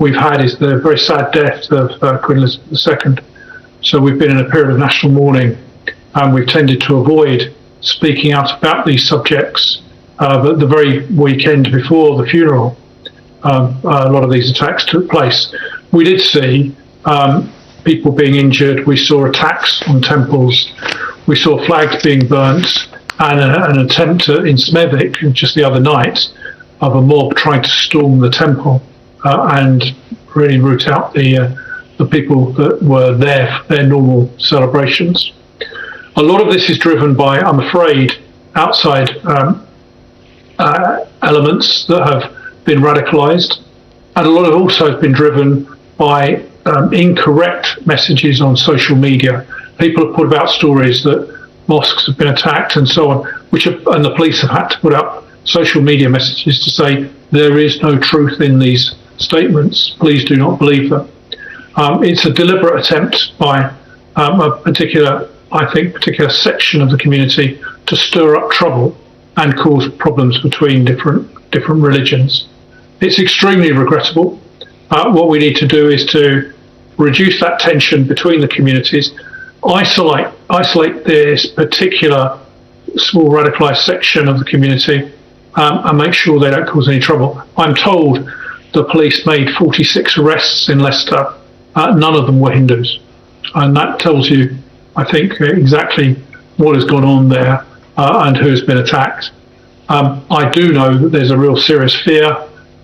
we've had is the very sad death of Queen Elizabeth II. So we've been in a period of national mourning, and we've tended to avoid speaking out about these subjects. But the very weekend before the funeral, a lot of these attacks took place. We did see people being injured. We saw attacks on temples. We saw flags being burnt, and an attempt in Smethwick just the other night of a mob trying to storm the temple and really root out the people that were there for their normal celebrations. A lot of this is driven by, I'm afraid, outside elements that have been radicalised, and a lot of it also has been driven by incorrect messages on social media. People have put about stories that mosques have been attacked and so on, and the police have had to put up social media messages to say there is no truth in these statements. Please do not believe them. It's a deliberate attempt by a particular section of the community to stir up trouble and cause problems between different religions. It's extremely regrettable. What we need to do is to reduce that tension between the communities, isolate this particular small radicalised section of the community, and make sure they don't cause any trouble. I'm told the police made 46 arrests in Leicester. None of them were Hindus, and that tells you, I think, exactly what has gone on there and who has been attacked. I do know that there's a real serious fear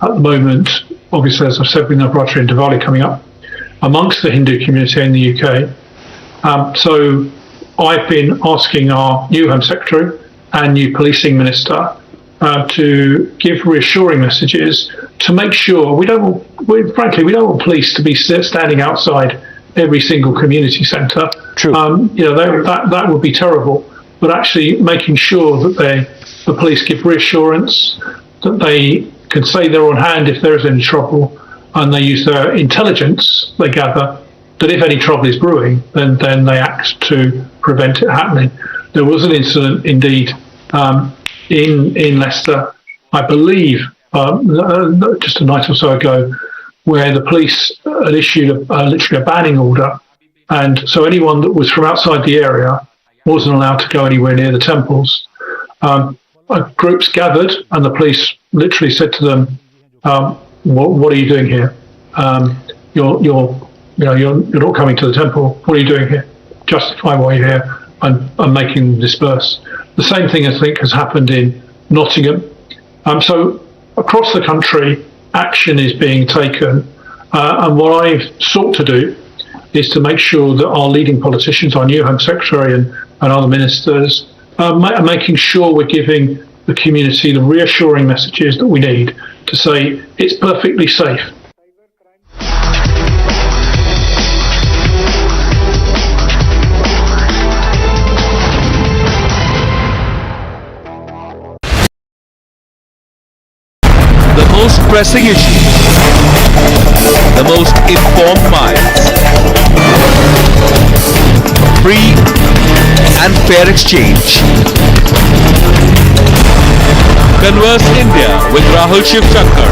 at the moment, obviously, as I've said, with Navratri and Diwali coming up, amongst the Hindu community in the UK. So I've been asking our new Home Secretary and new Policing Minister to give reassuring messages to make sure we don't want police to be standing outside every single community centre. True. That would be terrible. But actually making sure that the police give reassurance, that they can say they're on hand if there is any trouble, and they use their intelligence, they gather, that if any trouble is brewing, then they act to prevent it happening. There was an incident, indeed, in Leicester, I believe, just a night or so ago, where the police had issued literally a banning order, and so anyone that was from outside the area wasn't allowed to go anywhere near the temples. Groups gathered, and the police literally said to them, "What are you doing here? You're not coming to the temple. What are you doing here? Justify why you're here," and making them disperse. The same thing, I think, has happened in Nottingham. So across the country, action is being taken, and what I've sought to do is to make sure that our leading politicians, our new Home Secretary and other ministers, are making sure we're giving the community the reassuring messages that we need to say it's perfectly safe. The most pressing issues, the most informed minds, free and fair exchange. Converse India with Rahul Shivshankar.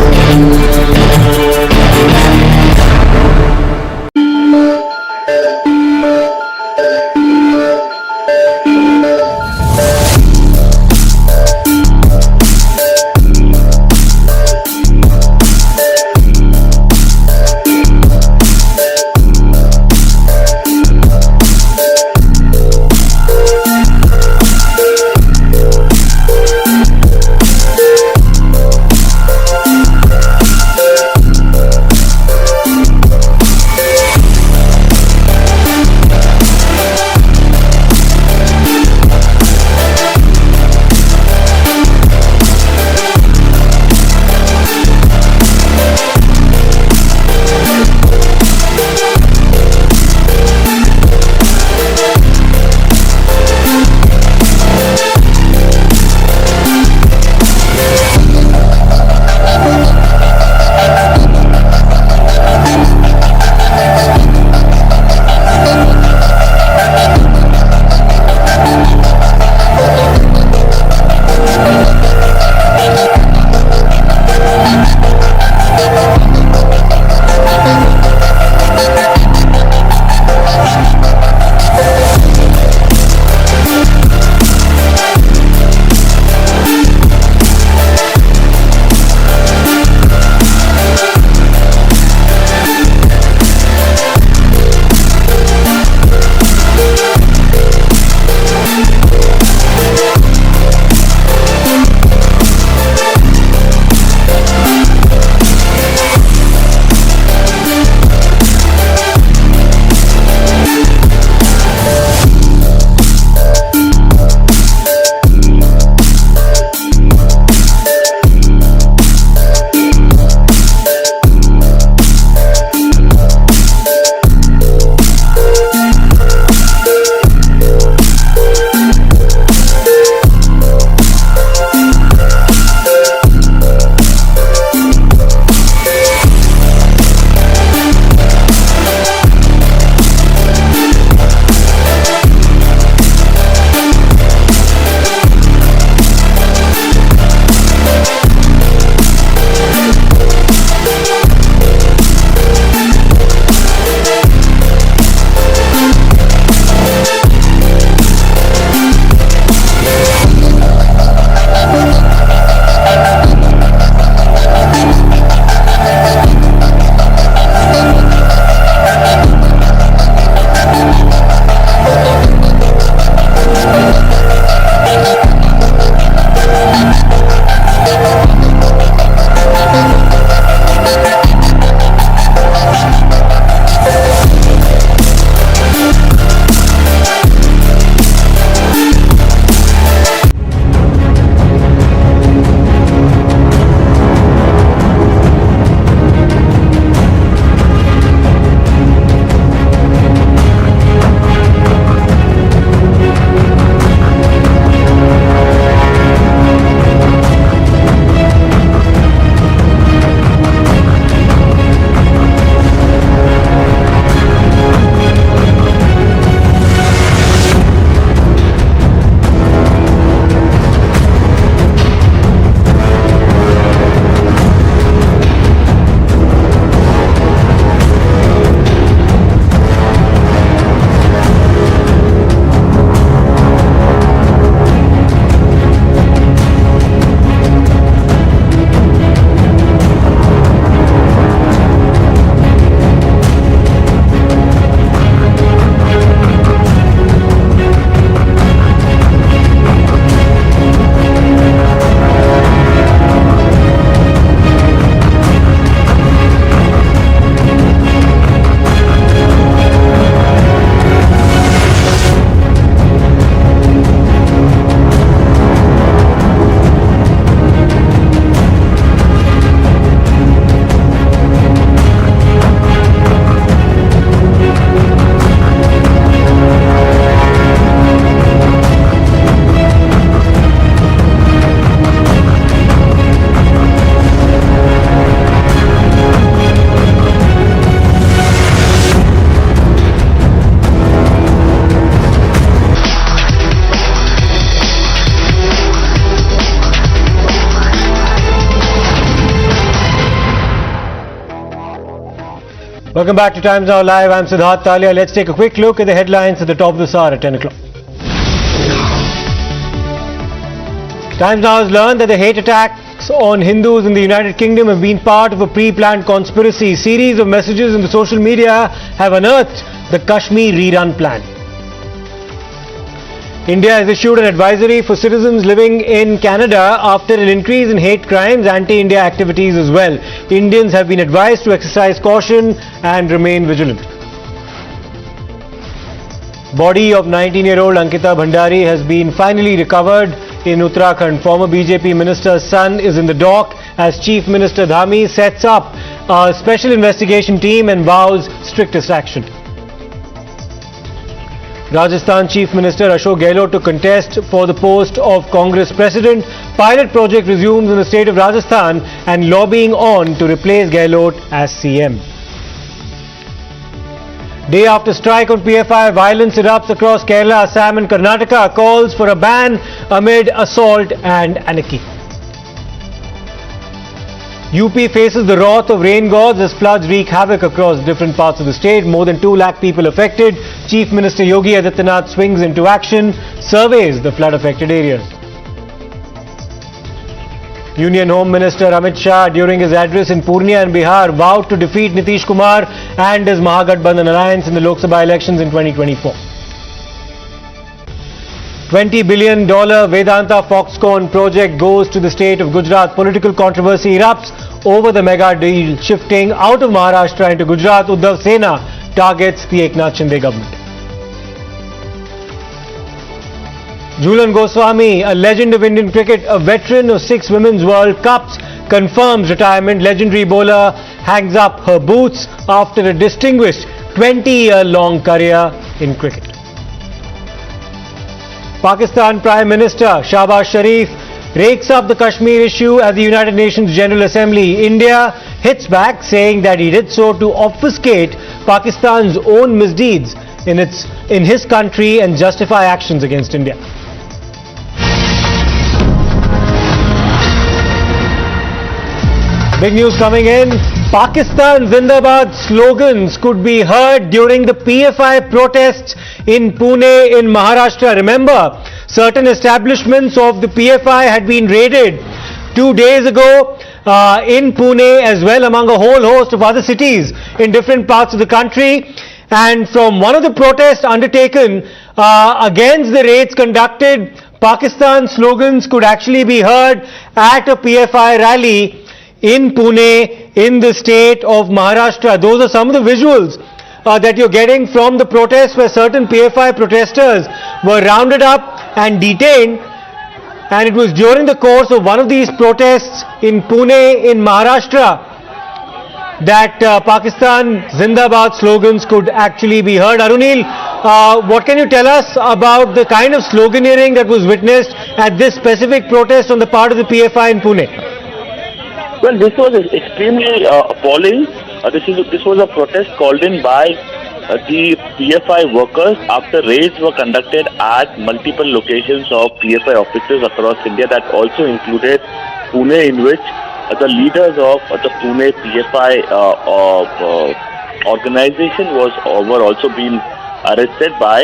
Welcome back to Times Now Live. I'm Siddharth Talia. Let's take a quick look at the headlines at the top of this hour at 10 o'clock. Times Now has learned that the hate attacks on Hindus in the United Kingdom have been part of a pre-planned conspiracy. Series of messages in the social media have unearthed the Kashmir rerun plan. India has issued an advisory for citizens living in Canada after an increase in hate crimes, anti-India activities as well. Indians have been advised to exercise caution and remain vigilant. Body of 19-year-old Ankita Bhandari has been finally recovered in Uttarakhand. Former BJP minister's son is in the dock as Chief Minister Dhami sets up a special investigation team and vows strictest action. Rajasthan Chief Minister Ashok Gehlot to contest for the post of Congress President. Pilot project resumes in the state of Rajasthan and lobbying on to replace Gehlot as CM. Day after strike on PFI, violence erupts across Kerala, Assam and Karnataka. Calls for a ban amid assault and anarchy. UP faces the wrath of rain gods as floods wreak havoc across different parts of the state. More than 2 lakh people affected. Chief Minister Yogi Adityanath swings into action, surveys the flood-affected areas. Union Home Minister Amit Shah, during his address in Purnia and Bihar, vowed to defeat Nitish Kumar and his Mahagathbandhan alliance in the Lok Sabha elections in 2024. $20 billion Vedanta Foxconn project goes to the state of Gujarat. Political controversy erupts over the mega deal shifting out of Maharashtra into Gujarat. Uddhav Sena targets the Eknath Shinde government. Jhulan Goswami, a legend of Indian cricket, a veteran of 6 Women's World Cups, confirms retirement. Legendary bowler hangs up her boots after a distinguished 20-year-long career in cricket. Pakistan Prime Minister Shahbaz Sharif rakes up the Kashmir issue at the United Nations General Assembly. India hits back, saying that he did so to obfuscate Pakistan's own misdeeds in his country and justify actions against India. Big news coming in. Pakistan Zindabad slogans could be heard during the PFI protests in Pune in Maharashtra. Remember, certain establishments of the PFI had been raided 2 days ago in Pune as well, among a whole host of other cities in different parts of the country. And from one of the protests undertaken against the raids conducted, Pakistan slogans could actually be heard at a PFI rally in Pune, in the state of Maharashtra. Those are some of the visuals that you're getting from the protests, where certain PFI protesters were rounded up and detained. And it was during the course of one of these protests in Pune, in Maharashtra, that Pakistan Zindabad slogans could actually be heard. Arunil, what can you tell us about the kind of sloganeering that was witnessed at this specific protest on the part of the PFI in Pune? Well, this was extremely appalling. This was a protest called in by the PFI workers after raids were conducted at multiple locations of PFI offices across India. That also included Pune, in which the leaders of the Pune PFI organization were also being arrested by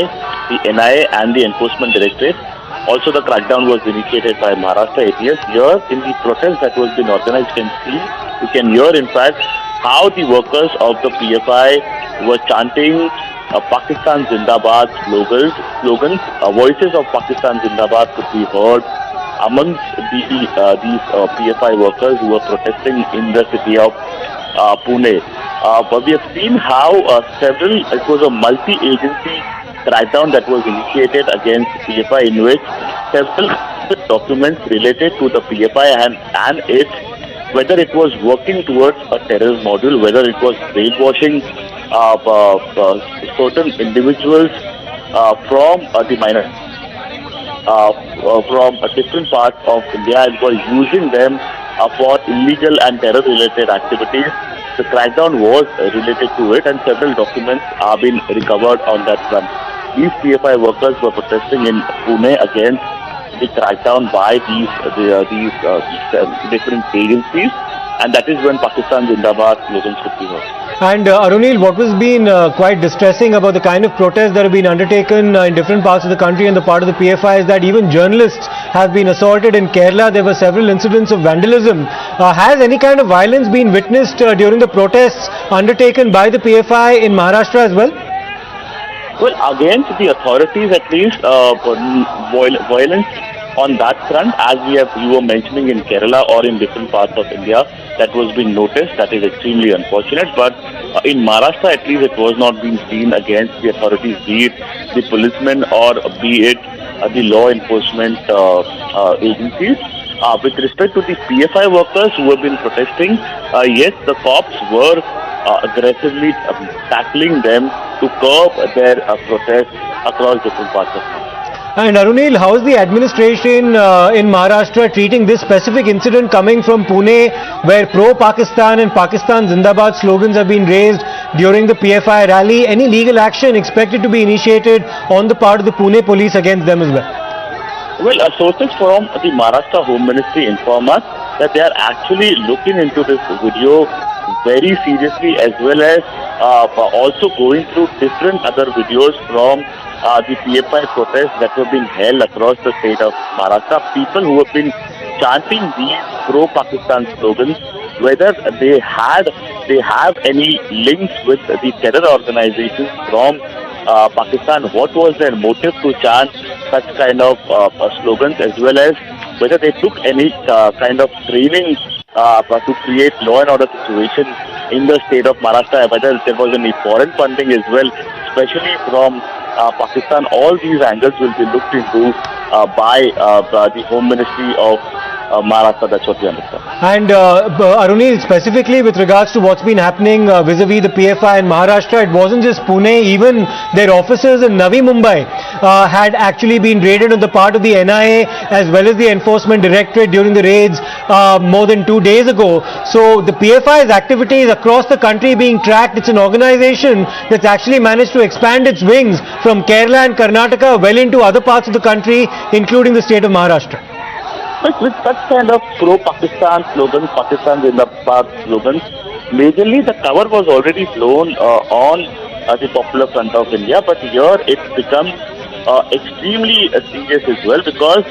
the NIA and the Enforcement Directorate. Also, the crackdown was initiated by Maharashtra ATS. Here, in the protest that was being organized, you can hear, in fact, how the workers of the PFI were chanting Pakistan Zindabad slogans. Voices of Pakistan Zindabad could be heard amongst these PFI workers who were protesting in the city of Pune. But we have seen how it was a multi-agency crackdown that was initiated against PFI, in which several documents related to the PFI and whether it was working towards a terrorist module, whether it was brainwashing certain individuals from the from different parts of India, and were using them for illegal and terror-related activities. The crackdown was related to it, and several documents have been recovered on that front. These PFI workers were protesting in Pune against the crackdown by these different agencies. and that is when Pakistan Zindabad slogans could be heard. And Arunil, what was been quite distressing about the kind of protests that have been undertaken in different parts of the country and the part of the PFI is that even journalists have been assaulted. In Kerala, there were several incidents of vandalism. Has any kind of violence been witnessed during the protests undertaken by the PFI in Maharashtra as well? Well, against the authorities, at least, violence on that front, as you were mentioning in Kerala or in different parts of India, that was being noticed. That is extremely unfortunate. But in Maharashtra, at least, it was not being seen against the authorities, be it the policemen or be it the law enforcement agencies. With respect to the PFI workers who have been protesting, yes, the cops were aggressively tackling them to curb their protests across different parts of the country. And Arunil, how is the administration in Maharashtra treating this specific incident coming from Pune, where pro-Pakistan and Pakistan Zindabad slogans have been raised during the PFI rally? Any legal action expected to be initiated on the part of the Pune police against them as well? Well, sources from the Maharashtra Home Ministry inform us that they are actually looking into this video very seriously, as well as also going through different other videos from the PFI protests that have been held across the state of Maharashtra. People who have been chanting these pro-Pakistan slogans, whether they have any links with the terror organizations from Pakistan, what was their motive to chant such kind of slogans, as well as whether they took any kind of training to create law and order situation in the state of Maharashtra, whether there was any foreign funding as well, especially from Pakistan. All these angles will be looked into by the Home Ministry of Maharashtra. That's what we understand. And Arunil, specifically with regards to what's been happening vis-a-vis the PFI in Maharashtra, it wasn't just Pune, even their offices in Navi Mumbai had actually been raided on the part of the NIA as well as the Enforcement Directorate during the raids more than 2 days ago. So the PFI's activities across the country being tracked. It's an organization that's actually managed to expand its wings from Kerala and Karnataka well into other parts of the country, including the state of Maharashtra. With such kind of pro-Pakistan slogans, Pakistan Zindabad slogans, majorly the cover was already blown on the Popular Front of India, but here it becomes extremely serious as well, because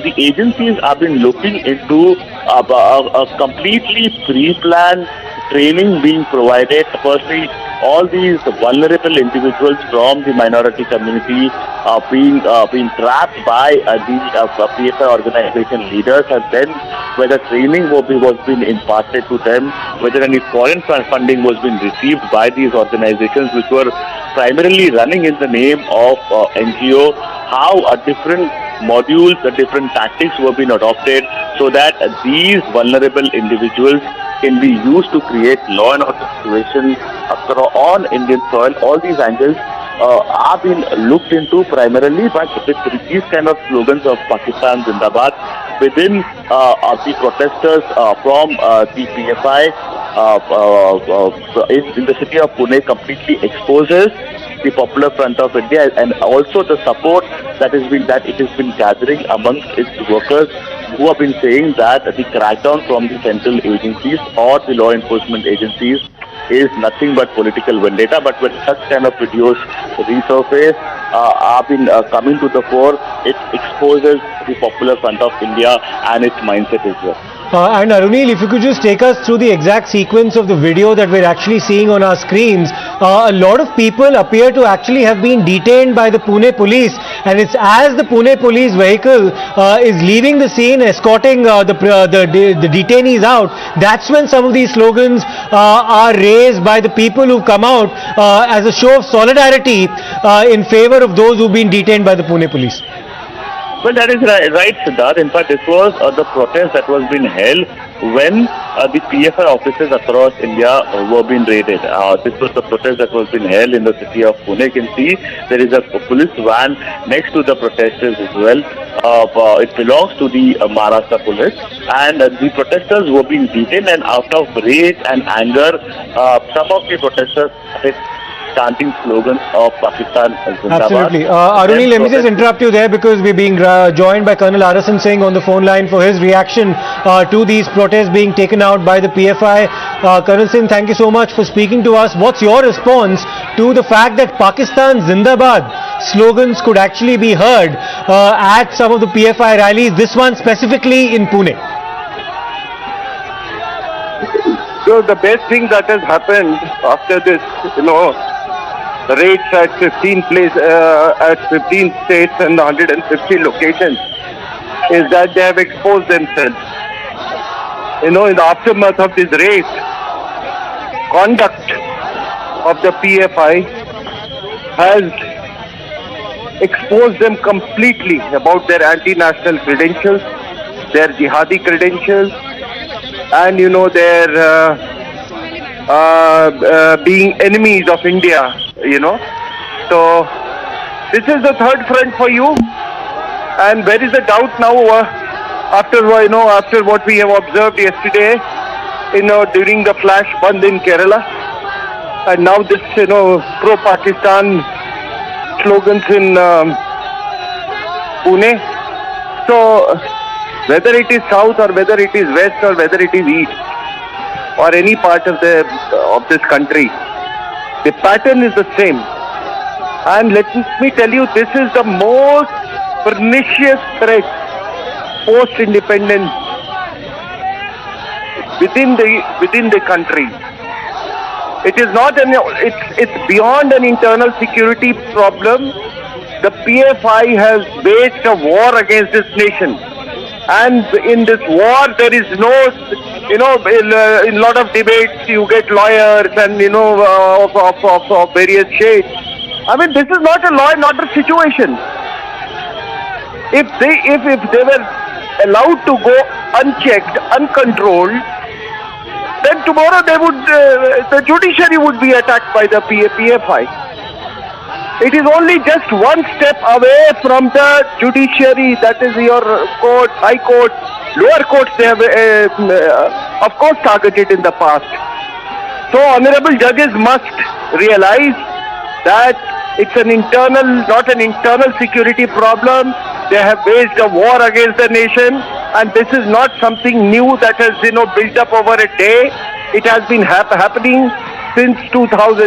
the agencies have been looking into a completely pre-planned training being provided. Firstly, all these vulnerable individuals from the minority community being trapped by the PFI organization leaders, and then whether training was being imparted to them, whether any foreign funding was being received by these organizations, which were primarily running in the name of NGO, how different modules, different tactics were being adopted so that these vulnerable individuals can be used to create law and order situation on Indian soil. All these angles are being looked into primarily, but with these kind of slogans of Pakistan Zindabad within the protesters from the PFI in the city of Pune completely exposes the Popular Front of India, and also the support that it has been gathering amongst its workers, who have been saying that the crackdown from the central agencies or the law enforcement agencies is nothing but political vendetta. But when such kind of videos resurface, have been coming to the fore, it exposes the Popular Front of India and its mindset as well. And Arunil, if you could just take us through the exact sequence of the video that we're actually seeing on our screens. A lot of people appear to actually have been detained by the Pune police, and it's as the Pune police vehicle is leaving the scene, escorting the detainees out, that's when some of these slogans are raised by the people who've come out as a show of solidarity in favor of those who've been detained by the Pune police. Well, that is right, Siddharth. In fact, this was the protest that was being held when the PFI offices across India were being raided. This was the protest that was being held in the city of Pune. You can see there is a police van next to the protesters as well. It belongs to the Maharashtra police, and the protesters were being detained, and out of rage and anger, some of the protesters started chanting slogans of Pakistan Zindabad. Absolutely. Aruni, let me just interrupt you there because we're being joined by Colonel Arasan Singh on the phone line for his reaction to these protests being taken out by the PFI. Colonel Singh, thank you so much for speaking to us. What's your response to the fact that Pakistan Zindabad slogans could actually be heard at some of the PFI rallies, this one specifically in Pune? So the best thing that has happened after this, raids at 15 states and 150 locations is that they have exposed themselves. In the aftermath of this raid, conduct of the PFI has exposed them completely about their anti-national credentials, their jihadi credentials, and their being enemies of India. So this is the third front for you, and where is the doubt now? After what we have observed yesterday, during the flash band in Kerala, and now this pro-Pakistan slogans in Pune. So whether it is south or whether it is west or whether it is east or any part of this country, the pattern is the same. And let me tell you, this is the most pernicious threat post-independence within the country. It is not it's beyond an internal security problem. The PFI has waged a war against this nation. And in this war, there is no, in a lot of debates, you get lawyers and, of various shades. I mean, this is not a law and order situation. If they were allowed to go unchecked, uncontrolled, then tomorrow the judiciary would be attacked by the PFI. It is only just one step away from the judiciary, that is your court, high court, lower courts. They have, of course, targeted in the past. So honorable judges must realize that it's not an internal security problem. They have waged a war against the nation, and this is not something new that has, built up over a day. It has been happening since 2006.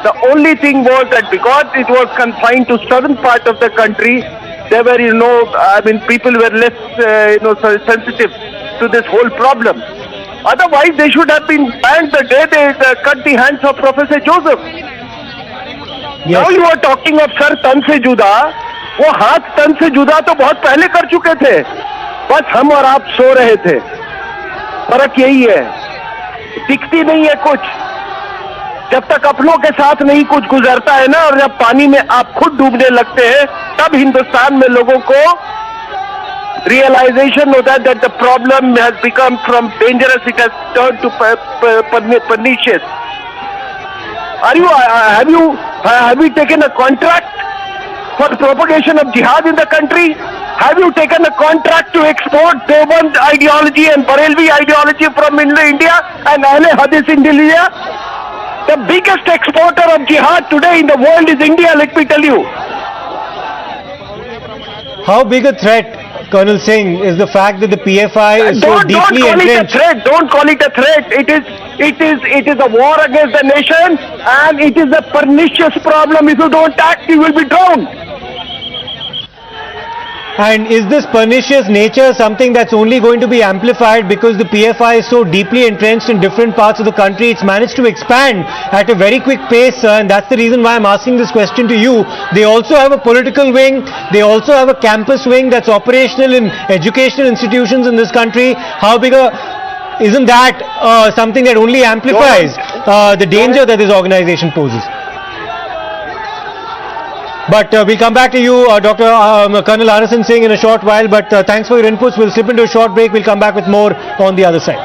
The only thing was that because it was confined to southern part of the country, there were, people were less, sensitive to this whole problem. Otherwise, they should have been banned the day they cut the hands of Professor Joseph. Yes. Now you are talking of sir tan se juda. वो हाथ तन से जुदा तो बहुत पहले कर चुके थे, बस हम और आप सो रहे थे. फर्क यही है, दिखती नहीं है कुछ. जब तक अपनों के साथ नहीं कुछ गुजरता है ना, और जब पानी में आप खुद डूबने लगते हैं, तब हिंदुस्तान में लोगों को realization होता है that the problem has become from dangerous, it has turned to pernicious. Have you taken a contract for propagation of jihad in the country? Have you taken a contract to export Deoband ideology and Barelvi ideology from India and Ahle Hadith in India? The biggest exporter of jihad today in the world is India, let me tell you. How big a threat, Colonel Singh, is the fact that the PFI is so deeply entrenched? Don't call it a threat. It is a war against the nation, and it is a pernicious problem. If you don't act, you will be drowned. And is this pernicious nature something that's only going to be amplified because the PFI is so deeply entrenched in different parts of the country? It's managed to expand at a very quick pace, sir, and that's the reason why I'm asking this question to you. They also have a political wing. They also have a campus wing that's operational in educational institutions in this country. How big isn't that something that only amplifies the danger that this organization poses? But we'll come back to you, Dr. Colonel Arasan Singh, in a short while. But thanks for your inputs. We'll slip into a short break. We'll come back with more on the other side.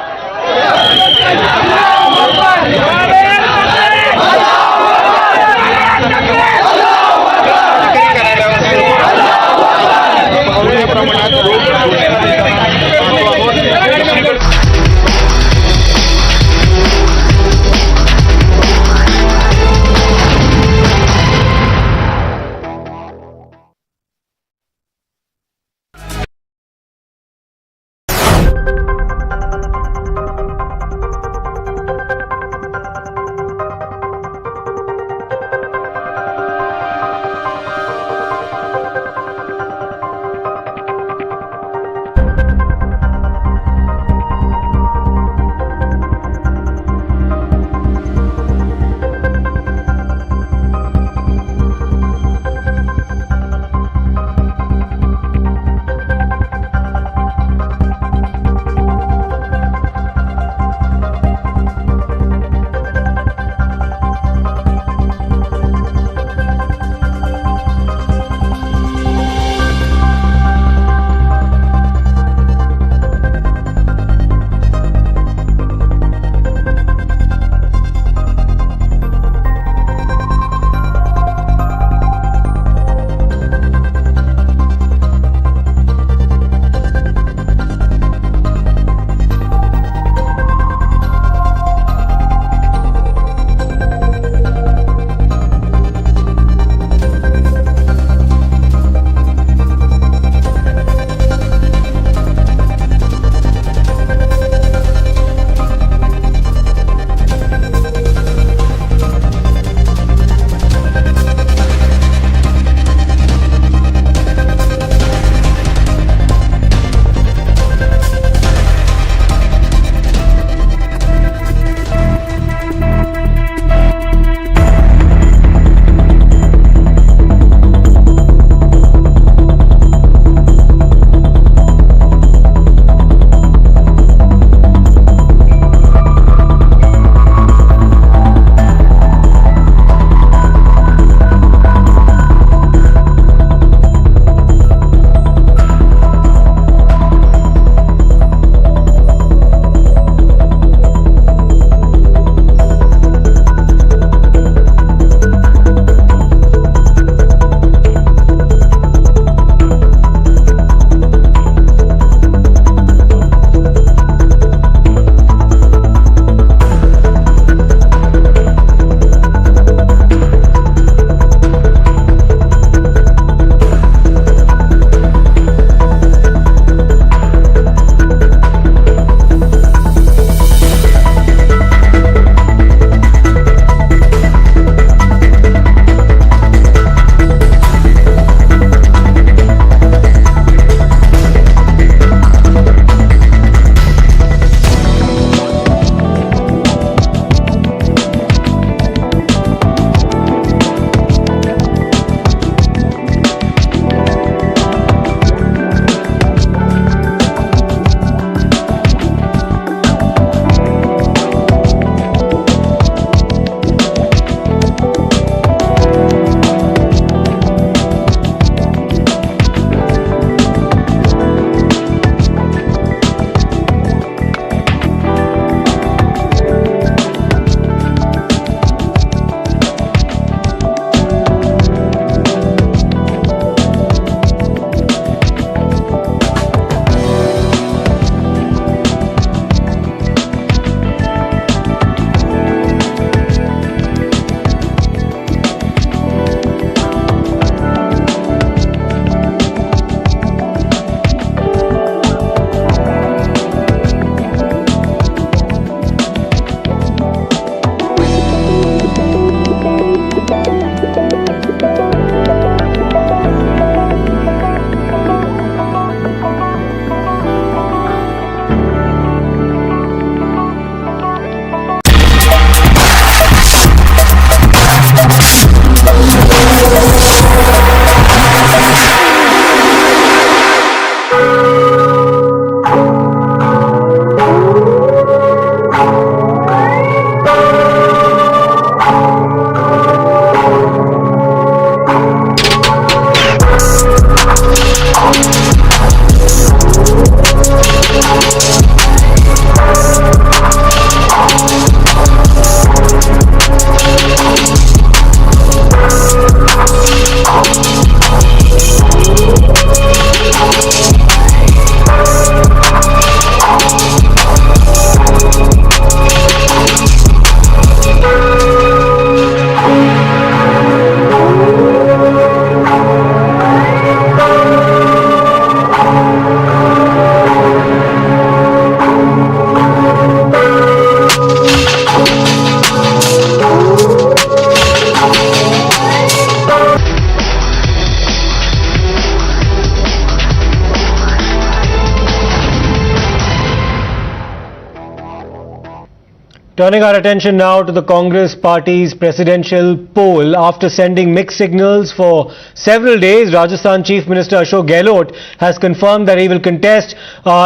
Turning our attention now to the Congress party's presidential poll. After sending mixed signals for several days, Rajasthan Chief Minister Ashok Gehlot has confirmed that he will contest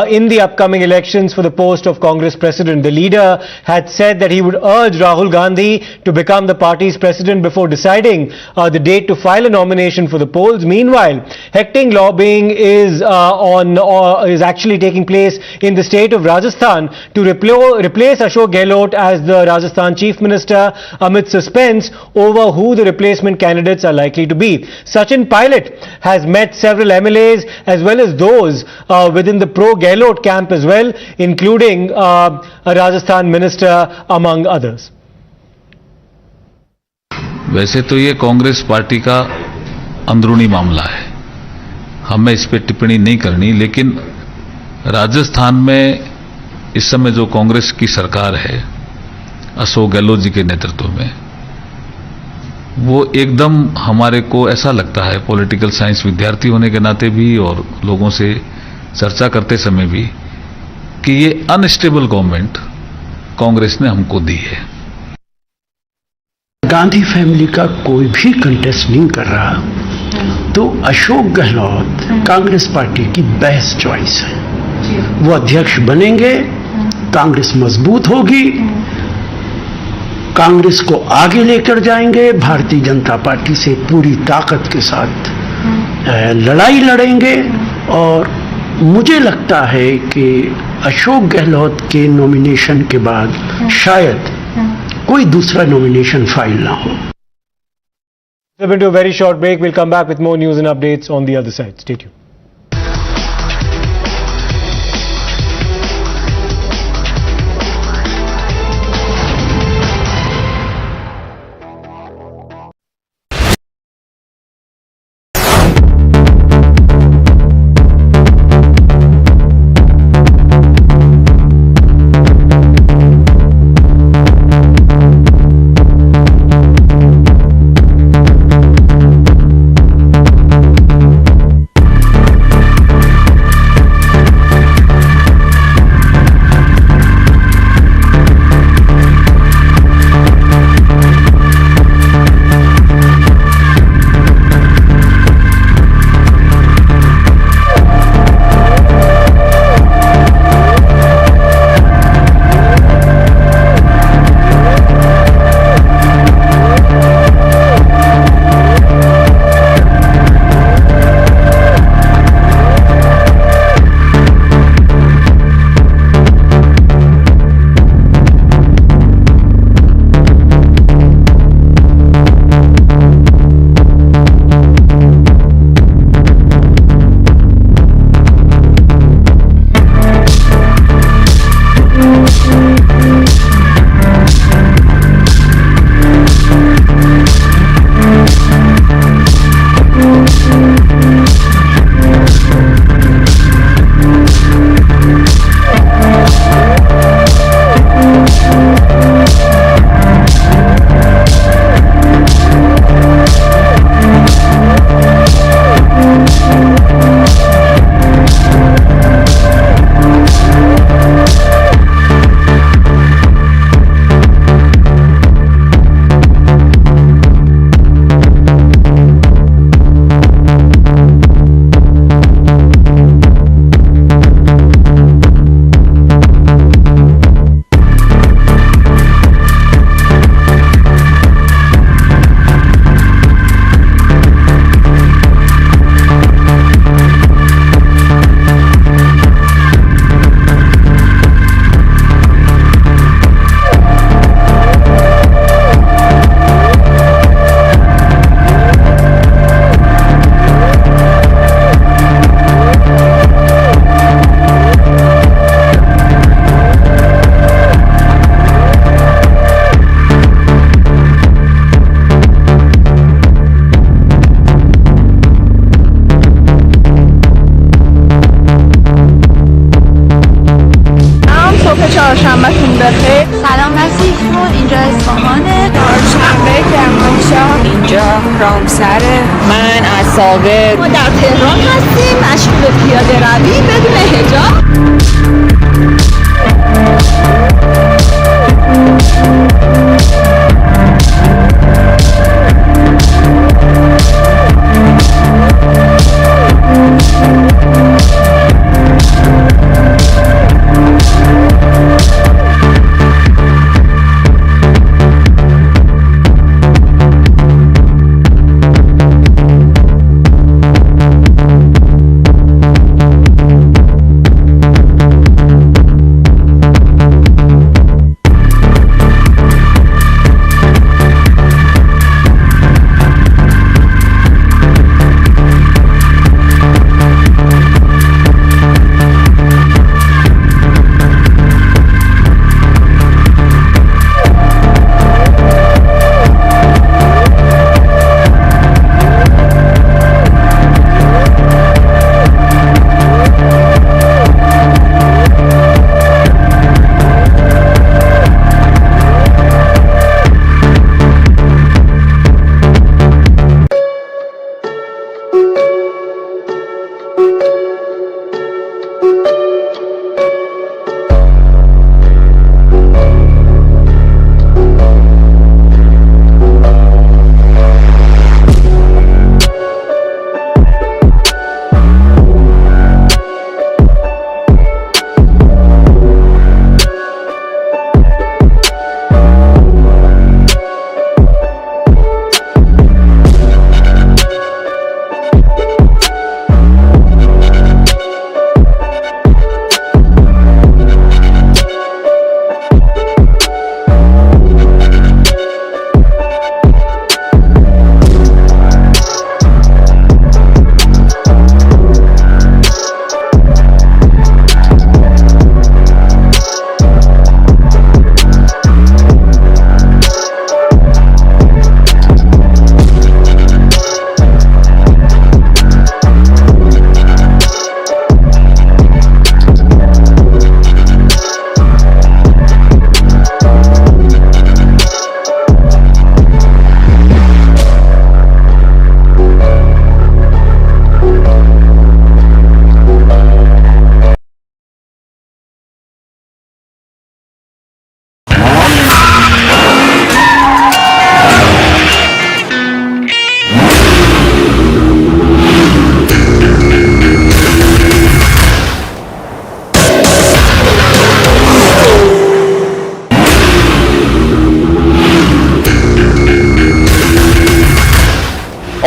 in the upcoming elections for the post of Congress president. The leader had said that he would urge Rahul Gandhi to become the party's president before deciding the date to file a nomination for the polls. Meanwhile, hectic lobbying is actually taking place in the state of Rajasthan to replace Ashok Gehlot as the Rajasthan Chief Minister amid suspense over who the replacement candidates are likely to be. Sachin Pilot has met several MLAs as well as those within the pro-Gehlot camp as well, including a Rajasthan minister among others. वैसे तो ये Congress party का अंदरूनी मामला है, हमें इस पे टिप्पणी नहीं करनी, लेकिन राजस्थान में इस समय जो कांग्रेस की सरकार है अशोक गहलोत जी के नेतृत्व में, वो एकदम हमारे को ऐसा लगता है, पॉलिटिकल साइंस विद्यार्थी होने के नाते भी और लोगों से चर्चा करते समय भी, कि ये अनस्टेबल गवर्नमेंट कांग्रेस ने हमको दी है। गांधी फैमिली का कोई भी कंटेस्ट नहीं कर रहा, तो अशोक गहलोत कांग्रेस पार्टी की बेस्ट चॉइस है। वो अध्यक्ष बनेंगे, कांग्रेस मजबूत होगी, कांग्रेस को आगे लेकर जाएंगे, भारतीय जनता पार्टी से पूरी ताकत के साथ लड़ाई लड़ेंगे। और मुझे लगता है कि अशोक गहलोत के नॉमिनेशन के बाद शायद कोई दूसरा नॉमिनेशन फाइल ना हो। Step into a very short break. We'll come back with more news and updates on the other side. Stay tuned. سلام نصیفون، اینجا اصفهانه. چهارشنبه کرمانشاه، اینجا رامسره. من از سابق. ما در تهران هستیم، مشغول پیاده روی بدون حجاب.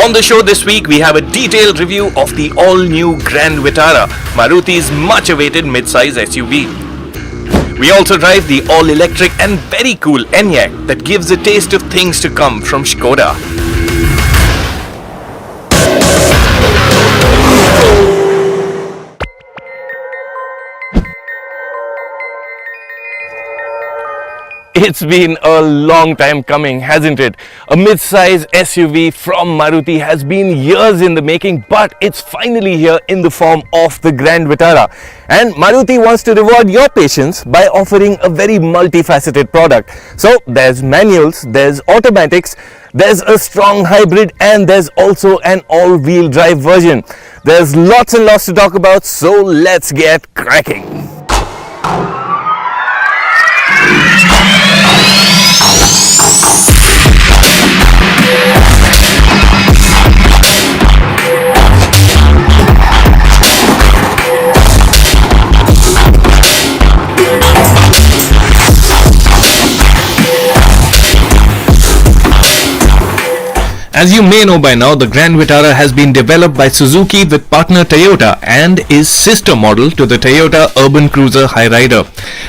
On the show this week, we have a detailed review of the all-new Grand Vitara, Maruti's much-awaited mid-size SUV. We also drive the all-electric and very cool Enyaq that gives a taste of things to come from Skoda. It's been a long time coming, hasn't it? A mid-size SUV from Maruti has been years in the making, but it's finally here in the form of the Grand Vitara. And Maruti wants to reward your patience by offering a very multifaceted product. So there's manuals, there's automatics, there's a strong hybrid, and there's also an all-wheel drive version. There's lots and lots to talk about, so let's get cracking. As you may know by now, the Grand Vitara has been developed by Suzuki with partner Toyota and is sister model to the Toyota Urban Cruiser Hyryder.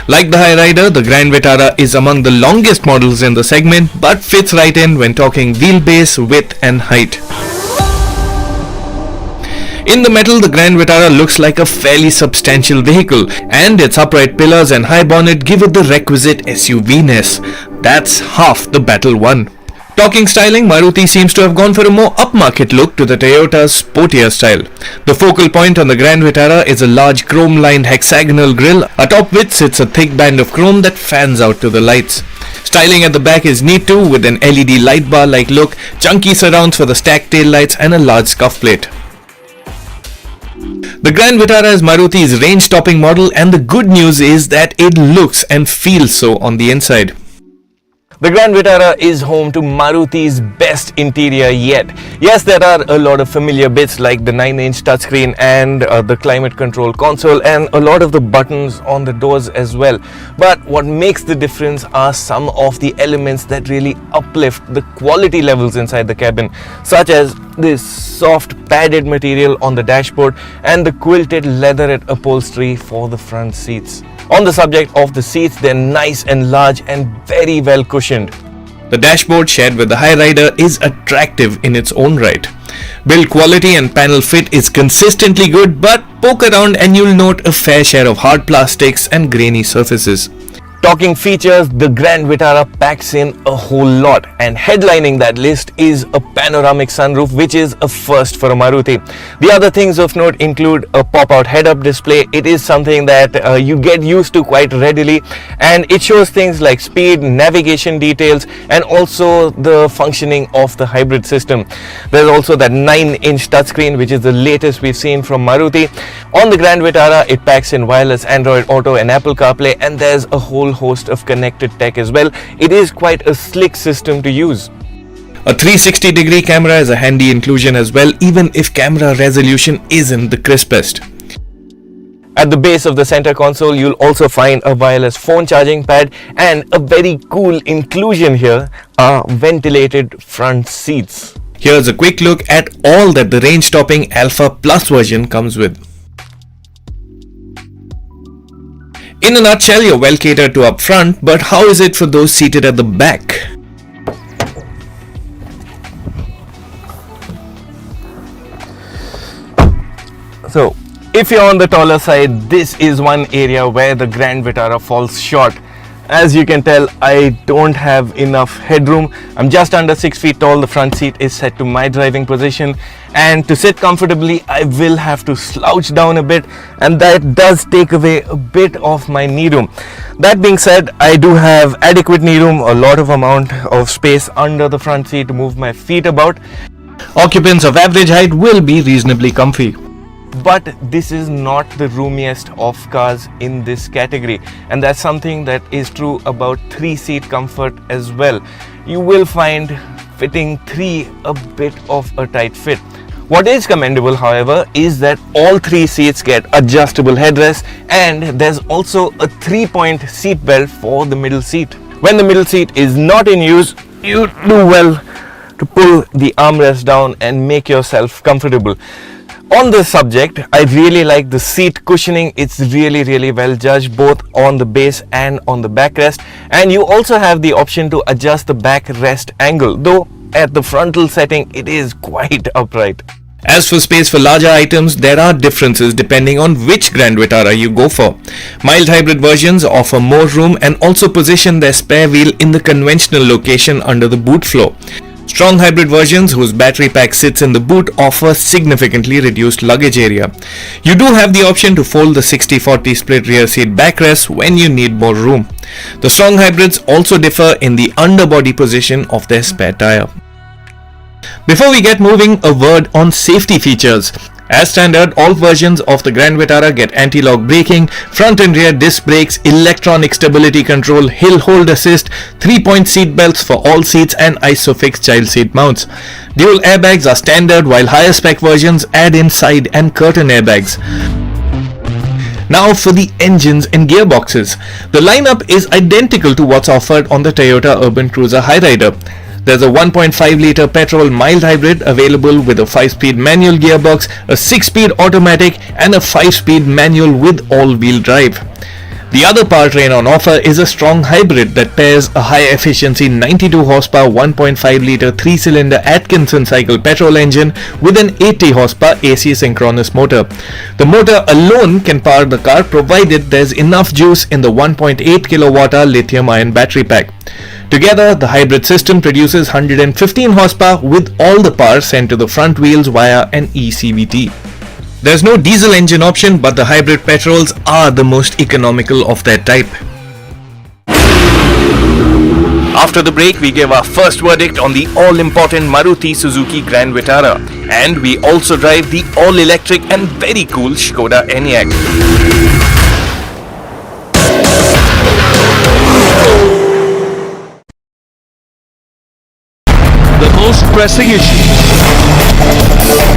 Like the Hyryder, the Grand Vitara is among the longest models in the segment, but fits right in when talking wheelbase, width and height. In the metal, the Grand Vitara looks like a fairly substantial vehicle, and its upright pillars and high bonnet give it the requisite SUV-ness. That's half the battle won. Talking styling, Maruti seems to have gone for a more upmarket look to the Toyota's sportier style. The focal point on the Grand Vitara is a large chrome-lined hexagonal grille, atop which sits a thick band of chrome that fans out to the lights. Styling at the back is neat too, with an LED light bar-like look, chunky surrounds for the stacked tail lights and a large scuff plate. The Grand Vitara is Maruti's range-topping model, and the good news is that it looks and feels so on the inside. The Grand Vitara is home to Maruti's best interior yet. Yes, there are a lot of familiar bits like the 9-inch touchscreen and the climate control console and a lot of the buttons on the doors as well. But what makes the difference are some of the elements that really uplift the quality levels inside the cabin, such as this soft padded material on the dashboard and the quilted leatherette upholstery for the front seats. On the subject of the seats, they're nice and large and very well cushioned. The dashboard shared with the Hyryder is attractive in its own right. Build quality and panel fit is consistently good, but poke around and you'll note a fair share of hard plastics and grainy surfaces. Talking features, the Grand Vitara packs in a whole lot, and headlining that list is a panoramic sunroof, which is a first for a Maruti. The other things of note include a pop-out head-up display. It is something that you get used to quite readily, and it shows things like speed, navigation details, and also the functioning of the hybrid system. There's also that 9-inch touchscreen, which is the latest we've seen from Maruti. On the Grand Vitara, it packs in wireless Android Auto and Apple CarPlay, and there's a whole host of connected tech as well. It is quite a slick system to use. A 360-degree camera is a handy inclusion as well, even if camera resolution isn't the crispest. At the base of the center console, you'll also find a wireless phone charging pad, and a very cool inclusion here are ventilated front seats. Here's a quick look at all that the range-topping Alpha Plus version comes with. In a nutshell, you're well catered to up front, but how is it for those seated at the back? So, if you're on the taller side, this is one area where the Grand Vitara falls short. As you can tell, I don't have enough headroom. I'm just under 6 feet tall. The front seat is set to my driving position, and to sit comfortably I will have to slouch down a bit, and that does take away a bit of my knee room. That being said, I do have adequate knee room, a lot of amount of space under the front seat to move my feet about. Occupants of average height will be reasonably comfy. But this is not the roomiest of cars in this category, and that's something that is true about 3-seat comfort as well. You will find fitting 3 a bit of a tight fit. What is commendable, however, is that all 3 seats get adjustable headrests, and there's also a 3-point seat belt for the middle seat. When the middle seat is not in use, you do well to pull the armrest down and make yourself comfortable. On this subject, I really like the seat cushioning. It's really well judged both on the base and on the backrest, and you also have the option to adjust the backrest angle, though at the frontal setting it is quite upright. As for space for larger items, there are differences depending on which Grand Vitara you go for. Mild hybrid versions offer more room and also position their spare wheel in the conventional location under the boot floor. Strong hybrid versions, whose battery pack sits in the boot, offer significantly reduced luggage area. You do have the option to fold the 60-40 split rear seat backrest when you need more room. The strong hybrids also differ in the underbody position of their spare tire. Before we get moving, a word on safety features. As standard, all versions of the Grand Vitara get anti-lock braking, front and rear disc brakes, electronic stability control, hill hold assist, 3-point seat belts for all seats and ISOFIX child seat mounts. Dual airbags are standard, while higher spec versions add in side and curtain airbags. Now for the engines and gearboxes. The lineup is identical to what's offered on the Toyota Urban Cruiser Hyryder. There's a 1.5 litre petrol mild hybrid available with a 5-speed manual gearbox, a 6-speed automatic and a 5-speed manual with all-wheel drive. The other powertrain on offer is a strong hybrid that pairs a high-efficiency 92 horsepower 1.5 litre 3-cylinder Atkinson cycle petrol engine with an 80 horsepower AC synchronous motor. The motor alone can power the car provided there's enough juice in the 1.8 kilowatt-hour lithium-ion battery pack. Together, the hybrid system produces 115 horsepower with all the power sent to the front wheels via an eCVT. There's no diesel engine option, but the hybrid petrols are the most economical of their type. After the break, we give our first verdict on the all-important Maruti Suzuki Grand Vitara, and we also drive the all-electric and very cool Skoda Enyaq. The most pressing issues,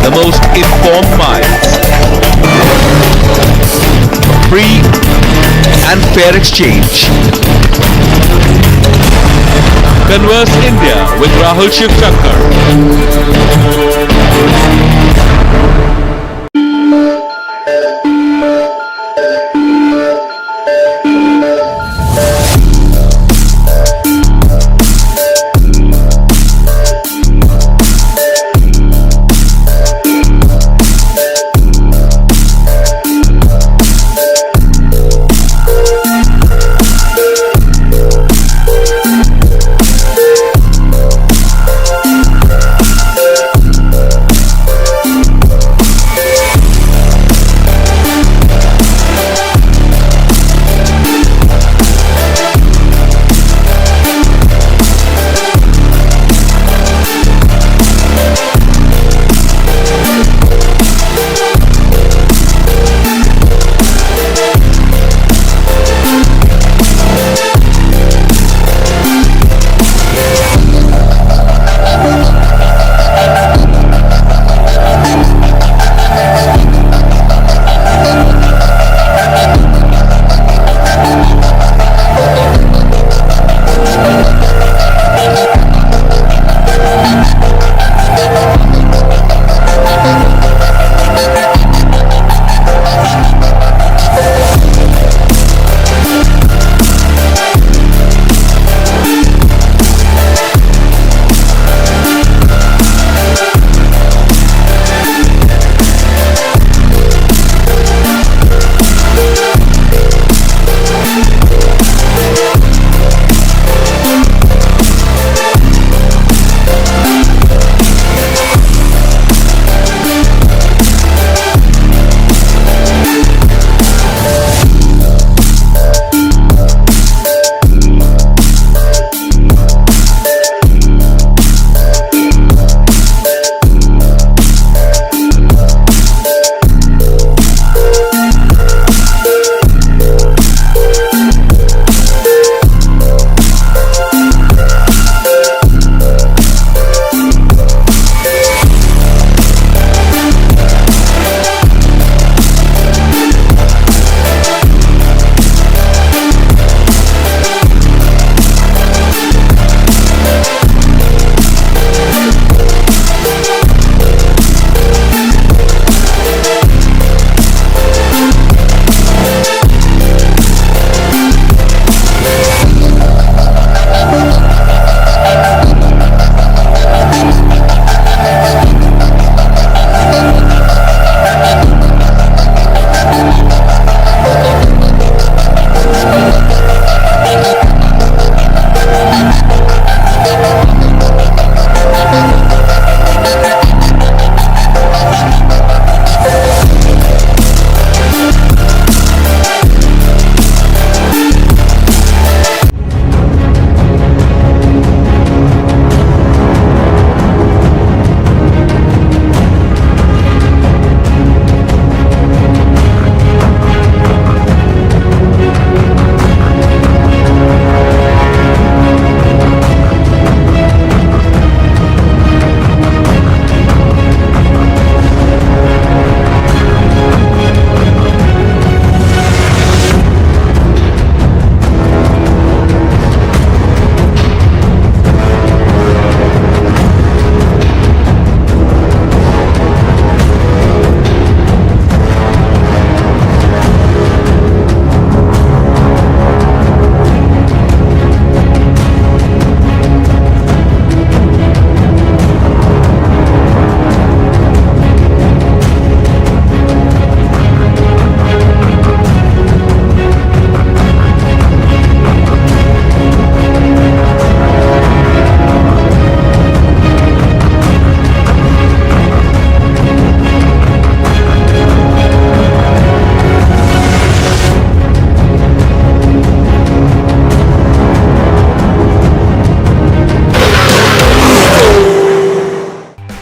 the most informed minds, free and fair exchange. Converse India with Rahul Shivshankar.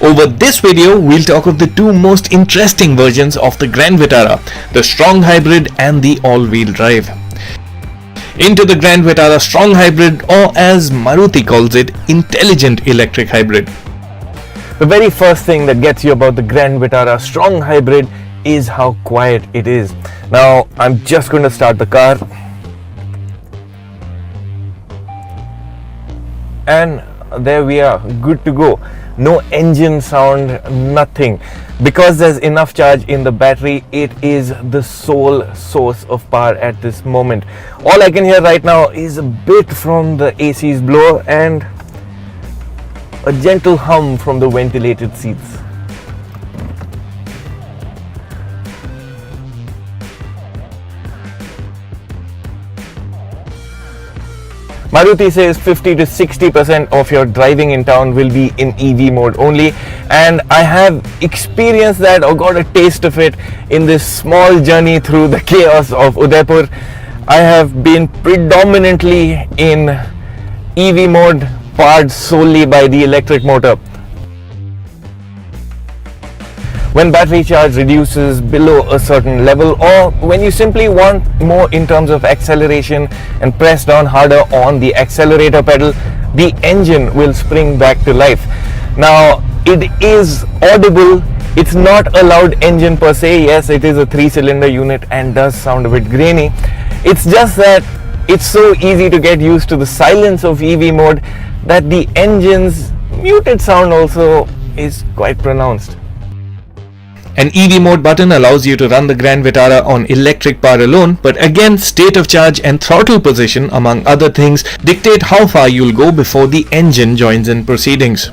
Over this video, we'll talk of the two most interesting versions of the Grand Vitara, the Strong Hybrid and the all-wheel drive. Into the Grand Vitara Strong Hybrid, or as Maruti calls it, Intelligent Electric Hybrid. The very first thing that gets you about the Grand Vitara Strong Hybrid is how quiet it is. Now, I'm just going to start the car. And there we are, good to go. No engine sound, nothing. Because there's enough charge in the battery, it is the sole source of power at this moment. All I can hear right now is a bit from the AC's blower and a gentle hum from the ventilated seats. Maruti says 50 to 60% of your driving in town will be in EV mode only, and I have experienced that or got a taste of it in this small journey through the chaos of Udaipur. I have been predominantly in EV mode, powered solely by the electric motor. When battery charge reduces below a certain level, or when you simply want more in terms of acceleration and press down harder on the accelerator pedal, the engine will spring back to life. Now, it is audible. It's not a loud engine per se. Yes, it is a 3-cylinder unit and does sound a bit grainy. It's just that it's so easy to get used to the silence of EV mode that the engine's muted sound also is quite pronounced. An EV mode button allows you to run the Grand Vitara on electric power alone, but again, state of charge and throttle position, among other things, dictate how far you'll go before the engine joins in proceedings.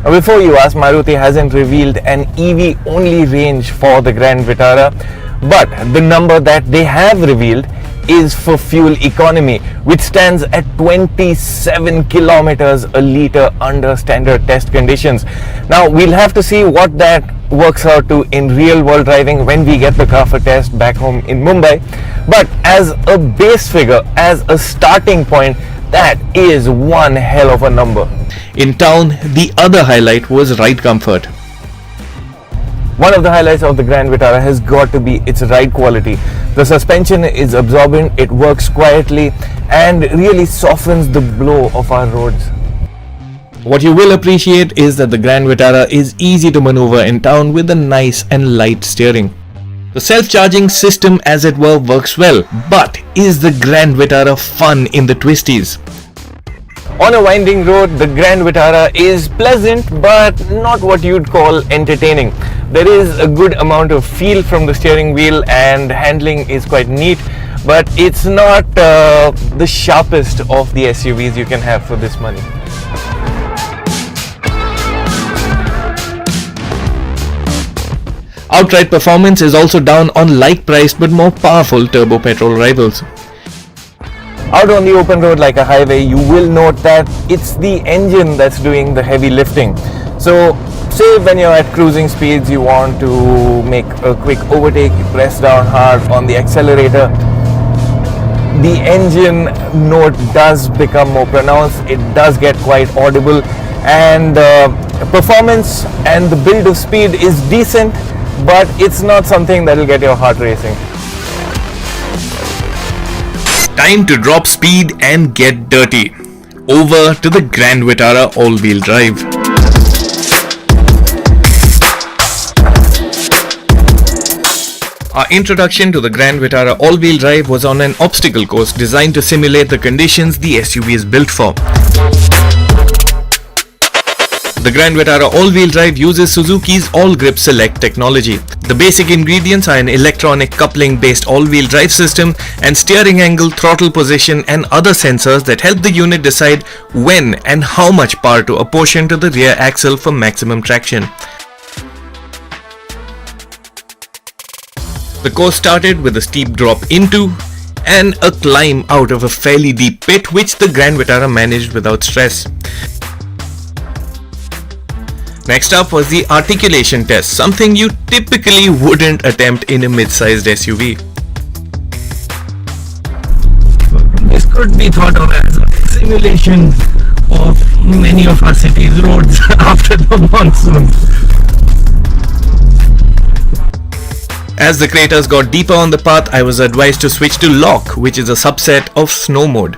Now, before you ask, Maruti hasn't revealed an EV only range for the Grand Vitara, but the number that they have revealed is for fuel economy, which stands at 27 kilometers a litre under standard test conditions. Now, we'll have to see what that works out to in real world driving when we get the car for test back home in Mumbai. But as a base figure, as a starting point, that is one hell of a number. In town, the other highlight was ride comfort. One of the highlights of the Grand Vitara has got to be its ride quality. The suspension is absorbent, it works quietly and really softens the blow of our roads. What you will appreciate is that the Grand Vitara is easy to maneuver in town with a nice and light steering. The self-charging system, as it were, works well, but is the Grand Vitara fun in the twisties? On a winding road, the Grand Vitara is pleasant but not what you'd call entertaining. There is a good amount of feel from the steering wheel and handling is quite neat, but it's not the sharpest of the SUVs you can have for this money. Outright performance is also down on like-priced but more powerful turbo petrol rivals. Out on the open road like a highway, you will note that it's the engine that's doing the heavy lifting. So, say when you're at cruising speeds, you want to make a quick overtake, you press down hard on the accelerator. The engine note does become more pronounced, it does get quite audible, and performance and the build of speed is decent, but it's not something that will get your heart racing. Time to drop speed and get dirty. Over to the Grand Vitara all-wheel drive. Our introduction to the Grand Vitara all-wheel drive was on an obstacle course designed to simulate the conditions the SUV is built for. The Grand Vitara all-wheel drive uses Suzuki's All Grip Select technology. The basic ingredients are an electronic coupling-based all-wheel drive system and steering angle, throttle position and other sensors that help the unit decide when and how much power to apportion to the rear axle for maximum traction. The course started with a steep drop into and a climb out of a fairly deep pit, which the Grand Vitara managed without stress. Next up was the articulation test, something you typically wouldn't attempt in a mid-sized SUV. This could be thought of as a simulation of many of our cities' roads after the of monsoon. As the craters got deeper on the path, I was advised to switch to lock, which is a subset of snow mode.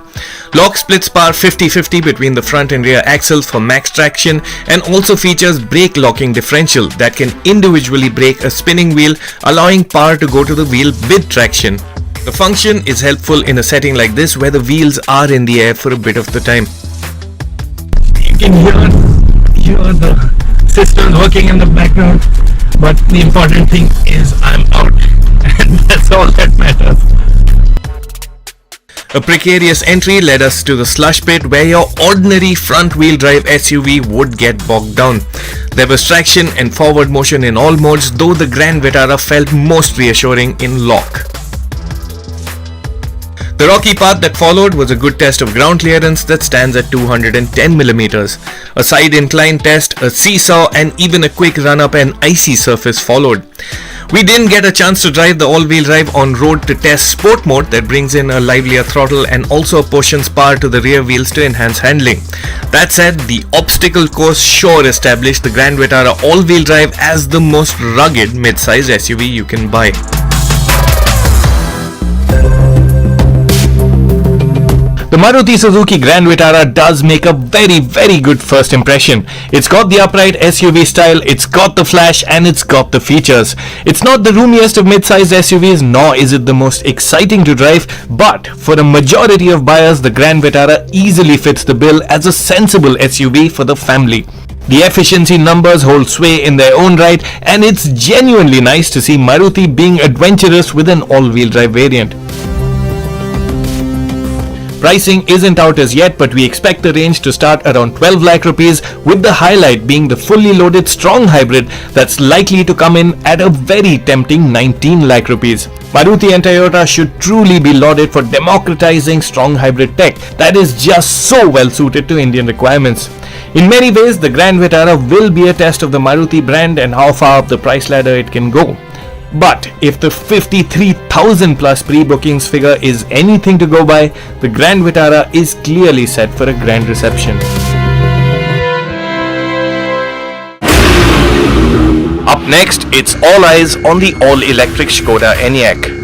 Lock splits power 50-50 between the front and rear axles for max traction and also features brake locking differential that can individually brake a spinning wheel, allowing power to go to the wheel with traction. The function is helpful in a setting like this where the wheels are in the air for a bit of the time. You can hear the systems working in the background, but the important thing is I'm out, and that's all that matters. A precarious entry led us to the slush pit where your ordinary front-wheel drive SUV would get bogged down. There was traction and forward motion in all modes, though the Grand Vitara felt most reassuring in lock. The rocky path that followed was a good test of ground clearance that stands at 210mm. A side incline test, a seesaw and even a quick run up an icy surface followed. We didn't get a chance to drive the all-wheel drive on road to test sport mode that brings in a livelier throttle and also apportions power to the rear wheels to enhance handling. That said, the obstacle course sure established the Grand Vitara all-wheel drive as the most rugged mid-size SUV you can buy. The Maruti Suzuki Grand Vitara does make a very good first impression. It's got the upright SUV style, it's got the flash and it's got the features. It's not the roomiest of mid-sized SUVs, nor is it the most exciting to drive, but for a majority of buyers, the Grand Vitara easily fits the bill as a sensible SUV for the family. The efficiency numbers hold sway in their own right, and it's genuinely nice to see Maruti being adventurous with an all-wheel drive variant. Pricing isn't out as yet, but we expect the range to start around 12 lakh rupees, with the highlight being the fully loaded strong hybrid that's likely to come in at a very tempting 19 lakh rupees. Maruti and Toyota should truly be lauded for democratizing strong hybrid tech that is just so well suited to Indian requirements. In many ways, the Grand Vitara will be a test of the Maruti brand and how far up the price ladder it can go. But if the 53,000 plus pre-bookings figure is anything to go by, the Grand Vitara is clearly set for a grand reception. Up next, it's all eyes on the all-electric Skoda Enyaq.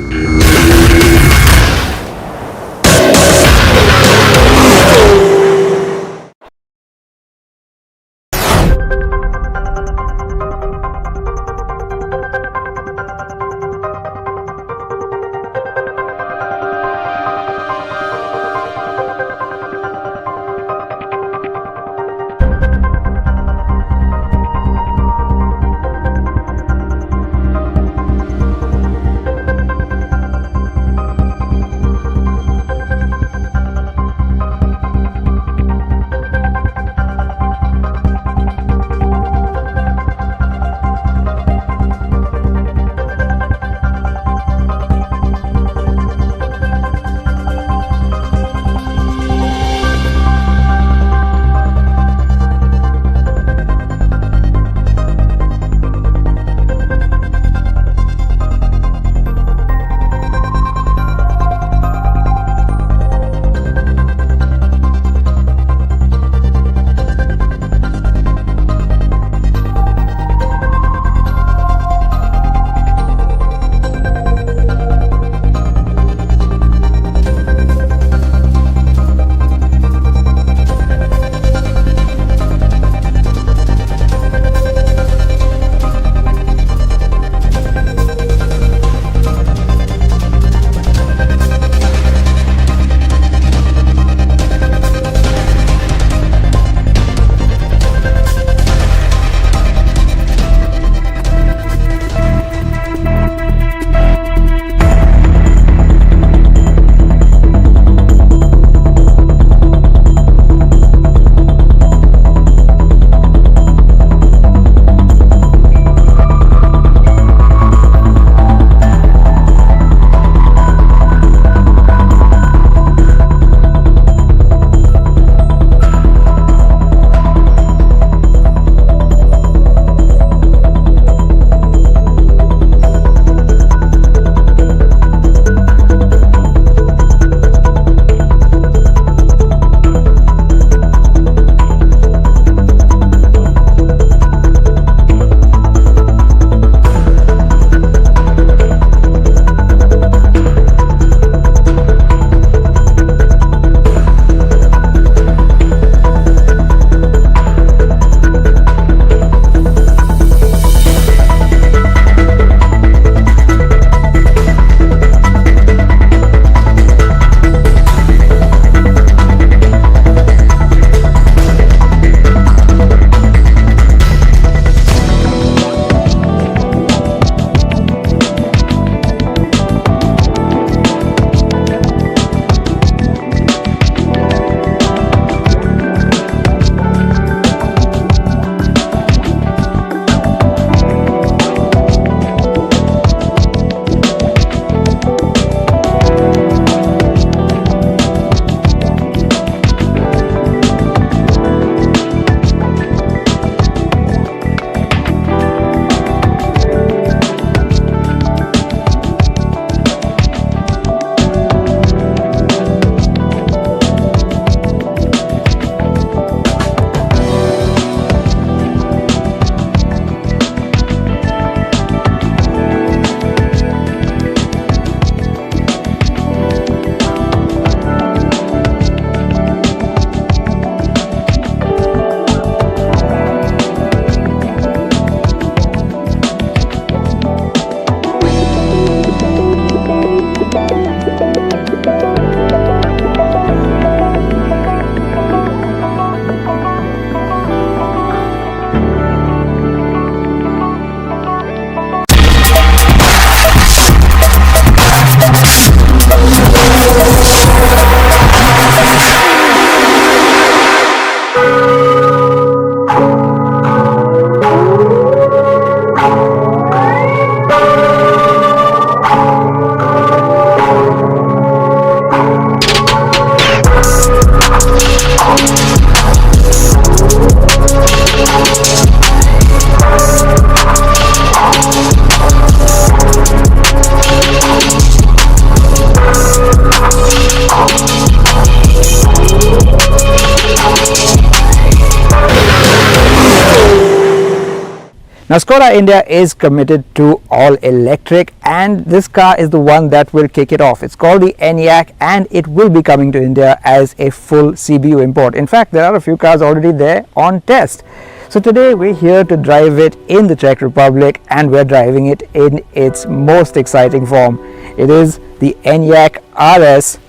Now Skoda India is committed to all electric, and this car is the one that will kick it off. It's called the Enyaq and it will be coming to India as a full CBU import. In fact, there are a few cars already there on test. So today we're here to drive it in the Czech Republic, and we're driving it in its most exciting form. It is the Enyaq RS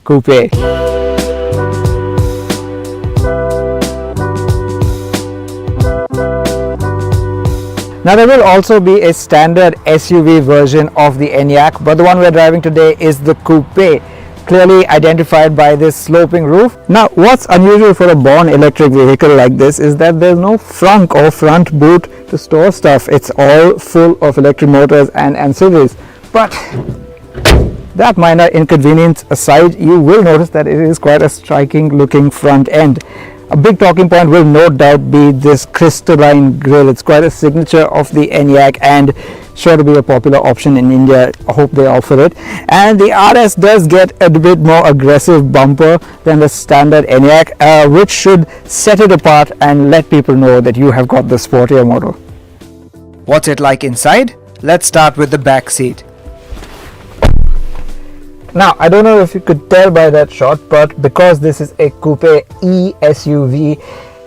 Coupe. Now there will also be a standard SUV version of the Enyaq, but the one we're driving today is the Coupe, clearly identified by this sloping roof. Now what's unusual for a born electric vehicle like this is that there's no frunk or front boot to store stuff. It's all full of electric motors and ancillaries. But that minor inconvenience aside, you will notice that it is quite a striking looking front end. A big talking point will no doubt be this crystalline grille. It's quite a signature of the Enyaq and sure to be a popular option in India. I hope they offer it. And the RS does get a bit more aggressive bumper than the standard Enyaq, which should set it apart and let people know that you have got the sportier model. What's it like inside? Let's start with the back seat. Now, I don't know if you could tell by that shot, but because this is a coupe e-SUV,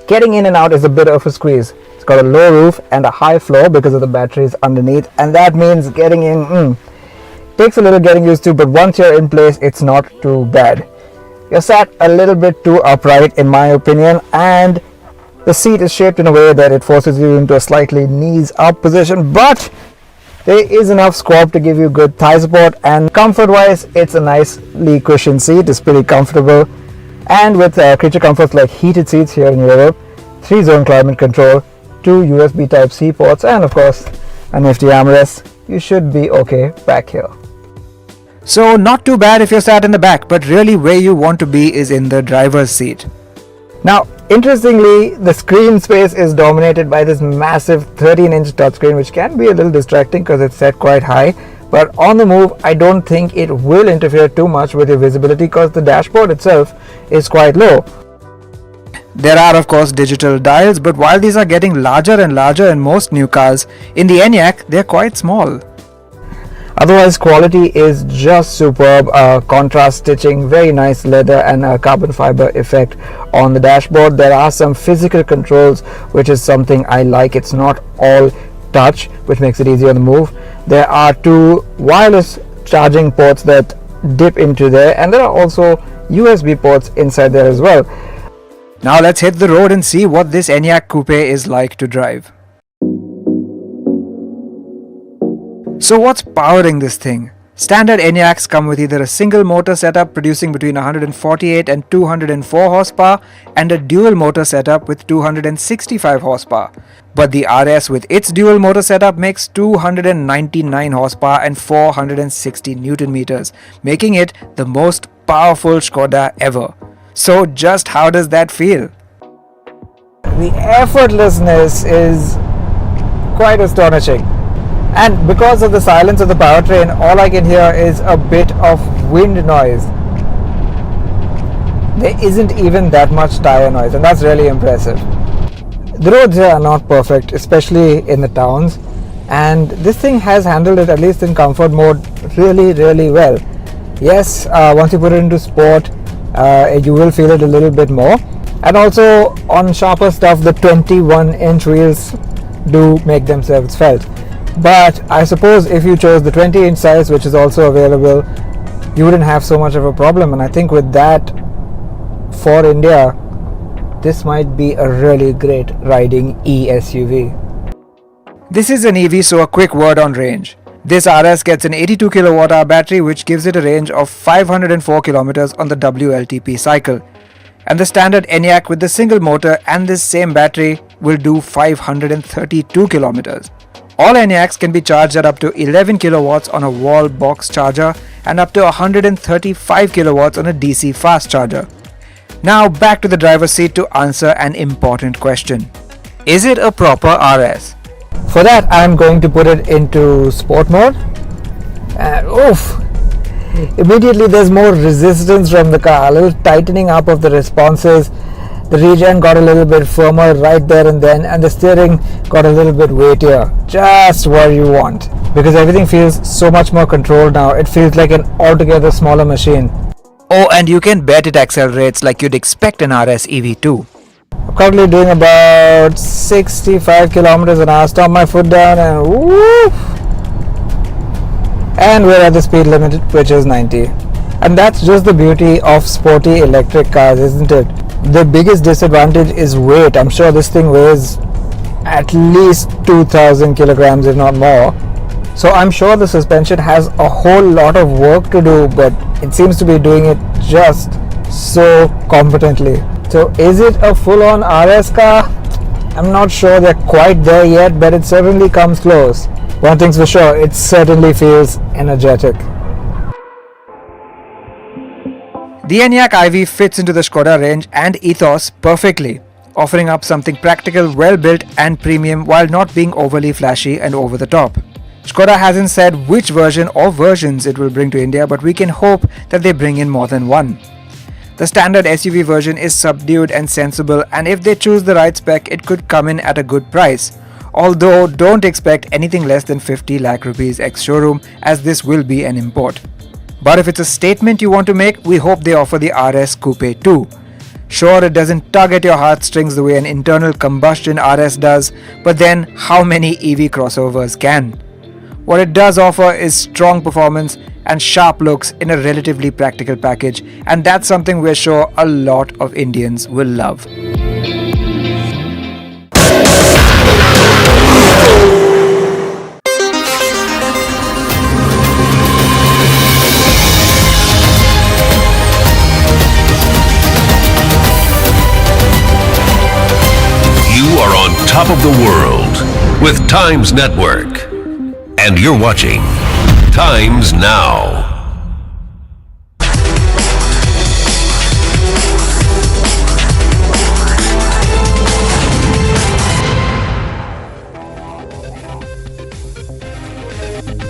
getting in and out is a bit of a squeeze. It's got a low roof and a high floor because of the batteries underneath, and that means getting in takes a little getting used to, but once you're in place, it's not too bad. You're sat a little bit too upright in my opinion, and the seat is shaped in a way that it forces you into a slightly knees up position, but there is enough squat to give you good thigh support, and comfort wise it's a nicely cushioned seat. It's pretty comfortable, and with creature comforts like heated seats here in Europe, 3-zone climate control, 2 USB Type-C ports, and of course a nifty armrest, you should be okay back here. So not too bad if you're sat in the back, but really where you want to be is in the driver's seat. Now interestingly, the screen space is dominated by this massive 13-inch touchscreen, which can be a little distracting because it's set quite high, but on the move I don't think it will interfere too much with your visibility because the dashboard itself is quite low. There are of course digital dials, but while these are getting larger and larger in most new cars, in the Enyaq they're quite small. Otherwise quality is just superb. Contrast stitching, very nice leather and a carbon fiber effect on the dashboard. There are some physical controls, which is something I like. It's not all touch, which makes it easier on the move. There are 2 wireless charging ports that dip into there, and there are also USB ports inside there as well. Now let's hit the road and see what this Enyaq Coupe is like to drive. So what's powering this thing? Standard Enyaqs come with either a single motor setup producing between 148 and 204 horsepower and a dual motor setup with 265 horsepower. But the RS with its dual motor setup makes 299 horsepower and 460 Newton meters, making it the most powerful Skoda ever. So just how does that feel? The effortlessness is quite astonishing. And because of the silence of the powertrain, all I can hear is a bit of wind noise. There isn't even that much tire noise, and that's really impressive. The roads here are not perfect, especially in the towns, and this thing has handled it, at least in comfort mode, really well. Yes, once you put it into sport, you will feel it a little bit more, and also on sharper stuff the 21-inch wheels do make themselves felt. But I suppose if you chose the 20-inch size, which is also available, you wouldn't have so much of a problem, and I think with that, for India, this might be a really great riding e-SUV. This is an EV, so a quick word on range. This RS gets an 82 kWh battery, which gives it a range of 504 km on the WLTP cycle. And the standard Enyaq with the single motor and this same battery will do 532 km. All Enyaqs can be charged at up to 11 kilowatts on a wall box charger and up to 135 kilowatts on a DC fast charger. Now back to the driver's seat to answer an important question. Is it a proper RS? For that, I'm going to put it into sport mode. And oof! Immediately there's more resistance from the car, a little tightening up of the responses. The regen got a little bit firmer right there and then, and the steering got a little bit weightier. Just what you want. Because everything feels so much more controlled now. It feels like an altogether smaller machine. Oh, and you can bet it accelerates like you'd expect an RS EV too. I'm currently doing about 65 kilometers an hour. Stomp my foot down and whoop! And we're at the speed limit, which is 90. And that's just the beauty of sporty electric cars, isn't it? The biggest disadvantage is weight. I'm sure this thing weighs at least 2,000 kilograms, if not more. So I'm sure the suspension has a whole lot of work to do, but it seems to be doing it just so competently. So is it a full-on RS car? I'm not sure they're quite there yet, but it certainly comes close. One thing's for sure, it certainly feels energetic. The Enyaq iV fits into the Skoda range and ethos perfectly, offering up something practical, well-built and premium while not being overly flashy and over the top. Skoda hasn't said which version or versions it will bring to India, but we can hope that they bring in more than one. The standard SUV version is subdued and sensible, and if they choose the right spec, it could come in at a good price. Although don't expect anything less than 50 lakh rupees ex-showroom, as this will be an import. But if it's a statement you want to make, we hope they offer the RS Coupe too. Sure, it doesn't tug at your heartstrings the way an internal combustion RS does, but then how many EV crossovers can? What it does offer is strong performance and sharp looks in a relatively practical package, and that's something we're sure a lot of Indians will love. Top of the world with Times Network. And you're watching Times Now.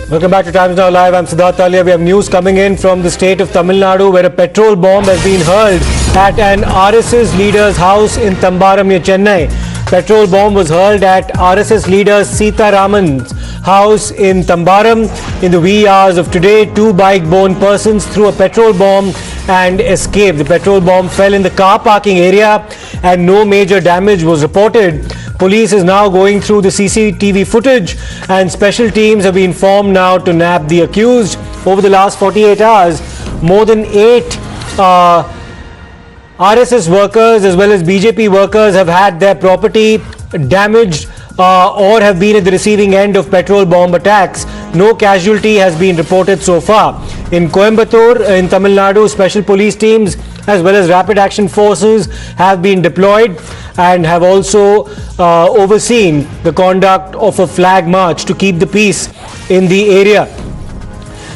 Welcome back to Times Now Live. I'm Siddharth Talia. We have news coming in from the state of Tamil Nadu, where a petrol bomb has been hurled at an RSS leader's house in Tambaram near Chennai. Petrol bomb was hurled at RSS leader Sita Raman's house in Tambaram. In the wee hours of today, two bike-borne persons threw a petrol bomb and escaped. The petrol bomb fell in the car parking area and no major damage was reported. Police is now going through the CCTV footage and special teams have been formed now to nab the accused. Over the last 48 hours, more than 8 RSS workers as well as BJP workers have had their property damaged or have been at the receiving end of petrol bomb attacks. No casualty has been reported so far. In Coimbatore, in Tamil Nadu, special police teams as well as rapid action forces have been deployed and have also overseen the conduct of a flag march to keep the peace in the area.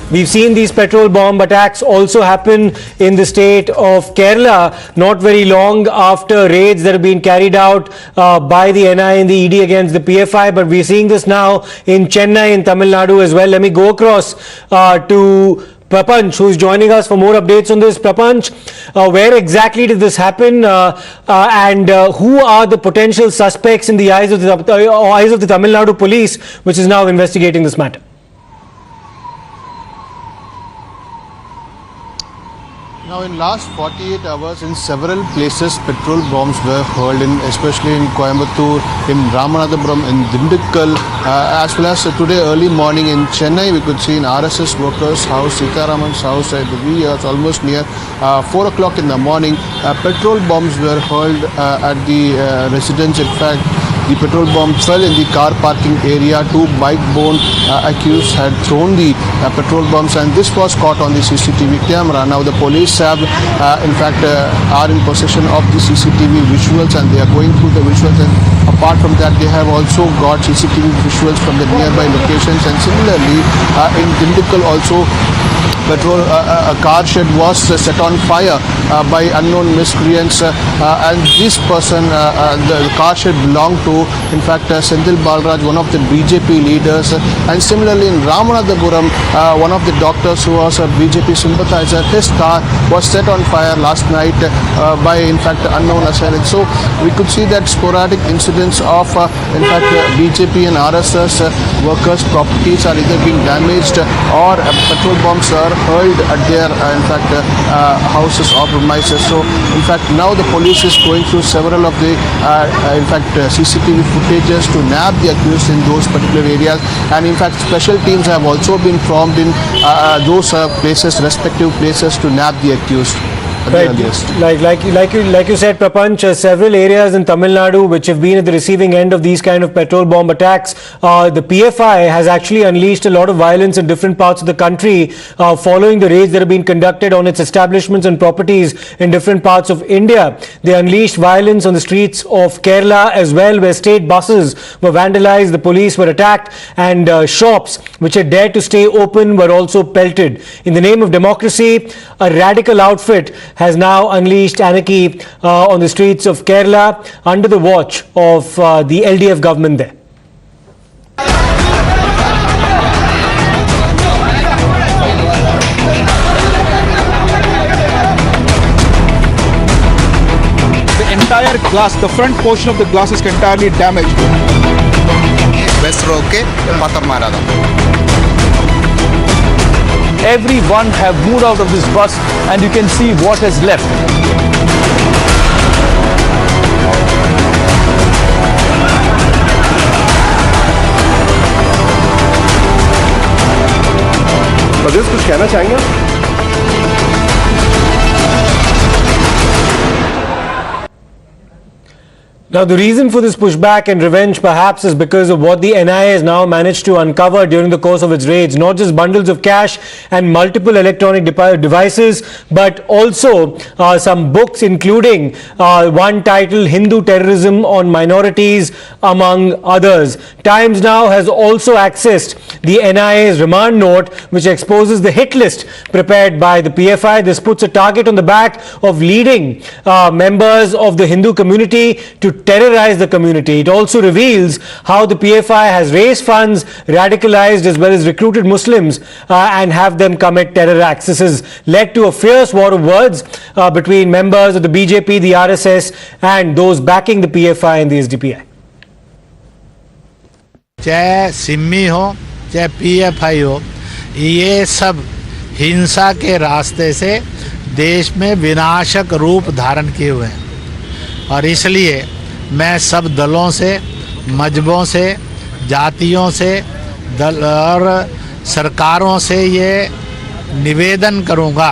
We've seen these petrol bomb attacks also happen in the state of Kerala not very long after raids that have been carried out by the NI and the ED against the PFI, but we're seeing this now in Chennai in Tamil Nadu as well. Let me go across to Prapanch, who's joining us for more updates on this. Prapanch, where exactly did this happen and who are the potential suspects in the eyes of the Tamil Nadu police, which is now investigating this matter? Now, in last 48 hours, in several places, petrol bombs were hurled in, especially in Coimbatore, in Ramanathapuram, in Dindikkal, as well as today early morning in Chennai. We could see in RSS workers' house, Sitaraman's house, at the wee hours, almost near 4 o'clock in the morning. Petrol bombs were hurled at the residence. In fact, the petrol bomb fell in the car parking area. Two bike-borne accused had thrown the petrol bombs, and this was caught on the CCTV camera. Now the police have, in fact, are in possession of the CCTV visuals, and they are going through the visuals. And apart from that, they have also got CCTV visuals from the nearby locations. And similarly, in Dindikkal also, a car shed was set on fire by unknown miscreants, and this person, the car shed belonged to, in fact, Senthil Balraj, one of the BJP leaders. And similarly in Ramanathapuram, one of the doctors who was a BJP sympathizer, his car was set on fire last night by, in fact, unknown assailants. So we could see that sporadic incidents of, in fact, BJP and RSS workers' properties are either being damaged or petrol bombs are hurled at their, in fact, houses or premises. So, in fact, now the police is going through several of the, in fact, CCTV footages to nab the accused in those particular areas. And in fact, special teams have also been formed in those places, respective places, to nab the accused. Right. Like you said, Prapanch, several areas in Tamil Nadu which have been at the receiving end of these kind of petrol bomb attacks. The PFI has actually unleashed a lot of violence in different parts of the country following the raids that have been conducted on its establishments and properties in different parts of India. They unleashed violence on the streets of Kerala as well, where state buses were vandalized, the police were attacked, and shops which had dared to stay open were also pelted. In the name of democracy, a radical outfit has now unleashed anarchy on the streets of Kerala under the watch of the LDF government there. The entire glass, the front portion of the glass is entirely damaged. Everyone have moved out of this bus and you can see what is left. प्रदेश कुछ कहना चाहेंगे? Now, the reason for this pushback and revenge perhaps is because of what the NIA has now managed to uncover during the course of its raids. Not just bundles of cash and multiple electronic devices, but also some books, including one titled Hindu Terrorism on Minorities, among others. Times now has also accessed the NIA's remand note, which exposes the hit list prepared by the PFI. This puts a target on the back of leading members of the Hindu community to terrorize the community. It also reveals how the PFI has raised funds, radicalized as well as recruited Muslims and have them commit terror acts. This has led to a fierce war of words between members of the BJP, the RSS and those backing the PFI and the SDPI. चाहे सिम्मी हो चाहे PFI हो, ये सब हिंसा के रास्ते से देश में विनाशक रूप धारण किए हुए हैं और इसलिए मैं सब दलों से, मजहबों से, जातियों से और सरकारों से ये निवेदन करूँगा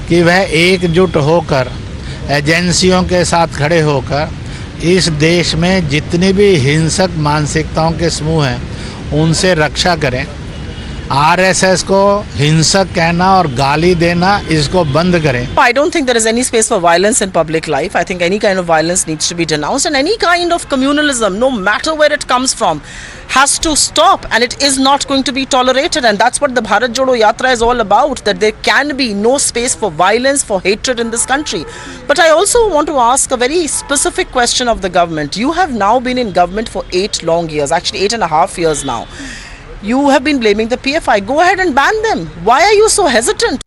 कि वह एकजुट होकर एजेंसियों के साथ खड़े होकर इस देश में जितनी भी हिंसक मानसिकताओं के समूह हैं उनसे रक्षा करें। RSS को हिंसक कहना और गाली देना इसको बंद करें। I don't think there is any space for violence in public life. I think any kind of violence needs to be denounced and any kind of communalism, no matter where it comes from, has to stop and it is not going to be tolerated, and that's what the Bharat Jodo Yatra is all about, that there can be no space for violence, for hatred in this country. But I also want to ask a very specific question of the government. You have now been in government for 8 long years, actually 8.5 years now. You have been blaming the PFI. Go ahead and ban them. Why are you so hesitant?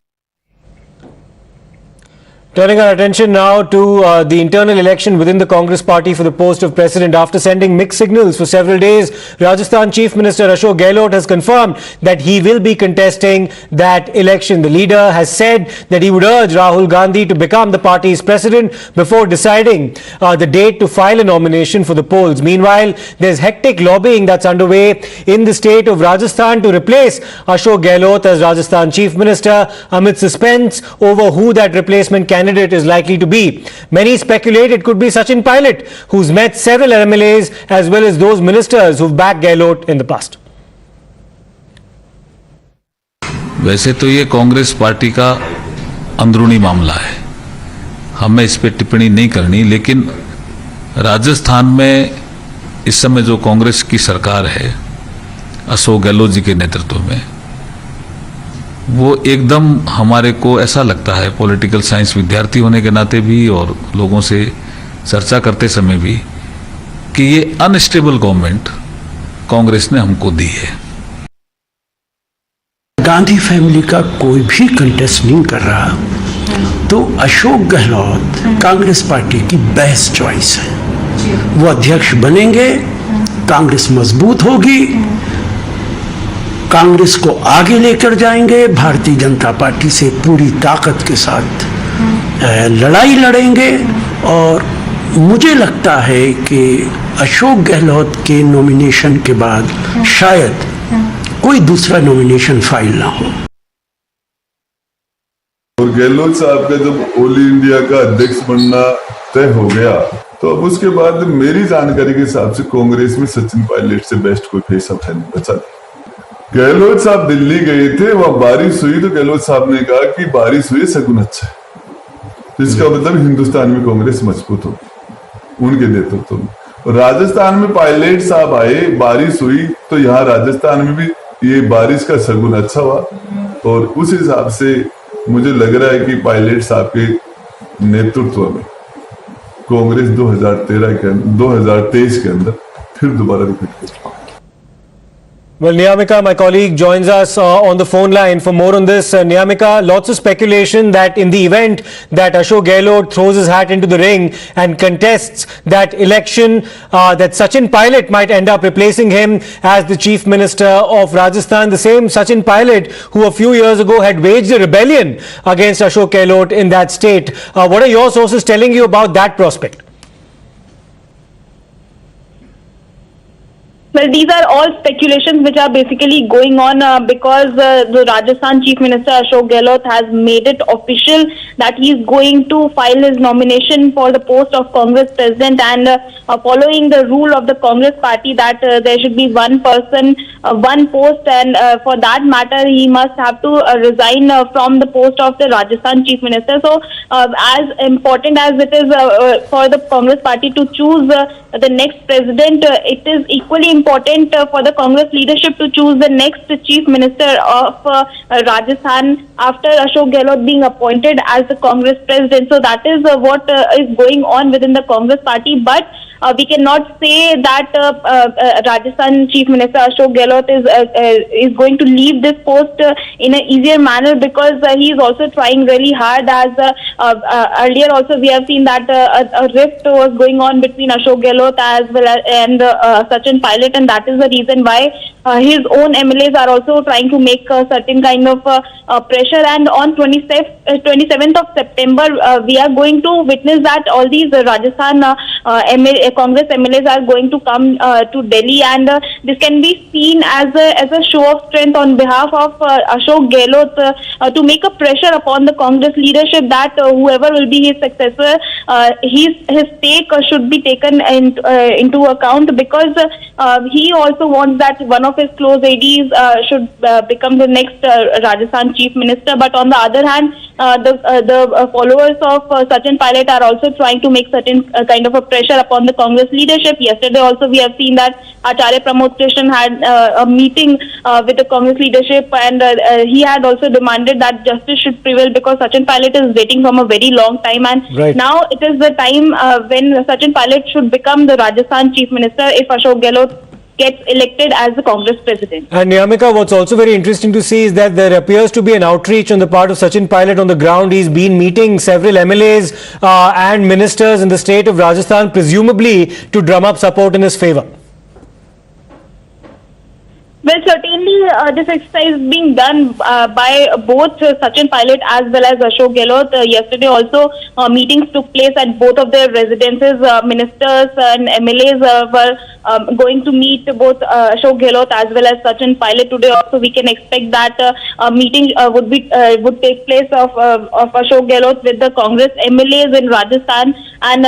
Turning our attention now to the internal election within the Congress party for the post of president. After sending mixed signals for several days, Rajasthan Chief Minister Ashok Gehlot has confirmed that he will be contesting that election. The leader has said that he would urge Rahul Gandhi to become the party's president before deciding the date to file a nomination for the polls. Meanwhile, there's hectic lobbying that's underway in the state of Rajasthan to replace Ashok Gehlot as Rajasthan Chief Minister amid suspense over who that replacement candidate is likely to be. Many speculate it could be Sachin Pilot, who's met several MLAs as well as those ministers who've backed Gehlot in the past. वैसे तो ये Congress party का अंदरूनी मामला है, हमें इस पे टिप्पणी नहीं करनी, लेकिन राजस्थान में इस समय जो कांग्रेस की सरकार है अशोक गहलोत जी के नेतृत्व में, वो एकदम हमारे को ऐसा लगता है, पॉलिटिकल साइंस विद्यार्थी होने के नाते भी और लोगों से चर्चा करते समय भी, कि ये अनस्टेबल गवर्नमेंट कांग्रेस ने हमको दी है। गांधी फैमिली का कोई भी कंटेस्ट नहीं कर रहा, तो अशोक गहलोत कांग्रेस पार्टी की बेस्ट चॉइस है। वो अध्यक्ष बनेंगे, कांग्रेस मजबूत होगी, कांग्रेस को आगे लेकर जाएंगे, भारतीय जनता पार्टी से पूरी ताकत के साथ लड़ाई लड़ेंगे। और मुझे लगता है कि अशोक गहलोत के नॉमिनेशन के बाद शायद कोई दूसरा नॉमिनेशन फाइल ना हो। और गहलोत साहब का जब ऑल इंडिया का अध्यक्ष बनना तय हो गया, तो अब उसके बाद मेरी जानकारी के हिसाब से कांग्रेस में सचिन पायलट से बेस्ट कोई फेस अब है नहीं बचा। गहलोत साहब दिल्ली गए थे, वहां बारिश हुई, तो गहलोत साहब ने कहा कि बारिश हुई सगुन अच्छा है, तो इसका मतलब हिंदुस्तान में कांग्रेस मजबूत होगी उनके नेतृत्व में। और राजस्थान में पायलट साहब आए, बारिश हुई, तो यहाँ राजस्थान में भी ये बारिश का सगुन अच्छा हुआ। और उस हिसाब से मुझे लग रहा है कि पायलट साहब के नेतृत्व में कांग्रेस 2023 के अंदर फिर दोबारा रिपीट करेगी। Well, Niyamika, my colleague, joins us on the phone line for more on this. Niyamika, lots of speculation that in the event that Ashok Gehlot throws his hat into the ring and contests that election, that Sachin Pilot might end up replacing him as the Chief Minister of Rajasthan. The same Sachin Pilot who a few years ago had waged a rebellion against Ashok Gehlot in that state. What are your sources telling you about that prospect? Well, these are all speculations which are basically going on because the Rajasthan Chief Minister Ashok Gehlot has made it official that he is going to file his nomination for the post of Congress President, and following the rule of the Congress Party that there should be one person, one post, and for that matter he must have to resign from the post of the Rajasthan Chief Minister. So as important as it is for the Congress Party to choose the next president, it is equally important for the Congress leadership to choose the next Chief Minister of Rajasthan after Ashok Gehlot being appointed as the Congress President. So that is what is going on within the Congress Party, but we cannot say that Rajasthan Chief Minister Ashok Gehlot is going to leave this post in an easier manner, because he is also trying really hard. As earlier also we have seen that a rift was going on between Ashok Gehlot as well as and Sachin Pilot, and that is the reason why his own MLAs are also trying to make a certain kind of pressure. And on 27th of September we are going to witness that all these Rajasthan Congress MLAs are going to come to Delhi, and this can be seen as a show of strength on behalf of Ashok Gehlot to make a pressure upon the Congress leadership that whoever will be his successor, his take should be taken into account, because he also wants that one of his close ADs should become the next Rajasthan Chief Minister. But on the other hand, the followers of Sachin Pilot are also trying to make certain kind of a pressure upon the Congress leadership. Yesterday also we have seen that Acharya Pramod Krishnan had a meeting with the Congress leadership, and he had also demanded that justice should prevail, because Sachin Pilot is waiting from a very long time, and now it is the time when Sachin Pilot should become the Rajasthan Chief Minister if Ashok Gehlot gets elected as the Congress President. And Niyamika, what's also very interesting to see is that there appears to be an outreach on the part of Sachin Pilot on the ground. He's been meeting several MLAs and ministers in the state of Rajasthan, presumably to drum up support in his favour. Well, certainly this exercise is being done by both Sachin Pilot as well as Ashok Gehlot. Yesterday also meetings took place at both of their residences. Ministers and MLAs were going to meet both Ashok Gehlot as well as Sachin Pilot. Today also we can expect that a meeting would take place of Ashok Gehlot with the Congress MLAs in Rajasthan, and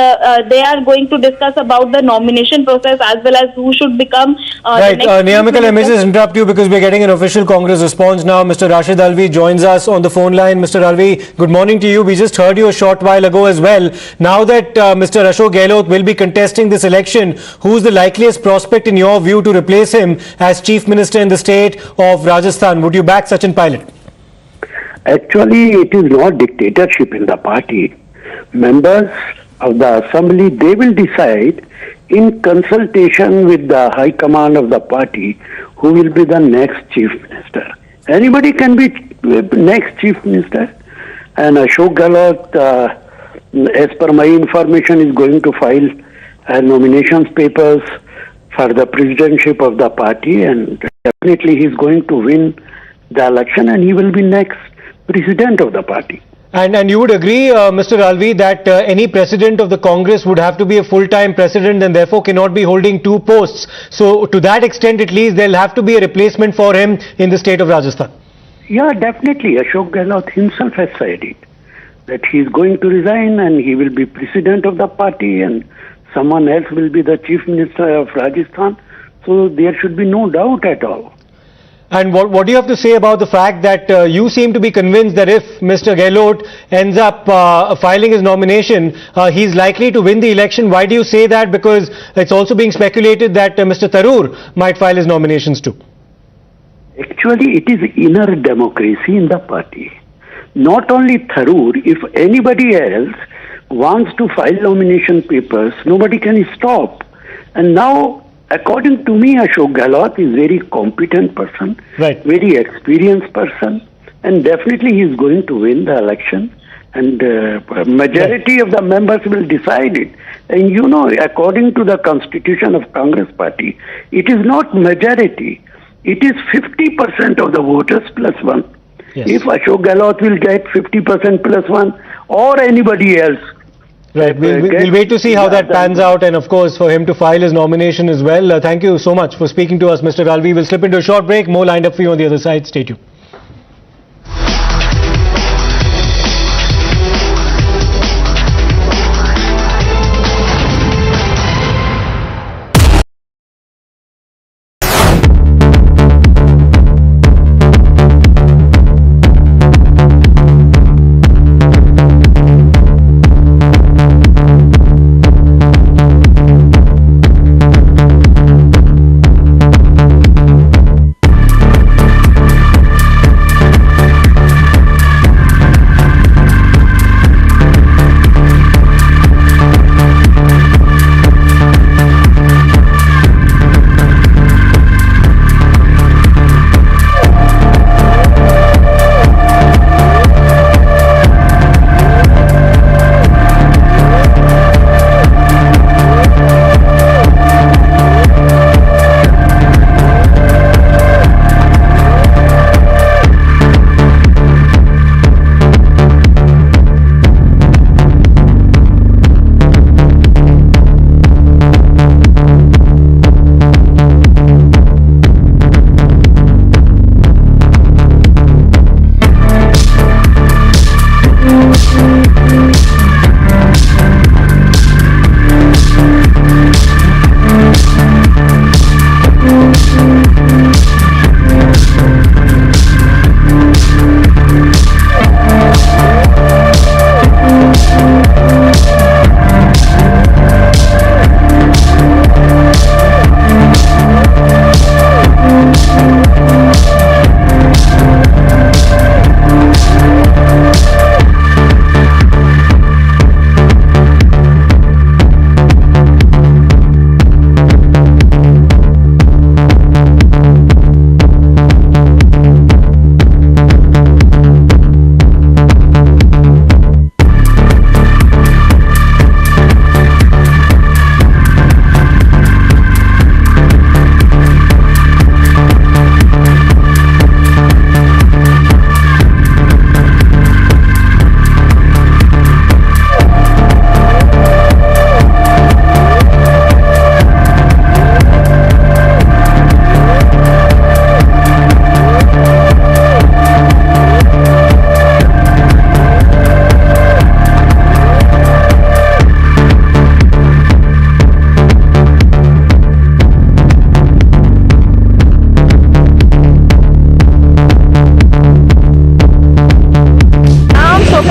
they are going to discuss about the nomination process as well as who should become the next. Niyamika, let me just interrupt you because we're getting an official Congress response now. Mr. Rashid Alvi joins us on the phone line. Mr. Alvi, good morning to you. We just heard you a short while ago as well. Now that Mr. Ashok Gehlot will be contesting this election, who's the likeliest prospect in your view to replace him as Chief Minister in the state of Rajasthan? Would you back Sachin Pilot? Actually, it is not dictatorship in the party. Members of the assembly, they will decide in consultation with the high command of the party who will be the next chief minister. Anybody can be next chief minister. And Ashok Gehlot, as per my information, is going to file nominations papers for the presidentship of the party, and definitely he is going to win the election and he will be next president of the party. And you would agree, Mr. Alvi, that any president of the Congress would have to be a full-time president and therefore cannot be holding two posts. So to that extent, at least, there will have to be a replacement for him in the state of Rajasthan. Yeah, definitely. Ashok Gehlot himself has said it, that he is going to resign and he will be president of the party and someone else will be the chief minister of Rajasthan. So there should be no doubt at all. And what do you have to say about the fact that you seem to be convinced that if Mr. Gehlot ends up filing his nomination, he's likely to win the election? Why do you say that? Because it's also being speculated that Mr. Tharoor might file his nominations too. Actually, it is inner democracy in the party. Not only Tharoor, if anybody else wants to file nomination papers, nobody can stop. And now, according to me, Ashok Gehlot is very competent person, very experienced person, and definitely he is going to win the election. And majority of the members will decide it. And you know, according to the constitution of Congress party, it is not majority. It is 50% of the voters plus one. Yes. If Ashok Gehlot will get 50% plus one, or anybody else. Right, we'll wait to see how that pans out, and of course for him to file his nomination as well. Thank you so much for speaking to us, Mr. Alvi. We'll slip into a short break. More lined up for you on the other side. Stay tuned.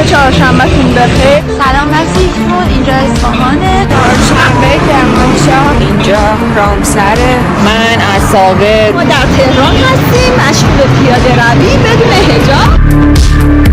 چهارشنبهتون بخیر. سلام مسیحون، اینجا اصفهانه. چهارشنبه کرمانشاه، اینجا رامسره. من از ثابت. ما در تهران هستیم، مشغول پیاده روی بدون حجاب.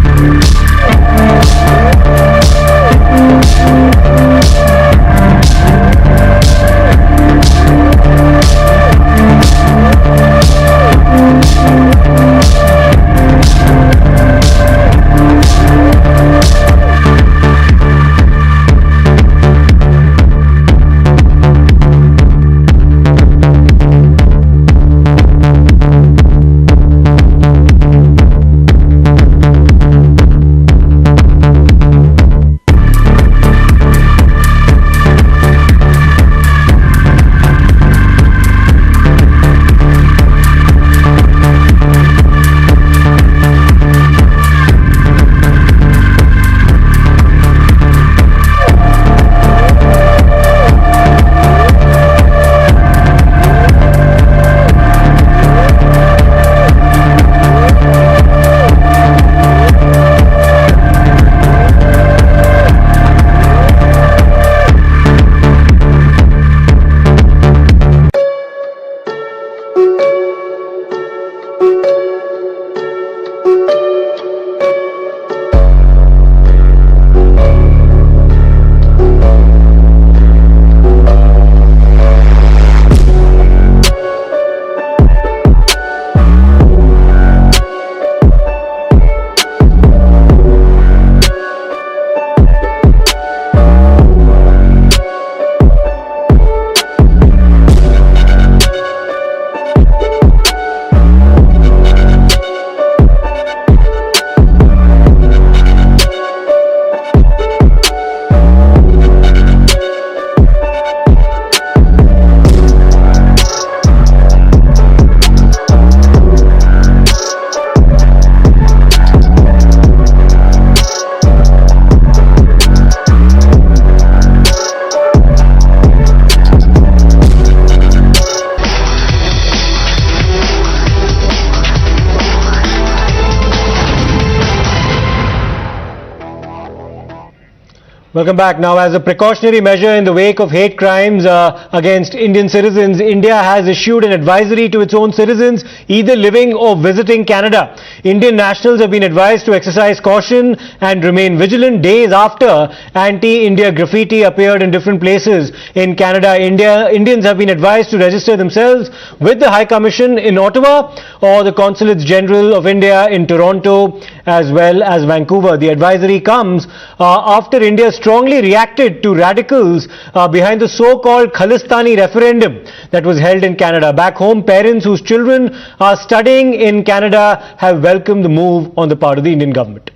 Welcome back. Now, as a precautionary measure in the wake of hate crimes against Indian citizens, India has issued an advisory to its own citizens either living or visiting Canada. Indian nationals have been advised to exercise caution and remain vigilant days after anti-India graffiti appeared in different places in Canada. Indians have been advised to register themselves with the High Commission in Ottawa or the Consulates General of India in Toronto as well as Vancouver. The advisory comes after India strongly reacted to radicals behind the so-called Khalistani referendum that was held in Canada. Back home, parents whose children are studying in Canada have welcomed the move on the part of the Indian government.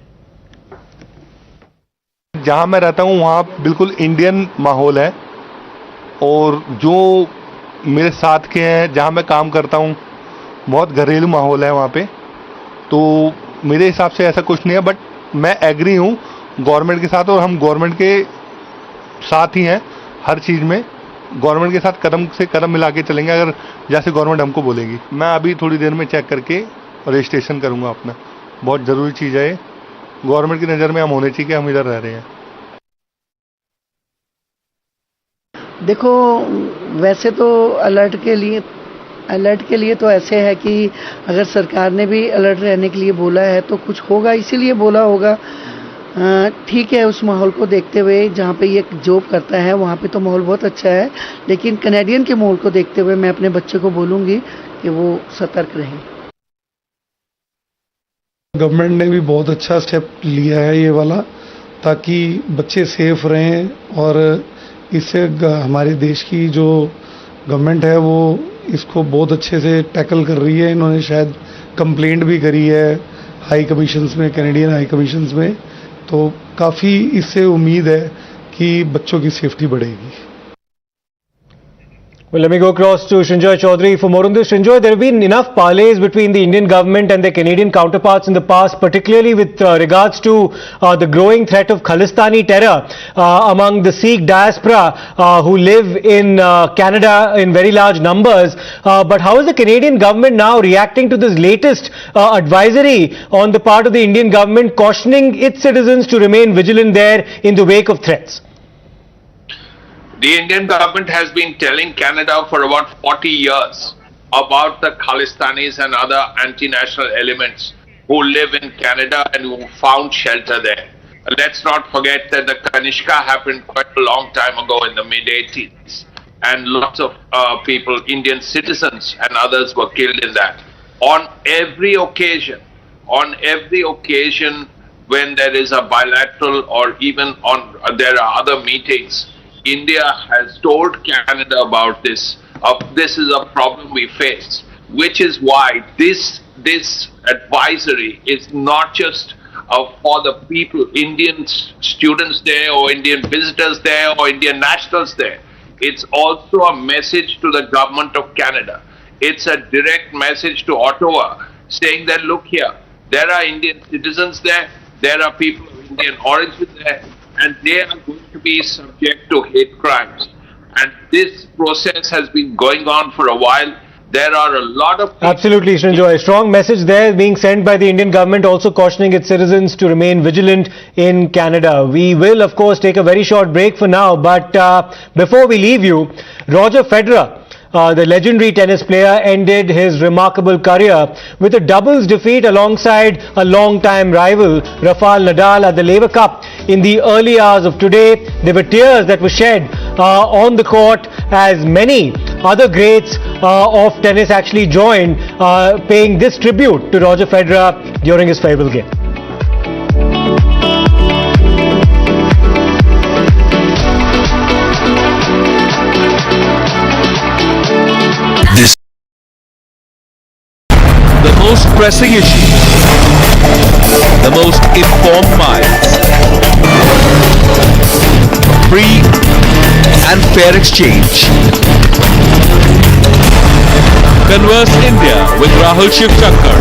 जहाँ मैं रहता हूँ वहाँ बिल्कुल Indian माहौल है और जो मेरे साथ के हैं जहाँ मैं काम करता हूँ बहुत घरेलू माहौल है वहाँ पे, तो मेरे हिसाब से ऐसा कुछ नहीं है, बट मैं एग्री हूँ गवर्नमेंट के साथ और हम गवर्नमेंट के साथ ही हैं हर चीज़ में। गवर्नमेंट के साथ कदम से कदम मिला के चलेंगे अगर जैसे गवर्नमेंट हमको बोलेगी। मैं अभी थोड़ी देर में चेक करके रजिस्ट्रेशन करूँगा अपना, बहुत ज़रूरी चीज़ है। गवर्नमेंट की नज़र में हम होने चाहिए कि हम इधर रह रहे हैं। देखो, वैसे तो अलर्ट के लिए तो ऐसे है कि अगर सरकार ने भी अलर्ट रहने के लिए बोला है तो कुछ होगा, इसीलिए बोला होगा। ठीक है, उस माहौल को देखते हुए जहाँ पे ये जॉब करता है वहाँ पे तो माहौल बहुत अच्छा है, लेकिन कनेडियन के माहौल को देखते हुए मैं अपने बच्चे को बोलूँगी कि वो सतर्क रहे। गवर्नमेंट ने भी बहुत अच्छा स्टेप लिया है ये वाला, ताकि बच्चे सेफ रहें और इससे हमारे देश की जो गवर्नमेंट है वो इसको बहुत अच्छे से टैकल कर रही है। इन्होंने शायद कंप्लेंट भी करी है हाई कमीशंस में, कैनेडियन हाई कमीशंस में, तो काफ़ी इससे उम्मीद है कि बच्चों की सेफ्टी बढ़ेगी। Well, let me go across to Srinjoy Chaudhary for more on this. Srinjoy, there have been enough parleys between the Indian government and their Canadian counterparts in the past, particularly with regards to the growing threat of Khalistani terror among the Sikh diaspora who live in Canada in very large numbers. But how is the Canadian government now reacting to this latest advisory on the part of the Indian government cautioning its citizens to remain vigilant there in the wake of threats? The Indian government has been telling Canada for about 40 years about the Khalistanis and other anti-national elements who live in Canada and who found shelter there. Let's not forget that the Kanishka happened quite a long time ago in the mid-80s, and lots of people, Indian citizens and others, were killed in that. On every occasion when there is a bilateral or even there are other meetings, India has told Canada about this. This is a problem we face, which is why this advisory is not just for the people, Indian students there or Indian visitors there or Indian nationals there. It's also a message to the government of Canada. It's a direct message to Ottawa saying that, look here, there are Indian citizens there, there are people of Indian origin there, and they are going to be subject to hate crimes. And this process has been going on for a while. There are a lot of... Absolutely, Srinjoy. A strong message there being sent by the Indian government, also cautioning its citizens to remain vigilant in Canada. We will, of course, take a very short break for now. But before we leave you, Roger Federer, the legendary tennis player, ended his remarkable career with a doubles defeat alongside a long-time rival, Rafael Nadal, at the Laver Cup. In the early hours of today, there were tears that were shed on the court as many other greats of tennis actually joined, paying this tribute to Roger Federer during his farewell game. The most pressing issue, the most informed minds, free and fair exchange. Converse India with Rahul Shivshankar.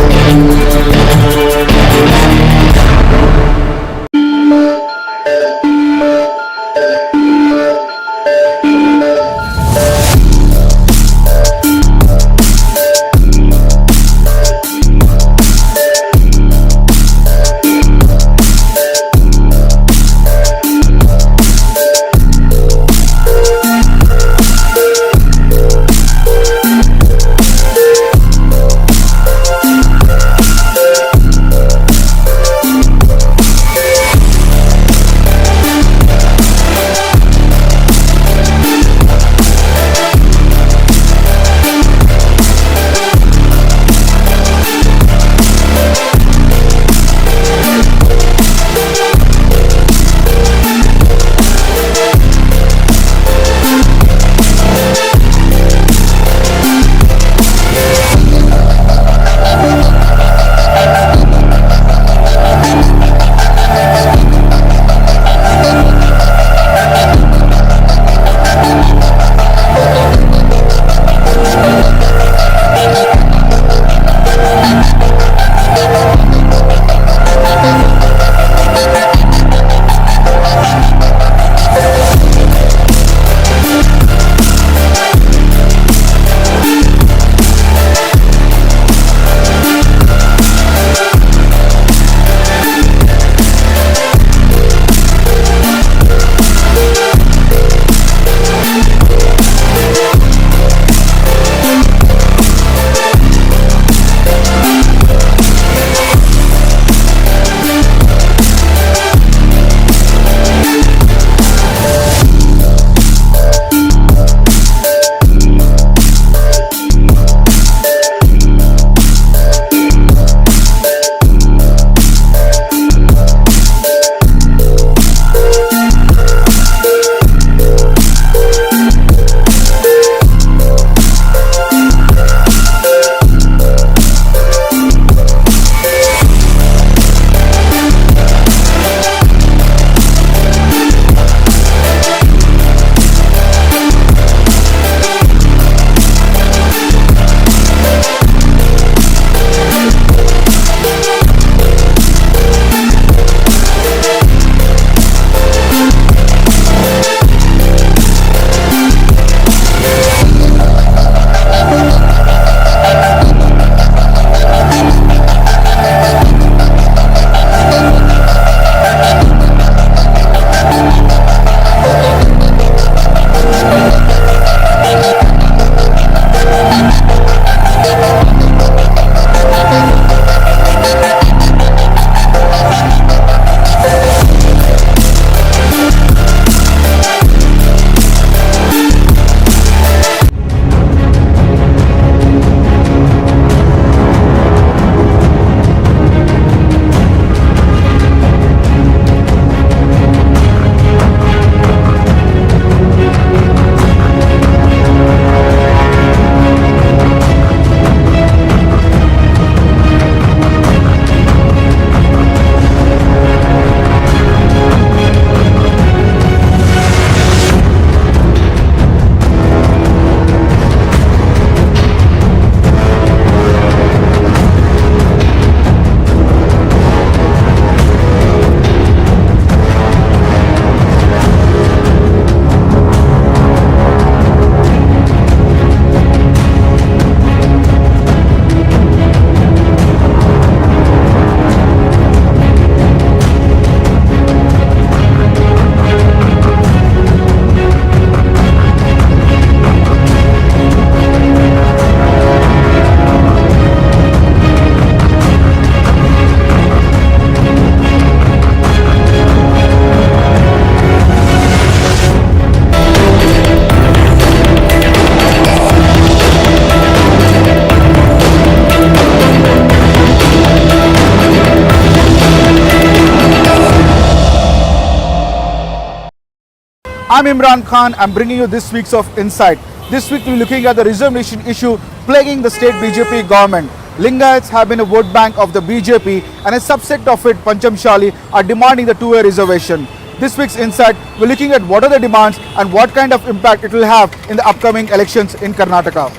I'm Imran Khan. I'm bringing you this week's of Insight. This week we'll be looking at the reservation issue plaguing the state BJP government. Lingayats have been a vote bank of the BJP, and a subset of it, Panchamshali, are demanding the two-way reservation. This week's Insight, we're looking at what are the demands and what kind of impact it will have in the upcoming elections in Karnataka.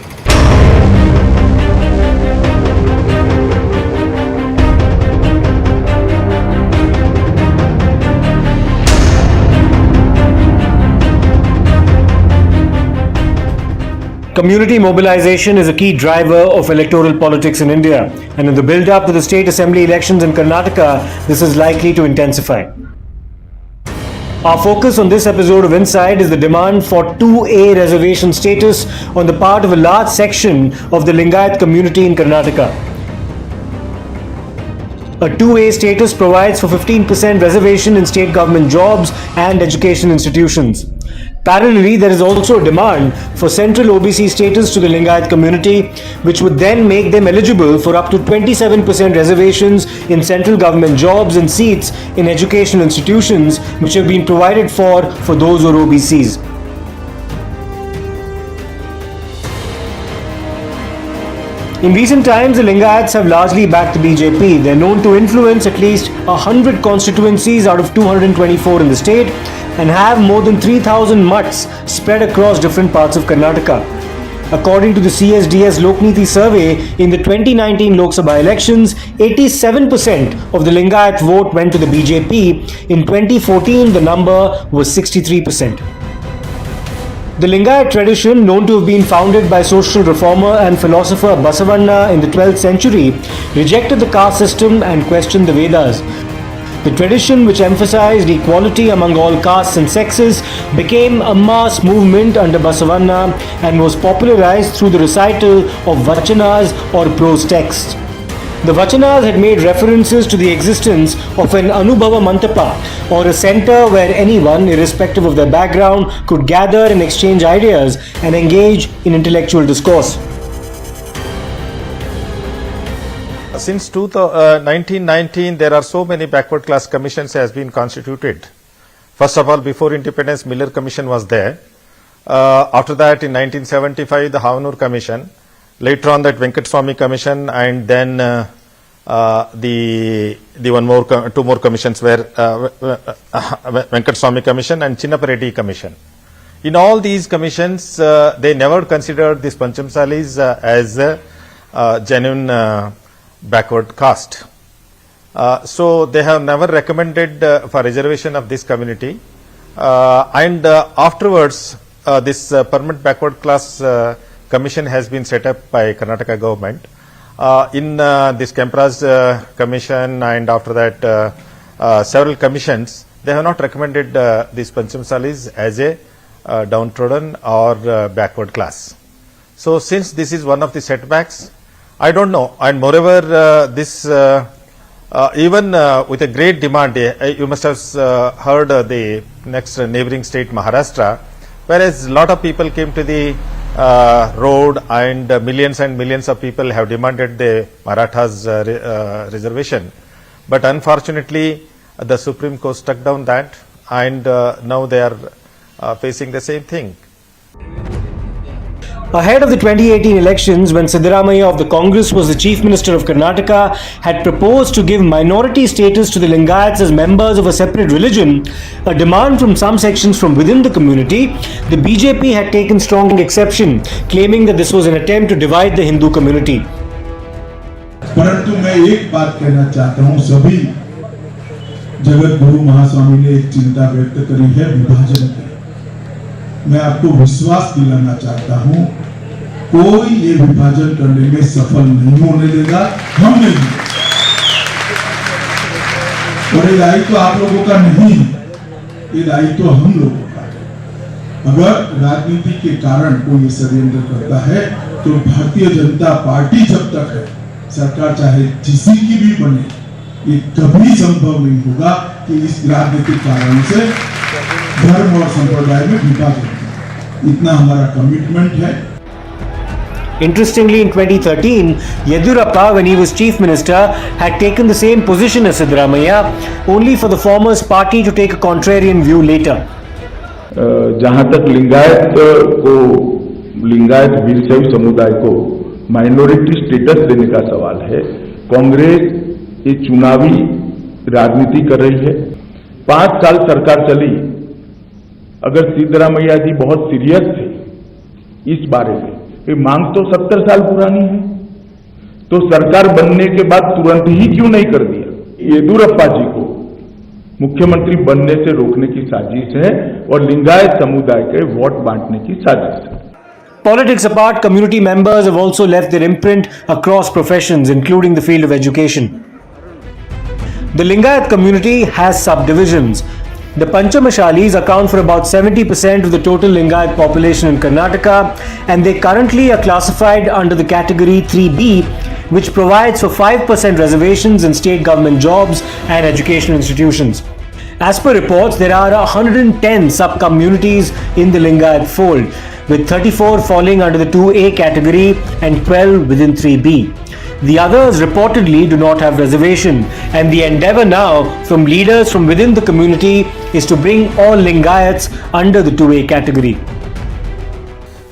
Community mobilization is a key driver of electoral politics in India, and in the build-up to the state assembly elections in Karnataka, this is likely to intensify. Our focus on this episode of Inside is the demand for 2A reservation status on the part of a large section of the Lingayat community in Karnataka. A 2A status provides for 15% reservation in state government jobs and education institutions. Parallelly, there is also a demand for central OBC status to the Lingayat community, which would then make them eligible for up to 27% reservations in central government jobs and seats in education institutions, which have been provided for those who are OBCs. In recent times, the Lingayats have largely backed the BJP. They are known to influence at least 100 constituencies out of 224 in the state and have more than 3,000 mutts spread across different parts of Karnataka. According to the CSDS Lokniti survey, in the 2019 Lok Sabha elections, 87% of the Lingayat vote went to the BJP. In 2014, the number was 63%. The Lingayat tradition, known to have been founded by social reformer and philosopher Basavanna in the 12th century, rejected the caste system and questioned the Vedas. The tradition, which emphasized equality among all castes and sexes, became a mass movement under Basavanna and was popularized through the recital of vachanas or prose texts. The vachanas had made references to the existence of an Anubhava Mantapa, or a center where anyone, irrespective of their background, could gather and exchange ideas and engage in intellectual discourse. Since 1919, there are so many backward class commissions has been constituted. First of all, before independence, Miller Commission was there. After that, in 1975, the Havanur Commission. Later on, that Venkateswamy Commission, and then two more commissions were Venkateswamy Commission and Chinnapareddy Commission. In all these commissions, they never considered these Panchamsalis as a genuine backward caste. So they have never recommended for reservation of this community. And afterwards, this permanent backward class commission has been set up by Karnataka government. In this Kempraj commission, and after that several commissions, they have not recommended these Panchamsalis as a downtrodden or backward class. So since this is one of the setbacks, I don't know, and moreover this even with a great demand, you must have heard the next neighboring state Maharashtra, whereas a lot of people came to the road, and millions of people have demanded the Marathas reservation. But unfortunately, the Supreme Court struck down that, and now they are facing the same thing. Ahead of the 2018 elections, when Siddaramaiah of the Congress was the Chief Minister of Karnataka, had proposed to give minority status to the Lingayats as members of a separate religion, a demand from some sections from within the community, the BJP had taken strong exception, claiming that this was an attempt to divide the Hindu community. परंतु मैं एक बात कहना चाहता हूं, सभी जगत गुरु महास्वामी ने एक चिंता व्यक्त करी है विभाजन की। मैं आपको विश्वास दिलाना चाहता हूं, कोई ये विभाजन करने में सफल नहीं होने देगा, हम नहीं। और ये दायित्व आप लोगों का नहीं, ये दायित्व हम लोगों का है। अगर राजनीति के कारण कोई षड्यंत्र करता है, तो भारतीय जनता पार्टी जब तक है, सरकार चाहे जिसी की भी बने, ये कभी संभव नहीं होगा कि इस राजनीतिक कारण से धर्म और संप्रदाय में विभाजन। इतना हमारा कमिटमेंट है। Interestingly, in 2013, Yediyurappa, when he was Chief Minister, had taken the same position as Siddaramaiah, only for the former's party to take a contrarian view later. जहां तक लिंगायत वीरशैव समुदाय को माइनॉरिटी स्टेटस देने का सवाल है, कांग्रेस ये चुनावी राजनीति कर रही है। 5 साल सरकार चली, अगर सिद्धरामैया जी बहुत सीरियस थे इस बारे में, ये मांग तो 70 साल पुरानी है, तो सरकार बनने के बाद तुरंत ही क्यों नहीं कर दिया? येदुरप्पा जी को मुख्यमंत्री बनने से रोकने की साजिश है और लिंगायत समुदाय के वोट बांटने की साजिश है। Politics apart, community members have also left their imprint across professions, including the field of education. The Lingayat community has subdivisions. The Panchamashalis account for about 70% of the total Lingayat population in Karnataka, and they currently are classified under the category 3B, which provides for 5% reservations in state government jobs and educational institutions. As per reports, there are 110 sub-communities in the Lingayat fold, with 34 falling under the 2A category and 12 within 3B. The others reportedly do not have reservation, and the endeavour now from leaders from within the community is to bring all Lingayats under the 2A category.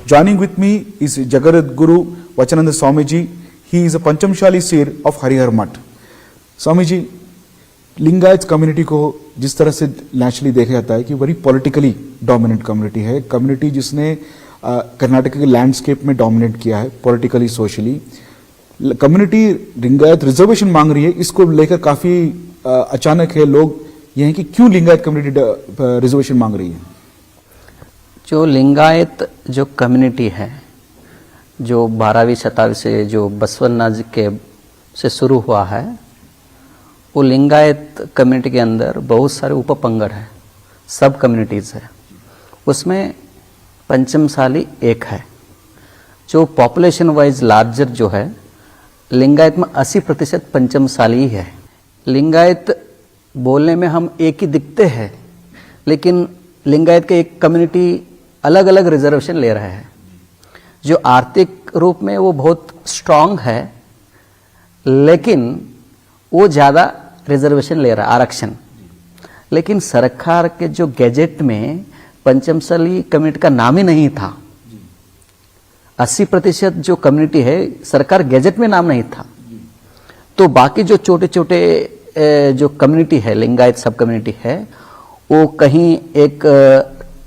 Joining with me is Jagarat Guru Vachananda Swamiji. He is a Panchamshali Seer of Harihar Math. Swamiji, Lingayat community को जिस तरह से naturally देखा जाता है कि बड़ी politically dominant community है, कम्युनिटी जिसने कर्नाटक के लैंडस्केप में डोमिनेट किया है politically, socially. Community Lingayat reservation मांग रही है, इसको लेकर काफी अचानक है। लोग ये हैं कि क्यों लिंगायत कम्युनिटी रिजर्वेशन मांग रही है? जो लिंगायत जो कम्युनिटी है, जो 12वीं शताब्दी से जो बसवन्ना जी के से शुरू हुआ है, वो लिंगायत कम्युनिटी के अंदर बहुत सारे उपपंगड़ हैं, सब कम्युनिटीज़ है। उसमें पंचमसाली एक है, जो पॉपुलेशन वाइज लार्जर जो है, लिंगायत में 80% पंचमसाली ही है। लिंगायत बोलने में हम एक ही दिखते हैं, लेकिन लिंगायत के एक कम्युनिटी अलग अलग रिजर्वेशन ले रहे हैं। जो आर्थिक रूप में वो बहुत स्ट्रांग है, लेकिन वो ज़्यादा रिजर्वेशन ले रहा है, आरक्षण। लेकिन सरकार के जो गैजेट में पंचमसाली कम्युनिटी का नाम ही नहीं था। 80% जो कम्युनिटी है, सरकार गैजेट में नाम नहीं था। तो बाकी जो छोटे छोटे जो कम्युनिटी है, लिंगायत सब कम्युनिटी है, वो कहीं एक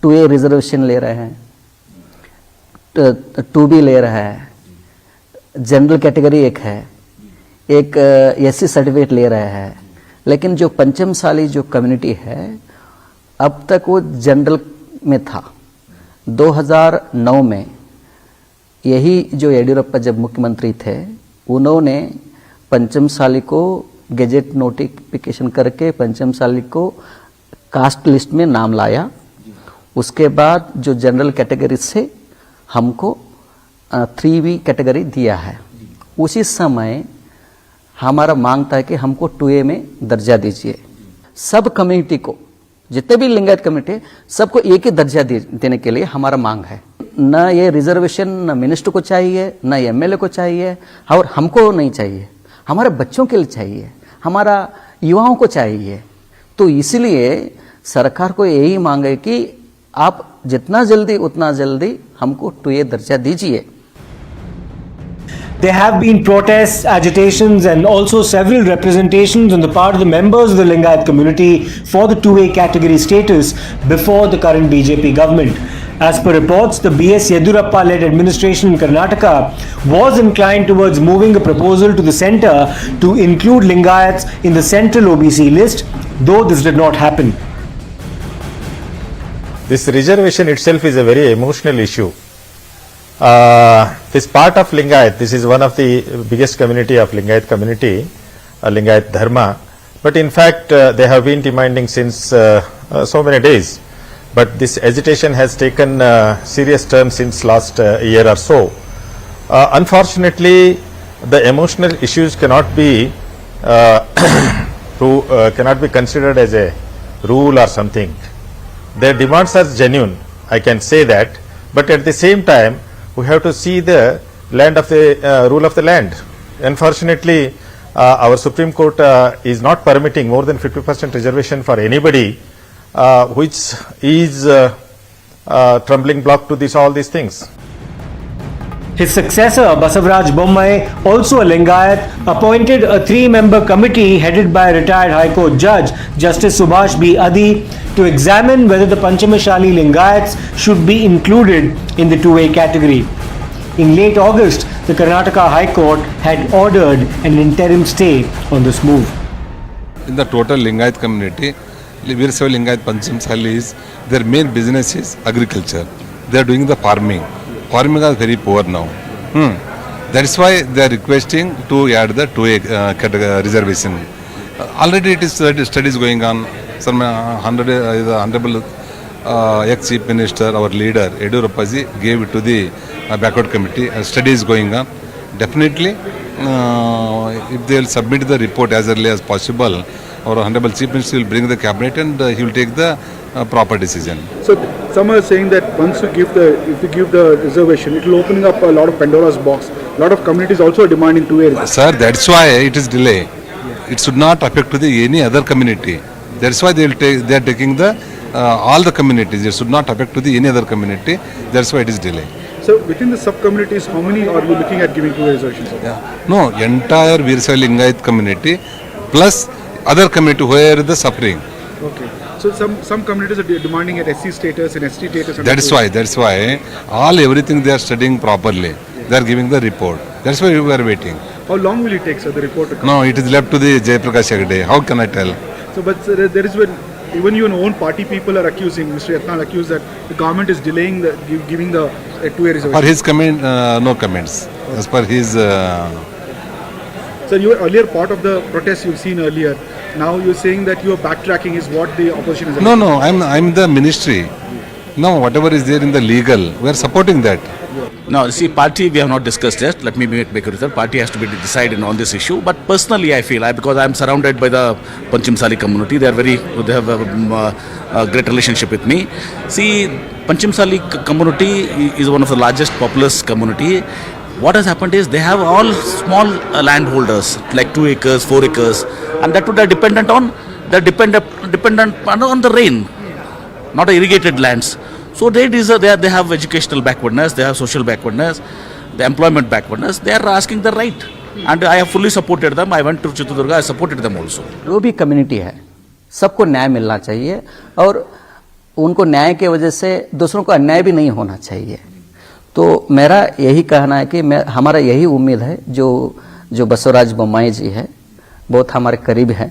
2A रिजर्वेशन ले रहे हैं, 2B ले रहा है, जनरल कैटेगरी एक है, एक SC सर्टिफिकेट ले रहा है। लेकिन जो पंचमसाली जो कम्युनिटी है, अब तक वो जनरल में था। 2009 में यही जो येडियुरप्पा जब मुख्यमंत्री थे, उन्होंने पंचमसाली को गैजेट नोटिफिकेशन करके पंचमसाली को कास्ट लिस्ट में नाम लाया। उसके बाद जो जनरल कैटेगरी से हमको 3B कैटेगरी दिया है। उसी समय हमारा मांग था कि हमको 2A में दर्जा दीजिए। सब कम्युनिटी को, जितने भी लिंगायत कम्युनिटी है, सबको एक ही दर्जा देने के लिए हमारा मांग है। न ये रिजर्वेशन न मिनिस्टर को चाहिए, न MLA को चाहिए, और हमको नहीं चाहिए, हमारे बच्चों के लिए चाहिए, हमारा युवाओं को चाहिए। तो इसलिए सरकार को यही मांग है कि आप जितना जल्दी उतना जल्दी हमको 2A दर्जा दीजिए। There have been protests, agitations, and also several representations on the part of the members of the Lingayat community for the 2A category status before the current BJP government. As per reports, the BS Yedurappa-led administration in Karnataka was inclined towards moving a proposal to the centre to include Lingayats in the central OBC list, though this did not happen. This reservation itself is a very emotional issue. This part of Lingayat, this is one of the biggest community of Lingayat community, Lingayat Dharma, but in fact they have been demanding since so many days, but this agitation has taken serious turn since last year or so. Unfortunately, the emotional issues cannot be cannot be considered as a rule or something. Their demands are genuine, I can say that, but at the same time we have to see the land of the rule of the land. Unfortunately, our Supreme Court is not permitting more than 50% reservation for anybody, which is trembling block to all these things. His successor, Basavaraj Bommai, also a Lingayat, appointed a 3-member committee headed by retired High Court Judge Justice Subhash B. Adi to examine whether the Panchamashali Lingayats should be included in the 2A category. In late August, the Karnataka High Court had ordered an interim stay on this move. In the total Lingayat community, Veerasaiva Lingayat Panchamsalis, their main business is agriculture. They are doing the farming. Farming is very poor now. That is why they are requesting to add the 2A reservation. Already it is studies going on. Some the Honorable ex-Chief Minister, our leader, Yediyurappa ji, gave it to the backward committee. Study is going on. Definitely, if they will submit the report as early as possible, our Honorable Chief Minister will bring the cabinet and he will take the proper decision. So some are saying that once you give the reservation, it will open up a lot of Pandora's box. A lot of communities also demanding 2A. Sir, that's why it is delay. It should not affect to any other community. That's why they are taking the all the communities. It should not affect to any other community. That's why it is delay. So within the sub communities, how many are you looking at giving 2A reservations? No, entire Veerasaiva Lingayat community plus other community where the suffering. Okay. So some communities are demanding at SC status and ST status. That's why everything they are studying properly. They are giving the report. That's why we are waiting. How long will it take, sir, the report to come? No, it is left to the Jayaprakash Hegde. How can I tell? So, but sir, there is when even your own party people are accusing, Mr. Yatnal accused that the government is delaying giving the 2A reservation. For his comment, no comments. As per his. Sir, you were earlier part of the protest you've seen earlier. Now you're saying that your backtracking is what the opposition is. No, I'm the ministry. No, whatever is there in the legal, we are supporting that. No, see, party we have not discussed yet. Let me make a result. Party has to be decided on this issue. But personally, I feel because I'm surrounded by the Panchamsali community, they have a great relationship with me. See, Panchamsali community is one of the largest populous community. What has happened is they have all small landholders, like 2 acres, 4 acres, and that would are dependent on the rain, not irrigated lands. So they have educational backwardness, they have social backwardness, the employment backwardness. They are asking the right, and I have fully supported them. I went to Chitradurga, I supported them also. जो भी community है, सबको न्याय मिलना चाहिए और उनको न्याय के वजह से दूसरों को अन्याय भी नहीं होना चाहिए. तो मेरा यही कहना है कि हमारा यही उम्मीद है जो बसवराज बोम्मई जी है, बहुत हमारे करीब हैं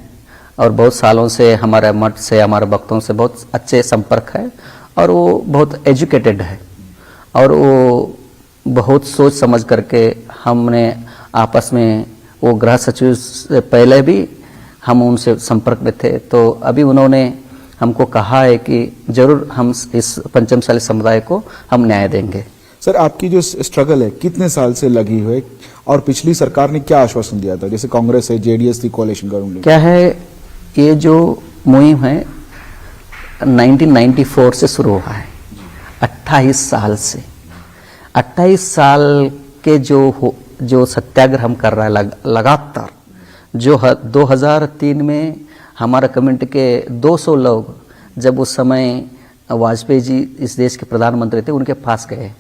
और बहुत सालों से हमारे मठ से, हमारे भक्तों से बहुत अच्छे संपर्क है और वो बहुत एजुकेटेड है और वो बहुत सोच समझ करके हमने आपस में वो गृह सचिव से पहले भी हम उनसे संपर्क में थे, तो अभी उन्होंने हमको कहा है कि जरूर हम इस पंचमसाली समुदाय को हम न्याय देंगे. सर, आपकी जो स्ट्रगल है कितने साल से लगी हुई है और पिछली सरकार ने क्या आश्वासन दिया था? जैसे कांग्रेस है, जेडीएस थी, कोalition गवर्नमेंट. क्या है, ये जो मुहिम है 1994 से शुरू हुआ है, 28 साल से. 28 साल के जो सत्याग्रह हम कर रहे हैं लगातार, जो 2003 में हमारा कम्युनिटी के 200 लोग जब उस समय वाजपेयी जी इस देश के प्रधानमंत्री थे, उनके पास गए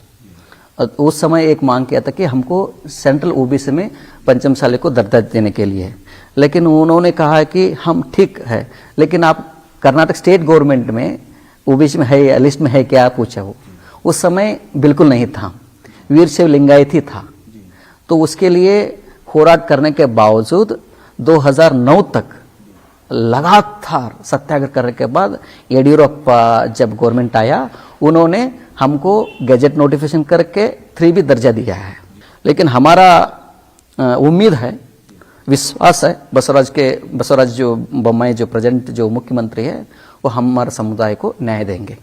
और उस समय एक मांग किया था कि हमको सेंट्रल ओबीसी में पंचमसाली को दर्जा देने के लिए, लेकिन उन्होंने कहा कि हम ठीक है, लेकिन आप कर्नाटक स्टेट गवर्नमेंट में ओबीसी में है या लिस्ट में है क्या पूछा. वो उस समय बिल्कुल नहीं था, वीरशैव लिंगायत ही था. तो उसके लिए होराट करने के बावजूद 2009 तक लगातार सत्याग्रह करने के बाद येडियुरप्पा जब गवर्नमेंट आया, उन्होंने हमको गैजेट नोटिफिकेशन करके 3B दर्जा दिया है. लेकिन हमारा उम्मीद है, विश्वास है, बसवराज जो बोम्मई जो प्रेजेंट जो मुख्यमंत्री है, वो हमारे समुदाय को न्याय देंगे.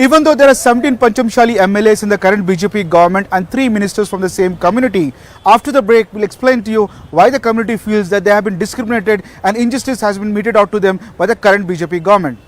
Even though there are 17 Panchamshali MLAs in the current BJP government and 3 ministers from the same community, after the break we'll explain to you why the community feels that they have been discriminated and injustice has been meted out to them by the current BJP government.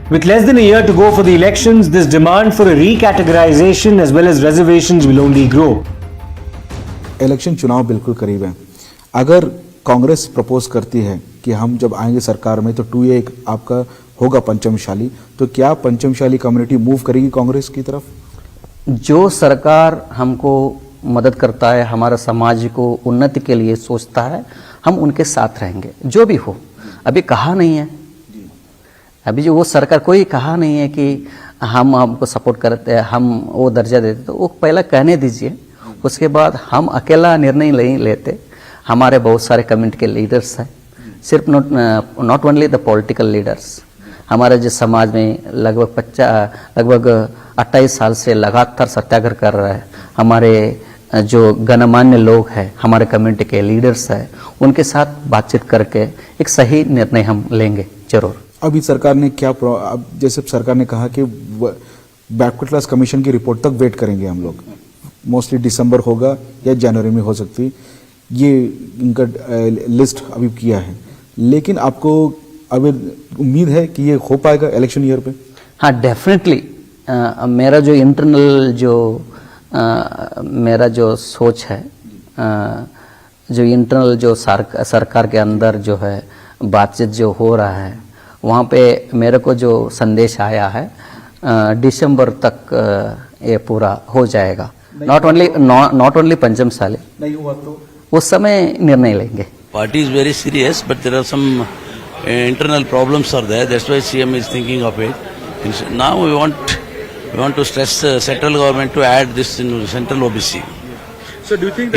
With less than a year to go for the elections, this demand for a recategorization as well as reservations will only grow. Election चुनाव बिल्कुल करीब है। अगर Congress propose करती है कि हम जब आएंगे सरकार में तो 2A आपका होगा पंचमशाली, तो क्या पंचमशाली कम्युनिटी मूव करेगी कांग्रेस की तरफ? जो सरकार हमको मदद करता है, हमारे समाज को उन्नति के लिए सोचता है, हम उनके साथ रहेंगे, जो भी हो। अभी कहा नहीं है, अभी जो वो सरकार कोई कहा नहीं है कि हम आपको सपोर्ट करते हैं, हम वो दर्जा देते, तो वो पहले कहने दीजिए, उसके बाद हम अकेला निर्णय नहीं लेते। हमारे बहुत सारे कम्युनिटी के लीडर्स हैं, सिर्फ not only the political leaders, हमारे जो समाज में लगभग 28 साल से लगातार सत्याग्रह कर रहे हैं, हमारे जो गणमान्य लोग हैं, हमारे कम्युनिटी के लीडर्स हैं, उनके साथ बातचीत करके एक सही निर्णय हम लेंगे जरूर। अभी सरकार ने क्या अब जैसे सरकार ने कहा कि बैकवर्ड क्लास कमीशन की रिपोर्ट तक वेट करेंगे हम लोग, मोस्टली दिसंबर होगा या जनवरी में हो सकती, ये इनका लिस्ट अभी किया है। लेकिन आपको अभी उम्मीद है कि ये हो पाएगा इलेक्शन ईयर पे? हाँ, डेफिनेटली। मेरा जो इंटरनल मेरा जो सोच है, जो इंटरनल जो सरकार के अंदर जो है बातचीत जो हो रहा है, वहाँ पे मेरे को जो संदेश आया है दिसंबर तक ये पूरा हो जाएगा। नॉट ओनली पंचमसाली, नहीं हुआ तो उस समय निर्णय लेंगे। Party is very serious, but there are some internal problems are there. That's why CM is thinking of it. Now we want to stress central government to add this in central OBC. So do you think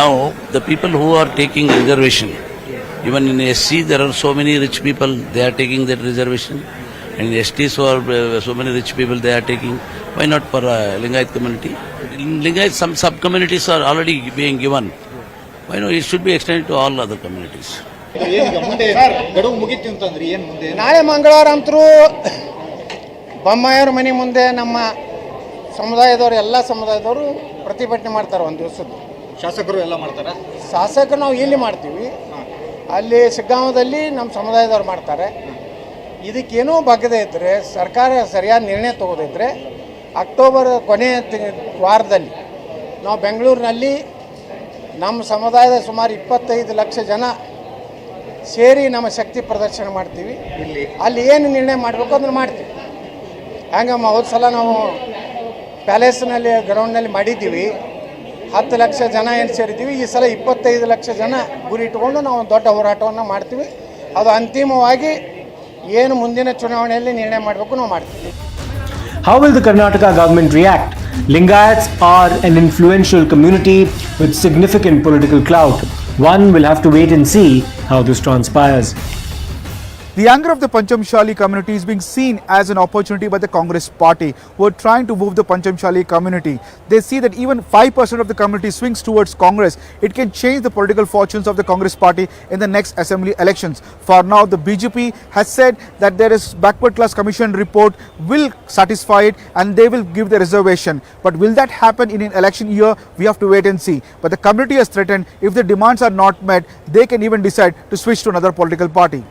now the people who are taking reservation, even in SC there are so many rich people, they are taking that reservation, and in ST so many rich people they are taking. Why not for Lingayat community? In Lingayat some sub communities are already being given. Why not it should be extended to all other communities? ಗಡುವು ಮುಗಿತು ಅಂತಂದ್ರೆ ಏನು ಮುಂದೆ? ನಾಳೆ ಮಂಗಳವಾರ ಅಂತರೂ ಬೊಮ್ಮಾಯಿಯವ್ರ ಮನೆ ಮುಂದೆ ನಮ್ಮ ಸಮುದಾಯದವರು ಎಲ್ಲ ಸಮುದಾಯದವರು ಪ್ರತಿಭಟನೆ ಮಾಡ್ತಾರೆ ಒಂದು ದಿವಸದ್ದು. ಶಾಸಕರು ಎಲ್ಲ ಮಾಡ್ತಾರೆ? ಶಾಸಕರು ನಾವು ಇಲ್ಲಿ ಮಾಡ್ತೀವಿ, ಅಲ್ಲಿ ಶಿಗ್ಗಾಂವದಲ್ಲಿ ನಮ್ಮ ಸಮುದಾಯದವ್ರು ಮಾಡ್ತಾರೆ. ಇದಕ್ಕೇನೂ ಬಗ್ಗದೇ ಇದ್ದರೆ, ಸರ್ಕಾರ ಸರಿಯಾದ ನಿರ್ಣಯ ತಗೋದಿದ್ರೆ ಅಕ್ಟೋಬರ್ ಕೊನೆಯ ವಾರದಲ್ಲಿ ನಾವು ಬೆಂಗಳೂರಿನಲ್ಲಿ ನಮ್ಮ ಸಮುದಾಯದ ಸುಮಾರು 25 ಲಕ್ಷ ಜನ ಸೇರಿ ನಮ್ಮ ಶಕ್ತಿ ಪ್ರದರ್ಶನ ಮಾಡ್ತೀವಿ. ಅಲ್ಲಿ ಏನು ನಿರ್ಣಯ ಮಾಡಬೇಕು ಅದನ್ನು ಮಾಡ್ತೀವಿ. ಹಂಗೆ ಹೋದ ಸಲ ನಾವು ಪ್ಯಾಲೇಸ್ನಲ್ಲಿ ಗ್ರೌಂಡ್ನಲ್ಲಿ ಮಾಡಿದ್ದೀವಿ, 10 ಲಕ್ಷ ಜನ ಏನು ಸೇರಿದ್ದೀವಿ. ಈ ಸಲ 25 ಲಕ್ಷ ಜನ ಗುರಿ ಇಟ್ಕೊಂಡು ನಾವು ದೊಡ್ಡ ಹೋರಾಟವನ್ನು ಮಾಡ್ತೀವಿ. ಅದು ಅಂತಿಮವಾಗಿ ಏನು ಮುಂದಿನ ಚುನಾವಣೆಯಲ್ಲಿ ನಿರ್ಣಯ ಮಾಡಬೇಕು ನಾವು ಮಾಡ್ತೀವಿ. How will the Karnataka government react? Lingayats are an influential community with significant political clout. One will have to wait and see how this transpires. The anger of the Panchamshali community is being seen as an opportunity by the Congress party, who are trying to move the Panchamshali community. They see that even 5% of the community swings towards Congress, it can change the political fortunes of the Congress party in the next assembly elections. For now, the BJP has said that there is backward class commission report will satisfy it and they will give the reservation. But will that happen in an election year? We have to wait and see. But the community has threatened if the demands are not met, they can even decide to switch to another political party.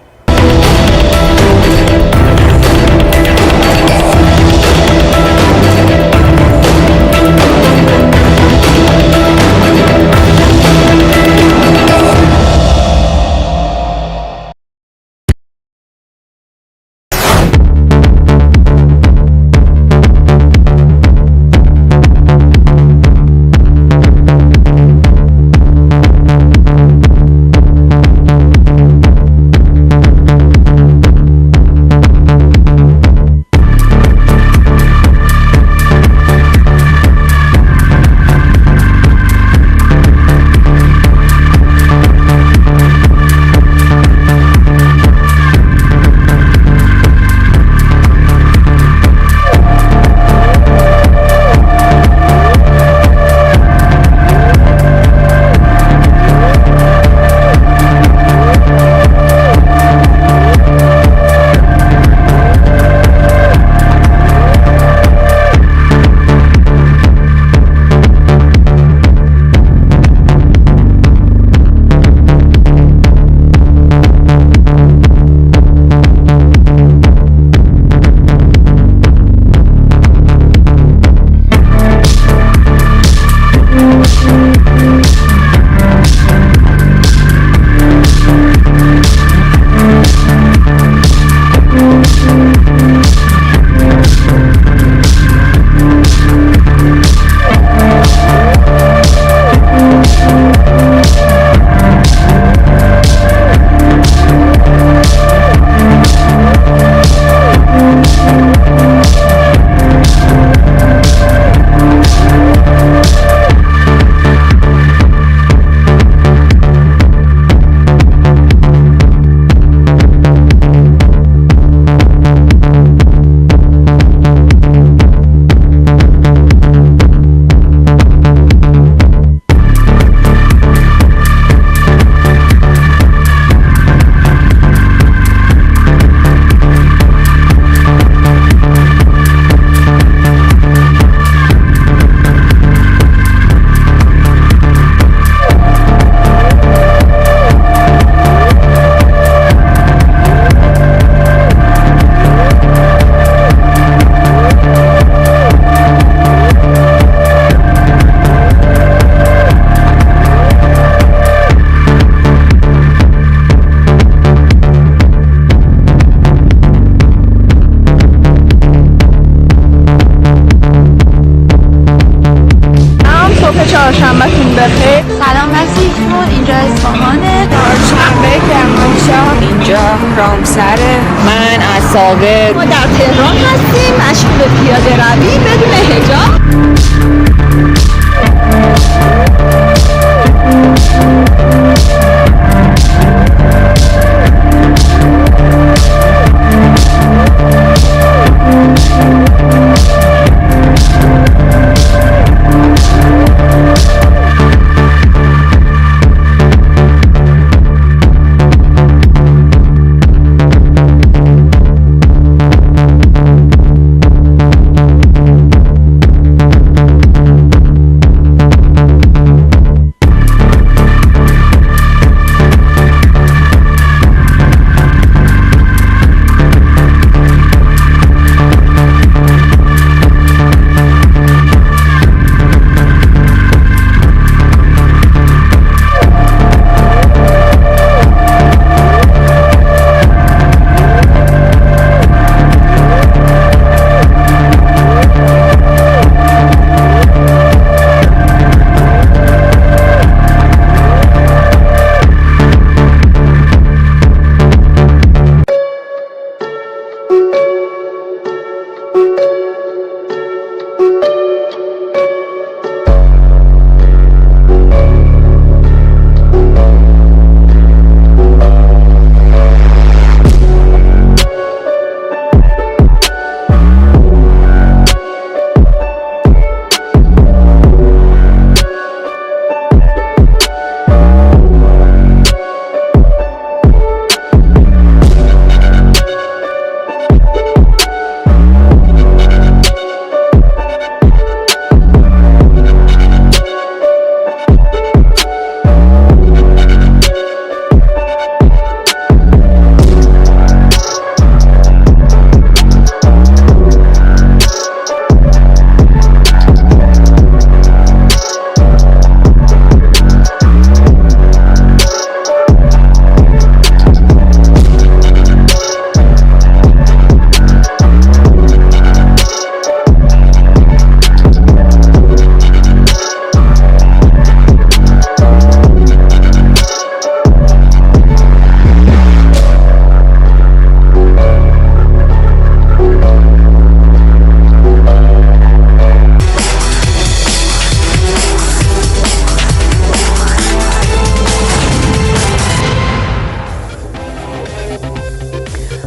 اینجا اصفهانه چهارشنبه کرمانشاه اینجا رامسره من از ساغر ما در تهران هستیم مشغول پیاده روی بدون حجاب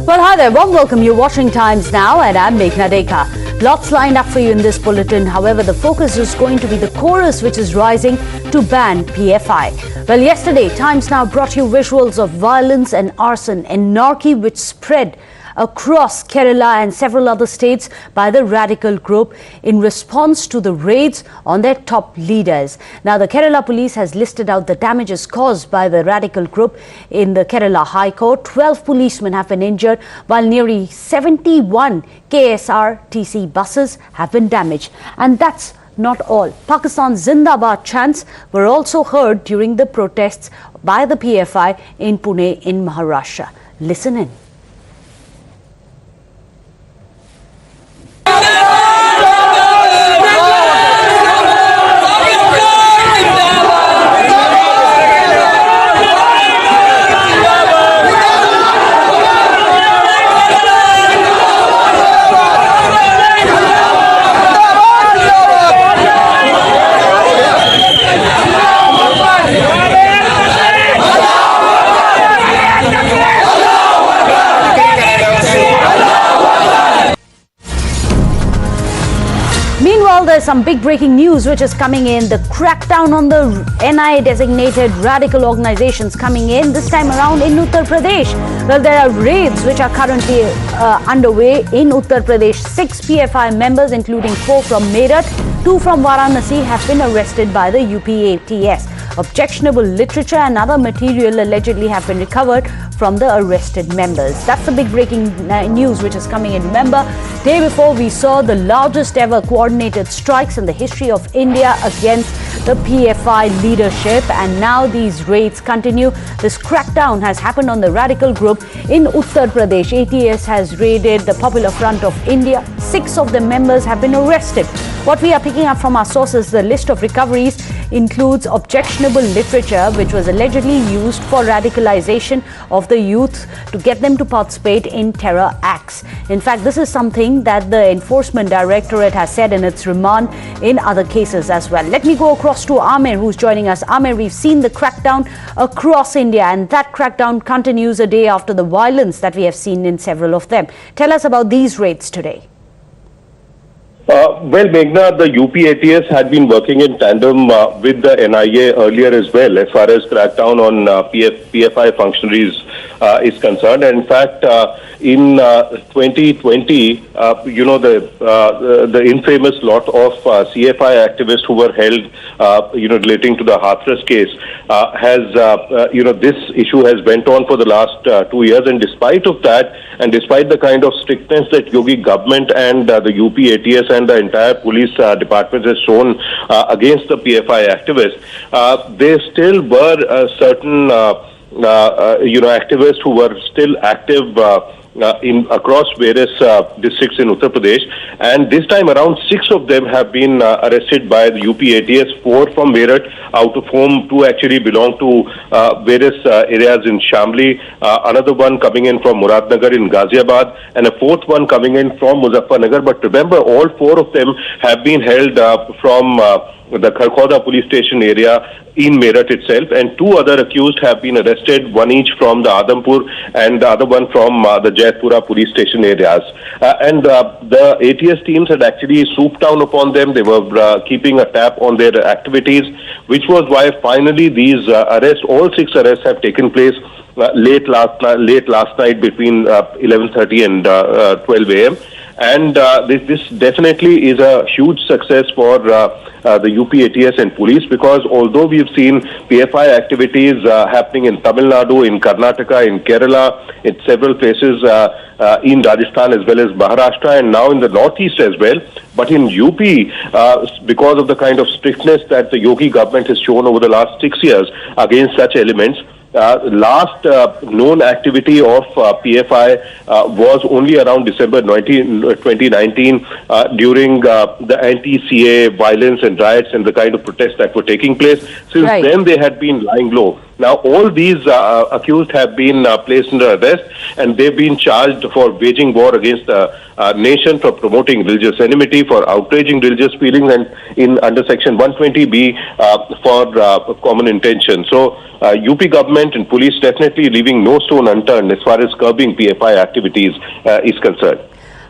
Well, hi there. Warm welcome. You're watching Times Now, and I'm Meghna Dekha. Lots lined up for you in this bulletin. However, the focus is going to be the chorus which is rising to ban PFI. Well, yesterday, Times Now brought you visuals of violence and arson and anarchy which spread across Kerala and several other states by the radical group in response to the raids on their top leaders. Now, the Kerala police has listed out the damages caused by the radical group in the Kerala High Court. 12 policemen have been injured, while nearly 71 KSRTC buses have been damaged. And that's not all. Pakistan Zindabad chants were also heard during the protests by the PFI in Pune in Maharashtra. Listen in. There's some big breaking news which is coming in. The crackdown on the NI designated radical organizations coming in, this time around in Uttar Pradesh. Well, there are raids which are currently underway in Uttar Pradesh. 6 PFI members, including 4 from Meerut, 2 from Varanasi, have been arrested by the UPATS. Objectionable literature and other material allegedly have been recovered from the arrested members. That's the big breaking news which is coming in. Remember, day before we saw the largest ever coordinated strikes in the history of India against the PFI leadership, and now these raids continue. This crackdown has happened on the radical group in Uttar Pradesh. ATS has raided the Popular Front of India. 6 of the members have been arrested. What we are picking up from our sources, the list of recoveries includes objectionable literature which was allegedly used for radicalization of the youth to get them to participate in terror acts. In fact, this is something that the Enforcement Directorate has said in its remand in other cases as well. Let me go across to Amir, who's joining us. Amir, we've seen the crackdown across India, and that crackdown continues a day after the violence that we have seen in several of them. Tell us about these raids today. Well, Meghna, the UP ATS had been working in tandem with the NIA earlier as well, as far as crackdown on PFI functionaries is concerned. And in fact, in 2020, the infamous lot of CFI activists who were held, relating to the Hathras case, this issue has went on for the last 2 years. And despite of that, and despite the kind of strictness that Yogi government and the UP ATS and the entire police department has shown against the PFI activists, there still were certain activists who were still active across various districts in Uttar Pradesh, and this time around 6 of them have been arrested by the UP ATS, 4 from Meerut, out of whom 2 actually belong to various areas in Shamli, another one coming in from Muradnagar in Ghaziabad, and a 4th one coming in from Muzaffarnagar. But remember, all 4 of them have been held from the Kharkhoda police station area in Meerut itself, and 2 other accused have been arrested, one each from the Adampur and the other one from the Jaipura police station areas. The ATS teams had actually swooped down upon them. They were keeping a tap on their activities, which was why finally these arrests, all 6 arrests, have taken place late last night between 11:30 and 12 a.m. And this definitely is a huge success for the UP ATS and police, because although we've seen PFI activities happening in Tamil Nadu, in Karnataka, in Kerala, in several places in Rajasthan as well as Maharashtra, and now in the northeast as well, but in UP, because of the kind of strictness that the Yogi government has shown over the last 6 years against such elements, last known activity of PFI was only around December 2019 during the anti-CA violence and riots and the kind of protests that were taking place. Since then, they had been lying low. Now, all these accused have been placed under arrest, and they've been charged for waging war against the nation, for promoting religious enmity, for outraging religious feelings, and under Section 120B for common intention. So, UP government and police definitely leaving no stone unturned as far as curbing PFI activities is concerned.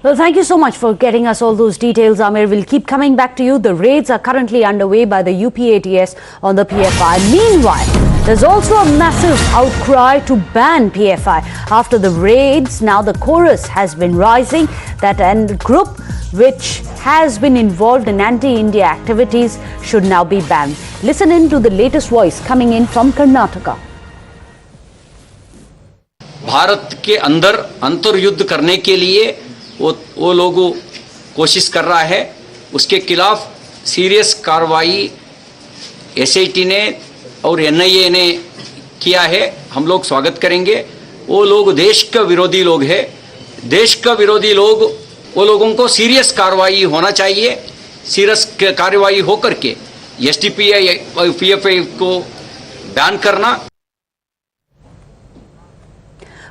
Well, thank you so much for getting us all those details, Amir. We'll keep coming back to you. The raids are currently underway by the UP ATS on the PFI. Meanwhile, there's also a massive outcry to ban PFI. After the raids, now the chorus has been rising that a group which has been involved in anti-India activities should now be banned. Listen in to the latest voice coming in from Karnataka. Bharat के अंदर अंतर्युद्ध करने के लिए वो लोगों कोशिश कर रहा है, उसके खिलाफ सीरियस कार्रवाई एसआईटी ने और एनआईए ने किया है। हम लोग स्वागत करेंगे। वो लोग देश का विरोधी लोग हैं, देश का विरोधी लोग, वो लोगों को सीरियस कार्रवाई होना चाहिए। सीरियस कार्रवाई होकर के एसटीपीआई पीएफआई को बैन करना।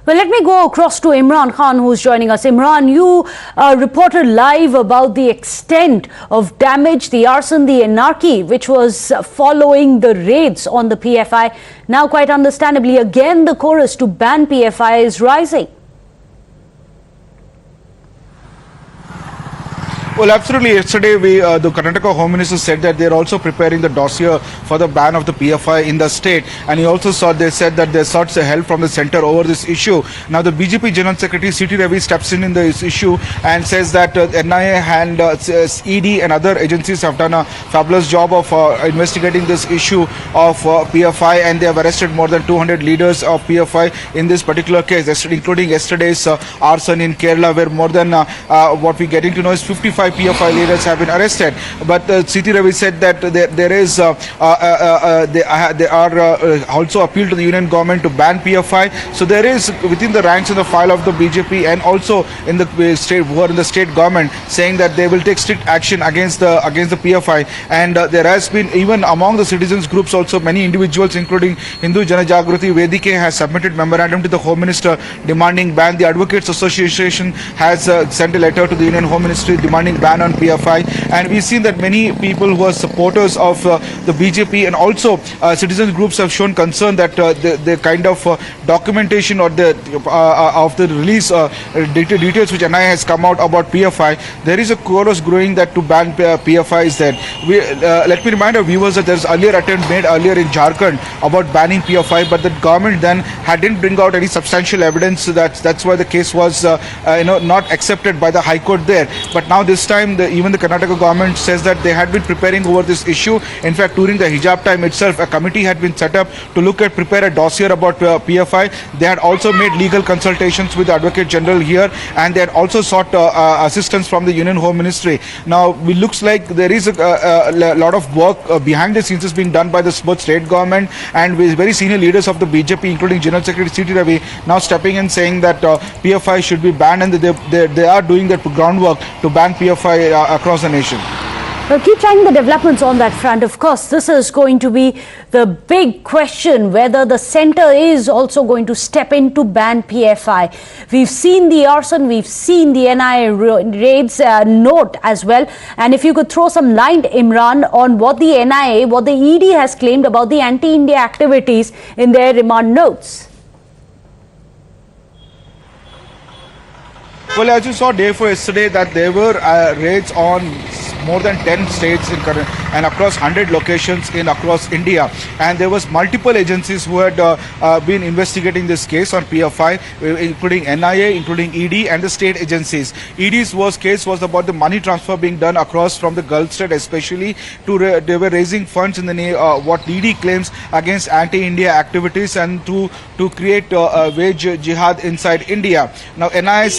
Well, let me go across to Imran Khan, who's joining us. Imran, you reported live about the extent of damage, the arson, the anarchy, which was following the raids on the PFI. Now, quite understandably, again, the chorus to ban PFI is rising. Well, absolutely. Yesterday, the Karnataka Home Minister said that they are also preparing the dossier for the ban of the PFI in the state. And he also they said that they sought help from the centre over this issue. Now, the BJP General Secretary C.T. Ravi steps in this issue and says that NIA and ED and other agencies have done a fabulous job of investigating this issue of PFI, and they have arrested more than 200 leaders of PFI in this particular case, including yesterday's arson in Kerala, where more than what we're getting to know is 55 5 PFI leaders have been arrested. But C.T. Ravi said that they are also appealed to the union government to ban PFI. So there is within the ranks and the file of the BJP and also in the state who are in the state government saying that they will take strict action against the PFI. And there has been even among the citizens groups also many individuals including Hindu Jana Jagruti Vedike has submitted memorandum to the Home Minister demanding ban. The Advocates Association has sent a letter to the Union Home Ministry demanding ban on PFI. And we've seen that many people who are supporters of the BJP and also citizen groups have shown concern that the kind of documentation or the of the release details which NIA has come out about PFI, there is a chorus growing that to ban PFI is there. Let me remind our viewers that there's earlier attempt made earlier in Jharkhand about banning PFI, but the government then didn't bring out any substantial evidence. That's why the case was not accepted by the High Court there. But now this time even the Karnataka government says that they had been preparing over this issue. In fact, during the hijab time itself, a committee had been set up to prepare a dossier about PFI. They had also made legal consultations with the Advocate General here, and they had also sought assistance from the Union Home Ministry. Now, it looks like there is a lot of work behind the scenes is being done by the both state government and with very senior leaders of the BJP, including General Secretary C.T. Ravi, now stepping in saying that PFI should be banned, and they are doing that groundwork to ban PFI across the nation. Well, keep tracking the developments on that front. Of course, this is going to be the big question, whether the centre is also going to step in to ban PFI. We've seen the arson, we've seen the NIA raids note as well. And if you could throw some light, Imran, on what the NIA, what the ED has claimed about the anti-India activities in their remand notes. Well, as you saw day before yesterday, that there were raids on more than 10 states and across 100 locations across India, and there was multiple agencies who had been investigating this case on PFI, including NIA, including ED and the state agencies. ED's case was about the money transfer being done across from the Gulf state, especially they were raising funds in the name what ED claims against anti-India activities and to create wage jihad inside India. Now NIA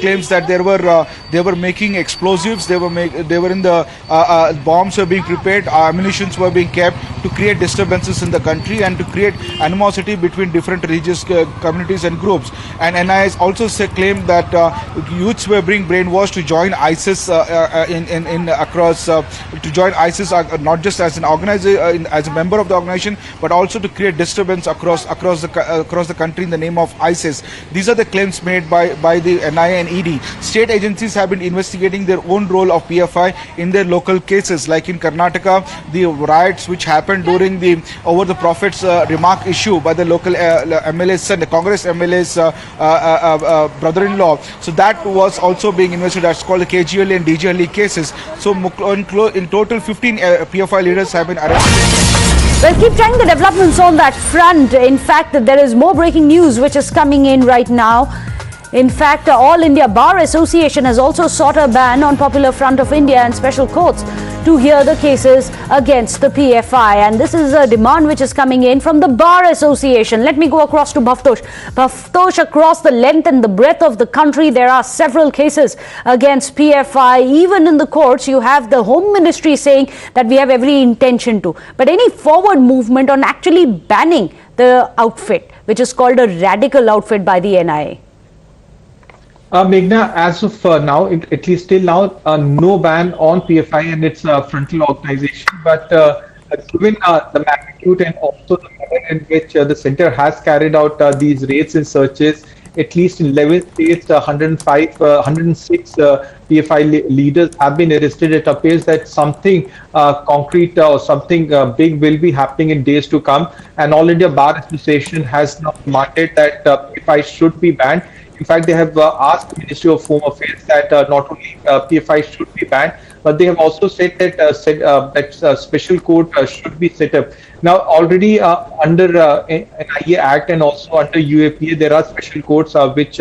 claims that they were making explosives, they were in the bombs were being prepared, ammunitions were being kept to create disturbances in the country and to create animosity between different religious communities and groups. And NIA also claimed that youths were being brainwashed to join ISIS to join ISIS not just as an organizer, as a member of the organization, but also to create disturbance across the country in the name of ISIS. These are the claims made by the NIA and ED. State agencies have been investigating their own role of PFI in their local cases, like in Karnataka, the riots which happened during the over the Prophet's remark issue by the local MLA's son, the Congress MLA's brother-in-law. So that was also being investigated. That's called the KGL and DGL cases. So in total, 15 PFI leaders have been arrested. Well, keep tracking the developments on that front. In fact, there is more breaking news which is coming in right now. In fact, All India Bar Association has also sought a ban on Popular Front of India and special courts to hear the cases against the PFI. And this is a demand which is coming in from the Bar Association. Let me go across to Bhavtosh. Bhavtosh, across the length and the breadth of the country, there are several cases against PFI. Even in the courts, you have the Home Ministry saying that we have every intention to. But any forward movement on actually banning the outfit, which is called a radical outfit by the NIA? Meghna, as of now, at least till now, no ban on PFI and its frontal organization. But given the magnitude and also the manner in which the center has carried out these raids and searches, at least in 11 states, 106 PFI leaders have been arrested. It appears that something concrete or something big will be happening in days to come. And All India Bar Association has now demanded that PFI should be banned. In fact, they have asked the Ministry of Home Affairs that not only PFI should be banned, but they have also said that that special court should be set up. Now, already under NIA Act and also under UAPA, there are special courts which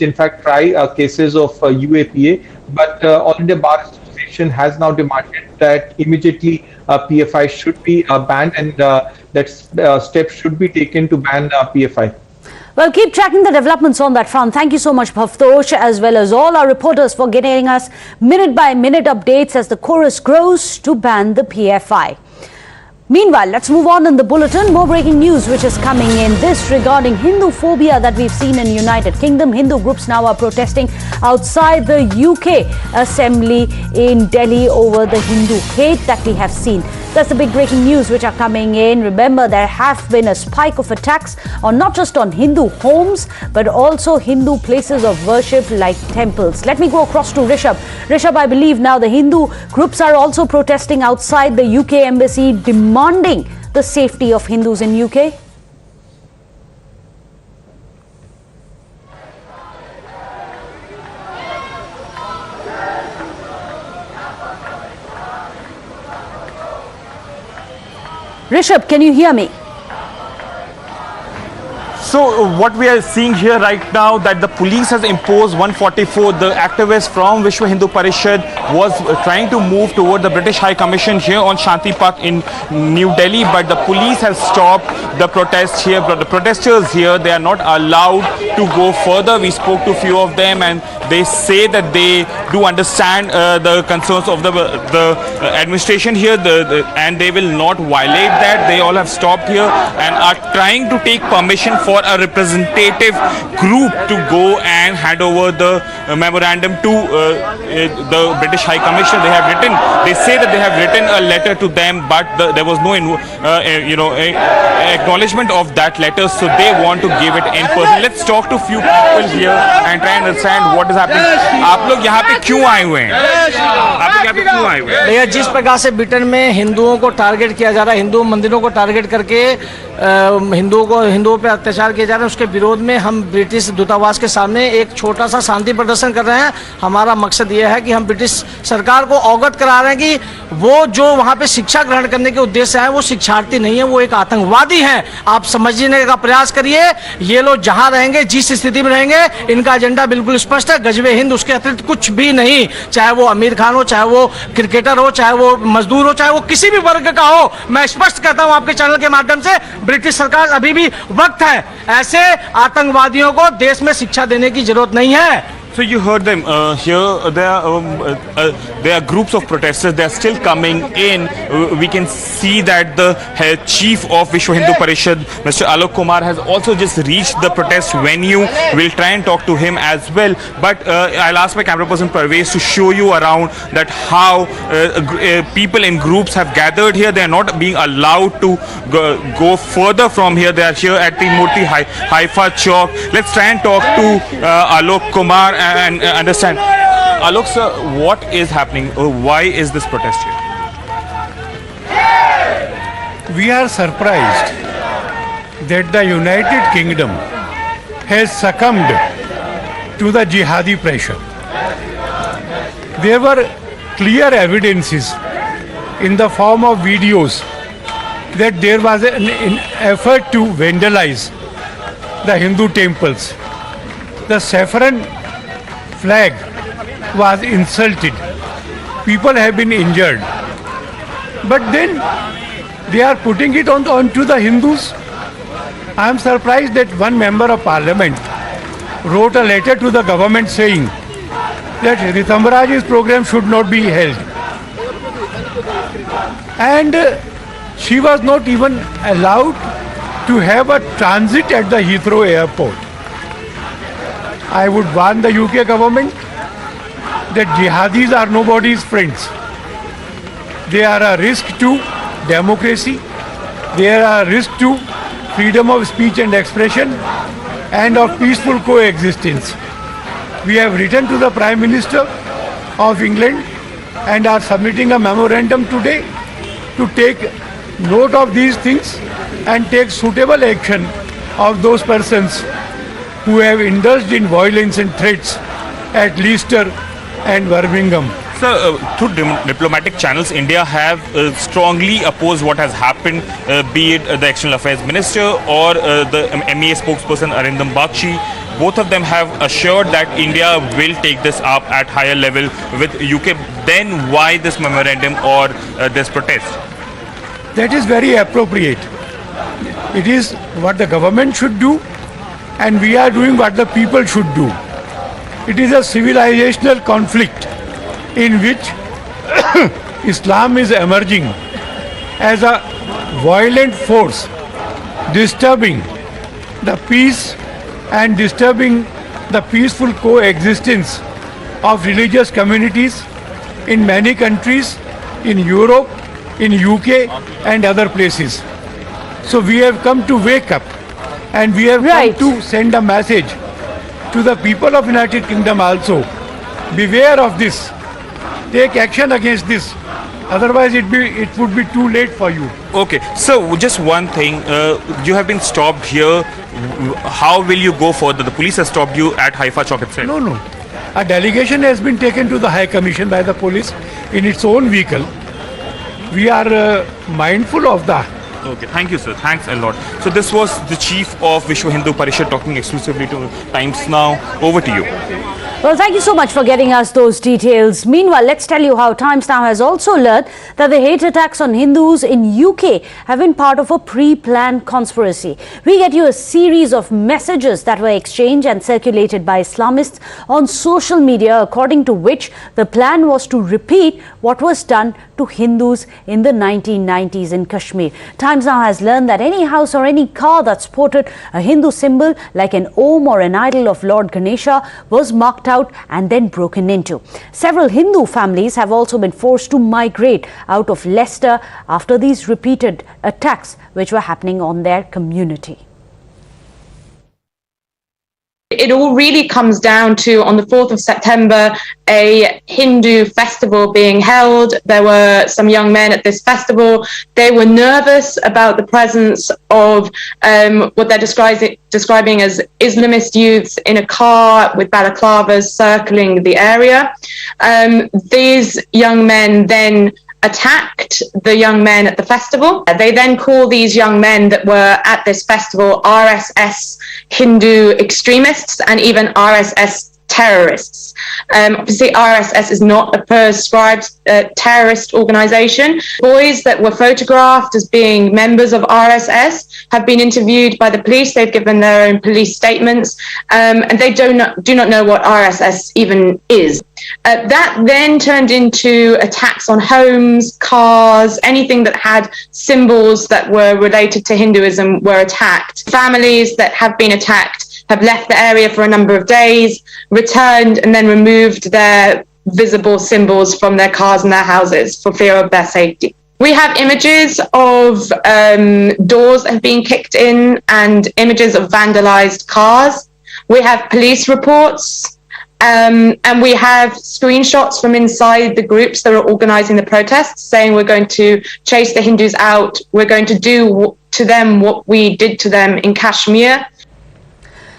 in fact try cases of UAPA. But All India Bar Association has now demanded that immediately PFI should be banned, and that steps should be taken to ban PFI. Well, keep tracking the developments on that front. Thank you so much, Bhavtosh, as well as all our reporters for getting us minute-by-minute updates as the chorus grows to ban the PFI. Meanwhile, let's move on in the bulletin. More breaking news which is coming in. This regarding Hindu phobia that we've seen in United Kingdom. Hindu groups now are protesting outside the UK Assembly in Delhi over the Hindu hate that we have seen. That's the big breaking news which are coming in. Remember, there have been a spike of attacks on not just on Hindu homes, but also Hindu places of worship like temples. Let me go across to Rishabh. Rishabh, I believe now the Hindu groups are also protesting outside the UK embassy, demanding the safety of Hindus in UK. Rishabh, can you hear me? So what we are seeing here right now, that the police has imposed 144. The activist from Vishwa Hindu Parishad was trying to move toward the British High Commission here on Shanti Park in New Delhi, but the police has stopped the protest here. But the protesters here, they are not allowed to go further. We spoke to a few of them and they say that they do understand the concerns of the administration here and they will not violate that. They all have stopped here and are trying to take permission for a representative group to go and hand over the memorandum to the British High Commissioner. They say that they have written a letter to them, but there was no acknowledgement of that letter, so they want to give it in person. Let's talk to few people here and try and understand what is happening. आप लोग यहाँ पे क्यों आए हुए हैं? आप लोग यहाँ पे क्यों आए हुए हैं? भैया, जिस प्रकार से ब्रिटेन में हिंदुओं को टारगेट किया जा रहा है, हिंदू मंदिरों को टारगेट करके हिंदुओं पे अत्याचार किए जा रहे हैं, उसके विरोध में हम ब्रिटिश दूतावास के सामने एक छोटा सा शांति प्रदर्शन कर रहे हैं। हमारा मकसद ये है कि हम ब्रिटिश सरकार को अवगत करा रहे हैं कि वो जो वहाँ पे शिक्षा ग्रहण करने के उद्देश्य से आए, वो शिक्षार्थी नहीं है, वो एक आतंकवादी है। आप समझने का प्रयास करिए। ये लोग जहाँ रहेंगे, जिस स्थिति में रहेंगे, इनका एजेंडा बिल्कुल स्पष्ट है, गजबे हिंद, उसके अतिरिक्त कुछ भी नहीं। चाहे वो आमिर खान हो, चाहे वो क्रिकेटर हो, चाहे वो मजदूर हो, चाहे वो किसी भी वर्ग का हो, मैं स्पष्ट कहता हूँ आपके चैनल के माध्यम से, ब्रिटिश सरकार अभी भी वक्त है। ऐसे आतंकवादियों को देश में शिक्षा देने की जरूरत नहीं है। So you heard them here. There are groups of protesters. They are still coming in. We can see that the chief of Vishwa Hindu Parishad, Mr. Alok Kumar, has also just reached the protest venue. We'll try and talk to him as well. But I'll ask my camera person Parvez to show you around that how people in groups have gathered here. They are not being allowed to go further from here. They are here at the Murti Haifa Chowk. Let's try and talk to Alok Kumar and understand. Alok sir, what is happening? Why is this protest here? We are surprised that the United Kingdom has succumbed to the jihadi pressure. There were clear evidences in the form of videos that there was an effort to vandalize the Hindu temples. The saffron flag was insulted. People have been injured. But then they are putting it onto the Hindus. I am surprised that one member of parliament wrote a letter to the government saying that Ritambaraj's program should not be held. And she was not even allowed to have a transit at the Heathrow airport. I would warn the UK government that jihadis are nobody's friends. They are a risk to democracy. They are a risk to freedom of speech and expression and of peaceful coexistence. We have written to the Prime Minister of England and are submitting a memorandum today to take note of these things and take suitable action of those persons who have indulged in violence and threats at Leicester and Birmingham. So, through diplomatic channels, India have strongly opposed what has happened, be it the External Affairs Minister or the MEA spokesperson Arindam Bakshi. Both of them have assured that India will take this up at higher level with UK. Then why this memorandum or this protest? That is very appropriate. It is what the government should do. and we are doing what the people should do. It is a civilizational conflict in which Islam is emerging as a violent force, disturbing the peace and disturbing the peaceful coexistence of religious communities in many countries, in Europe, in UK and other places. So we have come to wake up, and we have come to send a message to the people of United Kingdom also. Beware of this. Take action against this. Otherwise it would be too late for you. Okay, so just one thing, you have been stopped here. How will you go further? The police has stopped you at Haifa Chowk itself. No. A delegation has been taken to the High Commission by the police in its own vehicle. We are mindful of that. Okay, thank you, sir. Thanks a lot. So this was the chief of Vishwa Hindu Parishad talking exclusively to Times Now. Over to you. Well, thank you so much for getting us those details. Meanwhile, let's tell you how Times Now has also learned that the hate attacks on Hindus in UK have been part of a pre-planned conspiracy. We get you a series of messages that were exchanged and circulated by Islamists on social media, according to which the plan was to repeat what was done to Hindus in the 1990s in Kashmir. Times Now has learned that any house or any car that sported a Hindu symbol like an Om or an idol of Lord Ganesha was marked out and then broken into. Several Hindu families have also been forced to migrate out of Leicester after these repeated attacks which were happening on their community. It all really comes down to, on the 4th of September, a Hindu festival being held. There were some young men at this festival. They were nervous about the presence of what they're describing as Islamist youths in a car with balaclavas circling the area. These young men then attacked the young men at the festival. They then call these young men that were at this festival RSS Hindu extremists and even RSS terrorists. Obviously, RSS is not a prescribed terrorist organization. Boys that were photographed as being members of RSS have been interviewed by the police. They've given their own police statements, and they do not know what RSS even is. That then turned into attacks on homes, cars, anything that had symbols that were related to Hinduism were attacked. Families that have been attacked have left the area for a number of days, returned and then removed their visible symbols from their cars and their houses for fear of their safety. We have images of doors that have been kicked in and images of vandalized cars. We have police reports and we have screenshots from inside the groups that are organizing the protests saying we're going to chase the Hindus out, we're going to do to them what we did to them in Kashmir.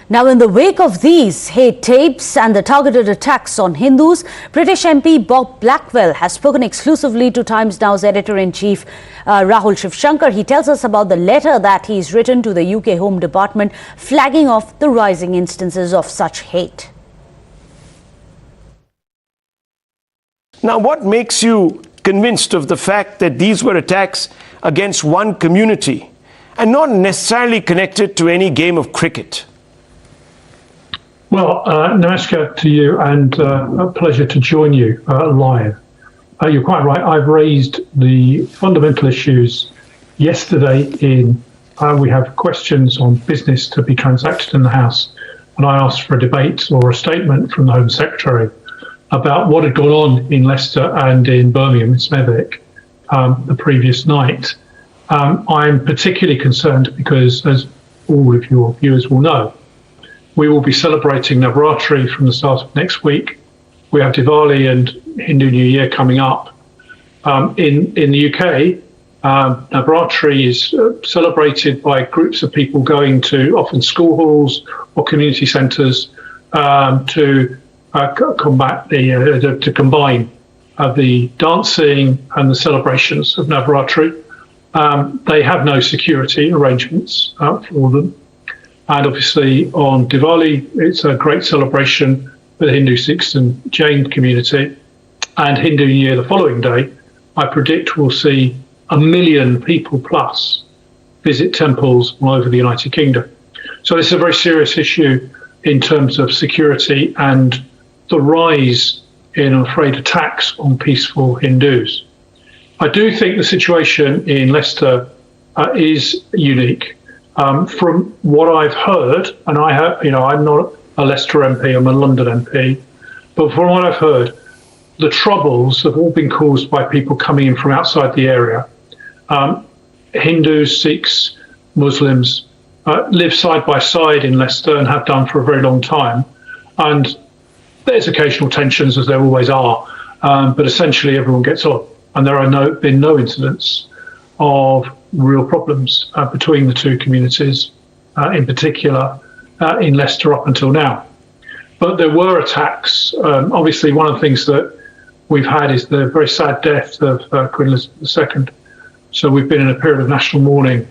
Now, in the wake of these hate tapes and the targeted attacks on Hindus, British MP Bob Blackwell has spoken exclusively to Times Now's editor-in-chief Rahul Shivshankar. He tells us about the letter that he's written to the UK Home Department flagging off the rising instances of such hate. Now, what makes you convinced of the fact that these were attacks against one community and not necessarily connected to any game of cricket? Well, namaskar to you, and a pleasure to join you live. You're quite right. I've raised the fundamental issues yesterday we have questions on business to be transacted in the House, and I asked for a debate or a statement from the Home Secretary about what had gone on in Leicester and in Birmingham, in Smethwick, the previous night. I'm particularly concerned because, as all of your viewers will know, we will be celebrating Navratri from the start of next week. We have Diwali and Hindu New Year coming up. In the UK, Navratri is celebrated by groups of people going to often school halls or community centres to combine the dancing and the celebrations of Navratri. They have no security arrangements for them. And obviously on Diwali, it's a great celebration for the Hindu, Sikhs and Jain community. And Hindu New Year the following day, I predict we'll see 1 million people plus visit temples all over the United Kingdom. So this is a very serious issue in terms of security and the rise in, I'm afraid, attacks on peaceful Hindus. I do think the situation in Leicester is unique. From what I've heard, and I'm not a Leicester MP, I'm a London MP, but from what I've heard, the troubles have all been caused by people coming in from outside the area. Hindus, Sikhs, Muslims live side by side in Leicester and have done for a very long time. And there's occasional tensions, as there always are, but essentially everyone gets on. And there have been no incidents of real problems between the two communities, in particular in Leicester up until now. But there were attacks. Obviously, one of the things that we've had is the very sad death of Queen Elizabeth II. So we've been in a period of national mourning,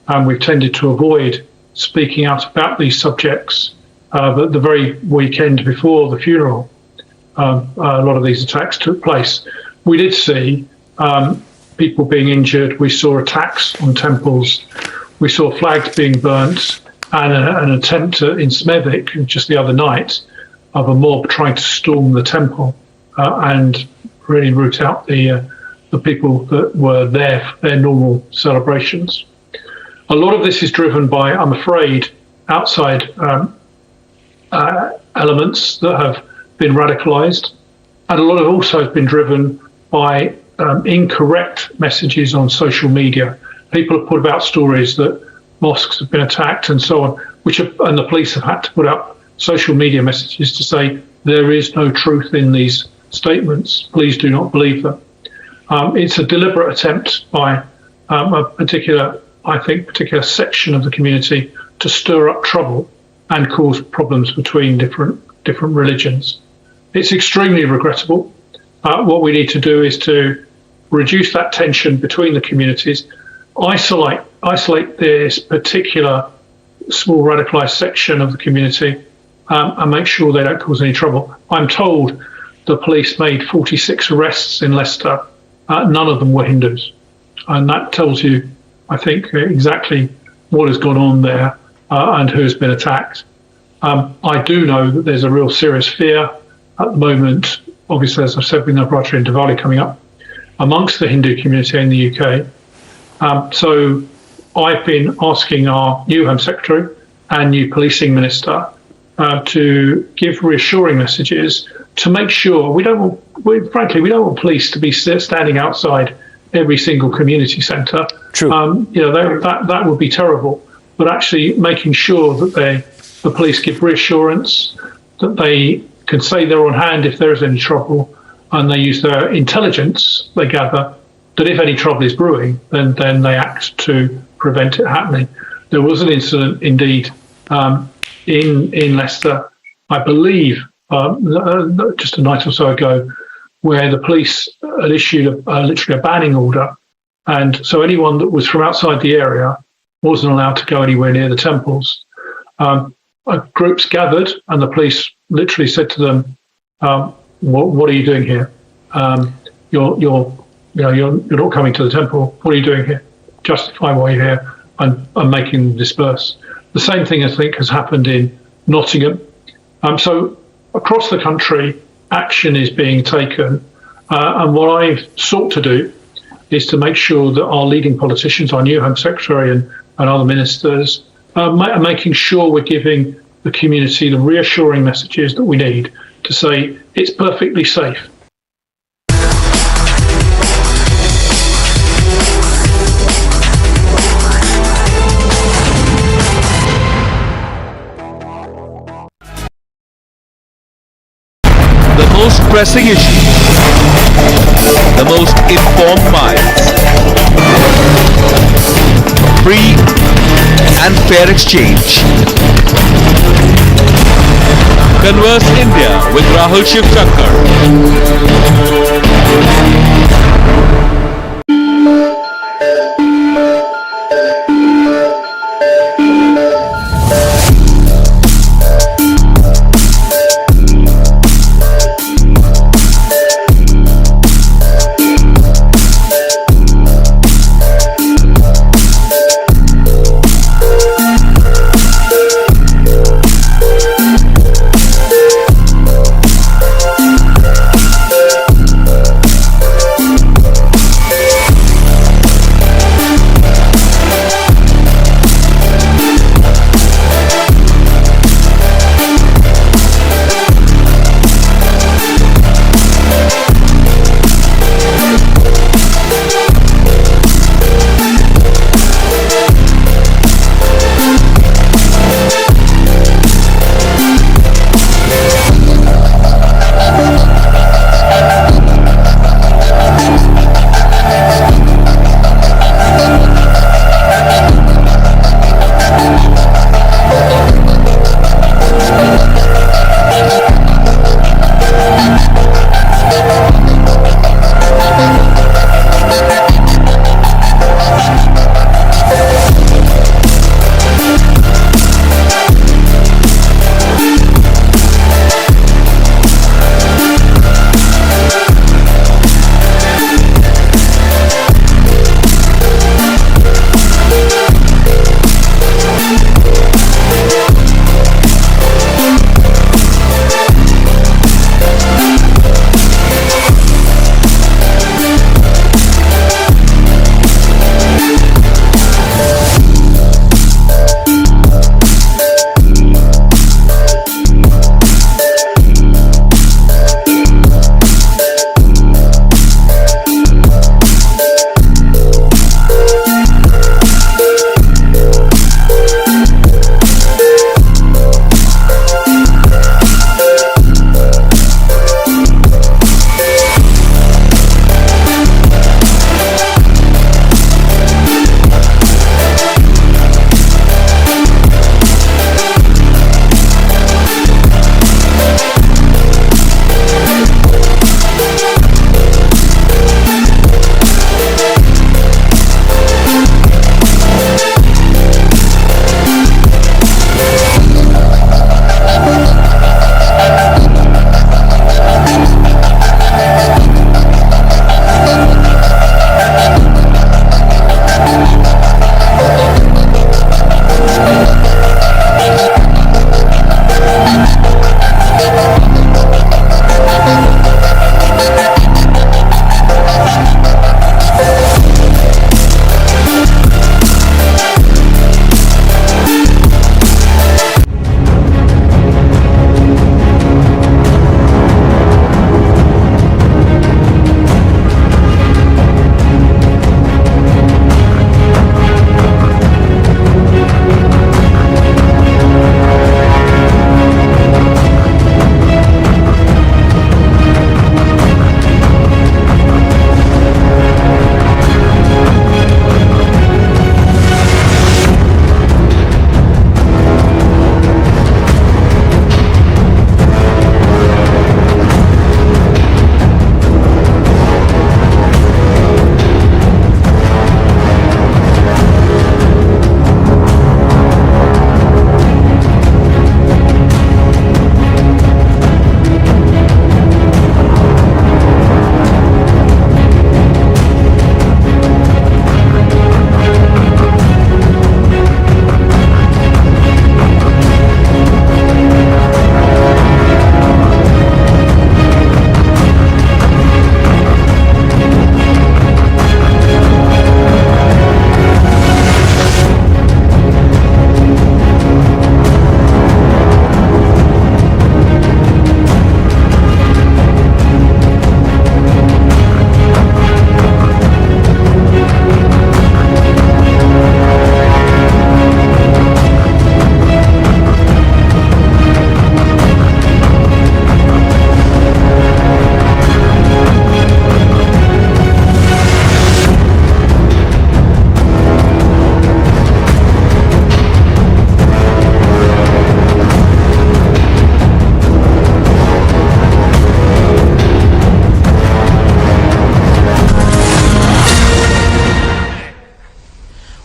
and we've tended to avoid speaking out about these subjects. But the very weekend before the funeral, a lot of these attacks took place. We did see people being injured. We saw attacks on temples. We saw flags being burnt, and an attempt in Smethwick just the other night of a mob trying to storm the temple and really root out the people that were there for their normal celebrations. A lot of this is driven by, I'm afraid, outside elements that have been radicalised, and a lot of it also has been driven by incorrect messages on social media. People have put about stories that mosques have been attacked and so on, and the police have had to put up social media messages to say there is no truth in these statements. Please do not believe them. It's a deliberate attempt by a particular section of the community to stir up trouble and cause problems between different religions. It's extremely regrettable. What we need to do is to reduce that tension between the communities, isolate this particular small radicalised section of the community, and make sure they don't cause any trouble. I'm told the police made 46 arrests in Leicester. None of them were Hindus. And that tells you, I think, exactly what has gone on there and who has been attacked. I do know that there's a real serious fear at the moment, obviously, as I've said, with Navratri and Diwali coming up, amongst the Hindu community in the UK. So I've been asking our new Home Secretary and new Policing Minister to give reassuring messages to make sure we don't want police to be standing outside every single community centre. True. That would be terrible. But actually making sure that the police give reassurance, that they can say they're on hand if there is any trouble, and they use their intelligence, they gather, that if any trouble is brewing, then they act to prevent it happening. There was an incident, indeed, in Leicester, I believe, just a night or so ago, where the police had issued literally a banning order, and so anyone that was from outside the area wasn't allowed to go anywhere near the temples. Groups gathered, and the police literally said to them, "What are you doing here? You're not coming to the temple. What are you doing here? Justify why you're here," and making them disperse. The same thing, I think, has happened in Nottingham. So across the country, action is being taken, and what I've sought to do is to make sure that our leading politicians, our new Home Secretary and other ministers, are making sure we're giving the community the reassuring messages that we need to say it's perfectly safe. The most pressing issues, the most informed minds, free and fair exchange. Converse India with Rahul Shivshankar.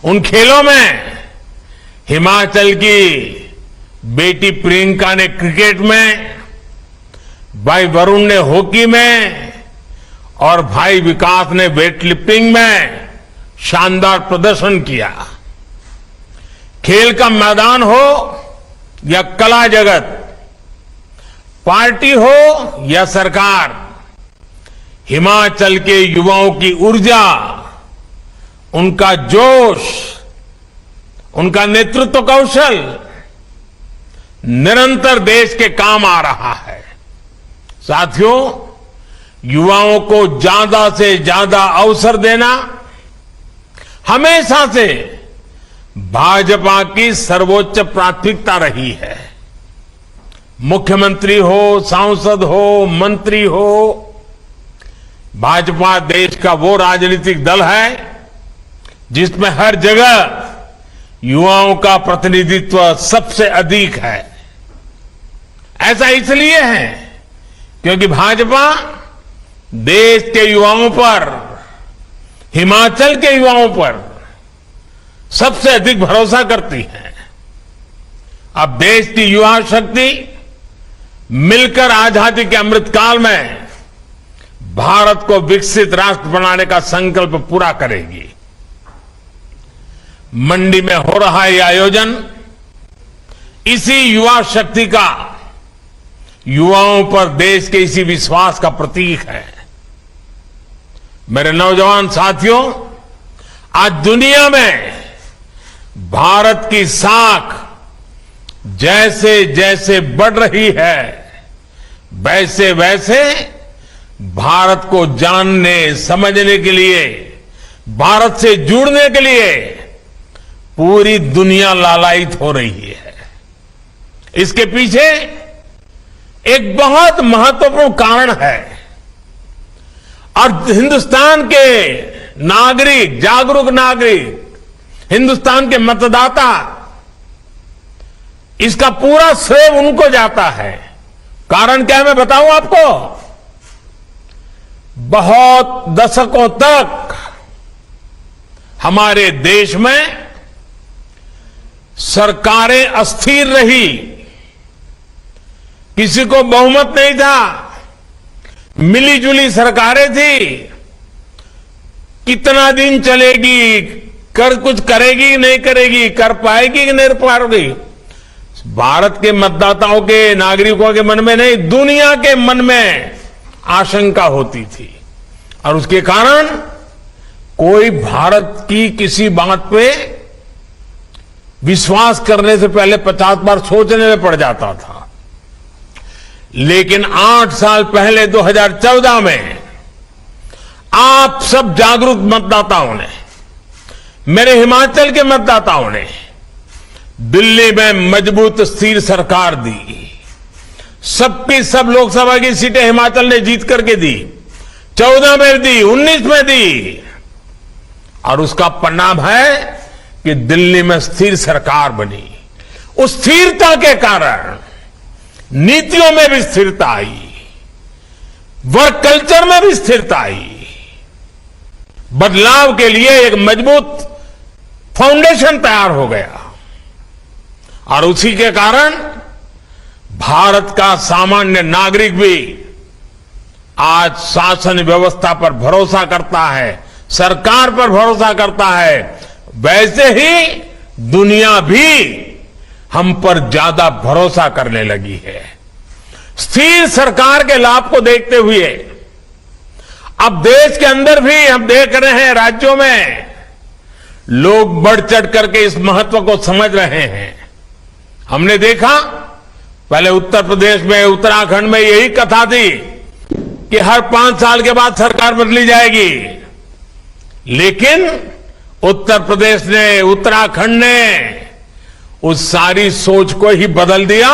उन खेलों में हिमाचल की बेटी प्रियंका ने cricket में, भाई वरुण ने hockey में और भाई विकास ने वेटलिफ्टिंग में शानदार प्रदर्शन किया। खेल का मैदान हो या कला जगत, पार्टी हो या सरकार, हिमाचल के युवाओं की ऊर्जा, उनका जोश, उनका नेतृत्व कौशल निरंतर देश के काम आ रहा है। साथियों, युवाओं को ज्यादा से ज्यादा अवसर देना हमेशा से भाजपा की सर्वोच्च प्राथमिकता रही है। मुख्यमंत्री हो, सांसद हो, मंत्री हो, भाजपा देश का वो राजनीतिक दल है जिसमें हर जगह युवाओं का प्रतिनिधित्व सबसे अधिक है। ऐसा इसलिए है क्योंकि भाजपा देश के युवाओं पर, हिमाचल के युवाओं पर सबसे अधिक भरोसा करती है। अब देश की युवा शक्ति मिलकर आजादी के अमृतकाल में भारत को विकसित राष्ट्र बनाने का संकल्प पूरा करेगी। मंडी में हो रहा यह आयोजन इसी युवा शक्ति का, युवाओं पर देश के इसी विश्वास का प्रतीक है। मेरे नौजवान साथियों, आज दुनिया में भारत की साख जैसे जैसे बढ़ रही है, वैसे वैसे भारत को जानने, समझने के लिए, भारत से जुड़ने के लिए पूरी दुनिया लालायित हो रही है। इसके पीछे एक बहुत महत्वपूर्ण कारण है और हिंदुस्तान के नागरिक, जागरूक नागरिक, हिंदुस्तान के मतदाता, इसका पूरा श्रेय उनको जाता है। कारण क्या है मैं बताऊं आपको। बहुत दशकों तक हमारे देश में सरकारें अस्थिर रही, किसी को बहुमत नहीं था, मिली जुली सरकारें थी। कितना दिन चलेगी, कुछ करेगी नहीं करेगी, कर पाएगी कि नहीं पाएगी, भारत के मतदाताओं के, नागरिकों के मन में नहीं, दुनिया के मन में आशंका होती थी। और उसके कारण कोई भारत की किसी बात पे विश्वास करने से पहले 50 बार सोचने में पड़ जाता था। लेकिन 8 साल पहले 2014 में आप सब जागरूक मतदाताओं ने, मेरे हिमाचल के मतदाताओं ने दिल्ली में मजबूत स्थिर सरकार दी। सबकी सब लोकसभा की सीटें हिमाचल ने जीत करके दी, 14 में दी, 19 में दी। और उसका परिणाम है कि दिल्ली में स्थिर सरकार बनी। उस स्थिरता के कारण नीतियों में भी स्थिरता आई, वर्क कल्चर में भी स्थिरता आई। बदलाव के लिए एक मजबूत फाउंडेशन तैयार हो गया और उसी के कारण भारत का सामान्य नागरिक भी आज शासन व्यवस्था पर भरोसा करता है, सरकार पर भरोसा करता है। वैसे ही दुनिया भी हम पर ज्यादा भरोसा करने लगी है। स्थिर सरकार के लाभ को देखते हुए अब देश के अंदर भी हम देख रहे हैं, राज्यों में लोग बढ़ चढ़ करके इस महत्व को समझ रहे हैं। हमने देखा पहले उत्तर प्रदेश में, उत्तराखंड में यही कथा थी कि हर 5 साल के बाद सरकार बदली जाएगी। लेकिन उत्तर प्रदेश ने, उत्तराखंड ने उस सारी सोच को ही बदल दिया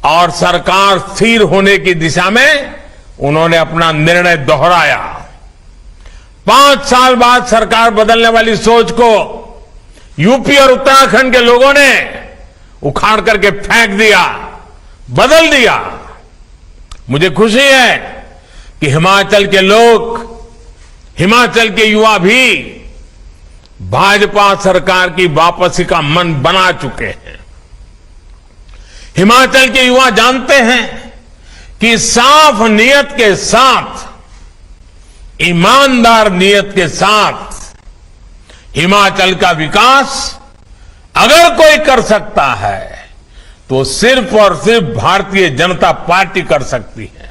और सरकार स्थिर होने की दिशा में उन्होंने अपना निर्णय दोहराया। 5 साल बाद सरकार बदलने वाली सोच को यूपी और उत्तराखंड के लोगों ने उखाड़ करके फेंक दिया, बदल दिया। मुझे खुशी है कि हिमाचल के लोग, हिमाचल के युवा भी भाजपा सरकार की वापसी का मन बना चुके हैं। हिमाचल के युवा जानते हैं कि साफ नीयत के साथ, ईमानदार नीयत के साथ हिमाचल का विकास अगर कोई कर सकता है तो सिर्फ और सिर्फ भारतीय जनता पार्टी कर सकती है।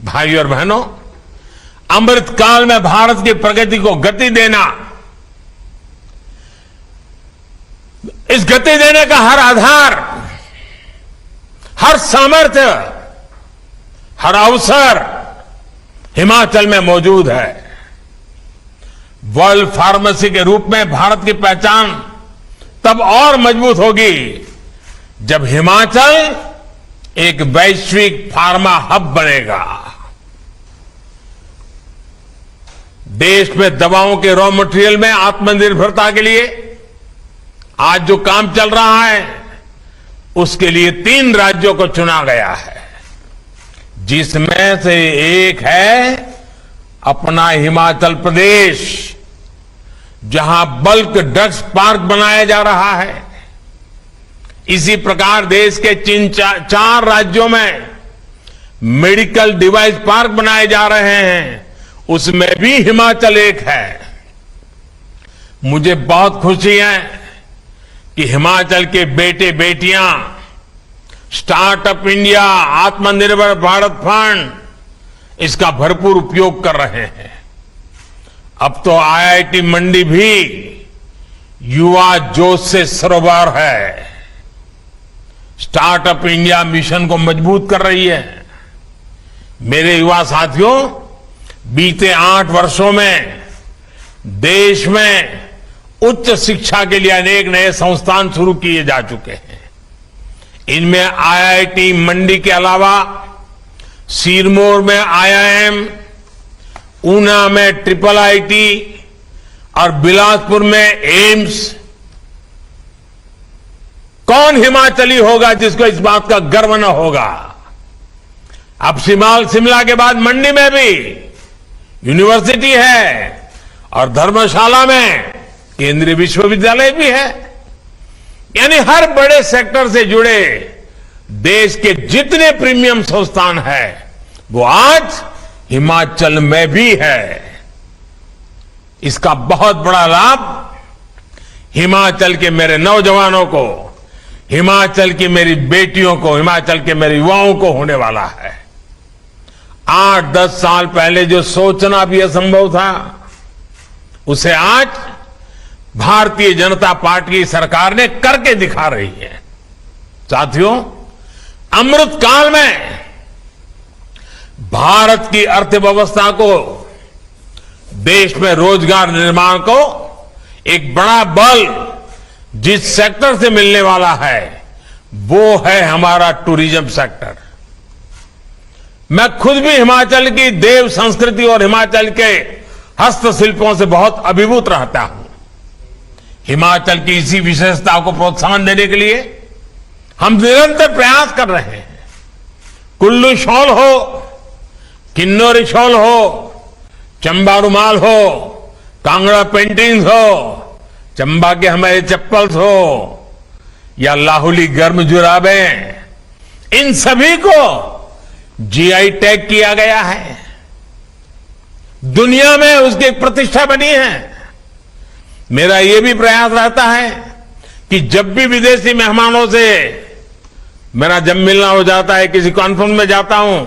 भाई और बहनों, अमृतकाल में भारत की प्रगति को गति देना, इस गति देने का हर आधार, हर सामर्थ्य, हर अवसर हिमाचल में मौजूद है। वर्ल्ड फार्मेसी के रूप में भारत की पहचान तब और मजबूत होगी जब हिमाचल एक वैश्विक फार्मा हब बनेगा। देश में दवाओं के रॉ मटेरियल में आत्मनिर्भरता के लिए आज जो काम चल रहा है, उसके लिए 3 राज्यों को चुना गया है, जिसमें से एक है अपना हिमाचल प्रदेश, जहां बल्क ड्रग्स पार्क बनाया जा रहा है। इसी प्रकार देश के 4 राज्यों में मेडिकल डिवाइस पार्क बनाए जा रहे हैं, उसमें भी हिमाचल एक है। मुझे बहुत खुशी है कि हिमाचल के बेटे बेटियां स्टार्टअप इंडिया, आत्मनिर्भर भारत फंड इसका भरपूर उपयोग कर रहे हैं। अब तो आईआईटी मंडी भी युवा जोश से सरोवर है, स्टार्टअप इंडिया मिशन को मजबूत कर रही है। मेरे युवा साथियों, बीते 8 वर्षों में देश में उच्च शिक्षा के लिए अनेक नए संस्थान शुरू किए जा चुके हैं। इनमें आईआईटी मंडी के अलावा सिरमौर में आईआईएम, ऊना में IIIT और बिलासपुर में एम्स। कौन हिमाचली होगा जिसको इस बात का गर्व न होगा? अब शिमला के बाद मंडी में भी यूनिवर्सिटी है और धर्मशाला में केंद्रीय विश्वविद्यालय भी है। यानी हर बड़े सेक्टर से जुड़े देश के जितने प्रीमियम संस्थान हैं, वो आज हिमाचल में भी है। इसका बहुत बड़ा लाभ हिमाचल के मेरे नौजवानों को, हिमाचल की मेरी बेटियों को, हिमाचल के मेरे युवाओं को होने वाला है। 8-10 साल पहले जो सोचना भी असंभव था, उसे आज भारतीय जनता पार्टी की सरकार ने करके दिखा रही है। साथियों, अमृत काल में भारत की अर्थव्यवस्था को, देश में रोजगार निर्माण को एक बड़ा बल जिस सेक्टर से मिलने वाला है, वो है हमारा टूरिज्म सेक्टर। मैं खुद भी हिमाचल की देव संस्कृति और हिमाचल के हस्तशिल्पों से बहुत अभिभूत रहता हूं। हिमाचल की इसी विशेषता को प्रोत्साहन देने के लिए हम निरंतर प्रयास कर रहे हैं। कुल्लू शॉल हो, किन्नौरी शॉल हो, चंबा रुमाल हो, कांगड़ा पेंटिंग्स हो, चंबा के हमारे चप्पल्स हो या लाहुली गर्म जुराबें, इन सभी को जीआई टैग किया गया है। दुनिया में उसकी एक प्रतिष्ठा बनी है। मेरा यह भी प्रयास रहता है कि जब भी विदेशी मेहमानों से मेरा जब मिलना हो जाता है, किसी कॉन्फ्रेंस में जाता हूं,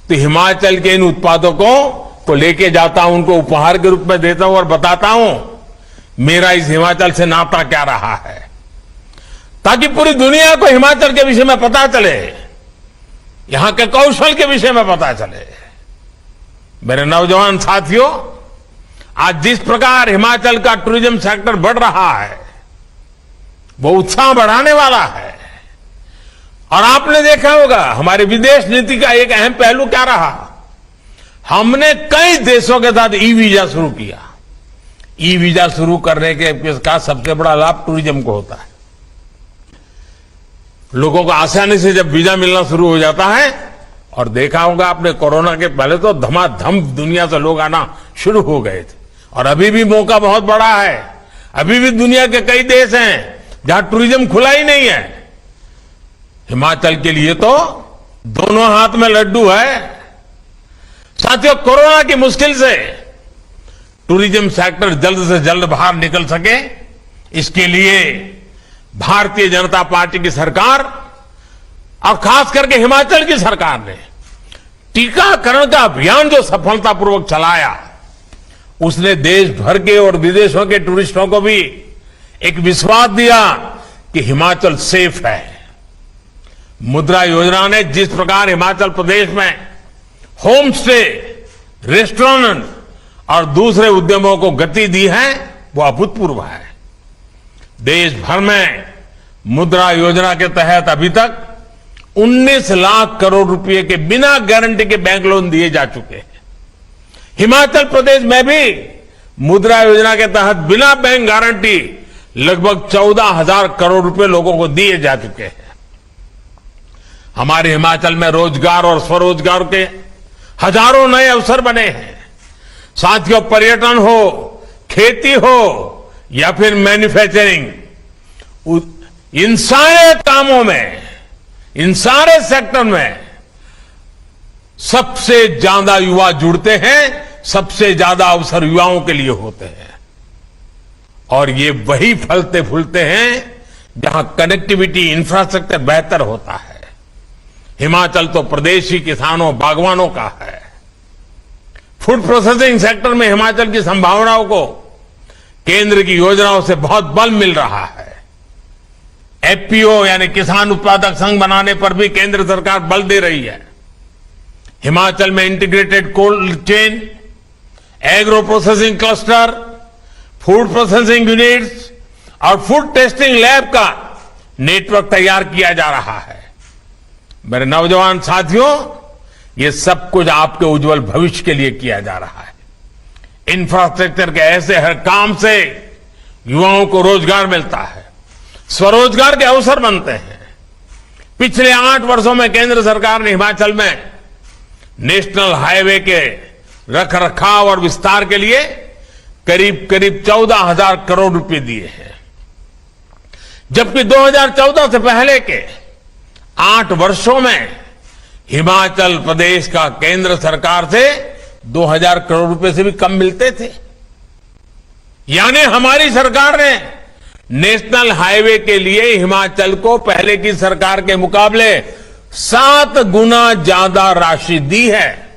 तो हिमाचल के इन उत्पादों को लेके जाता हूं, उनको उपहार के रूप में देता हूं और बताता हूं मेरा इस हिमाचल से नाता क्या रहा है, ताकि पूरी दुनिया को हिमाचल के विषय में पता चले, यहां के कौशल के विषय में पता चले। मेरे नौजवान साथियों, आज जिस प्रकार हिमाचल का टूरिज्म सेक्टर बढ़ रहा है, वो उत्साह बढ़ाने वाला है। और आपने देखा होगा हमारी विदेश नीति का एक अहम पहलू क्या रहा, हमने कई देशों के साथ ई वीजा शुरू किया। ई वीजा शुरू करने का सबसे बड़ा लाभ टूरिज्म को होता है। लोगों को आसानी से जब वीजा मिलना शुरू हो जाता है, और देखा होगा आपने कोरोना के पहले तो धमाधम दुनिया से लोग आना शुरू हो गए थे, और अभी भी मौका बहुत बड़ा है। अभी भी दुनिया के कई देश हैं जहां टूरिज्म खुला ही नहीं है। हिमाचल के लिए तो दोनों हाथ में लड्डू है। साथियों, कोरोना की मुश्किल से टूरिज्म सेक्टर जल्द से जल्द बाहर निकल सके, इसके लिए भारतीय जनता पार्टी की सरकार और खास करके हिमाचल की सरकार ने टीकाकरण का अभियान जो सफलतापूर्वक चलाया, उसने देश भर के और विदेशों के टूरिस्टों को भी एक विश्वास दिया कि हिमाचल सेफ है। मुद्रा योजना ने जिस प्रकार हिमाचल प्रदेश में होम स्टे, रेस्टोरेंट और दूसरे उद्यमों को गति दी है, वो अभूतपूर्व है। देश भर में मुद्रा योजना के तहत अभी तक 19 लाख करोड़ रुपए के बिना गारंटी के बैंक लोन दिए जा चुके हैं। हिमाचल प्रदेश में भी मुद्रा योजना के तहत बिना बैंक गारंटी लगभग 14,000 करोड़ रुपए लोगों को दिए जा चुके हैं। हमारे हिमाचल में रोजगार और स्वरोजगार के हजारों नए अवसर बने हैं। साथियों, पर्यटन हो, खेती हो या फिर मैन्युफैक्चरिंग, इन सारे कामों में, इन सारे सेक्टर में सबसे ज्यादा युवा जुड़ते हैं, सबसे ज्यादा अवसर युवाओं के लिए होते हैं। और ये वही फलते फूलते हैं जहां कनेक्टिविटी, इंफ्रास्ट्रक्चर बेहतर होता है। हिमाचल तो प्रदेशी किसानों, बागवानों का है। फूड प्रोसेसिंग सेक्टर में हिमाचल की संभावनाओं को केंद्र की योजनाओं से बहुत बल मिल रहा है। एफपीओ यानी किसान उत्पादक संघ बनाने पर भी केंद्र सरकार बल दे रही है। हिमाचल में integrated cold chain, agro processing cluster, food processing units और फूड टेस्टिंग लैब का नेटवर्क तैयार किया जा रहा है। मेरे नौजवान साथियों, ये सब कुछ आपके उज्जवल भविष्य के लिए किया जा रहा है। इंफ्रास्ट्रक्चर के ऐसे हर काम से युवाओं को रोजगार मिलता है, स्वरोजगार के अवसर बनते हैं। पिछले 8 वर्षों में केंद्र सरकार ने हिमाचल में नेशनल हाईवे के रखरखाव और विस्तार के लिए करीब 14,000 करोड़ रुपए दिए हैं, जबकि 2014 से पहले के 8 वर्षों में हिमाचल प्रदेश का केंद्र सरकार से 2,000 करोड़ रुपए से भी कम मिलते थे। यानी हमारी सरकार ने नेशनल हाईवे के लिए हिमाचल को पहले की सरकार के मुकाबले 7 गुना ज्यादा राशि दी है।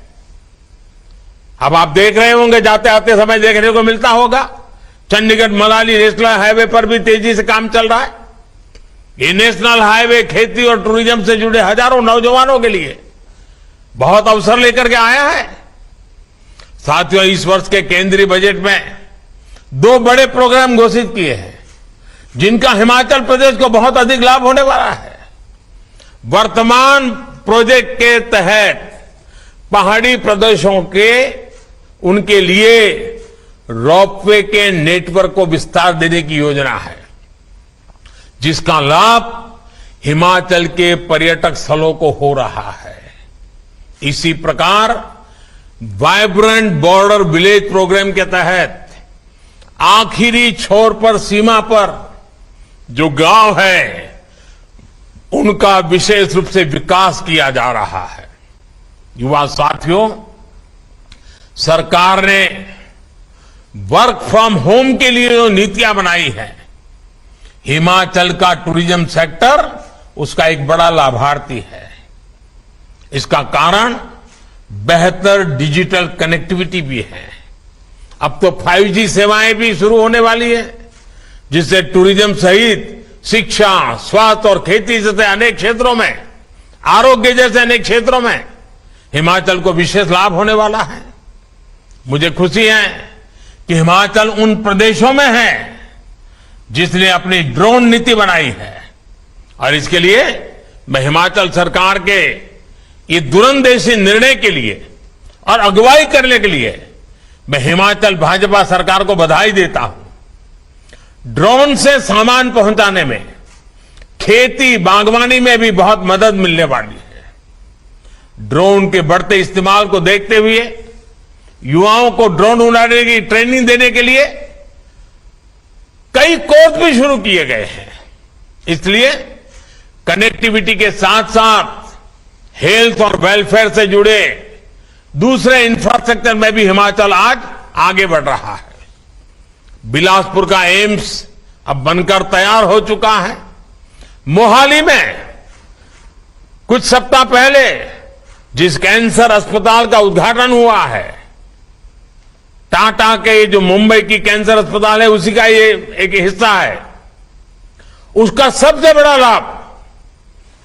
अब आप देख रहे होंगे, जाते आते समय देखने को मिलता होगा, चंडीगढ़ मनाली नेशनल हाईवे पर भी तेजी से काम चल रहा है। ये नेशनल हाईवे खेती और टूरिज्म से जुड़े हजारों नौजवानों के लिए बहुत अवसर लेकर के आया है। साथियों, इस वर्ष के केंद्रीय बजट में 2 बड़े प्रोग्राम घोषित किए हैं, जिनका हिमाचल प्रदेश को बहुत अधिक लाभ होने वाला है। वर्तमान प्रोजेक्ट के तहत पहाड़ी प्रदेशों के उनके लिए रोपवे के नेटवर्क को विस्तार देने की योजना है, जिसका लाभ हिमाचल के पर्यटक स्थलों को हो रहा है। इसी प्रकार वाइब्रेंट बॉर्डर विलेज प्रोग्राम के तहत आखिरी छोर पर, सीमा पर जो गांव है, उनका विशेष रूप से विकास किया जा रहा है। युवा साथियों, सरकार ने वर्क फ्रॉम होम के लिए जो नीतियां बनाई है, हिमाचल का टूरिज्म सेक्टर उसका एक बड़ा लाभार्थी है। इसका कारण बेहतर डिजिटल कनेक्टिविटी भी है। अब तो 5G सेवाएं भी शुरू होने वाली है, जिससे टूरिज्म सहित शिक्षा, स्वास्थ्य और खेती जैसे अनेक क्षेत्रों में, आरोग्य जैसे अनेक क्षेत्रों में हिमाचल को विशेष लाभ होने वाला है। मुझे खुशी है कि हिमाचल उन प्रदेशों में है जिसने अपनी ड्रोन नीति बनाई है, और इसके लिए मैं हिमाचल सरकार के ये दूरंदेशी निर्णय के लिए और अगुवाई करने के लिए मैं हिमाचल भाजपा सरकार को बधाई देता हूं। ड्रोन से सामान पहुंचाने में, खेती बागवानी में भी बहुत मदद मिलने वाली है। ड्रोन के बढ़ते इस्तेमाल को देखते हुए युवाओं को ड्रोन उड़ाने की ट्रेनिंग देने के लिए कई कोर्स भी शुरू किए गए हैं। इसलिए कनेक्टिविटी के साथ साथ हेल्थ और वेलफेयर से जुड़े दूसरे इंफ्रास्ट्रक्चर में भी हिमाचल आज आगे बढ़ रहा है। बिलासपुर का एम्स अब बनकर तैयार हो चुका है। मोहाली में कुछ सप्ताह पहले जिस कैंसर अस्पताल का उद्घाटन हुआ है, टाटा के जो मुंबई की कैंसर अस्पताल है उसी का ये एक हिस्सा है, उसका सबसे बड़ा लाभ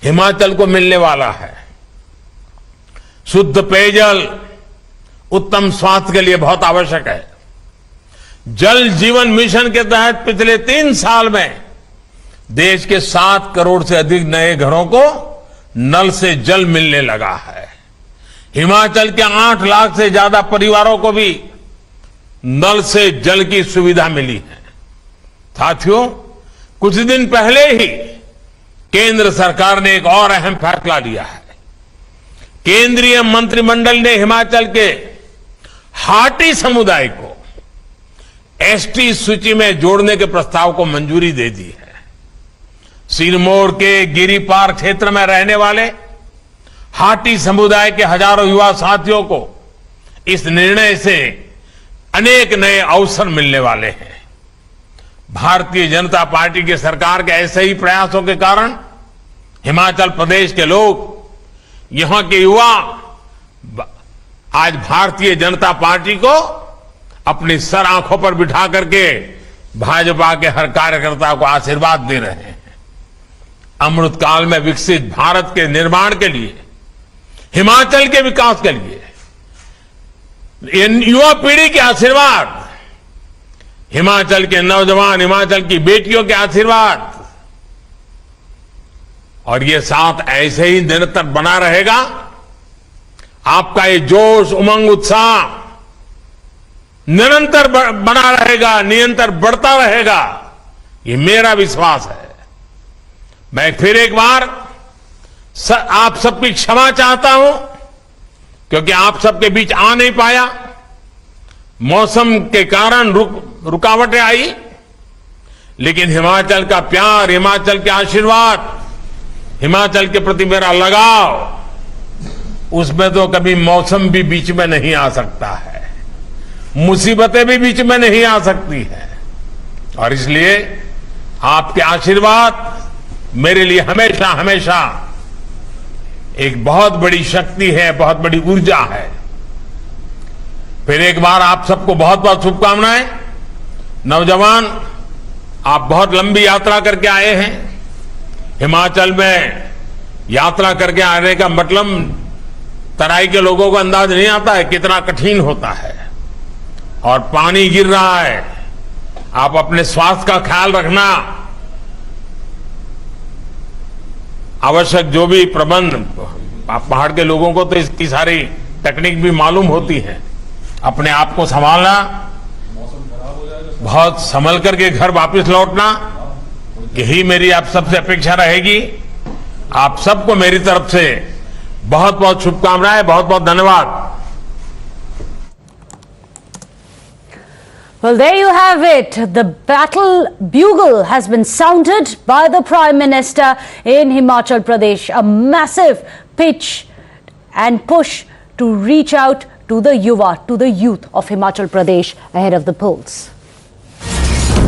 हिमाचल को मिलने वाला है। शुद्ध पेयजल उत्तम स्वास्थ्य के लिए बहुत आवश्यक है। जल जीवन मिशन के तहत पिछले 3 साल में देश के 7 करोड़ से अधिक नए घरों को नल से जल मिलने लगा है। हिमाचल के 8 लाख से ज्यादा परिवारों को भी नल से जल की सुविधा मिली है। साथियों, कुछ दिन पहले ही केंद्र सरकार ने एक और अहम फैसला लिया है। केंद्रीय मंत्रिमंडल ने हिमाचल के हाटी समुदाय को एसटी सूची में जोड़ने के प्रस्ताव को मंजूरी दे दी है। सिरमौर के गिरिपार क्षेत्र में रहने वाले हाटी समुदाय के हजारों युवा साथियों को इस निर्णय से अनेक नए अवसर मिलने वाले हैं। भारतीय जनता पार्टी की सरकार के ऐसे ही प्रयासों के कारण हिमाचल प्रदेश के लोग, यहां के युवा आज भारतीय जनता पार्टी को अपनी सर आंखों पर बिठा करके भाजपा के हर कार्यकर्ता को आशीर्वाद दे रहे हैं। अमृतकाल में विकसित भारत के निर्माण के लिए, हिमाचल के विकास के लिए युवा पीढ़ी के आशीर्वाद, हिमाचल के नौजवान, हिमाचल की बेटियों के आशीर्वाद, और ये साथ ऐसे ही निरंतर बना रहेगा। आपका ये जोश, उमंग, उत्साह निरंतर बना रहेगा, निरंतर बढ़ता रहेगा, ये मेरा विश्वास है। मैं फिर एक बार आप सबकी क्षमा चाहता हूं क्योंकि आप सबके बीच आ नहीं पाया, मौसम के कारण रुकावटें आई, लेकिन हिमाचल का प्यार, हिमाचल के आशीर्वाद, हिमाचल के प्रति मेरा लगाव, उसमें तो कभी मौसम भी बीच में नहीं आ सकता है, मुसीबतें भी बीच में नहीं आ सकती है। और इसलिए आपके आशीर्वाद मेरे लिए हमेशा हमेशा एक बहुत बड़ी शक्ति है, बहुत बड़ी ऊर्जा है। फिर एक बार आप सबको बहुत बहुत शुभकामनाएं। नौजवान, आप बहुत लंबी यात्रा करके आए हैं। हिमाचल में यात्रा करके आने का मतलब तराई के लोगों को अंदाज नहीं आता है कितना कठिन होता है, और पानी गिर रहा है। आप अपने स्वास्थ्य का ख्याल रखना, आवश्यक जो भी प्रबंध, आप पहाड़ के लोगों को तो इसकी सारी टेक्निक भी मालूम होती है। अपने आप को संभालना, बहुत संभल करके घर वापस लौटना, यही मेरी आप सबसे अपेक्षा रहेगी। आप सबको मेरी तरफ से बहुत बहुत शुभकामनाएं, बहुत बहुत धन्यवाद। Well, there you have it. The battle bugle has been sounded by the Prime Minister in Himachal Pradesh. A massive pitch and push to reach out to the yuva, to the youth of Himachal Pradesh ahead of the polls.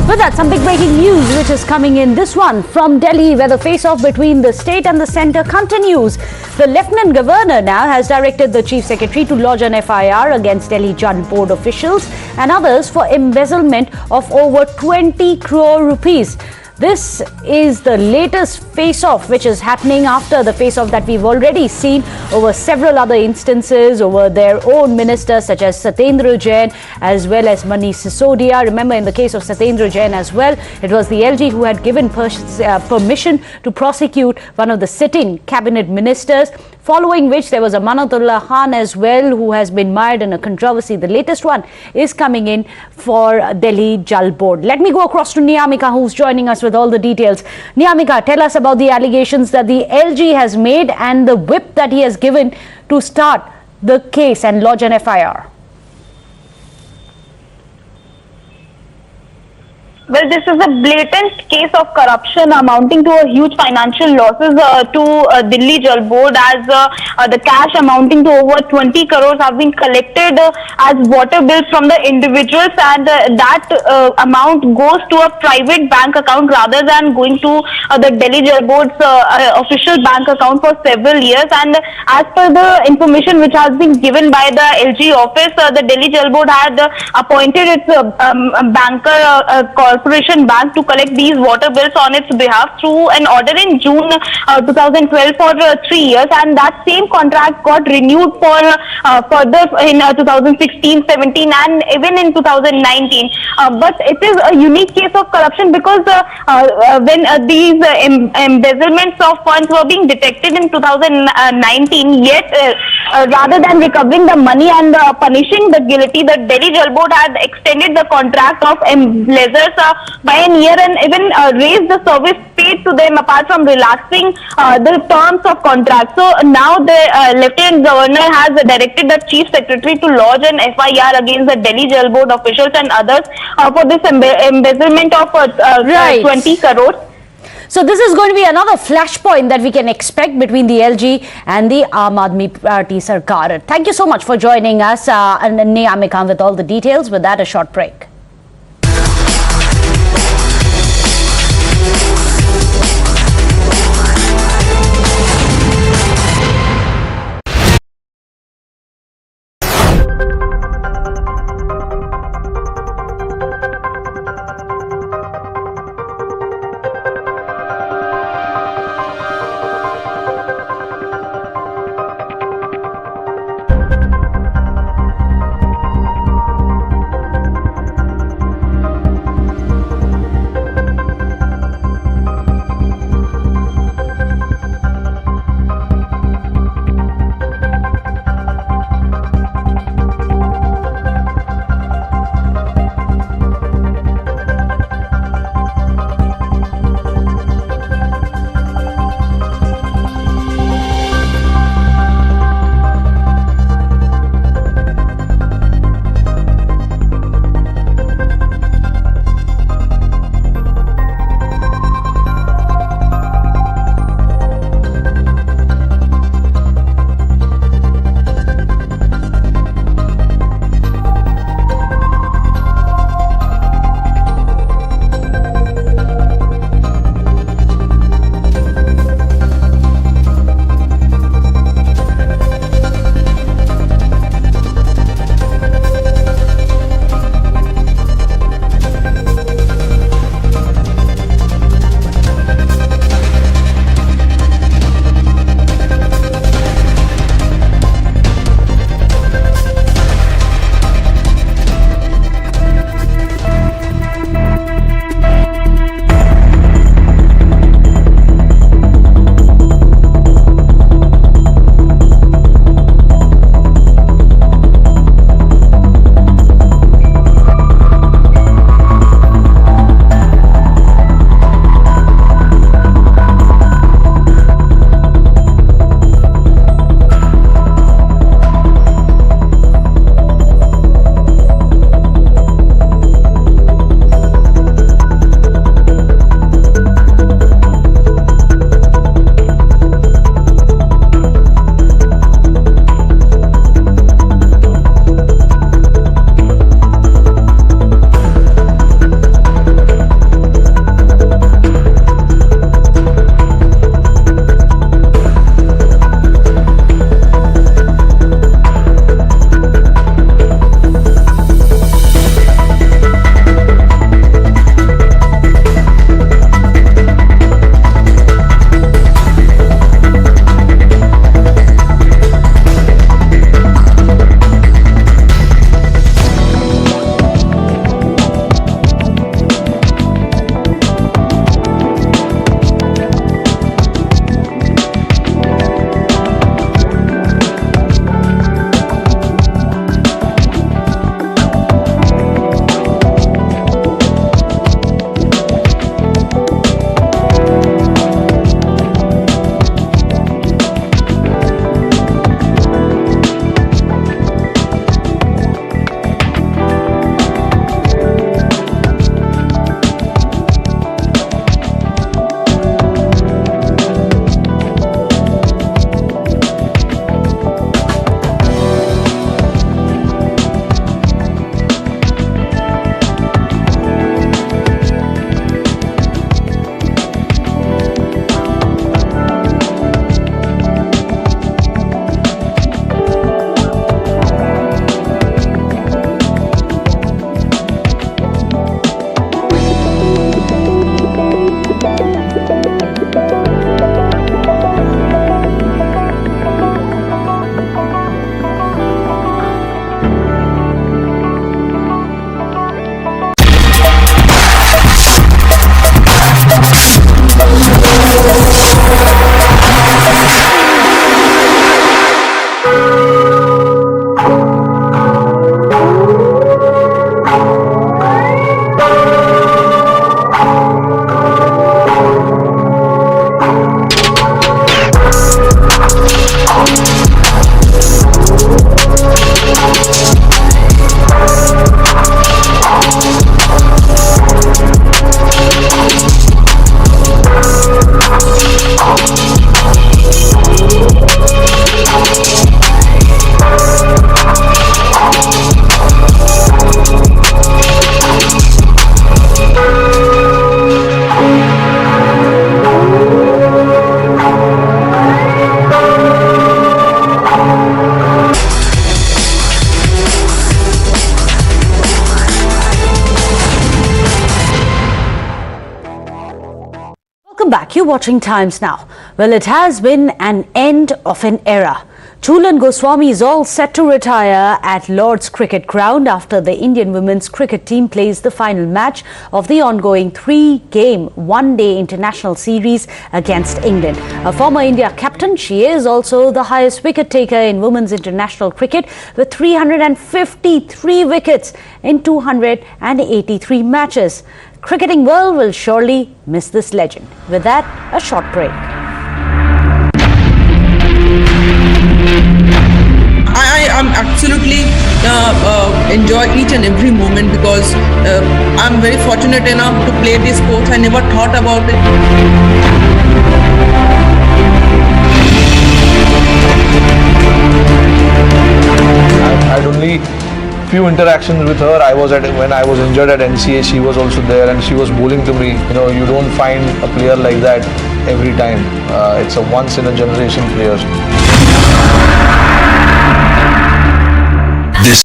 With that, some big breaking news which is coming in. This one from Delhi, where the face-off between the state and the centre continues. The Lieutenant Governor now has directed the Chief Secretary to lodge an FIR against Delhi Jal Board officials and others for embezzlement of over 20 crore rupees. This is the latest face-off which is happening after the face-off that we've already seen over several other instances over their own ministers such as Satyendra Jain as well as Manish Sisodia. Remember, in the case of Satyendra Jain as well, it was the LG who had given permission to prosecute one of the sitting cabinet ministers, following which there was a Manatullah Khan as well who has been mired in a controversy. The latest one is coming in for Delhi Jal Board. Let me go across to Niyamika, who's joining us with all the details. Niyamika, tell us about the allegations that the LG has made and the whip that he has given to start the case and lodge an FIR. Well, this is a blatant case of corruption amounting to a huge financial losses to Delhi Jal Board, as the cash amounting to over 20 crores have been collected as water bills from the individuals, and that amount goes to a private bank account rather than going to the Delhi Jal Board's official bank account for several years. And as per the information which has been given by the LG office, the Delhi Jal Board had appointed its banker corporation bank to collect these water bills on its behalf through an order in June 2012 for 3 years, and that same contract got renewed for further in 2016, 17 and even in 2019. But it is a unique case of corruption because when these embezzlements of funds were being detected in 2019, yet rather than recovering the money and punishing the guilty, the Delhi Jal Board had extended the contract of embezzlers by a year and even raised the service paid to them, apart from relaxing the terms of contract. So now the Lieutenant Governor has directed the Chief Secretary to lodge an FIR against the Delhi Jal Board officials and others for this embezzlement of 20 crores. So this is going to be another flashpoint that we can expect between the LG and the Aam Aadmi Party Sarkar. Thank you so much for joining us, and Niyami Khan with all the details. With that, a short break. You watching Times Now. Well, it has been an end of an era. Chulan Goswami is all set to retire at Lord's Cricket Ground after the Indian women's cricket team plays the final match of the ongoing 3-game one-day international series against England. A former India captain, she is also the highest wicket taker in women's international cricket with 353 wickets in 283 matches. Cricketing world will surely miss this legend. With that, a short break. I am absolutely enjoy each and every moment because I'm very fortunate enough to play this sport. I never thought about it. I had only few interactions with her. When I was injured at NCA, she was also there and she was bowling to me. You know, you don't find a player like that every time. It's a once in a generation player. This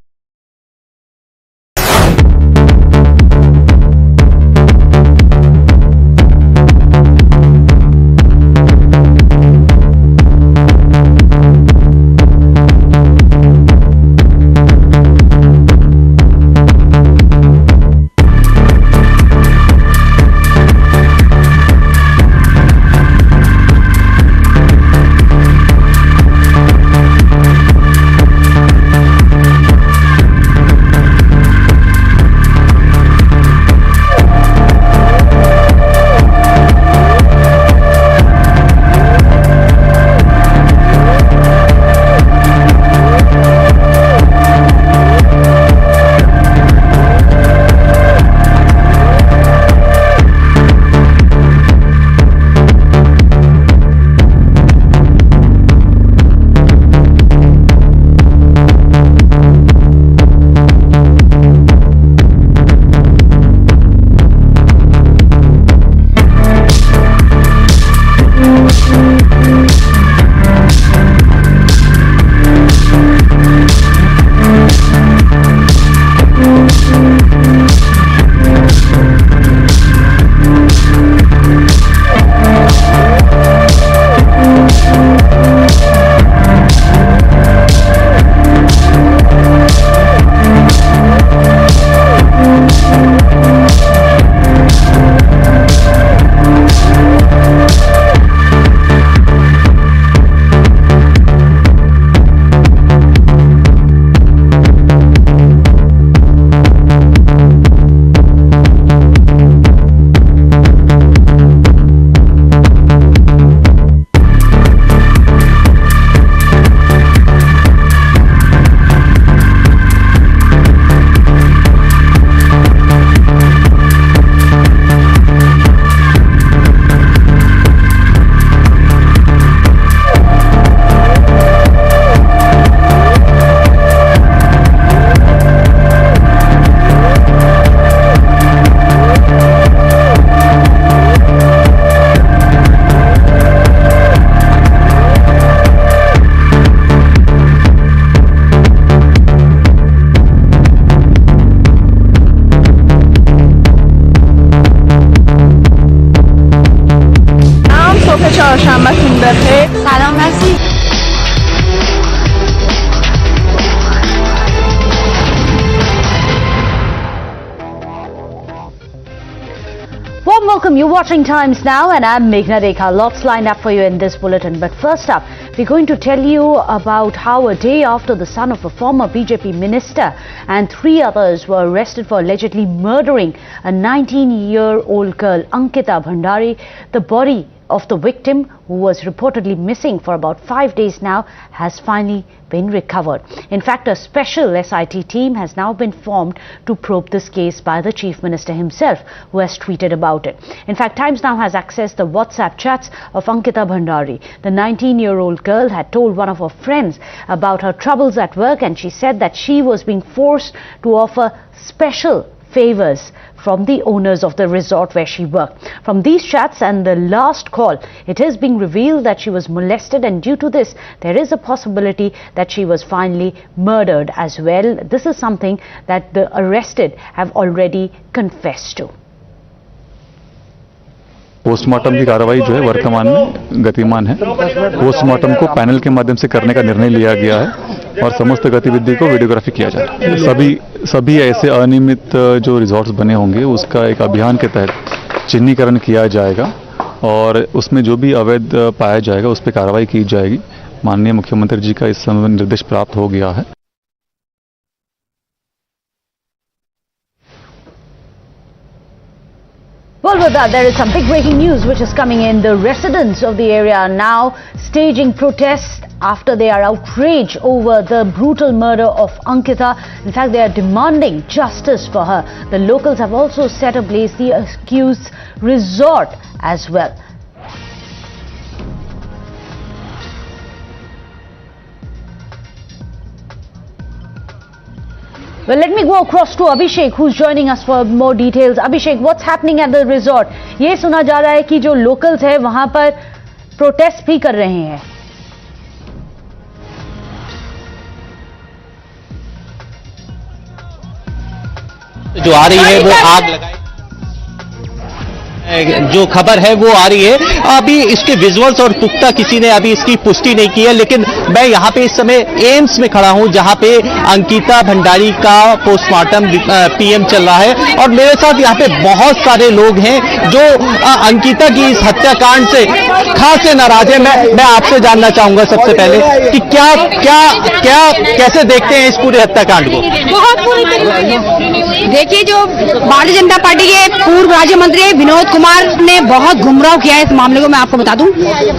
Warm welcome, you're watching Times Now and I'm Meghna Rekha. Lots lined up for you in this bulletin. But first up, we're going to tell you about how a day after the son of a former BJP minister and 3 others were arrested for allegedly murdering a 19-year-old girl, Ankita Bhandari, the body of the victim, who was reportedly missing for about 5 days now, has finally been recovered. In fact, a special SIT team has now been formed to probe this case by the Chief Minister himself, who has tweeted about it. In fact, Times Now has accessed the WhatsApp chats of Ankita Bhandari. The 19-year-old girl had told one of her friends about her troubles at work, and she said that she was being forced to offer special favors from the owners of the resort where she worked. From these chats and the last call, it is being revealed that she was molested, and due to this, there is a possibility that she was finally murdered as well. This is something that the arrested have already confessed to. Postmortem की कार्रवाई जो है वर्तमान में गतिमान है। Postmortem को panel के माध्यम से करने का निर्णय लिया गया है और समस्त गतिविधि को वीडियोग्राफी किया जा रहा है। सभी ऐसे अनियमित जो रिजॉर्ट्स बने होंगे उसका एक अभियान के तहत चिन्हीकरण किया जाएगा और उसमें जो भी अवैध पाया जाएगा उस पर कार्रवाई की जाएगी। माननीय मुख्यमंत्री जी का इस समय निर्देश प्राप्त हो गया है। Well, with that, there is some big breaking news which is coming in. The residents of the area are now staging protests after they are outraged over the brutal murder of Ankita. In fact, they are demanding justice for her. The locals have also set ablaze the accused's resort as well. Well, let me go across to Abhishek, who's joining us for more details. Abhishek, what's happening at the resort? ये सुना जा रहा है कि जो locals हैं वहां पर प्रोटेस्ट भी कर रहे हैं। जो आ रही है वो आग लगाई, जो खबर है वो आ रही है। अभी इसके विजुअल्स और पुख्ता किसी ने अभी इसकी पुष्टि नहीं की है, लेकिन मैं यहाँ पे इस समय एम्स में खड़ा हूँ जहाँ पे अंकिता भंडारी का पोस्टमार्टम पीएम चल रहा है और मेरे साथ यहाँ पे बहुत सारे लोग हैं जो अंकिता की इस हत्याकांड से खासे नाराज है। मैं आपसे जानना चाहूंगा सबसे पहले कि क्या कैसे देखते हैं इस पूरे हत्याकांड को? बहुत पूरी तरीके देखिए, जो भारतीय जनता पार्टी के पूर्व राज्य मंत्री विनोद कुमार ने बहुत गुमराह किया है इस मामले को। मैं आपको बता दूं,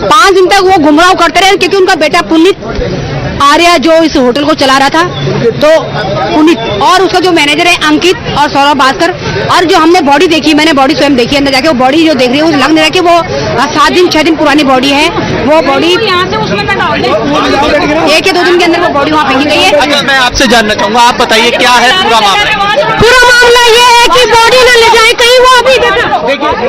5 दिन तक वो गुमराह करते रहे क्योंकि उनका बेटा पुलकित आर्या जो इस होटल को चला रहा था, तो पुनीत और उसका जो मैनेजर है अंकित और सौरभ भास्कर, और जो हमने बॉडी देखी, मैंने बॉडी स्वयं देखी अंदर जाके, वो बॉडी जो देख रही है वो लग नहीं रहा कि वो 7 दिन 6 दिन पुरानी बॉडी है। वो बॉडी यहाँ से उसमें 1 या 2 दिन के अंदर वो बॉडी वहाँ फेंकी गई है। अच्छा, मैं आपसे जानना चाहूंगा, आप बताइए क्या है पूरा मामला? पूरा मामला ये है कि बॉडी न ले जाए कहीं, वो अभी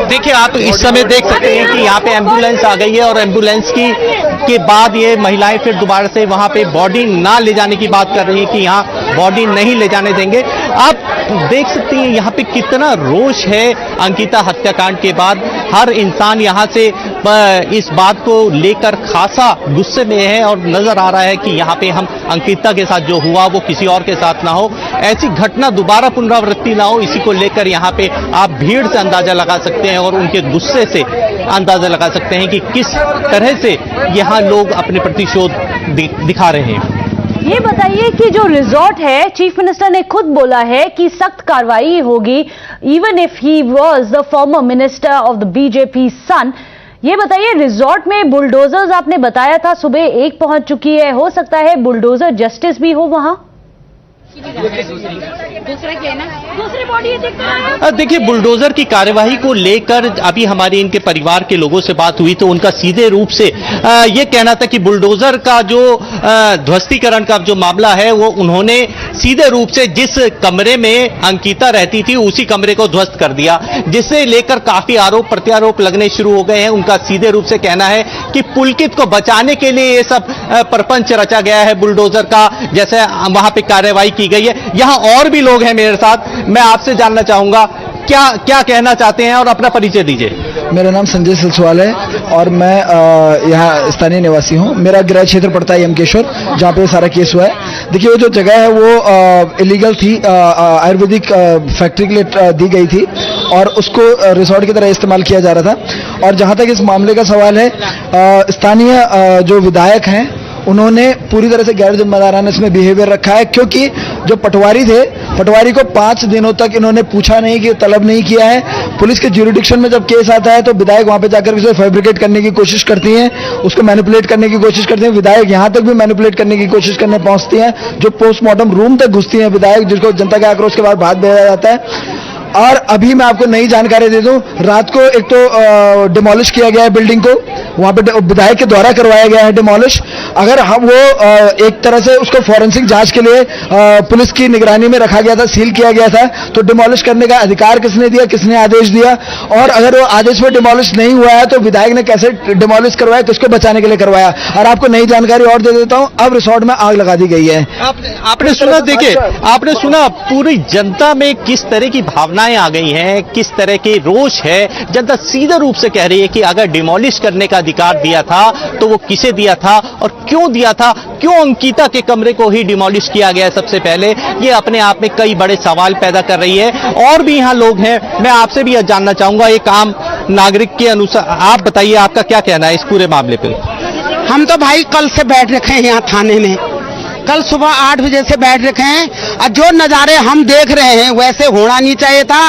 देखिए आप इस समय देख सकते हैं कि यहाँ पे एम्बुलेंस आ गई है और एम्बुलेंस के बाद ये महिलाएं फिर दोबारा से वहां पे बॉडी ना ले जाने की बात कर रही है कि यहाँ बॉडी नहीं ले जाने देंगे। आप देख सकते हैं यहाँ पे कितना रोष है अंकिता हत्याकांड के बाद। हर इंसान यहाँ से इस बात को लेकर खासा गुस्से में है और नजर आ रहा है कि यहाँ पे हम अंकिता के साथ जो हुआ वो किसी और के साथ ना हो, ऐसी घटना दोबारा पुनरावृत्ति ना हो, इसी को लेकर यहाँ पे आप भीड़ से अंदाजा लगा सकते हैं और उनके गुस्से से अंदाजा लगा सकते हैं कि किस तरह से यहाँ लोग अपने प्रतिशोध दिखा रहे हैं। ये बताइए कि जो रिजॉर्ट है, चीफ मिनिस्टर ने खुद बोला है कि सख्त कार्रवाई होगी, even if he was the former minister of the BJP son. ये बताइए, रिजॉर्ट में बुलडोजर्स आपने बताया था सुबह 1 पहुंच चुकी है, हो सकता है बुलडोजर जस्टिस भी हो वहां? देखिए, बुलडोजर की कार्यवाही को लेकर अभी हमारी इनके परिवार के लोगों से बात हुई तो उनका सीधे रूप से ये कहना था कि बुलडोजर का जो ध्वस्तीकरण का जो मामला है वो उन्होंने सीधे रूप से जिस कमरे में अंकिता रहती थी उसी कमरे को ध्वस्त कर दिया, जिससे लेकर काफी आरोप प्रत्यारोप लगने शुरू हो गए हैं। उनका सीधे रूप से कहना है कि पुलकित को बचाने के लिए ये सब प्रपंच रचा गया है बुलडोजर का, जैसे वहां पे कार्यवाही की गई है। यहाँ और भी लोग हैं मेरे साथ, मैं आपसे जानना चाहूंगा क्या कहना चाहते हैं और अपना परिचय दीजिए। मेरा नाम संजय सिलसवाल है और मैं यहाँ स्थानीय निवासी हूँ। मेरा गृह क्षेत्र पड़ता है यमकेश्वर, जहाँ पे सारा केस हुआ है। देखिए, वो जो जगह है वो इलीगल थी, आयुर्वेदिक फैक्ट्री के लिए दी गई थी और उसको रिसोर्ट की तरह इस्तेमाल किया जा रहा था। और जहाँ तक इस मामले का सवाल है, स्थानीय जो विधायक हैं उन्होंने पूरी तरह से गैर जिम्मेदाराना इसमें बिहेवियर रखा है, क्योंकि जो पटवारी थे, पटवारी को 5 दिनों तक इन्होंने पूछा नहीं, कि तलब नहीं किया है। पुलिस के ज्यूरिडिक्शन में जब केस आता है तो विधायक वहां पे जाकर उसे फैब्रिकेट करने की कोशिश करती हैं, उसको मैनिपुलेट करने की कोशिश करते हैं। विधायक यहां तक भी मैनिपुलेट करने की कोशिश करने पहुंचती हैं, जो पोस्टमार्टम रूम तक घुसती हैं विधायक, जिसको जनता के आक्रोश के बाद भाग भेजा जाता है। और अभी मैं आपको नई जानकारी दे दूं, रात को एक तो डिमोलिश किया गया है बिल्डिंग को, वहां पे विधायक के द्वारा करवाया गया है डिमोलिश। अगर हम वो एक तरह से उसको फॉरेंसिक जांच के लिए पुलिस की निगरानी में रखा गया था, सील किया गया था, तो डिमोलिश करने का अधिकार किसने दिया, किसने आदेश दिया? और अगर वो आदेश में डिमोलिश नहीं हुआ है तो विधायक ने कैसे डिमोलिश करवाया, किसको बचाने के लिए करवाया? और आपको नई जानकारी और दे देता हूं, अब रिसोर्ट में आग लगा दी गई है। आपने सुना, देखिए आपने सुना पूरी जनता में किस तरह की भावना महिलाएं आ गई हैं, किस तरह के रोष है। जनता सीधे रूप से कह रही है कि अगर डिमोलिश करने का अधिकार दिया था तो वो किसे दिया था और क्यों दिया था, क्यों अंकिता के कमरे को ही डिमोलिश किया गया सबसे पहले, ये अपने आप में कई बड़े सवाल पैदा कर रही है। और भी यहाँ लोग हैं, मैं आपसे भी जानना चाहूंगा एक आम नागरिक के अनुसार, आप बताइए आपका क्या कहना है इस पूरे मामले पे। हम तो भाई कल से बैठ रखे हैं यहाँ थाने में, कल सुबह 8 बजे से बैठ रखे हैं और जो नज़ारे हम देख रहे हैं वैसे होना नहीं चाहिए था।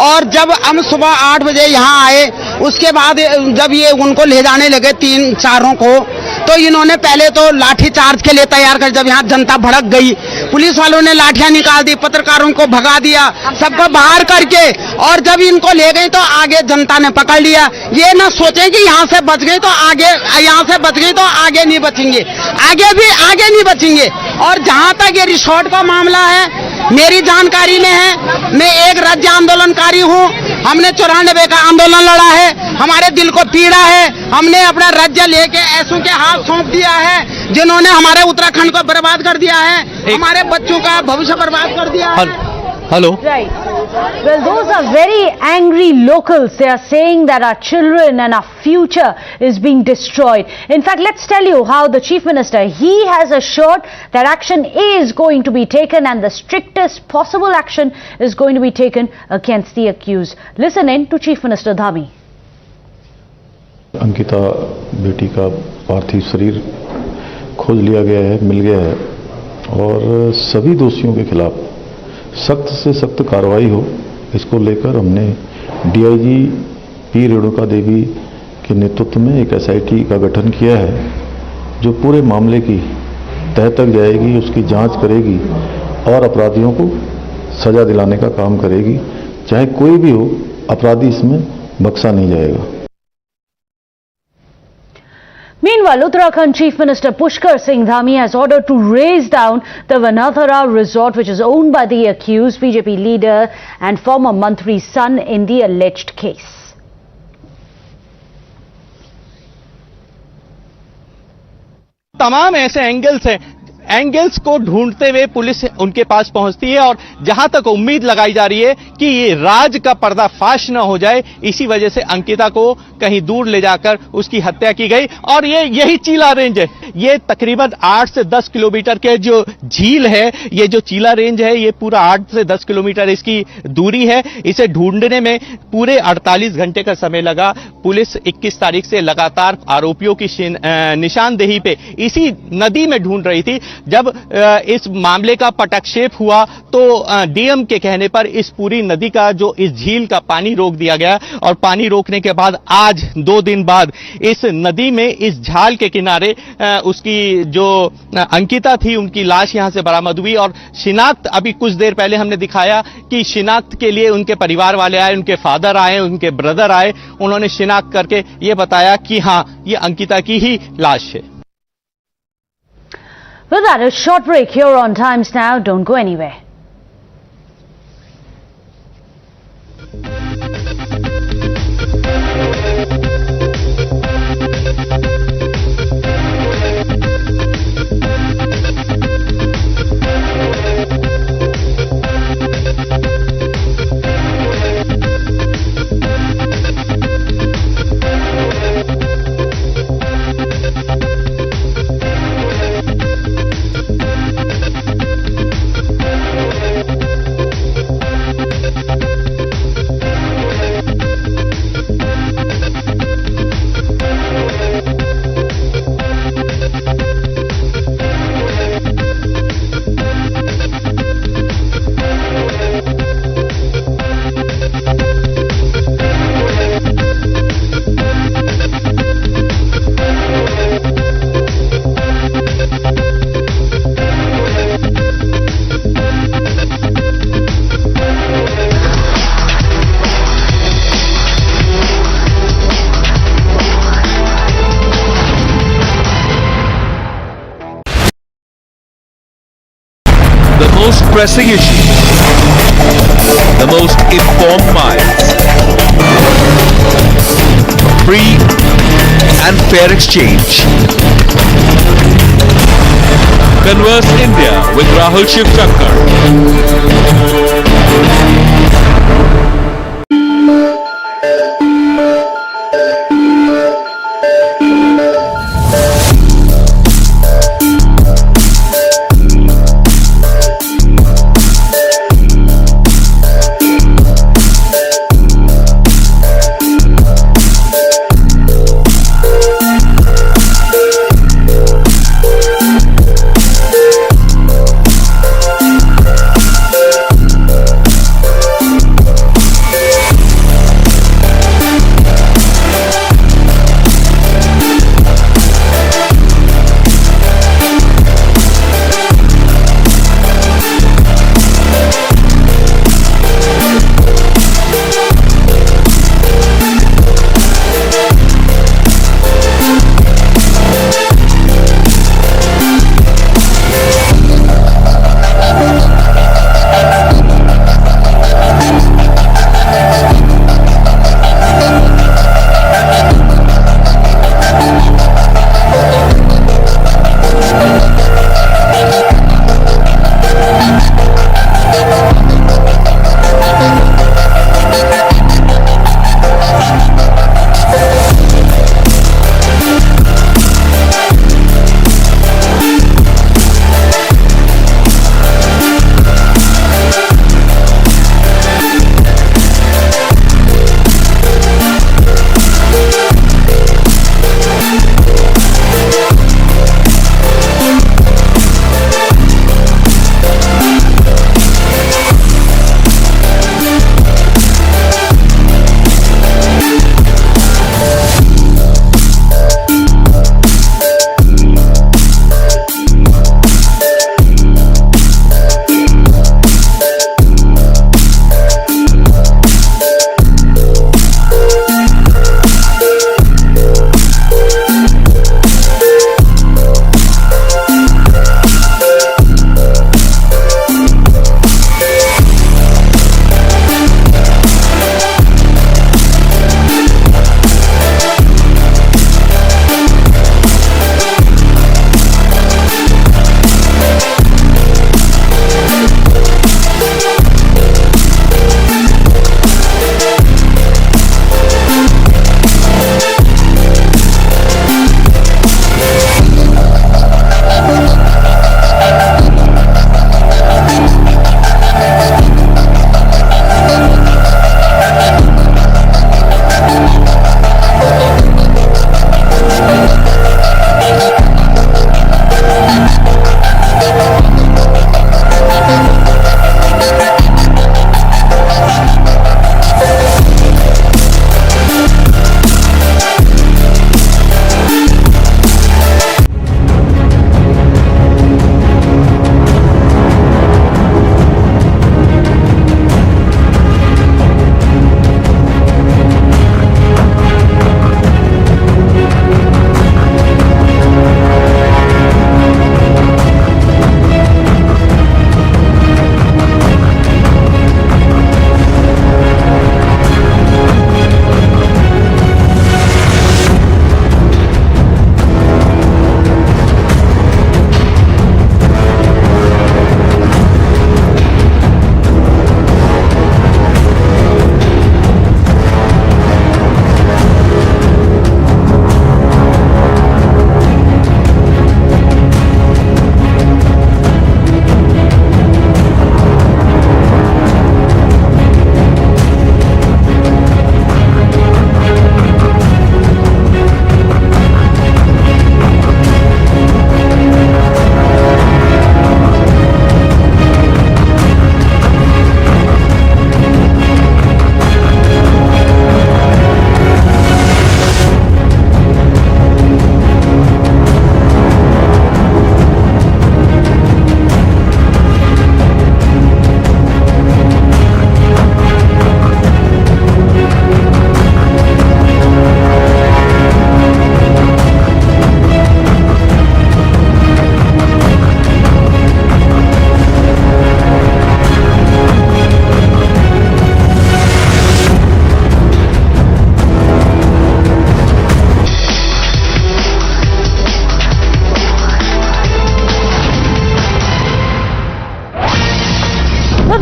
और जब हम सुबह 8 बजे यहाँ आए, उसके बाद जब ये उनको ले जाने लगे 3-4 को, तो इन्होंने पहले तो लाठी चार्ज के लिए तैयार कर, जब यहाँ जनता भड़क गई पुलिस वालों ने लाठियां निकाल दी, पत्रकारों को भगा दिया, सबको बाहर करके, और जब इनको ले गए तो आगे जनता ने पकड़ लिया। ये ना सोचें कि यहाँ से बच गए तो आगे, यहाँ से बच गई तो आगे नहीं बचेंगे, आगे नहीं बचेंगे। और जहां तक ये रिसोर्ट का मामला है, मेरी जानकारी में है, मैं एक राज्य आंदोलनकारी हूं, हमने 94 का आंदोलन लड़ा है, हमारे दिल को पीड़ा है, हमने अपना राज्य लेके ऐसों के हाथ सौंप दिया है जिन्होंने हमारे उत्तराखंड को बर्बाद कर दिया है, हमारे बच्चों का भविष्य बर्बाद कर दिया है। Hello. Right. Well, those are very angry locals. They are saying that our children and our future is being destroyed. In fact, let's tell you how the Chief Minister, he has assured that action is going to be taken and the strictest possible action is going to be taken against the accused. Listen in to Chief Minister Dhami. Ankita बेटी का पार्थिव शरीर खोज लिया गया है, मिल गया है, और सभी दोषियों के खिलाफ सख्त से सख्त कार्रवाई हो, इसको लेकर हमने डीआईजी पी रेणुका देवी के नेतृत्व में एक एसआईटी का गठन किया है, जो पूरे मामले की तह तक जाएगी, उसकी जांच करेगी और अपराधियों को सजा दिलाने का काम करेगी। चाहे कोई भी हो, अपराधी इसमें बख्शा नहीं जाएगा। Meanwhile, Uttarakhand Chief Minister Pushkar Singh Dhami has ordered to raise down the Vanathara resort, which is owned by the accused BJP leader and former Mantri's son in the alleged case. तमाम ऐसे angles को ढूंढते हुए police उनके पास पहुंचती है और जहां तक उम्मीद लगाई जा रही है कि ये राज का पर्दाफाश न हो जाए, इसी वजह से अंकिता को कहीं दूर ले जाकर उसकी हत्या की गई। और यही चीला रेंज है, ये तकरीबन 8 से 10 किलोमीटर के जो झील है, ये जो चीला रेंज है, ये पूरा 8 से 10 किलोमीटर इसकी दूरी है। इसे ढूंढने में पूरे 48 घंटे का समय लगा। पुलिस 21 तारीख से लगातार आरोपियों की निशानदेही पे इसी नदी में ढूंढ रही थी। जब इस मामले का पटक्षेप हुआ तो डीएम के कहने पर इस पूरी नदी का, जो इस झील का पानी रोक दिया गया, और पानी रोकने के बाद आज 2 दिन बाद इस नदी में, इस झाल के किनारे उसकी जो अंकिता थी, उनकी लाश यहां से बरामद हुई। और शिनाख्त अभी कुछ देर पहले हमने दिखाया कि शिनाख्त के लिए उनके परिवार वाले आए, उनके फादर आए, उनके ब्रदर आए, उन्होंने शिनाख्त करके ये बताया कि हां, ये अंकिता की ही लाश है। With that, a short break here on Times Now. Don't go anywhere. Pressing issues, the most informed minds, free and fair exchange. Converse India with Rahul Shivshankar.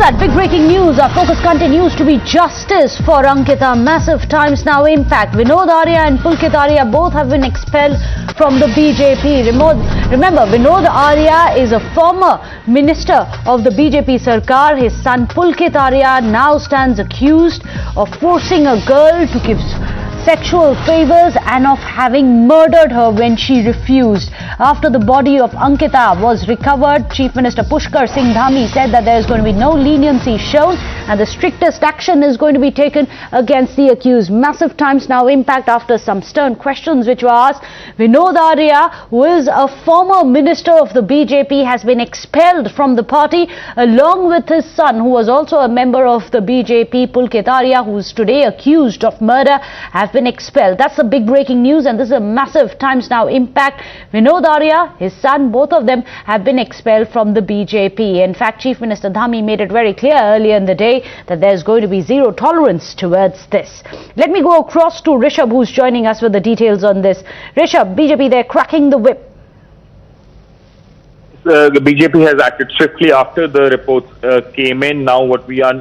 that, big breaking news. Our focus continues to be justice for Ankita. Massive Times Now impact. Vinod Arya and Pulkit Arya both have been expelled from the BJP. Remember, Vinod Arya is a former minister of the BJP Sarkar. His son Pulkit Arya now stands accused of forcing a girl to give sexual favors and of having murdered her when she refused. After the body of Ankita was recovered, Chief Minister Pushkar Singh Dhami said that there is going to be no leniency shown and the strictest action is going to be taken against the accused. Massive Times Now impact after some stern questions which were asked. Vinod Arya, who is a former minister of the BJP, has been expelled from the party along with his son, who was also a member of the BJP, Pulkit Arya, who is today accused of murder, have been expelled. That's the big breaking news, and this is a Massive Times Now impact. Vinod Arya, his son, both of them have been expelled from the BJP. In fact, Chief Minister Dhami made it very clear earlier in the day that there's going to be zero tolerance towards this. Let me go across to Rishabh, who's joining us with the details on this. Rishabh, BJP, they're cracking the whip. The BJP has acted swiftly after the reports came in. Now what we are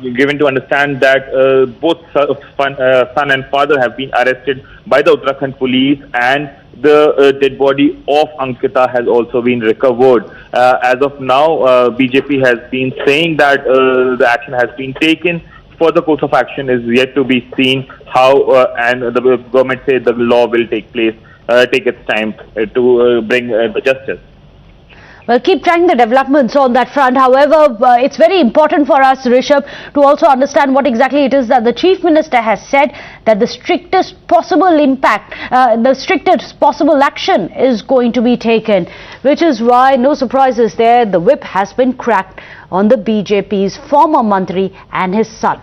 given to understand that both son and father have been arrested by the Uttarakhand police, and the dead body of Ankita has also been recovered. As of now, BJP has been saying that the action has been taken. Further course of action is yet to be seen how, and the government says the law will take its time to bring the justice. Well, keep tracking the developments on that front. However, it's very important for us, Rishabh, to also understand what exactly it is that the Chief Minister has said, that the strictest possible impact, the strictest possible action is going to be taken, which is why, no surprises there, the whip has been cracked on the BJP's former Mantri and his son.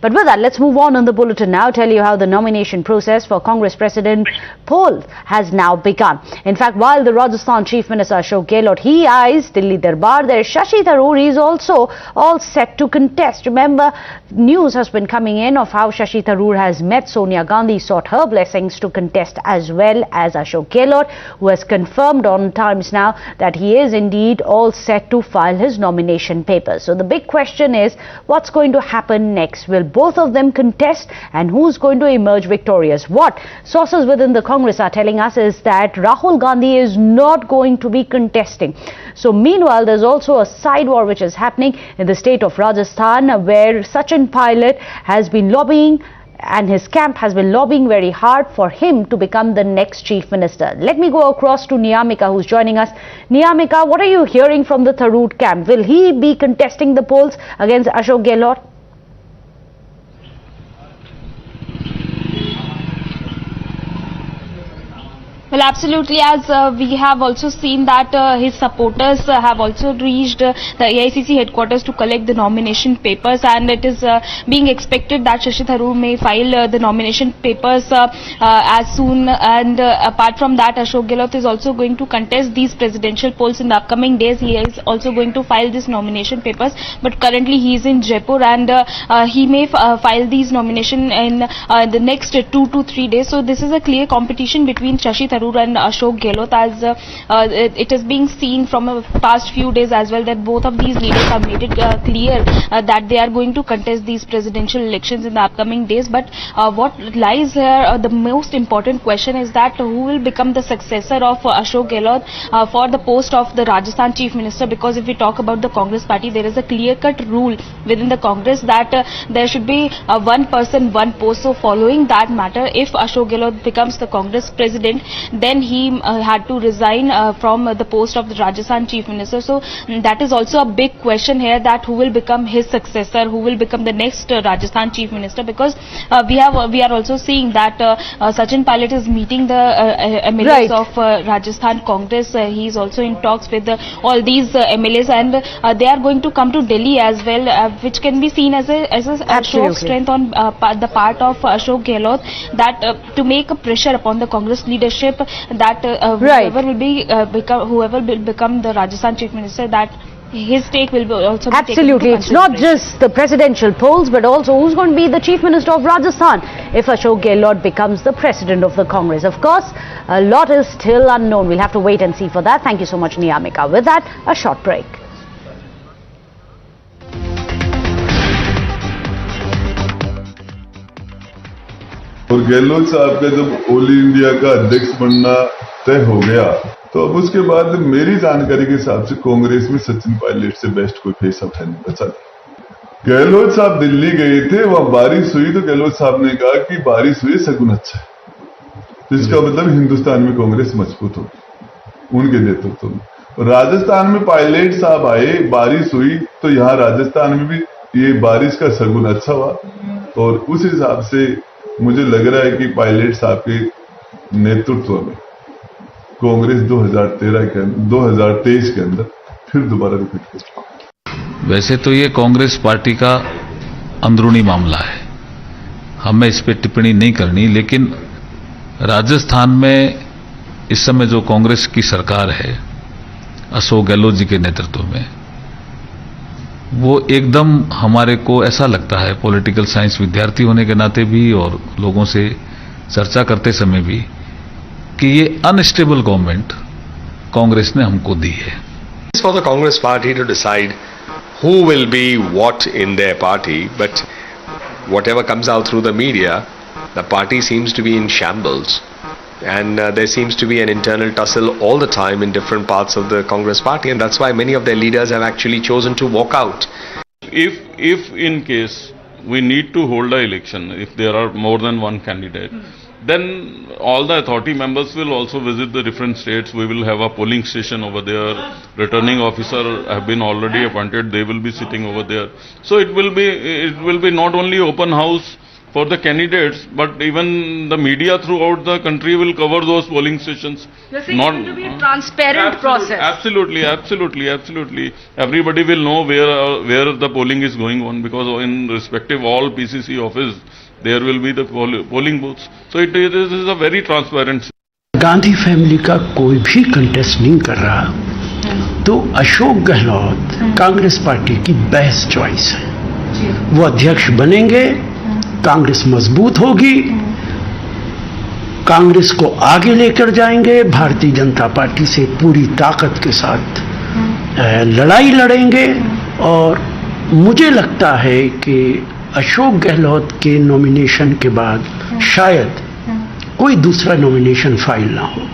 But with that, let's move on the bulletin now, tell you how the nomination process for Congress President poll has now begun. In fact, while the Rajasthan Chief Minister Ashok Gehlot, he eyes Delhi Darbar, there Shashi Tharoor is also all set to contest. Remember, news has been coming in of how Shashi Tharoor has met Sonia Gandhi, sought her blessings to contest, as well as Ashok Gehlot, who has confirmed on Times Now that he is indeed all set to file his nomination papers. So the big question is, what's going to happen next? Will both of them contest, and who's going to emerge victorious? What sources within the Congress are telling us is that Rahul Gandhi is not going to be contesting. So meanwhile, there's also a side war which is happening in the state of Rajasthan, where Sachin Pilot has been lobbying, and his camp has been lobbying very hard for him to become the next Chief Minister. Let me go across to Niyamika, who's joining us. Niyamika, what are you hearing from the Tharoor camp? Will he be contesting the polls against Ashok Gehlot? Well, absolutely, as we have also seen that his supporters have also reached the AICC headquarters to collect the nomination papers, and it is being expected that Shashi Tharoor may file the nomination papers as soon. And apart from that, Ashok Gehlot is also going to contest these presidential polls in the upcoming days. He is also going to file these nomination papers, but currently he is in Jaipur, and he may file these nomination in the next 2 to 3 days. So this is a clear competition between Shashi Tharoor and Ashok Gehlot, as it is being seen from the past few days as well that both of these leaders have made it clear that they are going to contest these presidential elections in the upcoming days. But what lies here, the most important question is that who will become the successor of Ashok Gehlot for the post of the Rajasthan Chief Minister, because if we talk about the Congress party, there is a clear-cut rule within the Congress that there should be one person, one post. So following that matter, if Ashok Gehlot becomes the Congress president, then he had to resign from the post of the Rajasthan Chief Minister. So that is also a big question here, that who will become his successor, who will become the next Rajasthan Chief Minister, because we are also seeing that Sachin Pilot is meeting the MLAs of Rajasthan Congress. He is also in talks with all these MLAs, and they are going to come to Delhi as well, which can be seen as a show of strength on the part of Ashok Gehlot, that to make a pressure upon the Congress leadership that whoever will become the Rajasthan Chief Minister, that his take will be also be absolutely. It's not just the presidential polls, but also who's going to be the Chief Minister of Rajasthan if Ashok Gehlot becomes the President of the Congress. Of course, a lot is still unknown. We'll have to wait and see for that. Thank you so much, Niyamika. With that, a short break. Gehlot साहब का जब all India का अध्यक्ष बनना तय हो गया तो अब उसके बाद मेरी जानकारी के हिसाब से कांग्रेस में सचिन पायलट से बेस्ट कोई फेस अब है नहीं बचा। गहलोत साहब दिल्ली गए थे, वहां बारिश हुई तो गहलोत साहब ने कहा कि बारिश हुई सगुन अच्छा है, तो इसका मतलब हिंदुस्तान में कांग्रेस मजबूत होगी उनके नेतृत्व में। राजस्थान में पायलट साहब आए, बारिश हुई तो यहाँ राजस्थान में भी ये बारिश का सगुन अच्छा हुआ और उस हिसाब से मुझे लग रहा है कि पायलट साहब के नेतृत्व में कांग्रेस 2023 के अंदर फिर दोबारा रिपीट करेगी। वैसे तो ये कांग्रेस पार्टी का अंदरूनी मामला है, हमें इस पे टिप्पणी नहीं करनी, लेकिन राजस्थान में इस समय जो कांग्रेस की सरकार है अशोक गहलोत जी के नेतृत्व में, वो एकदम हमारे को ऐसा लगता है पॉलिटिकल साइंस विद्यार्थी होने के नाते भी और लोगों से चर्चा करते समय भी कि ये अनस्टेबल गवर्नमेंट कांग्रेस ने हमको दी है। It's for the Congress party to decide who will be what in their party, but whatever comes out through the media, the party seems to be in shambles. And there seems to be an internal tussle all the time in different parts of the Congress party, and that's why many of their leaders have actually chosen to walk out. If in case we need to hold an election, if there are more than one candidate, then all the authority members will also visit the different states. We will have a polling station over there. Returning officer have been already appointed. They will be sitting over there. So it will be not only open house for the candidates, but even the media throughout the country will cover those polling stations. You're saying it will be a transparent process. Absolutely. Everybody will know where the polling is going on, because in respective all PCC office, there will be the polling booths. So it is a very transparent. Gandhi family का कोई भी contest नहीं कर रहा, तो Ashok Gehlot Congress party की best choice है। वो अध्यक्ष बनेंगे, कांग्रेस मजबूत होगी, कांग्रेस को आगे लेकर जाएंगे, भारतीय जनता पार्टी से पूरी ताकत के साथ लड़ाई लड़ेंगे। और मुझे लगता है कि अशोक गहलोत के नॉमिनेशन के बाद शायद कोई दूसरा नॉमिनेशन फाइल ना हो।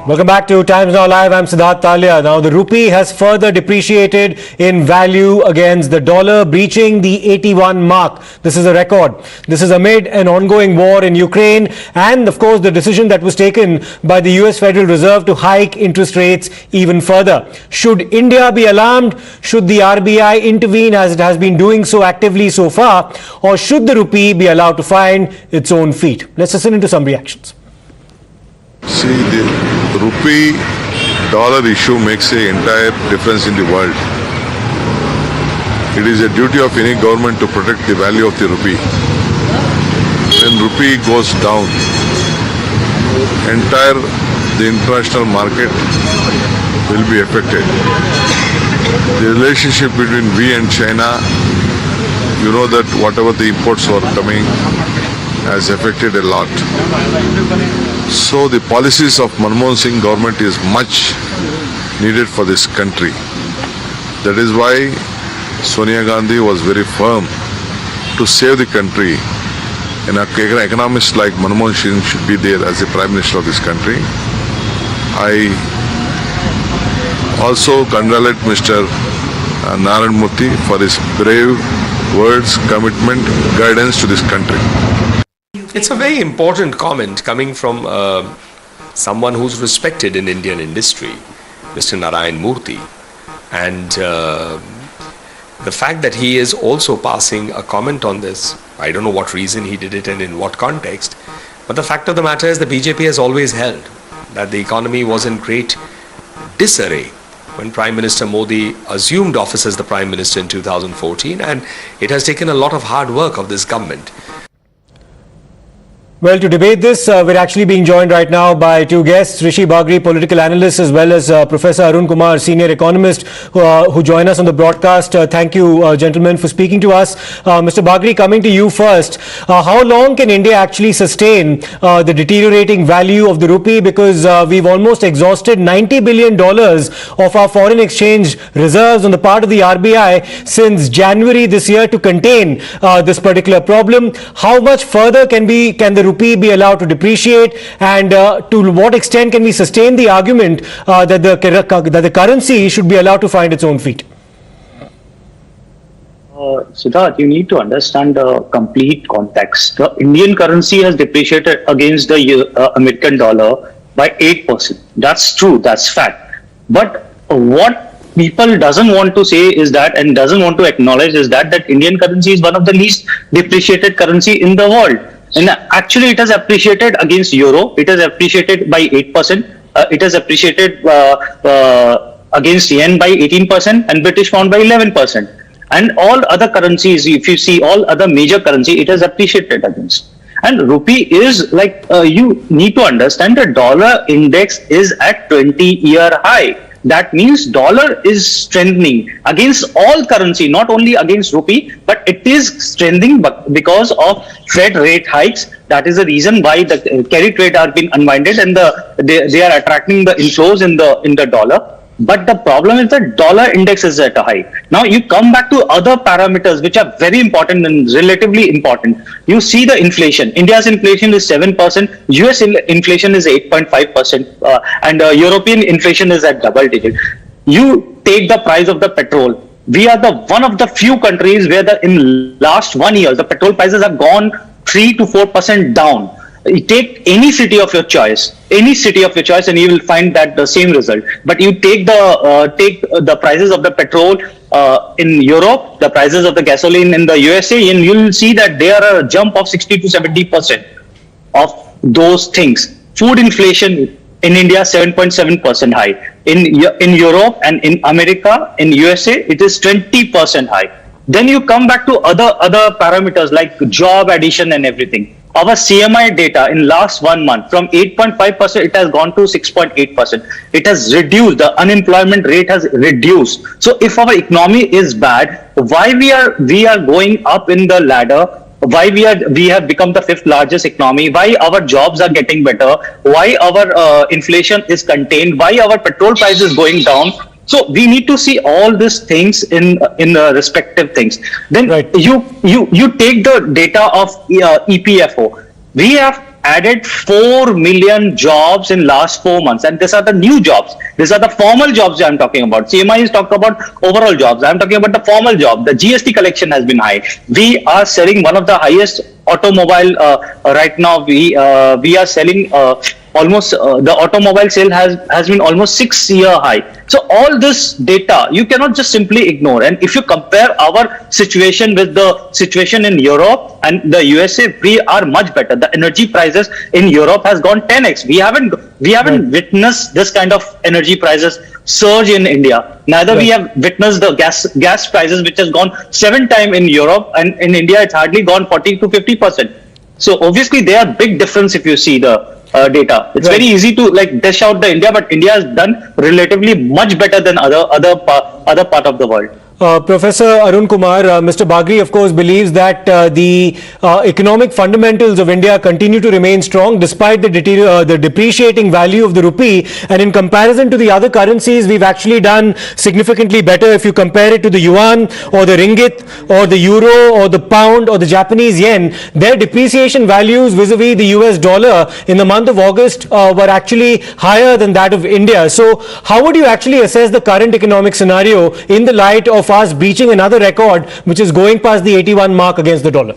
Welcome back to Times Now Live. I'm Siddharth Talia. Now, the rupee has further depreciated in value against the dollar, breaching the 81 mark. This is a record. This is amid an ongoing war in Ukraine and, of course, the decision that was taken by the US Federal Reserve to hike interest rates even further. Should India be alarmed? Should the RBI intervene as it has been doing so actively so far? Or should the rupee be allowed to find its own feet? Let's listen into some reactions. See, the rupee-dollar issue makes an entire difference in the world. It is a duty of any government to protect the value of the rupee. When rupee goes down, the international market will be affected. The relationship between we and China, you know that whatever the imports were coming has affected a lot. So the policies of Manmohan Singh government is much needed for this country. That is why Sonia Gandhi was very firm to save the country. An economist like Manmohan Singh should be there as the Prime Minister of this country. I also congratulate Mr. Narayan Murthy for his brave words, commitment, guidance to this country. It's a very important comment coming from someone who's respected in Indian industry, Mr. Narayan Murthy. And the fact that he is also passing a comment on this, I don't know what reason he did it and in what context, but the fact of the matter is the BJP has always held that the economy was in great disarray when Prime Minister Modi assumed office as the Prime Minister in 2014, and it has taken a lot of hard work of this government. Well, to debate this, we're actually being joined right now by two guests, Rishi Bagri, political analyst, as well as Professor Arun Kumar, senior economist, who join us on the broadcast. Thank you, gentlemen, for speaking to us. Mr. Bagri, coming to you first. How long can India actually sustain the deteriorating value of the rupee? Because we've almost exhausted $90 billion of our foreign exchange reserves on the part of the RBI since January this year to contain this particular problem. How much further can the rupee be allowed to depreciate, and to what extent can we sustain the argument that the currency should be allowed to find its own feet? Siddharth, you need to understand the complete context. The Indian currency has depreciated against the American dollar by 8%. That's true, that's fact. But what people doesn't want to say is that, and doesn't want to acknowledge, is that Indian currency is one of the least depreciated currency in the world. And actually, it has appreciated against euro. It has appreciated by 8%. It has appreciated against yen by 18% and British pound by 11%. And all other currencies, if you see all other major currency, it has appreciated against. And rupee is like, you need to understand the dollar index is at 20-year high. That means dollar is strengthening against all currency, not only against rupee, but it is strengthening because of Fed rate hikes. That is the reason why the carry trade are being unwinded and they are attracting the inflows in the dollar. But the problem is that dollar index is at a high. Now you come back to other parameters which are very important and relatively important. You see the inflation. India's inflation is 7%, US inflation is 8.5%, and European inflation is at double digit. You take the price of the petrol. We are one of the few countries where in last 1 year, the petrol prices have gone 3 to 4% down. You take any city of your choice, and you will find that the same result. But you take the prices of the petrol in Europe, the prices of the gasoline in the USA, and you will see that there are a jump of 60 to 70% of those things. Food inflation in India 7.7% high. In Europe and in America, in USA, it is 20% high. Then you come back to other parameters like job addition and everything. Our CMI data in last 1 month from 8.5%, it has gone to 6.8%. It has reduced. The unemployment rate has reduced. So if our economy is bad, why we are going up in the ladder? Why we have become the 5th largest economy? Why our jobs are getting better? Why our inflation is contained? Why our petrol price is going down? So we need to see all these things in the respective things. Then you take the data of EPFO. We have added 4 million jobs in last 4 months, and these are the new jobs. These are the formal jobs I'm talking about. CMI is talking about overall jobs. I'm talking about the formal job. The GST collection has been high. We are selling one of the highest automobile right now. We are selling almost the automobile sale has been almost 6-year high. So all this data you cannot just simply ignore. And if you compare our situation with the situation in Europe and the USA, we are much better. The energy prices in Europe has gone 10x. We haven't witnessed this kind of energy prices surge in India. Neither we have witnessed the gas prices, which has gone 7 times in Europe, and in India it's hardly gone 40 to 50%. So obviously there are big difference if you see the data. It's very easy to like dish out the India, but India has done relatively much better than other part of the world. Professor Arun Kumar, Mr. Bhandari, of course, believes that the economic fundamentals of India continue to remain strong despite the depreciating value of the rupee. And in comparison to the other currencies, we've actually done significantly better. If you compare it to the yuan or the ringgit or the euro or the pound or the Japanese yen, their depreciation values vis-a-vis the US dollar in the month of August were actually higher than that of India. So how would you actually assess the current economic scenario in the light of us breaching another record which is going past the 81 mark against the dollar?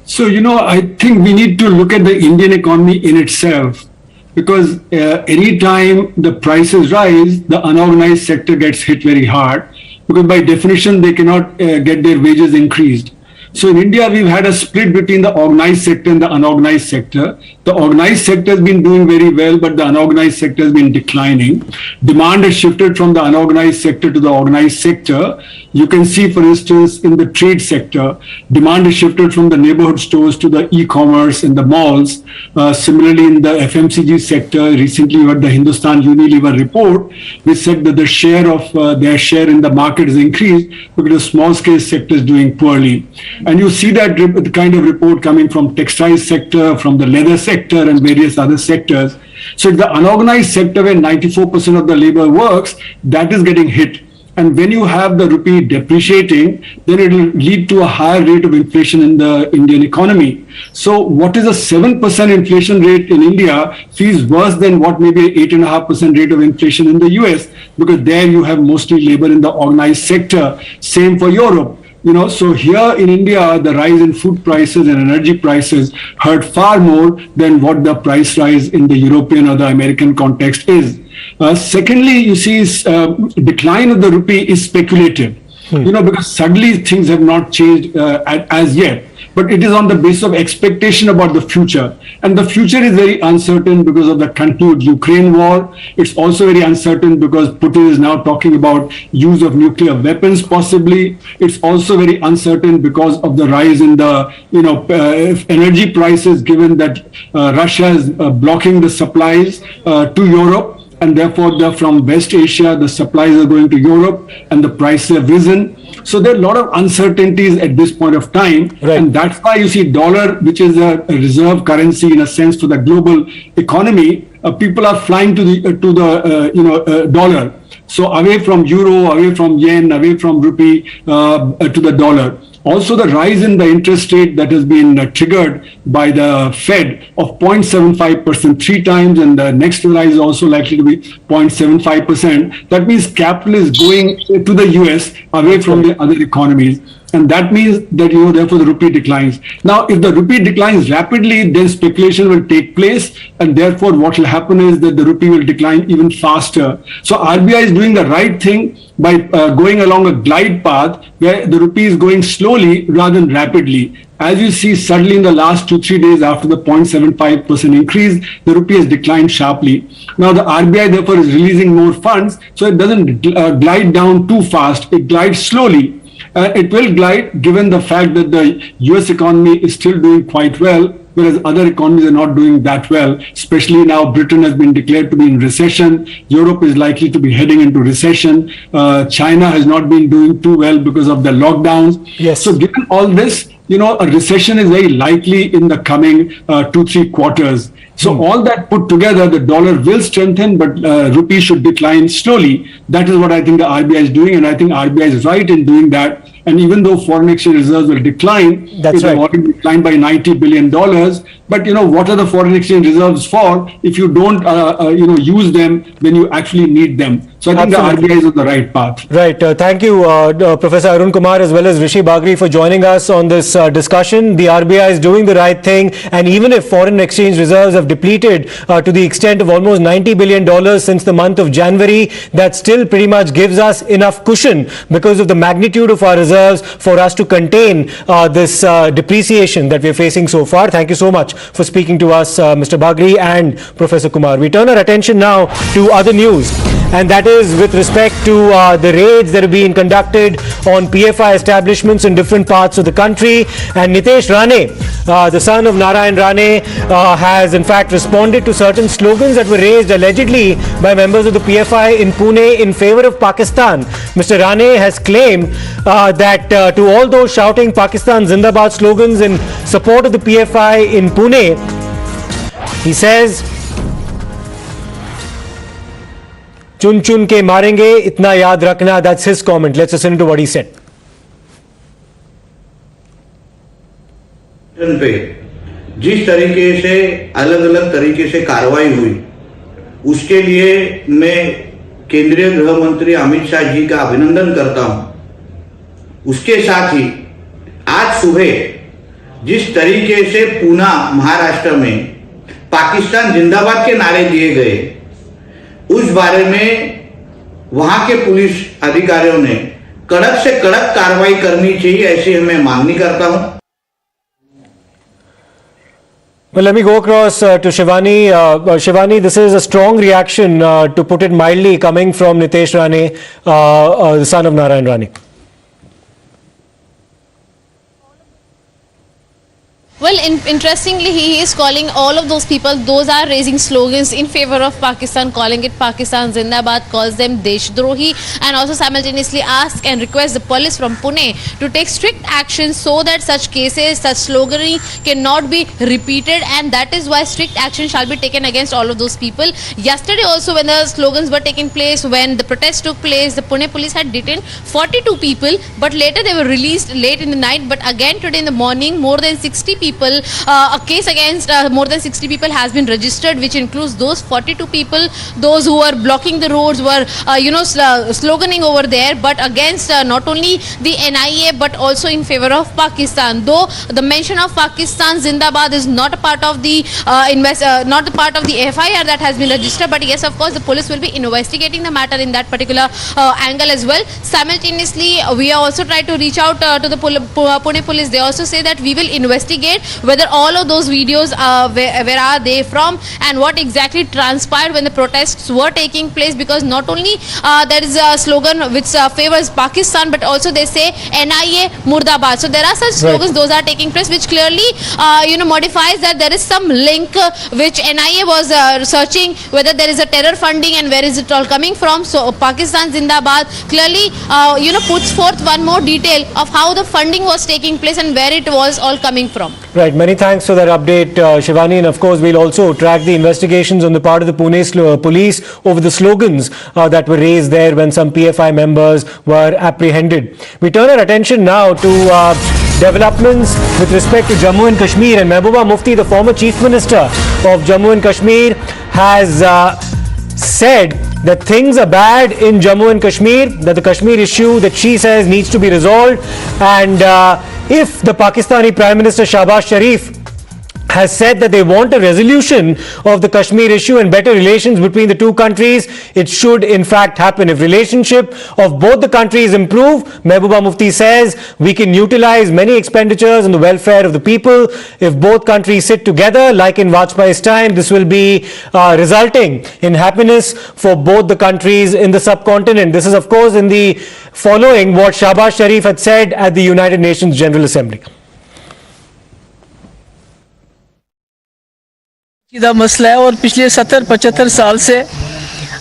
So, I think we need to look at the Indian economy in itself, because any time the prices rise, the unorganized sector gets hit very hard, because by definition they cannot get their wages increased. So in India, we've had a split between the organized sector and the unorganized sector. The organized sector has been doing very well, but the unorganized sector has been declining. Demand has shifted from the unorganized sector to the organized sector. You can see, for instance, in the trade sector, demand has shifted from the neighborhood stores to the e-commerce and the malls. Similarly, in the FMCG sector, recently we had the Hindustan Unilever report, which said that the share of their share in the market has increased because the small-scale sector is doing poorly. And you see that kind of report coming from textile sector, from the leather sector and various other sectors. So the unorganized sector where 94% of the labor works, that is getting hit. And when you have the rupee depreciating, then it will lead to a higher rate of inflation in the Indian economy. So what is a 7% inflation rate in India feels worse than what may be an 8.5% rate of inflation in the US, because there you have mostly labor in the organized sector. Same for Europe. So here in India, the rise in food prices and energy prices hurt far more than what the price rise in the European or the American context is. Secondly, you see decline of the rupee is speculative, because suddenly things have not changed as yet. But it is on the basis of expectation about the future. And the future is very uncertain because of the continued Ukraine war. It's also very uncertain because Putin is now talking about use of nuclear weapons possibly. It's also very uncertain because of the rise in the energy prices, given that Russia is blocking the supplies to Europe. And therefore, from West Asia, the supplies are going to Europe and the prices have risen. So there are a lot of uncertainties at this point of time. Right. And that's why you see dollar, which is a reserve currency in a sense for the global economy, people are flying to the dollar. So away from euro, away from yen, away from rupee to the dollar. Also, the rise in the interest rate that has been triggered by the Fed of 0.75% 3 times, and the next rise is also likely to be 0.75%. That means capital is going to the US away from the other economies. And that means that, therefore the rupee declines. Now, if the rupee declines rapidly, then speculation will take place. And therefore, what will happen is that the rupee will decline even faster. So RBI is doing the right thing by going along a glide path where the rupee is going slowly rather than rapidly. As you see, suddenly in the last 2-3 days after the 0.75% increase, the rupee has declined sharply. Now, the RBI therefore is releasing more funds, so it doesn't glide down too fast. It glides slowly. It will glide given the fact that the US economy is still doing quite well, whereas other economies are not doing that well. Especially now, Britain has been declared to be in recession. Europe is likely to be heading into recession. China has not been doing too well because of the lockdowns. Yes. So given all this, a recession is very likely in the coming 2-3 quarters. So all that put together, the dollar will strengthen, but rupee should decline slowly. That is what I think the RBI is doing, and I think RBI is right in doing that. And even though foreign exchange reserves will decline, it will already decline by $90 billion. But what are the foreign exchange reserves for if you don't use them when you actually need them? So I think the RBI is on the right path. Right. Thank you, Professor Arun Kumar, as well as Rishi Bagri, for joining us on this discussion. The RBI is doing the right thing, and even if foreign exchange reserves have depleted to the extent of almost $90 billion since the month of January, that still pretty much gives us enough cushion because of the magnitude of our reserves for us to contain this depreciation that we are facing so far. Thank you so much for speaking to us, Mr. Bagri and Professor Kumar. We turn our attention now to other news, and that is with respect to the raids that have been conducted on PFI establishments in different parts of the country. And Nitesh Rane, the son of Narayan Rane, has in fact responded to certain slogans that were raised allegedly by members of the PFI in Pune in favor of Pakistan. Mr. Rane has claimed that to all those shouting Pakistan Zindabad slogans in support of the PFI in Pune, he says, चुन चुन के मारेंगे इतना याद रखना. That's his comment. Let's listen to what he said. पे जिस तरीके से अलग अलग तरीके से कार्रवाई हुई, उसके लिए मैं केंद्रीय गृह मंत्री अमित शाह जी का अभिनंदन करता हूं. उसके साथ ही आज सुबह जिस तरीके से पूना महाराष्ट्र में पाकिस्तान जिंदाबाद के नारे दिए गए, उस बारे में वहां के पुलिस अधिकारियों ने कड़क से कड़क कार्रवाई करनी चाहिए, ऐसी मैं मांगनी करता हूं. Well, let me go across to Shivani. Shivani, this is a strong reaction, to put it mildly, coming from Nitesh Rane, the son of Narayan Rane. Well, interestingly, he is calling all of those people, those are raising slogans in favor of Pakistan, calling it Pakistan Zindabad, calls them Deshdrohi, and also simultaneously ask and request the police from Pune to take strict action so that such cases, such sloganery cannot be repeated, and that is why strict action shall be taken against all of those people. Yesterday also, when the slogans were taking place, when the protest took place, the Pune police had detained 42 people, but later they were released late in the night. But again today in the morning, more than 60 people, a case against more than 60 people has been registered, which includes those 42 people, those who were blocking the roads, were sloganing over there, but against not only the NIA but also in favor of Pakistan. Though the mention of Pakistan Zindabad is not a part of the not a part of the FIR that has been registered, but yes, of course, the police will be investigating the matter in that particular angle as well. Simultaneously, we are also trying to reach out to the Pune police. They also say that we will investigate whether all of those videos, where are they from, and what exactly transpired when the protests were taking place, because not only there is a slogan which favors Pakistan, but also they say NIA Murdabad. So there are such slogans, those are taking place, which clearly modifies that there is some link which NIA was searching, whether there is a terror funding and where is it all coming from. So Pakistan Zindabad clearly puts forth one more detail of how the funding was taking place and where it was all coming from. Right, many thanks for that update, Shivani, and of course we'll also track the investigations on the part of the Pune police over the slogans that were raised there when some PFI members were apprehended. We turn our attention now to developments with respect to Jammu and Kashmir, and Mehbooba Mufti, the former Chief Minister of Jammu and Kashmir, has said that things are bad in Jammu and Kashmir, that the Kashmir issue that she says needs to be resolved, and if the Pakistani Prime Minister Shahbaz Sharif has said that they want a resolution of the Kashmir issue and better relations between the two countries, it should in fact happen. If relationship of both the countries improve, Mehbooba Mufti says, we can utilize many expenditures on the welfare of the people. If both countries sit together, like in Vajpayee's time, this will be resulting in happiness for both the countries in the subcontinent. This is of course in the following what Shahbaz Sharif had said at the United Nations General Assembly. सीधा मसला है, और पिछले 70-75 साल से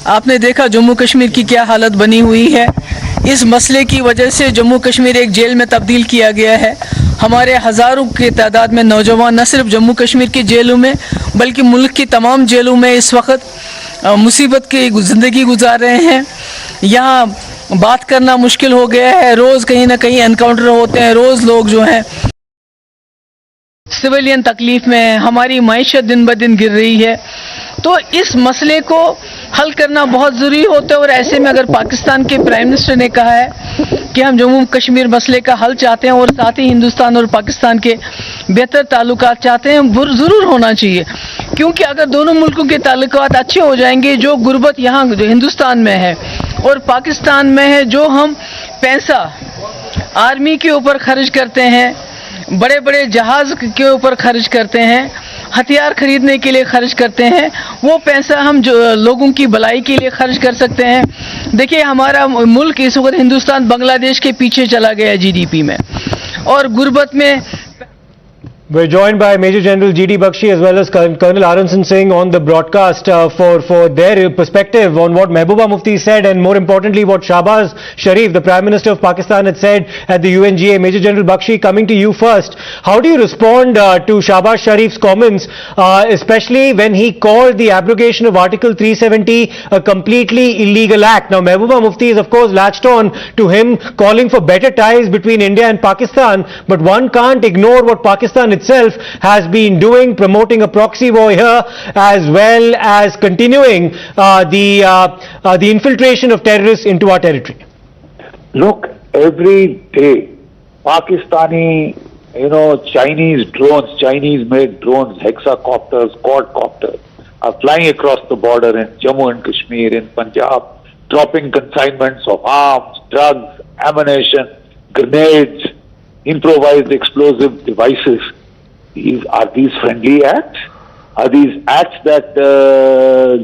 आपने देखा जम्मू कश्मीर की क्या हालत बनी हुई है. इस मसले की वजह से जम्मू कश्मीर एक जेल में तब्दील किया गया है. हमारे हज़ारों की तादाद में नौजवान न सिर्फ जम्मू कश्मीर की जेलों में बल्कि मुल्क की तमाम जेलों में इस वक्त मुसीबत की जिंदगी गुजार रहे हैं। यहाँ बात करना मुश्किल हो गया है, रोज कहीं ना कहीं एनकाउंटर होते हैं, रोज लोग जो हैं सिविलियन तकलीफ में है, हमारी मईशत दिन ब दिन गिर रही है। तो इस मसले को हल करना बहुत ज़रूरी होता है और ऐसे में अगर पाकिस्तान के प्राइम मिनिस्टर ने कहा है कि हम जम्मू कश्मीर मसले का हल चाहते हैं और साथ ही हिंदुस्तान और पाकिस्तान के बेहतर ताल्लुकात चाहते हैं, ज़रूर होना चाहिए, क्योंकि अगर दोनों मुल्कों के ताल्लुकात अच्छे हो जाएंगे, जो गुर्बत यहाँ जो हिंदुस्तान में है और पाकिस्तान में है, जो हम पैसा आर्मी के ऊपर खर्च करते हैं, बड़े बड़े जहाज के ऊपर खर्च करते हैं, हथियार खरीदने के लिए खर्च करते हैं, वो पैसा हम जो लोगों की भलाई के लिए खर्च कर सकते हैं। देखिए हमारा मुल्क इस वक्त हिंदुस्तान बांग्लादेश के पीछे चला गया है जीडीपी में और गुर्बत में। We're joined by Major General G.D. Bakshi as well as Colonel Aransan Singh on the broadcast for their perspective on what Mehbooba Mufti said and more importantly what Shahbaz Sharif, the Prime Minister of Pakistan, had said at the UNGA. Major General Bakshi, coming to you first, how do you respond to Shahbaz Sharif's comments, especially when he called the abrogation of Article 370 a completely illegal act? Now Mehbooba Mufti is of course latched on to him calling for better ties between India and Pakistan, but one can't ignore what Pakistan itself has been doing, promoting a proxy war here as well as continuing the infiltration of terrorists into our territory. Look, every day Pakistani, Chinese drones, Chinese-made drones, hexacopters, quadcopters are flying across the border in Jammu and Kashmir, in Punjab, dropping consignments of arms, drugs, ammunition, grenades, improvised explosive devices. Are these friendly acts? Are these acts that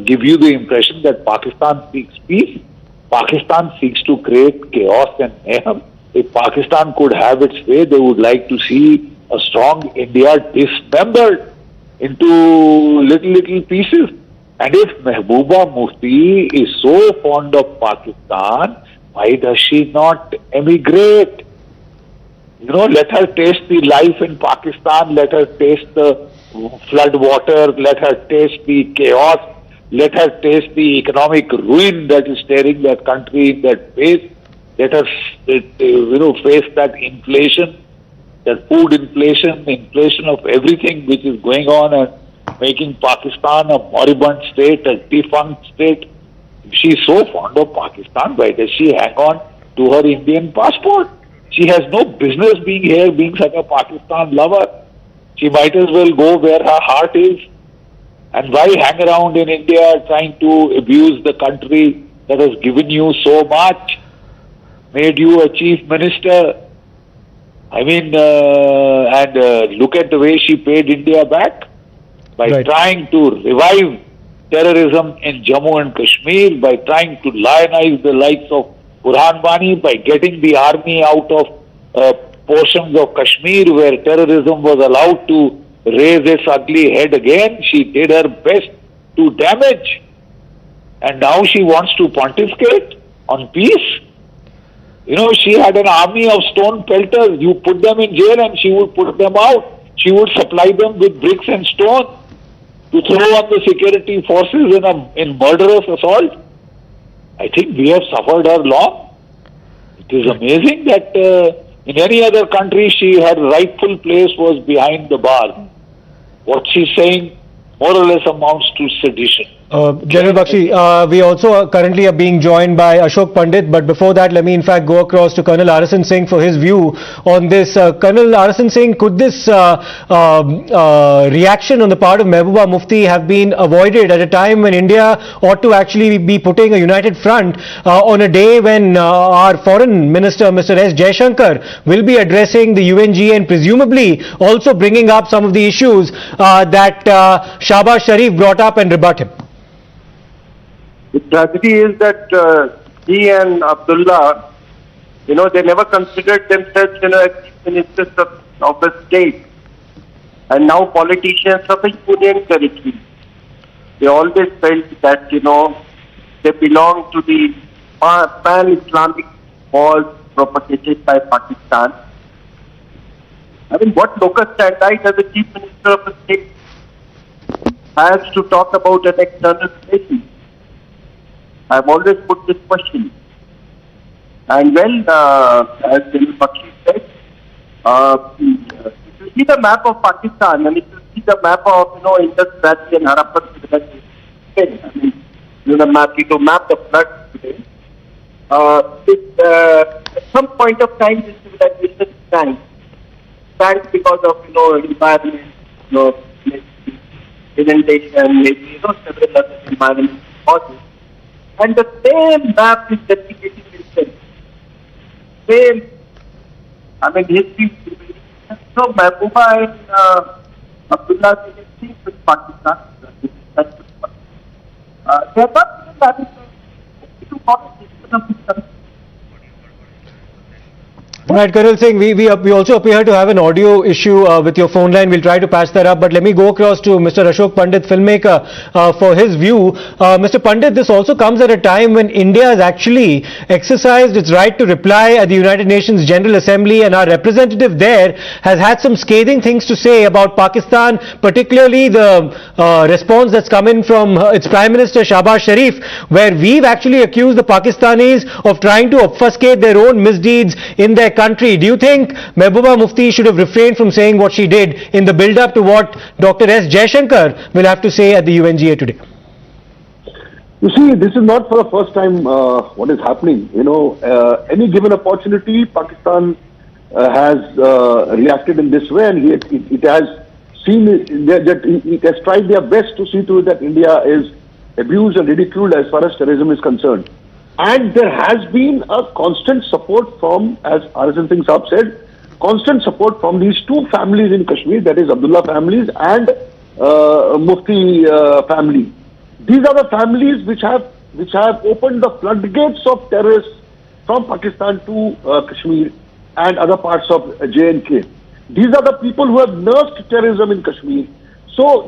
give you the impression that Pakistan seeks peace? Pakistan seeks to create chaos and mayhem. If Pakistan could have its way, they would like to see a strong India dismembered into little pieces. And if Mehbooba Mufti is so fond of Pakistan, why does she not emigrate? Let her taste the life in Pakistan, let her taste the flood water, let her taste the chaos, let her taste the economic ruin that is staring that country in that face, let her, face that inflation, that food inflation, inflation of everything which is going on and making Pakistan a moribund state, a defunct state. If she is so fond of Pakistan, why does she hang on to her Indian passport? She has no business being here, being such a Pakistan lover. She might as well go where her heart is. And why hang around in India trying to abuse the country that has given you so much, made you a chief minister? I mean, look at the way she paid India back by trying to revive terrorism in Jammu and Kashmir, by trying to lionize the likes of Burhan Wani, by getting the army out of portions of Kashmir where terrorism was allowed to raise its ugly head again. She did her best to damage. And now she wants to pontificate on peace. She had an army of stone pelters. You put them in jail and she would put them out. She would supply them with bricks and stone to throw on the security forces in murderous assault. I think we have suffered her long. It is amazing that in any other country her rightful place was behind the bar. What she's saying more or less amounts to sedition. General Bakshi, we also currently are being joined by Ashok Pandit, but before that let me in fact go across to Colonel Aransan Singh for his view on this. Colonel Aransan Singh, could this reaction on the part of Mehbooba Mufti have been avoided at a time when India ought to actually be putting a united front on a day when our Foreign Minister Mr. S. Jaishankar will be addressing the UNGA and presumably also bringing up some of the issues that Shahbaz Sharif brought up and rebut him? The tragedy is that he and Abdullah, they never considered themselves, as ministers of the state. And now politicians of the union territory, they always felt that, they belong to the pan-Islamic cause propagated by Pakistan. I mean, what locus standi does the chief minister of the state has to talk about an external relation? I've always put this question. And as General Bakshi said, if you see the map of Pakistan and if you see the map of, Indus Valley and Harappan civilization, the map, to map the flood today, at some point of time this civilization sank because of, environment, inundation, maybe, several other environmental causes. And the same map is replicating itself. Same, history. So Mehbooba and Abdullah did things with Pakistan. They are not even having to follow the Right, Colonel Singh, we also appear to have an audio issue with your phone line. We'll try to patch that up. But let me go across to Mr. Ashok Pandit, filmmaker, for his view. Mr. Pandit, this also comes at a time when India has actually exercised its right to reply at the United Nations General Assembly, and our representative there has had some scathing things to say about Pakistan, particularly the response that's come in from its Prime Minister Shahbaz Sharif, where we've actually accused the Pakistanis of trying to obfuscate their own misdeeds in their country. Do you think Mehbooba Mufti should have refrained from saying what she did in the build-up to what Dr. S. Jaishankar will have to say at the UNGA today? You see, this is not for the first time what is happening. Any given opportunity, Pakistan has reacted in this way, and it has seen that it has tried their best to see to it that India is abused and ridiculed as far as terrorism is concerned. And there has been a constant support from, as R.S. Singh Saab said, constant support from these two families in Kashmir, that is Abdullah families and Mufti family. These are the families which have opened the floodgates of terrorists from Pakistan to Kashmir and other parts of J&K. These are the people who have nursed terrorism in Kashmir. So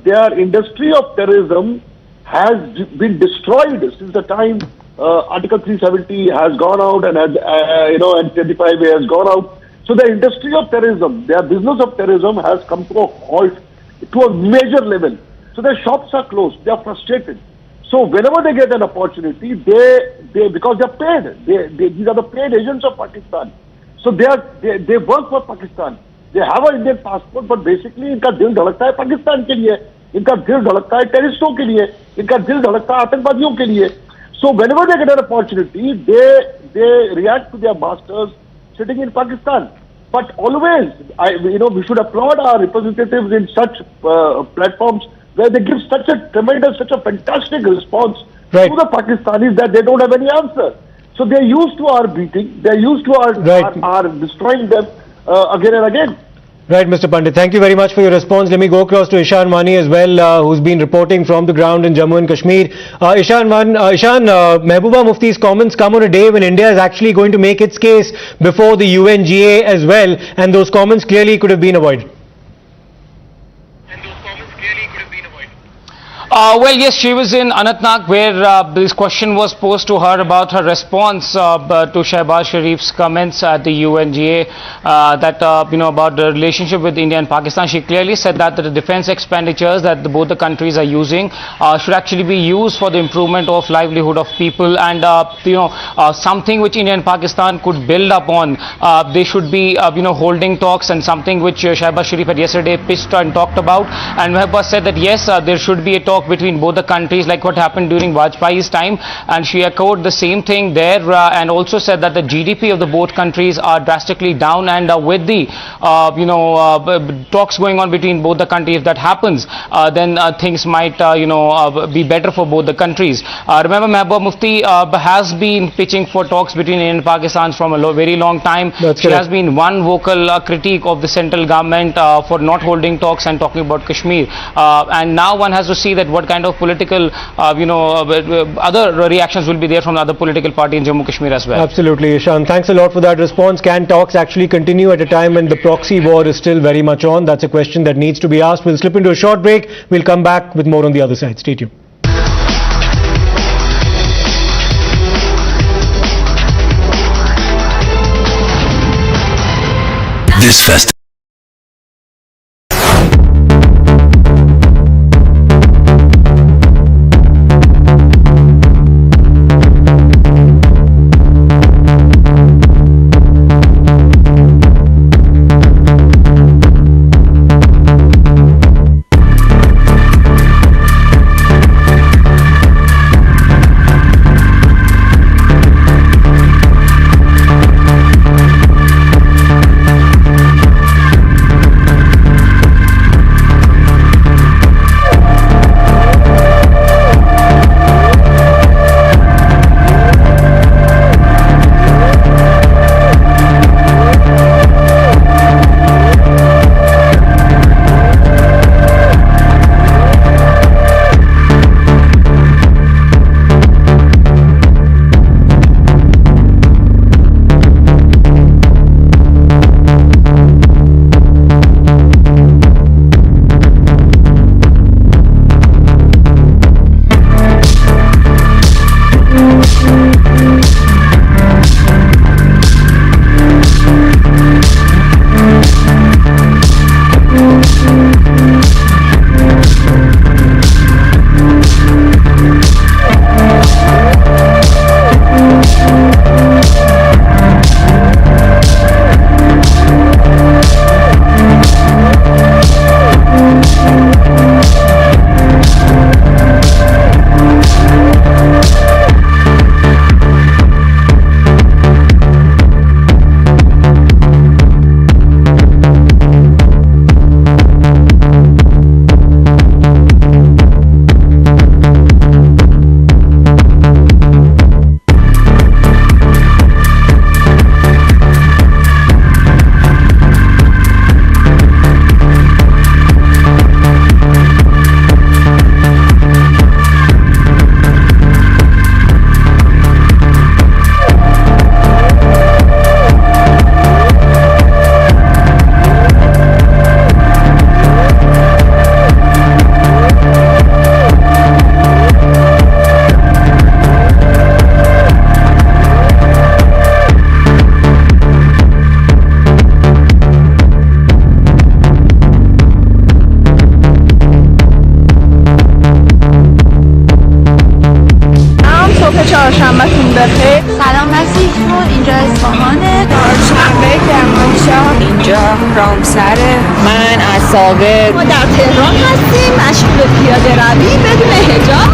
their industry of terrorism has been destroyed since the time Article 370 has gone out and and 25A has gone out. So the industry of terrorism, their business of terrorism has come to a halt to a major level. So their shops are closed. They are frustrated. So whenever they get an opportunity, they because they are paid. These are the paid agents of Pakistan. So they work for Pakistan. They have an Indian passport, but basically इनका दिल धड़कता है पाकिस्तान के लिए, इनका दिल धड़कता है टेररिस्टों के लिए, इनका दिल धड़कता है आतंकवादियों के लिए. So whenever they get an opportunity, they react to their masters sitting in Pakistan. But always, we should applaud our representatives in such platforms where they give such a tremendous, such a fantastic response to the Pakistanis that they don't have any answer. So they're used to our beating, they're used to our destroying them again and again. Right, Mr. Pandit. Thank you very much for your response. Let me go across to Ishan Mani as well, who's been reporting from the ground in Jammu and Kashmir. Ishan, Mehbooba Mufti's comments come on a day when India is actually going to make its case before the UNGA as well, and those comments clearly could have been avoided. Well, yes, she was in Anantnag where this question was posed to her about her response to Shehbaz Sharif's comments at the UNGA about the relationship with India and Pakistan. She clearly said that the defense expenditures that both the countries are using should actually be used for the improvement of livelihood of people, and something which India and Pakistan could build upon. They should be holding talks, and something which Shehbaz Sharif had yesterday pitched and talked about. And Mehbooba said that yes, there should be a talk between both the countries, like what happened during Vajpayee's time, and she echoed the same thing there, and also said that the GDP of the both countries are drastically down, and with the talks going on between both the countries, if that happens, then things might be better for both the countries. Remember, Mehbooba Mufti has been pitching for talks between India and Pakistan from a very long time. She has been one vocal critique of the central government for not holding talks and talking about Kashmir, and now one has to see that what kind of political, other reactions will be there from the other political party in Jammu Kashmir as well. Absolutely, Ishan. Thanks a lot for that response. Can talks actually continue at a time when the proxy war is still very much on? That's a question that needs to be asked. We'll slip into a short break. We'll come back with more on the other side. Stay tuned. This festival. from Saturday. من از ثابت. ما در تهران هستیم، مشغول پیاده روی بدون حجاب.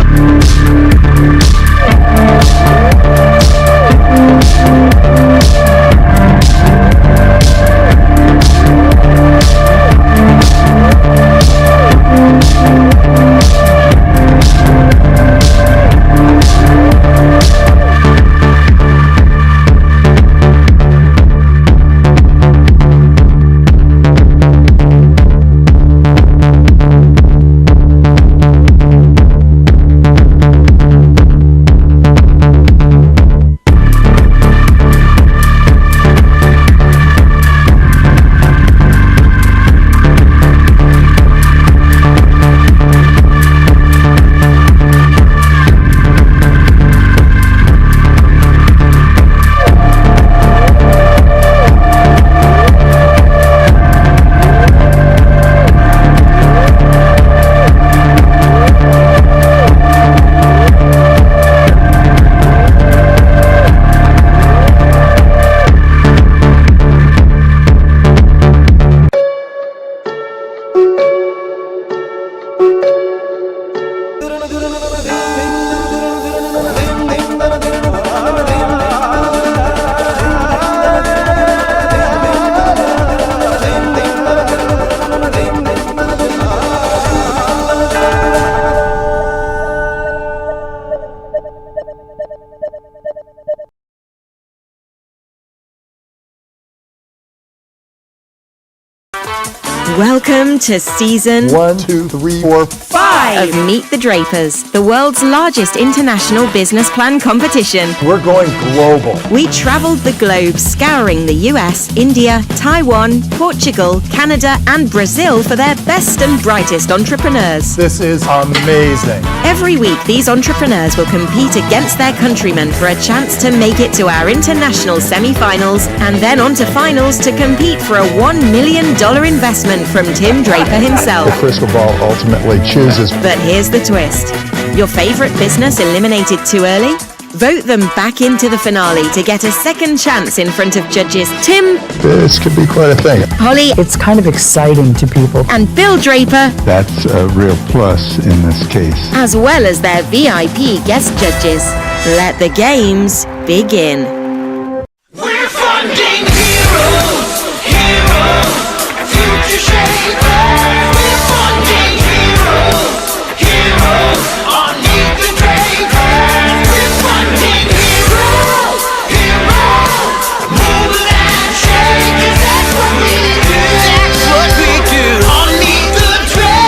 Welcome to season 1, 2, 3, 4, 5 of Meet the Drapers, the world's largest international business plan competition. We're going global. We traveled the globe scouring the US, India, Taiwan, Portugal, Canada, and Brazil for their best and brightest entrepreneurs. This is amazing. Every week, these entrepreneurs will compete against their countrymen for a chance to make it to our international semi-finals and then on to finals to compete for a $1 million investment from Tim Draper himself. The crystal ball ultimately chooses. But here's the twist. Your favorite business eliminated too early? Vote them back into the finale to get a second chance in front of judges Tim. This could be quite a thing. Holly. It's kind of exciting to people. And Bill Draper. That's a real plus in this case. As well as their VIP guest judges. Let the games begin. We're funding heroes, future shapers. We're funding heroes, underneath the drapers. We're funding heroes, move and shake, 'cause that's what we do. That's what we do, underneath the drapers.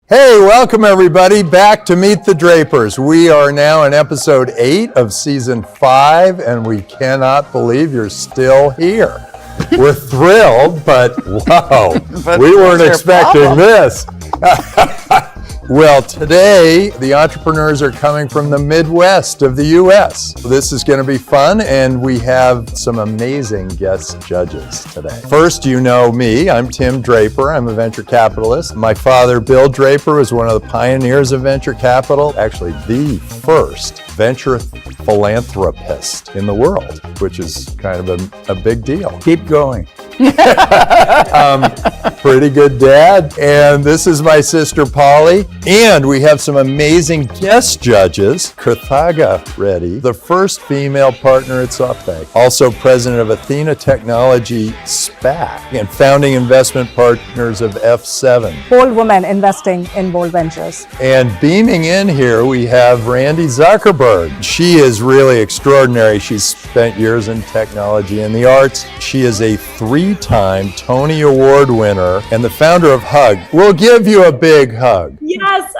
Hey, welcome everybody back to Meet the Drapers. We are now in episode 8 of season 5, and we cannot believe you're still here. We're thrilled, but wow, we weren't expecting this. Well, today, the entrepreneurs are coming from the Midwest of the U.S. This is going to be fun, and we have some amazing guest judges today. First, you know me. I'm Tim Draper. I'm a venture capitalist. My father, Bill Draper, was one of the pioneers of venture capital, actually the first venture philanthropist in the world, which is kind of a big deal. Keep going. Pretty good dad. And this is my sister, Pauri. And we have some amazing guest judges. Karthaga Reddy, the first female partner at SoftBank. Also president of Athena Technology SPAC and founding investment partners of F7. Bold women investing in bold ventures. And beaming in here, we have Randy Zuckerberg. She is really extraordinary. She's spent years in technology and the arts. She is a 3-time Tony Award winner and the founder of Hug. We'll give you a big hug. Yes,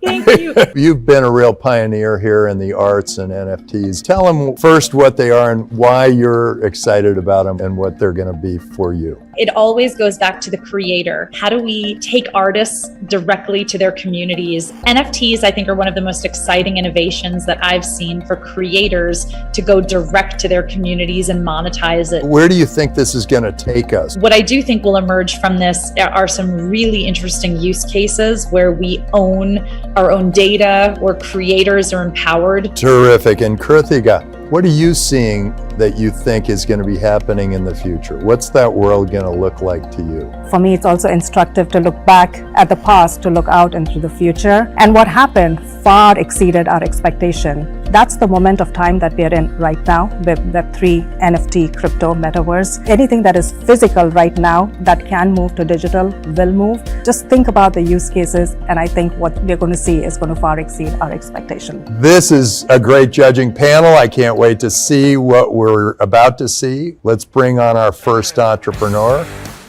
thank you. You've been a real pioneer here in the arts and NFTs. Tell them first what they are and why you're excited about them and what they're going to be for you. It always goes back to the creator. How do we take artists directly to their communities? NFTs, I think, are one of the most exciting innovations that I've seen for creators to go direct to their communities and monetize it. Where do you think this is going to take us? What I do think will emerge from this are some really interesting use cases where we own our own data, where creators are empowered. Terrific. And Krithika, what are you seeing that you think is going to be happening in the future? What's that world going to look like to you? For me, it's also instructive to look back at the past to look out into the future. And what happened far exceeded our expectation. That's the moment of time that we are in right now with Web3, NFT, crypto, metaverse. Anything that is physical right now that can move to digital will move. Just think about the use cases, and I think what we're going to see is going to far exceed our expectation. This is a great judging panel. I can't wait to see what we're about to see. Let's bring on our first entrepreneur.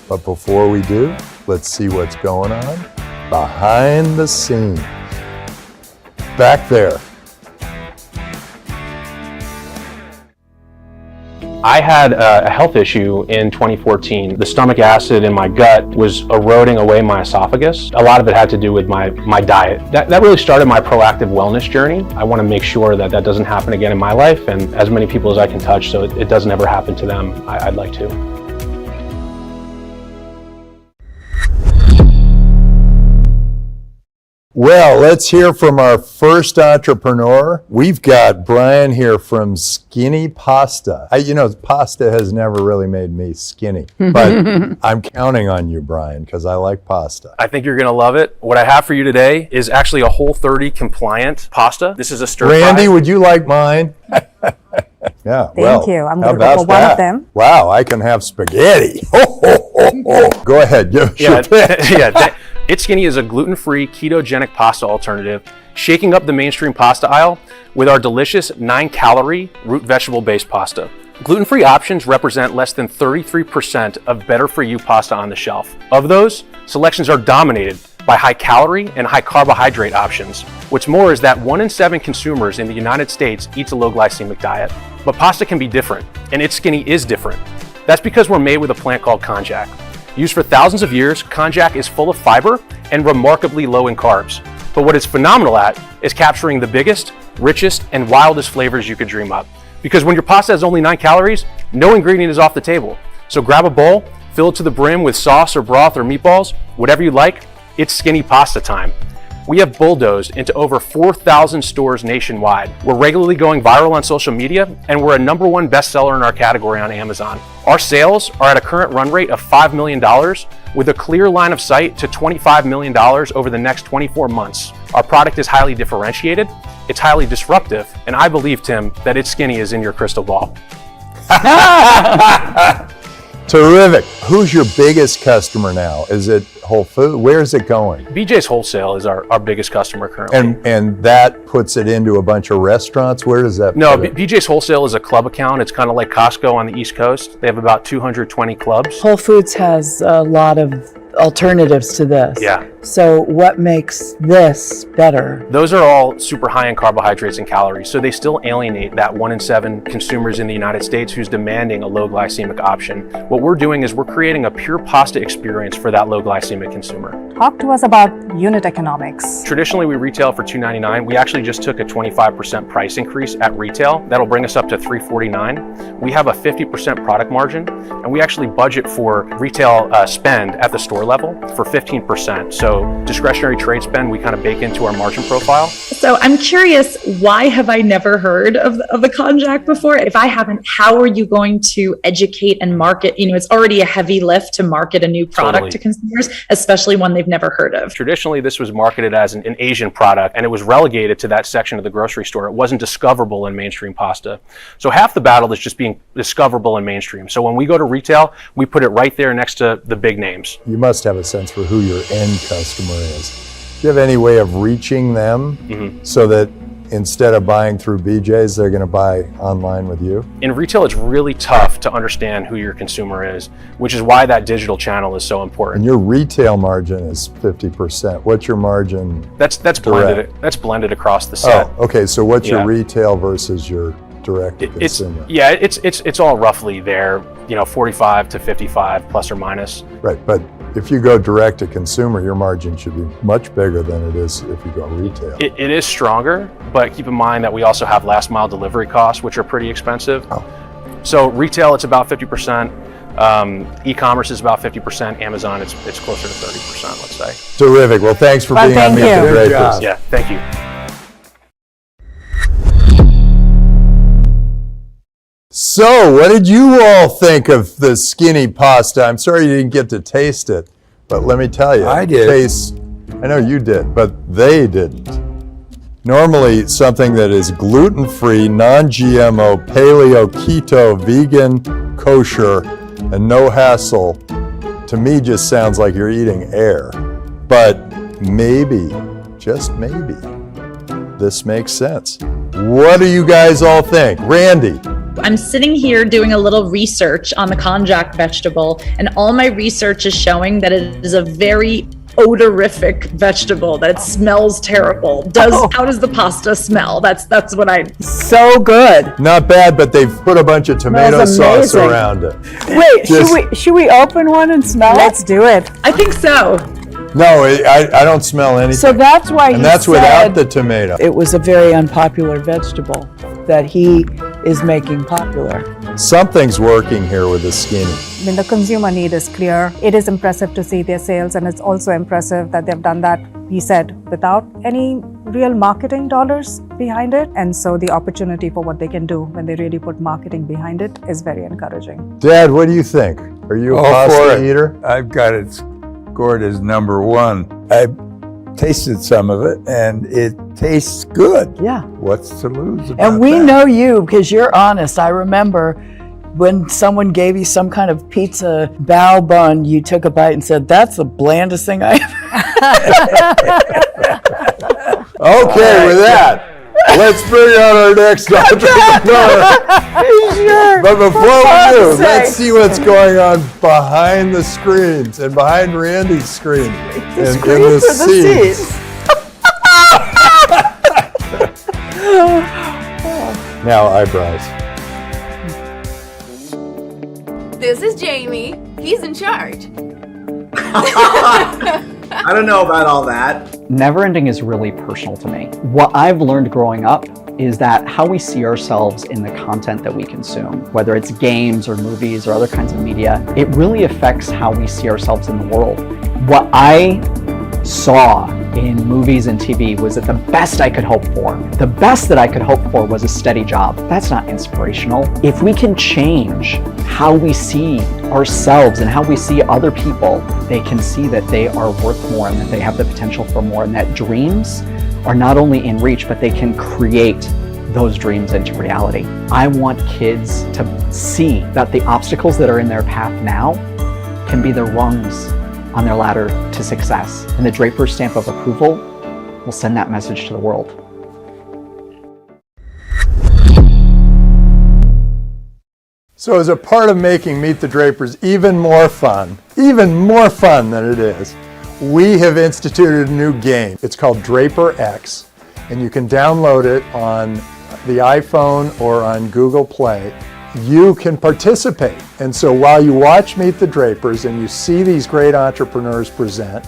But before we do, let's see what's going on behind the scenes. Back there. I had a health issue in 2014. The stomach acid in my gut was eroding away my esophagus. A lot of it had to do with my diet. That really started my proactive wellness journey. I want to make sure that that doesn't happen again in my life, and as many people as I can touch so it doesn't ever happen to them, I'd like to. Well, let's hear from our first entrepreneur. We've got Brian here from Skinny Pasta. Pasta has never really made me skinny, but I'm counting on you, Brian, because I like pasta. I think you're going to love it. What I have for you today is actually a Whole30 compliant pasta. This is a stir fry. Randy, would you like mine? Yeah, Thank you. I'm going to go for one of them. Wow, I can have spaghetti. Go ahead, give us your pick. It's Skinny is a gluten-free, ketogenic pasta alternative, shaking up the mainstream pasta aisle with our delicious 9-calorie root vegetable-based pasta. Gluten-free options represent less than 33% of better-for-you pasta on the shelf. Of those, selections are dominated by high-calorie and high-carbohydrate options. What's more is that 1 in 7 consumers in the United States eats a low-glycemic diet. But pasta can be different, and It's Skinny is different. That's because we're made with a plant called konjac. Used for thousands of years, konjac is full of fiber and remarkably low in carbs. But what it's phenomenal at is capturing the biggest, richest, and wildest flavors you could dream up. Because when your pasta has only 9 calories, no ingredient is off the table. So grab a bowl, fill it to the brim with sauce or broth or meatballs, whatever you like, it's Skinny pasta time. We have bulldozed into over 4,000 stores nationwide. We're regularly going viral on social media, and we're a #1 bestseller in our category on Amazon. Our sales are at a current run rate of $5 million, with a clear line of sight to $25 million over the next 24 months. Our product is highly differentiated, it's highly disruptive, and I believe, Tim, that It's Skinny is in your crystal ball. Terrific. Who's your biggest customer now? Is it Whole Foods? Where is it going? BJ's Wholesale is our biggest customer currently. And that puts it into a bunch of restaurants? Where does that No, BJ's Wholesale is a club account. It's kind of like Costco on the East Coast. They have about 220 clubs. Whole Foods has a lot of alternatives to this. Yeah. So what makes this better? Those are all super high in carbohydrates and calories, so they still alienate that 1 in 7 consumers in the United States who's demanding a low glycemic option. What we're doing is we're creating a pure pasta experience for that low glycemic consumer. Talk to us about unit economics. Traditionally, we retail for $2.99. We actually just took a 25% price increase at retail. That'll bring us up to $3.49. We have a 50% product margin, and we actually budget for retail spend at the store level for 15%. So discretionary trade spend, we kind of bake into our margin profile. So I'm curious, why have I never heard of the konjac before? If I haven't, how are you going to educate and market? It's already a heavy lift to market a new product to consumers, especially one they've never heard of. Traditionally, this was marketed as an Asian product, and it was relegated to that section of the grocery store. It wasn't discoverable in mainstream pasta. So half the battle is just being discoverable in mainstream. So when we go to retail, we put it right there next to the big names. You must have a sense for who your end customer is. Do you have any way of reaching them so that instead of buying through BJ's, they're going to buy online with you? In retail, it's really tough to understand who your consumer is, which is why that digital channel is so important. And your retail margin is 50%. What's your margin? That's blended. That's blended across the set. Oh, okay. So what's your retail versus your direct to consumer? It's all roughly there. 45 to 55 plus or minus. Right, but if you go direct to consumer, your margin should be much bigger than it is if you go retail. It is stronger, but keep in mind that we also have last mile delivery costs, which are pretty expensive. So retail, it's about 50%. E-commerce is about 50%. Amazon, it's closer to 30%, let's say. Terrific. Well, thanks for being on Meet the Drapers. Yeah, thank you. So, what did you all think of the skinny pasta? I'm sorry you didn't get to taste it, but let me tell you. I did. I know you did, but they didn't. Normally, something that is gluten-free, non-GMO, paleo, keto, vegan, kosher, and no hassle, to me just sounds like you're eating air. But maybe, just maybe, this makes sense. What do you guys all think? Randy? I'm sitting here doing a little research on the konjac vegetable, and all my research is showing that it is a very odorific vegetable, that it smells terrible. How does the pasta smell? That's what I... So good. Not bad, but they've put a bunch of tomato sauce around it. Wait, should we open one and smell it? Let's do it. I think so. No, I don't smell anything. So that's why and that's without the tomato. It was a very unpopular vegetable that he is making popular. Something's working here with the skinny. I mean, the consumer need is clear. It is impressive to see their sales, and it's also impressive that they've done that, he said, without any real marketing dollars behind it. And so the opportunity for what they can do when they really put marketing behind it is very encouraging. Dad, what do you think? Are you a pasta eater? I've got it scored as number one. I tasted some of it, and it tastes good. Yeah. What's to lose about And we that? know you because you're honest. I remember when someone gave you some kind of pizza bao bun, you took a bite and said, "That's the blandest thing I ever." Okay, with that, let's bring out our next entrepreneur. Sure. But before we do, let's see what's going on behind the screens and behind Randy's screen and in the scenes. Now eyebrows. This is Jamie. He's in charge. I don't know about all that. Never-ending is really personal to me. What I've learned growing up is that how we see ourselves in the content that we consume, whether it's games or movies or other kinds of media, it really affects how we see ourselves in the world. What I saw in movies and TV was that the best I could hope for, the best that I could hope for was a steady job. That's not inspirational. If we can change how we see ourselves and how we see other people, they can see that they are worth more and that they have the potential for more, and that dreams are not only in reach, but they can create those dreams into reality. I want kids to see that the obstacles that are in their path now can be the rungs on their ladder to success. And the Draper's stamp of approval will send that message to the world. So as a part of making Meet the Drapers even more fun than it is, we have instituted a new game. It's called Draper X, and you can download it on the iPhone or on Google Play. You can participate. And so while you watch Meet the Drapers and you see these great entrepreneurs present,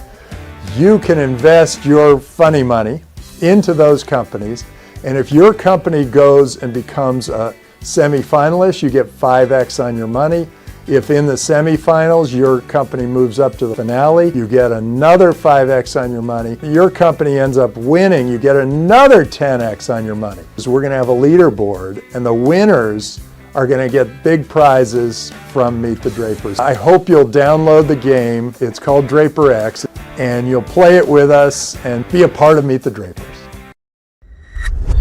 you can invest your funny money into those companies. And if your company goes and becomes a semi-finalist, you get 5x on your money. If in the semifinals your company moves up to the finale, you get another 5x on your money. If your company ends up winning, you get another 10x on your money. So we're going to have a leaderboard, and the winners are going to get big prizes from Meet the Drapers. I hope you'll download the game. It's called Draper X, and you'll play it with us and be a part of Meet the Drapers.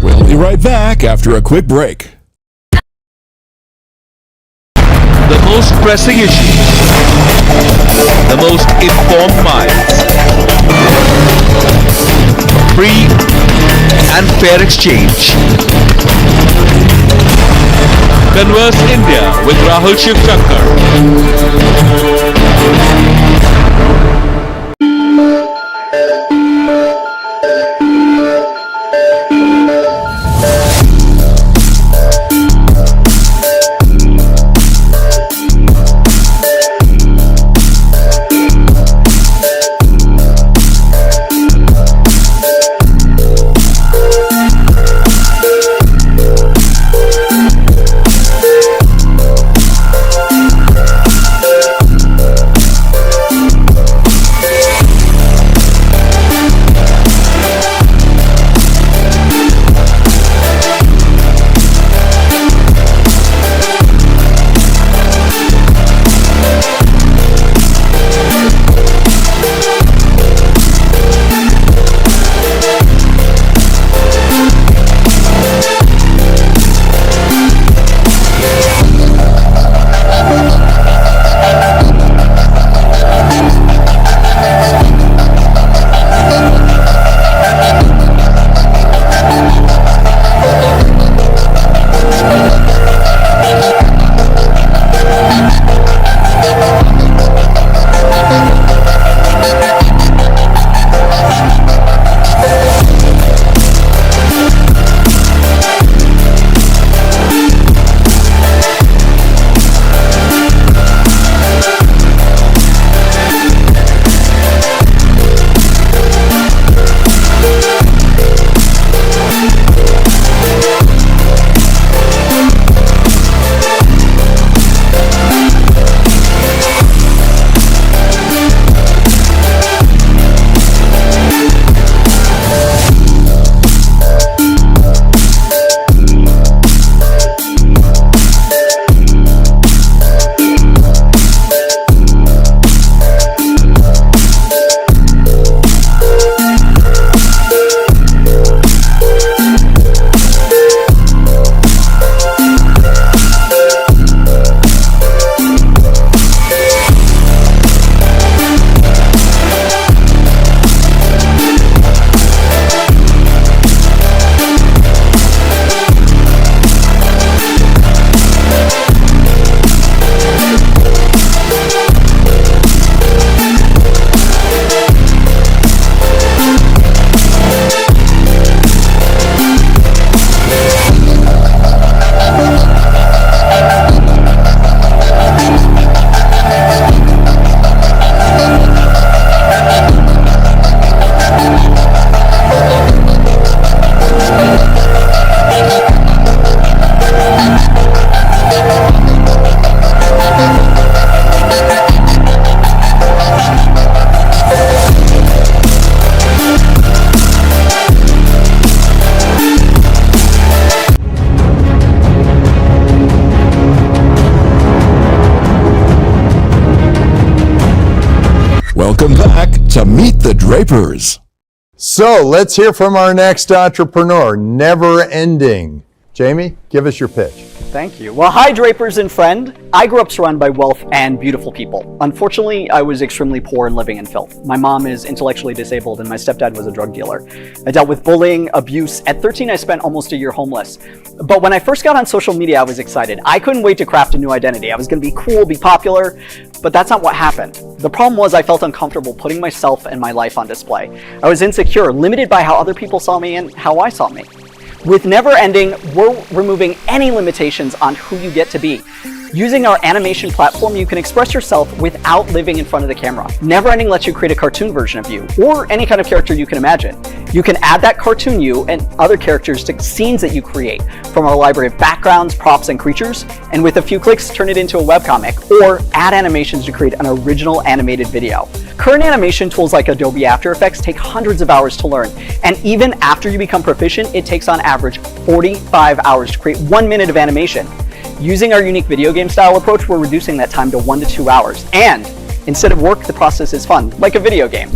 We'll be right back after a quick break. The most pressing issues, the most informed minds, free and fair exchange. Converse India with Rahul Shivshankar. Drapers. So let's hear from our next entrepreneur, Never Ending. Jamie, give us your pitch. Thank you. Well, hi, Drapers and friend. I grew up surrounded by wealth and beautiful people. Unfortunately, I was extremely poor and living in filth. My mom is intellectually disabled and my stepdad was a drug dealer. I dealt with bullying, abuse. At 13, I spent almost a year homeless. But when I first got on social media, I was excited. I couldn't wait to craft a new identity. I was going to be cool, be popular, but that's not what happened. The problem was I felt uncomfortable putting myself and my life on display. I was insecure, limited by how other people saw me and how I saw me. With Never Ending, we're removing any limitations on who you get to be. Using our animation platform, you can express yourself without living in front of the camera. Never Ending lets you create a cartoon version of you, or any kind of character you can imagine. You can add that cartoon you and other characters to scenes that you create from our library of backgrounds, props, and creatures, and with a few clicks, turn it into a webcomic, or add animations to create an original animated video. Current animation tools like Adobe After Effects take hundreds of hours to learn, and even after you become proficient, it takes on average 45 hours to create 1 minute of animation. Using our unique video game style approach, we're reducing that time to 1 to 2 hours. And instead of work, the process is fun, like a video game.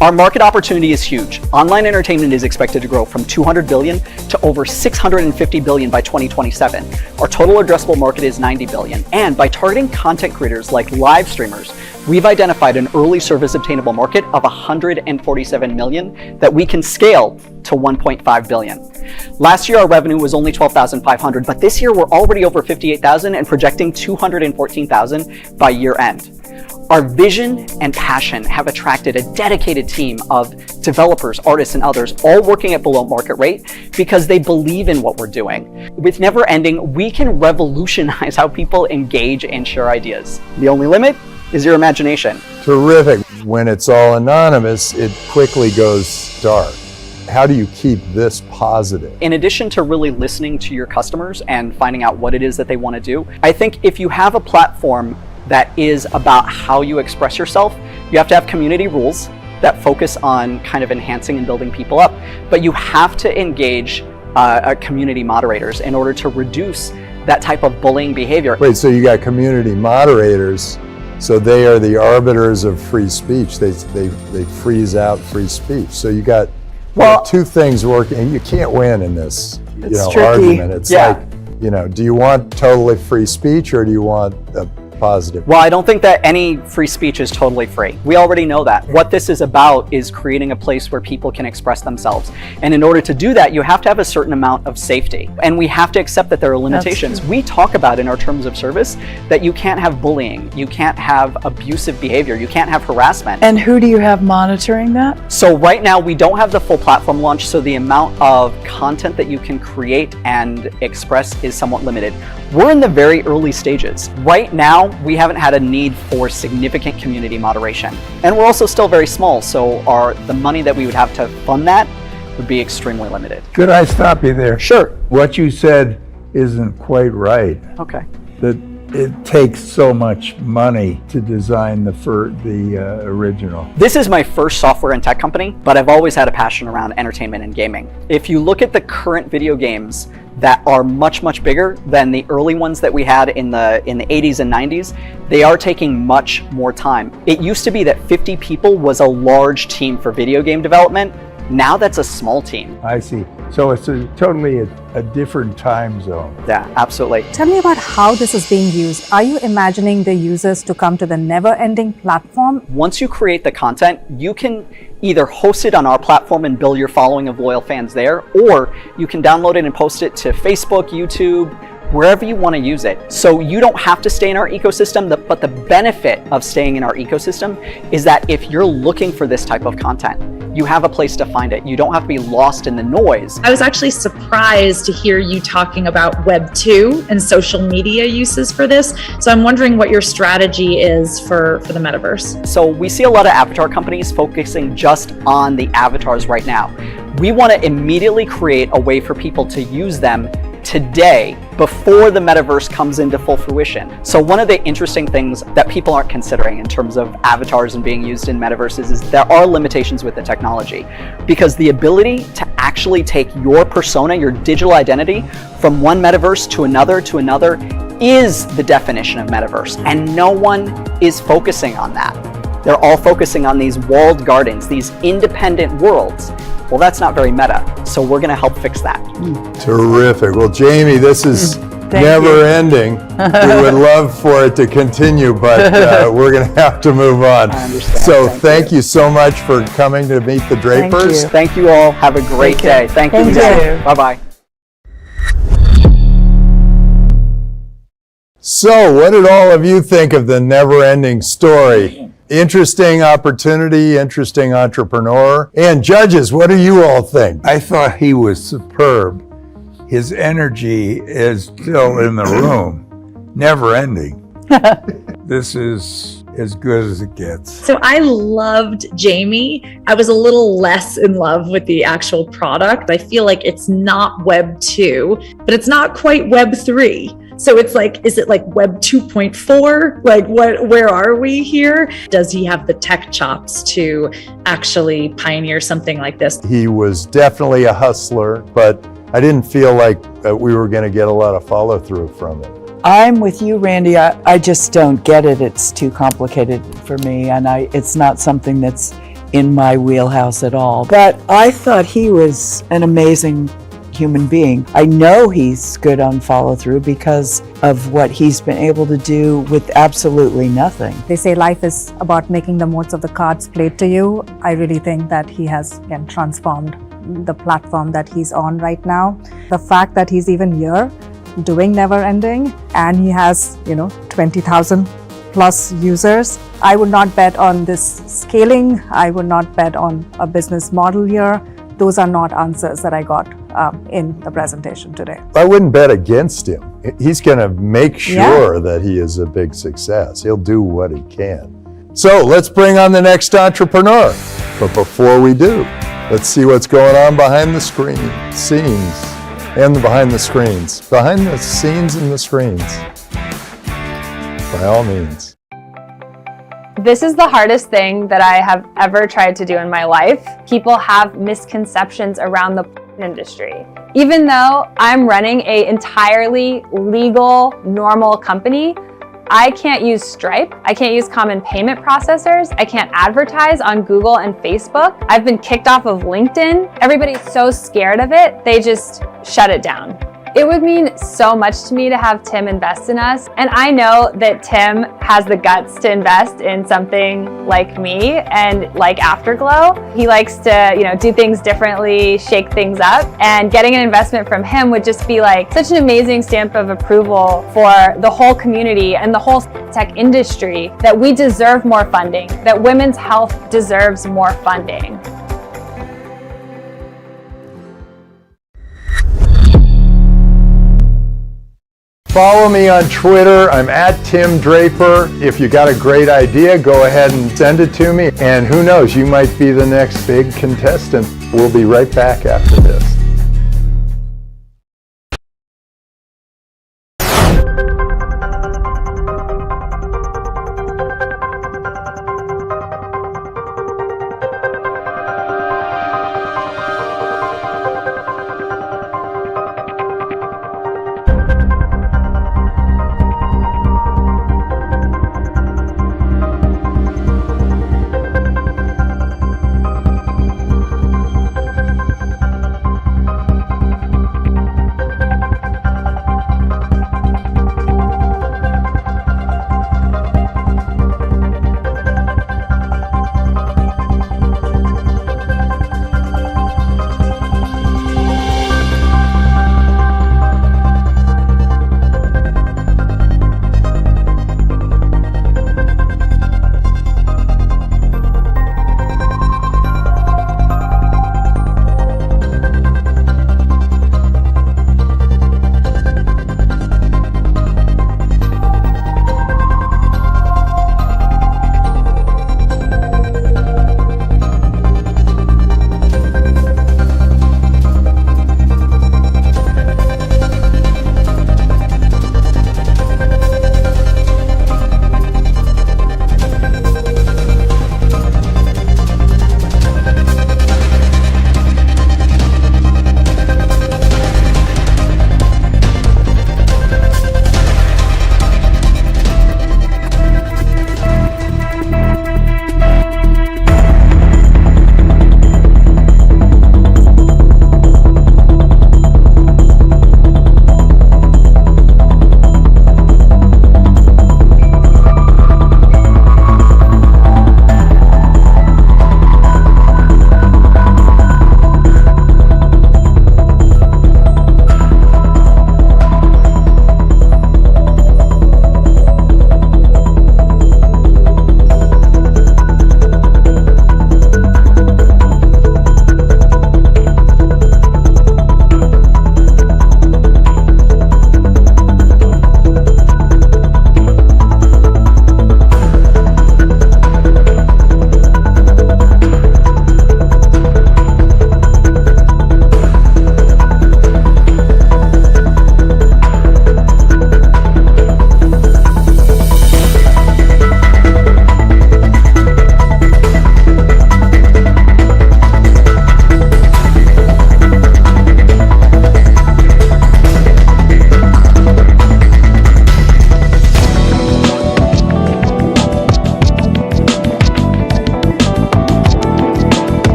Our market opportunity is huge. Online entertainment is expected to grow from 200 billion to over 650 billion by 2027. Our total addressable market is 90 billion. And by targeting content creators like live streamers, we've identified an early service obtainable market of 147 million that we can scale to 1.5 billion. Last year, our revenue was only 12,500, but this year we're already over 58,000 and projecting 214,000 by year end. Our vision and passion have attracted a dedicated team of developers, artists, and others, all working at below market rate because they believe in what we're doing. With Never Ending, we can revolutionize how people engage and share ideas. The only limit is your imagination. Terrific. When it's all anonymous, it quickly goes dark. How do you keep this positive? In addition to really listening to your customers and finding out what it is that they want to do, I think if you have a platform that is about how you express yourself, you have to have community rules that focus on kind of enhancing and building people up, but you have to engage community moderators in order to reduce that type of bullying behavior. Wait, so you got community moderators, so they are the arbiters of free speech. They freeze out free speech. So you got two things working, and you can't win in this argument. It's like, do you want totally free speech or do you want a positive? Well, I don't think that any free speech is totally free. We already know that. What this is about is creating a place where people can express themselves. And in order to do that, you have to have a certain amount of safety. And we have to accept that there are limitations. We talk about in our terms of service that you can't have bullying, you can't have abusive behavior, you can't have harassment. And who do you have monitoring that? So right now, we don't have the full platform launch, so the amount of content that you can create and express is somewhat limited. We're in the very early stages. Right now, we haven't had a need for significant community moderation. And we're also still very small, so the money that we would have to fund that would be extremely limited. Could I stop you there? Sure. What you said isn't quite right. Okay. That it takes so much money to design the original. This is my first software and tech company, but I've always had a passion around entertainment and gaming. If you look at the current video games that are much, much bigger than the early ones that we had in the 80s and 90s, they are taking much more time. It used to be that 50 people was a large team for video game development. Now that's a small team. I see. So it's totally a different time zone. Yeah, absolutely. Tell me about how this is being used. Are you imagining the users to come to the Never Ending platform? Once you create the content, you can either host it on our platform and build your following of loyal fans there, or you can download it and post it to Facebook, YouTube, wherever you want to use it. So you don't have to stay in our ecosystem, but the benefit of staying in our ecosystem is that if you're looking for this type of content, you have a place to find it. You don't have to be lost in the noise. I was actually surprised to hear you talking about Web 2 and social media uses for this. So I'm wondering what your strategy is for the metaverse. So we see a lot of avatar companies focusing just on the avatars right now. We want to immediately create a way for people to use them today before the metaverse comes into full fruition. So one of the interesting things that people aren't considering in terms of avatars and being used in metaverses is there are limitations with the technology, because the ability to actually take your persona, your digital identity, from one metaverse to another is the definition of metaverse, and no one is focusing on that. They're all focusing on these walled gardens, these independent worlds. Well, that's not very meta, so we're going to help fix that. Terrific. Well, Jamie, this is never ending. We would love for it to continue, but we're going to have to move on. I understand. So thank you so much for coming to Meet the Drapers. Thank you all. Have a great day. Thank you. Bye-bye. So what did all of you think of the never-ending story? Interesting opportunity, interesting entrepreneur. And judges, what do you all think? I thought he was superb. His energy is still in the room, never ending. This is as good as it gets. So I loved Jamie. I was a little less in love with the actual product. I feel like it's not Web 2, but it's not quite Web 3. So it's like, is it like Web 2.4? Like where are we here? Does he have the tech chops to actually pioneer something like this? He was definitely a hustler, but I didn't feel like we were going to get a lot of follow through from it. I'm with you, Randy. I just don't get it. It's too complicated for me, and it's not something that's in my wheelhouse at all. But I thought he was an amazing human being. I know he's good on follow through because of what he's been able to do with absolutely nothing. They say life is about making the most of the cards played to you. I really think that he has transformed the platform that he's on right now. The fact that he's even here doing Never Ending and he has 20,000 plus users. I would not bet on this scaling. I would not bet on a business model here. Those are not answers that I got in the presentation today. I wouldn't bet against him. He's going to make sure that he is a big success. He'll do what he can. So let's bring on the next entrepreneur. But before we do, let's see what's going on behind the scenes and behind the screens. Behind the scenes and the screens. By all means. This is the hardest thing that I have ever tried to do in my life. People have misconceptions around the industry. Even though I'm running an entirely legal, normal company, I can't use Stripe. I can't use common payment processors. I can't advertise on Google and Facebook. I've been kicked off of LinkedIn. Everybody's so scared of it, they just shut it down. It would mean so much to me to have Tim invest in us. And I know that Tim has the guts to invest in something like me and like Afterglow. He likes to, do things differently, shake things up. And getting an investment from him would just be like such an amazing stamp of approval for the whole community and the whole tech industry that we deserve more funding, that women's health deserves more funding. Follow me on Twitter. I'm at Tim Draper. If you got a great idea, go ahead and send it to me. And who knows, you might be the next big contestant. We'll be right back after this.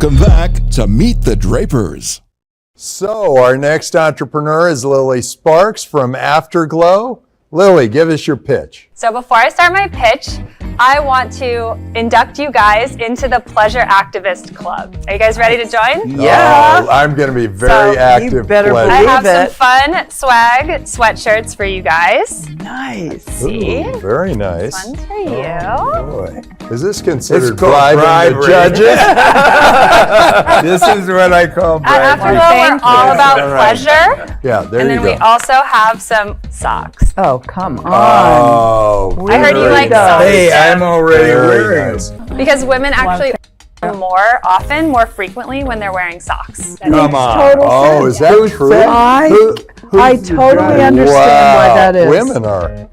Welcome back to Meet the Drapers. So our next entrepreneur is Lily Sparks from Afterglow. Lily, give us your pitch. So before I start my pitch, I want to induct you guys into the Pleasure Activist Club. Are you guys ready to join? Yeah. Oh, I'm going to be very active. You better pleasure. I have some fun swag sweatshirts for you guys. Nice. See? Ooh, very nice. One's for you. Oh, boy. Is this considered It's called bribing the bribery. judges? This is what I call At bribery. Afterglow, we're all about All right. pleasure. Yeah, there And you then go. we also have some socks. Oh, come on. Oh, I heard you very like nice. socks. Hey, I'm already Very wearing nice. Because women actually more frequently when they're wearing socks. Come on. Total Oh, sense. is that true? I totally understand why that is. Women are.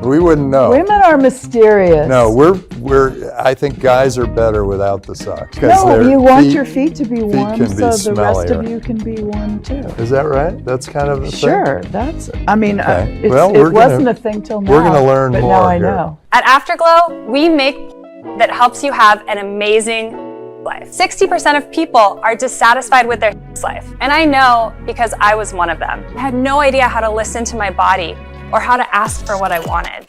We wouldn't know. Women are mysterious. No, I think guys are better without the socks. 'Cause No, their you want feet- your feet to be warm can be so the rest smellier. of you can be warm too. Is that right? That's kind of a thing? Sure, that's, I mean, Okay. it's, Well, it wasn't a thing till now. we're gonna learn but more now I here. know. At Afterglow, we make that helps you have an amazing life. 60% of people are dissatisfied with their life. And I know because I was one of them. I had no idea how to listen to my body or how to ask for what I wanted.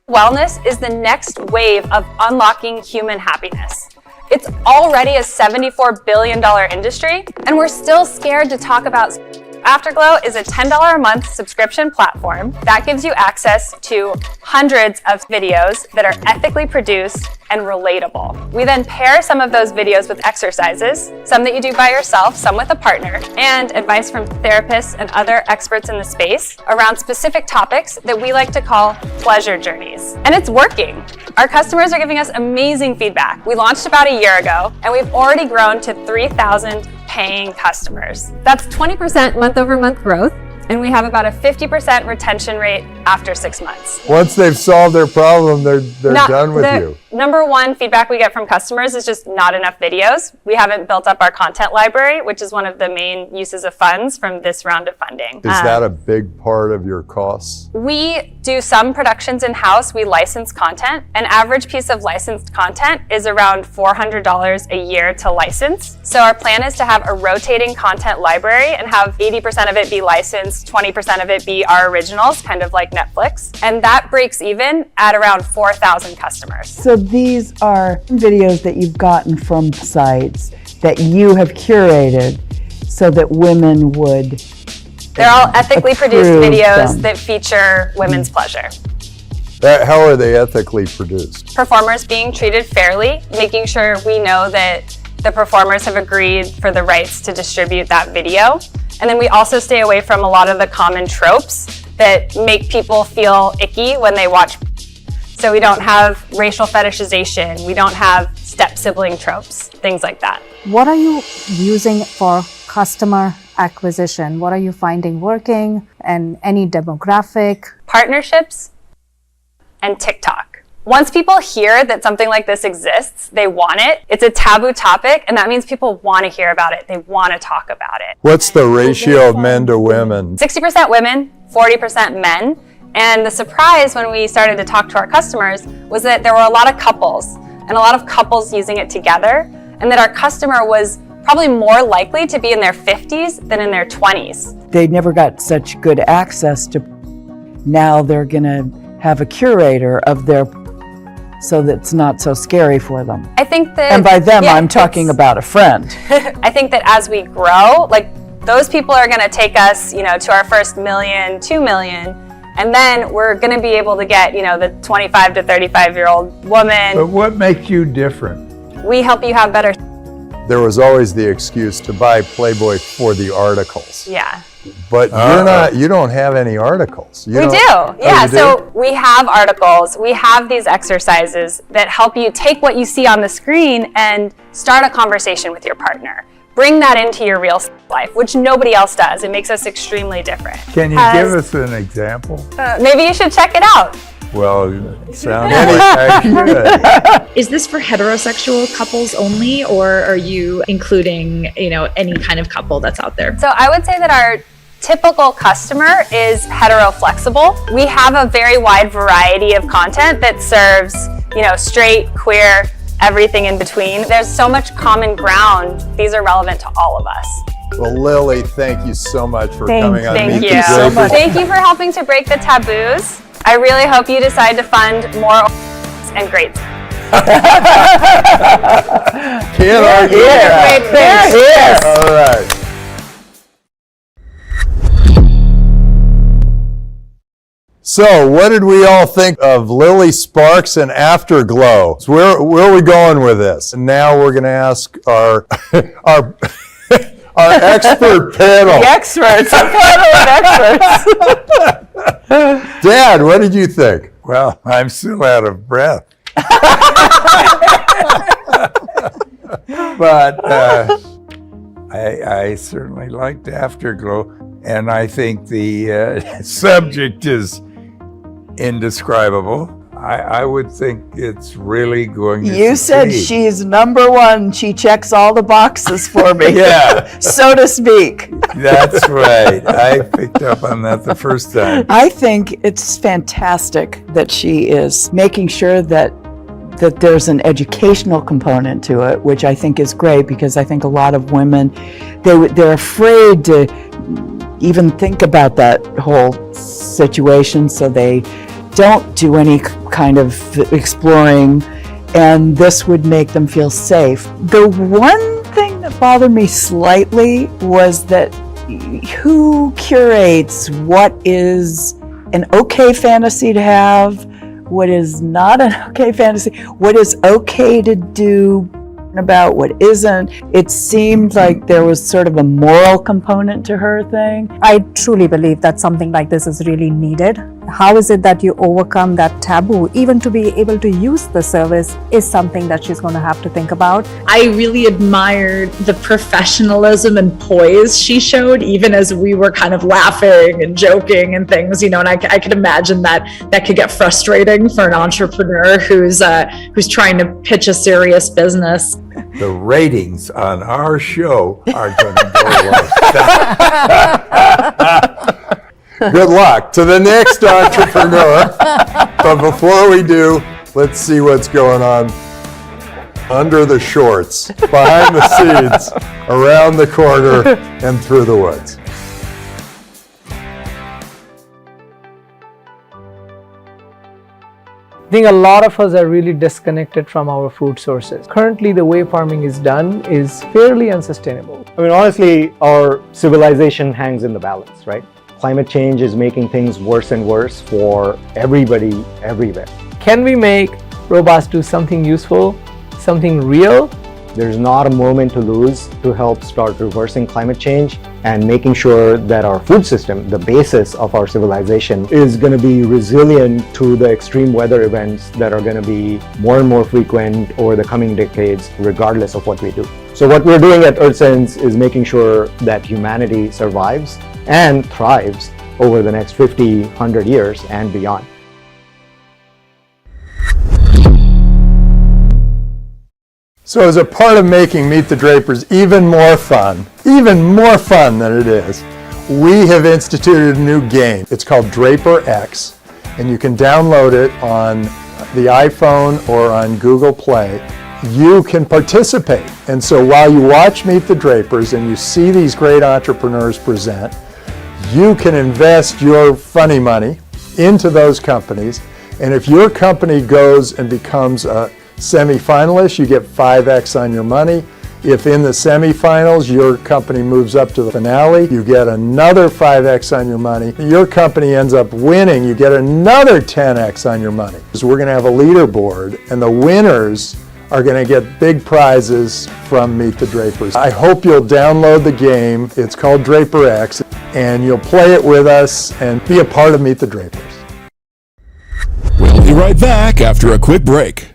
Wellness is the next wave of unlocking human happiness. It's already a $74 billion industry, and we're still scared to talk about. Afterglow is a $10 a month subscription platform that gives you access to hundreds of videos that are ethically produced and relatable. We then pair some of those videos with exercises, some that you do by yourself, some with a partner, and advice from therapists and other experts in the space around specific topics that we like to call pleasure journeys. And it's working. Our customers are giving us amazing feedback. We launched about a year ago, and we've already grown to 3,000 paying customers. That's 20% month-over-month growth, and we have about a 50% retention rate after 6 months. Once they've solved their problem, they're done with the you. Number one feedback we get from customers is just not enough videos. We haven't built up our content library, which is one of the main uses of funds from this round of funding. Is that a big part of your costs? We do some productions in-house. We license content. An average piece of licensed content is around $400 a year to license. So our plan is to have a rotating content library and have 80% of it be licensed, 20% of it be our originals, kind of like Netflix. And that breaks even at around 4,000 customers. So these are videos that you've gotten from sites that you have curated so that women would. They're all ethically produced approve videos them. that feature women's pleasure. How are they ethically produced? Performers being treated fairly, making sure we know that the performers have agreed for the rights to distribute that video. And then we also stay away from a lot of the common tropes that make people feel icky when they watch. So we don't have racial fetishization, we don't have step-sibling tropes, things like that. What are you using for customer acquisition? What are you finding working, and any demographic? Partnerships and TikTok. Once people hear that something like this exists, they want it. It's a taboo topic, and that means people want to hear about it. They want to talk about it. What's the ratio of men to women? 60% women, 40% men. And the surprise when we started to talk to our customers was that there were a lot of couples, and a lot of couples using it together, and that our customer was probably more likely to be in their 50s than in their 20s. They never got such good access to. Now they're going to have a curator of their, so that it's not so scary for them. I think that, And by them, yeah, I'm talking about a friend. I think that as we grow, like those people are going to take us, to our first million, 2 million, and then we're going to be able to get, the 25 to 35-year-old woman. But what makes you different? We help you have better. There was always the excuse to buy Playboy for the articles. Yeah. But you don't have any articles. We do. Yeah. So we have articles. We have these exercises that help you take what you see on the screen and start a conversation with your partner. Bring that into your real life, which nobody else does. It makes us extremely different. Can you give us an example? Maybe you should check it out. Well, it sounds like I should. Is this for heterosexual couples only, or are you including, any kind of couple that's out there? So I would say that our typical customer is hetero-flexible. We have a very wide variety of content that serves, straight, queer, everything in between. There's so much common ground. These are relevant to all of us. Well, Lily, thank you so much for coming on Thank Meet you. the Drapers. Thank you for helping to break the taboos. I really hope you decide to fund more and great. Can't argue with that. Yes. All right. So, what did we all think of Lily Sparks and Afterglow? So where are we going with this? And now we're going to ask our expert panel. The experts, a panel of experts. Dad, what did you think? Well, I'm still out of breath. But I certainly liked Afterglow, and I think the subject is indescribable. I would think it's really going to You said succeed. she's number one. She checks all the boxes for me. Yeah. So to speak. That's right. I picked up on that the first time. I think it's fantastic that she is making sure that there's an educational component to it, which I think is great, because I think a lot of women, they're afraid to even think about that whole situation, so they don't do any kind of exploring, and this would make them feel safe. The one thing that bothered me slightly was that who curates what is an okay fantasy to have, what is not an okay fantasy, what is okay to do about what isn't. It seemed like there was sort of a moral component to her thing. I truly believe that something like this is really needed. How is it that you overcome that taboo? Even to be able to use the service is something that she's going to have to think about. I really admired the professionalism and poise she showed, even as we were kind of laughing and joking and things, and I could imagine that could get frustrating for an entrepreneur who's trying to pitch a serious business. The ratings on our show are going to go up. Good luck to the next entrepreneur. But before we do, let's see what's going on under the shorts, behind the scenes, around the corner, and through the woods. I think a lot of us are really disconnected from our food sources. Currently, the way farming is done is fairly unsustainable. I mean, honestly, our civilization hangs in the balance, right? Climate change is making things worse and worse for everybody, everywhere. Can we make robots do something useful, something real? There's not a moment to lose to help start reversing climate change and making sure that our food system, the basis of our civilization, is going to be resilient to the extreme weather events that are going to be more and more frequent over the coming decades, regardless of what we do. So what we're doing at EarthSense is making sure that humanity survives and thrives over the next 50, 100 years and beyond. So as a part of making Meet the Drapers even more fun than it is, we have instituted a new game. It's called Draper X, and you can download it on the iPhone or on Google Play. You can participate. And so while you watch Meet the Drapers and you see these great entrepreneurs present, you can invest your funny money into those companies. And if your company goes and becomes a semi-finalist, you get 5x on your money. If in the semifinals your company moves up to the finale, you get another 5x on your money. Your company ends up winning, you get another 10x on your money. So we're going to have a leaderboard, and the winners are going to get big prizes from Meet the Drapers. I hope you'll download the game. It's called Draper X, and you'll play it with us and be a part of Meet the Drapers. We'll be right back after a quick break.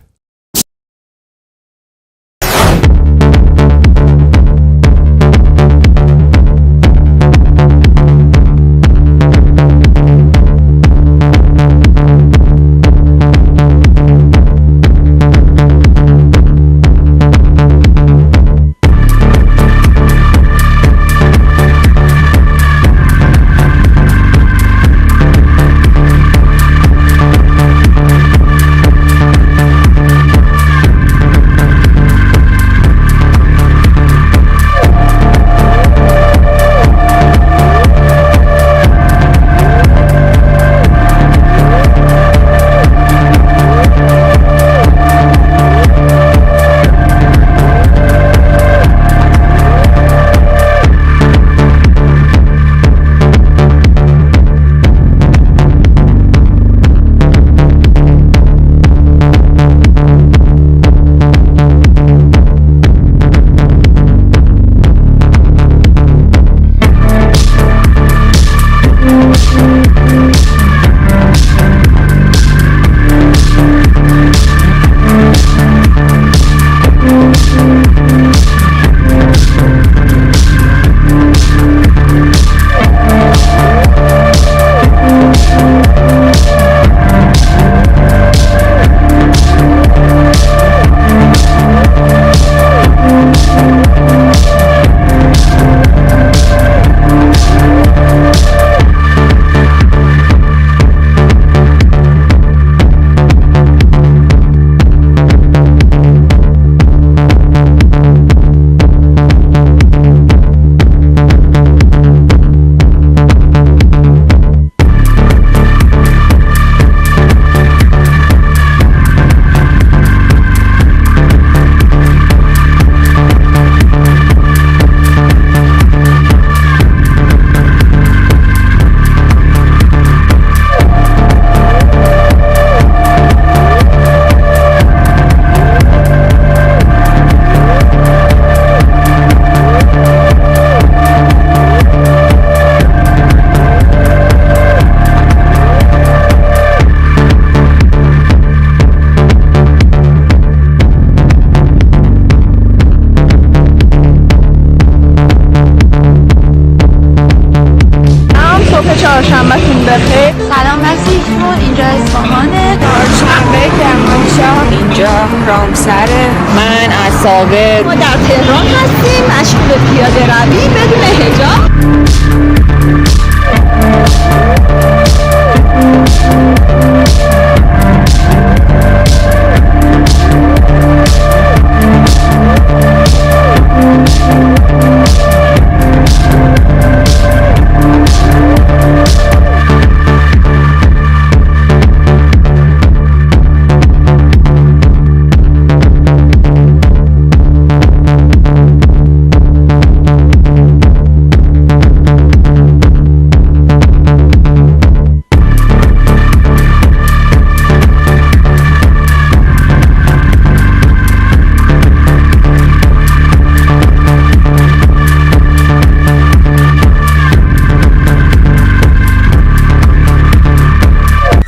سره من اعصابه ما در تهران هستیم مشغول پیاده روی بدون حجاب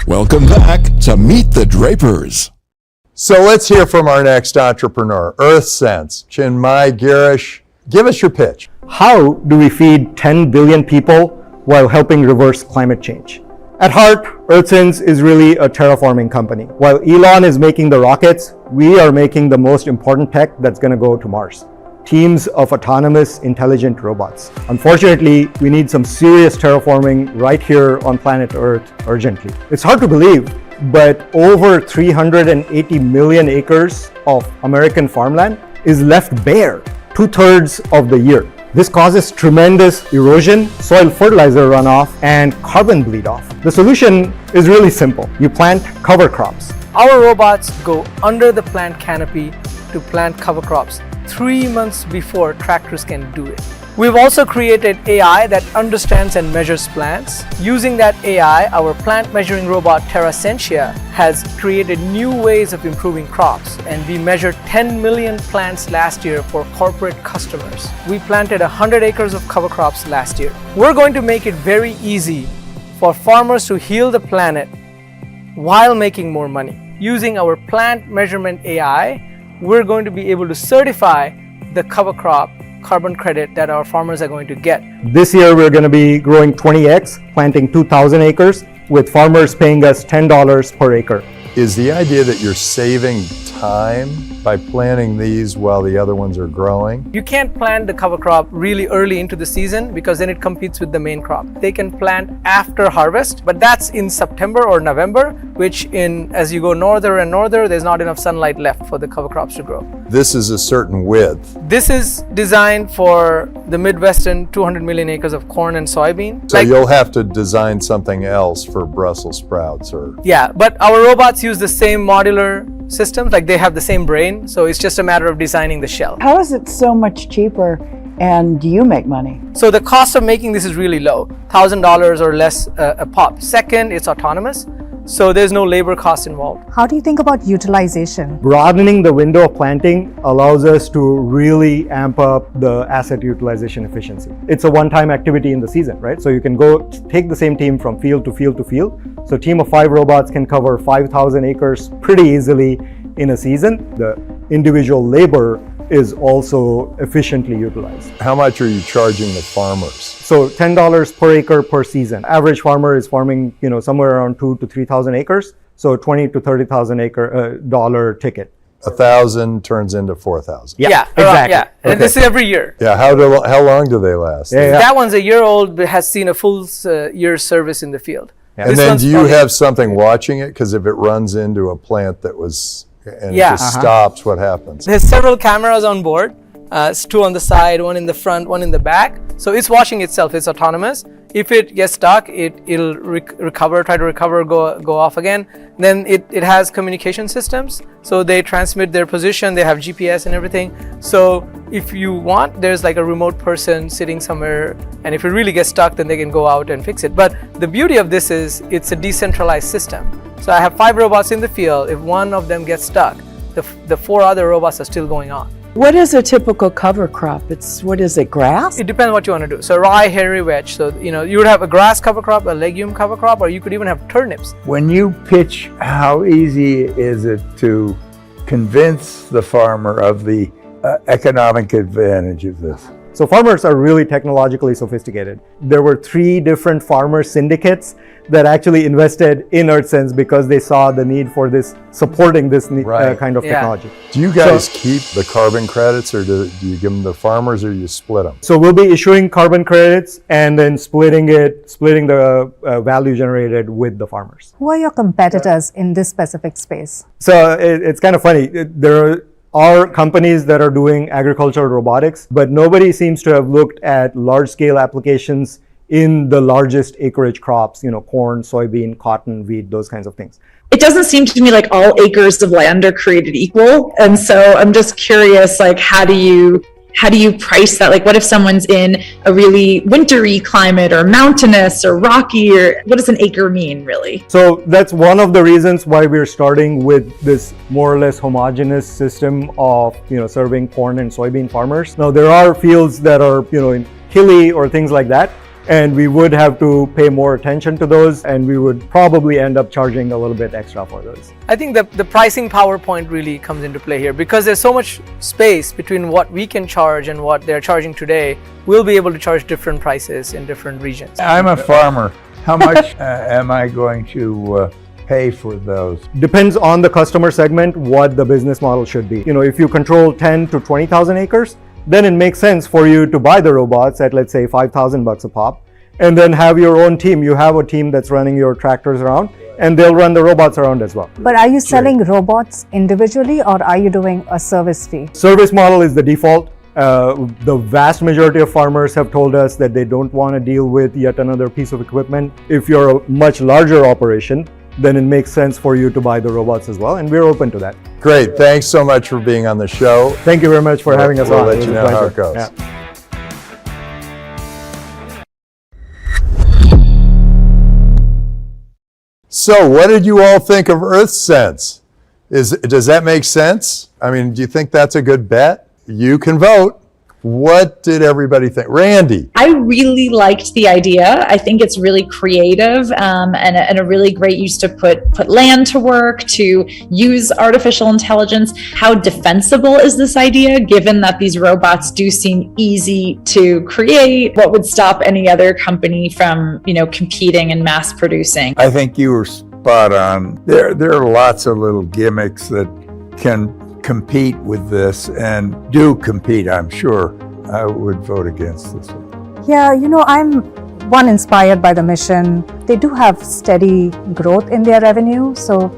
Welcome back to Meet the Drapers. So let's hear from our next entrepreneur, EarthSense, Chinmay Girish. Give us your pitch. How do we feed 10 billion people while helping reverse climate change? At heart, EarthSense is really a terraforming company. While Elon is making the rockets, we are making the most important tech that's going to go to Mars. Teams of autonomous, intelligent robots. Unfortunately, we need some serious terraforming right here on planet Earth urgently. It's hard to believe, but over 380 million acres of American farmland is left bare 2/3 of the year. This causes tremendous erosion, soil fertilizer runoff, and carbon bleed off. The solution is really simple. You plant cover crops. Our robots go under the plant canopy to plant cover crops 3 months before tractors can do it. We've also created AI that understands and measures plants. Using that AI, our plant measuring robot TerraSentia has created new ways of improving crops, and we measured 10 million plants last year for corporate customers. We planted 100 acres of cover crops last year. We're going to make it very easy for farmers to heal the planet while making more money. Using our plant measurement AI, we're going to be able to certify the cover crop carbon credit that our farmers are going to get. This year, we're going to be growing 20x, planting 2,000 acres, with farmers paying us $10 per acre. Is the idea that you're saving time by planting these while the other ones are growing? You can't plant the cover crop really early into the season because then it competes with the main crop. They can plant after harvest, but that's in September or November, which as you go norther and norther, there's not enough sunlight left for the cover crops to grow. This is a certain width. This is designed for the Midwestern 200 million acres of corn and soybean. So you'll have to design something else for Brussels sprouts or... Yeah, but our robots use the same modular systems, like they have the same brain, so it's just a matter of designing the shell. How is it so much cheaper and do you make money? So the cost of making this is really low, $1,000 or less a pop. Second, it's autonomous, so there's no labor cost involved. How do you think about utilization? Broadening the window of planting allows us to really amp up the asset utilization efficiency. It's a one-time activity in the season, right? So you can go take the same team from field to field to field. So a team of 5 robots can cover 5,000 acres pretty easily in a season. The individual labor is also efficiently utilized. How much are you charging the farmers? So $10 per acre per season. Average farmer is farming, somewhere around 2,000 to 3,000 acres. So $20,000 to $30,000 dollar ticket. 1,000 turns into 4,000. Yeah, exactly. Yeah, and Okay. this is every year. Yeah, how long do they last? Yeah. That one's a year old, but has seen a full year's service in the field. Yeah. And This then one's do you probably- have something watching it? Because if it runs into a plant that was, and Yeah. it just stops, what happens? There's several cameras on board. It's 2 on the side, 1 in the front, 1 in the back. So it's watching itself. It's autonomous. If it gets stuck, it'll recover, try to recover, go off again. Then it has communication systems. So they transmit their position. They have GPS and everything. So if you want, there's like a remote person sitting somewhere. And if it really gets stuck, then they can go out and fix it. But the beauty of this is it's a decentralized system. So I have 5 robots in the field. If one of them gets stuck, the 4 other robots are still going on. What is a typical cover crop? What is it, grass? It depends what you want to do. So rye, hairy vetch. So, you would have a grass cover crop, a legume cover crop, or you could even have turnips. When you pitch, how easy is it to convince the farmer of the economic advantage of this? So farmers are really technologically sophisticated. There were 3 different farmer syndicates that actually invested in EarthSense because they saw the need for this, supporting this kind of technology. Do you guys keep the carbon credits, or do you give them to farmers, or you split them? So we'll be issuing carbon credits and then splitting the value generated with the farmers. Who are your competitors in this specific space? So it's kind of funny. There are companies that are doing agricultural robotics, but nobody seems to have looked at large-scale applications in the largest acreage crops, corn, soybean, cotton, wheat, those kinds of things. It doesn't seem to me like all acres of land are created equal. And so I'm just curious, like, how do you price that? Like, what if someone's in a really wintry climate or mountainous or rocky, or what does an acre mean really? So that's one of the reasons why we're starting with this more or less homogeneous system of, serving corn and soybean farmers. Now there are fields that are, in hilly or things like that, and we would have to pay more attention to those, and we would probably end up charging a little bit extra for those. I think the pricing PowerPoint really comes into play here, because there's so much space between what we can charge and what they're charging today. We'll be able to charge different prices in different regions. I'm a farmer. How much am I going to pay for those? Depends on the customer segment, what the business model should be. If you control 10 to 20,000 acres, then it makes sense for you to buy the robots at, let's say, $5,000 a pop, and then have your own team. You have a team that's running your tractors around, and they'll run the robots around as well. But are you selling robots individually, or are you doing a service fee? Service model is the default. The vast majority of farmers have told us that they don't want to deal with yet another piece of equipment. If you're a much larger operation, then it makes sense for you to buy the robots as well, and we're open to that. Great, thanks so much for being on the show. Thank you very much for having us on. We'll let you know how it goes. Yeah. So what did you all think of EarthSense? Does that make sense? I mean, do you think that's a good bet? You can vote. What did everybody think? Randy? I really liked the idea. I think it's really creative and a really great use to put land to work, to use artificial intelligence. How defensible is this idea, given that these robots do seem easy to create? What would stop any other company from, competing and mass producing? I think you were spot on. There are lots of little gimmicks that can compete with this, and do compete, I'm sure. I would vote against this one. Yeah, I'm inspired by the mission. They do have steady growth in their revenue, so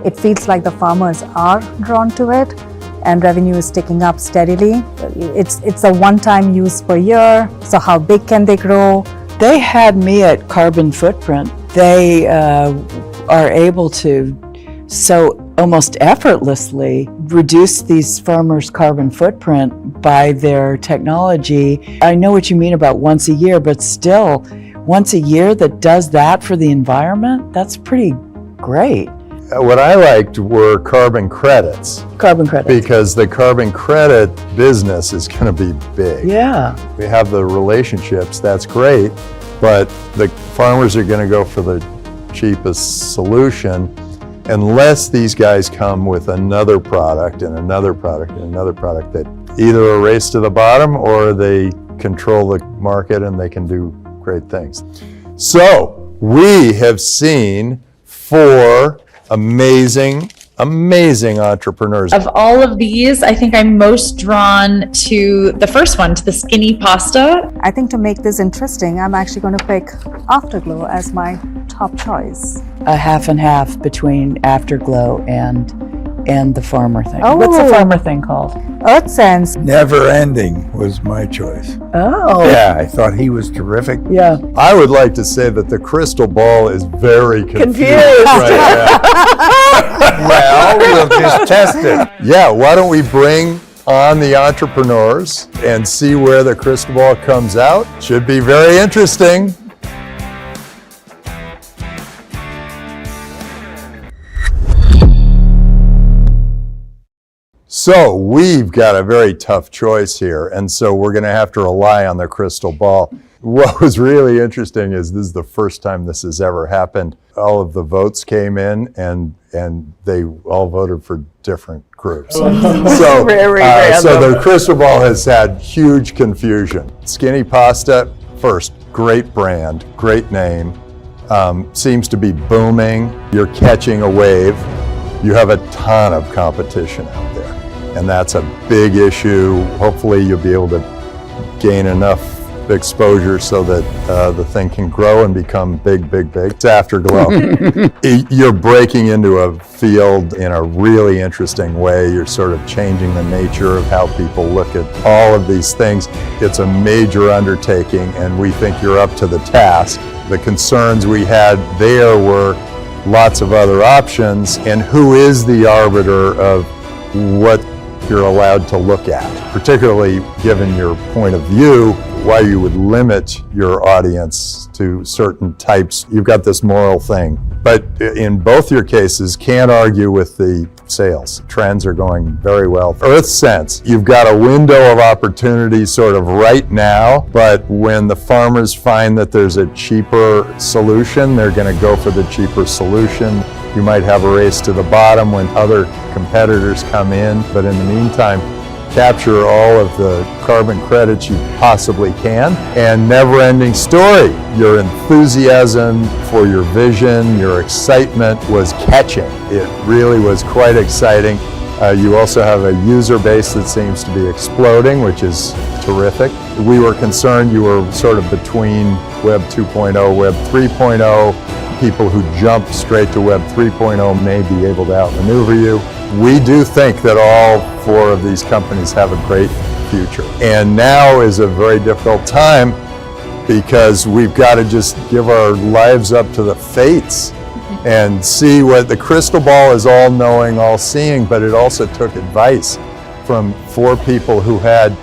it feels like the farmers are drawn to it, and revenue is ticking up steadily. It's a one-time use per year, so how big can they grow? They had me at carbon footprint. They are able to almost effortlessly reduce these farmers' carbon footprint by their technology. I know what you mean about once a year, but still, once a year that does that for the environment, that's pretty great. What I liked were carbon credits. Carbon credits. Because the carbon credit business is going to be big. Yeah. We have the relationships, that's great, but the farmers are going to go for the cheapest solution unless these guys come with another product and another product and another product that either a race to the bottom or they control the market and they can do great things. So we have seen 4 amazing entrepreneurs. Of all of these, I think I'm most drawn to the first one, to the skinny pasta. I think to make this interesting, I'm actually going to pick Afterglow as my top choice. A half and half between Afterglow and the farmer thing. Oh. What's the farmer thing called? EarthSense. Never Ending was my choice. Oh. Yeah, I thought he was terrific. Yeah. I would like to say that the crystal ball is very confused. Right now. Well, we'll just test it. Yeah, why don't we bring on the entrepreneurs and see where the crystal ball comes out? Should be very interesting. So we've got a very tough choice here, and so we're going to have to rely on the crystal ball. What was really interesting is this is the first time this has ever happened. All of the votes came in, and and they all voted for different groups. Very so random. the crystal ball has had huge confusion. Skinny Pasta, first, great brand, great name, seems to be booming. You're catching a wave. You have a ton of competition out there, and that's a big issue. Hopefully you'll be able to gain enough exposure so that the thing can grow and become big, big, big. It's Afterglow. You're breaking into a field in a really interesting way. You're sort of changing the nature of how people look at all of these things. It's a major undertaking, and we think you're up to the task. The concerns we had there were lots of other options, and who is the arbiter of what you're allowed to look at, particularly given your point of view, why you would limit your audience to certain types. You've got this moral thing. But in both your cases, can't argue with the sales. Trends are going very well. Earth Sense, you've got a window of opportunity sort of right now, but when the farmers find that there's a cheaper solution, they're going to go for the cheaper solution. You might have a race to the bottom when other competitors come in, but in the meantime, capture all of the carbon credits you possibly can. And never-ending story. Your enthusiasm for your vision, your excitement was catching. It really was quite exciting. You also have a user base that seems to be exploding, which is terrific. We were concerned you were sort of between Web 2.0, Web 3.0. People who jump straight to Web 3.0 may be able to outmaneuver you. We do think that all four of these companies have a great future. And now is a very difficult time because we've got to just give our lives up to the fates and see what the crystal ball is all knowing, all seeing, but it also took advice from four people who had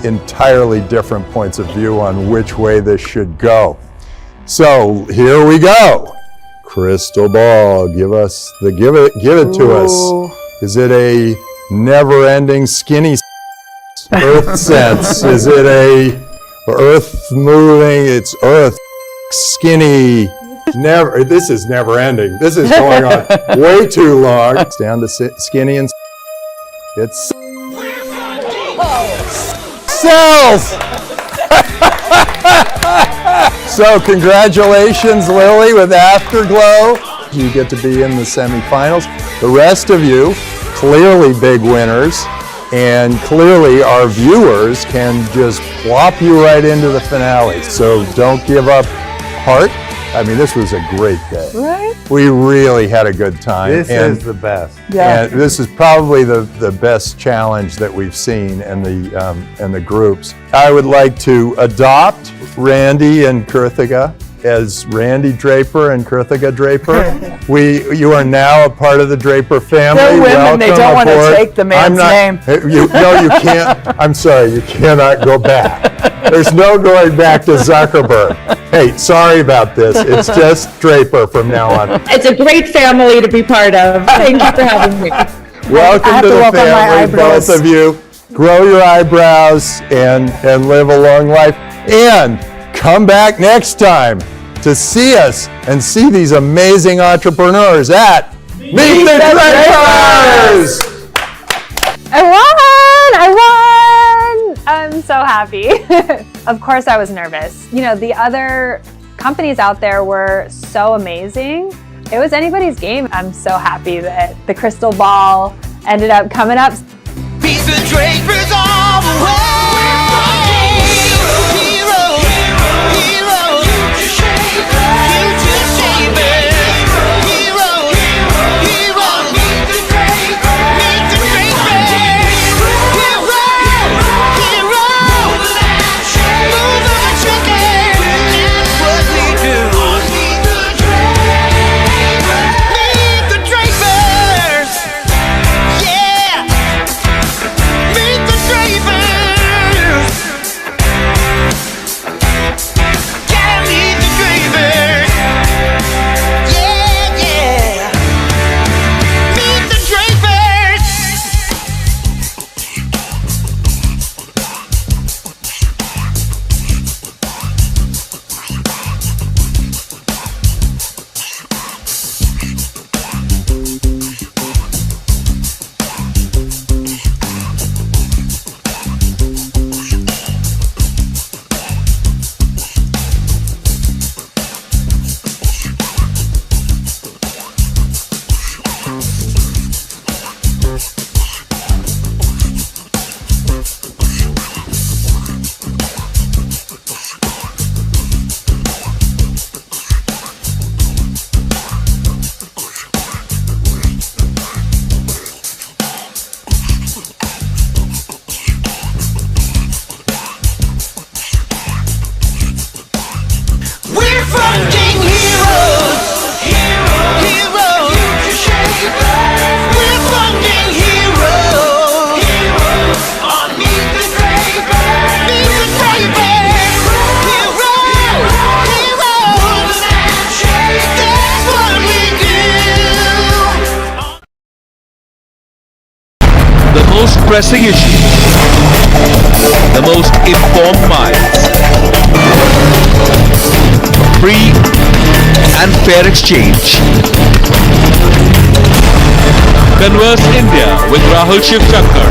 entirely different points of view on which way this should go. So here we go. Crystal ball, give it to us. Is it a never-ending skinny earth sense? Is it a earth moving? It's earth skinny. Never. This is never ending. This is going on way too long. It's down to skinny and it's cells. So congratulations, Lily, with Afterglow. You get to be in the semifinals. The rest of you, clearly big winners, and clearly our viewers can just plop you right into the finale. So don't give up heart. I mean, this was a great day. Right? We really had a good time. This is the best. Yeah. And this is probably the best challenge that we've seen in the groups. I would like to adopt Randy and Kurthika as Randy Draper and Kurthika Draper. You are now a part of the Draper family. They're women, Welcome they don't want to aboard. take the man's name. You can't. I'm sorry, you cannot go back. There's no going back to Zuckerberg. Hey, sorry about this. It's just Draper from now on. It's a great family to be part of. Thank you for having me. Welcome to the family, both of you. Grow your eyebrows and live a long life. And come back next time to see us and see these amazing entrepreneurs at Meet the Drapers! I won! I'm so happy. Of course I was nervous. You know, the other companies out there were so amazing. It was anybody's game. I'm so happy that the crystal ball ended up coming up. Meet the Drapers all the way. Meet the Drapers! pressing issues. The most informed minds. Free and fair exchange. Converse India with Rahul Shivshankar.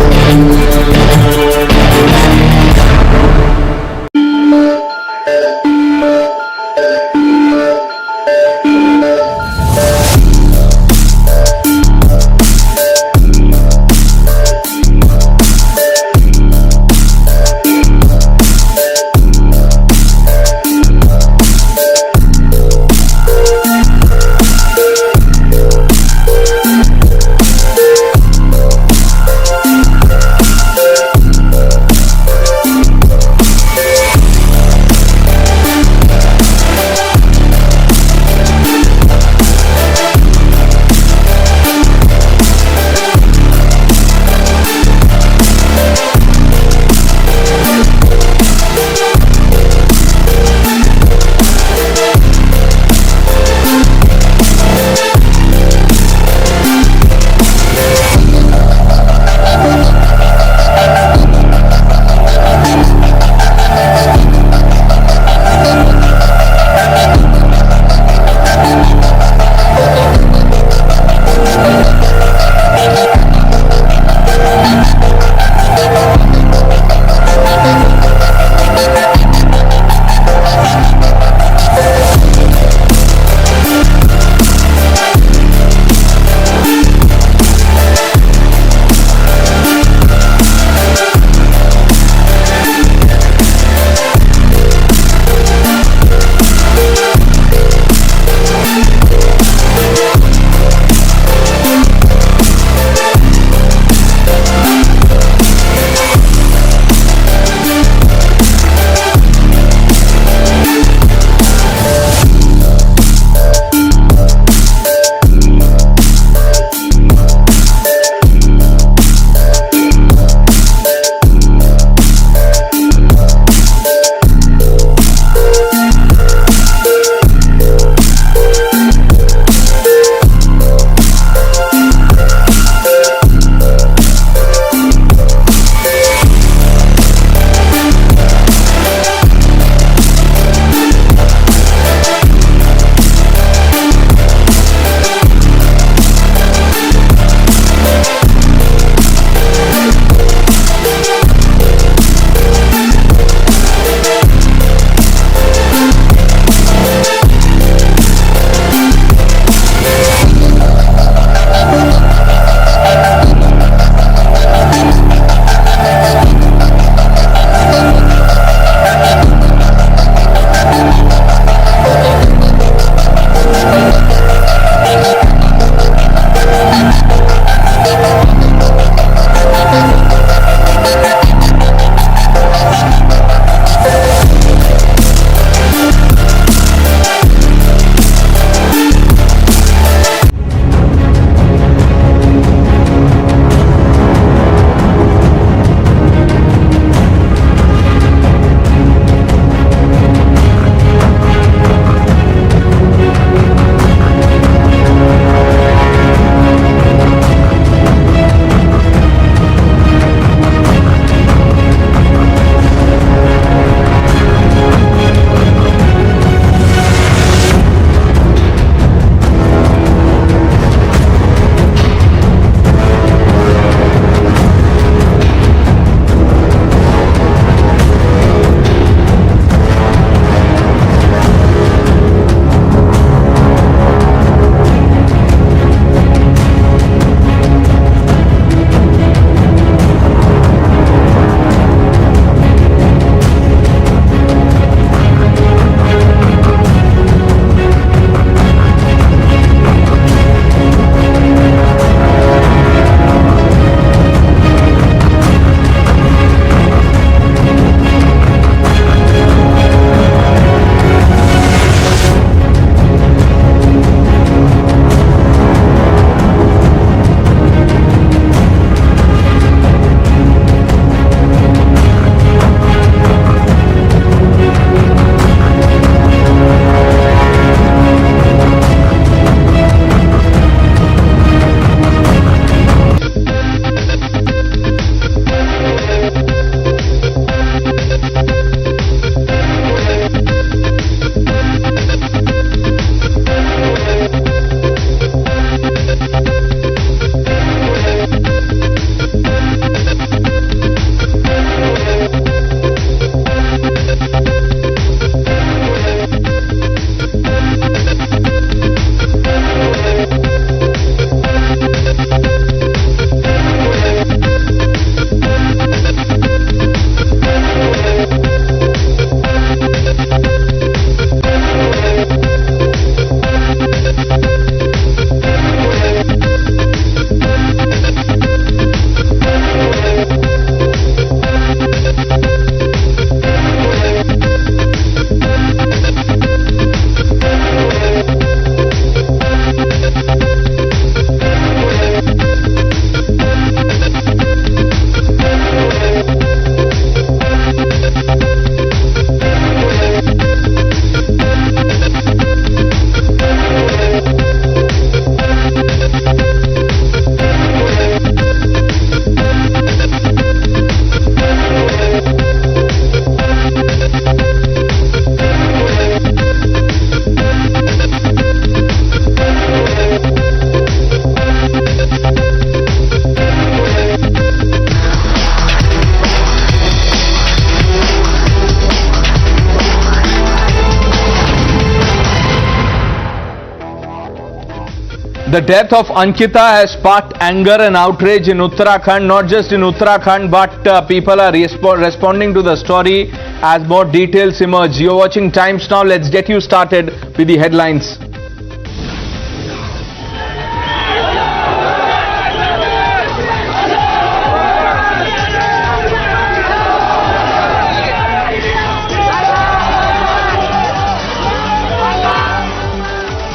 The death of Ankita has sparked anger and outrage in Uttarakhand. Not just in Uttarakhand, but people are responding to the story as more details emerge. You're watching Times Now. Let's get you started with the headlines.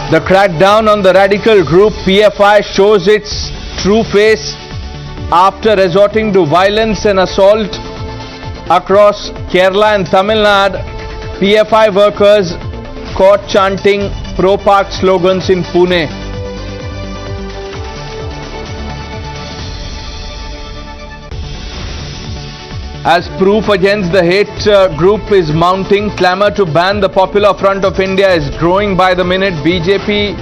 The crackdown on the radical group PFI shows its true face after resorting to violence and assault across Kerala and Tamil Nadu. PFI workers caught chanting pro-Pak slogans in Pune. As proof against the hate group is mounting, clamour to ban the Popular Front of India is growing by the minute. BJP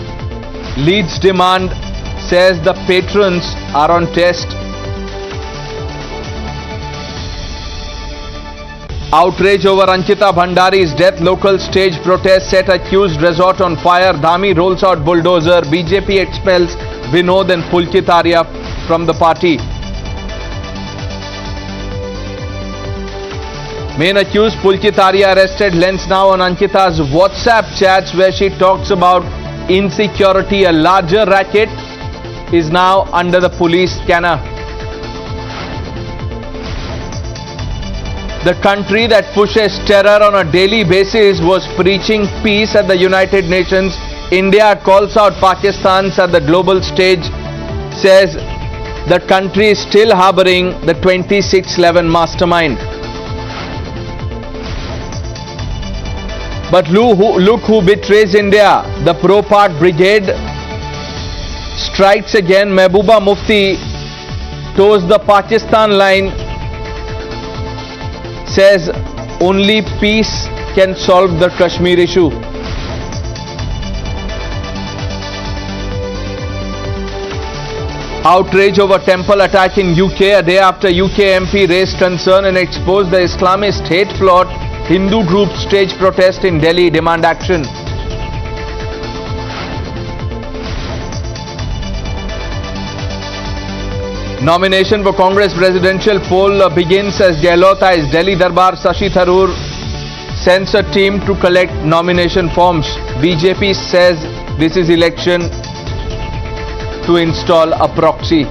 leads demand, says the patrons are on test. Outrage over Ankita Bhandari's death, local stage protest set accused resort on fire. Dhami rolls out bulldozer. BJP expels Vinod and Pulkit Arya from the party. Main accused Pulkit Arya arrested. Lens now on Ankita's WhatsApp chats where she talks about insecurity. A larger racket is now under the police scanner. The country that pushes terror on a daily basis was preaching peace at the United Nations. India calls out Pakistan at the global stage, says the country is still harboring the 2611 mastermind. But look who betrays India. The pro-Pak brigade strikes again. Mehbooba Mufti toes the Pakistan line, says only peace can solve the Kashmir issue. Outrage over temple attack in UK. A day after UK MP raised concern and exposed the Islamist hate plot, Hindu groups stage protest in Delhi, demand action. Nomination for Congress presidential poll begins as Gehlot eyes Delhi Darbar. Shashi Tharoor sends a team to collect nomination forms. BJP says this is election to install a proxy.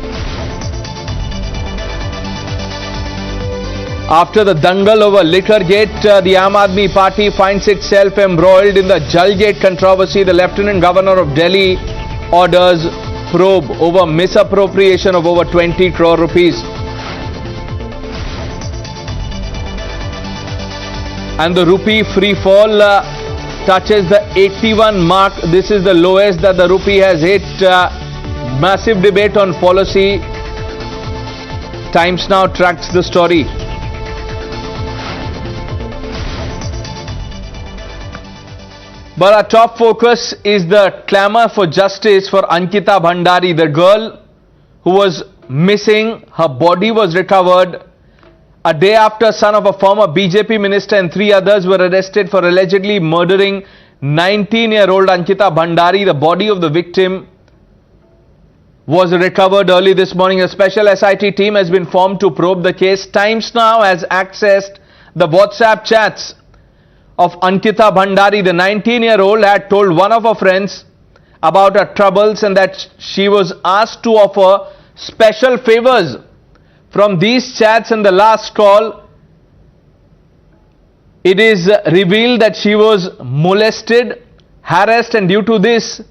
After the dangle over Liquorgate, the Aam Aadmi Party finds itself embroiled in the Jalgate controversy. The Lieutenant Governor of Delhi orders probe over misappropriation of over 20 crore rupees. And the rupee free fall touches the 81 mark. This is the lowest that the rupee has hit. Massive debate on policy. Times Now tracks the story. But our top focus is the clamour for justice for Ankita Bhandari, the girl who was missing. Her body was recovered a day after son of a former BJP minister and 3 others were arrested for allegedly murdering 19-year-old Ankita Bhandari. The body of the victim was recovered early this morning. A special SIT team has been formed to probe the case. Times Now has accessed the WhatsApp chats of Ankita Bhandari. The 19-year-old had told one of her friends about her troubles and that she was asked to offer special favors. From these chats and the last call, it is revealed that she was molested, harassed, and due to this,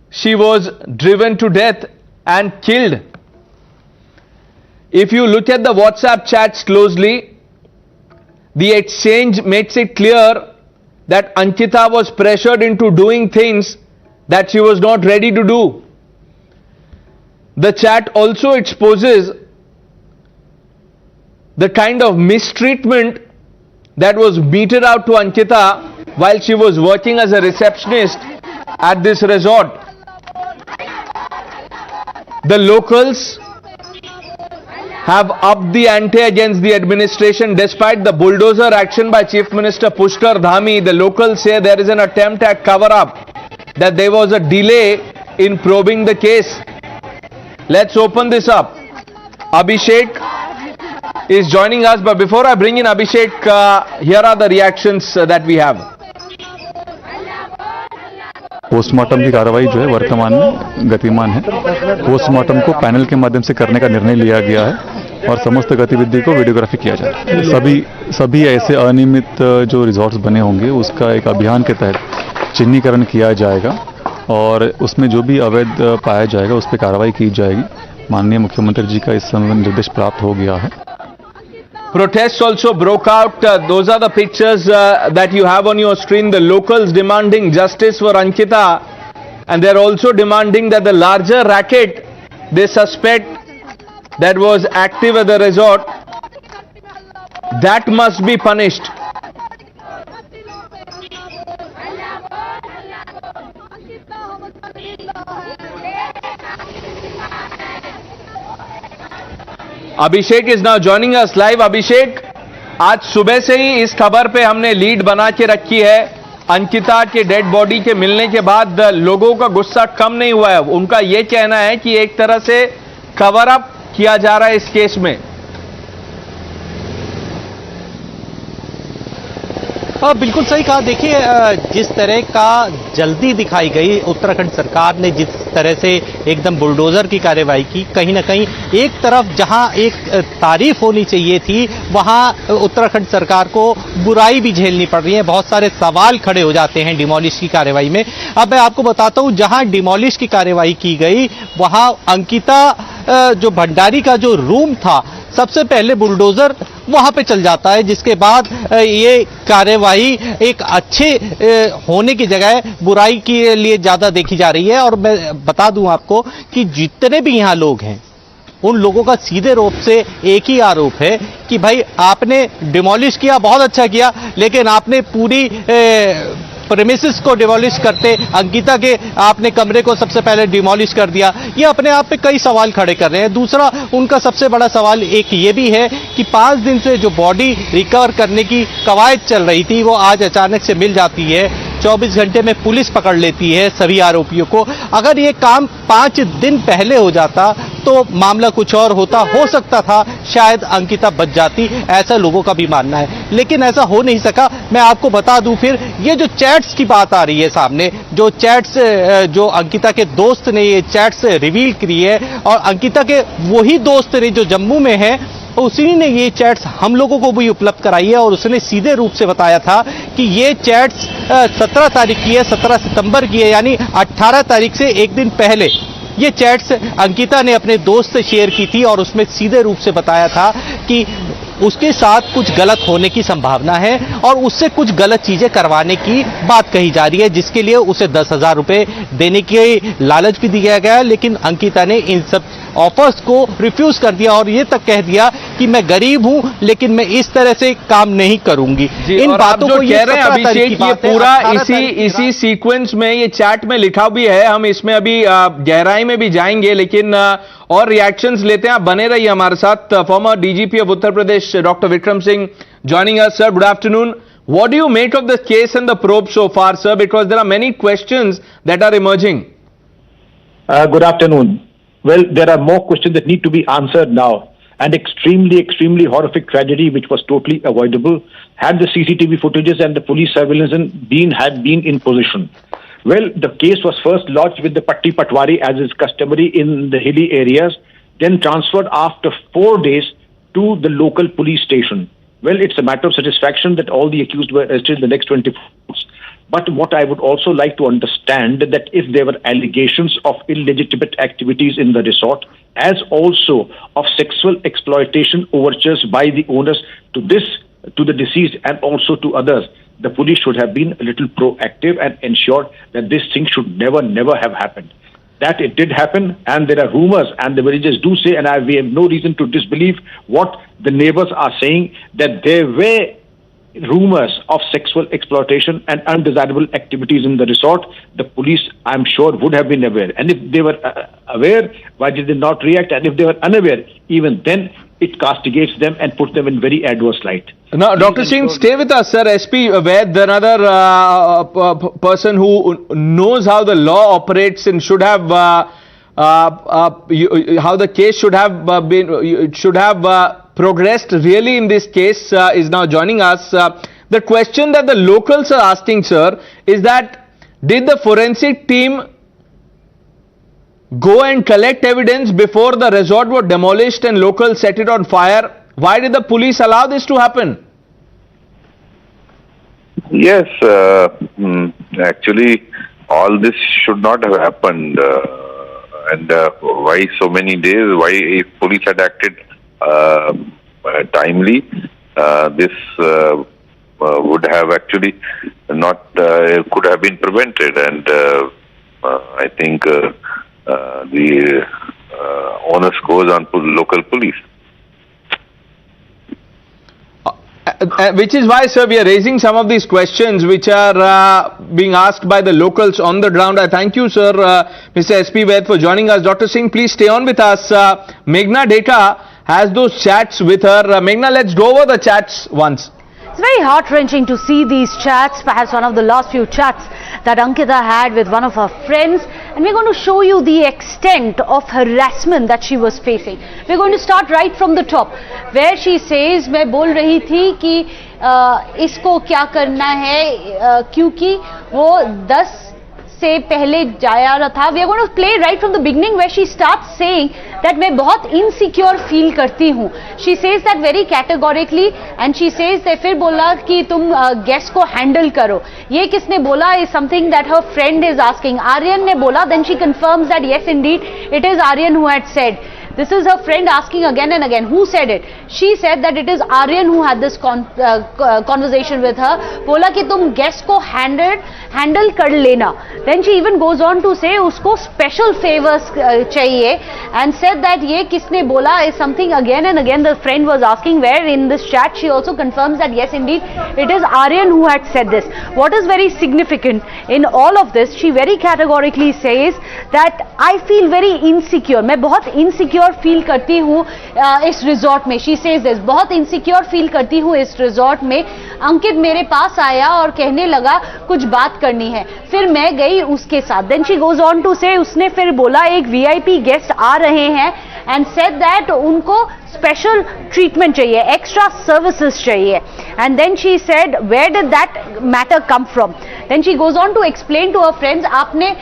she was driven to death and killed. If you look at the WhatsApp chats closely, the exchange makes it clear that Ankita was pressured into doing things that she was not ready to do. The chat also exposes the kind of mistreatment that was meted out to Ankita while she was working as a receptionist at this resort. The locals have upped the ante against the administration. Despite the bulldozer action by Chief Minister Pushkar Dhami, the locals say there is an attempt at cover-up. that there was a delay in probing the case. Let's open this up. Abhishek is joining us, but before I bring in Abhishek, here are the reactions that we have. Postmortem की कार्रवाई जो है वर्तमान में गतिमान है। Postmortem को panel के माध्यम से करने का निर्णय लिया गया है और समस्त गतिविधि को वीडियोग्राफी किया जाए। सभी ऐसे अनियमित जो रिजॉर्ट्स बने होंगे उसका एक अभियान के तहत चिन्हीकरण किया जाएगा और उसमें जो भी अवैध पाया जाएगा उस पर कार्रवाई की जाएगी। माननीय मुख्यमंत्री जी का इस संबंध निर्देश प्राप्त हो गया है। Protests also broke out. Those are the pictures that you have on your screen. The locals demanding justice for Ankita, and they're also demanding that the larger racket they suspect that was active at the resort, that must be punished. Abhishek is now joining us live. Abhishek, आज सुबह से ही इस खबर पे हमने lead बना के रखी है। अंकिता के डेड बॉडी के मिलने के बाद लोगों का गुस्सा कम नहीं हुआ है। उनका यह कहना है कि एक तरह से कवर अप किया जा रहा है इस केस में। बिल्कुल सही कहा। देखिए, जिस तरह का जल्दी दिखाई गई उत्तराखंड सरकार ने, जिस तरह से एकदम बुलडोजर की कार्रवाई की, कहीं ना कहीं एक तरफ जहां एक तारीफ होनी चाहिए थी वहां उत्तराखंड सरकार को बुराई भी झेलनी पड़ रही है। बहुत सारे सवाल खड़े हो जाते हैं डिमोलिश की कार्रवाई में। अब मैं आपको बताता हूं, जहां डिमोलिश की कार्रवाई की गई वहां अंकिता जो भंडारी का जो रूम था, सबसे पहले बुलडोजर वहां पे चल जाता है, जिसके बाद ये कार्रवाई एक अच्छे होने की जगह बुराई के लिए ज्यादा देखी जा रही है। और मैं बता दूं आपको कि जितने भी यहां लोग हैं उन लोगों का सीधे रूप से एक ही आरोप है कि भाई आपने डिमोलिश किया, बहुत अच्छा किया, लेकिन आपने पूरी प्रेमिसेस को डिमोलिश करते अंकिता के आपने कमरे को सबसे पहले डिमोलिश कर दिया। ये अपने आप पे कई सवाल खड़े कर रहे हैं। दूसरा, उनका सबसे बड़ा सवाल एक ये भी है कि 5 दिन से जो बॉडी रिकवर करने की कवायद चल रही थी वो आज अचानक से मिल जाती है। 24 घंटे में पुलिस पकड़ लेती है सभी आरोपियों को। अगर ये काम 5 दिन पहले हो जाता तो मामला कुछ और होता, हो सकता था शायद अंकिता बच जाती, ऐसा लोगों का भी मानना है, लेकिन ऐसा हो नहीं सका। मैं आपको बता दूं फिर, ये जो चैट्स की बात आ रही है सामने, जो चैट्स जो अंकिता के दोस्त ने ये चैट्स रिवील की है, और अंकिता के वही दोस्त ने जो जम्मू में है, उसी ने ये चैट्स हम लोगों को भी उपलब्ध कराई है। और उसने सीधे रूप से बताया था कि ये चैट्स 17 तारीख की है, 17 सितंबर की है, यानी 18 तारीख से एक दिन पहले ये चैट्स अंकिता ने अपने दोस्त से शेयर की थी और उसमें सीधे रूप से बताया था कि उसके साथ कुछ गलत होने की संभावना है और उससे कुछ गलत चीजें करवाने की बात कही जा रही है, जिसके लिए उसे 10,000 रुपए देने की लालच भी दिया गया। लेकिन अंकिता ने इन सब ऑफर्स को रिफ्यूज कर दिया और ये तक कह दिया कि मैं गरीब हूं लेकिन मैं इस तरह से काम नहीं करूंगी। इन बातों को कह रहे हैं अभिषेक, ये पूरा इसी सीक्वेंस में ये चैट में लिखा भी है। हम इसमें अभी गहराई में भी जाएंगे, लेकिन और रिएक्शंस लेते हैं। आप बने रहिए हमारे साथ। Farmer DGP of Uttar Pradesh doctor Vikram Singh joining us, sir. Good afternoon. What do you make of the case and the probe so far, sir? Because there are many questions that are emerging. Good afternoon. Well, there are more questions that need to be answered now. An extremely horrific tragedy which was totally avoidable had the CCTV footages and the police surveillance had been in position. Well, the case was first lodged with the Patti Patwari as is customary in the hilly areas, then transferred after 4 days to the local police station. Well, it's a matter of satisfaction that all the accused were arrested in the next 24 hours. But what I would also like to understand that if there were allegations of illegitimate activities in the resort, as also of sexual exploitation overtures by the owners to the deceased and also to others, the police should have been a little proactive and ensured that this thing should never have happened. That it did happen, and there are rumors, and the villagers do say, and we have no reason to disbelieve what the neighbors are saying, that there were rumors of sexual exploitation and undesirable activities in the resort. The police, I'm sure, would have been aware. And if they were aware, why did they not react? And if they were unaware, even then, it castigates them and puts them in very adverse light. Now, Dr. Singh, stay with us, sir. SP Vaid, another person who knows how the law operates and should have how the case should have progressed really in this case, is now joining us. The question that the locals are asking, sir, is that did the forensic team go and collect evidence before the resort was demolished and locals set it on fire? Why did the police allow this to happen? Yes, actually all this should not have happened. And why so many days? Why if police had acted timely, this would have actually not could have been prevented. And I think the onus goes on local police. Which is why, sir, we are raising some of these questions which are being asked by the locals on the ground. I thank you, sir, Mr. SP Vaid, for joining us. Dr. Singh, please stay on with us. Meghna Deka has those chats with her. Meghna, let's go over the chats once. It's very heart-wrenching to see these chats, perhaps one of the last few chats that Ankita had with one of her friends. And we're going to show you the extent of harassment that she was facing. We're going to start right from the top, where she says, मैं बोल रही थी कि इसको क्या करना है क्योंकि वो 10 से पहले जाया रहा था. We are going to play right from the beginning where she starts saying that मैं बहुत insecure feel करती हूँ. She says that very categorically and she says that फिर बोला कि तुम guest को handle करो. ये किसने बोला is something that her friend is asking. Aryan ने बोला, then she confirms that yes indeed it is Aryan who had said. This is her friend asking again and again, who said it? She said that it is Aryan who had this conversation with her. बोला कि तुम guest को handle कर लेना. Then she even goes on to say उसको special favors चाहिए and said that ये किसने बोला is something again and again the friend was asking, where in this chat she also confirms that yes indeed it is Aryan who had said this. What is very significant in all of this, she very categorically says that I feel very insecure. मैं बहुत insecure feel करती हूँ इस resort में. She says this, बहुत insecure feel करती हूँ इस रिजॉर्ट में. अंकित मेरे पास आया और कहने लगा कुछ बात करनी है, फिर मैं गई उसके साथ. Then she goes on to say, उसने फिर बोला एक VIP गेस्ट आ रहे हैं and said that उनको special treatment चाहिए, extra services चाहिए. And then she said, where did that matter come from? Then she goes on to explain to her friends, आपने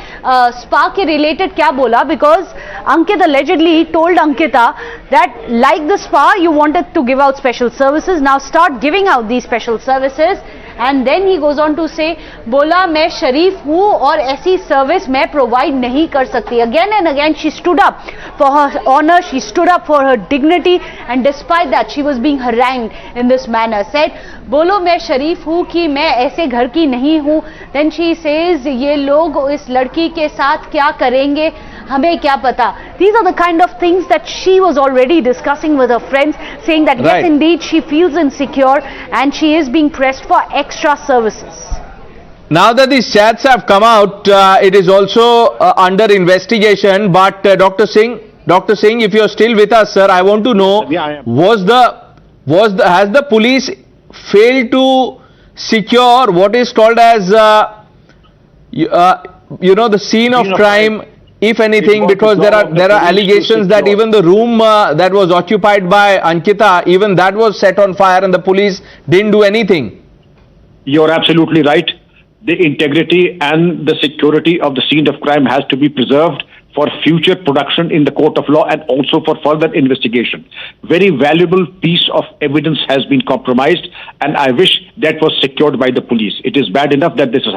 spa के related क्या बोला? Because Ankit allegedly told Ankita that like the spa you wanted to give out special services, now start giving out these special services. And then he goes on to say, बोला मैं शरीफ हूँ और ऐसी service मैं provide नहीं कर सकती. Again and again she stood up for her honor, she stood up for her dignity, and despite that she was being harangued in this manner. Said, बोलो मैं शरीफ हूँ कि मैं ऐसे घर की नहीं हूँ. Then she says, ये लोग इस लड़की के साथ क्या करेंगे हमें क्या पता. These are the kind of things that she was already discussing with her friends, saying that yes indeed she feels insecure and she is being pressed for extra services. Now that these chats have come out, it is also under investigation. But Dr. Singh, if you are still with us, sir, I want to know, has the police failed to secure what is called as the scene of crime, if anything, because there are allegations that even the room that was occupied by Ankita, even that was set on fire and the police didn't do anything. You're absolutely right. The integrity and the security of the scene of crime has to be preserved for future production in the court of law and also for further investigation. Very valuable piece of evidence has been compromised, and I wish that was secured by the police. It is bad enough that this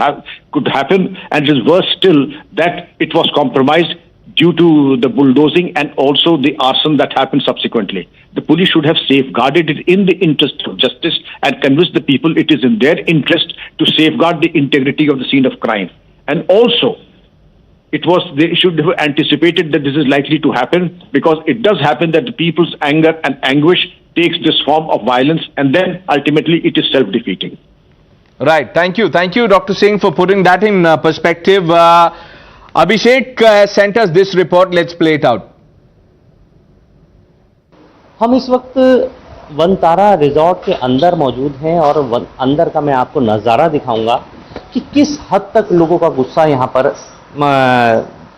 could happen, and it is worse still that it was compromised due to the bulldozing and also the arson that happened subsequently. The police should have safeguarded it in the interest of justice and convinced the people it is in their interest to safeguard the integrity of the scene of crime. And also, they should have anticipated that this is likely to happen, because it does happen that the people's anger and anguish takes this form of violence, and then ultimately it is self-defeating. Right. Thank you, Dr. Singh, for putting that in perspective. Abhishek sent us this report. Let's play it out. हम इस वक्त Vantara resort के अंदर मौजूद हैं और अंदर का मैं आपको नज़ारा दिखाऊंगा कि किस हद तक लोगों का गुस्सा यहाँ पर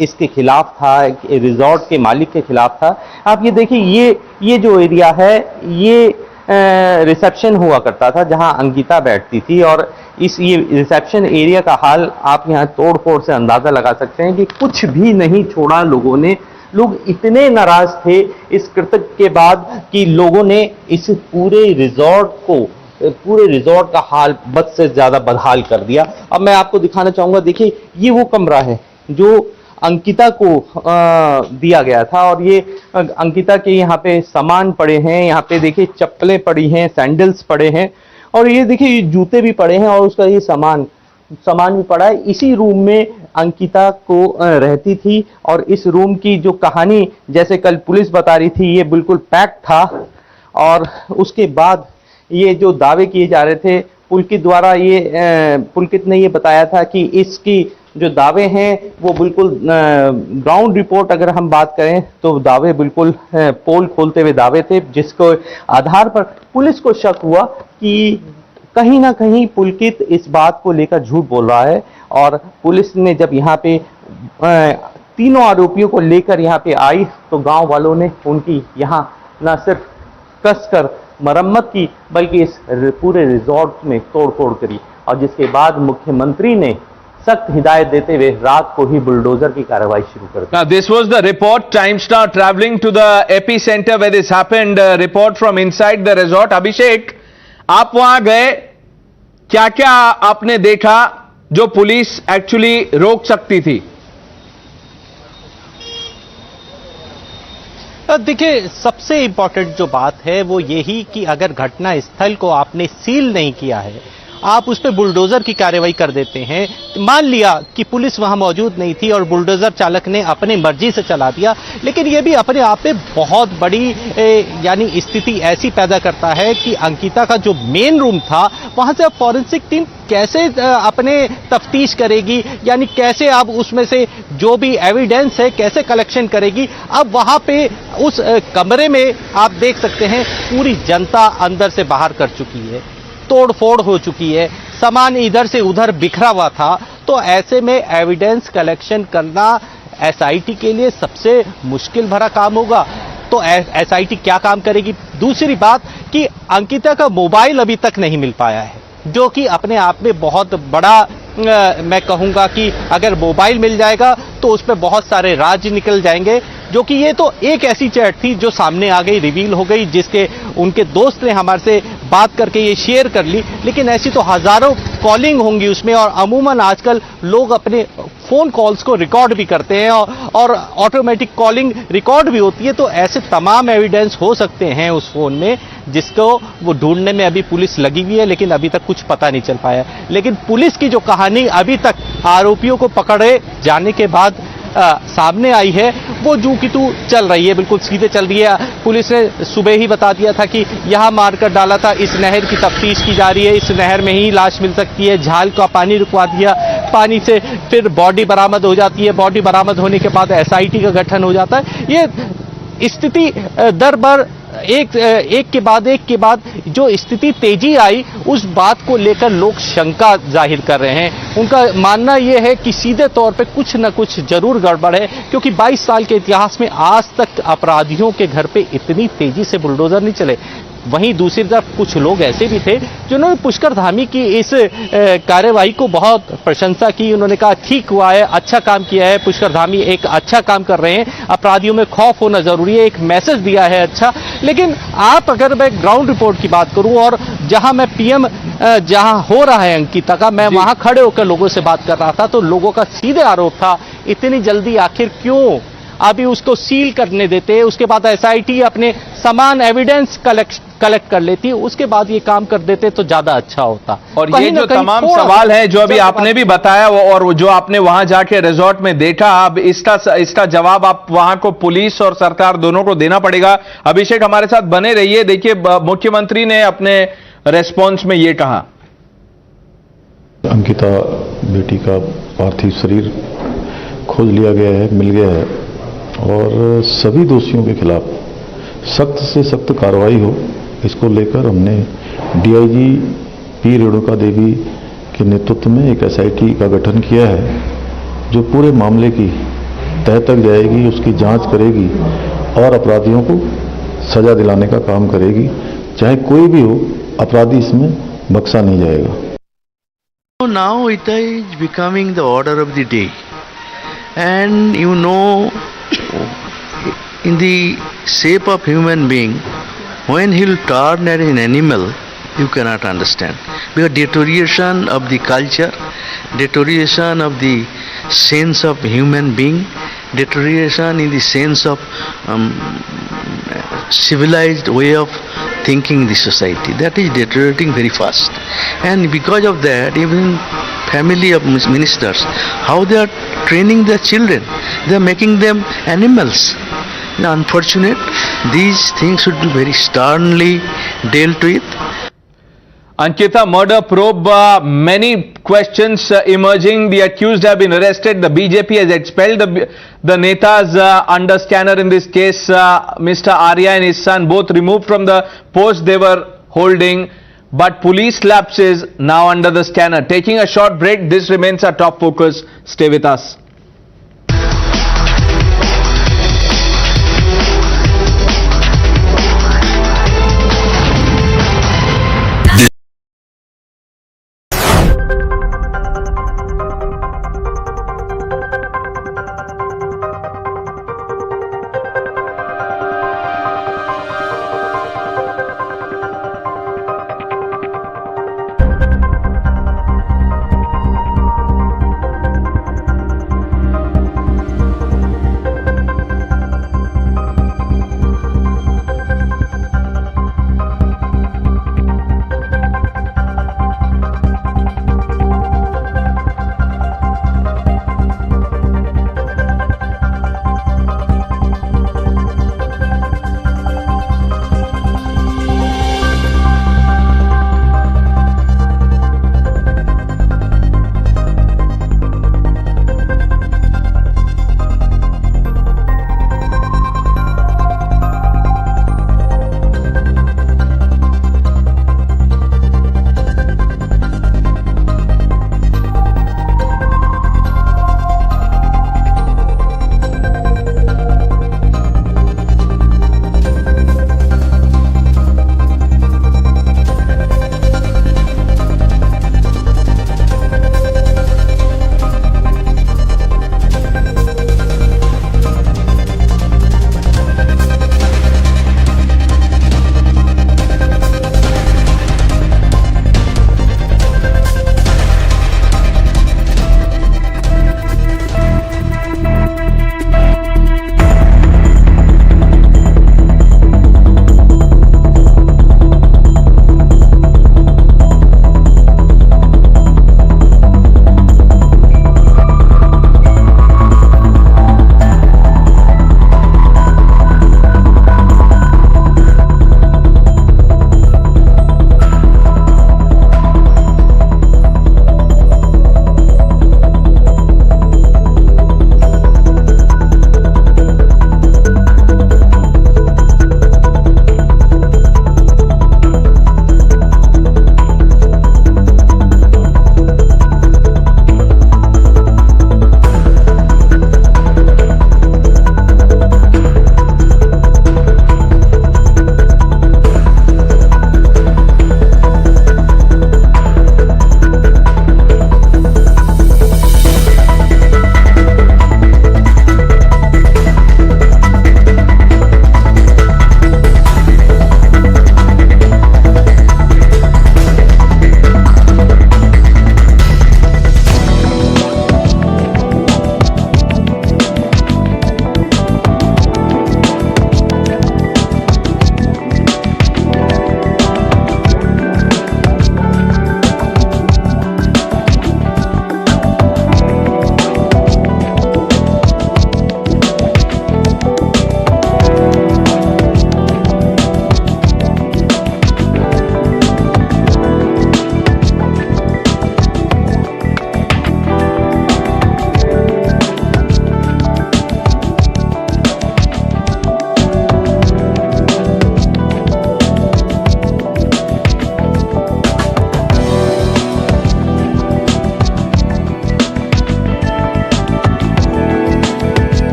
इसके खिलाफ था, रिजॉर्ट के मालिक के खिलाफ था। आप ये देखिए, ये जो एरिया है ये रिसेप्शन हुआ करता था जहां अंकिता बैठती थी, और ये रिसेप्शन एरिया का हाल आप यहाँ तोड़ फोड़ से अंदाजा लगा सकते हैं कि कुछ भी नहीं छोड़ा लोगों ने। लोग इतने नाराज थे इस कृत्य के बाद कि लोगों ने इस पूरे रिजॉर्ट का हाल बद से ज्यादा बदहाल कर दिया। अब मैं आपको दिखाना चाहूंगा, देखिए ये वो कमरा है जो अंकिता को दिया गया था, और ये अंकिता के यहाँ पे सामान पड़े हैं। यहाँ पे देखिए चप्पलें पड़ी हैं, सैंडल्स पड़े हैं, और ये देखिए ये जूते भी पड़े हैं, और उसका ये सामान भी पड़ा है। इसी रूम में अंकिता को रहती थी, और इस रूम की जो कहानी जैसे कल पुलिस बता रही थी ये बिल्कुल पैक्ड था। और उसके बाद ये जो दावे किए जा रहे थे पुलकित द्वारा, पुलकित ने ये बताया था कि इसकी जो दावे हैं वो बिल्कुल ग्राउंड रिपोर्ट अगर हम बात करें तो दावे बिल्कुल पोल खोलते हुए दावे थे, जिसको आधार पर पुलिस को शक हुआ कि कहीं ना कहीं पुलकित इस बात को लेकर झूठ बोल रहा है। और पुलिस ने जब यहाँ पे तीनों आरोपियों को लेकर यहाँ पे आई तो गांव वालों ने उनकी यहाँ न सिर्फ कसकर मरम्मत की बल्कि इस पूरे रिजॉर्ट में तोड़-फोड़ करी, और जिसके बाद मुख्यमंत्री ने सख्त हिदायत देते हुए रात को ही बुलडोजर की कार्रवाई शुरू कर दी। Now this was the report. Times Now traveling to the epicenter where this happened. Report from inside the resort. अभिषेक, आप वहां गए, क्या क्या आपने देखा जो पुलिस एक्चुअली रोक सकती थी? देखिए, सबसे इंपॉर्टेंट जो बात है वो यही कि अगर घटना स्थल को आपने सील नहीं किया है, आप उस पर बुलडोजर की कार्रवाई कर देते हैं। मान लिया कि पुलिस वहां मौजूद नहीं थी और बुलडोजर चालक ने अपनी मर्जी से चला दिया, लेकिन यह भी अपने आप में बहुत बड़ी यानी स्थिति ऐसी पैदा करता है कि अंकिता का जो मेन रूम था वहां से अब फॉरेंसिक टीम कैसे अपने तफ्तीश करेगी, यानी कैसे अब उसमें से जो भी एविडेंस है कैसे कलेक्शन करेगी। अब वहां पे उस कमरे में आप देख सकते हैं पूरी जनता अंदर से बाहर कर चुकी है, तोड़-फोड़ हो चुकी है, सामान इधर से उधर बिखरा हुआ था। तो ऐसे में एविडेंस कलेक्शन करना एसआईटी के लिए सबसे मुश्किल भरा काम होगा। तो एसआईटी क्या काम करेगी? दूसरी बात कि अंकिता का मोबाइल अभी तक नहीं मिल पाया है, जो कि अपने आप में बहुत बड़ा मैं कहूंगा कि अगर मोबाइल मिल जाएगा तो उस पर बहुत सारे राज निकल जाएंगे, जो कि ये तो एक ऐसी चैट थी जो सामने आ गई, रिवील हो गई, जिसके उनके दोस्त ने हमारे से बात करके ये शेयर कर ली, लेकिन ऐसी तो हजारों कॉलिंग होंगी उसमें। और अमूमन आजकल लोग अपने फोन कॉल्स को रिकॉर्ड भी करते हैं और ऑटोमेटिक कॉलिंग रिकॉर्ड भी होती है। तो ऐसे तमाम एविडेंस हो सकते हैं उस फोन में, जिसको वो ढूंढने में अभी पुलिस लगी हुई है, लेकिन अभी तक कुछ पता नहीं चल पाया। लेकिन पुलिस की जो कहानी अभी तक आरोपियों को पकड़े जाने के बाद सामने आई है वो जू की तू चल रही है, बिल्कुल सीधे चल रही है। पुलिस ने सुबह ही बता दिया था कि यहां मारकर डाला था, इस नहर की तफ्तीश की जा रही है, इस नहर में ही लाश मिल सकती है। झाल का पानी रुकवा दिया, पानी से फिर बॉडी बरामद हो जाती है, बॉडी बरामद होने के बाद एसआईटी का गठन हो जाता है। ये स्थिति दर बर एक के बाद जो स्थिति तेजी आई, उस बात को लेकर लोग शंका जाहिर कर रहे हैं। उनका मानना यह है कि सीधे तौर पे कुछ न कुछ जरूर गड़बड़ है, क्योंकि 22 साल के इतिहास में आज तक अपराधियों के घर पे इतनी तेजी से बुलडोजर नहीं चले। वहीं दूसरी तरफ कुछ लोग ऐसे भी थे जिन्होंने पुष्कर धामी की इस कार्यवाही को बहुत प्रशंसा की। उन्होंने कहा ठीक हुआ है, अच्छा काम किया है, पुष्कर धामी एक अच्छा काम कर रहे हैं, अपराधियों में खौफ होना जरूरी है, एक मैसेज दिया है अच्छा। लेकिन आप अगर मैं ग्राउंड रिपोर्ट की बात करूं और जहां मैं पीएम जहां हो रहा है अंकिता का, मैं वहां खड़े होकर लोगों से बात कर रहा था, तो लोगों का सीधे आरोप था इतनी जल्दी आखिर क्यों अभी उसको सील करने देते, उसके बाद एसआईटी अपने समान एविडेंस कलेक्ट कर लेती, उसके बाद ये काम कर देते तो ज्यादा अच्छा होता। और ये जो तमाम सवाल है जो अभी आपने भी बताया और जो आपने वहां जाके रिजॉर्ट में देखा, अब इसका जवाब आप वहां को पुलिस और सरकार दोनों को देना पड़ेगा। अभिषेक हमारे साथ बने रहिए। देखिए, मुख्यमंत्री ने अपने रेस्पॉन्स में ये कहा, अंकिता बेटी का पार्थिव शरीर खोज लिया गया है, मिल गया है, और सभी दोषियों के खिलाफ सख्त से सख्त कार्रवाई हो, इसको लेकर हमने डीआईजी पी रेणुका देवी के नेतृत्व में एक एसआईटी का गठन किया है, जो पूरे मामले की तह तक जाएगी, उसकी जांच करेगी और अपराधियों को सजा दिलाने का काम करेगी। चाहे कोई भी हो, अपराधी इसमें बख्शा नहीं जाएगा। Now it is becoming the order of the day, and you know, in the shape of human being, when he will turn as an animal, you cannot understand, because deterioration of the culture, deterioration of the sense of human being, deterioration in the sense of civilized way of thinking the society, that is deteriorating very fast. And because of that, even family of ministers, how they are training their children, they are making them animals. Now, unfortunate, these things should be very sternly dealt with. Ankita murder probe, many questions emerging. The accused have been arrested. The BJP has expelled the Netas under scanner in this case. Mr. Arya and his son both removed from the post they were holding. But police lapses now under the scanner. Taking a short break, this remains our top focus. Stay with us.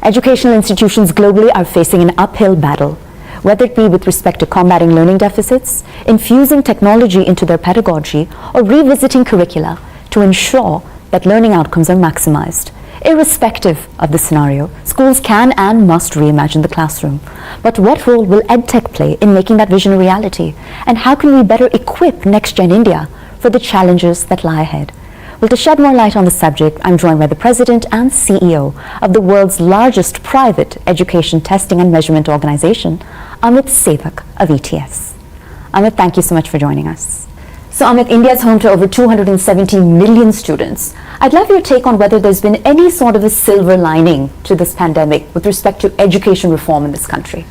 Educational institutions globally are facing an uphill battle, whether it be with respect to combating learning deficits, infusing technology into their pedagogy, or revisiting curricula to ensure that learning outcomes are maximized. Irrespective of the scenario, schools can and must reimagine the classroom. But what role will EdTech play in making that vision a reality? And how can we better equip next-gen India for the challenges that lie ahead? Well, to shed more light on the subject, I'm joined by the President and CEO of the world's largest private education testing and measurement organization, Amit Sevak of ETS. Amit, thank you so much for joining us. So Amit, India is home to over 270 million students. I'd love your take on whether there's been any sort of a silver lining to this pandemic with respect to education reform in this country.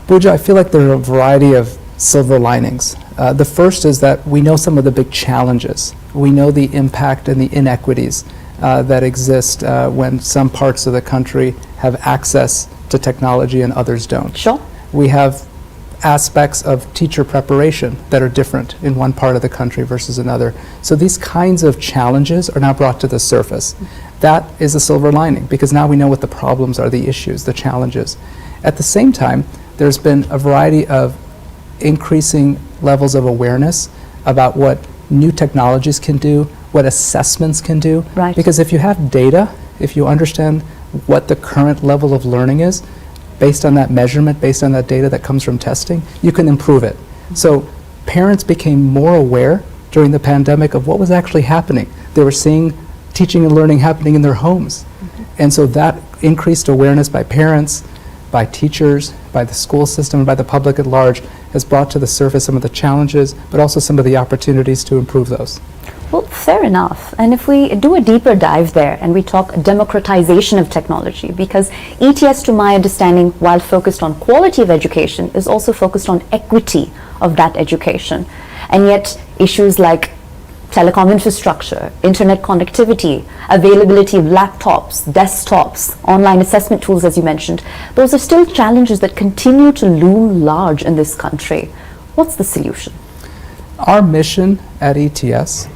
Pooja, I feel like there are a variety of silver linings. The first is that we know some of the big challenges. We know the impact and the inequities that exist when some parts of the country have access to technology and others don't. Sure. We have aspects of teacher preparation that are different in one part of the country versus another. So these kinds of challenges are now brought to the surface. That is a silver lining because now we know what the problems are, the issues, the challenges. At the same time, there's been a variety of increasing levels of awareness about what new technologies can do, what assessments can do. Right. Because if you have data, if you understand what the current level of learning is, based on that measurement, based on that data that comes from testing, you can improve it. So parents became more aware during the pandemic of what was actually happening. They were seeing teaching and learning happening in their homes. And so that increased awareness by parents, by teachers, by the school system, by the public at large, has brought to the surface some of the challenges, but also some of the opportunities to improve those. Well, fair enough. And if we do a deeper dive there and we talk democratization of technology, because ETS, to my understanding, while focused on quality of education, is also focused on equity of that education. And yet issues like telecom infrastructure, internet connectivity, availability of laptops, desktops, online assessment tools, as you mentioned, those are still challenges that continue to loom large in this country. What's the solution? Our mission at ETS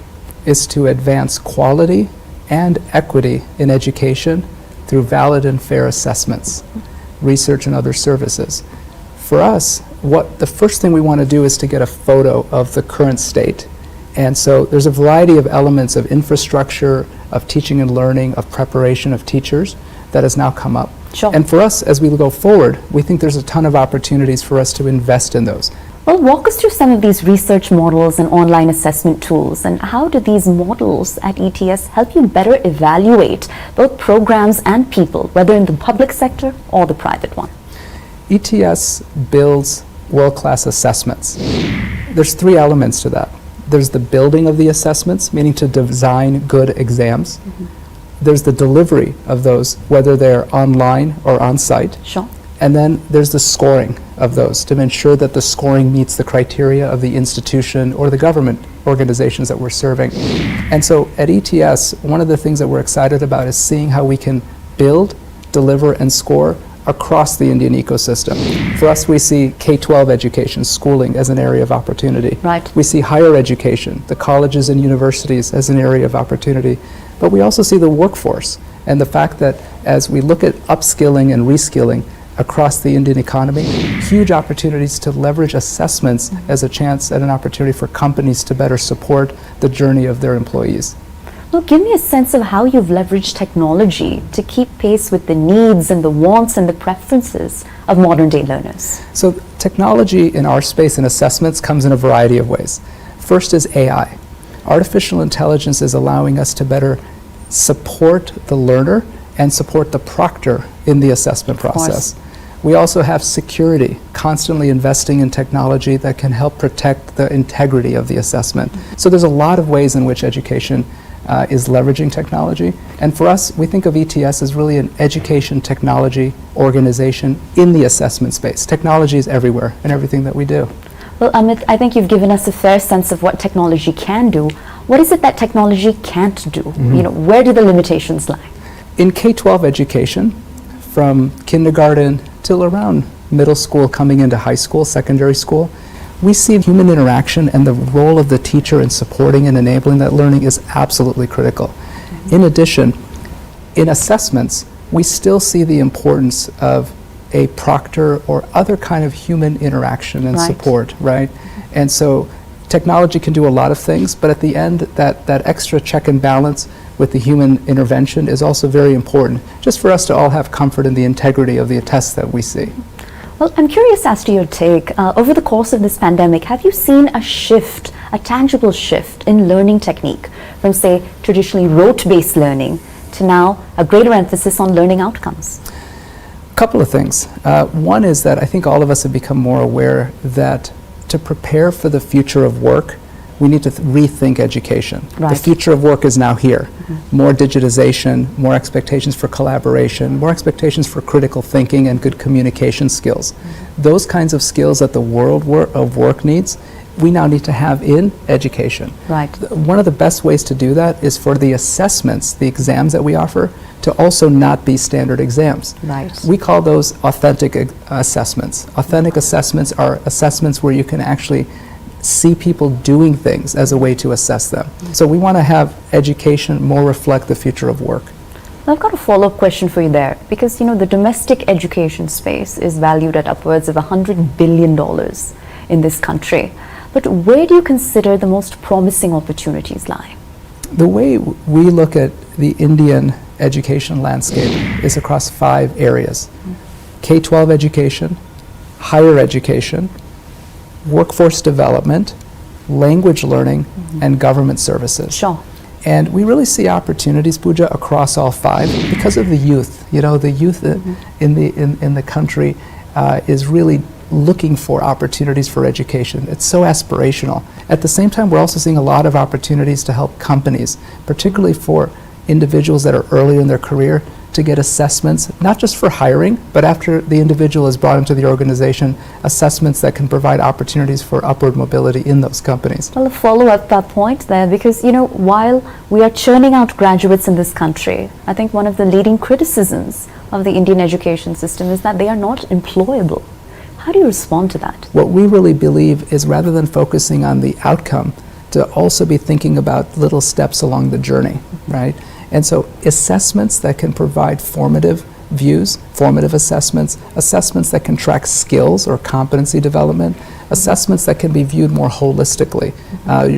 is to advance quality and equity in education through valid and fair assessments, research and other services. For us, the first thing we want to do is to get a photo of the current state. And so there's a variety of elements of infrastructure, of teaching and learning, of preparation of teachers that has now come up. Sure. And for us, as we go forward, we think there's a ton of opportunities for us to invest in those. Well, walk us through some of these research models and online assessment tools, and how do these models at ETS help you better evaluate both programs and people, whether in the public sector or the private one? ETS builds world-class assessments. There's three elements to that. There's the building of the assessments, meaning to design good exams. There's the delivery of those, whether they're online or on-site. Sure. And then there's the scoring of those to ensure that the scoring meets the criteria of the institution or the government organizations that we're serving. And so at ETS, one of the things that we're excited about is seeing how we can build, deliver, and score across the Indian ecosystem. For us, we see K-12 education, schooling, as an area of opportunity. Right. We see higher education, the colleges and universities, as an area of opportunity. But we also see the workforce and the fact that as we look at upskilling and reskilling across the Indian economy, huge opportunities to leverage assessments as a chance and an opportunity for companies to better support the journey of their employees. Well, give me a sense of how you've leveraged technology to keep pace with the needs and the wants and the preferences of modern day learners. So technology in our space and assessments comes in a variety of ways. First is AI. Artificial intelligence is allowing us to better support the learner and support the proctor in the assessment process. We also have security, constantly investing in technology that can help protect the integrity of the assessment. So there's a lot of ways in which education is leveraging technology. And for us, we think of ETS as really an education technology organization in the assessment space. Technology is everywhere in everything that we do. Well, Amit, I think you've given us a fair sense of what technology can do. What is it that technology can't do? You know, where do the limitations lie? In K-12 education, from kindergarten till around middle school, coming into high school, secondary school, we see human interaction and the role of the teacher in supporting and enabling that learning is absolutely critical. In addition, in assessments, we still see the importance of a proctor or other kind of human interaction and support, right? And so technology can do a lot of things, but at the end, that extra check and balance with the human intervention is also very important, just for us to all have comfort in the integrity of the tests that we see. Well, I'm curious as to your take. Over the course of this pandemic, have you seen a shift, a tangible shift in learning technique from, say, traditionally rote-based learning to now a greater emphasis on learning outcomes? A couple of things. One is that I think all of us have become more aware that to prepare for the future of work, we need to rethink education. Right. The future of work is now here. More digitization, more expectations for collaboration, more expectations for critical thinking and good communication skills. Those kinds of skills that the world of work needs, we now need to have in education. Right. One of the best ways to do that is for the assessments, the exams that we offer, to also not be standard exams. Right. We call those authentic assessments. Authentic assessments are assessments where you can actually see people doing things as a way to assess them. So we want to have education more reflect the future of work. I've got a follow-up question for you there, because the domestic education space is valued at upwards of $100 billion in this country. But where do you consider the most promising opportunities lie? The way we look at the Indian education landscape is across 5 areas: K-12 education, higher education, workforce development, language learning, and government services. Sure. And we really see opportunities, Pooja, across all 5 because of the youth. The youth in the country is really looking for opportunities for education. It's so aspirational. At the same time, we're also seeing a lot of opportunities to help companies, particularly for individuals that are earlier in their career, to get assessments, not just for hiring, but after the individual is brought into the organization, assessments that can provide opportunities for upward mobility in those companies. Well, a follow-up that point there, because while we are churning out graduates in this country, I think one of the leading criticisms of the Indian education system is that they are not employable. How do you respond to that? What we really believe is, rather than focusing on the outcome, to also be thinking about little steps along the journey, right? And so assessments that can provide formative views, formative assessments, assessments that can track skills or competency development, assessments that can be viewed more holistically.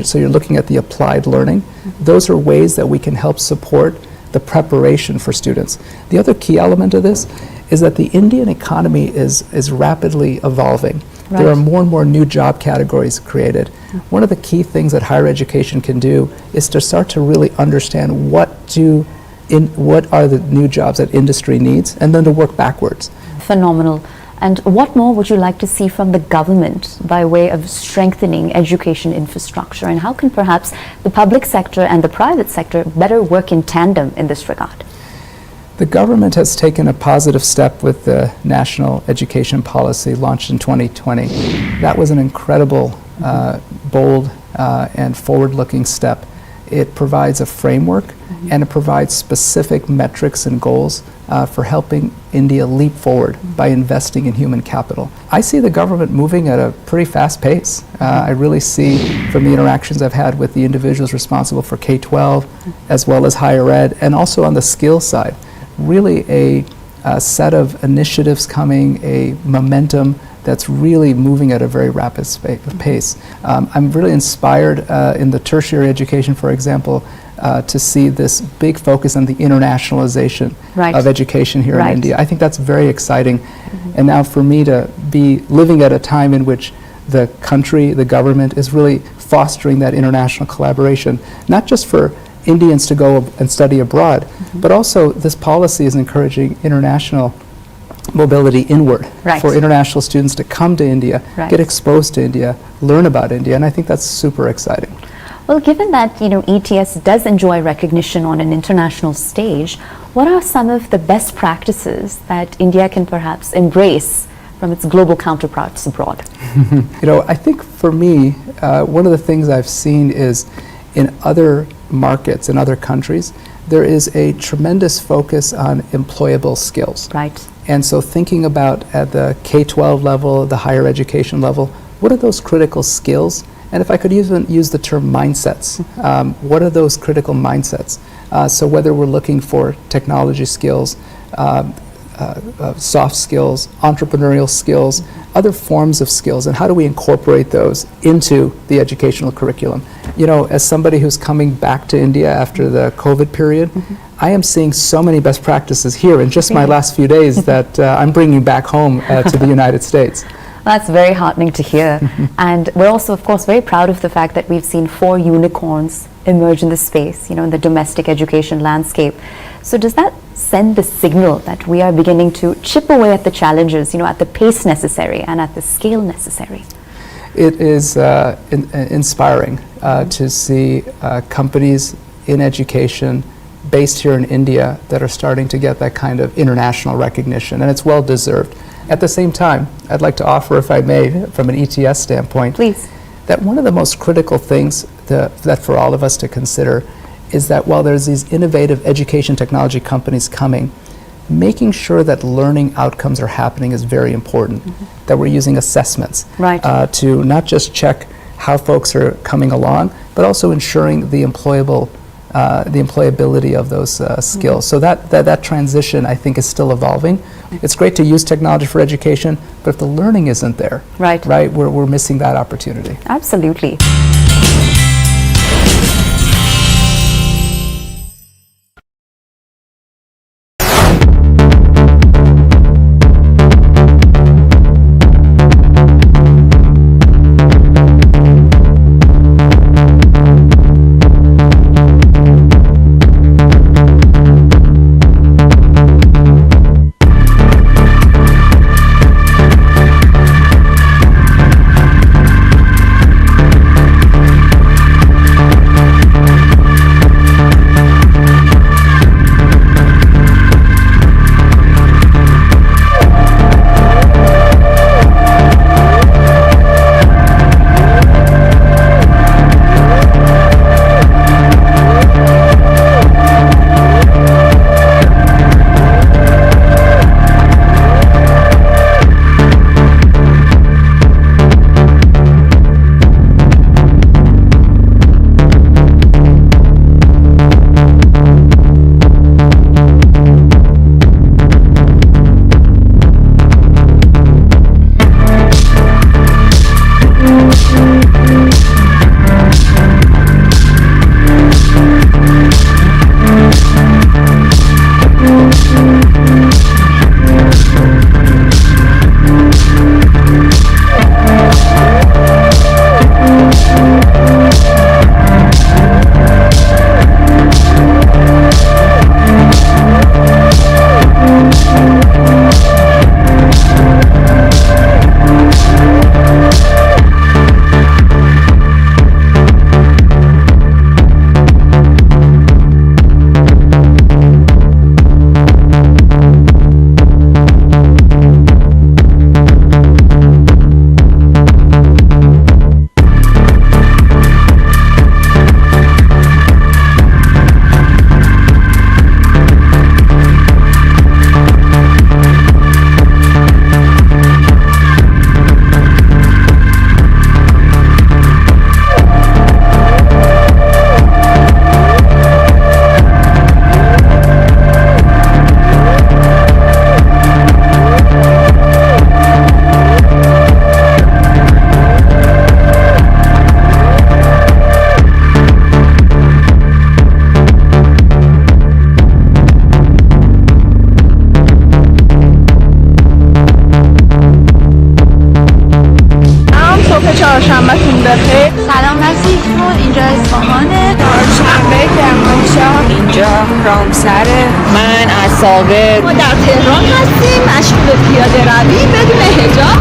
So you're looking at the applied learning. Those are ways that we can help support the preparation for students. The other key element of this is that the Indian economy is rapidly evolving. Right. There are more and more new job categories created. One of the key things that higher education can do is to start to really understand what are the new jobs that industry needs, and then to work backwards. Phenomenal. And what more would you like to see from the government by way of strengthening education infrastructure? And how can perhaps the public sector and the private sector better work in tandem in this regard? The government has taken a positive step with the National Education Policy launched in 2020. That was an incredible, bold, and forward-looking step. It provides a framework, and it provides specific metrics and goals for helping India leap forward by investing in human capital. I see the government moving at a pretty fast pace. I really see, from the interactions I've had with the individuals responsible for K-12, as well as higher ed, and also on the skills side, really a set of initiatives coming, a momentum that's really moving at a very rapid pace. I'm really inspired in the tertiary education, for example, to see this big focus on the internationalization of education here in India. I think that's very exciting. And now for me to be living at a time in which the country, the government, is really fostering that international collaboration, not just for Indians to go and study abroad, but also this policy is encouraging international mobility inward for international students to come to India, get exposed to India, learn about India, and I think that's super exciting. Well, given that ETS does enjoy recognition on an international stage, what are some of the best practices that India can perhaps embrace from its global counterparts abroad? I think for me, one of the things I've seen is in other markets, in other countries, there is a tremendous focus on employable skills. Right. And so thinking about at the K-12 level, the higher education level, what are those critical skills? And if I could even use the term mindsets, what are those critical mindsets So whether we're looking for technology skills, soft skills, entrepreneurial skills, other forms of skills, and how do we incorporate those into the educational curriculum? You know, as somebody who's coming back to India after the COVID period, I am seeing so many best practices here in just my last few days that I'm bringing back home to the United States. That's very heartening to hear. And we're also, of course, very proud of the fact that we've seen 4 unicorns emerge in the space, you know, in the domestic education landscape. So does that send the signal that we are beginning to chip away at the challenges, you know, at the pace necessary and at the scale necessary? It is inspiring to see companies in education based here in India that are starting to get that kind of international recognition, and it's well deserved. At the same time, I'd like to offer, if I may, from an ETS standpoint, please, that one of the most critical things that for all of us to consider is that while there's these innovative education technology companies coming, making sure that learning outcomes are happening is very important, that we're using assessments to not just check how folks are coming along, but also ensuring the employability of those skills. So that transition, I think, is still evolving. It's great to use technology for education, but if the learning isn't there, we're missing that opportunity. Absolutely. چهارشنبهتون بخیر. سلام نصیحتون، اینجا اصفهانه. چهارشنبه کرمانشاه، اینجا رامسره. من از سابق. ما در تهران هستیم، مشغول پیاده روی بدون حجاب.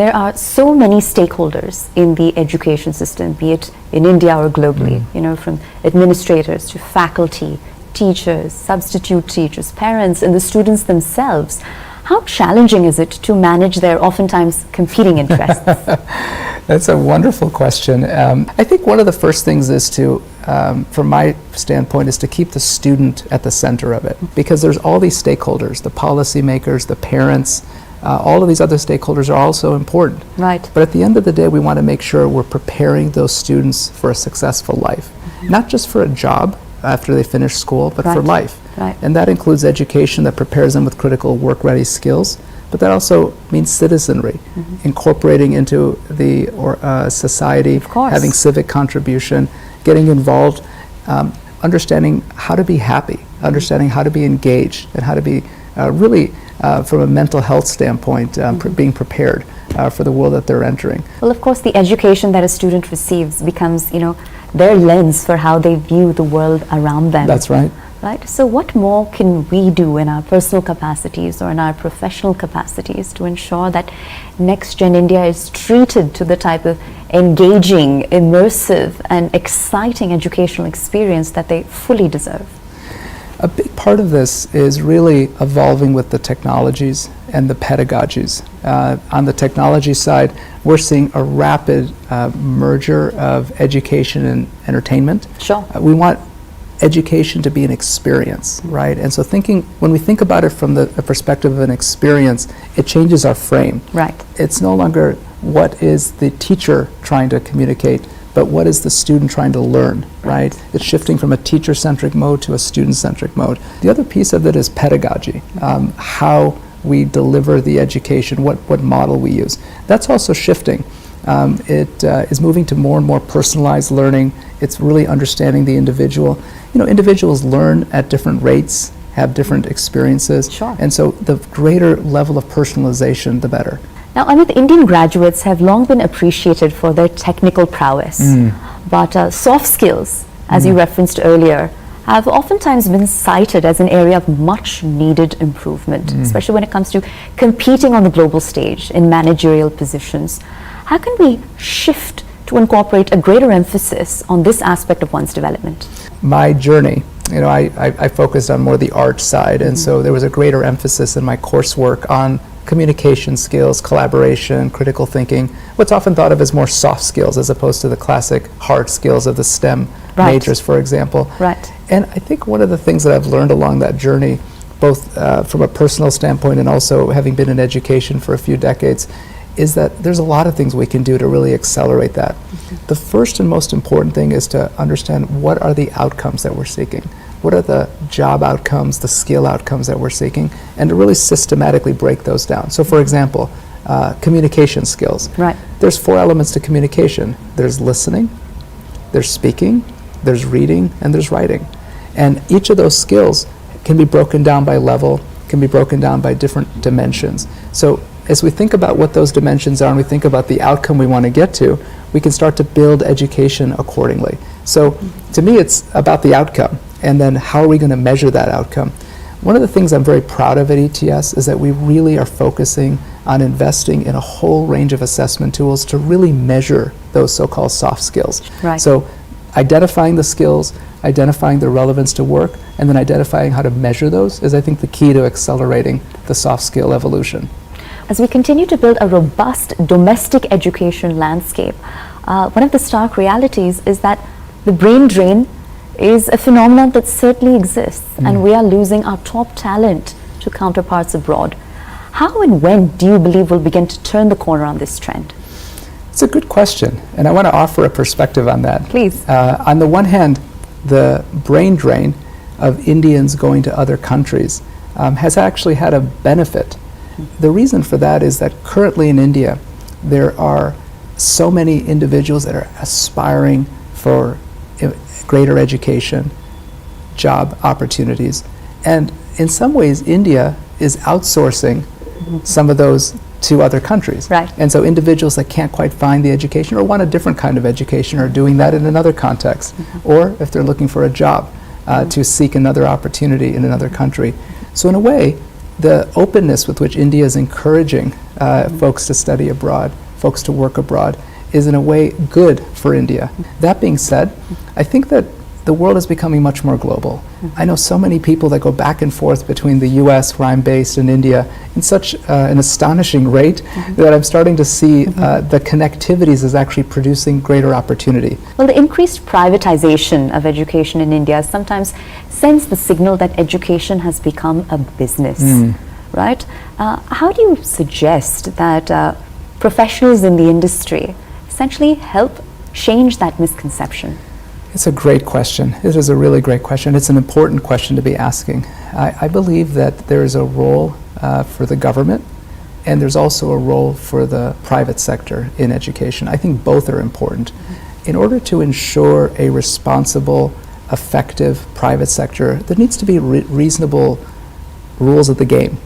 there are so many stakeholders in the education system, be it in India or globally, you know, from administrators to faculty, teachers, substitute teachers, parents, and the students themselves. How challenging is it to manage their oftentimes competing interests? That's a wonderful question. I think one of the first things is to, from my standpoint, is to keep the student at the center of it, because there's all these stakeholders, the policymakers, the parents, all of these other stakeholders are also important. Right. But at the end of the day, we want to make sure we're preparing those students for a successful life, not just for a job after they finish school, but for life. Right. And that includes education that prepares them with critical work-ready skills, but that also means citizenry, incorporating into the society, having civic contribution, getting involved, understanding how to be happy, understanding how to be engaged, and how to be really, from a mental health standpoint, being prepared for the world that they're entering. Well, of course, the education that a student receives becomes, you know, their lens for how they view the world around them. That's right. Right. So what more can we do in our personal capacities or in our professional capacities to ensure that Next Gen India is treated to the type of engaging, immersive, and exciting educational experience that they fully deserve? A big part of this is really evolving with the technologies and the pedagogies. On the technology side, we're seeing a rapid merger of education and entertainment. Sure. We want education to be an experience, right? And so when we think about it from the perspective of an experience, it changes our frame. Right. It's no longer what is the teacher trying to communicate, but what is the student trying to learn, right? It's shifting from a teacher-centric mode to a student-centric mode. The other piece of it is pedagogy, how we deliver the education, what model we use. That's also shifting. It is moving to more and more personalized learning. It's really understanding the individual. You know, individuals learn at different rates, have different experiences. Sure. And so the greater level of personalization, the better. Now, Amit, Indian graduates have long been appreciated for their technical prowess, but soft skills, as you referenced earlier, have oftentimes been cited as an area of much needed improvement, especially when it comes to competing on the global stage in managerial positions. How can we shift to incorporate a greater emphasis on this aspect of one's development? My journey, you know, I focused on more the art side, and so there was a greater emphasis in my coursework on communication skills, collaboration, critical thinking, what's often thought of as more soft skills as opposed to the classic hard skills of the STEM majors, for example. Right. And I think one of the things that I've learned along that journey, both from a personal standpoint and also having been in education for a few decades, is that there's a lot of things we can do to really accelerate that. The first and most important thing is to understand what are the outcomes that we're seeking. What are the job outcomes, the skill outcomes that we're seeking, and to really systematically break those down. So for example, communication skills. Right. There's 4 elements to communication. There's listening, there's speaking, there's reading, and there's writing. And each of those skills can be broken down by level, can be broken down by different dimensions. So as we think about what those dimensions are and we think about the outcome we want to get to, we can start to build education accordingly. So to me, it's about the outcome, and then how are we going to measure that outcome? One of the things I'm very proud of at ETS is that we really are focusing on investing in a whole range of assessment tools to really measure those so-called soft skills. Right. So identifying the skills, identifying the relevance to work, and then identifying how to measure those is, I think, the key to accelerating the soft skill evolution. As we continue to build a robust domestic education landscape, one of the stark realities is that the brain drain is a phenomenon that certainly exists, and we are losing our top talent to counterparts abroad. How and when do you believe we'll begin to turn the corner on this trend? It's a good question, and I want to offer a perspective on that. Please. On the one hand, the brain drain of Indians going to other countries has actually had a benefit. The reason for that is that currently in India, there are so many individuals that are aspiring for greater education, job opportunities, and in some ways, India is outsourcing some of those to other countries. Right. And so individuals that can't quite find the education or want a different kind of education are doing that in another context, or if they're looking for a job, to seek another opportunity in another country. So in a way, the openness with which India is encouraging folks to study abroad, folks to work abroad, is in a way good for India. That being said, I think that the world is becoming much more global. I know so many people that go back and forth between the US, where I'm based, and India in such an astonishing rate that I'm starting to see the connectivities is actually producing greater opportunity. Well, the increased privatization of education in India sometimes sends the signal that education has become a business, right? How do you suggest that professionals in the industry essentially help change that misconception? It's a great question. It is a really great question. It's an important question to be asking. I believe that there is a role for the government, and there's also a role for the private sector in education. I think both are important. In order to ensure a responsible, effective private sector, there needs to be reasonable rules of the game.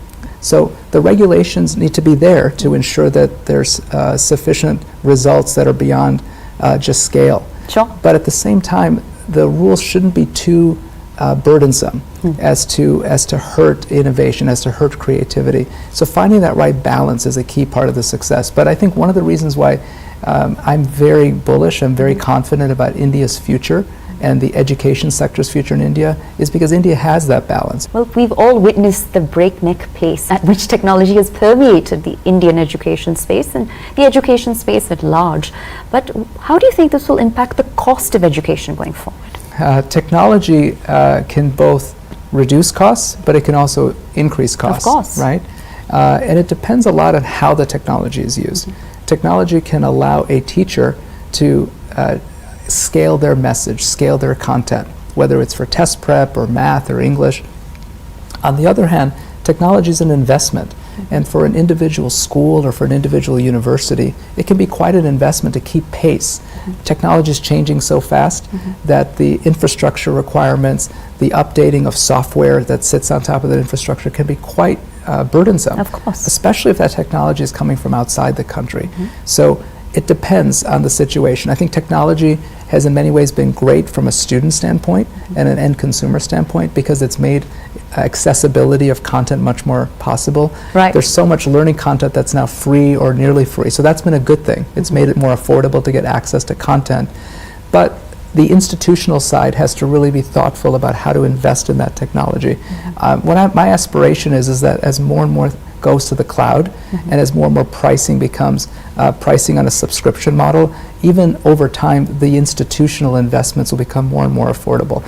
So the regulations need to be there to ensure that there's sufficient results that are beyond just scale. Sure. But at the same time, the rules shouldn't be too burdensome as to hurt innovation, as to hurt creativity. So finding that right balance is a key part of the success. But I think one of the reasons why I'm very bullish, I'm very confident about India's future and the education sector's future in India is because India has that balance. Well, we've all witnessed the breakneck pace at which technology has permeated the Indian education space and the education space at large. But how do you think this will impact the cost of education going forward? Technology can both reduce costs, but it can also increase costs. Of course. Right? And it depends a lot on how the technology is used. Technology can allow a teacher to scale their message, scale their content, whether it's for test prep or math or English. On the other hand, technology is an investment, and for an individual school or for an individual university, it can be quite an investment to keep pace. Technology is changing so fast that the infrastructure requirements, the updating of software that sits on top of that infrastructure can be quite burdensome. Of course. Especially if that technology is coming from outside the country. So it depends on the situation. I think technology has in many ways been great from a student standpoint and an end consumer standpoint because it's made accessibility of content much more possible. Right. There's so much learning content that's now free or nearly free. So that's been a good thing. It's made it more affordable to get access to content. But the institutional side has to really be thoughtful about how to invest in that technology. My aspiration is that as more and more goes to the cloud and as more and more pricing becomes pricing on a subscription model, even over time the institutional investments will become more and more affordable.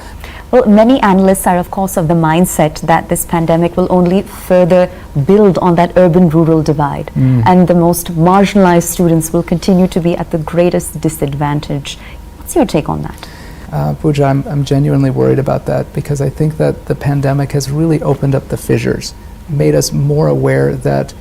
Well, many analysts are of course of the mindset that this pandemic will only further build on that urban-rural divide and the most marginalized students will continue to be at the greatest disadvantage. What's your take on that? Pooja, I'm genuinely worried about that because I think that the pandemic has really opened up the fissures, made us more aware that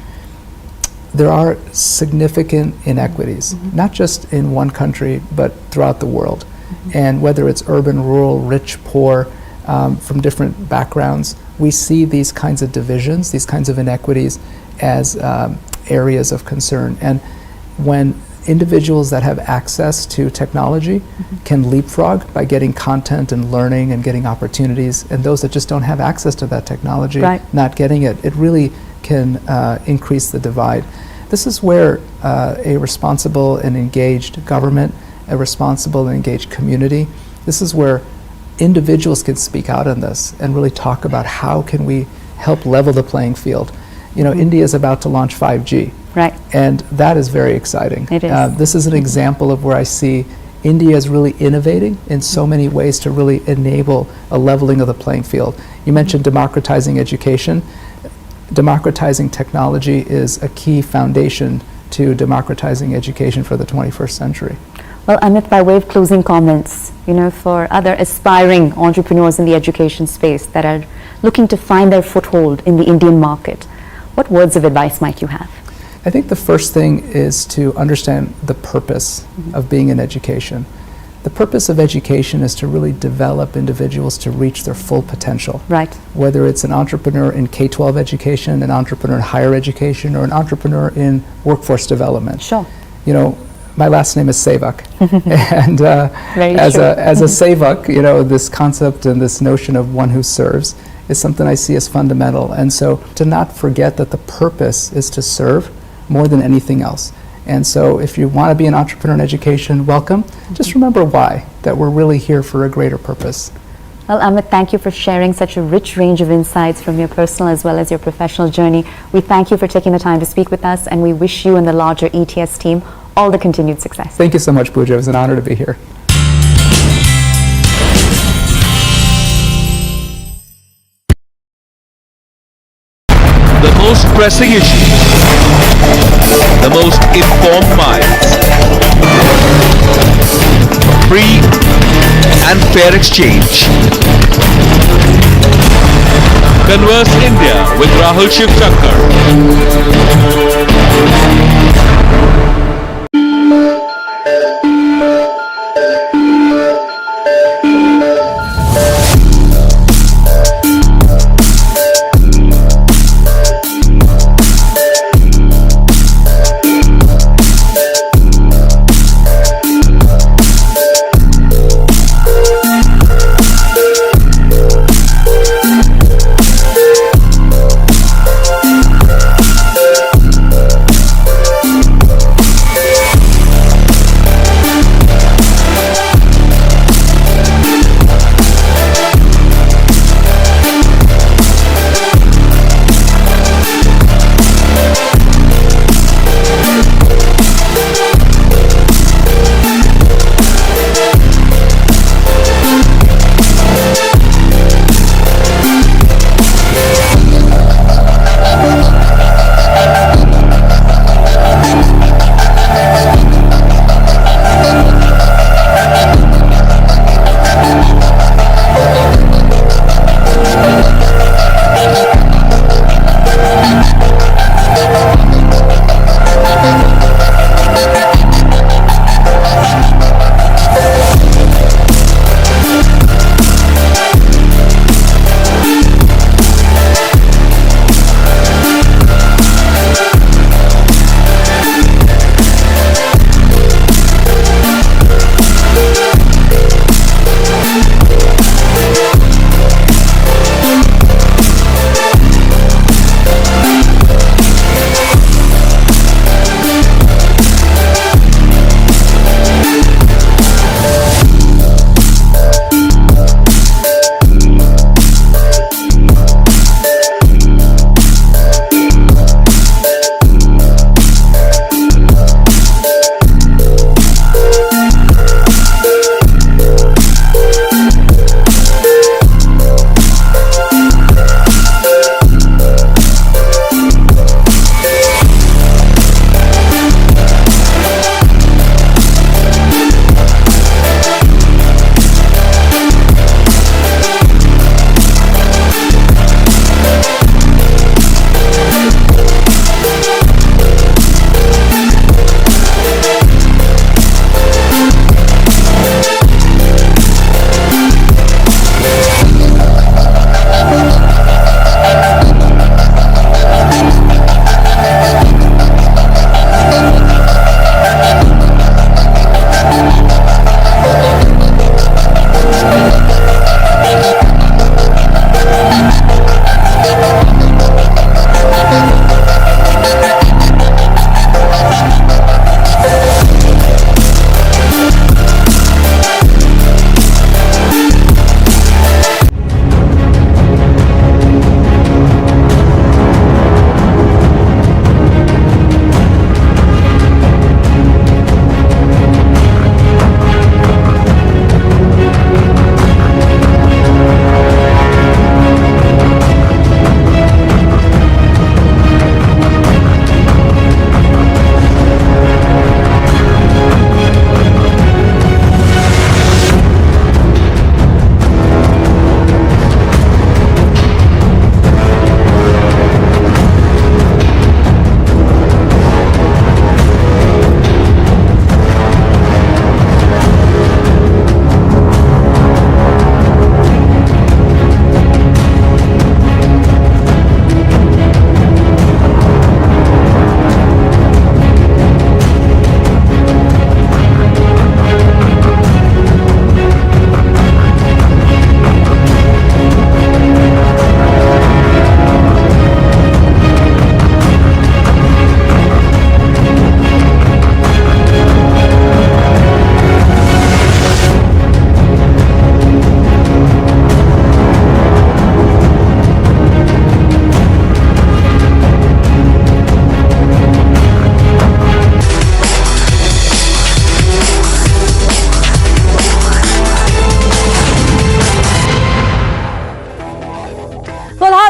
there are significant inequities, not just in one country, but throughout the world. And whether it's urban, rural, rich, poor, from different backgrounds, we see these kinds of divisions, these kinds of inequities as areas of concern. And when individuals that have access to technology can leapfrog by getting content and learning and getting opportunities, and those that just don't have access to that technology, not getting it, it really can increase the divide. This is where a responsible and engaged government, a responsible and engaged community, this is where individuals can speak out on this and really talk about how can we help level the playing field. You know, India is about to launch 5G. Right. And that is very exciting. It is. This is an example of where I see India is really innovating in so many ways to really enable a leveling of the playing field. You mentioned democratizing education. Democratizing technology is a key foundation to democratizing education for the 21st century. Well, Amit, by way of closing comments, you know, for other aspiring entrepreneurs in the education space that are looking to find their foothold in the Indian market, what words of advice might you have? I think the first thing is to understand the purpose of being in education. The purpose of education is to really develop individuals to reach their full potential. Right. Whether it's an entrepreneur in K-12 education, an entrepreneur in higher education, or an entrepreneur in workforce development. Sure. You know, my last name is Sevak, and as a Sevak, you know, this concept and this notion of one who serves is something I see as fundamental. And so to not forget that the purpose is to serve more than anything else. And so if you want to be an entrepreneur in education, welcome. Just remember why, that we're really here for a greater purpose. Well, Amit, thank you for sharing such a rich range of insights from your personal as well as your professional journey. We thank you for taking the time to speak with us, and we wish you and the larger ETS team all the continued success. Thank you so much, Pooja. It was an honor to be here. The most pressing issues, the most informed minds, free and fair exchange. Converse India with Rahul Shivshankar.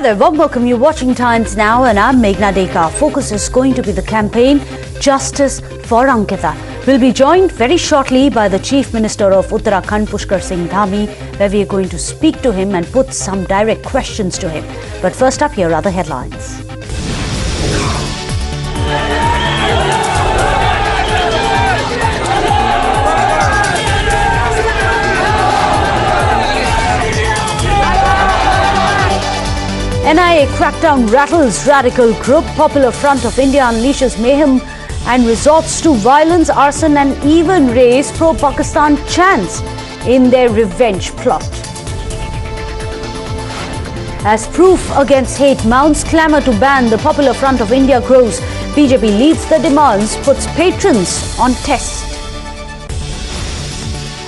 there, warm welcome. You're watching Times Now and I'm Meghna Deka. Focus is going to be the campaign Justice for Ankita. We'll be joined very shortly by the Chief Minister of Uttarakhand, Pushkar Singh Dhami, where we are going to speak to him and put some direct questions to him. But first up, here are the headlines. NIA crackdown rattles radical group. Popular Front of India unleashes mayhem and resorts to violence, arson and even raise pro-Pakistan chants in their revenge plot. As proof against hate mounts, clamour to ban the Popular Front of India grows. BJP leads the demands, puts patrons on test.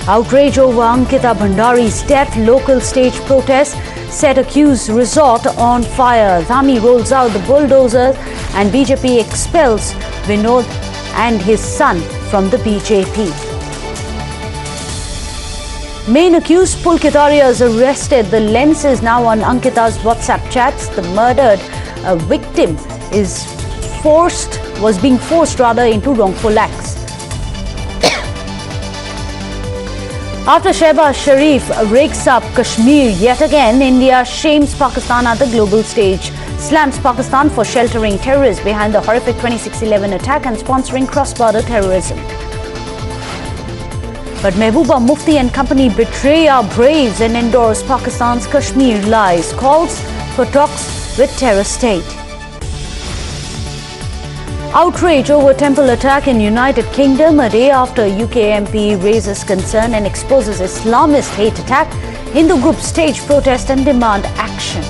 Outrage over Ankita Bhandari's death. Local stage protest set accused resort on fire. Dhami rolls out the bulldozers and BJP expels Vinod and his son from the BJP. Main accused Pulkit Arya is arrested. The lens is now on Ankita's WhatsApp chats. The murdered victim was being forced into wrongful acts. After Shehbaz Sharif rakes up Kashmir yet again, India shames Pakistan at the global stage, slams Pakistan for sheltering terrorists behind the horrific 26/11 attack and sponsoring cross-border terrorism. But Mehbooba Mufti and company betray our braves and endorse Pakistan's Kashmir lies, calls for talks with terror state. Outrage over temple attack in United Kingdom. A day after UK MP raises concern and exposes Islamist hate attack, Hindu groups stage protest and demand action.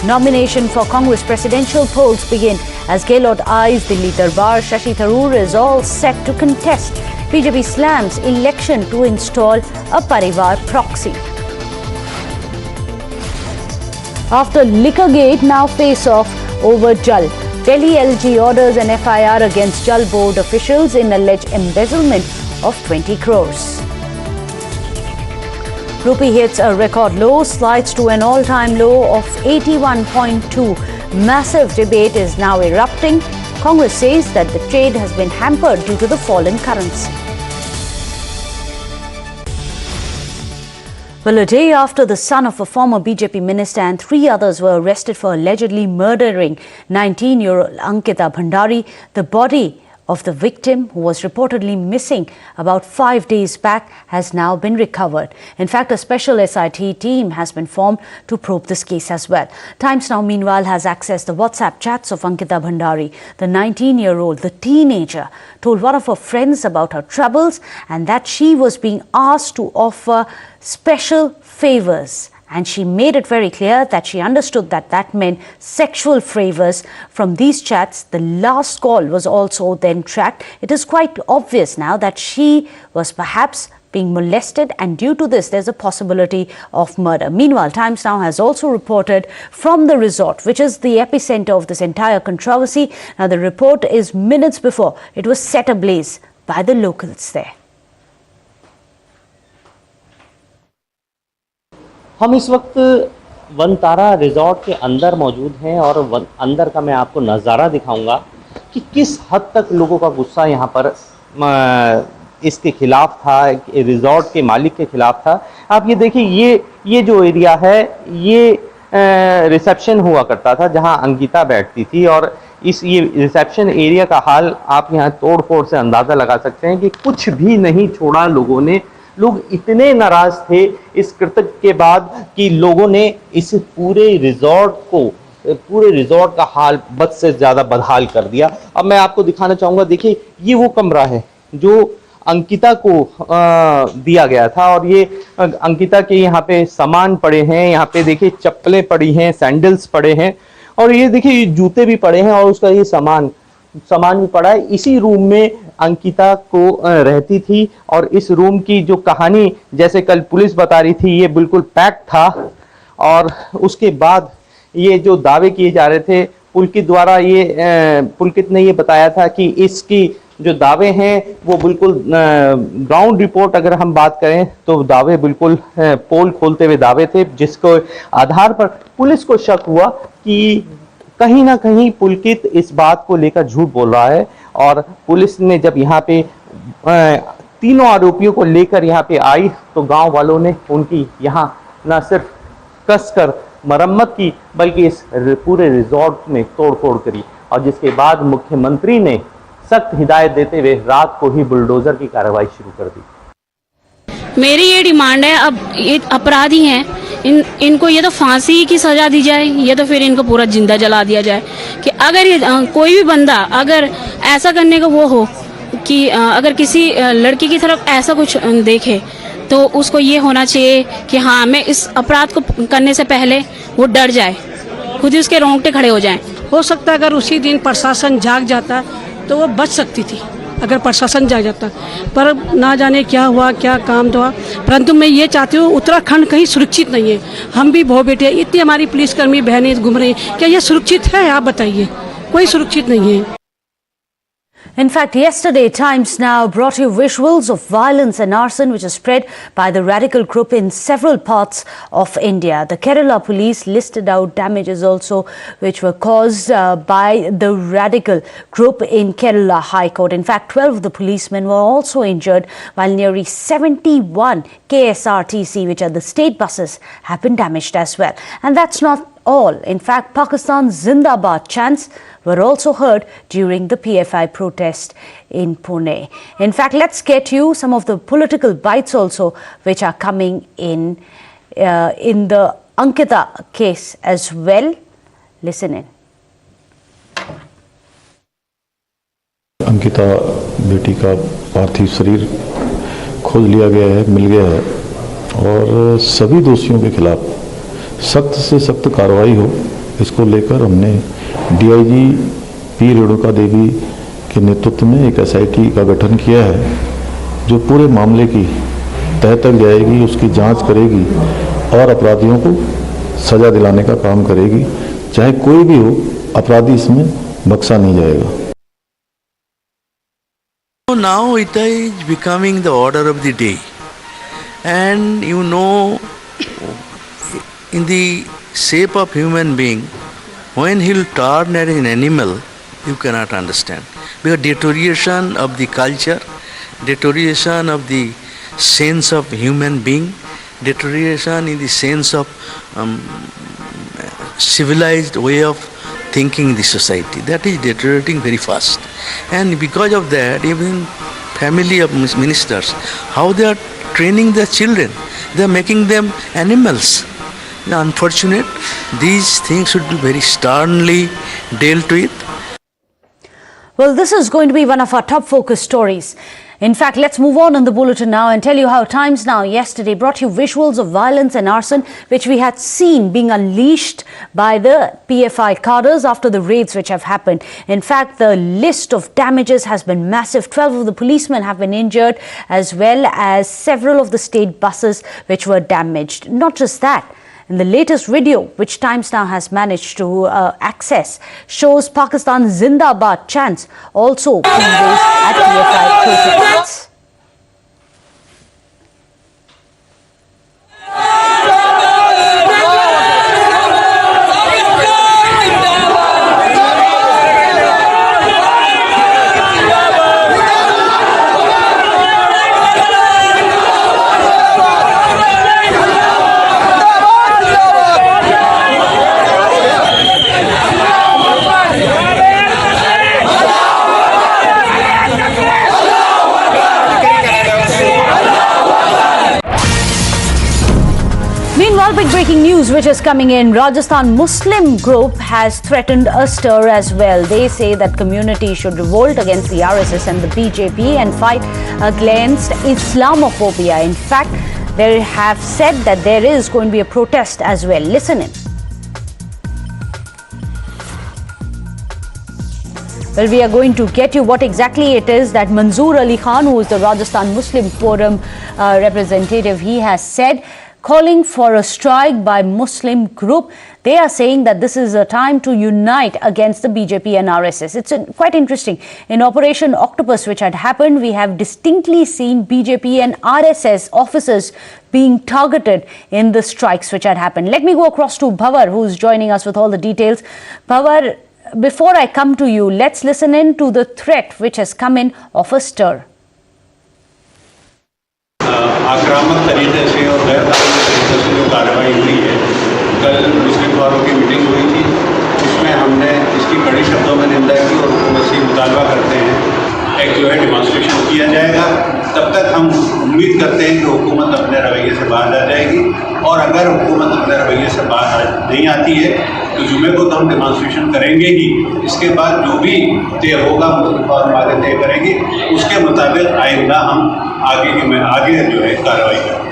Nomination for Congress presidential polls begin as Gehlot eyes Delhi Darbar. Shashi Tharoor is all set to contest. BJP slams election to install a Parivar proxy. After Liquorgate, now face off over Jal. Delhi LG orders an FIR against Jal board officials in alleged embezzlement of 20 crores. Rupee hits a record low, slides to an all-time low of 81.2. Massive debate is now erupting. Congress says that the trade has been hampered due to the fall in currency. Well, a day after the son of a former BJP minister and 3 others were arrested for allegedly murdering 19-year-old Ankita Bhandari, the body of the victim, who was reportedly missing about 5 days back, has now been recovered. In fact, a special SIT team has been formed to probe this case as well. Times Now, meanwhile, has accessed the WhatsApp chats of Ankita Bhandari. The 19-year-old, the teenager, told one of her friends about her troubles and that she was being asked to offer special favors. And she made it very clear that she understood that that meant sexual favors. From these chats, the last call was also then tracked. It is quite obvious now that she was perhaps being molested, and due to this, there's a possibility of murder. Meanwhile, Times Now has also reported from the resort, which is the epicenter of this entire controversy. Now, the report is minutes before it was set ablaze by the locals there. हम इस वक्त Vantara resort के अंदर मौजूद हैं और अंदर का मैं आपको नज़ारा दिखाऊंगा कि किस हद तक लोगों का गुस्सा यहाँ पर इसके खिलाफ था, रिजॉर्ट के मालिक के खिलाफ था। आप ये देखिए, ये जो एरिया है, ये रिसेप्शन हुआ करता था जहाँ अंकिता बैठती थी, और ये रिसेप्शन एरिया का हाल आप यहाँ तोड़ फोड़ से अंदाज़ा लगा सकते हैं कि कुछ भी नहीं छोड़ा लोगों ने। लोग इतने नाराज थे इस कृत्य के बाद कि लोगों ने इस पूरे रिजॉर्ट का हाल बद से ज़्यादा बदहाल कर दिया। अब मैं आपको दिखाना चाहूँगा, देखिए ये वो कमरा है जो अंकिता को दिया गया था, और ये अंकिता के यहाँ पे सामान पड़े हैं। यहाँ पे देखिए चप्पलें पड़ी हैं, सैंडल्स पड़े हैं, और ये देखिए ये जूते भी पड़े हैं, और उसका ये सामान भी पड़ा है। इसी रूम में अंकिता को रहती थी, और इस रूम की जो कहानी जैसे कल पुलिस बता रही थी, ये बिल्कुल पैक था। और उसके बाद ये जो दावे किए जा रहे थे पुलकित द्वारा, पुलकित ने ये बताया था कि इसकी जो दावे हैं वो बिल्कुल ग्राउंड रिपोर्ट अगर हम बात करें तो दावे बिल्कुल पोल खोलते हुए दावे थे, जिसको आधार पर पुलिस को शक हुआ कि कहीं ना कहीं पुलकित इस बात को लेकर झूठ बोल रहा है। और पुलिस ने जब यहाँ पे तीनों आरोपियों को लेकर यहाँ पे आई तो गांव वालों ने उनकी यहाँ न सिर्फ कसकर मरम्मत की बल्कि इस पूरे रिजॉर्ट में तोड़फोड़ करी, और जिसके बाद मुख्यमंत्री ने सख्त हिदायत देते हुए रात को ही बुलडोजर की कार्रवाई शुरू कर दी। मेरी ये डिमांड है, अब ये अपराधी हैं, इनको ये तो फांसी की सजा दी जाए या तो फिर इनको पूरा जिंदा जला दिया जाए। कि अगर ये कोई भी बंदा अगर ऐसा करने का वो हो कि अगर किसी लड़की की तरफ ऐसा कुछ देखे तो उसको ये होना चाहिए कि हाँ, मैं इस अपराध को करने से पहले वो डर जाए, खुद ही उसके रोंगटे खड़े हो जाएं। हो सकता है अगर उसी दिन प्रशासन जाग जाता तो वो बच सकती थी, अगर प्रशासन जाग जाता, पर ना जाने क्या हुआ, क्या काम हुआ। परंतु मैं ये चाहती हूँ, उत्तराखंड कहीं सुरक्षित नहीं है। हम भी बहु बेटे, इतनी हमारी पुलिसकर्मी बहनें घूम रही, क्या ये सुरक्षित है? आप बताइए, कोई सुरक्षित नहीं है। In fact, yesterday, Times Now brought you visuals of violence and arson which is spread by the radical group in several parts of India. The Kerala police listed out damages also which were caused by the radical group in Kerala High Court. In fact, 12 of the policemen were also injured, while nearly 71 KSRTC, which are the state buses, have been damaged as well. And that's not all. In fact, Pakistan's Zindabad chants were also heard during the PFI protest in Pune. In fact, let's get you some of the political bites also which are coming in the Ankita case as well. Listen in. Ankita बेटी का पार्थिव शरीर खोज लिया गया है, मिल गया है, और सभी दोषियों के खिलाफ सख्त से सख्त कार्रवाई हो, इसको लेकर हमने डीआईजी पी रेणुका देवी के नेतृत्व में एक एसआईटी का गठन किया है, जो पूरे मामले की तह तक जाएगी, उसकी जांच करेगी और अपराधियों को सजा दिलाने का काम करेगी। चाहे कोई भी हो, अपराधी इसमें बख्शा नहीं जाएगा। Now it is becoming the order of the day, and you know, in the shape of human being, when he'll turn as an animal, you cannot understand. Because deterioration of the culture, deterioration of the sense of human being, deterioration in the sense of civilized way of thinking the society, that is deteriorating very fast. And because of that, even family of ministers, how they are training their children, they are making them animals. Unfortunate, these things should be very sternly dealt with. Well, this is going to be one of our top focus stories. In fact, let's move on the bulletin now and tell you how Times Now yesterday brought you visuals of violence and arson which we had seen being unleashed by the PFI cadres after the raids which have happened. In fact, the list of damages has been massive. 12 of the policemen have been injured, as well as several of the state buses which were damaged. Not just that. In the latest video, which Times Now has managed to access, shows Pakistan's Zindabad chants also being raised at PFI protests. Big breaking news which is coming in. Rajasthan Muslim group has threatened a stir as well. They say that community should revolt against the RSS and the BJP and fight against Islamophobia. In fact, they have said that there is going to be a protest as well. Listen in. Well, we are going to get you what exactly it is that Manzoor Ali Khan, who is the Rajasthan Muslim Forum representative, he has said, calling for a strike by Muslim group they are saying that this is a time to unite against the BJP and RSS. It's quite interesting. In Operation Octopus, which had happened, we have distinctly seen BJP and RSS officers being targeted in the strikes which had happened. Let me go across to Bhavar, who's joining us with all the details. Bhavar, before I come to you, let's listen in to the threat which has come in of a stir. आक्रामक तरीके से और गैर कानूनी तरीके से जो कार्रवाई हुई है, कल मुस्लिम वालों की मीटिंग हुई थी, इसमें हमने इसकी कड़ी शब्दों में निंदा की और हुकूमत से मुतालबा करते हैं एक जो है डिमॉन्स्ट्रेशन किया जाएगा। तब तक हम उम्मीद करते हैं कि हुकूमत अपने रवैये से बाहर आ जाएगी, और अगर हुकूमत अपने रवैये से बाहर नहीं आती है तो जुमे को तो हम डिमॉन्स्ट्रेशन करेंगे ही। इसके बाद जो भी तय होगा मुस्लिम कौम आगे तय करेगी, उसके मुताबिक आइंदा हम आगे जो है कार्रवाई करेंगे।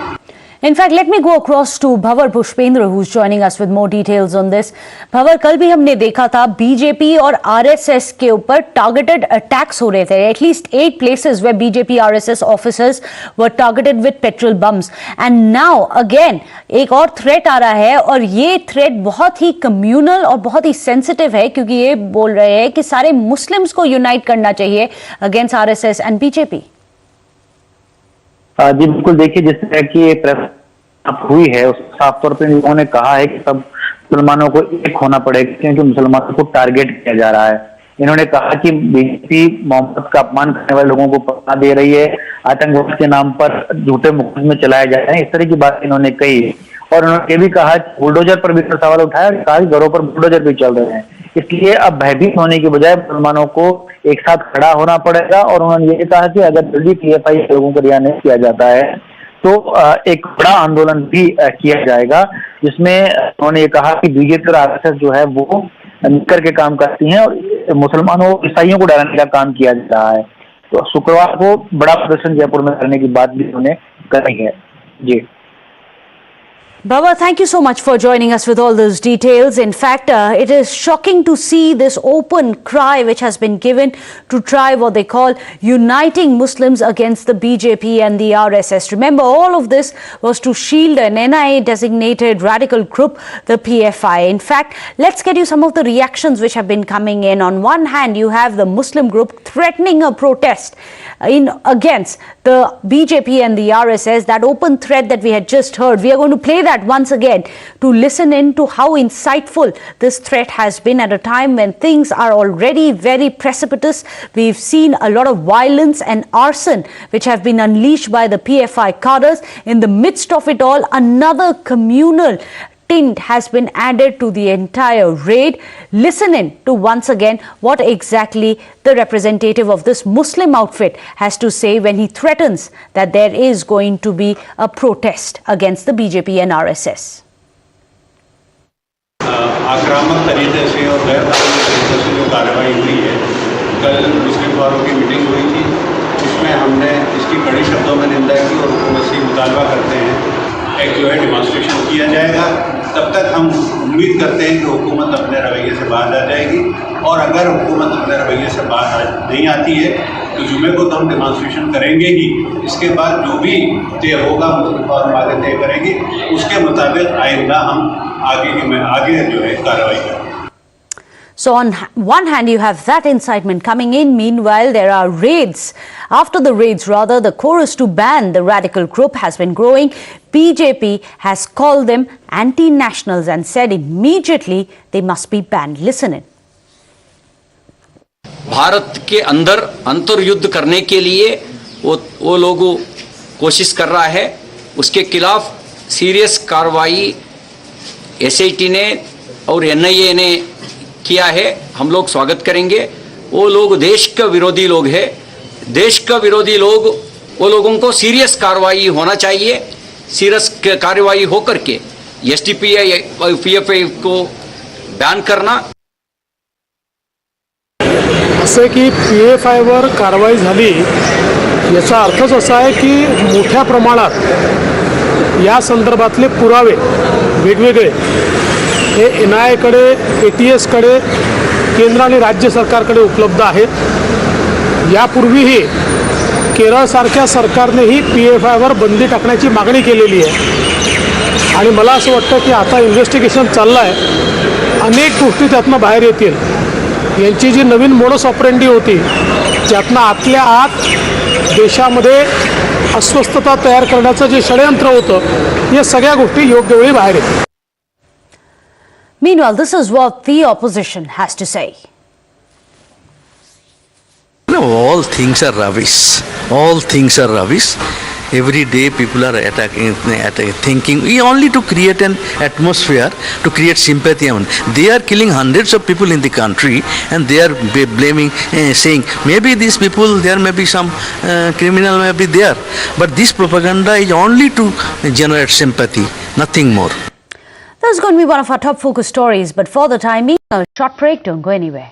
In fact, let me go across to Bhavar Pushpendra, who's joining us with more details on this. Bhavar, कल भी हमने देखा था बीजेपी और आरएसएस के ऊपर टारगेटेड अटैक्स हो रहे थे. At least 8 places where BJP RSS officers were targeted with petrol bombs. And now again एक और थ्रेट आ रहा है, और ये थ्रेट बहुत ही कम्युनल और बहुत ही सेंसिटिव है, क्योंकि ये बोल रहे हैं कि सारे मुस्लिम्स को यूनाइट करना चाहिए अगेंस्ट आरएसएस एंड बीजेपी. जी बिल्कुल, देखिए जिस तरह की प्रेस हुई है उस साफ तौर पे लोगों ने कहा है कि सब मुसलमानों को एक होना पड़ेगा, क्योंकि मुसलमानों को टारगेट किया जा रहा है. इन्होंने कहा कि बीजेपी मोहम्मद का अपमान करने वाले लोगों को पनाह दे रही है, आतंकवाद के नाम पर झूठे मुकदमे चलाए जा रहे हैं, इस तरह की बात इन्होंने कही. और उन्होंने ये भी कहा बुलडोजर पर भी सवाल उठाया और कहा कि घरों पर बुलडोजर भी चल रहे हैं. इसलिए अब भयभीत होने के बजाय मुसलमानों को एक साथ खड़ा होना पड़ेगा. और उन्होंने ये कहा कि अगर जल्दी PFI लोगों को रिहा नहीं किया जाता है तो एक बड़ा आंदोलन भी किया जाएगा, जिसमें उन्होंने ये कहा कि बीजेपी और आरएसएस जो है वो मिलकर के काम करती हैं और मुसलमानों ईसाइयों को डराने का काम किया जा रहा है. तो शुक्रवार को बड़ा प्रदर्शन जयपुर में करने की बात भी उन्होंने कही है. जी Bhavar, thank you so much for joining us with all those details. In fact, it is shocking to see this open cry which has been given to try what they call uniting Muslims against the BJP and the RSS. Remember, all of this was to shield an NIA-designated radical group, the PFI. In fact, let's get you some of the reactions which have been coming in. On one hand, you have the Muslim group threatening a protest against the BJP and the RSS, that open threat that we had just heard. We are going to play that once again to listen in to how insightful this threat has been at a time when things are already very precipitous. We've seen a lot of violence and arson which have been unleashed by the PFI cadres. In the midst of it all, another communal tint has been added to the entire raid. Listen in to once again what exactly the representative of this Muslim outfit has to say when he threatens that there is going to be a protest against the BJP and RSS. आक्रामक तरीके से और गैर कानूनी तरीके से जो कार्रवाई हुई है, कल मुस्लिम वालों की मीटिंग हुई थी, इसमें हमने इसकी कड़ी शब्दों में निंदा की और हुकूमत से मुतालबा करते हैं एक जो है डिमॉन्स्ट्रेशन किया जाएगा. तब तक हम उम्मीद करते हैं कि हुकूमत अपने रवैये से बाहर आ जाएगी, और अगर हुकूमत अपने रवैये से बाहर नहीं आती है तो जुमे को तो हम डिमॉन्स्ट्रेशन करेंगे ही. इसके बाद जो भी तय होगा मुस्लिम कौम आगे तय करेगी, उसके मुताबिक आइंदा हम आगे जो है कार्रवाई करेंगे. So on one hand, you have that incitement coming in. Meanwhile, there are raids. After the raids, rather, the chorus to ban the radical group has been growing. BJP has called them anti-nationals and said immediately they must be banned. Listen in. Bharat के अंदर अंतर्युद्ध करने के लिए वो लोग कोशिश कर रहा है. उसके खिलाफ सीरियस कार्रवाई SIT ने और NIA ने किया है. हम लोग स्वागत करेंगे. वो लोग देश का विरोधी लोग हैं. देश का विरोधी लोग, वो लोगों को सीरियस कार्रवाई होना चाहिए. सीरियस कार्रवाई होकर के SDPI और PFI को बैन करना. असे की PFIवर कारवाई झाली याचा अर्थच असा आहे की मोठ्या प्रमाणात या संदर्भातले पुरावे वेगवेगळे हे NIAकडे, ATSकडे, केंद्र आणि राज्य सरकारकडे उपलब्ध आहेत. यापूर्वीही केरळसारख्या सरकारनेही PFIवर बंदी टाकण्याची मागणी केलेली आहे आणि मला असं वाटतं की आता इन्व्हेस्टिगेशन चाललं आहे, अनेक गोष्टी त्यातनं बाहेर येतील. यांची जी नवीन मोडस ऑपरेंडी होती त्यातनं आतल्या आत देशामध्ये अस्वस्थता तयार करण्याचं जे षडयंत्र होतं, या सगळ्या गोष्टी योग्य वेळी बाहेर येतील. Meanwhile, this is what the opposition has to say. No, all things are rubbish. All things are rubbish. Every day people are attacking, thinking only to create an atmosphere, to create sympathy. They are killing hundreds of people in the country and they are blaming, saying maybe these people, there may be some criminal may be there. But this propaganda is only to generate sympathy, nothing more. This is going to be one of our top focus stories, but for the time being, a short break, don't go anywhere.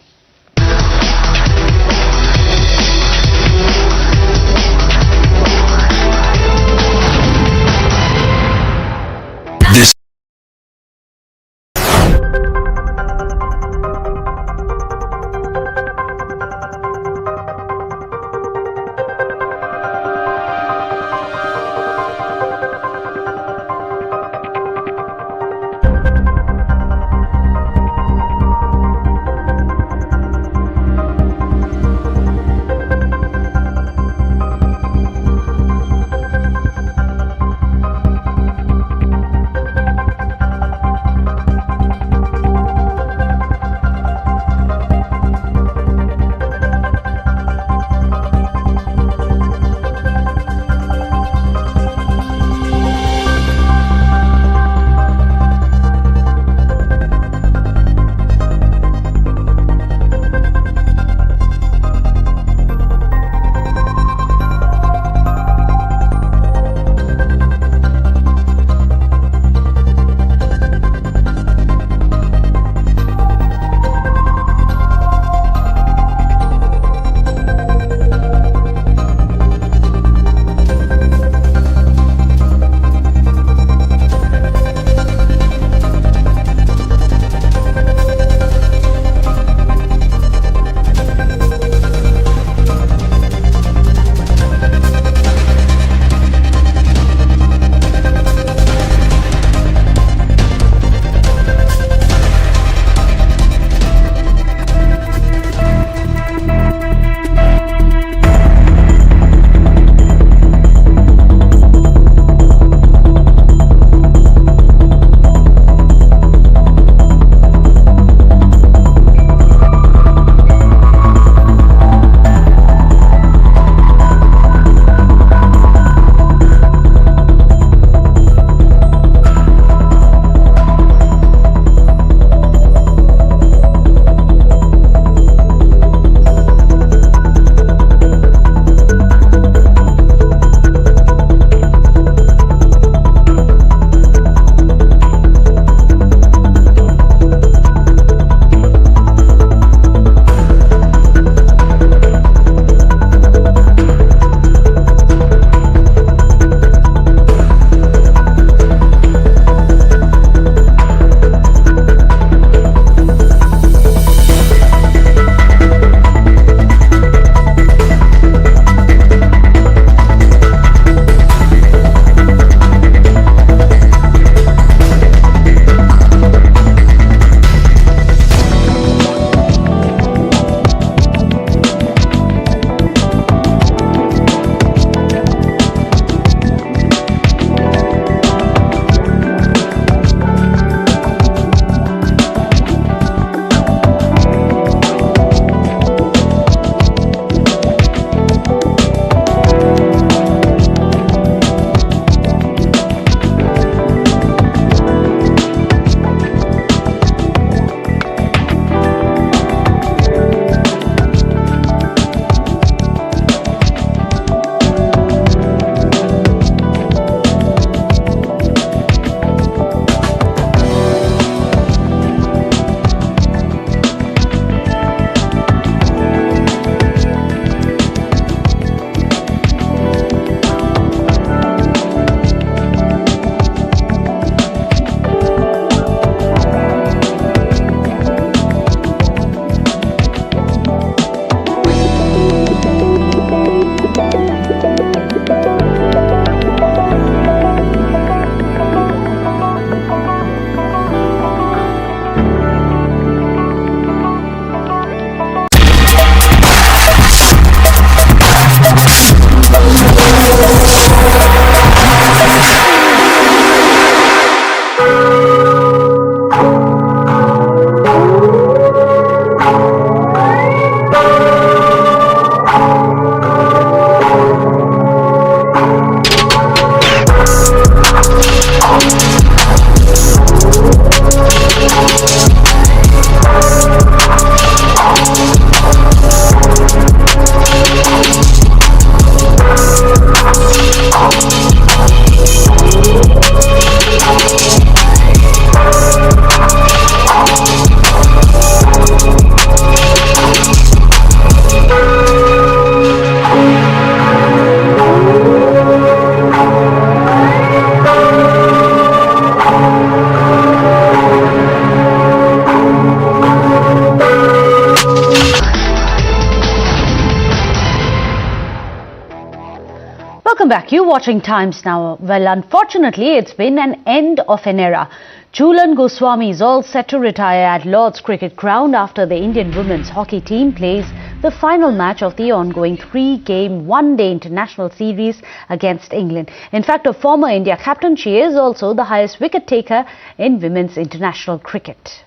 Welcome back. You're watching Times Now. Well, unfortunately, it's been an end of an era. Jhulan Goswami is all set to retire at Lord's Cricket Ground after the Indian women's hockey team plays the final match of the ongoing 3-game one-day international series against England. In fact, a former India captain, she is also the highest wicket taker in women's international cricket.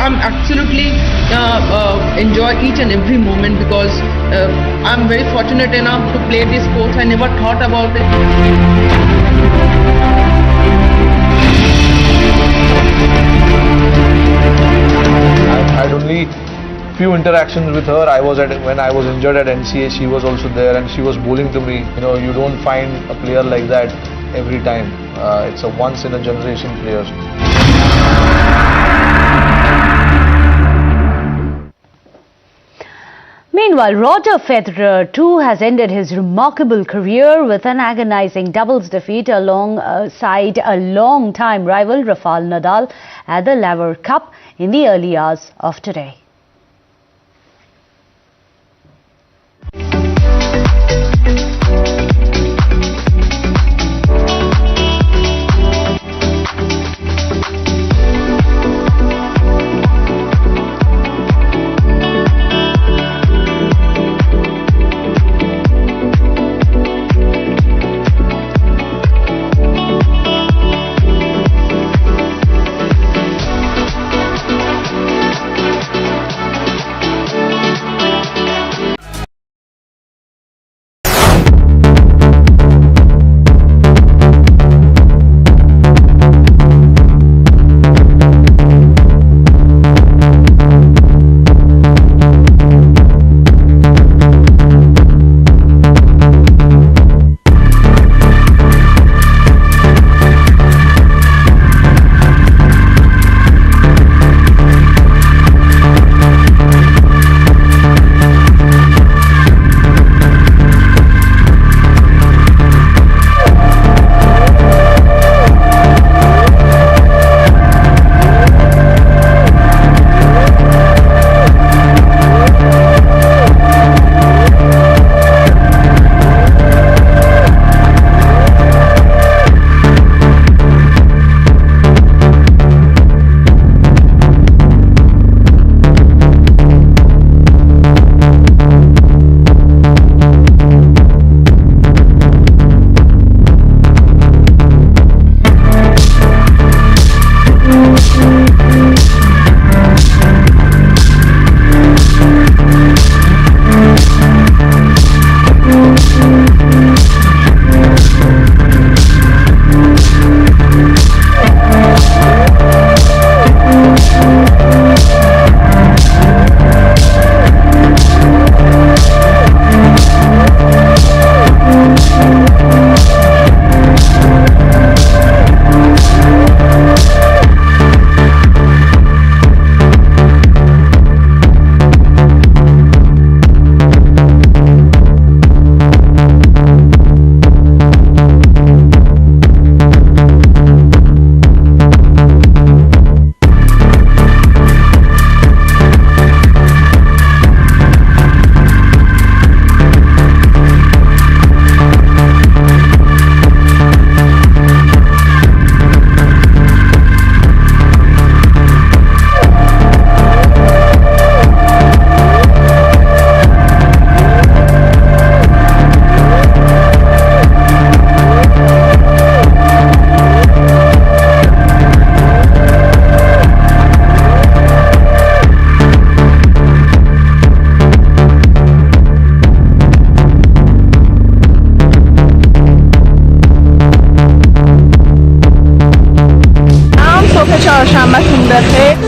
I'm absolutely enjoy each and every moment because I'm very fortunate enough to play this sports. I never thought about it. I've had only few interactions with her. When I was injured at NCA, she was also there and she was bowling to me. You know, you don't find a player like that every time. It's a once in a generation player. Meanwhile, Roger Federer too has ended his remarkable career with an agonizing doubles defeat alongside a long-time rival Rafael Nadal at the Laver Cup in the early hours of today.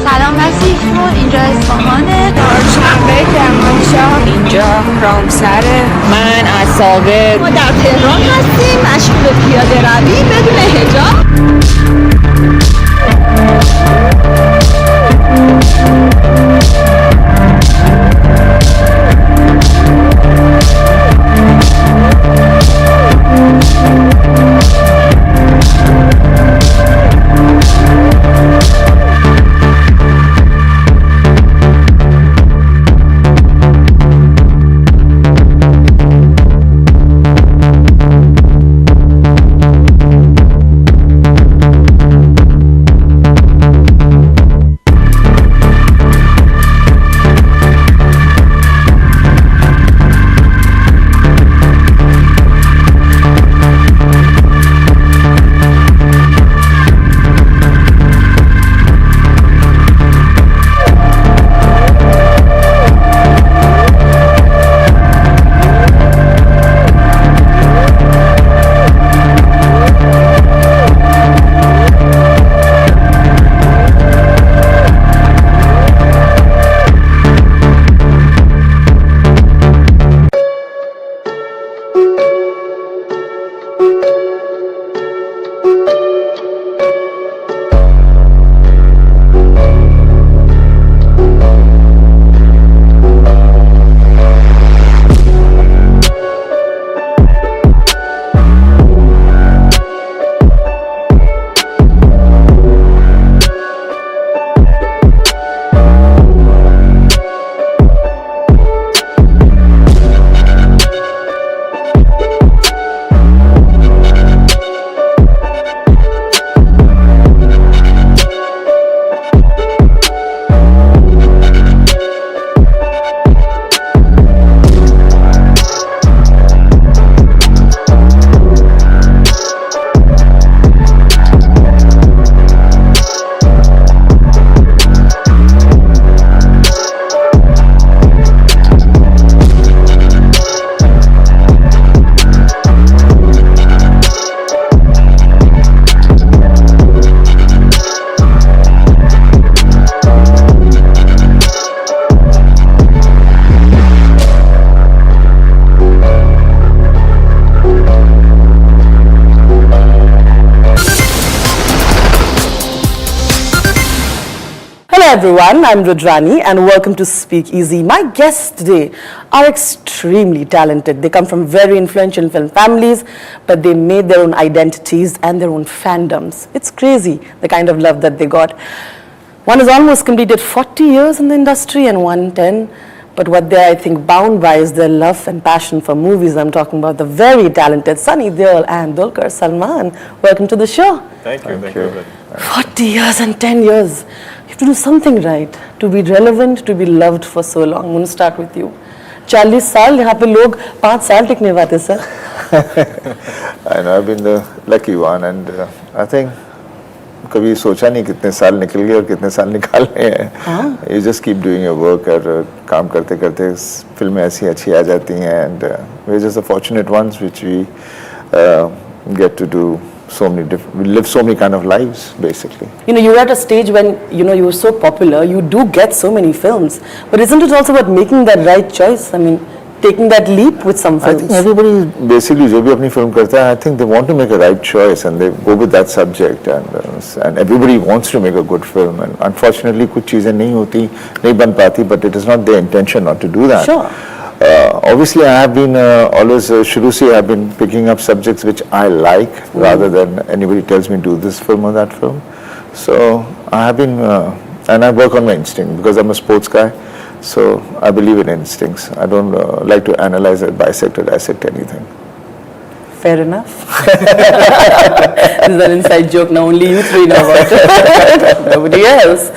سلام مسیحون، اینجا اصفهانه، چهارشنبه کرمانشاه، اینجا رامسره، من از ساوه، ما در تهران هستیم، مشغول پیاده روی بدون حجاب. everyone, I'm Rudrani and welcome to Speak Easy. My guests today are extremely talented. They come from very influential film families, but they made their own identities and their own fandoms. It's crazy, the kind of love that they got. One has almost completed 40 years in the industry and one 10. But what they're, I think, bound by is their love and passion for movies. I'm talking about the very talented Sunny Deol and Dulquer Salman. Welcome to the show. Thank you. Thank you. 40 years and 10 years. You have to do something right to be relevant, to be loved for so long. I'm going to start with you. 40 साल यहाँ पे लोग 5 साल टिकने पाते sir. I know I've been the lucky one, and I think कभी सोचा नहीं कितने साल निकल गए और कितने साल निकालने हैं. You just keep doing your work और काम करते करते फिल्में ऐसी अच्छी आ जाती हैं, and we're just the fortunate ones which we get to do so many different, we live so many kind of lives basically. You know, you're at a stage when, you know, you're so popular, you do get so many films, but isn't it also about making that right choice? I mean, taking that leap with some films. I think everybody basically जो भी अपनी film करता है, I think they want to make a right choice and they go with that subject, and everybody wants to make a good film, and unfortunately कुछ चीजें नहीं होती, नहीं बन पाती, but it is not their intention not to do that. Sure. Obviously, I have been always शुरू से I have been picking up subjects which I like rather than anybody tells me do this film or that film. So I have been, and I work on my instinct because I'm a sports guy. So I believe in instincts. I don't like to analyze it, bisect or dissect anything. Fair enough. This is an inside joke. Now only you three know about it. Nobody else.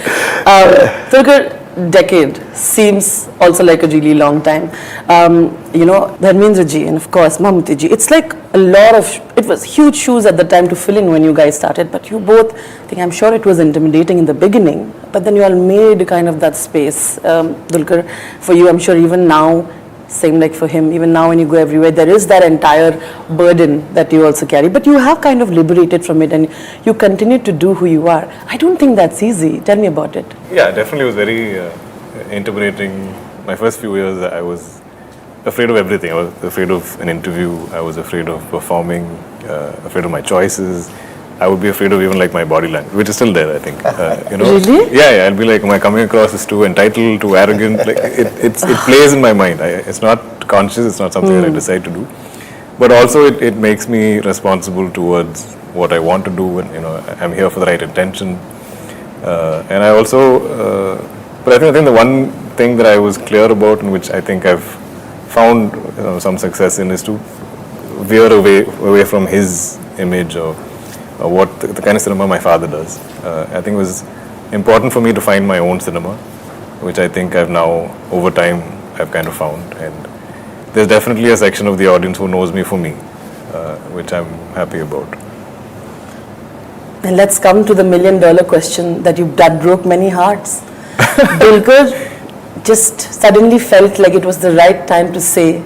Tulkar, decade seems also like a really long time. You know, Dharmendra ji and of course Mammootty ji. It's like a lot of, it was huge shoes at the time to fill in when you guys started, but you both, I think, I'm sure it was intimidating in the beginning, but then you all made kind of that space. Dulquer, for you, I'm sure even now, same like for him, even now when you go everywhere, there is that entire burden that you also carry, but you have kind of liberated from it and you continue to do who you are. I don't think that's easy. Tell me about it. Yeah, definitely was very intimidating. My first few years, I was afraid of everything. I was afraid of an interview. I was afraid of performing, afraid of my choices. I would be afraid of even like my body language, which is still there, I think. You know? Really? Yeah, I'll be like, am I coming across as too entitled, too arrogant? Like it plays in my mind. It's not conscious. It's not something that I decide to do. But also, it makes me responsible towards what I want to do, and I'm here for the right intention. And I also, but I think the one thing that I was clear about, and which I think I've found some success in, is to veer away from his image or what the kind of cinema my father does. I think it was important for me to find my own cinema, which I think I've now, over time, I've kind of found. And there's definitely a section of the audience who knows me for me, which I'm happy about. And let's come to the $1 million question that broke many hearts. Dulquer just suddenly felt like it was the right time to say,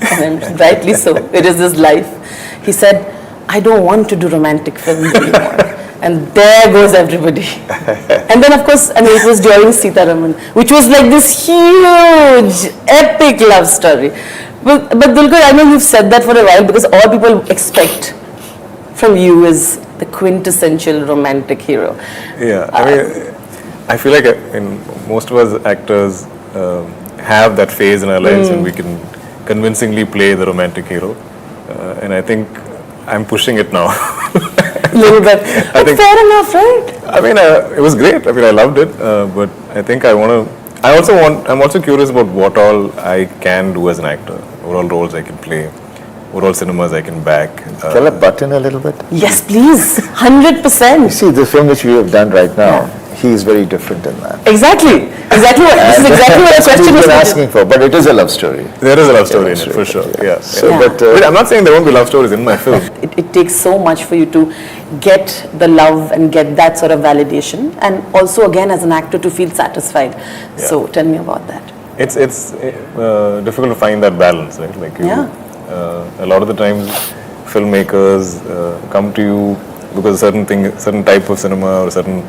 and rightly so, it is his life. He said, I don't want to do romantic films anymore. And there goes everybody. And then of course, I mean, it was during Sita Raman, which was like this huge, epic love story. But Dulquer, I know you've said that for a while because all people expect from you is the quintessential romantic hero. Yeah, I mean, I feel like most of us actors have that phase in our lives when we can convincingly play the romantic hero. And I think I'm pushing it now. Little bit. But fair enough, right? I mean, it was great. I mean, I loved it. But I think I'm also curious about what all I can do as an actor, what all roles I can play, what all cinemas I can back. Can I butt in a little bit? Yes, please. 100%. You see, the film which we have done right now, he is very different in that. Exactly. This is exactly what the question was asking for, but it is a love story. There is a love story in it, for sure. Yeah. So, but I'm not saying there won't be love stories in my film. It takes so much for you to get the love and get that sort of validation, and also again as an actor to feel satisfied. Yeah. So tell me about that. It's difficult to find that balance, right? Like a lot of the times, filmmakers come to you because certain type of cinema or a certain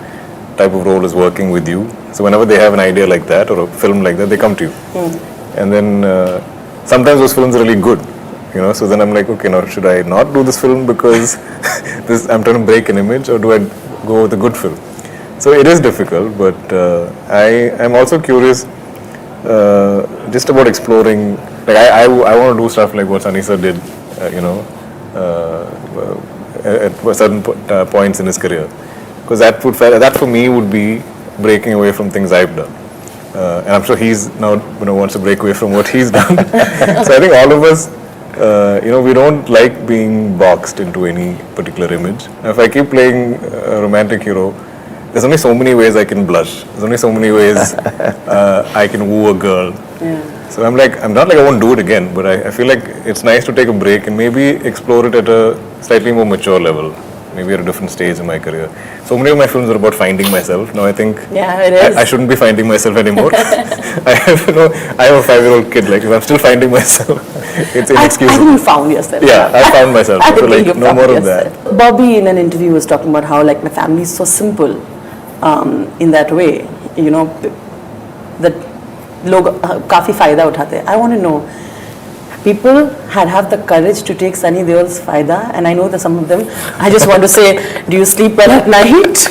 type of role is working with you. So whenever they have an idea like that or a film like that, they come to you. And then sometimes those films are really good, so then I'm like, okay, now should I not do this film because I'm trying to break an image, or do I go with a good film? So it is difficult, but I'm also curious just about exploring. Like I want to do stuff like what Sunny sir did, at certain points in his career, because that for me would be breaking away from things I've done. And I'm sure he's now wants to break away from what he's done. So I think all of us, we don't like being boxed into any particular image. If I keep playing a romantic hero, there's only so many ways I can blush. There's only so many ways I can woo a girl. Yeah. So I'm not like I won't do it again, but I feel like it's nice to take a break and maybe explore it at a slightly more mature level, maybe at a different stage in my career. So many of my films are about finding myself. Now I think it is. I shouldn't be finding myself anymore. I have a 5-year-old kid. Like if I'm still finding myself, it's inexcusable. I think you found yourself. Yeah, I found myself. So like no more of that. Bobby in an interview was talking about how like my family is so simple, in that way, that लोग काफी फायदा उठाते हैं. I want to know, people have the courage to take Sunny Deol's faida, and I know that some of them, I just want to say, do you sleep well at night?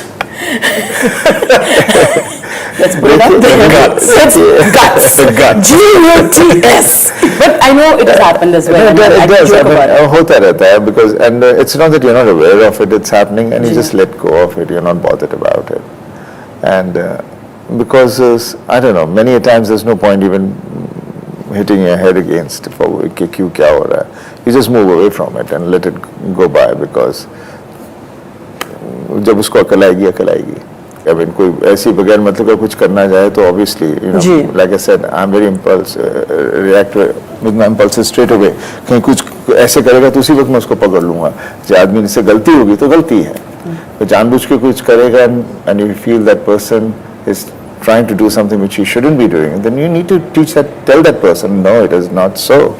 Let's put it up there. Guts. G-U-T-S. But I know it has happened as well. It does. होता रहता है, because it's not that you're not aware of it, it's happening, and you just let go of it. You're not bothered about it, and because I don't know, many a times there's no point even hitting your head against you just move away from it and let it go by, because जब उसको अकल आएगी. I mean, कोई ऐसी बगैर मतलब का कुछ करना जाए तो obviously, like I said, I'm very react with my impulses straight away. कहीं कुछ ऐसे करेगा तो उसी वक्त मैं उसको पकड़ लूँगा. जो आदमी से गलती होगी तो गलती है. तो जानबूझ के कुछ करेगा and you feel that person is trying to do something which he shouldn't be doing, then you need to tell that person, no, it is not so.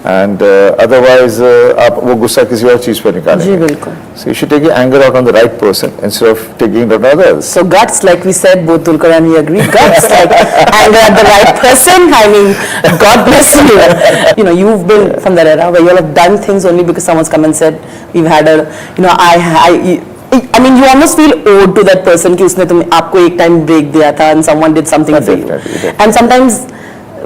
And otherwise, आप वो गुस्सा किसी और चीज पर निकालेंगे. जी बिल्कुल. So you should take your anger out on the right person instead of taking it on others. So guts, like we said, both Tulkar and we agree. Guts, like anger at the right person. I mean, God bless you. You've been from that era where you all have done things only because someone's come and said, we've had I mean, you almost feel owed to that person कि उसने आपको एक time break दिया था and someone did something for you. And sometimes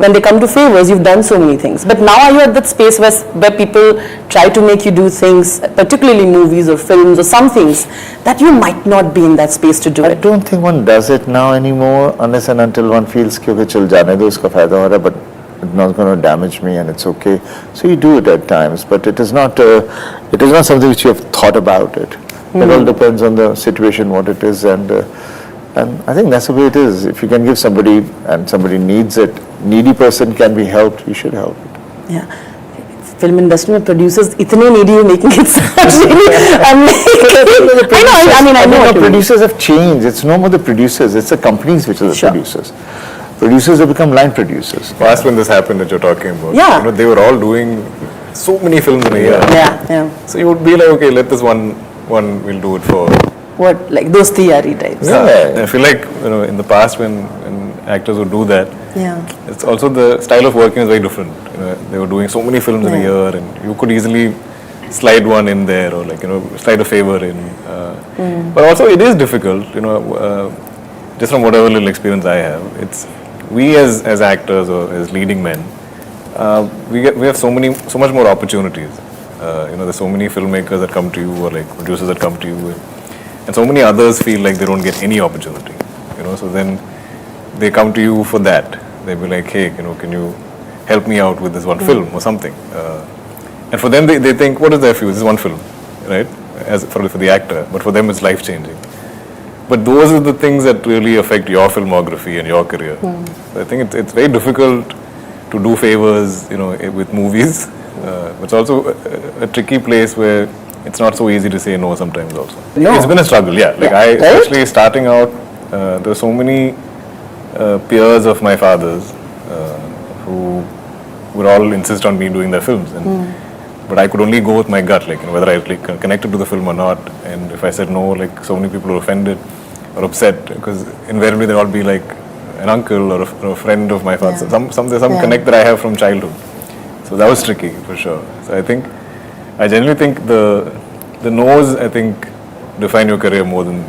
when they come to favors, you've done so many things. But now are you at that space where people try to make you do things, particularly movies or films or some things, that you might not be in that space to do it? I don't think one does it now anymore unless and until one feels कि चल जाने दो, उसका फायदा हो रहा है, but it's not going to damage me and it's okay. So you do it at times, but it is not something which you have thought about it. It all depends on the situation, what it is, and I think that's the way it is. If you can give somebody and somebody needs it, needy person can be helped, you should help it. Yeah. Film industry में producers इतने needy are making it sound really. I know. Producers have changed. It's no more the producers. It's the companies which are the producers. Producers have become line producers. Past when this happened that you're talking about, yeah. They were all doing so many films in a year. Yeah. So you would be like, okay, let this one we'll do it for. What, like those Tiyari types? Yeah. I feel like in the past when actors would do that, it's also the style of working is very different. They were doing so many films in a year, and you could easily slide one in there or slide a favor in. But also it is difficult, just from whatever little experience I have. We as actors or as leading men, we have so much more opportunities. There's so many filmmakers that come to you or like producers that come to you, and so many others feel like they don't get any opportunity. So then they come to you for that. They'll be like, hey, can you help me out with this one film or something? And for them, they think, what is there for you? This is one film, right? As for the actor, but for them it's life changing. But those are the things that really affect your filmography and your career. So I think it's very difficult to do favors, with movies. It's also a tricky place where it's not so easy to say no sometimes also. No. It's been a struggle, especially starting out, there were so many peers of my father's who would all insist on me doing their films. But I could only go with my gut, whether I connected to the film or not. And if I said no, so many people were offended or upset, because invariably they'll all be like an uncle or a friend of my father's. Some connect that I have from childhood. So that was tricky for sure. So I genuinely think the no's, define your career more than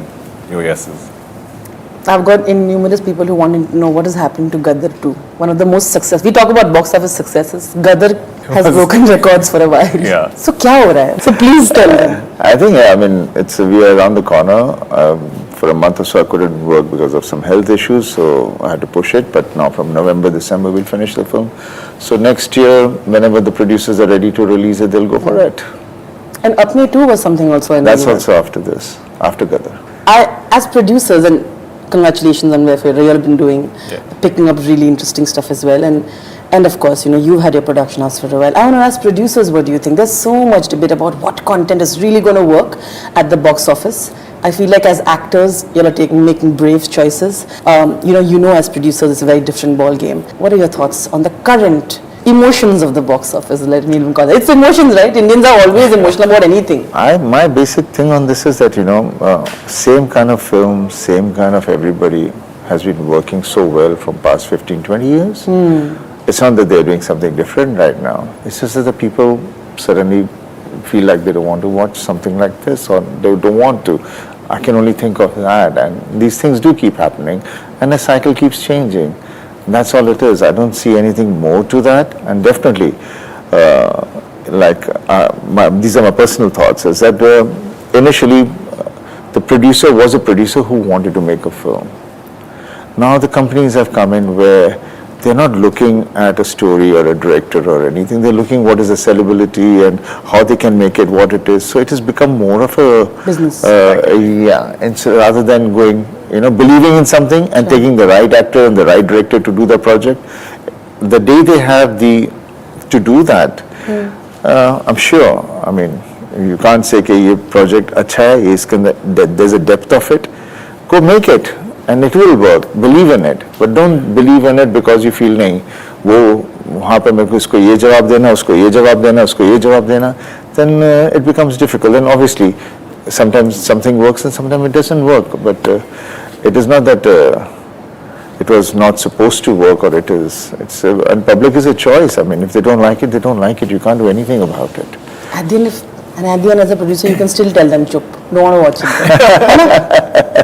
your yeses. I've got numerous people who want to know what is happening to Gadar 2. One of the most successful. We talk about box office successes. Gadar has broken records for a while. Yeah. So क्या हो रहा है? So please tell them. I think, I mean, we are around the corner. For a month or so, I couldn't work because of some health issues, so I had to push it. But now from November, December, we'll finish the film. So next year, whenever the producers are ready to release it, they'll go for it. And Apne 2 was something also in That's the also after this, after Gadar. As producers, and congratulations on where you have been doing, picking up really interesting stuff as well. And of course, you know, you've had your production house for a while. I want to ask producers, what do you think? There's so much debate about what content is really going to work at the box office. I feel like as actors, you're making brave choices. You know, as producers, it's a very different ball game. What are your thoughts on the current emotions of the box office? Let me even call it. It's emotions, right? Indians are always emotional about anything. My basic thing on this is that, same kind of film, same kind of everybody has been working so well from past 15, 20 years. It's not that they're doing something different right now. It's just that the people suddenly feel like they don't want to watch something like this, or they don't want to. I can only think of that, and these things do keep happening, and the cycle keeps changing. That's all it is. I don't see anything more to that, and definitely, these are my personal thoughts, is that initially the producer was a producer who wanted to make a film. Now the companies have come in where they're not looking at a story or a director or anything. They're looking what is the sellability and how they can make it what it is. So it has become more of a business. And so rather than going, believing in something and taking the right actor and the right director to do the project, the day they have to do that, I'm sure. I mean, you can't say that this project is good, there's a depth of it. Go make it. And it will work. Believe in it, but don't believe in it because you feel नहीं वो वहाँ पे मेरे को इसको ये जवाब देना, उसको ये जवाब देना, उसको ये जवाब देना. Then it becomes difficult. And obviously, sometimes something works and sometimes it doesn't work. But it is not that it was not supposed to work, or it is. And public is a choice. I mean, if they don't like it, they don't like it. You can't do anything about it. At the end, as a producer, you can still tell them, "Chup, don't want to watch it."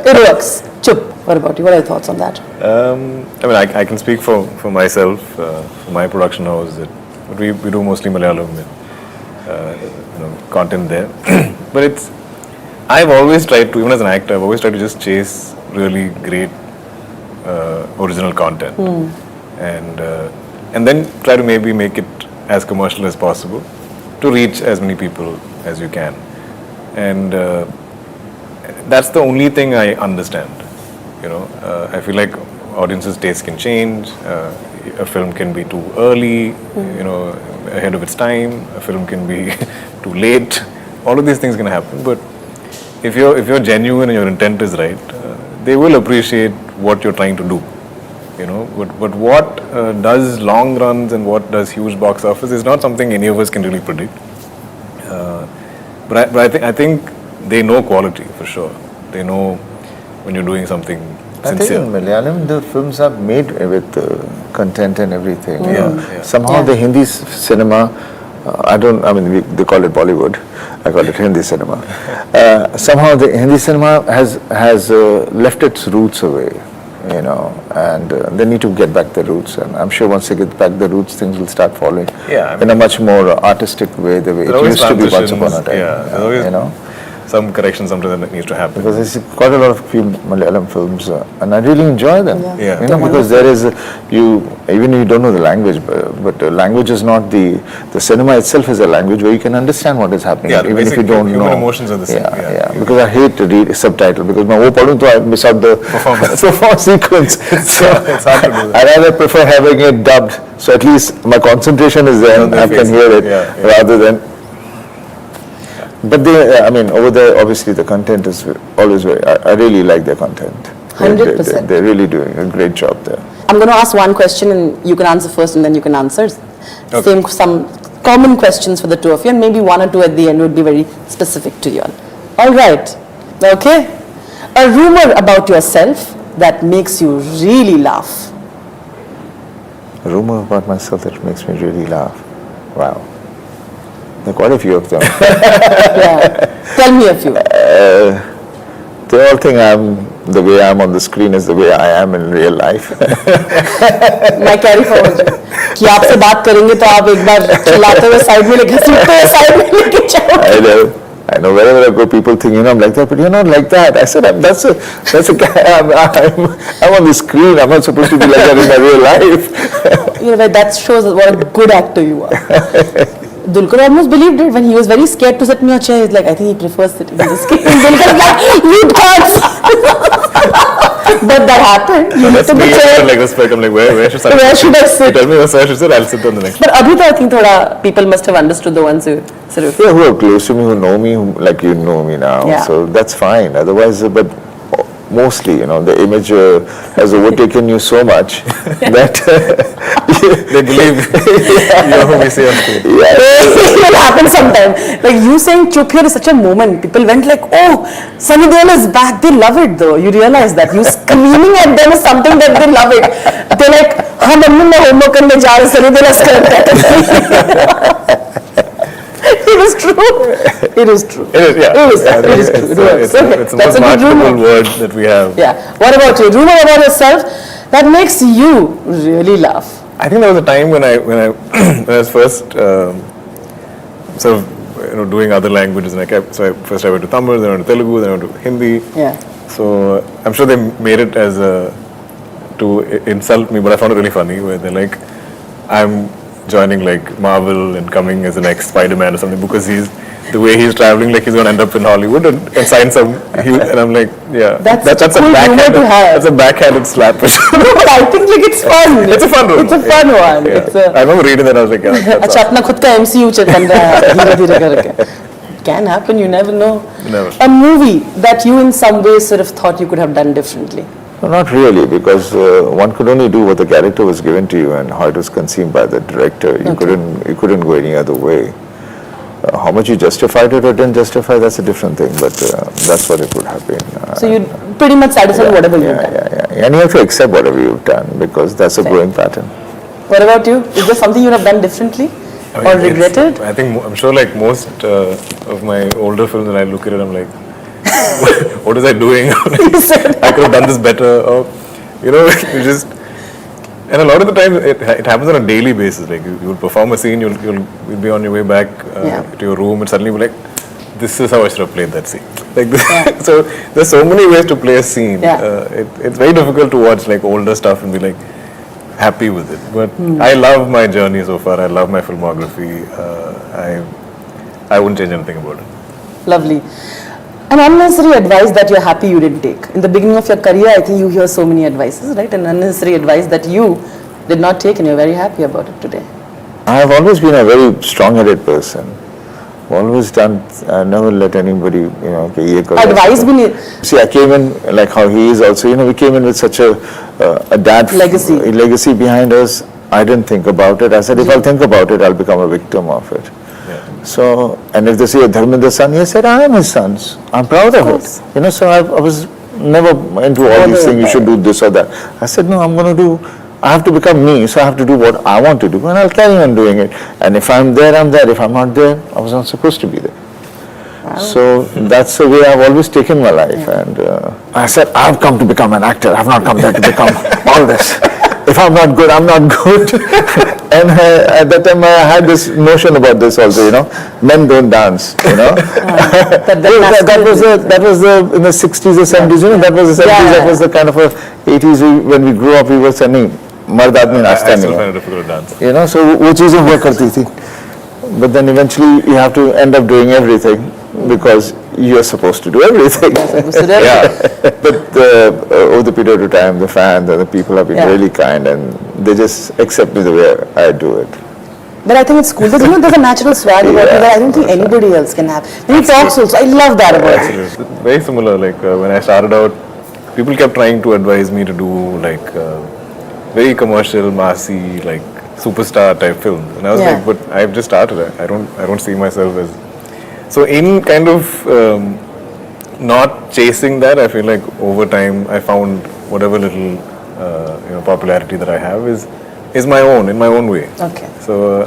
It works. Chup. What about you? What are your thoughts on that? I can speak for myself, for my production house. But we do mostly Malayalam content there. But I've always tried to, even as an actor, I've always tried to just chase really great original content, and then try to maybe make it as commercial as possible to reach as many people as you can. And that's the only thing I understand. I feel like audiences' taste can change. A film can be too early, ahead of its time. A film can be too late. All of these things can happen. But if you're genuine and your intent is right, they will appreciate what you're trying to do. But what does long runs and what does huge box office is not something any of us can really predict. But I think they know quality for sure. They know when you're doing something sincere. I think in Malayalam, the films are made with content and everything. Somehow the Hindi cinema, they call it Bollywood. I call it Hindi cinema. Somehow the Hindi cinema has left its roots away, and they need to get back the roots. And I'm sure once they get back the roots, things will start following in a much more artistic way, the way it used to be once upon a time. Some correction sometimes that needs to happen. Because there's quite a lot of few Malayalam films, and I really enjoy them. Because there is even if you don't know the language, but language is not the cinema itself is a language where you can understand what is happening, even if you don't know. Human emotions are the same. Because I hate to read subtitle because I miss out the performance sequence. So it's hard to do that. I rather prefer having it dubbed, so at least my concentration is there and I can hear it rather than. But over there, obviously the content is always very, I really like their content. 100%. They're really doing a great job there. I'm going to ask one question and you can answer first and then you can answer. Some common questions for the two of you, and maybe one or two at the end would be very specific to you all. All right. Okay. A rumor about yourself that makes you really laugh. A rumor about myself that makes me really laugh. Wow. There are quite a few of them. Tell me a few. They all think I'm the way I am on the screen is the way I am in real life. मैं carry forward कि आपसे बात करेंगे तो आप एक बार चिल्लाते हुए साइड में लेके सीटते हुए साइड में लेके जाओ. I know wherever I go, people think, I'm like that, but you're not like that. I said, that's a guy. I'm on the screen. I'm not supposed to be like that in my real life. That shows what a good actor you are. Dulquer almost believed it when he was very scared to sit in your chair. He's like, I think he prefers sitting in the screen. Dulquer's like, you can't. But that happened. You That's took me. the chair. Like respect. I'm like, where should I? Where should I sit? You tell me where I should sit. I'll sit on the next. But abhi to I think thoda people must have understood the ones who sort of. Yeah, who are close to me, who know me, like you know me now. Yeah. So that's fine. Otherwise, but mostly, the image has overtaken you so much that they believe you're who we say on screen. Yeah. It happens sometimes. Like you saying "Chup here" is such a moment. People went like, "Oh, Sunny Deol is back." They love it though. You realize that you screaming at them is something that they love it. They're like, "हाँ mummy मैं homework करने जा रही Sunny Deol is correct." It is true. It is true. It is, yeah. It is true. It's the most marketable word that we have. Yeah. What about you? Rumor about yourself that makes you really laugh. I think there was a time when I was first sort of doing other languages, and first I went to Tamil, then I went to Telugu, then I went to Hindi. Yeah. So I'm sure they made it as to insult me, but I found it really funny where they're like, I'm joining like Marvel and coming as the next Spider-Man or something because the way he's traveling, like he's going to end up in Hollywood and sign some huge, and I'm like, yeah, that's cool a backhanded, to have. that's a backhanded slap. No, but I think like it's fun. It's a fun one. It's a fun one. Yeah. It's a, I remember reading that, I was like, yeah, that's अच्छा अपना खुद का MCU बन रहा है धीरे-धीरे करके. Can happen, you never know. Never. A movie that you in some ways sort of thought you could have done differently. No, not really, because one could only do what the character was given to you and how it was conceived by the director. You couldn't go any other way. How much you justified it or didn't justify, that's a different thing, but that's what it would have been. So you pretty much satisfied whatever you've done. Yeah. And you have to accept whatever you've done because that's a growing pattern. What about you? Is there something you would have done differently or regretted? I'm sure like most of my older films, when I look at it, I'm like, what was I doing? I could have done this better. Or, you just. And a lot of the time, it happens on a daily basis. Like you'll perform a scene, you'll be on your way back to your room, and suddenly you'll be like, "This is how I should have played that scene." Like this. So there's so many ways to play a scene. It's very difficult to watch like older stuff and be like happy with it. But I love my journey so far. I love my filmography. I wouldn't change anything about it. Lovely. An unnecessary advice that you're happy you didn't take. In the beginning of your career, I think you hear so many advices, right? An unnecessary advice that you did not take and you're very happy about it today. I have always been a very strong-headed person. Always done, never let anybody, Advice bhi nahi. See, I came in like how he is also, we came in with such a dad legacy behind us. I didn't think about it. I said, if I'll think about it, I'll become a victim of it. So, and if they say, Dharmendra's son, he said, I am his son. I'm proud of it. So I was never into all these things, you should do this or that. I said, no, I have to become me, so I have to do what I want to do, and I'll carry on doing it. And if I'm there, I'm there. If I'm not there, I was not supposed to be there. Wow. So that's the way I've always taken my life. And I said, I've come to become an actor. I've not come there to become all this. If I'm not good, I'm not good. And at that time, I had this notion about this also, men don't dance, that was in the 60s or 70s, that was the 70s, that was the kind of a 80s, when we grew up, we were saying, मर्द आदमी नाचता नहीं है, so वो चीजें हुआ करती थी. But then eventually you have to end up doing everything because you're supposed to do everything. But over the period of time, the fans and the people have been really kind and they just accept me the way I do it. But I think it's cool. There's a natural swag about you that I don't think anybody else can have. When he talks also, I love that about you. Very similar, like when I started out, people kept trying to advise me to do like very commercial, massy, like superstar type films. And I was like, but I've just started. I don't see myself as... So in kind of not chasing that, I feel like over time I found whatever little popularity that I have is my own, in my own way. Okay. So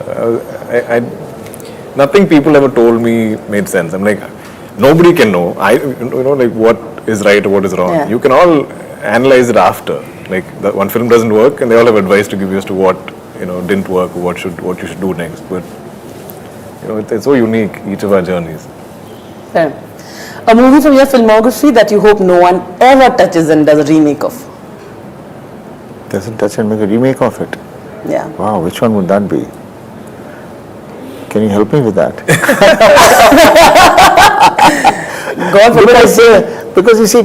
nothing people ever told me made sense. I'm like, nobody can know. Like what is right or what is wrong. Yeah. You can all analyze it after. Like that one film doesn't work, and they all have advice to give you as to what didn't work, or what you should do next. But it's so unique, each of our journeys. Fair. A movie from your filmography that you hope no one ever touches and does a remake of. Doesn't touch and make a remake of it. Yeah. Wow, which one would that be? Can you help me with that? God forbid. Because you see,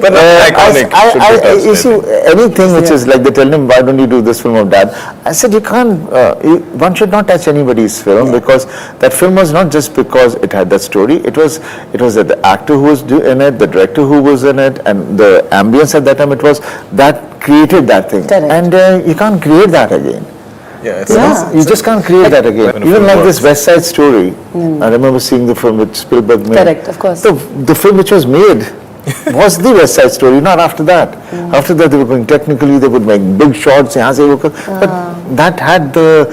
you see anything which is like they tell him, why don't you do this film of that? I said, you can't. One should not touch anybody's film because that film was not just because it had that story. It was the actor who was in it, the director who was in it, and the ambience at that time. It was that created that thing, and you can't create that again. You just can't create that again. Even like this West Side Story. I remember seeing the film which Spielberg made. Correct, of course. The film which was made was the West Side Story, not after that. After that they were going technically, they would make big shots, but that had the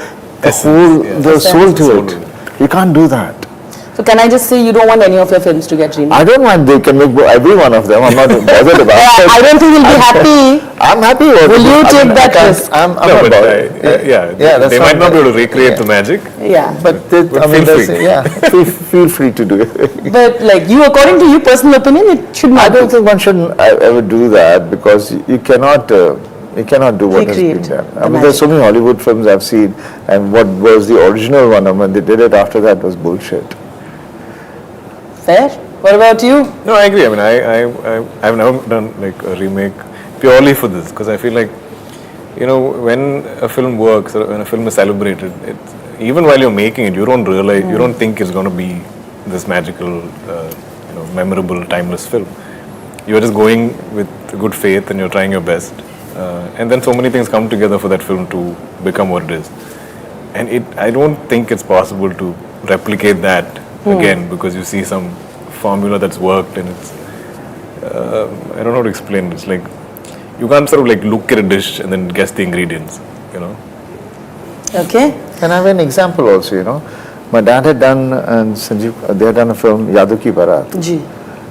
soul to it. You can't do that. So can I just say you don't want any of your films to get remade? I don't want, they can make every one of them. I'm not bothered about it. I don't think you'll be happy. I'm happy with Will you take that risk? I'm about it. They might not be able to recreate the magic. Yeah. But feel free to do it. But like you, according to you, personal opinion, it should not. I don't think one shouldn't ever do that because you cannot do what has been done. I mean, there's so many Hollywood films I've seen, and what was the original one, and when they did it after that was bullshit. Fair. What about you? No, I agree. I mean, I've never done like a remake purely for this because I feel like, when a film works or when a film is celebrated, even while you're making it, you don't realize, you don't think it's going to be this magical, memorable, timeless film. You're just going with good faith and you're trying your best. And then so many things come together for that film to become what it is. And I don't think it's possible to replicate that again because you see some formula that's worked and it's I don't know how to explain it. It's like you can't sort of like look at a dish and then guess the ingredients, Okay. Can I have an example also, My dad had done, and Sanjeev, they had done a film, Yadon Ki Barat. Ji.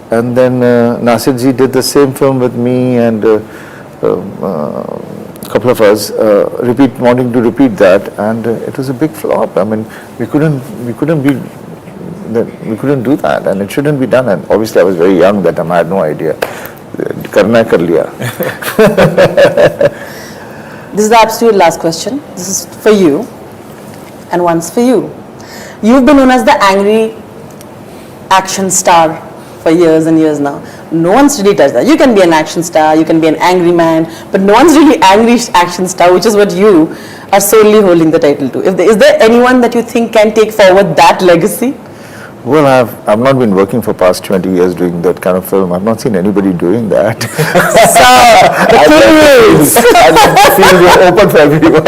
And then Nasir ji did the same film with me and couple of us wanting to repeat that, and it was a big flop. I mean, we couldn't do that, and it shouldn't be done. And obviously, I was very young that time; I had no idea. Karna kar liya. This is the absolute last question. This is for you, and one's for you. You've been known as the angry action star for years and years now. No one's really touched that. You can be an action star, you can be an angry man, but no one's really angry action star, which is what you are solely holding the title to. Is there anyone that you think can take forward that legacy? Well, I've not been working for past 20 years doing that kind of film. I've not seen anybody doing that. So, the king rules. I feel we're open for everyone.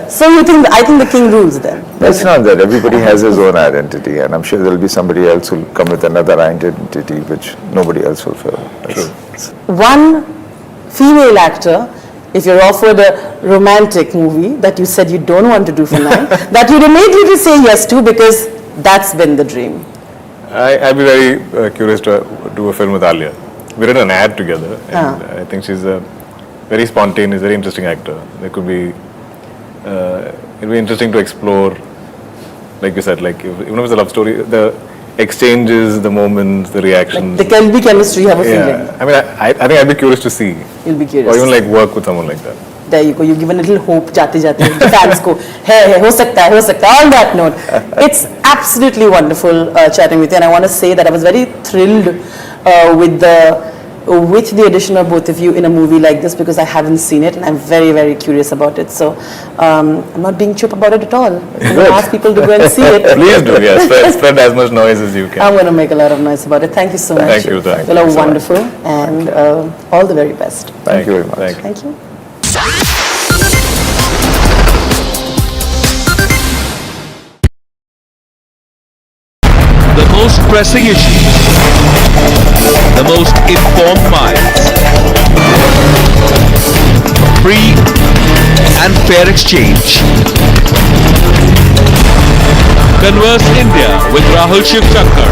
So I think the king rules then. It's not that. Everybody has his own identity, and I'm sure there'll be somebody else who'll come with another identity which nobody else will fill. One female actor, if you're offered a romantic movie that you said you don't want to do for now, that you'd immediately say yes to because that's been the dream. I'd be very curious to do a film with Alia. We did an ad together, and I think she's a very spontaneous, very interesting actor. There could be, it'd be interesting to explore, like you said, like even if it's a love story, the exchanges, the moments, the reactions. Like there can be chemistry, you have a feeling. I mean, I think I'd be curious to see. You'll be curious. Or even like work with someone like that. There you go. You give a little hope, jate the fans ko. Hey, ho sakta hai. On that note, it's absolutely wonderful chatting with you, and I want to say that I was very thrilled with the addition of both of you in a movie like this because I haven't seen it and I'm very, very curious about it. So I'm not being chup about it at all. I'm going to ask people to go and see it. Please do, yes. Spread as much noise as you can. I'm going to make a lot of noise about it. Thank you so much. Thank you. You are wonderful and all the very best. Thank you very much. Thank you. The most pressing issues, the most informed minds, free and fair exchange. Converse India with Rahul Shivshankar.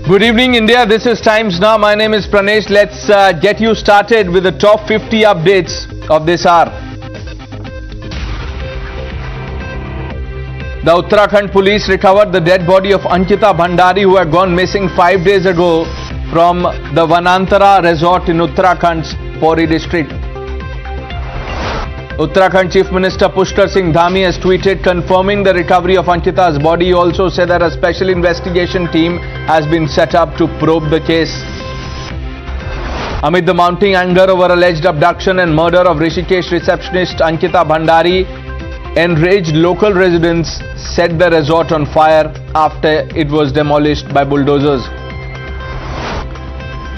Good evening, India. This is Times Now. My name is Pranesh. Let's get you started with the top 50 updates of this hour. The Uttarakhand police recovered the dead body of Ankita Bhandari, who had gone missing 5 days ago from the Vanantara resort in Uttarakhand's Pauri district. Uttarakhand Chief Minister Pushkar Singh Dhami has tweeted confirming the recovery of Ankita's body. He also said that a special investigation team has been set up to probe the case. Amid the mounting anger over alleged abduction and murder of Rishikesh receptionist Ankita Bhandari, enraged local residents set the resort on fire after it was demolished by bulldozers.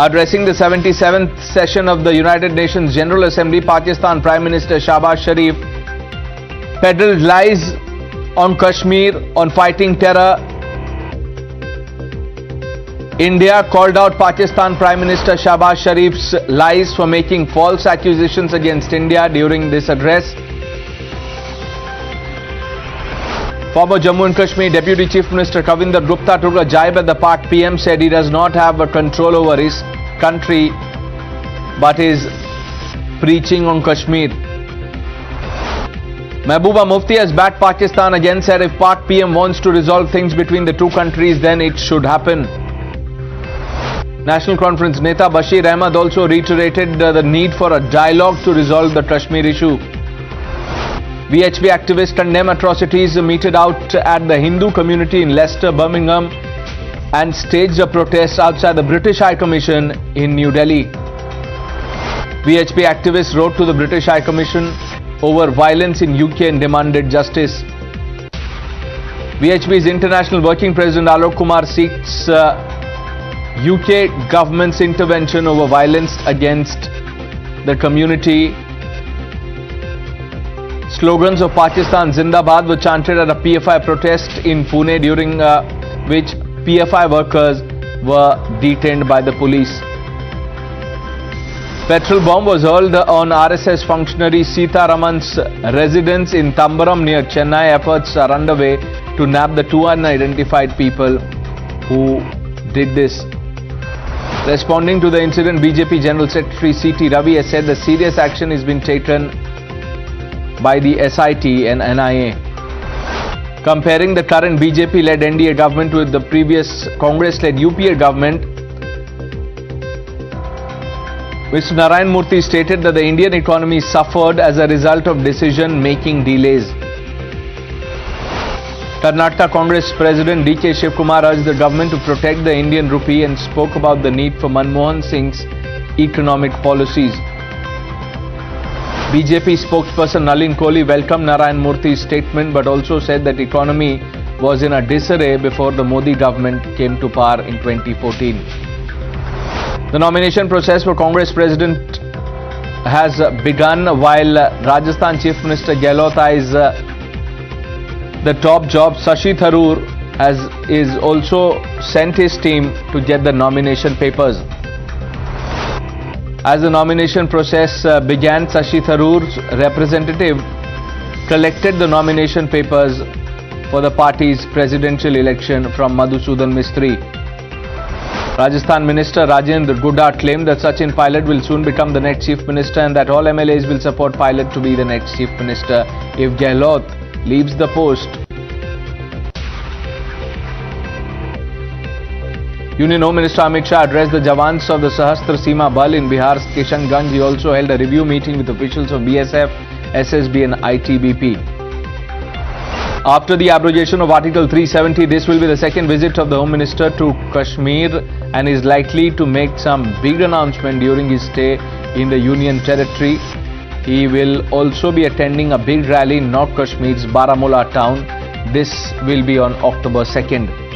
Addressing the 77th session of the United Nations General Assembly, Pakistan Prime Minister Shahbaz Sharif peddled lies on Kashmir on fighting terror. India called out Pakistan Prime Minister Shahbaz Sharif's lies for making false accusations against India during this address. Former Jammu and Kashmir Deputy Chief Minister Kavinder Gupta took a jibe at the Pak PM, said he does not have a control over his country but is preaching on Kashmir. Mehbooba Mufti has backed Pakistan again, said if Pak PM wants to resolve things between the two countries, then it should happen. National Conference Neta Bashir Ahmed also reiterated the need for a dialogue to resolve the Kashmir issue. VHP activists condemn atrocities meted out at the Hindu community in Leicester, Birmingham, and staged a protest outside the British High Commission in New Delhi. VHP activists wrote to the British High Commission over violence in UK and demanded justice. VHP's International Working President Alok Kumar seeks UK government's intervention over violence against the community. Slogans of Pakistan Zindabad were chanted at a PFI protest in Pune, during which PFI workers were detained by the police. Petrol bomb was hurled on RSS functionary Sita Raman's residence in Tambaram near Chennai. Efforts are underway to nab the two unidentified people who did this. Responding to the incident, BJP General Secretary C.T. Ravi has said the serious action has been taken by the SIT and NIA. Comparing the current BJP-led NDA government with the previous Congress-led UPA government, Mr. Narayan Murthy stated that the Indian economy suffered as a result of decision-making delays. Karnataka Congress President D.K. Shivkumar urged the government to protect the Indian rupee and spoke about the need for Manmohan Singh's economic policies. BJP spokesperson Nalin Kohli welcomed Narayan Murthy's statement but also said that the economy was in a disarray before the Modi government came to power in 2014. The nomination process for Congress President has begun, while Rajasthan Chief Minister Gehlot eyes the top job. Shashi Tharoor is also sent his team to get the nomination papers. As the nomination process began, Shashi Tharoor's representative collected the nomination papers for the party's presidential election from Madhusudan Mistry. Rajasthan Minister Rajendra Gudda claimed that Sachin Pilot will soon become the next Chief Minister and that all MLAs will support Pilot to be the next Chief Minister if Gehlot leaves the post. Union Home Minister Amit Shah addressed the Jawans of the Sahastra Seema Bal in Bihar's Kishanganj. He also held a review meeting with officials of BSF, SSB and ITBP. After the abrogation of Article 370, this will be the second visit of the Home Minister to Kashmir and is likely to make some big announcement during his stay in the Union Territory. He will also be attending a big rally in North Kashmir's Baramulla town. This will be on October 2nd.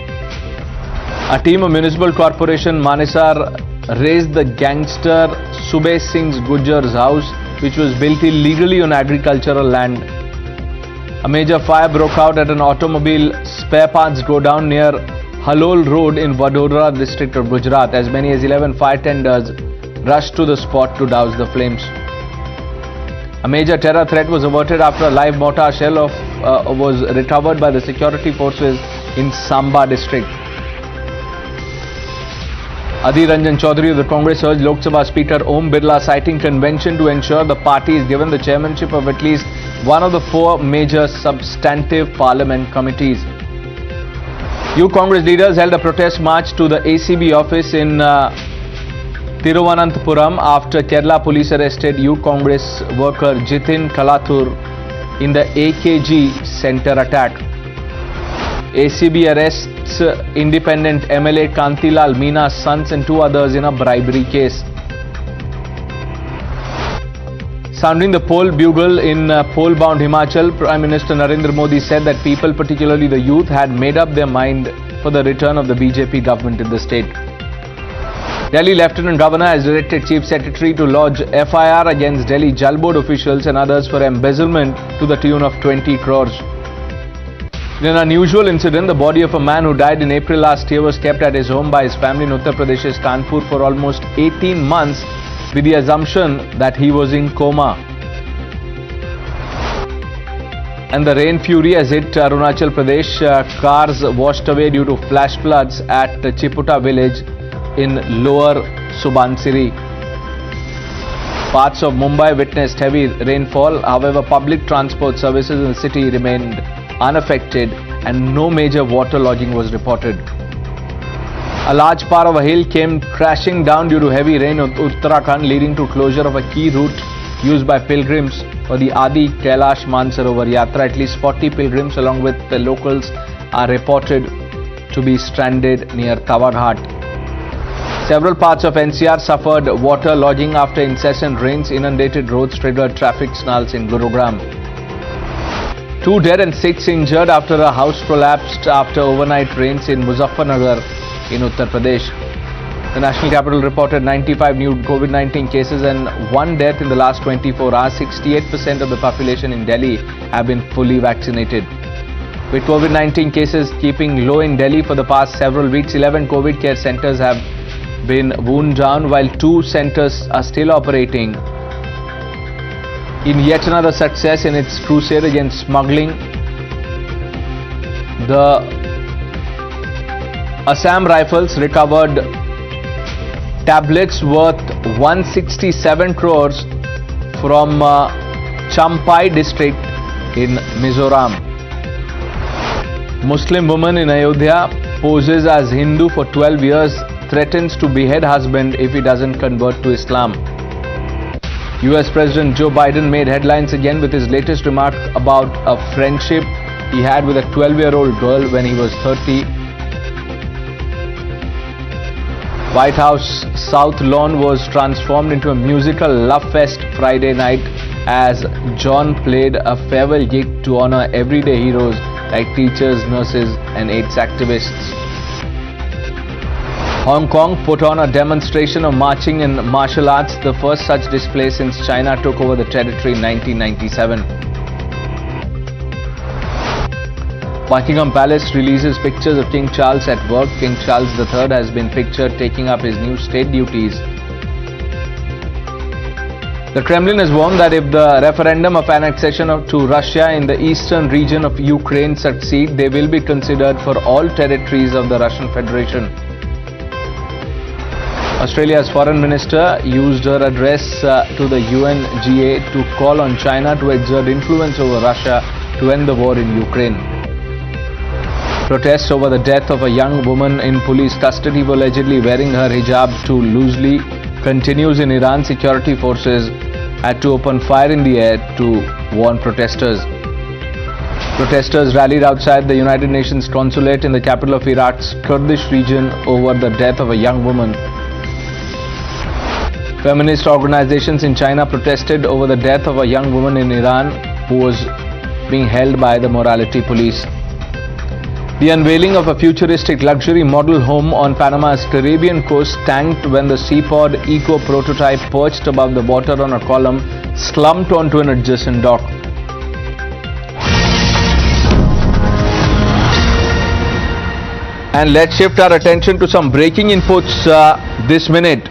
A team of Municipal Corporation Manesar razed the gangster Subeh Singh's Gujjar's house, which was built illegally on agricultural land. A major fire broke out at an automobile spare parts godown near Halol Road in Vadodara district of Gujarat. As many as 11 fire tenders rushed to the spot to douse the flames. A major terror threat was averted after a live mortar shell was recovered by the security forces in Samba district. Adhir Ranjan Chaudhary of the Congress urged Lok Sabha Speaker Om Birla, citing convention, to ensure the party is given the chairmanship of at least one of the 4 major substantive parliament committees. Youth Congress leaders held a protest march to the ACB office in Thiruvananthapuram after Kerala police arrested Youth Congress worker Jitin Kalathur in the AKG center attack. ACB arrests independent MLA Kantilal Meena's sons and 2 others in a bribery case. Sounding the poll bugle in poll-bound Himachal, Prime Minister Narendra Modi said that people, particularly the youth, had made up their mind for the return of the BJP government in the state. Delhi Lieutenant Governor has directed Chief Secretary to lodge FIR against Delhi Jal Board officials and others for embezzlement to the tune of 20 crores. In an unusual incident, the body of a man who died in April last year was kept at his home by his family in Uttar Pradesh's Kanpur for almost 18 months with the assumption that he was in coma. And the rain fury has hit Arunachal Pradesh. Cars washed away due to flash floods at Chiputa village in lower Subansiri. Parts of Mumbai witnessed heavy rainfall. However, public transport services in the city remained unaffected and no major water logging was reported. A large part of a hill came crashing down due to heavy rain in Uttarakhand, leading to closure of a key route used by pilgrims for the Adi Kailash Mansarovar Yatra. At least 40 pilgrims along with the locals are reported to be stranded near Tawarhat. Several parts of NCR suffered water logging after incessant rains. Inundated roads triggered traffic snarls in Gurugram. 2 dead and 6 injured after a house collapsed after overnight rains in Muzaffarnagar in Uttar Pradesh. The national capital reported 95 new COVID-19 cases and 1 death in the last 24 hours. 68% of the population in Delhi have been fully vaccinated. With COVID-19 cases keeping low in Delhi for the past several weeks, 11 COVID care centers have been wound down while 2 centers are still operating. In yet another success in its crusade against smuggling, the Assam Rifles recovered tablets worth 167 crores from Champai district in Mizoram. Muslim woman in Ayodhya poses as Hindu for 12 years, threatens to behead husband if he doesn't convert to Islam. US President Joe Biden made headlines again with his latest remark about a friendship he had with a 12-year-old girl when he was 30. White House South Lawn was transformed into a musical love fest Friday night as John played a farewell gig to honor everyday heroes like teachers, nurses and AIDS activists. Hong Kong put on a demonstration of marching and martial arts, the first such display since China took over the territory in 1997. Buckingham Palace releases pictures of King Charles at work. King Charles III has been pictured taking up his new state duties. The Kremlin has warned that if the referendum of annexation to Russia in the eastern region of Ukraine succeed, they will be considered for all territories of the Russian Federation. Australia's foreign minister used her address to the UNGA to call on China to exert influence over Russia to end the war in Ukraine. Protests over the death of a young woman in police custody for allegedly wearing her hijab too loosely continues in Iran. Security forces had to open fire in the air to warn protesters. Protesters rallied outside the United Nations consulate in the capital of Iraq's Kurdish region over the death of a young woman. Feminist organizations in China protested over the death of a young woman in Iran who was being held by the morality police. The unveiling of a futuristic luxury model home on Panama's Caribbean coast tanked when the Seapod Eco prototype perched above the water on a column slumped onto an adjacent dock. And let's shift our attention to some breaking inputs this minute.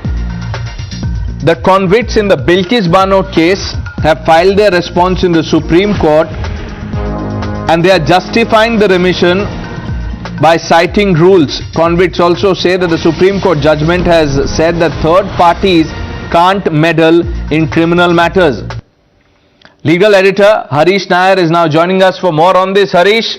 The convicts in the Bilkis Bano case have filed their response in the Supreme Court and they are justifying the remission by citing rules. Convicts also say that the Supreme Court judgment has said that third parties can't meddle in criminal matters. Legal editor Harish Nair is now joining us for more on this. Harish,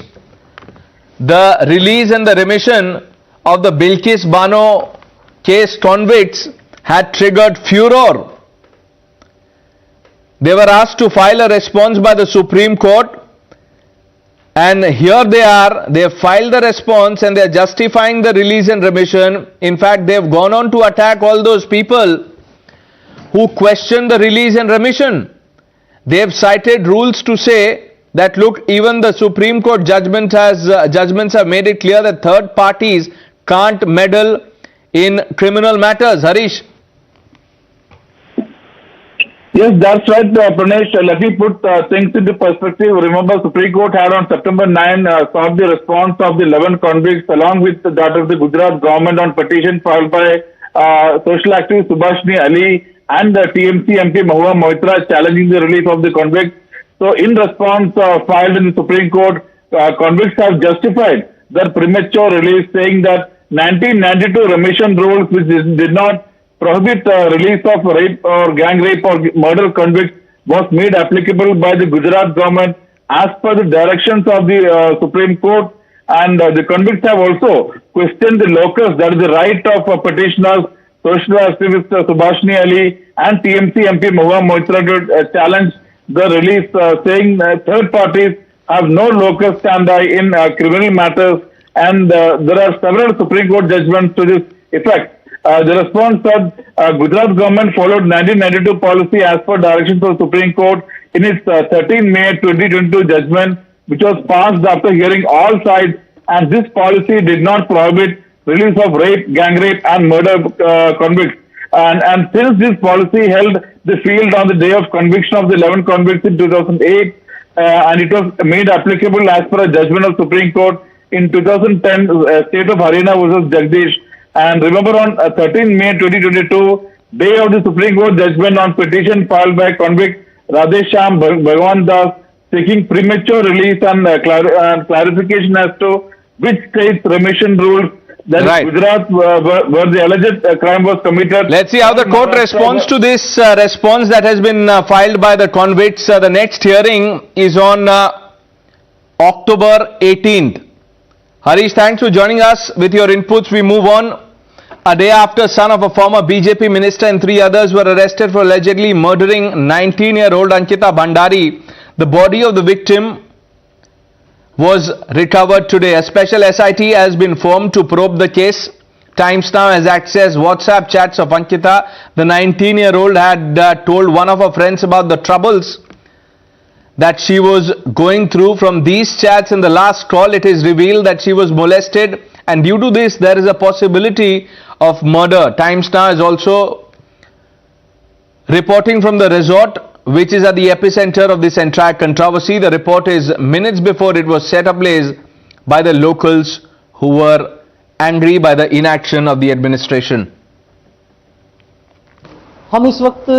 the release and the remission of the Bilkis Bano case convicts had triggered furor. They were asked to file a response by the Supreme Court, and here they are. They have filed the response and they are justifying the release and remission. In fact, they have gone on to attack all those people who question the release and remission. They have cited rules to say that, look, even the Supreme Court judgments have made it clear that third parties can't meddle in criminal matters. Harish. Yes, that's right, Pranesh. Let me put things into perspective. Remember, Supreme Court had on September 9 sought the response of the 11 convicts along with that of the Gujarat government on petition filed by social activist Subhashini Ali and the TMC MP Mahua Moitra challenging the release of the convicts. So, in response filed in the Supreme Court, convicts have justified their premature release, saying that 1992 remission rules, which did not prohibit release of rape or gang rape or murder convicts, was made applicable by the Gujarat government as per the directions of the Supreme Court, and the convicts have also questioned the locus, that is the right of petitioners, social activist Subhashini Ali and TMC MP Mahua Moitra to challenge the release, saying third parties have no locus standi in criminal matters, and there are several Supreme Court judgments to this effect. The response said Gujarat government followed 1992 policy as per directions of Supreme Court in its 13 May 2022 judgment, which was passed after hearing all sides, and this policy did not prohibit release of rape, gang rape and murder convicts. And since this policy held the field on the day of conviction of the 11 convicts in 2008, and it was made applicable as per a judgment of Supreme Court in 2010, State of Haryana versus Jagdish. And remember, on 13 May 2022, day of the Supreme Court judgment on petition filed by convict Radhesham Bhagwan Das, seeking premature release and clarification as to which state's remission rules, that right, is Gujarat, where the alleged crime was committed. Let's see how the court responds to this response that has been filed by the convicts. The next hearing is on October 18th. Harish, thanks for joining us. With your inputs, we move on. A day after son of a former BJP minister and 3 others were arrested for allegedly murdering 19-year-old Ankita Bhandari, the body of the victim was recovered today. A special SIT has been formed to probe the case. Times Now has accessed WhatsApp chats of Ankita. The 19-year-old had told one of her friends about the troubles that she was going through. From these chats in the last call, it is revealed that she was molested, and due to this there is a possibility of murder. Times Now is also reporting from the resort, which is at the epicenter of this entire controversy. The report is minutes before it was set ablaze by the locals who were angry by the inaction of the administration. हम इस वक्त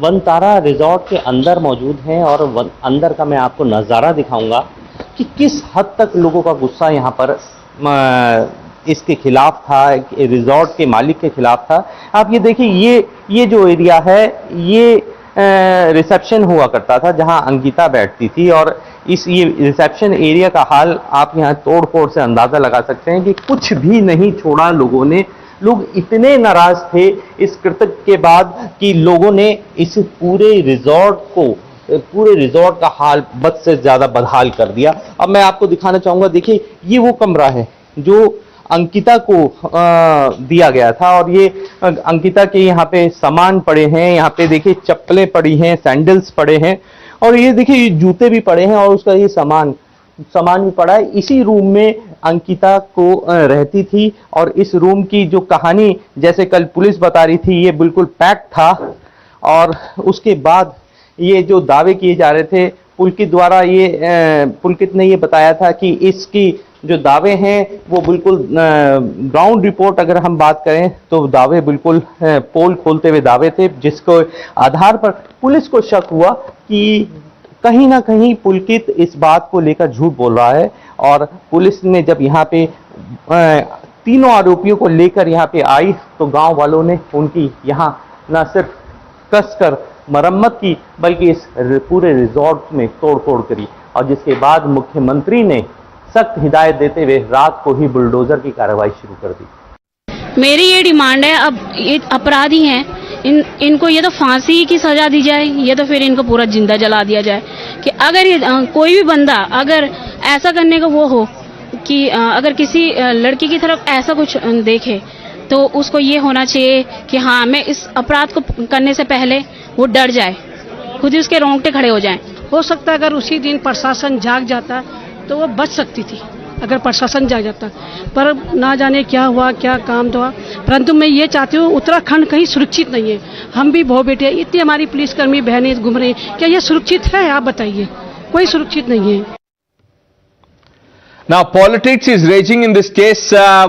Vantara resort के अंदर मौजूद हैं और अंदर का मैं आपको नज़ारा दिखाऊंगा कि किस हद तक लोगों का गुस्सा यहाँ पर इसके खिलाफ था, रिजॉर्ट के मालिक के खिलाफ था। आप ये देखिए, ये जो एरिया है, ये रिसेप्शन हुआ करता था जहां अंकिता बैठती थी, और ये रिसेप्शन एरिया का हाल आप यहाँ तोड़ फोड़ से अंदाज़ा लगा सकते हैं कि कुछ भी नहीं छोड़ा लोगों ने। लोग इतने नाराज थे इस कृत्य के बाद कि लोगों ने इस पूरे रिजॉर्ट का हाल बद से ज़्यादा बदहाल कर दिया। अब मैं आपको दिखाना चाहूँगा, देखिए ये वो कमरा है जो अंकिता को दिया गया था, और ये अंकिता के यहाँ पे सामान पड़े हैं। यहाँ पे देखिए चप्पलें पड़ी हैं, सैंडल्स पड़े हैं, और ये देखिए ये जूते भी पड़े हैं, और उसका ये सामान भी पड़ा है। इसी रूम में अंकिता को रहती थी, और इस रूम की जो कहानी जैसे कल पुलिस बता रही थी, ये बिल्कुल पैक्ड था। और उसके बाद ये जो दावे किए जा रहे थे पुलकित द्वारा, पुलकित ने ये बताया था कि इसकी जो दावे हैं वो बिल्कुल ग्राउंड रिपोर्ट अगर हम बात करें तो दावे बिल्कुल पोल खोलते हुए दावे थे, जिसको आधार पर पुलिस को शक हुआ कि कहीं ना कहीं पुलकित इस बात को लेकर झूठ बोल रहा है। और पुलिस ने जब यहाँ पे तीनों आरोपियों को लेकर यहाँ पे आई तो गांव वालों ने उनकी यहाँ न सिर्फ कसकर मरम्मत की बल्कि इस पूरे रिजॉर्ट में तोड़-फोड़ करी और जिसके बाद मुख्यमंत्री ने सख्त हिदायत देते हुए रात को ही बुलडोजर की कार्रवाई शुरू कर दी। मेरी ये डिमांड है, अब ये अपराधी हैं, इनको ये तो फांसी की सजा दी जाए या तो फिर इनको पूरा जिंदा जला दिया जाए कि अगर ये कोई भी बंदा अगर ऐसा करने का वो हो कि अगर किसी लड़की की तरफ ऐसा कुछ देखे तो उसको ये होना चाहिए कि हाँ मैं इस अपराध को करने से पहले वो डर जाए, खुद ही उसके रोंगटे खड़े हो जाएं। हो सकता है अगर उसी दिन प्रशासन जाग जाता तो वो बच सकती थी, अगर प्रशासन जाग जाता, पर ना जाने क्या हुआ, क्या काम हुआ। परंतु मैं ये चाहती हूँ, उत्तराखंड कहीं सुरक्षित नहीं है। हम भी बहु बेटे इतनी हमारी पुलिसकर्मी बहनें घूम रही हैं, क्या ये सुरक्षित है? आप बताइए, कोई सुरक्षित नहीं है। Now, politics is raging in this case.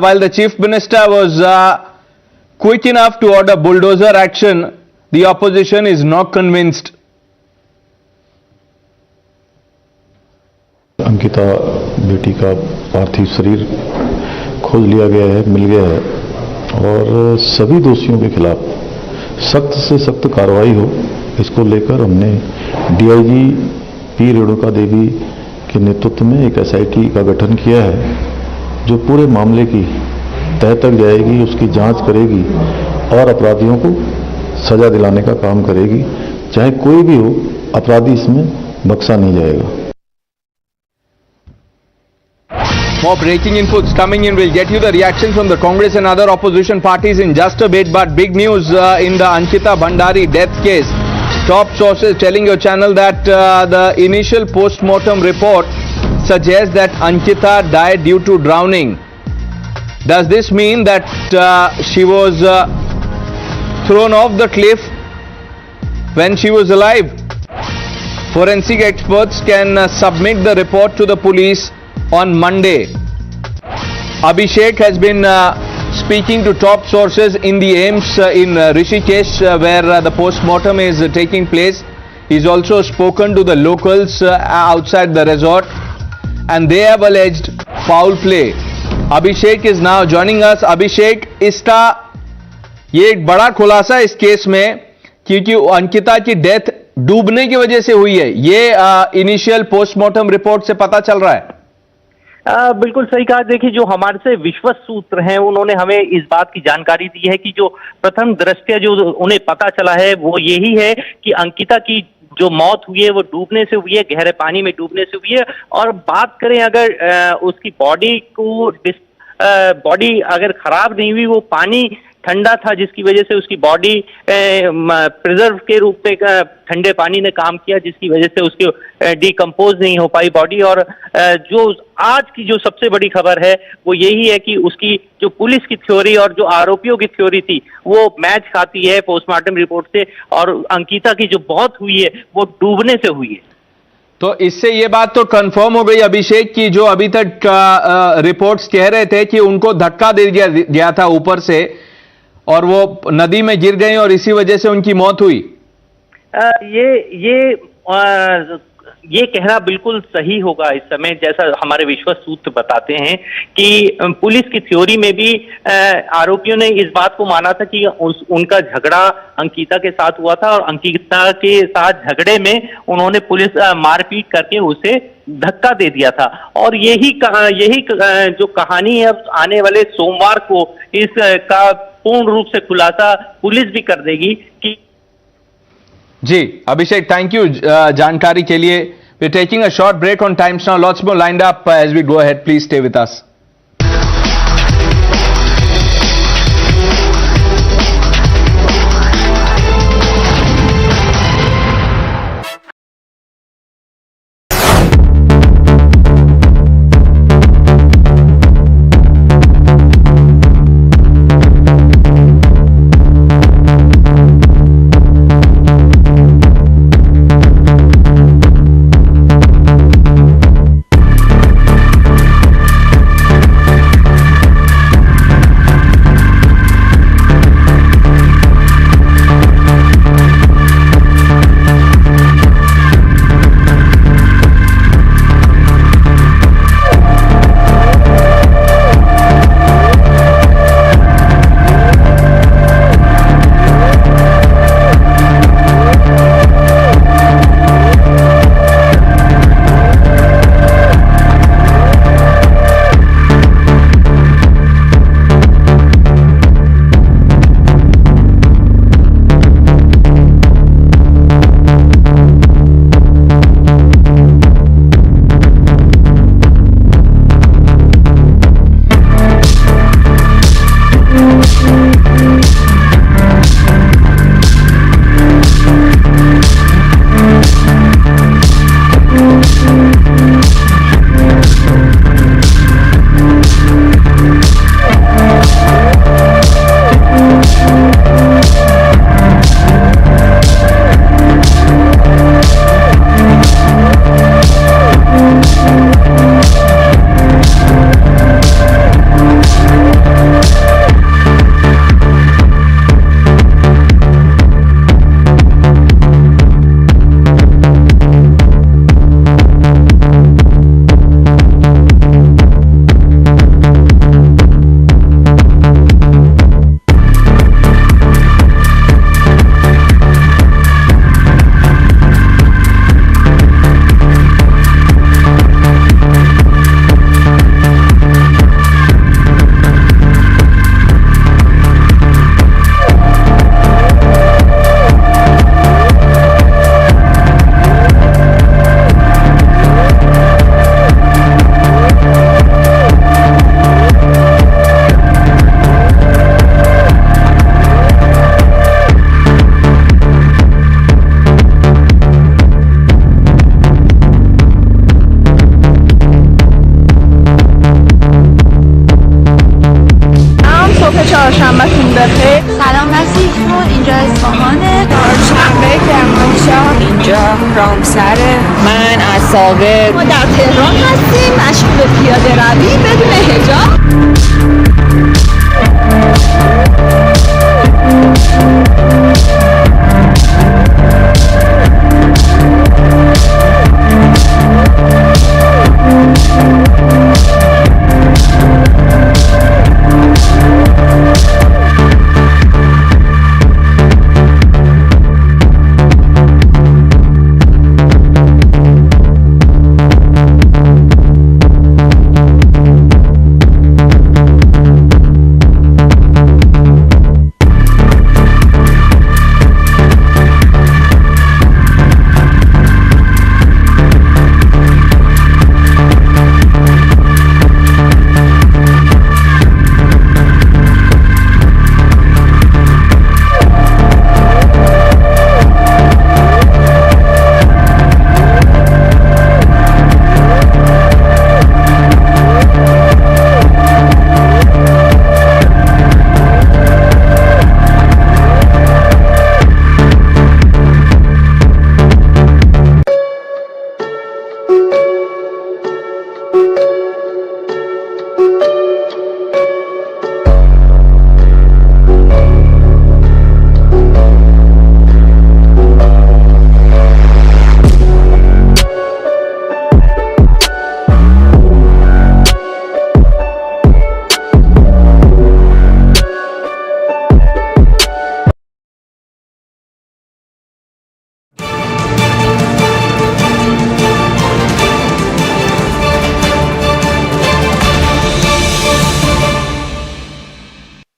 While the Chief Minister was quick enough to order bulldozer action, the opposition is not convinced. Ankita बेटी का पार्थिव शरीर खोज लिया गया है, मिल गया है और सभी दोषियों के खिलाफ सख्त से सख्त कार्रवाई हो, इसको लेकर हमने डीआईजी पी रेणुका देवी के नेतृत्व में एक एसआईटी का गठन किया है जो पूरे मामले की तह तक जाएगी, उसकी जांच करेगी और अपराधियों को सजा दिलाने का काम करेगी। चाहे कोई भी हो, अपराधी इसमें बख्शा नहीं जाएगा। More breaking inputs coming in. We'll get you the reaction from the Congress and other opposition parties in just a bit. But big news in the Ankita Bhandari death case. Top sources telling your channel that the initial post-mortem report suggests that Ankita died due to drowning. Does this mean that she was thrown off the cliff when she was alive? Forensic experts can submit the report to the police on Monday. Abhishek has been speaking to top sources in the AIMS in Rishikesh where the post-mortem is taking place. He's also spoken to the locals outside the resort and they have alleged foul play. Abhishek is now joining us. Abhishek, इसका ये एक बड़ा खुलासा इस case में क्योंकि अंकिता की death डूबने की वजह से हुई है, ये इनिशियल पोस्टमार्टम रिपोर्ट से पता चल रहा है। बिल्कुल सही कहा। देखिए, जो हमारे से विश्वस्त सूत्र हैं उन्होंने हमें इस बात की जानकारी दी है कि जो प्रथम दृष्टया जो उन्हें पता चला है वो यही है कि अंकिता की जो मौत हुई है वो डूबने से हुई है, गहरे पानी में डूबने से हुई है। और बात करें अगर उसकी बॉडी अगर खराब नहीं हुई, वो पानी ठंडा था जिसकी वजह से उसकी बॉडी प्रिजर्व के रूप में ठंडे पानी ने काम किया जिसकी वजह से उसकी डिकम्पोज नहीं हो पाई बॉडी। और जो आज की जो सबसे बड़ी खबर है वो यही है कि उसकी जो पुलिस की थ्योरी और जो आरोपियों की थ्योरी थी वो मैच खाती है पोस्टमार्टम रिपोर्ट से और अंकिता की जो मौत हुई है वो डूबने से हुई है। तो इससे ये बात तो कंफर्म हो गई अभिषेक की जो अभी तक रिपोर्ट्स कह रहे थे कि उनको धक्का दे दिया गया था ऊपर से और वो नदी में गिर गई और इसी वजह से उनकी मौत हुई। ये कहना बिल्कुल सही होगा इस समय, जैसा हमारे विश्वस्त सूत्र बताते हैं कि पुलिस की थ्योरी में भी आरोपियों ने इस बात को माना था कि उनका झगड़ा अंकिता के साथ हुआ था और अंकिता के साथ झगड़े में उन्होंने पुलिस मारपीट करके उसे धक्का दे दिया था। और यही जो कहानी है अब आने वाले सोमवार को इसका पूर्ण रूप से खुलासा पुलिस भी कर देगी कि जी अभिषेक, थैंक यू जानकारी के लिए। We are taking a short break on Times Now, lots more lined up as we go ahead, please stay with us. رامسر من از سابق ما در تهران هستیم مشغول پیاده روی بدون حجاب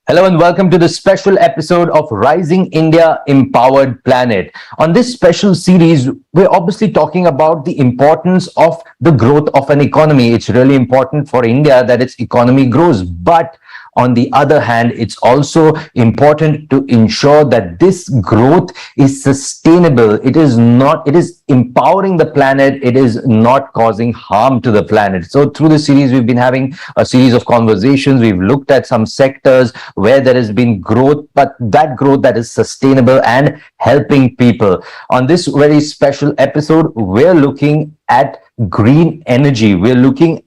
Hello and welcome to the special episode of Rising India Empowered Planet. On this special series, we're obviously talking about the importance of the growth of an economy. It's really important for India that its economy grows, but on the other hand, it's also important to ensure that this growth is sustainable. It is empowering the planet. It is not causing harm to the planet. So through the series, we've been having a series of conversations. We've looked at some sectors where there has been growth, but that growth that is sustainable and helping people. On this very special episode, we're looking at green energy. We're looking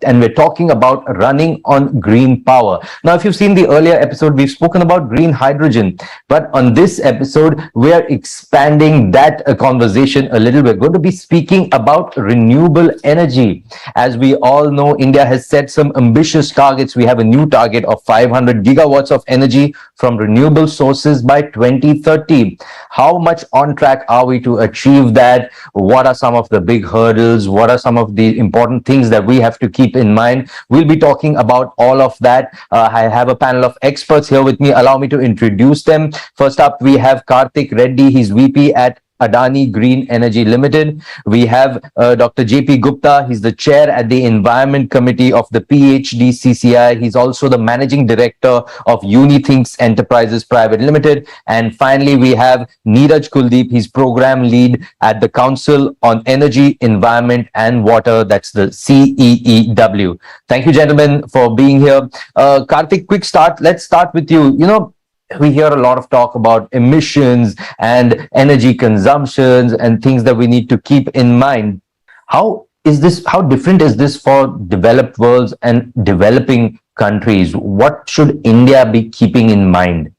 and we're talking about running on green power. Now, if you've seen the earlier episode, we've spoken about green hydrogen, but on this episode, we're expanding that conversation a little bit. We're going to be speaking about renewable energy. As we all know, India has set some ambitious targets. We have a new target of 500 gigawatts of energy from renewable sources by 2030. How much on track are we to achieve that? What are some of the big hurdles? What are some of the important things that we have to keep in mind? We'll be talking about all of that. I have a panel of experts here with me. Allow me to introduce them. First up, we have Karthik Reddy. He's VP at Adani Green Energy Limited. We have Dr. JP Gupta. He's the chair at the Environment Committee of the PhD CCI. He's also the managing director of Unithinks Enterprises Private Limited. And finally, we have Neeraj Kuldeep. He's program lead at the Council on Energy, Environment and Water. That's the CEEW. Thank you, gentlemen, for being here. Karthik, quick start. Let's start with you. You know, we hear a lot of talk about emissions and energy consumptions and things that we need to keep in mind. How different is this for developed worlds and developing countries? What should India be keeping in mind?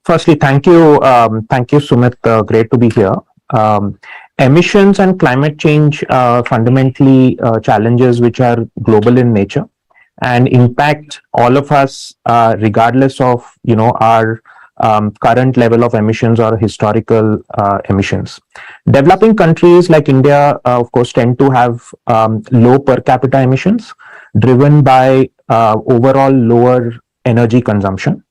Firstly, thank you, Sumit. Great to be here. Emissions and climate change are fundamentally challenges which are global in nature and impact all of us, regardless of our current level of emissions or historical emissions. Developing countries like India, of course, tend to have low per capita emissions driven by overall lower energy consumption.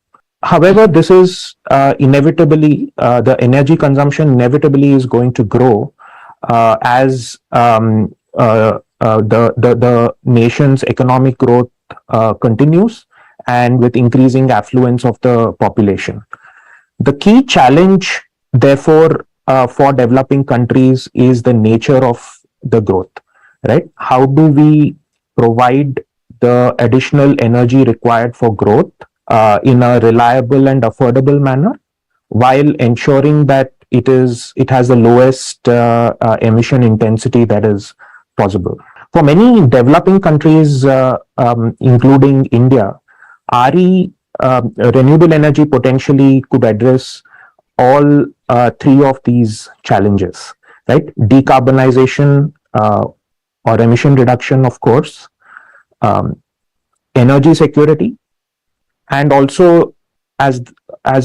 However, this is inevitably, the energy consumption inevitably is going to grow as the nation's economic growth continues and with increasing affluence of the population. The key challenge, therefore, for developing countries is the nature of the growth, right? How do we provide the additional energy required for growth in a reliable and affordable manner while ensuring that it has the lowest emission intensity that is possible. For many developing countries, including India, RE, renewable energy, potentially could address all three of these challenges, right? Decarbonization or emission reduction, of course, energy security, and also as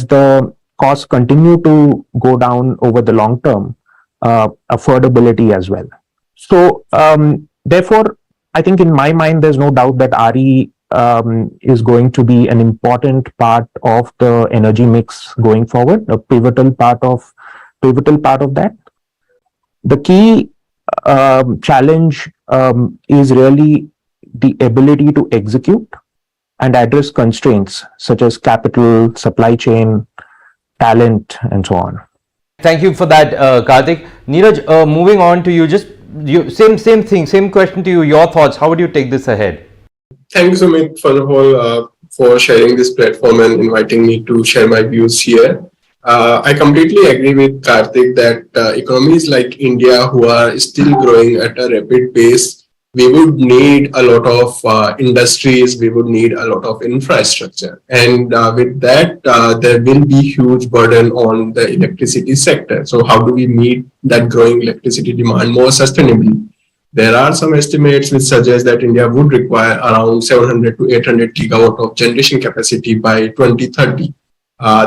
the costs continue to go down over the long term, affordability as well. So therefore, I think in my mind, there's no doubt that RE is going to be an important part of the energy mix going forward, a pivotal part of that. The key challenge is really the ability to execute and address constraints such as capital, supply chain, talent, and so on. Thank you for that, Karthik. Neeraj, moving on to you, same question to you. Your thoughts? How would you take this ahead? Thank you, Sumit, first of all, for sharing this platform and inviting me to share my views here. I completely agree with Karthik that economies like India, who are still growing at a rapid pace, we would need a lot of industries, we would need a lot of infrastructure. And with that, there will be huge burden on the electricity sector. So how do we meet that growing electricity demand more sustainably? There are some estimates which suggest that India would require around 700 to 800 gigawatt of generation capacity by 2030.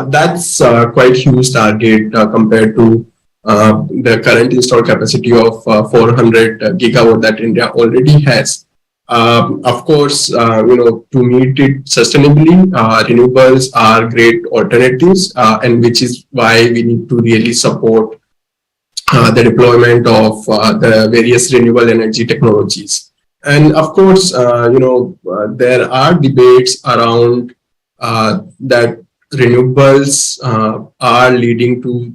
That's quite huge target compared to the current installed capacity of 400 gigawatt that India already has. Of course, to meet it sustainably, renewables are great alternatives, and which is why we need to really support the deployment of the various renewable energy technologies. And of course, there are debates around that renewables are leading to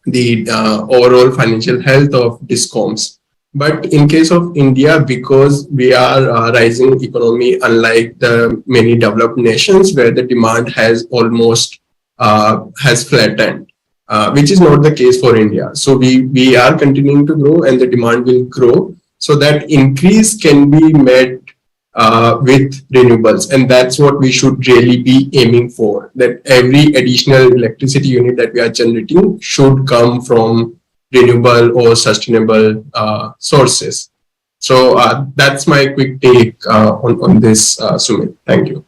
the overall financial health of DISCOMs. But in case of India, because we are a rising economy, unlike the many developed nations where the demand has almost has flattened, which is not the case for India. So we are continuing to grow and the demand will grow. So that increase can be met with renewables. And that's what we should really be aiming for, that every additional electricity unit that we are generating should come from renewable or sustainable sources. So that's my quick take on this, Sumit. Thank you.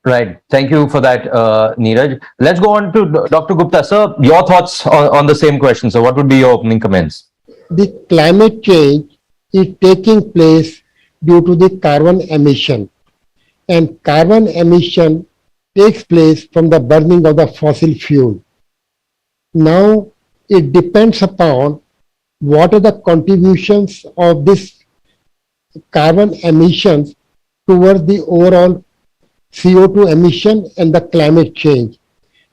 Right. Thank you for that, Neeraj. Let's go on to Dr. Gupta. Sir, your thoughts on the same question. So what would be your opening comments? The climate change is taking place due to the carbon emission. And carbon emission takes place from the burning of the fossil fuel. Now, it depends upon what are the contributions of this carbon emissions towards the overall CO2 emission and the climate change.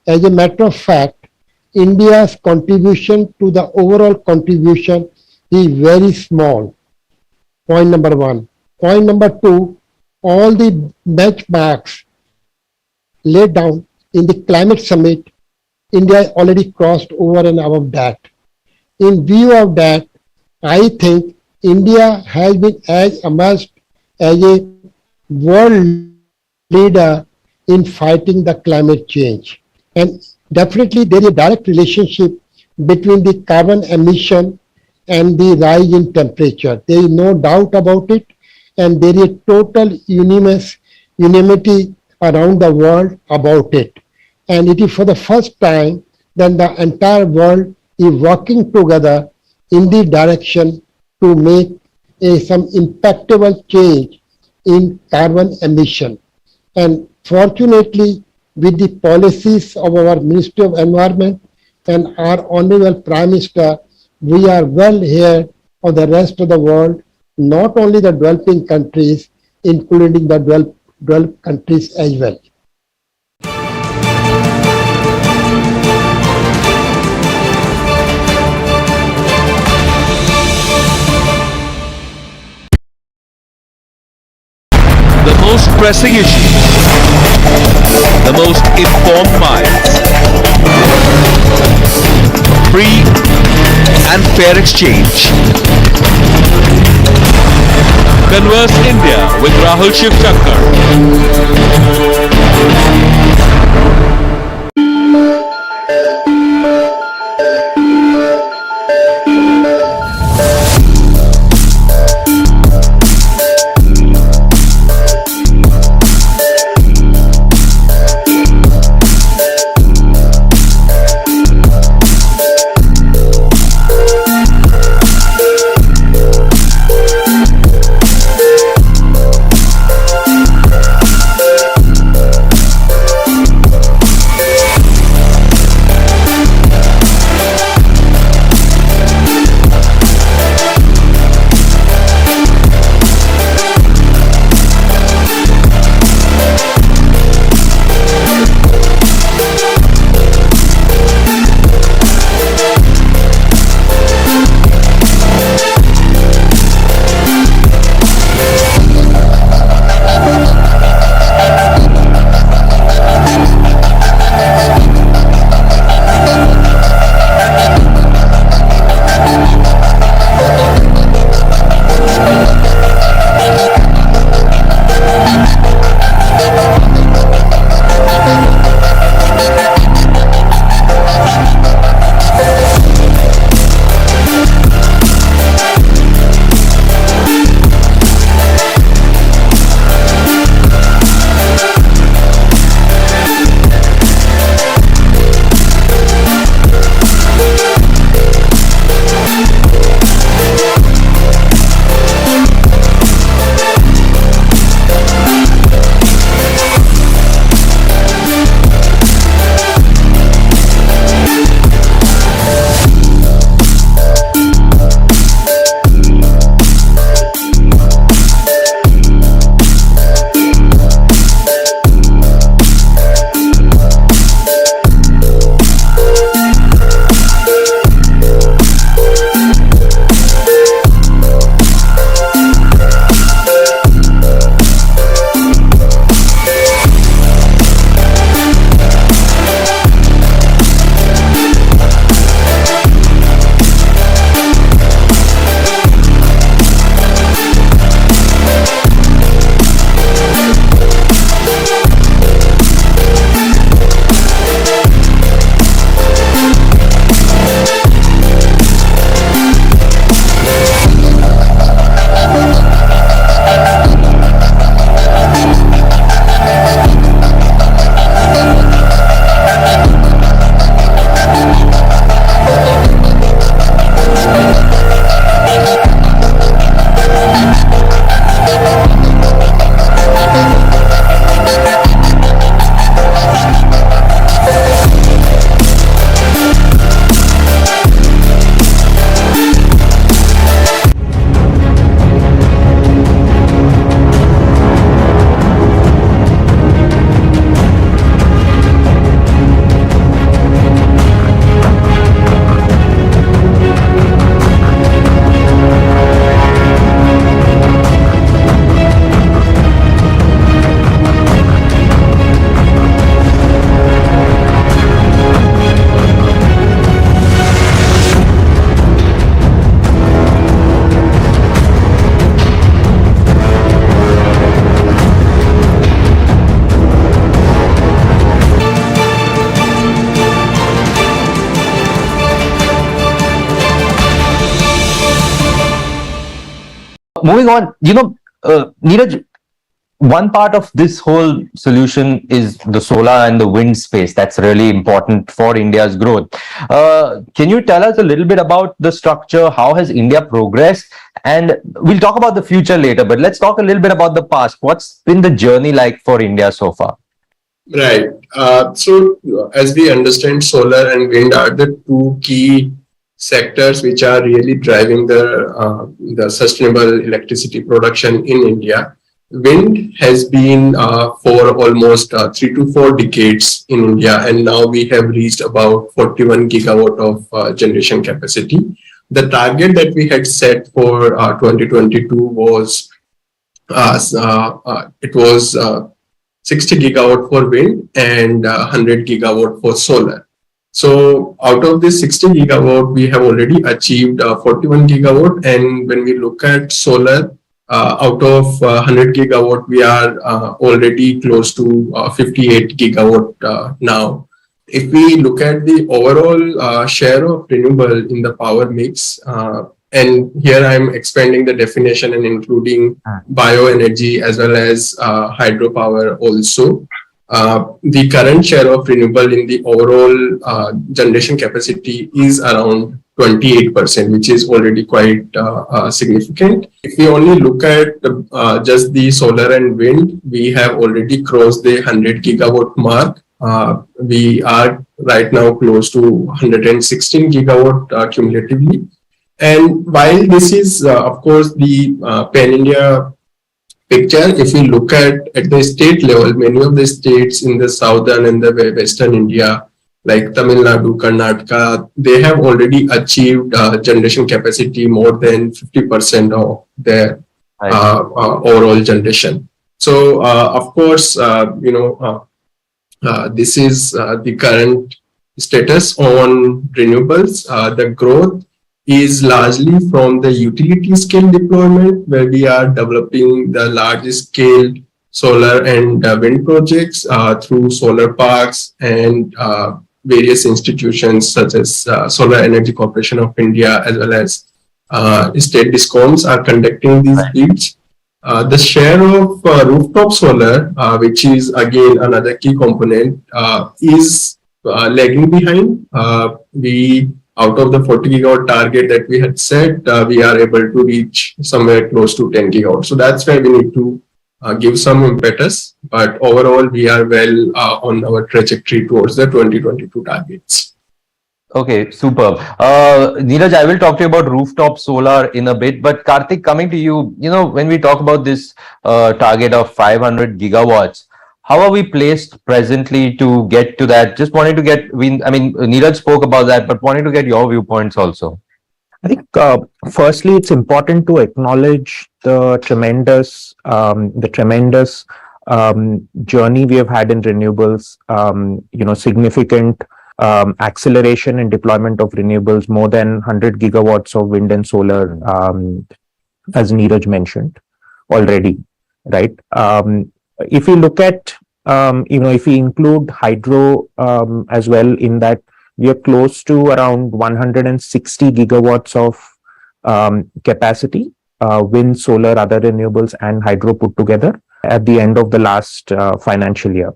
As a matter of fact, India's contribution to the overall contribution is very small. Point number one. Point number two, all the benchmarks laid down in the climate summit, India already crossed over and above that. In view of that, I think India has been emerged as a world leader in fighting the climate change. And definitely there is a direct relationship between the carbon emission and the rise in temperature. There is no doubt about it. And there is total unanimity around the world about it. And it is for the first time that the entire world is working together in the direction to make some impactable change in carbon emission. And fortunately, with the policies of our Ministry of Environment and our Honorable Prime Minister, we are well ahead of the rest of the world, not only the developing countries, including the developed countries as well. The most pressing issue, the most informed minds. free and fair exchange. Converse India with Rahul Shivshankar. Moving on, Neeraj, one part of this whole solution is the solar and the wind space. That's really important for India's growth. Can you tell us a little bit about the structure? How has India progressed? And we'll talk about the future later, but let's talk a little bit about the past. What's been the journey like for India so far? Right. So as we understand, solar and wind are the two key sectors which are really driving the sustainable electricity production in India. Wind has been for almost 3 to 4 decades in India, and now we have reached about 41 gigawatt of generation capacity. The target that we had set for 2022 was 60 gigawatt for wind and 100 gigawatt for solar. So out of this 60 gigawatt, we have already achieved 41 gigawatt. And when we look at solar, out of 100 gigawatt, we are already close to 58 gigawatt now. If we look at the overall share of renewable in the power mix, and here I'm expanding the definition and including bioenergy as well as hydropower also. The current share of renewable in the overall generation capacity is around 28%, which is already quite significant. If we only look at just the solar and wind, we have already crossed the 100 gigawatt mark. We are right now close to 116 gigawatt cumulatively. And while this is, of course, the pan-India picture, if we look at the state level, many of the states in the southern and the western India, like Tamil Nadu, Karnataka, they have already achieved generation capacity more than 50% of their overall generation. So, of course, this is the current status on renewables. The growth is largely from the utility scale deployment, where we are developing the largest scale solar and wind projects through solar parks and various institutions such as Solar Energy Corporation of India as well as state discoms are conducting these bids. The share of rooftop solar, which is again another key component, is lagging behind. Out of the 40 gigawatt target that we had set, we are able to reach somewhere close to 10 gigawatts. So that's where we need to give some impetus. But overall, we are well on our trajectory towards the 2022 targets. Okay, superb. Neeraj, I will talk to you about rooftop solar in a bit, but Karthik, coming to you, when we talk about this target of 500 gigawatts, how are we placed presently to get to that? Just wanted to get, Neeraj spoke about that, but wanted to get your viewpoints also. I think firstly, it's important to acknowledge the tremendous journey we have had in renewables, significant acceleration in deployment of renewables, more than 100 gigawatts of wind and solar, as Neeraj mentioned already, right? If we look at, if we include hydro as well in that, we are close to around 160 gigawatts of capacity, wind, solar, other renewables and hydro put together at the end of the last financial year.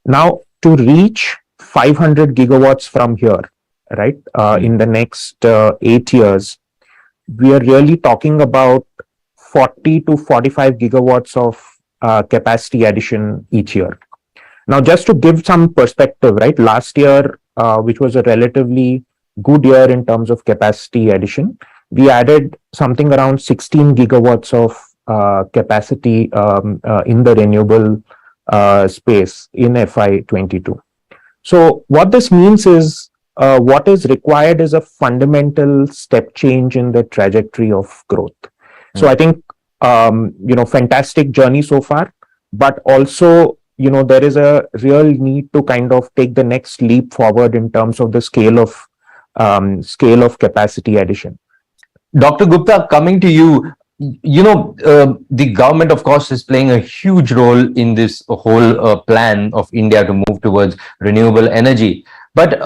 Now, to reach 500 gigawatts from here, right, in the next 8 years, we are really talking about 40 to 45 gigawatts of capacity addition each year. Now, just to give some perspective, right, last year, which was a relatively good year in terms of capacity addition, we added something around 16 gigawatts of capacity in the renewable space in FY22. So what this means is what is required is a fundamental step change in the trajectory of growth. So I think, fantastic journey so far, but also, there is a real need to kind of take the next leap forward in terms of the scale of capacity addition. Dr. Gupta, coming to you, the government, of course, is playing a huge role in this whole plan of India to move towards renewable energy. But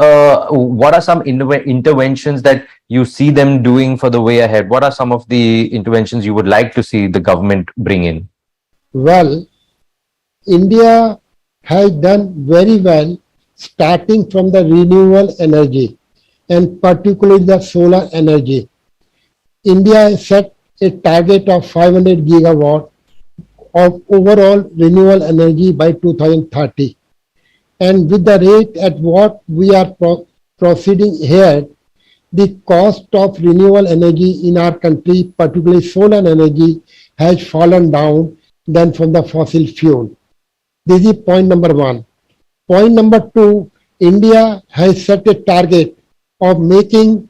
what are some interventions that you see them doing for the way ahead? What are some of the interventions you would like to see the government bring in? Well, India has done very well starting from the renewable energy and particularly the solar energy. India set a target of 500 gigawatt of overall renewable energy by 2030. And with the rate at what we are proceeding here, the cost of renewable energy in our country, particularly solar energy, has fallen down than from the fossil fuel. This is point number one. Point number two, India has set a target of making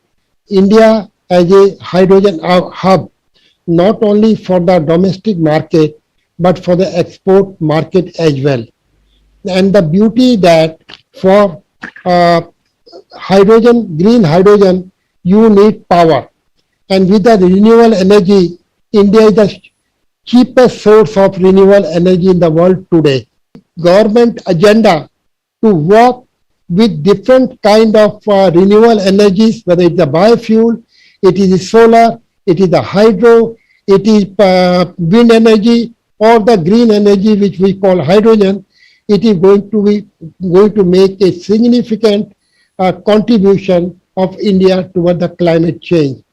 India as a hydrogen hub, not only for the domestic market, but for the export market as well. And the beauty that for hydrogen, green hydrogen, you need power. And with the renewable energy, India is the cheapest source of renewable energy in the world today. Government agenda to work with different kind of renewable energies, whether it's the biofuel, it is solar, it is the hydro, it is wind energy, or the green energy which we call hydrogen. It is going to make a significant contribution of India toward the climate change.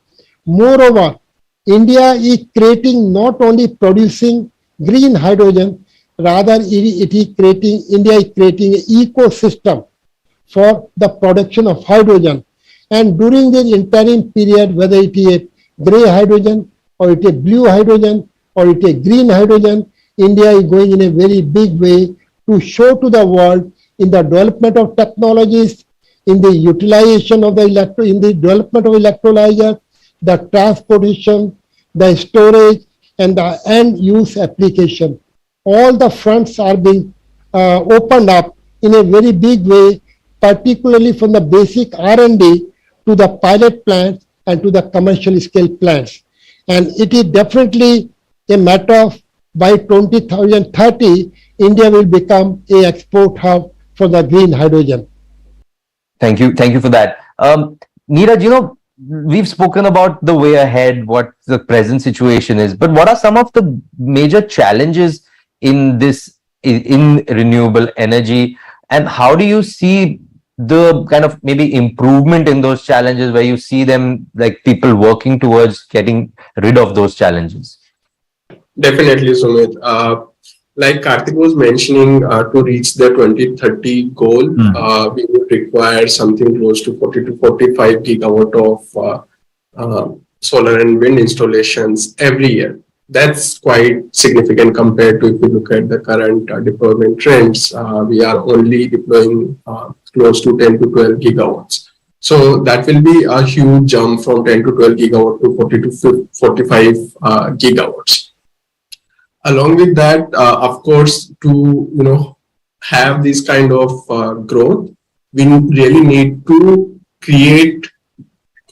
Moreover, India is creating, not only producing green hydrogen, rather India is creating an ecosystem for the production of hydrogen. And during the interim period, whether it is a grey hydrogen, or it is blue hydrogen, or it is green hydrogen, India is going in a very big way to show to the world in the development of technologies, in the utilization of in the development of electrolyzer, the transportation, the storage, and the end use application. All the fronts are being opened up in a very big way, particularly from the basic R&D to the pilot plants and to the commercial scale plants. And it is definitely a matter of by 2030, India will become an export hub for the green hydrogen. Thank you for that. Neeraj, we've spoken about the way ahead, what the present situation is, but what are some of the major challenges in renewable energy, and how do you see the kind of maybe improvement in those challenges, where you see them, like people working towards getting rid of those challenges? Definitely, Sumit. Like Karthik was mentioning, to reach the 2030 goal, we would require something close to 40 to 45 gigawatt of solar and wind installations every year. That's quite significant compared to if you look at the current deployment trends. We are only deploying close to 10 to 12 gigawatts. So that will be a huge jump from 10 to 12 gigawatt to 40 to 45 gigawatts. Along with that, of course, to have this kind of growth, we really need to create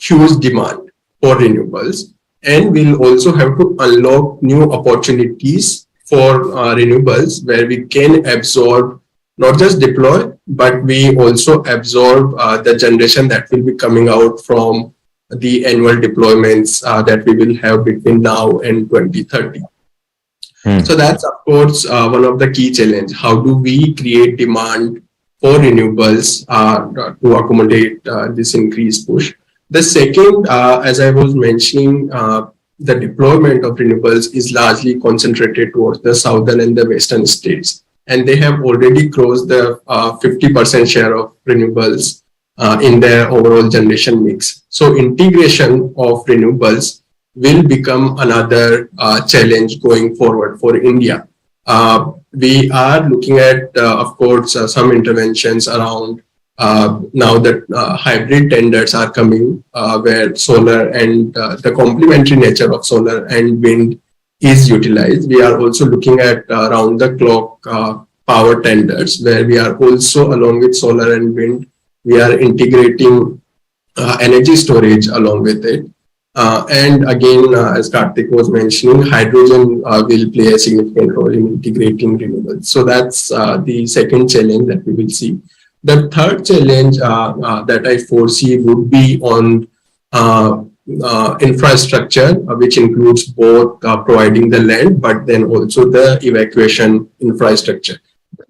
huge demand for renewables, and we'll also have to unlock new opportunities for renewables where we can absorb, not just deploy, but we also absorb the generation that will be coming out from the annual deployments that we will have between now and 2030. So that's, of course, one of the key challenges. How do we create demand for renewables to accommodate this increased push? The second, as I was mentioning, the deployment of renewables is largely concentrated towards the southern and the western states. And they have already crossed the 50% share of renewables in their overall generation mix. So integration of renewables will become another challenge going forward for India. We are looking at, of course, some interventions around now that hybrid tenders are coming, where solar and the complementary nature of solar and wind is utilized. We are also looking at round-the-clock power tenders, where we are also, along with solar and wind, we are integrating energy storage along with it. And again, as Karthik was mentioning, hydrogen will play a significant role in integrating renewables. So that's the second challenge that we will see. The third challenge that I foresee would be on infrastructure, which includes both providing the land, but then also the evacuation infrastructure.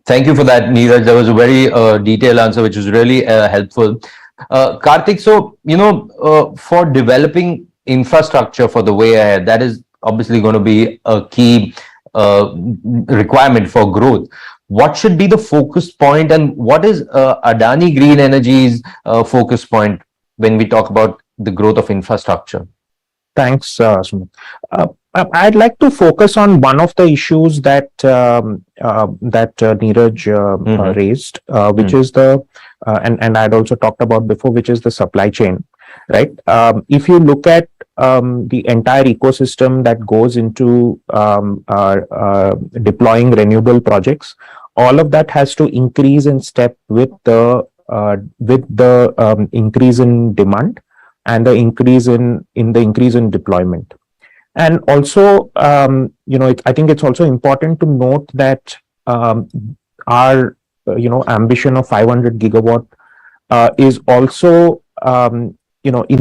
Thank you for that, Neeraj. That was a very detailed answer, which was really helpful. Karthik, so, for developing infrastructure for the way ahead, that is obviously going to be a key requirement for growth. What should be the focus point, and what is Adani Green Energy's focus point when we talk about the growth of infrastructure? Thanks, Sumit. I'd like to focus on one of the issues that Neeraj raised, which is and I'd also talked about before, which is the supply chain, right? If you look at the entire ecosystem that goes into deploying renewable projects, all of that has to increase in step with the with the increase in demand and the increase in deployment. And also, I think it's also important to note that our ambition of 500 gigawatt is also in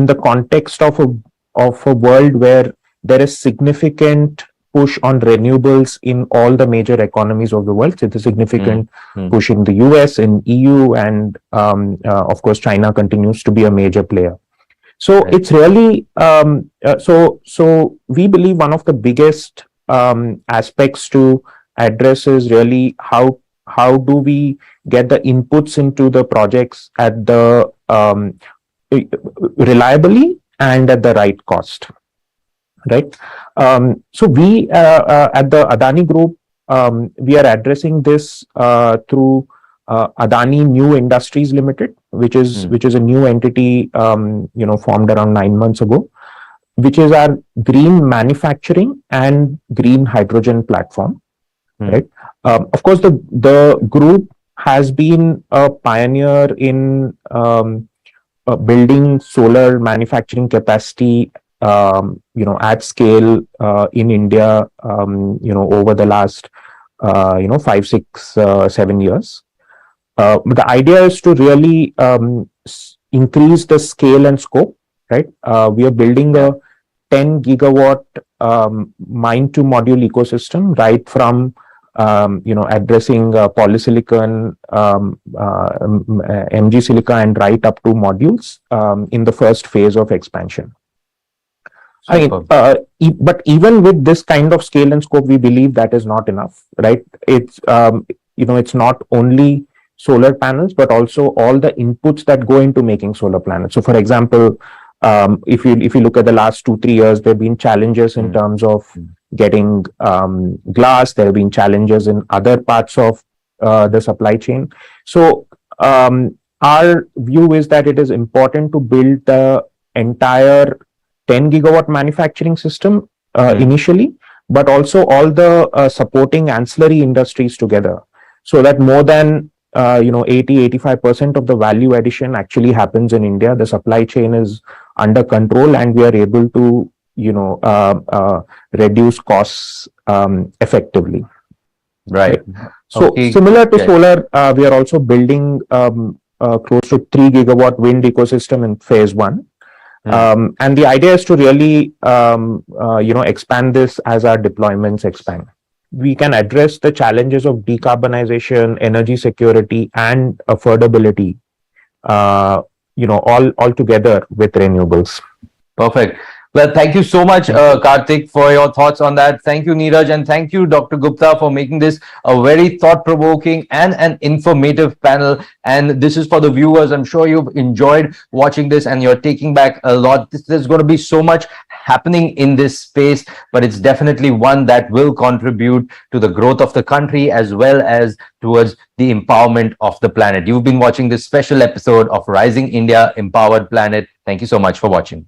the context of a world where there is significant push on renewables in all the major economies of the world. So it's a significant push in the US, in EU, and of course China continues to be a major player. So it's really so we believe one of the biggest aspects to address is really how do we get the inputs into the projects at the reliably and at the right cost, right? So we at the Adani Group we are addressing this through Adani New Industries Limited, which is a new entity formed around 9 months ago, which is our green manufacturing and green hydrogen platform, right? Of course, the group has been a pioneer in building solar manufacturing capacity at scale in India over the last 5, 6, 7 years. But the idea is to really increase the scale and scope, right? We are building a 10 gigawatt mine to module ecosystem, right from addressing polysilicon, MG silica, and right up to modules in the first phase of expansion. I mean, but even with this kind of scale and scope, we believe that is not enough, right? It's it's not only solar panels, but also all the inputs that go into making solar panels. So, for example, if you look at the last 2-3 years, there have been challenges in terms of getting glass. There have been challenges in other parts of the supply chain. So, our view is that it is important to build the entire 10 gigawatt manufacturing system initially, but also all the supporting ancillary industries together, so that more than 80-85% of the value addition actually happens in India. The supply chain is under control, and we are able to reduce costs effectively. Right. So similar to solar, we are also building close to 3 gigawatt wind ecosystem in phase 1. And the idea is to really expand this as our deployments expand. We can address the challenges of decarbonization, energy security, and affordability all together with renewables. Perfect. Well, thank you so much, Karthik, for your thoughts on that. Thank you, Neeraj, and thank you, Dr. Gupta, for making this a very thought-provoking and an informative panel. And this is for the viewers. I'm sure you've enjoyed watching this and you're taking back a lot. There's going to be so much happening in this space, but it's definitely one that will contribute to the growth of the country as well as towards the empowerment of the planet. You've been watching this special episode of Rising India Empowered Planet. Thank you so much for watching.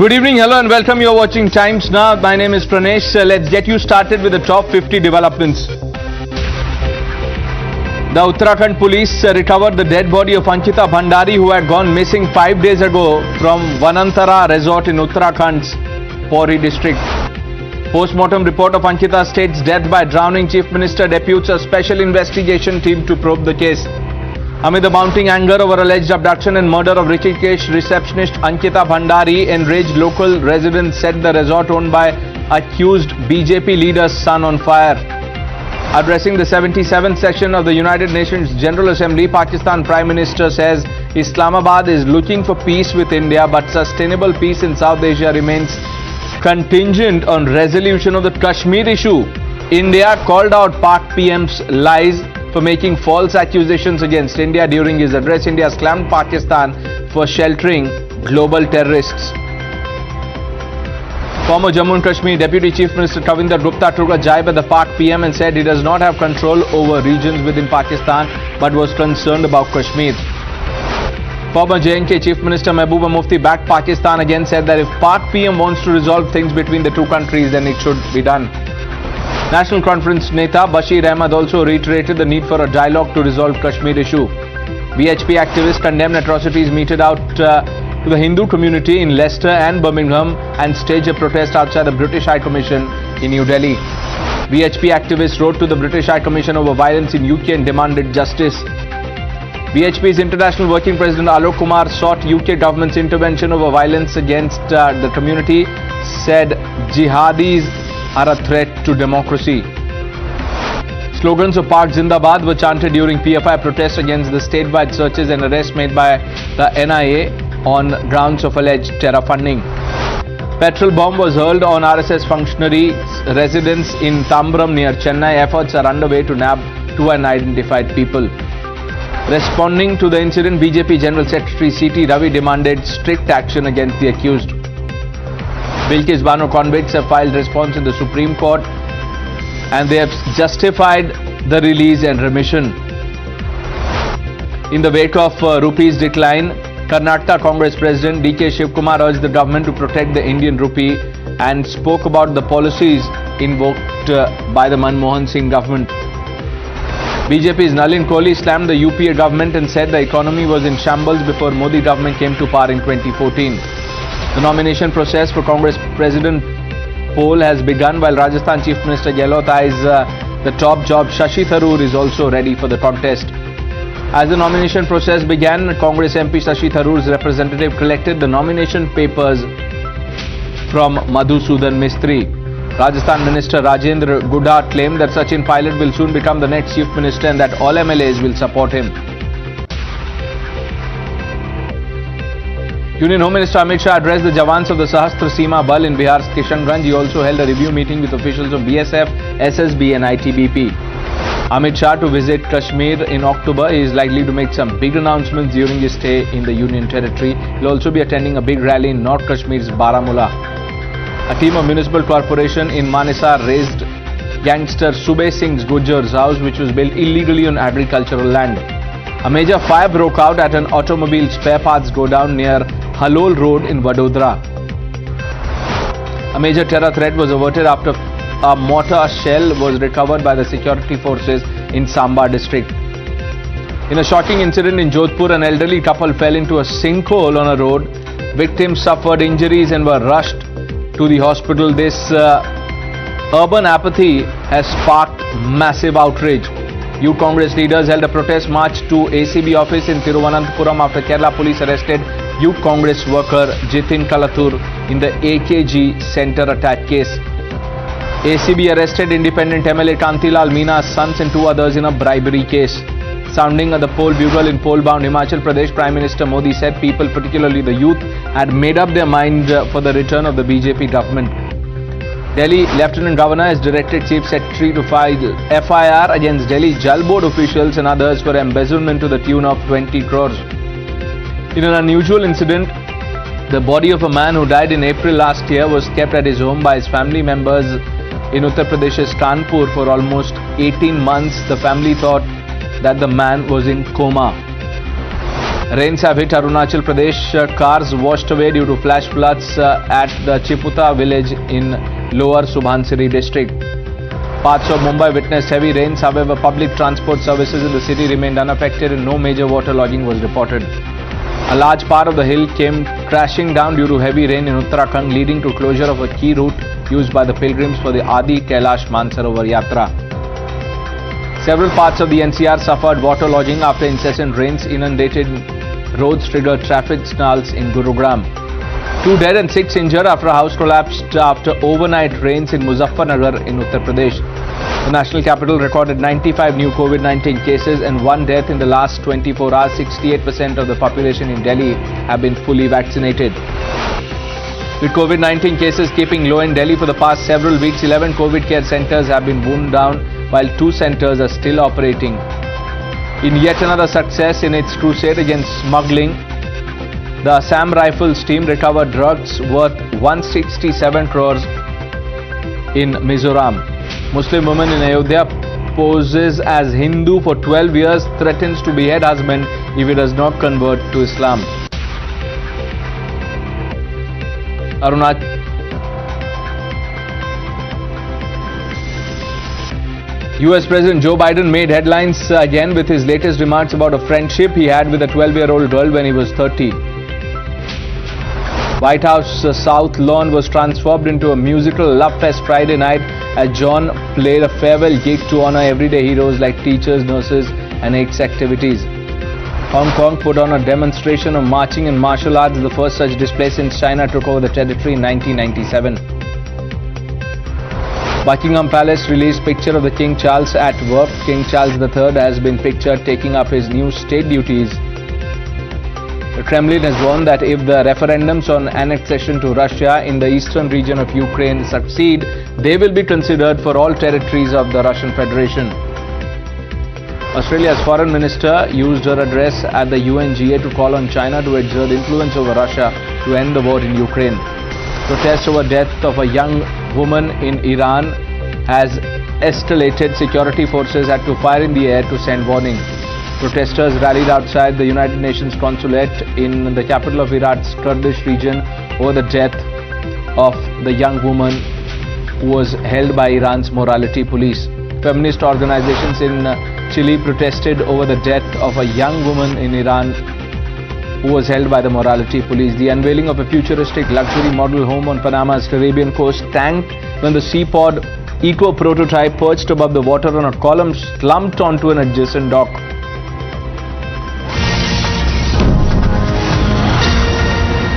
Good evening, hello and welcome. You're watching Times Now. My name is Pranesh. Let's get you started with the top 50 developments. The Uttarakhand police recovered the dead body of Ankita Bhandari, who had gone missing 5 days ago from Vanantara resort in Uttarakhand's Pauri district. Post-mortem report of Ankita states death by drowning. Chief Minister deputes a special investigation team to probe the case. Amid the mounting anger over alleged abduction and murder of Rishikesh receptionist Ankita Bhandari, enraged local residents set the resort owned by accused BJP leader's son on fire. Addressing the 77th session of the United Nations General Assembly, Pakistan Prime Minister says Islamabad is looking for peace with India, but sustainable peace in South Asia remains contingent on resolution of the Kashmir issue. India called out Pak PM's lies for making false accusations against India. During his address, India slammed Pakistan for sheltering global terrorists. Former Jammu and Kashmir Deputy Chief Minister Kavinder Gupta took a jibe at the Pak PM and said he does not have control over regions within Pakistan but was concerned about Kashmir. Former J&K Chief Minister Mehbooba Mufti backed Pakistan again, said that if Pak PM wants to resolve things between the two countries, then it should be done. National Conference Neta Bashir Ahmed also reiterated the need for a dialogue to resolve Kashmir issue. BHP activists condemned atrocities meted out to the Hindu community in Leicester and Birmingham and staged a protest outside the British High Commission in New Delhi. BHP activists wrote to the British High Commission over violence in UK and demanded justice. BHP's International Working President Alok Kumar sought UK government's intervention over violence against the community, said jihadis are a threat to democracy. Slogans of Pak Zindabad were chanted during PFI protests against the statewide searches and arrests made by the NIA on grounds of alleged terror funding. Petrol bomb was hurled on RSS functionaries' residence in Tambram near Chennai. Efforts are underway to nab two unidentified people. Responding to the incident, BJP General Secretary C.T. Ravi demanded strict action against the accused. Bilkis Bano convicts have filed response in the Supreme Court and they have justified the release and remission. In the wake of rupee's decline, Karnataka Congress President D.K. Shivkumar urged the government to protect the Indian rupee and spoke about the policies invoked by the Manmohan Singh government. BJP's Nalin Kohli slammed the UPA government and said the economy was in shambles before Modi government came to power in 2014. The nomination process for Congress President poll has begun, while Rajasthan Chief Minister Gehlot eyes the top job. Shashi Tharoor is also ready for the contest. As the nomination process began, Congress MP Shashi Tharoor's representative collected the nomination papers from Madhusudan Mistry. Rajasthan Minister Rajendra Gudha claimed that Sachin Pilot will soon become the next Chief Minister and that all MLAs will support him. Union Home Minister Amit Shah addressed the Jawans of the Sahastra Seema Bal in Bihar's Kishanganj. He also held a review meeting with officials of BSF, SSB and ITBP. Amit Shah to visit Kashmir in October. He is likely to make some big announcements during his stay in the Union Territory. He will also be attending a big rally in North Kashmir's Baramulla. A team of municipal corporation in Manesar raised gangster Subeh Singh's Gujjar's house, which was built illegally on agricultural land. A major fire broke out at an automobile spare parts godown near Halol Road in Vadodara. A major terror threat was averted after a mortar shell was recovered by the security forces in Samba district. In a shocking incident in Jodhpur, an elderly couple fell into a sinkhole on a road. Victims suffered injuries and were rushed to the hospital. This urban apathy has sparked massive outrage. Youth Congress leaders held a protest march to ACB office in Thiruvananthapuram after Kerala police arrested Youth Congress worker Jitin Kalathur in the AKG center attack case. ACB arrested independent MLA Kantilal Meena's sons and two others in a bribery case. Sounding at the poll bugle in poll-bound Himachal Pradesh, Prime Minister Modi said people, particularly the youth, had made up their mind for the return of the BJP government. Delhi Lieutenant Governor has directed Chief Secretary to file FIR against Delhi Jal Board officials and others for embezzlement to the tune of 20 crores. In an unusual incident, the body of a man who died in April last year was kept at his home by his family members in Uttar Pradesh's Kanpur for almost 18 months. The family thought that the man was in coma. Rains have hit Arunachal Pradesh. Cars washed away due to flash floods at the Chiputa village in Lower Subhansiri district. Parts of Mumbai witnessed heavy rains. However, public transport services in the city remained unaffected and no major waterlogging was reported. A large part of the hill came crashing down due to heavy rain in Uttarakhand, leading to closure of a key route used by the pilgrims for the Adi Kailash Mansarovar Yatra. Several parts of the NCR suffered waterlogging after incessant rains. Inundated roads triggered traffic snarls in Gurugram. 2 dead and 6 injured after a house collapsed after overnight rains in Muzaffarnagar in Uttar Pradesh. The national capital recorded 95 new COVID-19 cases and 1 death in the last 24 hours. 68% of the population in Delhi have been fully vaccinated. With COVID-19 cases keeping low in Delhi for the past several weeks, 11 COVID care centers have been wound down while 2 centers are still operating. In yet another success in its crusade against smuggling, the Assam Rifles team recovered drugs worth 167 crores in Mizoram. Muslim woman in Ayodhya poses as Hindu for 12 years, threatens to behead husband if he does not convert to Islam. US President Joe Biden made headlines again with his latest remarks about a friendship he had with a 12-year-old girl when he was 30. White House South Lawn was transformed into a musical love fest Friday night as John played a farewell gig to honor everyday heroes like teachers, nurses and AIDS activities. Hong Kong put on a demonstration of marching and martial arts, the first such display since China took over the territory in 1997. Buckingham Palace released picture of the King Charles at work. King Charles III has been pictured taking up his new state duties. The Kremlin has warned that if the referendums on annexation to Russia in the eastern region of Ukraine succeed, they will be considered for all territories of the Russian Federation. Australia's foreign minister used her address at the UNGA to call on China to exert influence over Russia to end the war in Ukraine. Protests over death of a young woman in Iran has escalated. Security forces had to fire in the air to send warning. Protesters rallied outside the United Nations consulate in the capital of Iraq's Kurdish region over the death of the young woman who was held by Iran's morality police. Feminist organizations in Chile protested over the death of a young woman in Iran who was held by the morality police. The unveiling of a futuristic luxury model home on Panama's Caribbean coast tanked when the Seapod Eco prototype perched above the water on a column slumped onto an adjacent dock.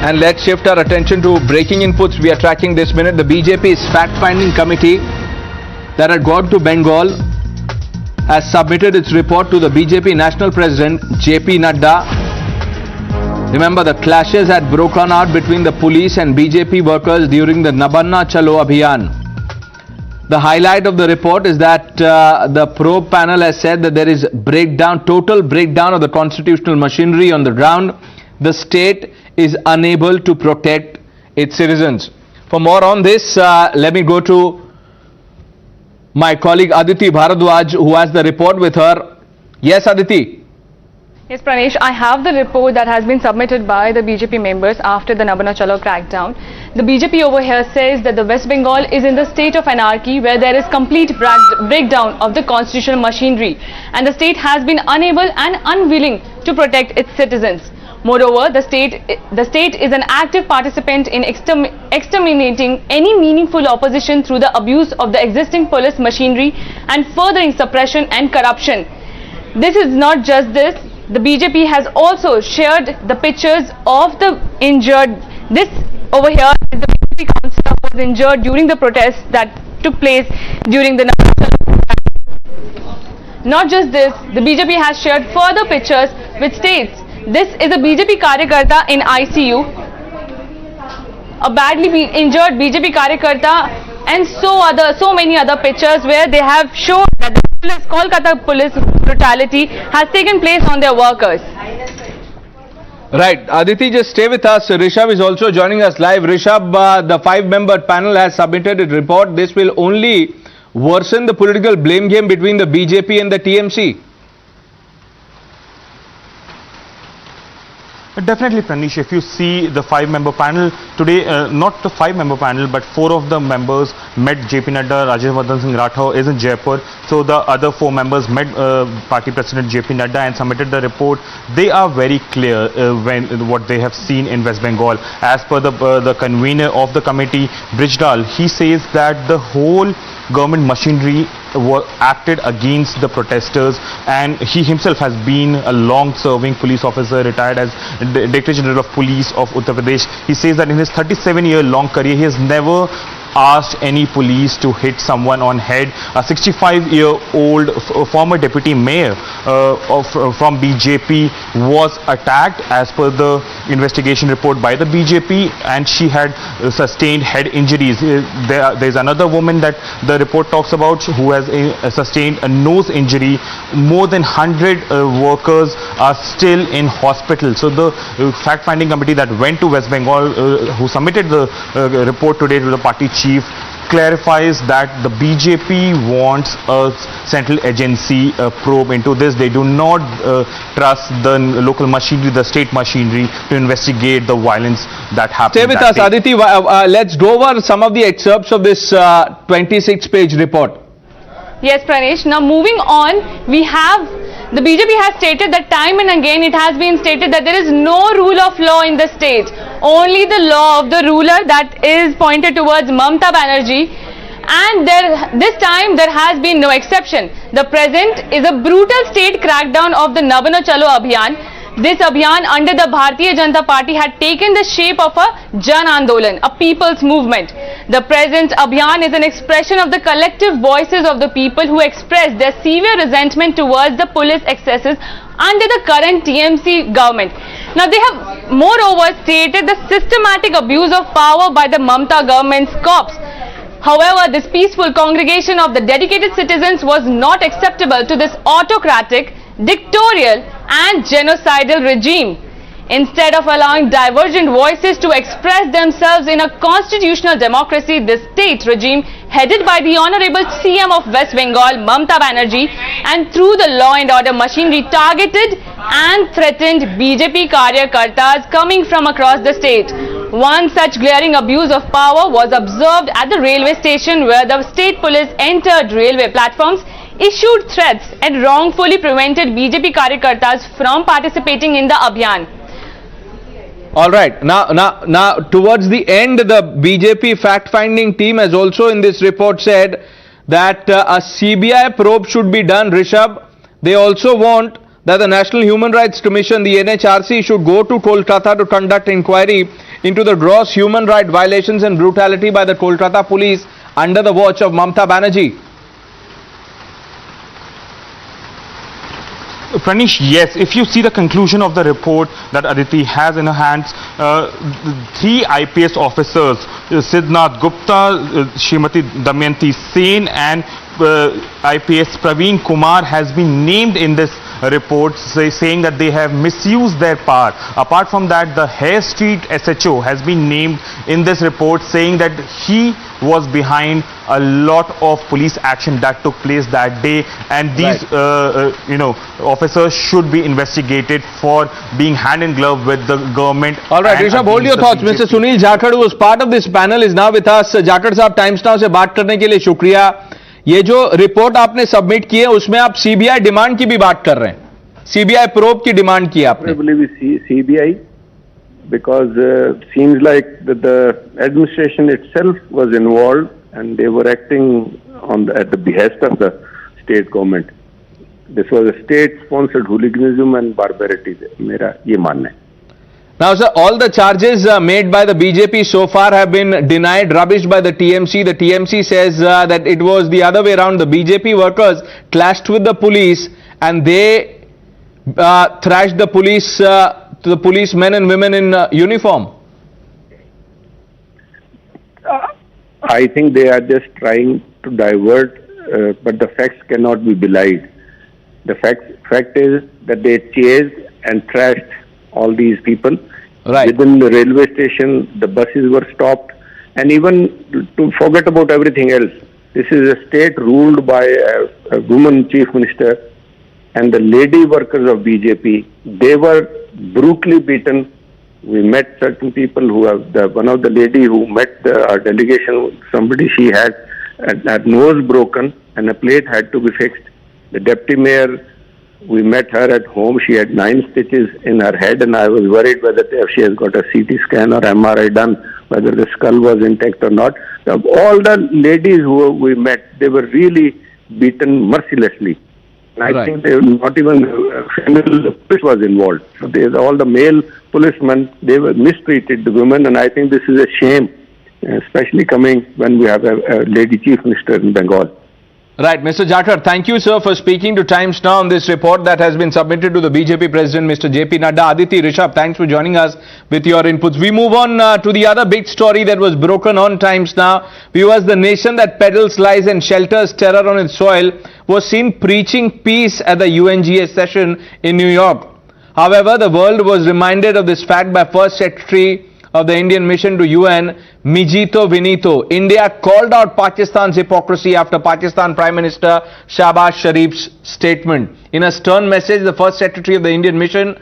And let's shift our attention to breaking inputs we are tracking this minute. The BJP's fact-finding committee that had gone to Bengal has submitted its report to the BJP National President JP Nadda. Remember, the clashes had broken out between the police and BJP workers during the Nabanna Chalo Abhiyan. The highlight of the report is that the probe panel has said that there is total breakdown of the constitutional machinery on the ground. The state is unable to protect its citizens. For more on this, let me go to my colleague Aditi Bharadwaj, who has the report with her. Yes, Aditi. Yes, Pranesh, I have the report that has been submitted by the BJP members after the Nabanna Chalo crackdown. The BJP over here says that the West Bengal is in the state of anarchy where there is complete breakdown of the constitutional machinery and the state has been unable and unwilling to protect its citizens. Moreover, the state is an active participant in exterminating any meaningful opposition through the abuse of the existing police machinery and furthering suppression and corruption. This is not just this. The BJP has also shared the pictures of the injured. This over here is the BJP councillor who was injured during the protests that took place during the Not just this, the BJP has shared further pictures which states this is a BJP Karyakarta in ICU, a badly injured BJP Karyakarta, and so many other pictures where they have shown that the Kolkata police brutality has taken place on their workers. Right, Aditi, just stay with us. Rishabh is also joining us live. Rishabh, the 5-member panel has submitted a report. This will only worsen the political blame game between the BJP and the TMC. Definitely, Pranish. If you see the 5-member panel today, not the 5-member panel, but 4 of the members met JP Nadda. Rajyavardhan Singh Rathore is in Jaipur. So the other 4 members met Party President JP Nadda and submitted the report. They are very clear when what they have seen in West Bengal. As per the convener of the committee, Brijdal, he says that the whole government machinery acted against the protesters, and he himself has been a long-serving police officer, retired as Director General of Police of Uttar Pradesh. He says that in his 37-year-long career, he has never asked any police to hit someone on head. A 65-year-old former deputy mayor from BJP was attacked as per the investigation report by the BJP, and she had sustained head injuries. There's another woman that the report talks about who has sustained a nose injury. More than 100 workers are still in hospital. So the fact-finding committee that went to West Bengal, who submitted the report today to the party chief, clarifies that the BJP wants a central agency probe into this. They do not trust the local machinery, the state machinery, to investigate the violence that happened. Stay with us, Aditi. Let's go over some of the excerpts of this 26-page report. Yes, Pranesh. Now moving on, we have the BJP has stated that time and again it has been stated that there is no rule of law in the state. Only the law of the ruler that is pointed towards Mamta Banerjee, and this time there has been no exception. The present is a brutal state crackdown of the Nabano Chalo Abhiyan. This Abhiyan under the Bharatiya Janata Party had taken the shape of a Jan Andolan, a people's movement. The present Abhiyan is an expression of the collective voices of the people who express their severe resentment towards the police excesses under the current TMC government. Now they have moreover stated the systematic abuse of power by the Mamta government's cops. However, this peaceful congregation of the dedicated citizens was not acceptable to this autocratic, dictatorial and genocidal regime. Instead of allowing divergent voices to express themselves in a constitutional democracy, this state regime headed by the Honorable CM of West Bengal, Mamta Banerjee, and through the law and order machinery targeted and threatened BJP Karyakartas coming from across the state. One such glaring abuse of power was observed at the railway station, where the state police entered railway platforms, issued threats and wrongfully prevented BJP Karyakartas from participating in the Abhiyan. All right. Now, towards the end, the BJP fact-finding team has also in this report said that a CBI probe should be done, Rishabh. They also want that the National Human Rights Commission, the NHRC, should go to Kolkata to conduct inquiry into the gross human rights violations and brutality by the Kolkata police under the watch of Mamta Banerjee. Pranish, yes, if you see the conclusion of the report that Aditi has in her hands, 3 IPS officers, Sidnath Gupta, Srimati Damayanti Sen and IPS Praveen Kumar has been named in this report, saying that they have misused their power. Apart from that, the Hare Street SHO has been named in this report, saying that he was behind a lot of police action that took place that day, and these officers should be investigated for being hand in glove with the government. All right, Rishabh, hold your thoughts. Mr. Sunil Jakhad, who was part of this panel, is now with us. Jakhad साहब, Times Now से बात करने के लिए शुक्रिया. ये जो report आपने सबमिट की है उसमें आप सीबीआई डिमांड की भी बात कर रहे हैं. सीबीआई प्रोब की डिमांड की आपने. CBI because seems like that the administration itself was involved and they were acting at the behest of the state government. This was a state-sponsored hooliganism and barbarity. मेरा ये मानना है. Now, sir, all the charges made by the BJP so far have been denied, rubbished by the TMC. The TMC says that it was the other way around. The BJP workers clashed with the police and they thrashed the police, the policemen and women in uniform. I think they are just trying to divert, but the facts cannot be belied. The fact is that they chased and trashed all these people. Right. Within the railway station, the buses were stopped, and even to forget about everything else, this is a state ruled by a woman chief minister, and the lady workers of BJP, they were brutally beaten. We met certain people who have, one of the lady who met our delegation, somebody she had nose broken and a plate had to be fixed. The deputy mayor, we met her at home. She had 9 stitches in her head, and I was worried whether if she has got a CT scan or MRI done, whether the skull was intact or not. All the ladies who we met, they were really beaten mercilessly. And I think they were not even female police was involved. So all the male policemen, they were mistreated the women, and I think this is a shame, especially coming when we have a lady chief minister in Bengal. Right, Mr. Jakhar, thank you, sir, for speaking to Times Now on this report that has been submitted to the BJP President, Mr. JP Nadda. Aditi, Rishabh, thanks for joining us with your inputs. We move on to the other big story that was broken on Times Now. Viewers, the nation that peddles lies and shelters terror on its soil was seen preaching peace at the UNGA session in New York. However, the world was reminded of this fact by First Secretary of the Indian Mission to UN, Mijito Vinito. India called out Pakistan's hypocrisy after Pakistan Prime Minister Shahbaz Sharif's statement. In a stern message, the First Secretary of the Indian Mission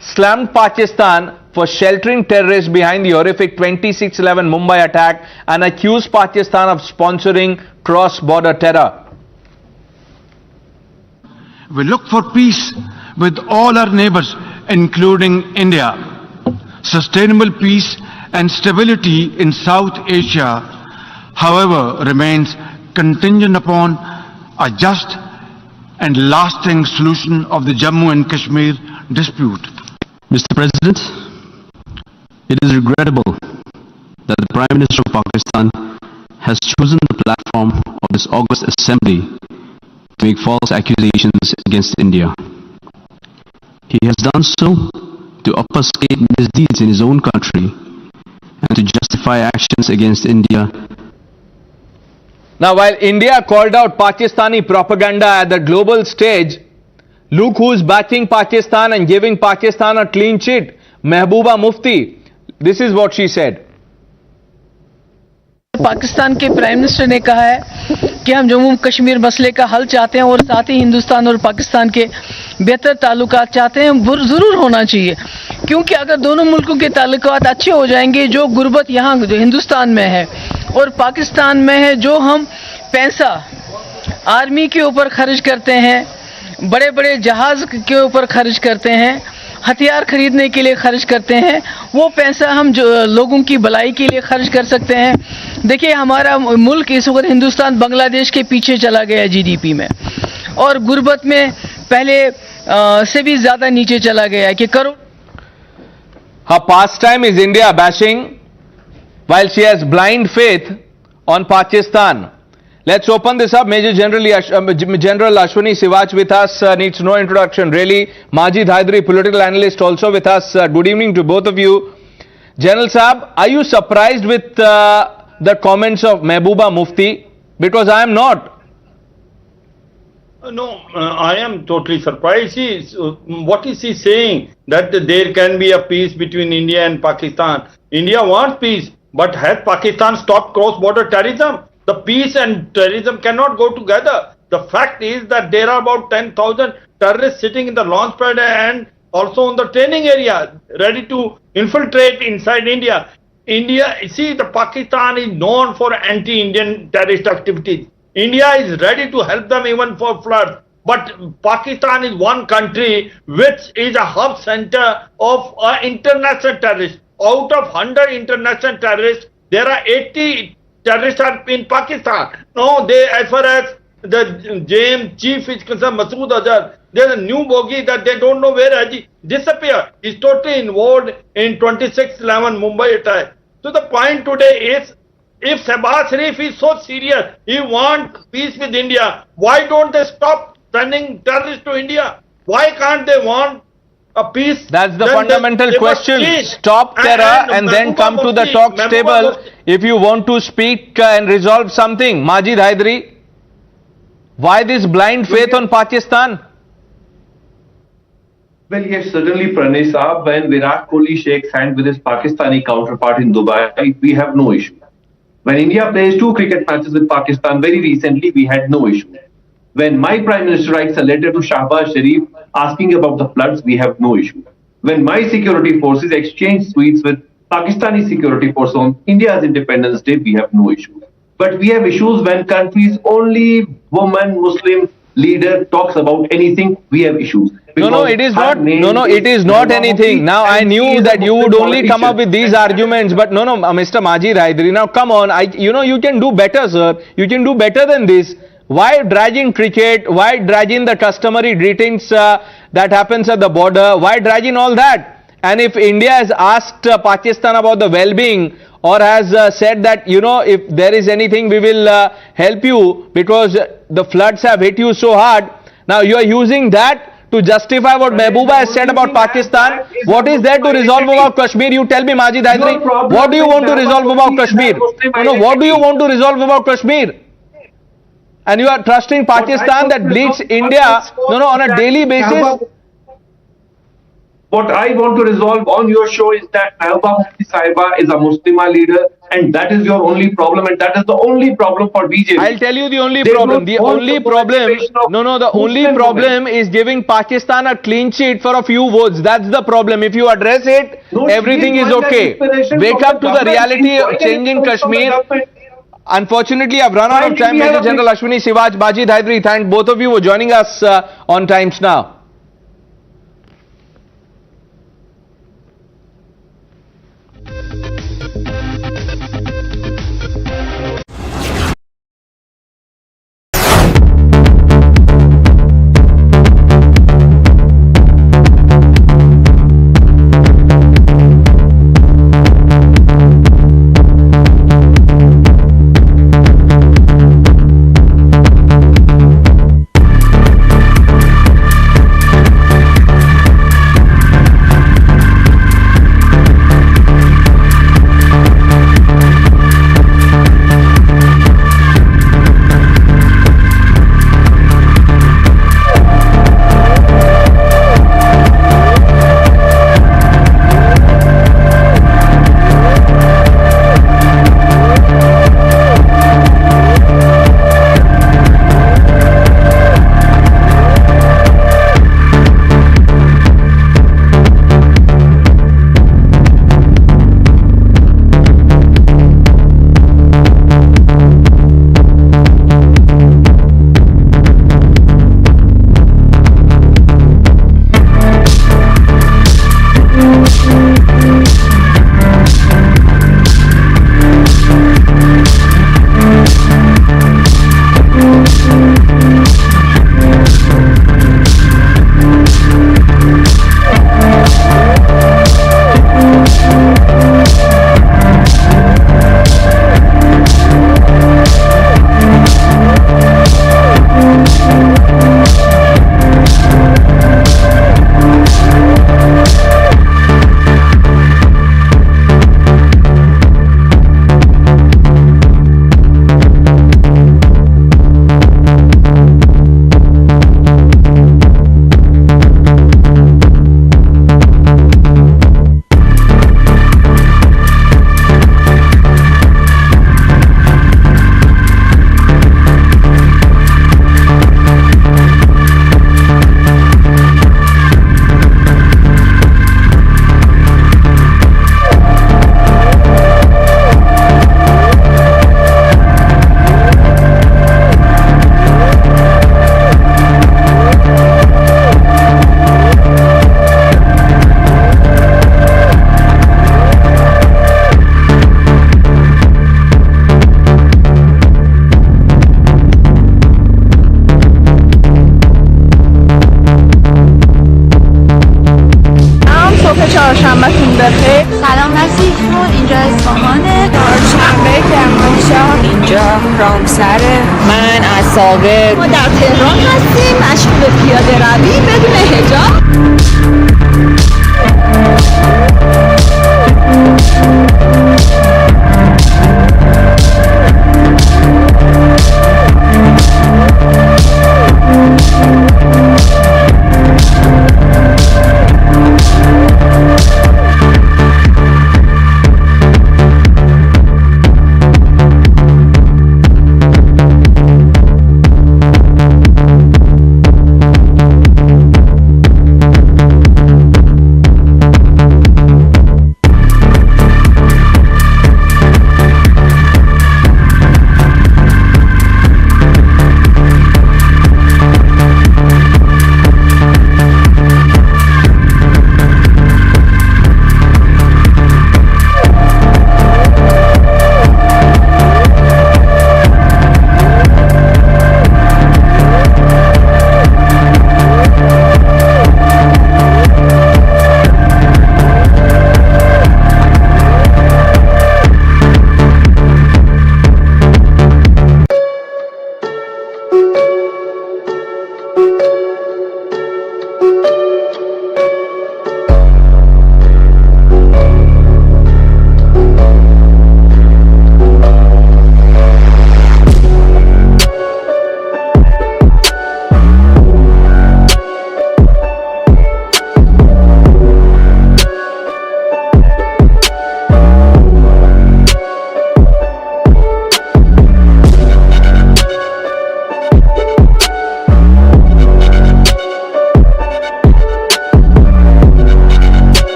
slammed Pakistan for sheltering terrorists behind the horrific 26/11 Mumbai attack and accused Pakistan of sponsoring cross-border terror. We look for peace with all our neighbors, including India. Sustainable peace and stability in South Asia, however, remains contingent upon a just and lasting solution of the Jammu and Kashmir dispute. Mr. President, it is regrettable that the Prime Minister of Pakistan has chosen the platform of this August Assembly to make false accusations against India. He has done so to obfuscate misdeeds in his own country and to justify actions against India. Now, while India called out Pakistani propaganda at the global stage, look who's backing Pakistan and giving Pakistan a clean sheet. Mehbooba Mufti. This is what she said. Pakistan के prime minister ने कहा है कि हम जम्मू कश्मीर मसले का हल चाहते हैं और साथ ही हिंदुस्तान और पाकिस्तान के बेहतर ताल्लुकात चाहते हैं। ज़रूर होना चाहिए, क्योंकि अगर दोनों मुल्कों के ताल्लुकात अच्छे हो जाएंगे, जो गुर्बत यहाँ जो हिंदुस्तान में है और पाकिस्तान में है, जो हम पैसा आर्मी के ऊपर खर्च करते हैं, बड़े बड़े जहाज़ के ऊपर खर्च करते हैं, हथियार खरीदने के लिए खर्च करते हैं, वो पैसा हम जो लोगों की भलाई के लिए खर्च कर सकते हैं। देखिए, हमारा मुल्क इस वक्त हिंदुस्तान बांग्लादेश के पीछे चला गया जीडीपी में और गुर्बत में पहले से भी ज़्यादा नीचे चला गया है कि करो। Her pastime is India bashing while she has blind faith on Pakistan. Let's open this up. Major General Ashwini Sivach with us, needs no introduction really. Majid Hydari, political analyst, also with us. Good evening to both of you. General Saab, are you surprised with the comments of Mehbooba Mufti? Because I am not. No, I am totally surprised. What is he saying? That there can be a peace between India and Pakistan. India wants peace, but has Pakistan stopped cross-border terrorism? The peace and terrorism cannot go together. The fact is that there are about 10,000 terrorists sitting in the launch pad and also in the training area, ready to infiltrate inside India. The Pakistan is known for anti-Indian terrorist activities. India is ready to help them even for floods. But Pakistan is one country which is a hub center of international terrorists. Out of 100 international terrorists, there are 80 terrorists are in Pakistan. No, as far as the JM chief is concerned, Masood Azhar, there's a new bogey that they don't know where has he disappeared. He's totally involved in 26/11 Mumbai attack. So the point today is, if Shahbaz Sharif is so serious, he wants peace with India, why don't they stop sending terrorists to India? Why can't they want a peace? That's the fundamental question. Stop terror and then come to the talks table if you want to speak and resolve something. Majid Hydari, why this blind faith on Pakistan? Well, yes, certainly, Pranay Saab, when Virat Kohli shakes hands with his Pakistani counterpart in Dubai, we have no issue. When India plays 2 cricket matches with Pakistan very recently, we had no issue. When my Prime Minister writes a letter to Shahbaz Sharif asking about the floods, we have no issue. when my security forces exchange sweets with Pakistani security force on India's Independence Day, we have no issue. But we have issues when country's only woman Muslim leader talks about anything, we have issues. No, it is not. No, it is not anything. Now, I knew that you would only come up with these arguments, but no, Mr. Majid Haidari, now come on. You can do better, sir. You can do better than this. Why dragging cricket? Why dragging the customary greetings that happens at the border? Why dragging all that? And if India has asked Pakistan about the well-being, or has said that, if there is anything, we will help you because the floods have hit you so hard. Now you are using that to justify what Mehbooba has said about Pakistan. What is there to resolve about Kashmir? You tell me, Majid Haidari, what do you want to resolve about Kashmir? What do you want to resolve about Kashmir? And you are trusting Pakistan that bleeds India on a daily basis. What I want to resolve on your show is that Mehbooba Mufti Sahiba is a Muslima leader, and that is your only problem, and that is the only problem for BJP. I'll tell you the only problem. The only problem is giving Pakistan a clean sheet for a few votes. That's the problem. If you address it, everything is okay. Wake up to the reality of changing Kashmir. Unfortunately, I've run out of time. Major General Ashwini Sivaj, Majid Haidari, thank both of you for joining us on Times Now. چهارشنبهتون بخیر. سلام مسیحتون، اینجا اصفهانه. چهارشنبه کرمانشاه، اینجا رامسره. من از ساقط. ما در تهران هستیم، مشغول پیاده روی بدون حجاب.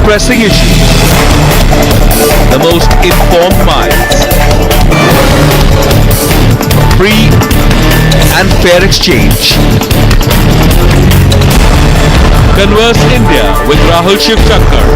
pressing issues, the most informed minds, free and fair exchange. Converse India with Rahul Shivshankar.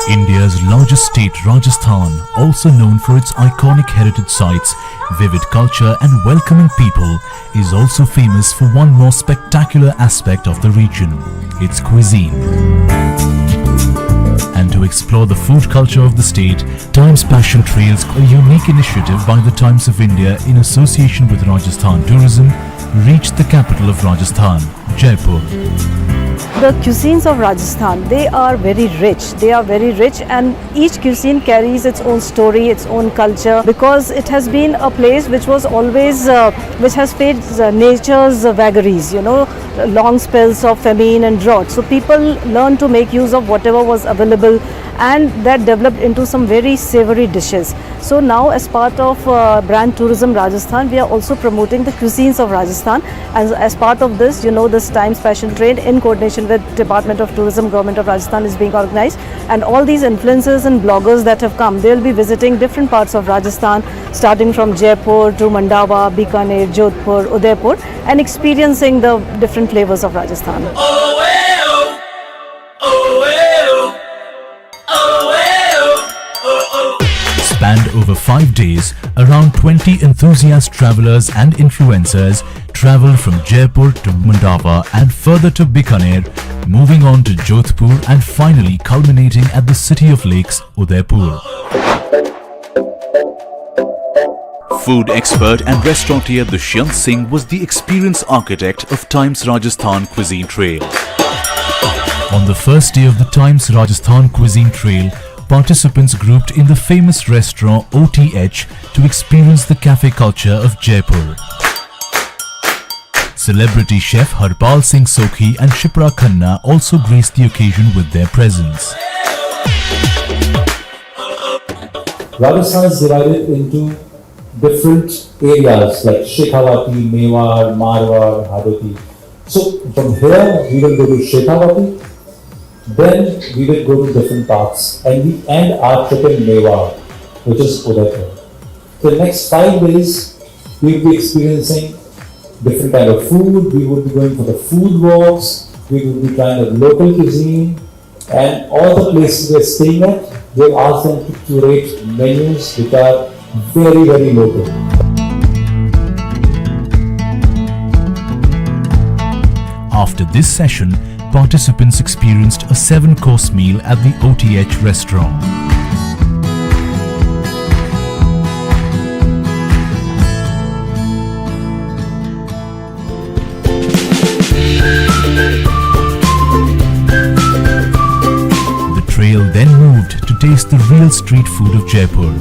India's largest state, Rajasthan, also known for its iconic heritage sites, vivid culture and welcoming people, is also famous for one more spectacular aspect of the region, its cuisine. And to explore the food culture of the state, Times Passion Trails, a unique initiative by the Times of India in association with Rajasthan Tourism, reached the capital of Rajasthan, Jaipur. The cuisines of Rajasthan, they are very rich. They are very rich, and each cuisine carries its own story, its own culture, because it has been a place which was always, which has faced nature's vagaries, you know, long spells of famine and drought. So people learned to make use of whatever was available, and that developed into some very savory dishes. So now, as part of brand tourism Rajasthan, we are also promoting the cuisines of Rajasthan, and as part of this, you know, this Times Passion Trade in coordination with Department of Tourism, Government of Rajasthan is being organized, and all these influencers and bloggers that have come, they will be visiting different parts of Rajasthan, starting from Jaipur to Mandava, Bikaner, Jodhpur, Udaipur, and experiencing the different flavors of Rajasthan. Spanned over 5 days, around 20 enthusiast travelers and influencers travel from Jaipur to Mandava and further to Bikaner, moving on to Jodhpur and finally culminating at the city of lakes, Udaipur. Food expert and restaurateur Dushyant Singh was the experienced architect of Times Rajasthan Cuisine Trail. On the first day of the Times Rajasthan Cuisine Trail, participants grouped in the famous restaurant OTH to experience the cafe culture of Jaipur. Celebrity chef Harpal Singh Sokhi and Shipra Khanna also graced the occasion with their presence. Rajasthan is divided into different areas like Shekhawati, Mewar, Marwar, Hadoti. So from here we will go to Shekhawati, then we will go to different parts, and we end our trip in Mewar, which is Udaipur. The next 5 days we will be experiencing different kind of food. We will be going for the food walks. We will be trying the local cuisine, and all the places we are staying at, they've asked them to curate menus which are very, very local. After this session, participants experienced a 7-course meal at the OTH restaurant. The trail then moved to taste the real street food of Jaipur.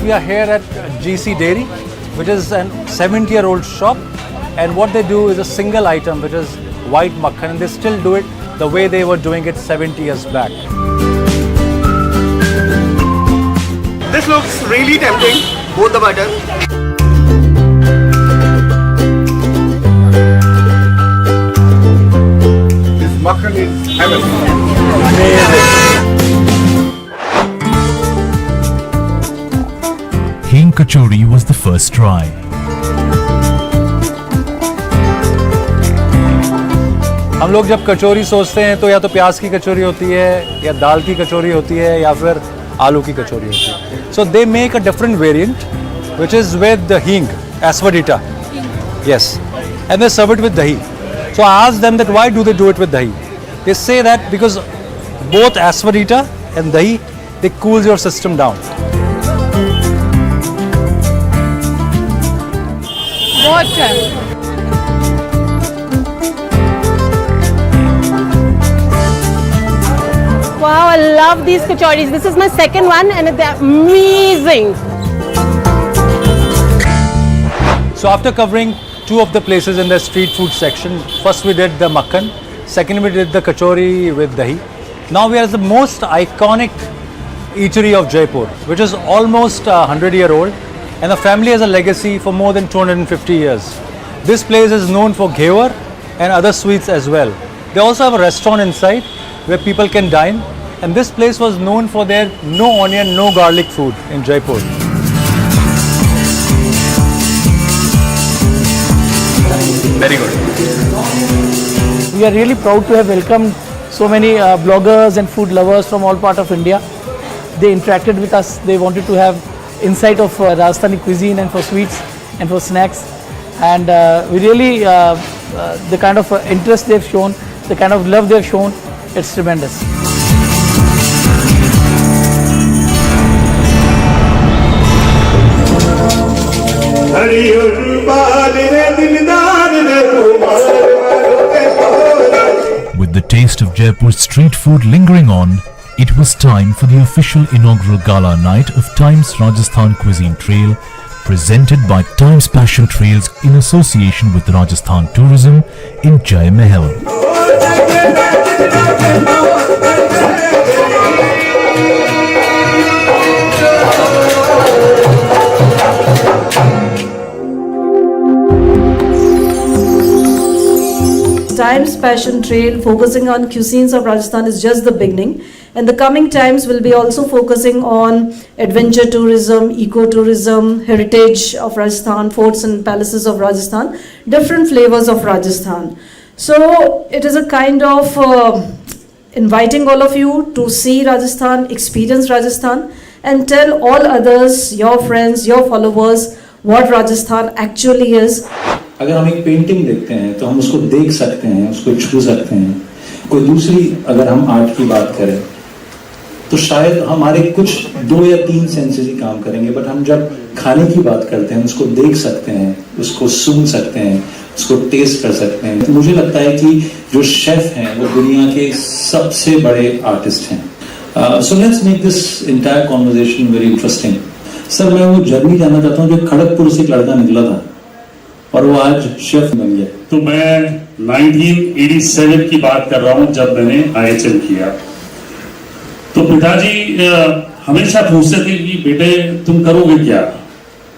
We are here at GC Dairy, which is a 70-year-old shop, and what they do is a single item, which is white makhan, and they still do it the way they were doing it 70 years back. This looks really tempting, both the buttons. This makhan is heaven. Hing Kachori was the first try. हम लोग जब कचौरी सोचते हैं तो या तो प्याज की कचौरी होती है, या दाल की कचौरी होती है, या फिर आलू की कचौरी होती है. So they make a different variant, which is with the hing, asafoetida. Yes, and they serve it with dahi. So I asked them that why do they do it with dahi? They say that because both asafoetida and dahi, they cools your system down. बहुत है. Wow, I love these kachoris. This is my second one and they're amazing. So after covering 2 of the places in the street food section, first we did the makhan, second we did the kachori with dahi. Now we are at the most iconic eatery of Jaipur, which is almost 100-year-old, and the family has a legacy for more than 250 years. This place is known for ghevar and other sweets as well. They also have a restaurant inside where people can dine, and this place was known for their no onion, no garlic food in Jaipur. Very good. We are really proud to have welcomed so many bloggers and food lovers from all parts of India. They interacted with us. They wanted to have insight of Rajasthani cuisine and for sweets and for snacks. And we really, the kind of interest they've shown, the kind of love they've shown, it's tremendous. With the taste of Jaipur's street food lingering on, it was time for the official inaugural gala night of Times Rajasthan Cuisine Trail, presented by Times Passion Trails in association with Rajasthan Tourism in Jai Mahal. Times Passion Trail focusing on cuisines of Rajasthan is just the beginning, and the coming times will be also focusing on adventure tourism, eco-tourism, heritage of Rajasthan, forts and palaces of Rajasthan, different flavors of Rajasthan. So it is a kind of inviting all of you to see Rajasthan, experience Rajasthan, and tell all others, your friends, your followers, what Rajasthan actually is. अगर हम एक painting देखते हैं तो हम उसको देख सकते हैं, उसको छू सकते हैं. कोई दूसरी अगर हम आर्ट की बात करें तो शायद हमारे कुछ 2 या 3 सेंसेस ही काम करेंगे, बट हम जब खाने की बात करते हैं उसको देख सकते हैं, उसको सूंघ सकते हैं, उसको टेस्ट कर सकते हैं. तो मुझे लगता है कि जो शेफ हैं वो दुनिया के सबसे बड़े आर्टिस्ट हैं. So let's make this entire conversation very interesting. Sir, मैं वो जर्नी जानना चाहता हूँ जो खड़गपुर से एक लड़का निकला था और वो आज शेफ बन गया. तो मैं 1987 की बात कर रहा हूँ जब मैंने IHL किया. तो पिताजी हमेशा पूछते थे कि बेटे तुम करोगे क्या?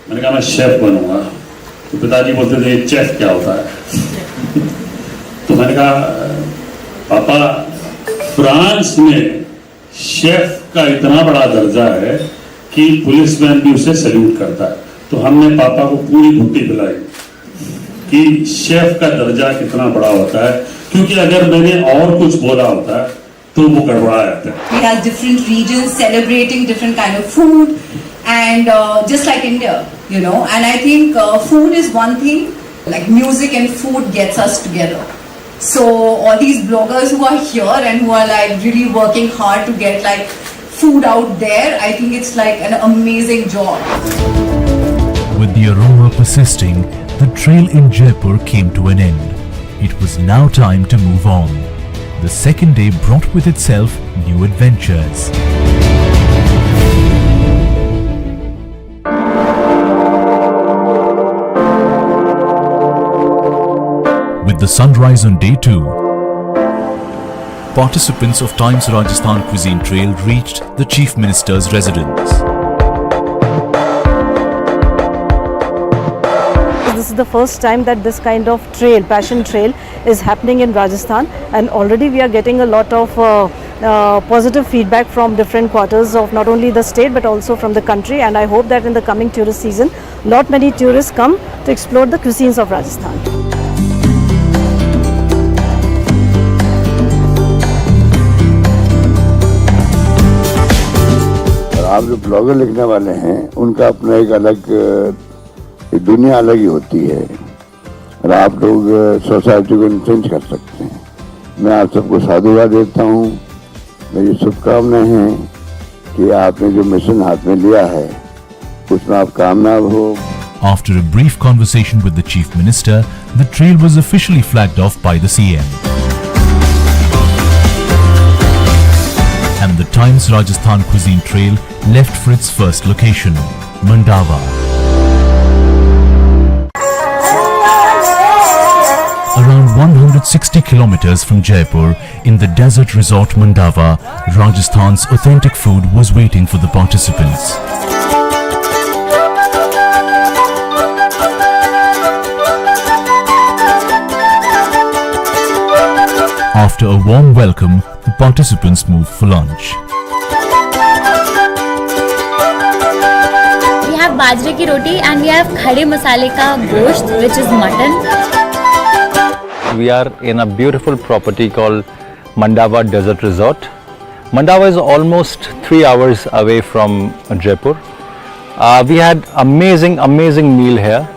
मैंने कहा मैं शेफ बनूंगा। तो पिताजी बोलते थे चेफ क्या होता है? तो मैंने कहा पापा फ्रांस में शेफ का इतना बड़ा दर्जा है कि पुलिसमैन भी उसे सैल्यूट करता है। तो हमने पापा को पूरी भुट्टी पिलाई कि शेफ का दर्जा कितना बड़ा होता है, क्योंकि अगर मैंने और कुछ बोला होता है तो वो गड़बड़ा जाता है। We have different regions celebrating different kind of food, and just like India, you know. And I think food is one thing, like music and food gets us together. So all these bloggers who are here and who are like really working hard to get like food out there, I think it's like an amazing job. With the aroma persisting, the trail in Jaipur came to an end. It was now time to move on. The second day brought with itself new adventures. With the sunrise on day 2, participants of Times Rajasthan Cuisine Trail reached the Chief Minister's residence. This is the first time that this kind of trail, passion trail, is happening in Rajasthan, and already we are getting a lot of positive feedback from different quarters of not only the state but also from the country, and I hope that in the coming tourist season, many tourists come to explore the cuisines of Rajasthan. आप जो blogger लिखने वाले हैं उनका अपना एक अलग दुनिया अलग ही होती है, और आप लोग सोसाइटी को इन्फ्लुएंस कर सकते हैं। मैं आप सबको साधुवाद देता हूँ। मेरी शुभकामनाएं हैं कि आपने जो मिशन हाथ में लिया है उसमें आप कामयाब हो। After a brief conversation with the Chief Minister, the trail was officially flagged off by the CM. And the Times Rajasthan Cuisine Trail left for its first location, Mandava. Around 160 kilometers from Jaipur, in the desert resort Mandava, Rajasthan's authentic food was waiting for the participants. After a warm welcome, the participants moved for lunch. We have bajre ki roti and we have khade masale ka gosht, which is mutton. We are in a beautiful property called Mandava Desert Resort. Mandava is almost 3 hours away from Jaipur. We had amazing meal here.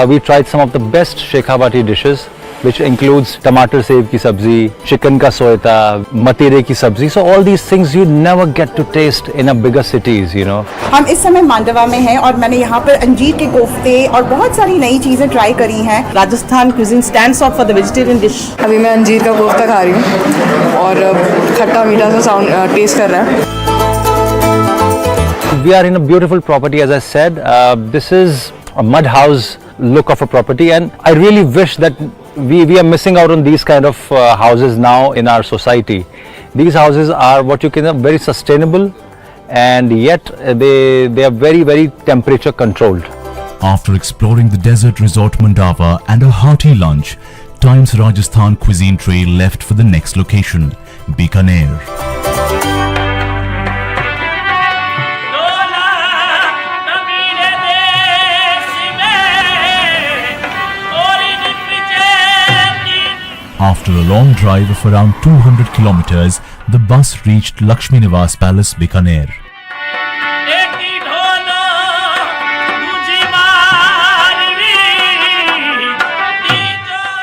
We tried some of the best Shekhawati dishes, which includes tomato sev ki sabzi, chicken ka soeta, matire ki sabzi. So all these things you never get to taste in a bigger cities, you know. हम इस समय मांडवा में हैं और मैंने यहाँ पर अंजीर के कोफ्ते और बहुत सारी नई चीजें ट्राई करी हैं। Rajasthan cuisine stands out for the vegetarian dish. अभी मैं अंजीर का कोफ्ता खा रही हूँ और खट्टा मीठा सा साउंड टेस्ट कर रहा है। We are in a beautiful property, as I said. This is a mud house look of a property, and I really wish that we are missing out on these kind of houses now in our society. These houses are what you can very sustainable, and yet they are very temperature controlled. After exploring the desert resort Mandava and a hearty lunch, Times Rajasthan Cuisine Trail left for the next location, Bikaner. After a long drive of around 200 kilometers, the bus reached Lakshmi Niwas Palace, Bikaner.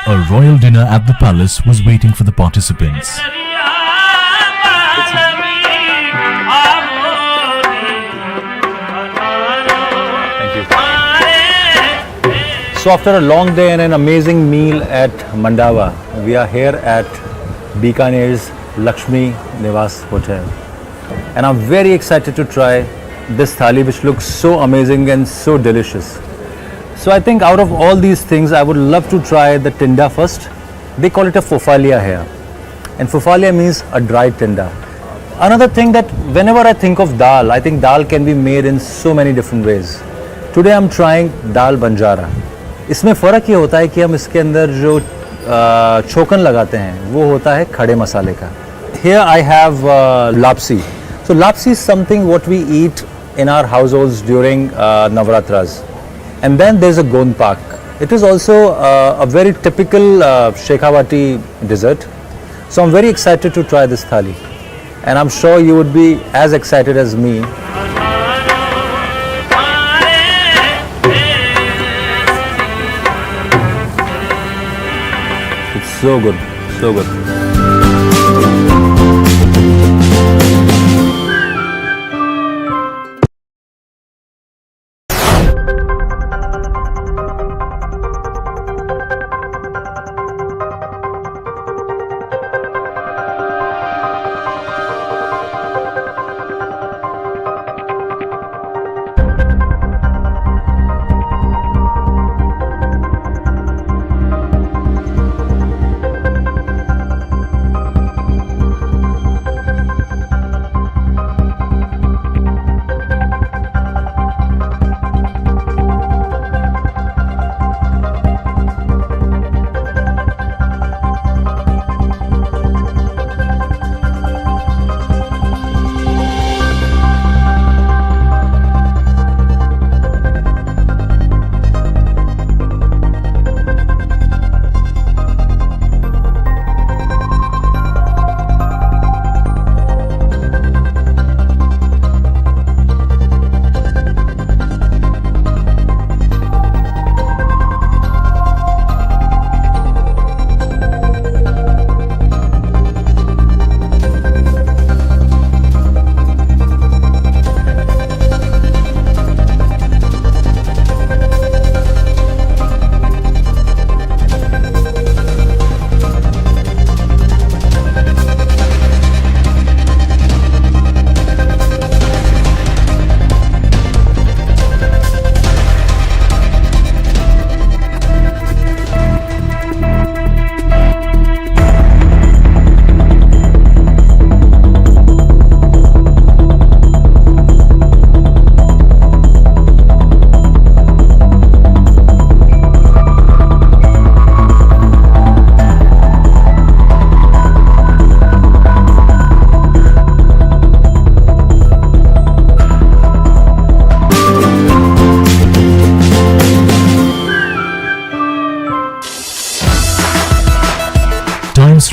A royal dinner at the palace was waiting for the participants. So after a long day and an amazing meal at Mandava, we are here at Bikaner's Lakshmi Niwas Hotel. And I'm very excited to try this thali, which looks so amazing and so delicious. So I think out of all these things, I would love to try the tinda first. They call it a fofalia here. And fofalia means a dried tinda. Another thing that whenever I think of dal, I think dal can be made in so many different ways. Today I'm trying dal banjara. इसमें फ़र्क ये होता है कि हम इसके अंदर जो छोकन लगाते हैं वो होता है खड़े मसाले का. Here I have lapsi. So lapsi is something what we eat in our households during Navratras. And then there's a gondpak. It is also a very typical Shekhawati dessert. So I'm very excited to try this thali. And I'm sure you would be as excited as me. It's so good, so good.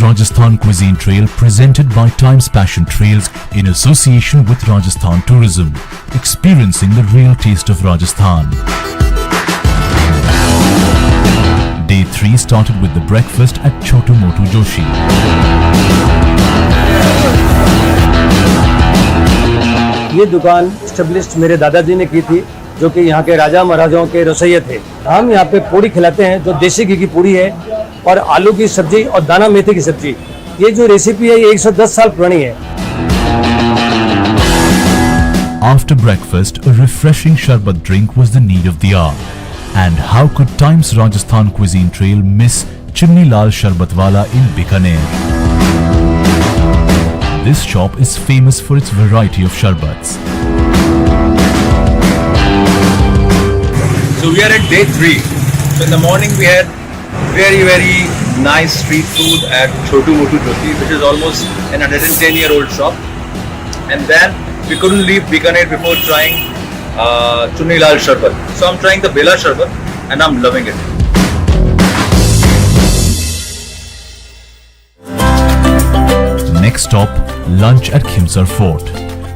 Rajasthan Cuisine Trail presented by Times Passion Trails in association with Rajasthan Tourism, experiencing the real taste of Rajasthan. Day 3 started with the breakfast at Chotu Motu Joshi. ये दुकान established मेरे दादाजी ने की थी, जो कि यहाँ के राजा महाराजाओं के रसोइये थे. हम यहाँ पे पूड़ी खिलाते हैं, जो देसी घी की पूड़ी है और आलू की सब्जी और दाना मेथी की सब्जी. ये जो रेसिपी है ये 110 साल पुरानी है. After breakfast, a refreshing sharbat drink was the need of the hour. And how could Times Rajasthan Cuisine Trail miss Chimni Lal Sharbatwala in Bikaner? This shop is famous for its variety of sharbats. So we are at day 3. So in the morning we had very nice street food at Chotu Motu Joshi, which is almost an 110-year-old shop. And then we couldn't leave Bikaner before trying Chunni Lal Sharbat. So I'm trying the Bela Sharbat and I'm loving it. Next stop, lunch at Khimsar Fort.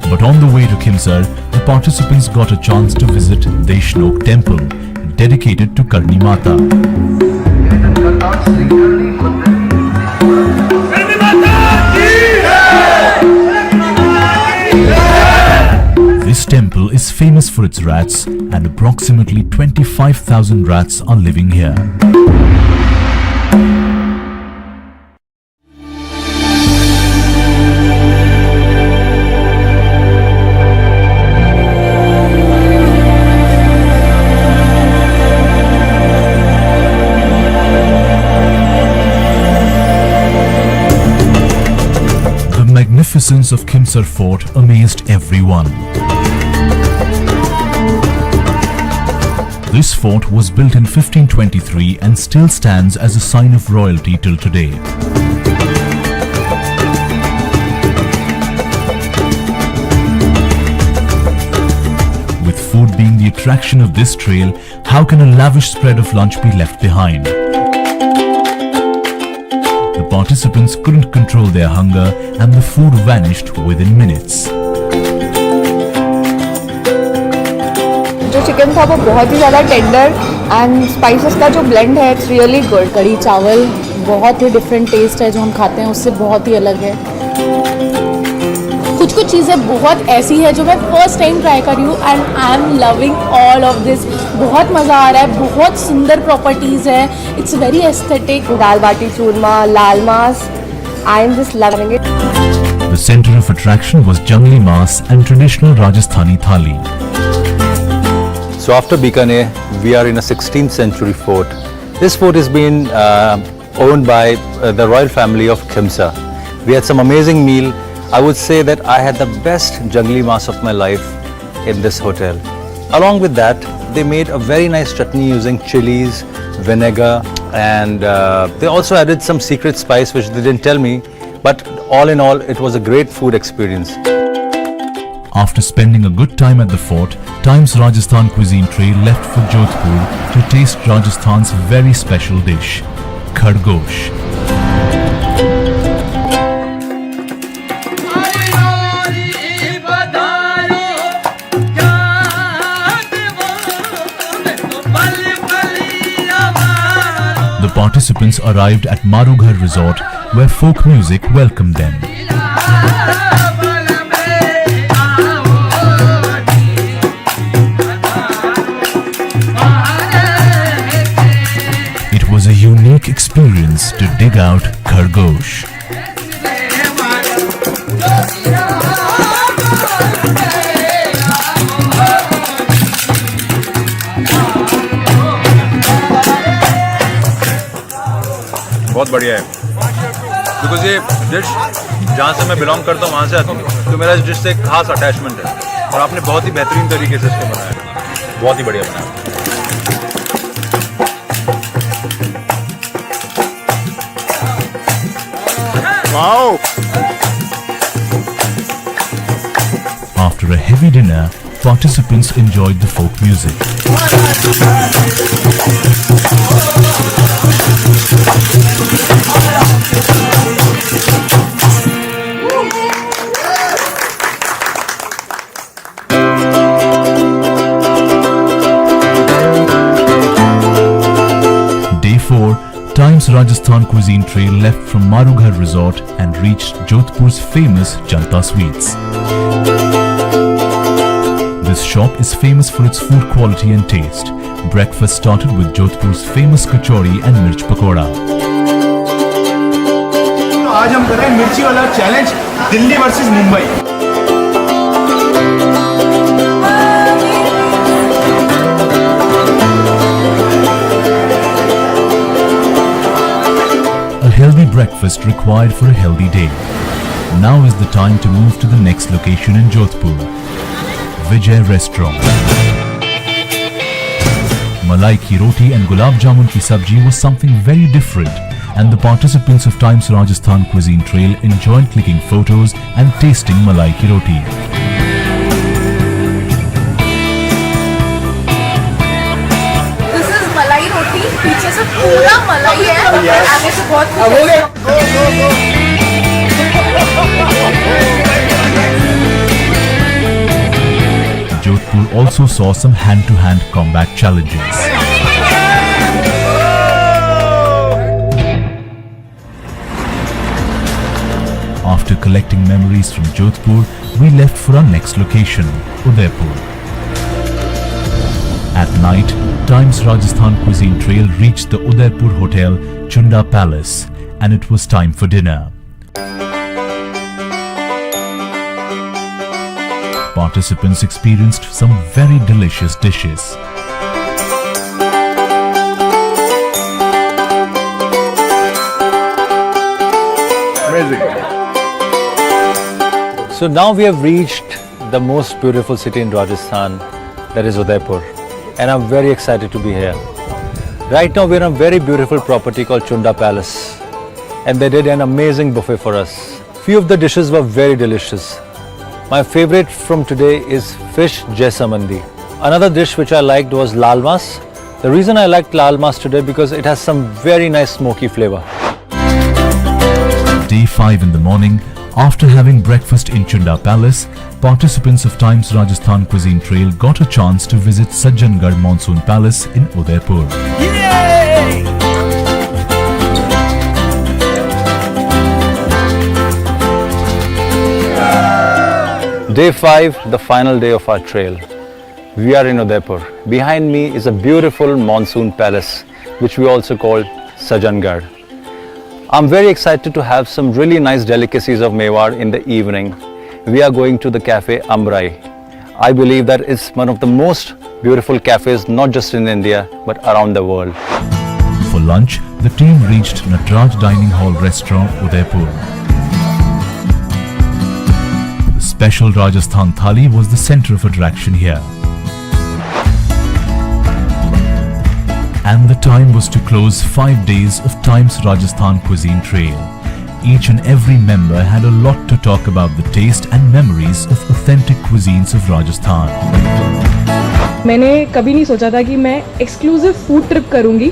But on the way to Khimsar, the participants got a chance to visit Deshnok Temple, dedicated to Karni Mata. This temple is famous for its rats, and approximately 25,000 rats are living here. magnificence of Khimsar Fort amazed everyone. This fort was built in 1523 and still stands as a sign of royalty till today. With food being the attraction of this trail, how can a lavish spread of lunch be left behind? The participants couldn't control their hunger and the food vanished within minutes. जो chicken था वो बहुत ही ज़्यादा tender and spices का जो blend है it's really good. कड़ी चावल बहुत ही डिफरेंट टेस्ट है जो हम खाते हैं उससे बहुत ही अलग है। कुछ चीज़ें बहुत ऐसी है जो मैं फर्स्ट टाइम ट्राई कर रही हूँ and I am loving all of this. बहुत मज़ा आ रहा है, बहुत सुंदर प्रॉपर्टीज़ है, it's very aesthetic. Dal baati churma, laal maas, I am just loving it. The center of attraction was jungli mass and traditional Rajasthani thali. So after Bikaner, we are in a 16th century fort. This fort has been owned by the royal family of Khimsar. We had some amazing meal. I would say that I had the best jungli mass of my life in this hotel. Along with that, they made a very nice chutney using chilies, vinegar, and they also added some secret spice which they didn't tell me. But all in all, it was a great food experience. After spending a good time at the fort, Times Rajasthan Cuisine Trail left for Jodhpur to taste Rajasthan's very special dish, Khargosh. The participants arrived at Marughar Resort, where folk music welcomed them. It was a unique experience to dig out Khargosh. बहुत बढ़िया है because ये dish जहाँ से मैं belong करता हूँ वहाँ से आती है, तो मेरा इस डिश से एक खास अटैचमेंट है और आपने बहुत ही बेहतरीन तरीके से इसको बनाया, बहुत ही बढ़िया बनाया। Wow! After a heavy dinner, participants enjoyed the folk music. Day 4, Times Rajasthan Cuisine Trail left from Marughar Resort and reached Jodhpur's famous Janta Sweets. This shop is famous for its food quality and taste. Breakfast started with Jodhpur's famous kachori and mirch pakoda. आज हम कर रहे हैं मिर्ची वाला challenge, Delhi versus Mumbai. A healthy breakfast required for a healthy day. Now is the time to move to the next location in Jodhpur, Vijay Restaurant. Malai ki roti and gulab jamun ki sabji was something very different, and the participants of Times Rajasthan Cuisine Trail enjoyed clicking photos and tasting malai ki roti. This is malai roti, पीछे से पूरा मलाई है, आगे से बहुत कुछ Jodhpur also saw some hand-to-hand combat challenges. After collecting memories from Jodhpur, we left for our next location, Udaipur. At night, Times Rajasthan Cuisine Trail reached the Udaipur Hotel, Chunda Palace, and it was time for dinner. Participants experienced some very delicious dishes. Amazing. So now we have reached the most beautiful city in Rajasthan, that is Udaipur, and I'm very excited to be here. Right now we're on a very beautiful property called Chunda Palace, and they did an amazing buffet for us. Few of the dishes were very delicious. My favorite from today is fish jaisamandi. Another dish which I liked was lal mas. The reason I liked lal mas today because it has some very nice smoky flavor. Day 5 in the morning, after having breakfast in Chunda Palace, participants of Times Rajasthan Cuisine Trail got a chance to visit Sajjangarh Monsoon Palace in Udaipur. Day 5, the final day of our trail. We are in Udaipur. Behind me is a beautiful monsoon palace, which we also call Sajjangarh. I'm very excited to have some really nice delicacies of Mewar in the evening. We are going to the cafe Amrai. I believe that it's one of the most beautiful cafes, not just in India, but around the world. For lunch, the team reached Natraj Dining Hall Restaurant, Udaipur. The special Rajasthan Thali was the center of attraction here. And the time was to close 5 days of Times Rajasthan Cuisine Trail. Each and every member had a lot to talk about the taste and memories of authentic cuisines of Rajasthan. मैंने कभी नहीं सोचा था कि मैं exclusive food trip करूंगी.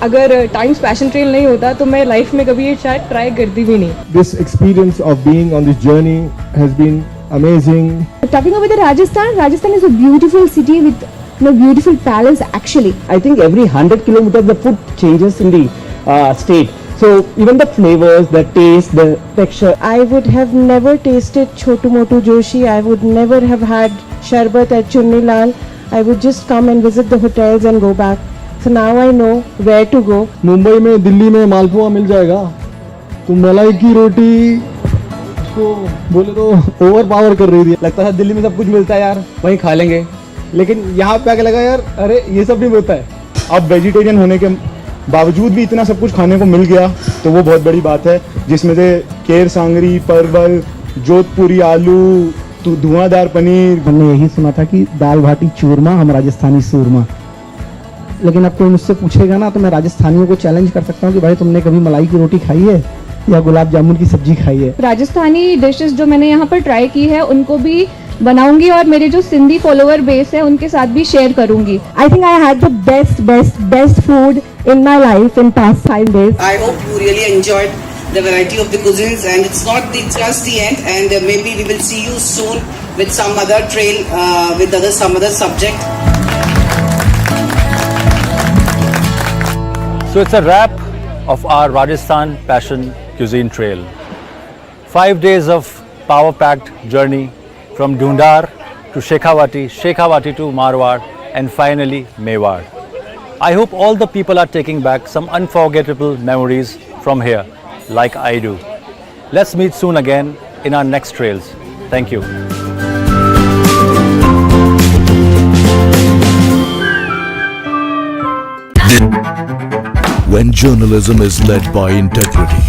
अगर times passion trail नहीं होता तो मैं लाइफ में कभी ये शायद ट्राई करती भी नहीं. This experience of being on this journey has been amazing. Talking about the Rajasthan is a beautiful city with beautiful palace actually. I think every 100 kilometers the food changes in the state. So even the flavors, the taste, the texture. I would have never tasted Chotu Motu Joshi. I would never have had Sharbat at Chunni Lal. I would just come and visit the hotels and go back. So now I know where to go. Mumbai में, दिल्ली में मालपुआ मिल जाएगा, तो मलाई की रोटी को बोले तो over power कर रही थी. लगता था दिल्ली में सब कुछ मिलता है यार, वहीं खा लेंगे. लेकिन यहाँ पे आके लगा यार, अरे ये सब नहीं मिलता है. अब वेजिटेरियन होने के बावजूद भी इतना सब कुछ खाने को मिल गया, तो वो बहुत बड़ी बात है. जिसमें से केर सांगरी, परवल, जोधपुरी आलू, तो धुआंधार पनीर. हमने यही सुना था कि दाल बाटी चूरमा, हम राजस्थानी सूरमा. लेकिन अब कोई मुझसे पूछेगा ना, तो मैं राजस्थानियों को चैलेंज कर सकता हूँ कि भाई तुमने कभी मलाई की रोटी खाई है या गुलाब जामुन की सब्जी खाई है. राजस्थानी डिशेस जो मैंने यहाँ पर ट्राई की है उनको भी बनाऊंगी और मेरे जो सिंधी फॉलोअर बेस है उनके साथ भी शेयर करूंगी. I think I had the best food in my life in past 5 days. I hope you really enjoyed the variety of the cuisines, and it's not just the end, and maybe we will see you soon with some other trail with some other subject. So it's a wrap of our Rajasthan Passion Cuisine Trail. 5 days of power-packed journey from Dhundar to Shekhawati to Marwar, and finally Mewar. I hope all the people are taking back some unforgettable memories from here, like I do. Let's meet soon again in our next trails. Thank you. When journalism is led by integrity,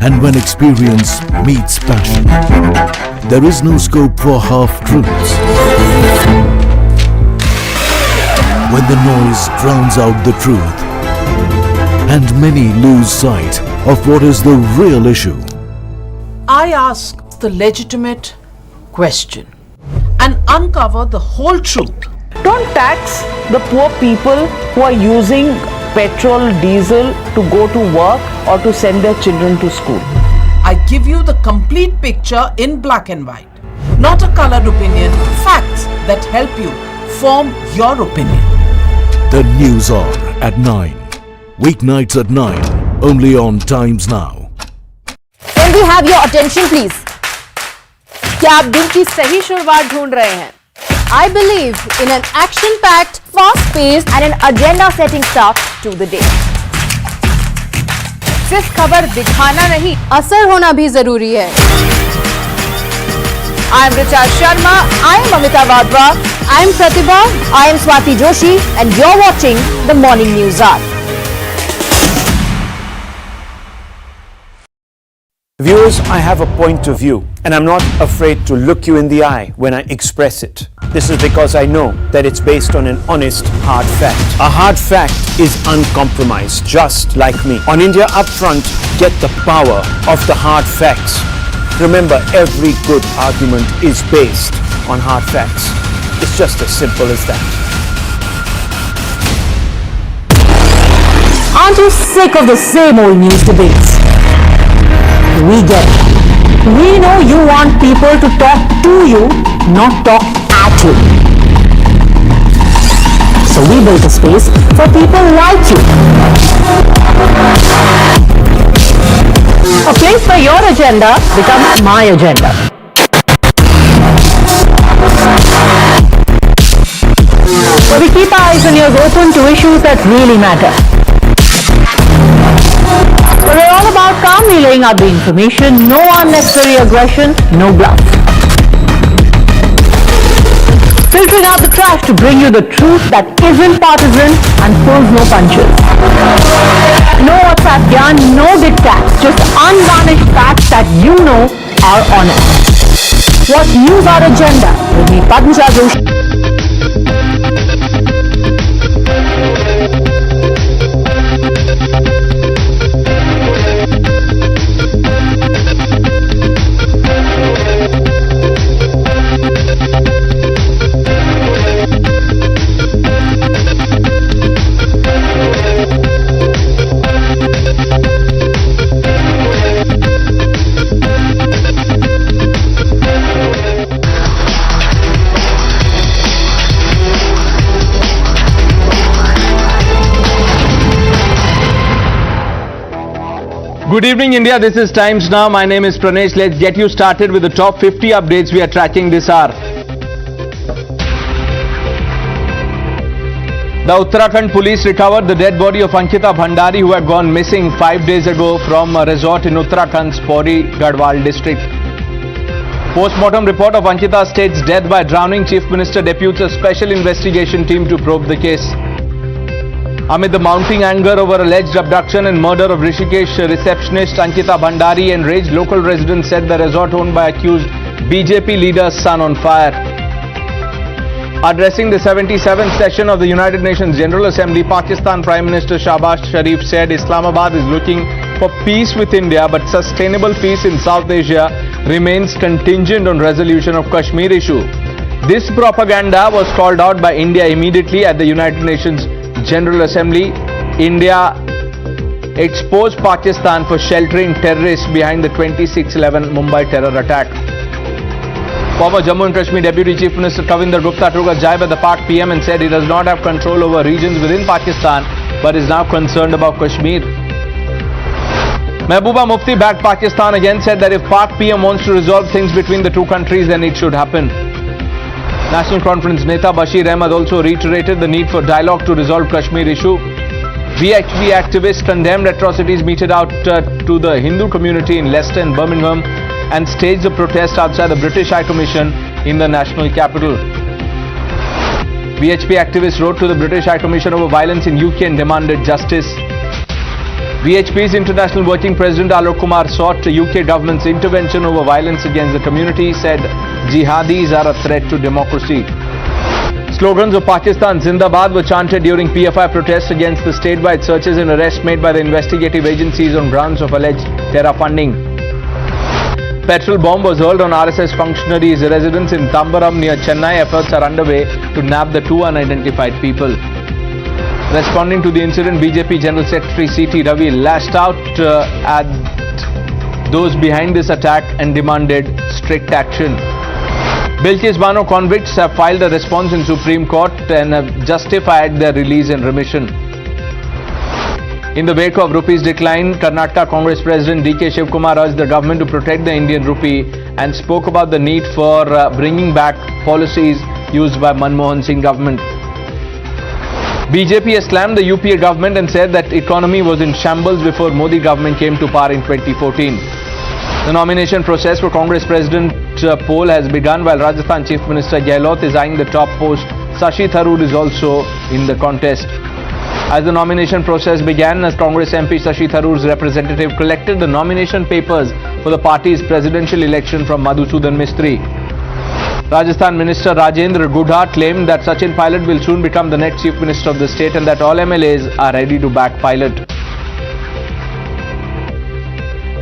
and when experience meets passion, there is no scope for half-truths. When the noise drowns out the truth, and many lose sight of what is the real issue. I ask the legitimate question and uncover the whole truth. Don't tax the poor people who are using petrol, diesel to go to work or to send their children to school. I give you the complete picture in black and white, not a colored opinion, facts that help you form your opinion. The News Hour at 9. Weeknights at 9, only on Times Now. Can we have your attention please? क्या आप दिन की सही शुरुआत ढूंढ रहे हैं? I believe in an action-packed, fast-paced and an agenda-setting start to the day. सिर्फ खबर दिखाना नहीं, असर होना भी जरूरी है. I am Richa Sharma, I am Amita Bhandari, I am Pratibha, I am Swati Joshi, and you're watching the Morning News Hour. Viewers, I have a point of view, and I'm not afraid to look you in the eye when I express it. This is because I know that it's based on an honest, hard fact. A hard fact is uncompromised, just like me. On India Upfront, get the power of the hard facts. Remember, every good argument is based on hard facts. It's just as simple as that. Aren't you sick of the same old news debates? We get it. We know you want people to talk to you, not talk at you. So we built a space for people like you. A place where your agenda becomes my agenda. Where we keep our eyes and ears open to issues that really matter. We're all about calmly laying out the information, no unnecessary aggression, no bluff. Filtering out the trash to bring you the truth that isn't partisan and pulls no punches. No WhatsApp yarn, no diktats, just unvarnished facts that you know are honest. What News Our Agenda with me, Padmasha Joshi. Good evening, India. This is Times Now. My name is Pranesh. Let's get you started with the top 50 updates we are tracking this hour. The Uttarakhand police recovered the dead body of Ankita Bhandari, who had gone missing 5 days ago from a resort in Uttarakhand's Pauri, Garhwal district. Post-mortem report of Ankita states death by drowning. Chief Minister deputes a special investigation team to probe the case. Amid the mounting anger over alleged abduction and murder of Rishikesh receptionist Ankita Bhandari, enraged local residents said the resort owned by accused BJP leader's son on fire. Addressing the 77th session of the United Nations General Assembly, Pakistan Prime Minister Shahbaz Sharif said Islamabad is looking for peace with India, but sustainable peace in South Asia remains contingent on resolution of Kashmir issue. This propaganda was called out by India immediately at the United Nations General Assembly. India exposed Pakistan for sheltering terrorists behind the 26/11 Mumbai terror attack. Former Jammu and Kashmir Deputy Chief Minister Kavinder Gupta took a jibe at the Pak PM and said he does not have control over regions within Pakistan but is now concerned about Kashmir. Mehbooba Mufti backed Pakistan again, said that if Pak PM wants to resolve things between the two countries, then it should happen. National Conference Neta Bashir Ahmed also reiterated the need for dialogue to resolve Kashmir issue. VHP activists condemned atrocities meted out to the Hindu community in Leicester and Birmingham and staged a protest outside the British High Commission in the national capital. VHP activists wrote to the British High Commission over violence in UK and demanded justice. VHP's International Working President Alok Kumar sought the UK government's intervention over violence against the community, said jihadis are a threat to democracy. Slogans of Pakistan Zindabad were chanted during PFI protests against the statewide searches and arrests made by the investigative agencies on grounds of alleged terror funding. Petrol bomb was hurled on RSS functionaries' residence in Tambaram near Chennai. Efforts are underway to nab the two unidentified people. Responding to the incident, BJP General Secretary C.T. Ravi lashed out at those behind this attack and demanded strict action. Bilkis Bano convicts have filed a response in Supreme Court and have justified their release and remission. In the wake of rupee's decline, Karnataka Congress President D.K. Shivkumar urged the government to protect the Indian rupee and spoke about the need for bringing back policies used by Manmohan Singh government. BJP has slammed the UPA government and said that economy was in shambles before Modi government came to power in 2014. The nomination process for Congress President poll has begun, while Rajasthan Chief Minister Gehlot is eyeing the top post. Shashi Tharoor is also in the contest. As the nomination process began, as Congress MP Shashi Tharoor's representative collected the nomination papers for the party's presidential election from Madhusudan Mistry. Rajasthan Minister Rajendra Gudha claimed that Sachin Pilot will soon become the next Chief Minister of the state and that all MLAs are ready to back Pilot.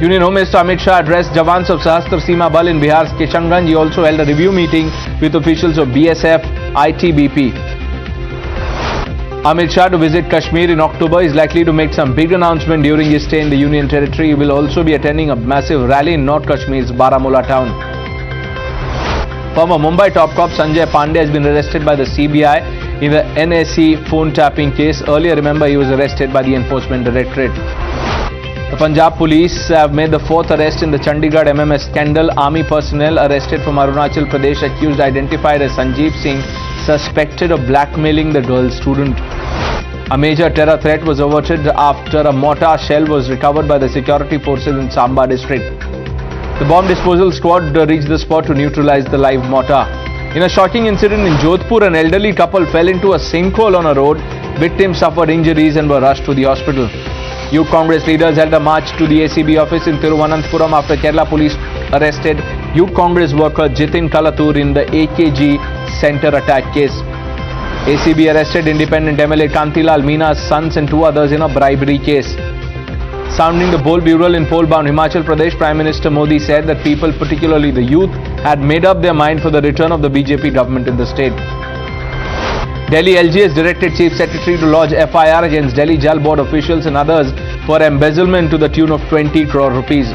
Union Home Minister Amit Shah addressed Jawans of Sahastra Seema Bal in Bihar's Kishanganj. He also held a review meeting with officials of BSF, ITBP. Amit Shah to visit Kashmir in October is likely to make some big announcement during his stay in the Union Territory. He will also be attending a massive rally in North Kashmir's Baramulla town. Former Mumbai top cop Sanjay Pandey has been arrested by the CBI in the NSE phone tapping case. Earlier, remember, he was arrested by the Enforcement Directorate. The Punjab police have made the fourth arrest in the Chandigarh MMS scandal. Army personnel arrested from Arunachal Pradesh accused identified as Sanjeev Singh, suspected of blackmailing the girl student. A major terror threat was averted after a mortar shell was recovered by the security forces in Samba district. The bomb disposal squad reached the spot to neutralize the live mortar. In a shocking incident in Jodhpur, an elderly couple fell into a sinkhole on a road. Victims suffered injuries and were rushed to the hospital. Youth Congress leaders held a march to the ACB office in Thiruvananthapuram after Kerala police arrested Youth Congress worker Jitin Kalatur in the AKG Centre attack case. ACB arrested independent MLA Kantilal Meena's sons and two others in a bribery case. Sounding the bold bugle in poll-bound Himachal Pradesh, Prime Minister Modi said that people, particularly the youth, had made up their mind for the return of the BJP government in the state. Delhi LG has directed Chief Secretary to lodge FIR against Delhi Jal Board officials and others for embezzlement to the tune of 20 crore rupees.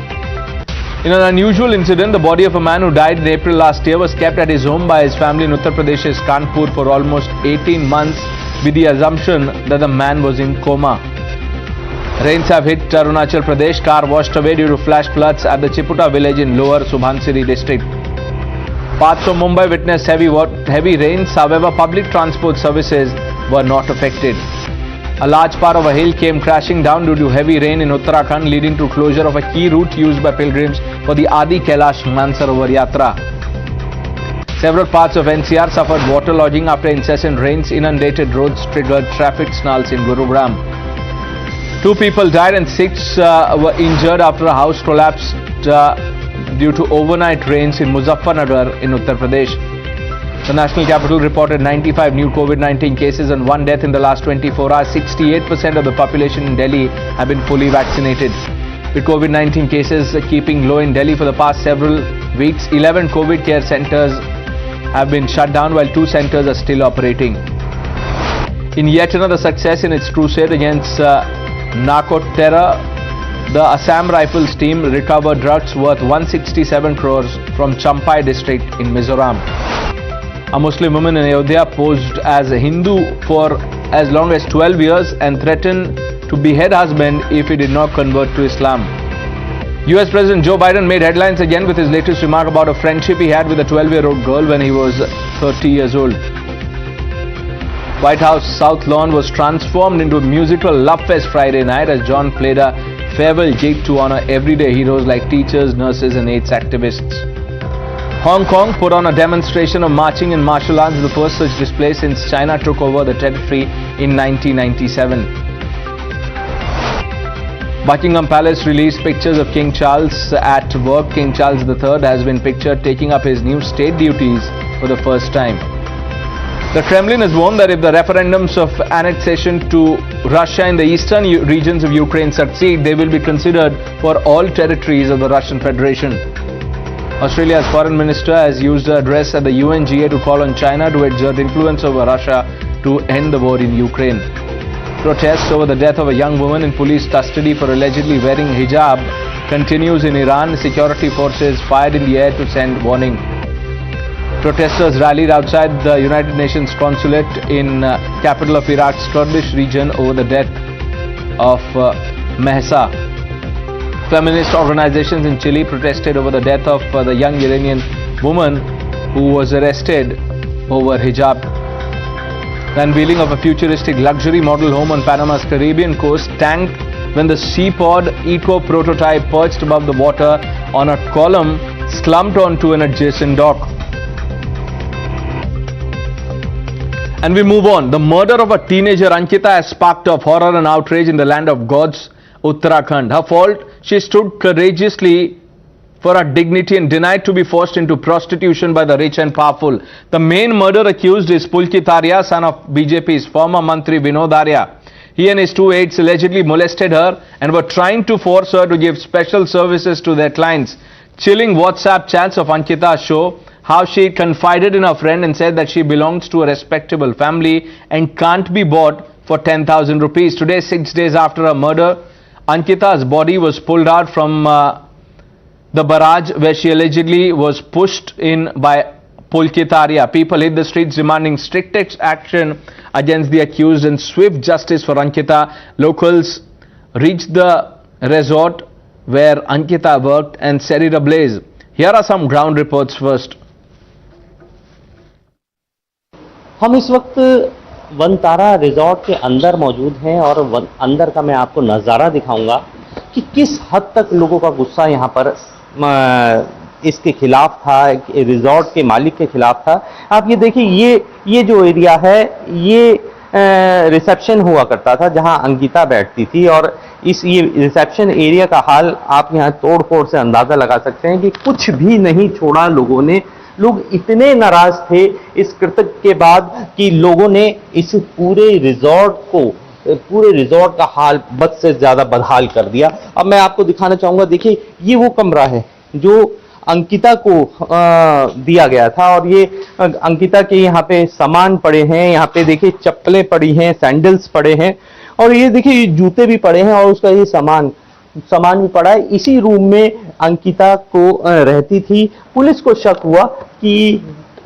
In an unusual incident, the body of a man who died in April last year was kept at his home by his family in Uttar Pradesh's Kanpur for almost 18 months with the assumption that the man was in coma. Rains have hit Arunachal Pradesh. Car washed away due to flash floods at the Chiputa village in lower Subhansiri district. Parts of Mumbai witnessed heavy rains. However, public transport services were not affected. A large part of a hill came crashing down due to heavy rain in Uttarakhand, leading to closure of a key route used by pilgrims for the Adi Kailash Mansarovar Yatra. Several parts of NCR suffered waterlogging after incessant rains. Inundated roads triggered traffic snarls in Gurugram. 2 people died and 6 were injured after a house collapsed due to overnight rains in Muzaffarnagar in Uttar Pradesh. The national capital reported 95 new COVID-19 cases and 1 death in the last 24 hours. 68% of the population in Delhi have been fully vaccinated. With COVID-19 cases keeping low in Delhi for the past several weeks, 11 COVID care centers have been shut down while 2 centers are still operating. In yet another success in its crusade against narco terror, the Assam Rifles team recovered drugs worth 167 crores from Champai district in Mizoram. A Muslim woman in Ayodhya posed as a Hindu for as long as 12 years and threatened to behead husband if he did not convert to Islam. US President Joe Biden made headlines again with his latest remark about a friendship he had with a 12-year-old girl when he was 30 years old. White House South Lawn was transformed into a musical love fest Friday night as John played a farewell gig to honor everyday heroes like teachers, nurses and AIDS activists. Hong Kong put on a demonstration of marching and martial arts, the first such display since China took over the territory in 1997. Buckingham Palace released pictures of King Charles at work. King Charles III has been pictured taking up his new state duties for the first time. The Kremlin has warned that if the referendums of annexation to Russia in the eastern regions of Ukraine succeed, they will be considered for all territories of the Russian Federation. Australia's foreign minister has used her address at the UNGA to call on China to exert influence over Russia to end the war in Ukraine. Protests over the death of a young woman in police custody for allegedly wearing hijab continues in Iran. Security forces fired in the air to send warning. Protesters rallied outside the United Nations consulate in capital of Iraq's Kurdish region over the death of Mahsa. Feminist organizations in Chile protested over the death of the young Iranian woman who was arrested over hijab. The unveiling of a futuristic luxury model home on Panama's Caribbean coast tanked when the Seapod Eco prototype perched above the water on a column slumped onto an adjacent dock. And we move on. The murder of a teenager, Ankita, has sparked of horror and outrage in the land of gods, Uttarakhand. Her fault, she stood courageously for her dignity and denied to be forced into prostitution by the rich and powerful. The main murder accused is Pulkit Arya, son of BJP's former Mantri Vinod Arya. He and his two aides allegedly molested her and were trying to force her to give special services to their clients. Chilling WhatsApp chats of Ankita show how she confided in her friend and said that she belongs to a respectable family and can't be bought for 10,000 rupees. Today, 6 days after her murder, Ankita's body was pulled out from the barrage where she allegedly was pushed in by Pulkit Arya. People hit the streets demanding strictest action against the accused and swift justice for Ankita. Locals reached the resort where Ankita worked and set it ablaze. Here are some ground reports first. हम इस वक्त Vantara resort के अंदर मौजूद हैं और अंदर का मैं आपको नज़ारा दिखाऊंगा कि किस हद तक लोगों का गुस्सा यहाँ पर इसके खिलाफ था, रिजॉर्ट के मालिक के खिलाफ था। आप ये देखिए, ये जो एरिया है ये रिसेप्शन हुआ करता था जहाँ अंकिता बैठती थी और ये रिसेप्शन एरिया का हाल आप यहाँ तोड़ फोड़ से अंदाज़ा लगा सकते हैं कि कुछ भी नहीं छोड़ा लोगों ने। लोग इतने नाराज थे इस कृत्य के बाद कि लोगों ने इस पूरे रिजॉर्ट का हाल बद से ज्यादा बदहाल कर दिया। अब मैं आपको दिखाना चाहूंगा, देखिए ये वो कमरा है जो अंकिता को दिया गया था और ये अंकिता के यहाँ पे सामान पड़े हैं। यहाँ पे देखिए चप्पलें पड़ी हैं, सैंडल्स पड़े हैं और ये देखिए जूते भी पड़े हैं और उसका ये सामान भी पड़ा है। इसी रूम में अंकिता को रहती थी। पुलिस को शक हुआ कि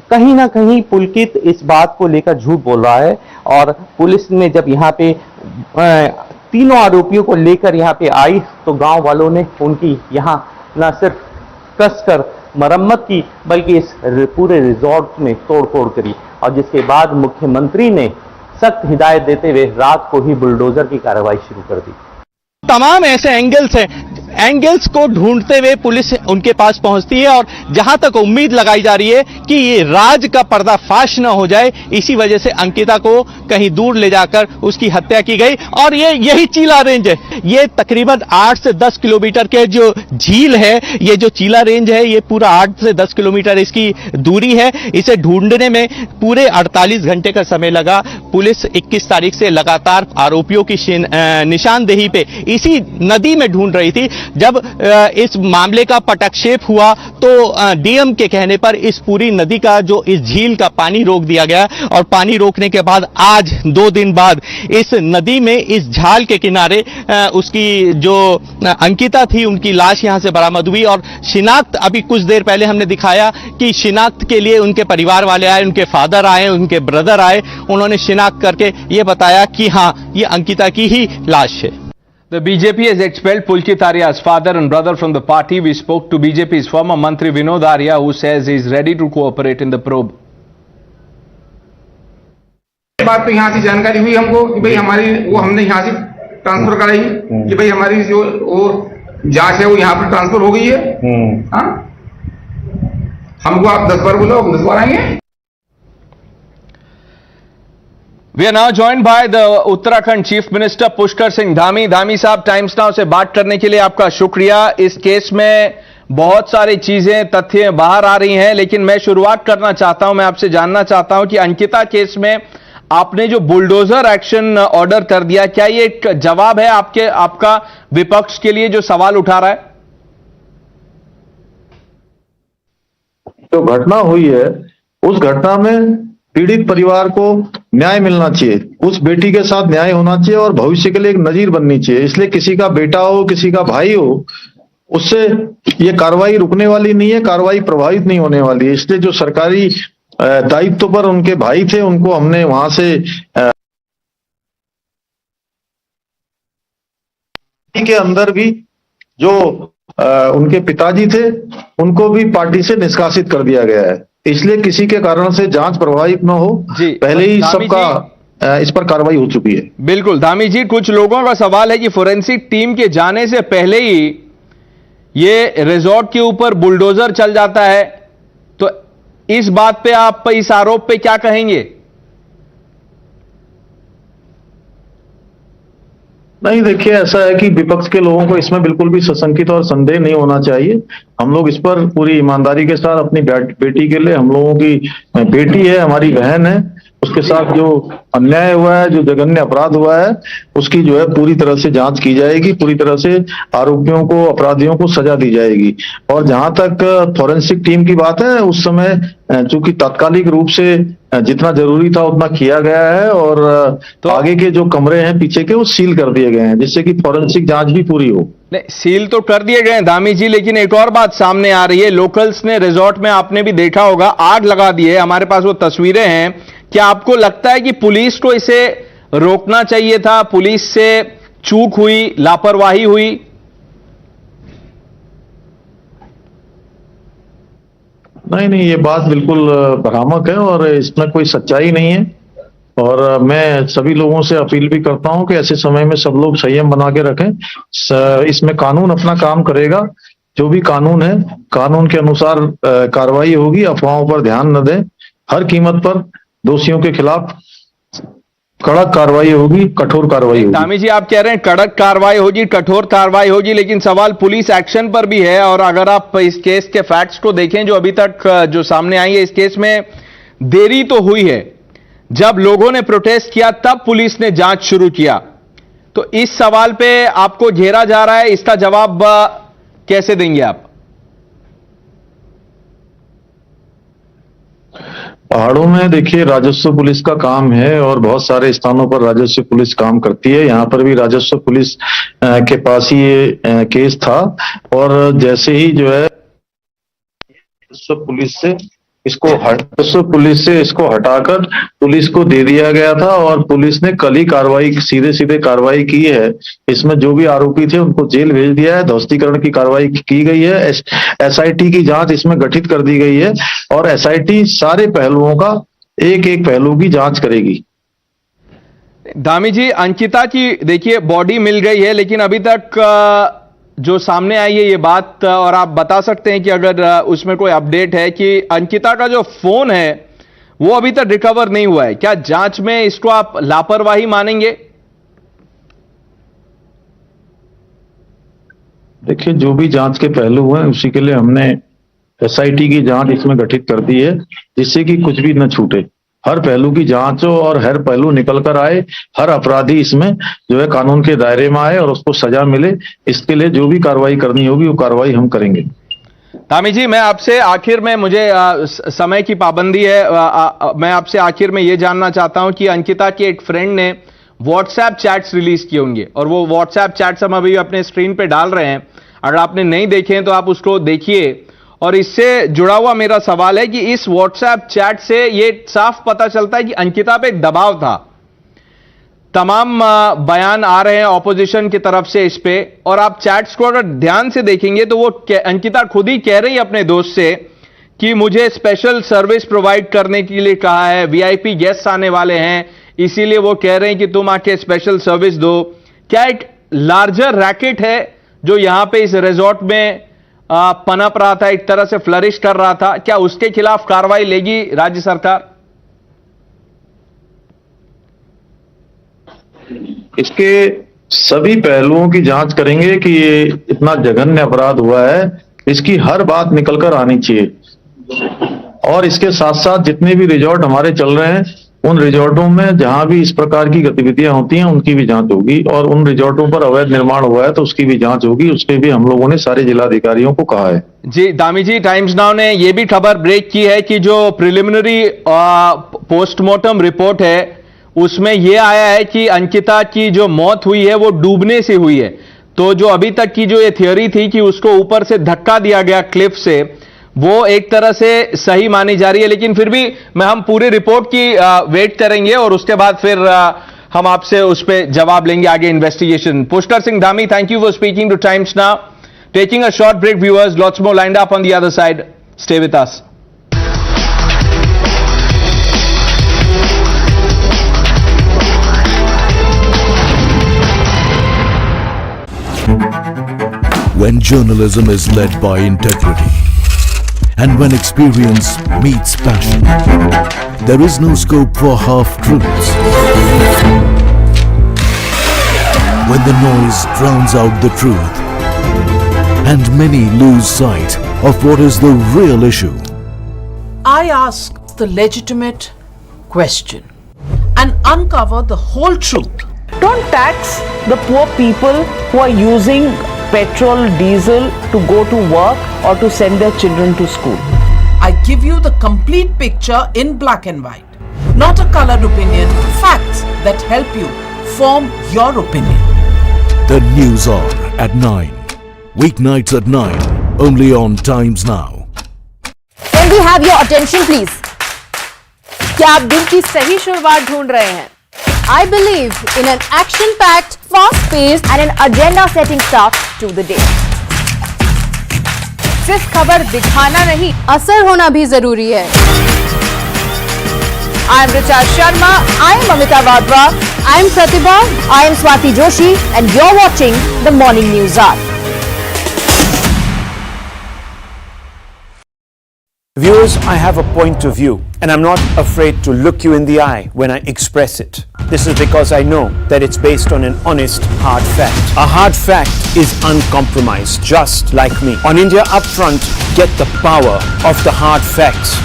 कहीं ना कहीं पुलकित इस बात को लेकर झूठ बोल रहा है और पुलिस ने जब यहाँ पे तीनों आरोपियों को लेकर यहाँ पे आई तो गांव वालों ने उनकी यहाँ न सिर्फ कसकर मरम्मत की बल्कि इस पूरे रिजॉर्ट में तोड़फोड़ करी और जिसके बाद मुख्यमंत्री ने सख्त हिदायत देते हुए रात को ही बुलडोजर की कार्रवाई शुरू कर दी। तमाम ऐसे एंगल्स हैं, एंगल्स को ढूंढते हुए पुलिस उनके पास पहुंचती है और जहां तक उम्मीद लगाई जा रही है कि ये राज का पर्दाफाश न हो जाए, इसी वजह से अंकिता को कहीं दूर ले जाकर उसकी हत्या की गई। और यही चीला रेंज है, ये तकरीबन 8 से 10 किलोमीटर के जो झील है, ये जो चीला रेंज है ये पूरा 8 से 10 किलोमीटर इसकी दूरी है। इसे ढूंढने में पूरे 48 घंटे का समय लगा। पुलिस 21 तारीख से लगातार आरोपियों की निशानदेही पे इसी नदी में ढूंढ रही थी। जब इस मामले का पटक्षेप हुआ तो डीएम के कहने पर इस पूरी नदी का जो इस झील का पानी रोक दिया गया और पानी रोकने के बाद आज 2 दिन बाद इस नदी में इस झाल के किनारे उसकी जो अंकिता थी उनकी लाश यहां से बरामद हुई और शिनाख्त अभी कुछ देर पहले हमने दिखाया कि शिनाख्त के लिए उनके परिवार वाले आए, उनके फादर आए, उनके ब्रदर आए। उन्होंने शिनाख्त करके ये बताया कि हाँ ये अंकिता की ही लाश है। The BJP has expelled Pulkit Arya's father and brother from the party. We spoke to BJP's former Mantri Vinod Arya, who says he is ready to cooperate in the probe. बात तो यहाँ से जानकारी हुई हमको कि भाई हमारी वो हमने यहाँ से ट्रांसफर कराई कि भाई हमारी जो वो जांच है वो यहाँ पर ट्रांसफर हो गई है। हाँ, हमको आप 10 बार बोलो, 10 बार आएंगे। We are now joined by the Uttarakhand Chief Minister Pushkar Singh Dhami. Dhami साहब, टाइम्स नाउ से बात करने के लिए आपका शुक्रिया। इस केस में बहुत सारी चीजें, तथ्य बाहर आ रही हैं, लेकिन मैं शुरुआत करना चाहता हूं, मैं आपसे जानना चाहता हूं कि अंकिता केस में आपने जो बुलडोजर एक्शन ऑर्डर कर दिया, क्या ये एक जवाब है आपका विपक्ष के लिए जो सवाल उठा रहा है? जो घटना हुई है उस घटना में पीड़ित परिवार को न्याय मिलना चाहिए, उस बेटी के साथ न्याय होना चाहिए और भविष्य के लिए एक नजीर बननी चाहिए। इसलिए किसी का बेटा हो, किसी का भाई हो, उससे ये कार्रवाई रुकने वाली नहीं है, कार्रवाई प्रभावित नहीं होने वाली है। इसलिए जो सरकारी दायित्व पर उनके भाई थे उनको हमने वहां से के अंदर भी जो उनके पिताजी थे उनको भी पार्टी से निष्कासित कर दिया गया है। इसलिए किसी के कारण से जांच प्रभावित न हो, पहले ही सबका इस पर कार्रवाई हो चुकी है। बिल्कुल धामी जी, कुछ लोगों का सवाल है कि फोरेंसिक टीम के जाने से पहले ही ये रिजॉर्ट के ऊपर बुलडोजर चल जाता है, तो इस बात पे आप इस आरोप पे क्या कहेंगे? नहीं, देखिए ऐसा है कि विपक्ष के लोगों को इसमें बिल्कुल भी सशंकित और संदेह नहीं होना चाहिए। हम लोग इस पर पूरी ईमानदारी के साथ अपनी बेटी के लिए, हम लोगों की बेटी है, हमारी बहन है, उसके साथ जो अन्याय हुआ है, जो जघन्य अपराध हुआ है, उसकी जो है पूरी तरह से जांच की जाएगी, पूरी तरह से आरोपियों को, अपराधियों को सजा दी जाएगी। और जहां तक फॉरेंसिक टीम की बात है, उस समय चूंकि तात्कालिक रूप से जितना जरूरी था उतना किया गया है, और तो आगे के जो कमरे हैं पीछे के, वो सील कर दिए गए हैं, जिससे कि फॉरेंसिक जांच भी पूरी हो। नहीं, सील तो कर दिए गए हैं धामी जी, लेकिन एक और बात सामने आ रही है। लोकल्स ने रिजॉर्ट में, आपने भी देखा होगा, आग लगा दी है। हमारे पास वो तस्वीरें हैं। क्या आपको लगता है कि पुलिस को इसे रोकना चाहिए था? पुलिस से चूक हुई, लापरवाही हुई? नहीं, ये बात बिल्कुल भ्रामक है और इसमें कोई सच्चाई नहीं है। और मैं सभी लोगों से अपील भी करता हूं कि ऐसे समय में सब लोग संयम बना के रखें। इसमें कानून अपना काम करेगा। जो भी कानून है, कानून के अनुसार कार्रवाई होगी। अफवाहों पर ध्यान न दें। हर कीमत पर दोषियों के खिलाफ कड़क कार्रवाई होगी, कठोर कार्रवाई होगी। धामी जी, आप कह रहे हैं कड़क कार्रवाई होगी, कठोर कार्रवाई होगी, लेकिन सवाल पुलिस एक्शन पर भी है। और अगर आप इस केस के फैक्ट्स को देखें जो अभी तक जो सामने आई है, इस केस में देरी तो हुई है। जब लोगों ने प्रोटेस्ट किया तब पुलिस ने जांच शुरू किया। तो इस सवाल पे आपको घेरा जा रहा है, इसका जवाब कैसे देंगे आप? पहाड़ों में देखिए राजस्व पुलिस का काम है और बहुत सारे स्थानों पर राजस्व पुलिस काम करती है। यहाँ पर भी राजस्व पुलिस के पास ही ये केस था, और जैसे ही जो है राजस्व पुलिस से इसको हटाकर पुलिस को दे दिया गया था, और पुलिस ने कल ही कार्रवाई, सीधे कार्रवाई की है। इसमें जो भी आरोपी थे उनको जेल भेज दिया है। ध्वस्तीकरण की कार्रवाई की गई है। एसआईटी की जांच इसमें गठित कर दी गई है, और एसआईटी सारे पहलुओं का, एक एक पहलू की जांच करेगी। धामी जी, अंकिता की देखिए बॉडी मिल गई है, लेकिन अभी तक जो सामने आई है ये बात, और आप बता सकते हैं कि अगर उसमें कोई अपडेट है कि अंकिता का जो फोन है वो अभी तक रिकवर नहीं हुआ है। क्या जांच में इसको आप लापरवाही मानेंगे? देखिए, जो भी जांच के पहलू हैं उसी के लिए हमने एसआईटी की जांच इसमें गठित कर दी है, जिससे कि कुछ भी न छूटे। हर पहलू की जांच हो और हर पहलू निकल कर आए, हर अपराधी इसमें जो है कानून के दायरे में आए और उसको सजा मिले। इसके लिए जो भी कार्रवाई करनी होगी वो कार्रवाई हम करेंगे। धामी जी, मैं आपसे आखिर में, मुझे समय की पाबंदी है, मैं आपसे आखिर में ये जानना चाहता हूं कि अंकिता के एक फ्रेंड ने व्हाट्सएप चैट्स रिलीज किए होंगे, और वो व्हाट्सएप चैट्स हम अभी अपने स्क्रीन पे डाल रहे हैं। अगर आपने नहीं देखे हैं तो आप उसको देखिए। और इससे जुड़ा हुआ मेरा सवाल है कि इस व्हाट्सएप चैट से ये साफ पता चलता है कि अंकिता पे एक दबाव था। तमाम बयान आ रहे हैं ऑपोजिशन की तरफ से इस पे, और आप चैट्स को अगर ध्यान से देखेंगे तो वो अंकिता खुद ही कह रही है अपने दोस्त से कि मुझे स्पेशल सर्विस प्रोवाइड करने के लिए कहा है, वीआईपी गेस्ट आने वाले हैं, इसीलिए वो कह रहे हैं कि तुम आके स्पेशल सर्विस दो। क्या एक लार्जर रैकेट है जो यहां पे इस रिजॉर्ट में पनप रहा था, एक तरह से फ्लरिश कर रहा था? क्या उसके खिलाफ कार्रवाई लेगी राज्य सरकार? इसके सभी पहलुओं की जांच करेंगे कि ये इतना जघन्य अपराध हुआ है, इसकी हर बात निकलकर आनी चाहिए। और इसके साथ साथ जितने भी रिजॉर्ट हमारे चल रहे हैं, उन रिजॉर्टों में जहां भी इस प्रकार की गतिविधियां होती हैं उनकी भी जांच होगी, और उन रिजॉर्टों पर अवैध निर्माण हुआ है तो उसकी भी जांच होगी। उसके भी हम लोगों ने सारे जिलाधिकारियों को कहा है। जी दामी जी, टाइम्स नाउ ने यह भी खबर ब्रेक की है कि जो प्रिलिमिनरी पोस्टमार्टम रिपोर्ट है उसमें यह आया है कि अंकिता की जो मौत हुई है वो डूबने से हुई है। तो जो अभी तक की जो ये थियोरी थी कि उसको ऊपर से धक्का दिया गया क्लिफ से, वो एक तरह से सही मानी जा रही है। लेकिन फिर भी हम पूरी रिपोर्ट की वेट करेंगे और उसके बाद फिर हम आपसे उस पर जवाब लेंगे आगे investigation. Pushkar Singh Dhami, thank you for speaking to Times Now. Taking a short break viewers, lots more lined up on the other side, stay with us. When journalism is led by integrity, and when experience meets passion, there is no scope for half-truths. When when the noise drowns out the truth and many lose sight of what is the real issue. I ask the legitimate question and uncover the whole truth. Don't tax the poor people who are using petrol, diesel to go to work or to send their children to school. I give you the complete picture in black and white, not a colored opinion, facts that help you form your opinion. The News Hour at 9. Weeknights at 9. Only on Times Now. Can we have your attention please? क्या आप दिन की सही शुरुआत ढूंढ रहे हैं? I believe in an action-packed, fast-paced and an agenda-setting start to the day. सिर्फ खबर दिखाना नहीं, असर होना भी जरूरी है. I am Richa Sharma, I am Amita Wadhwa, I am Pratibha, I am Swati Joshi, and you're watching the Morning News Hour. Viewers, I have a point of view, and I'm not afraid to look you in the eye when I express it. This is because I know that it's based on an honest, hard fact. A hard fact is uncompromised, just like me. On India Upfront, get the power of the hard facts.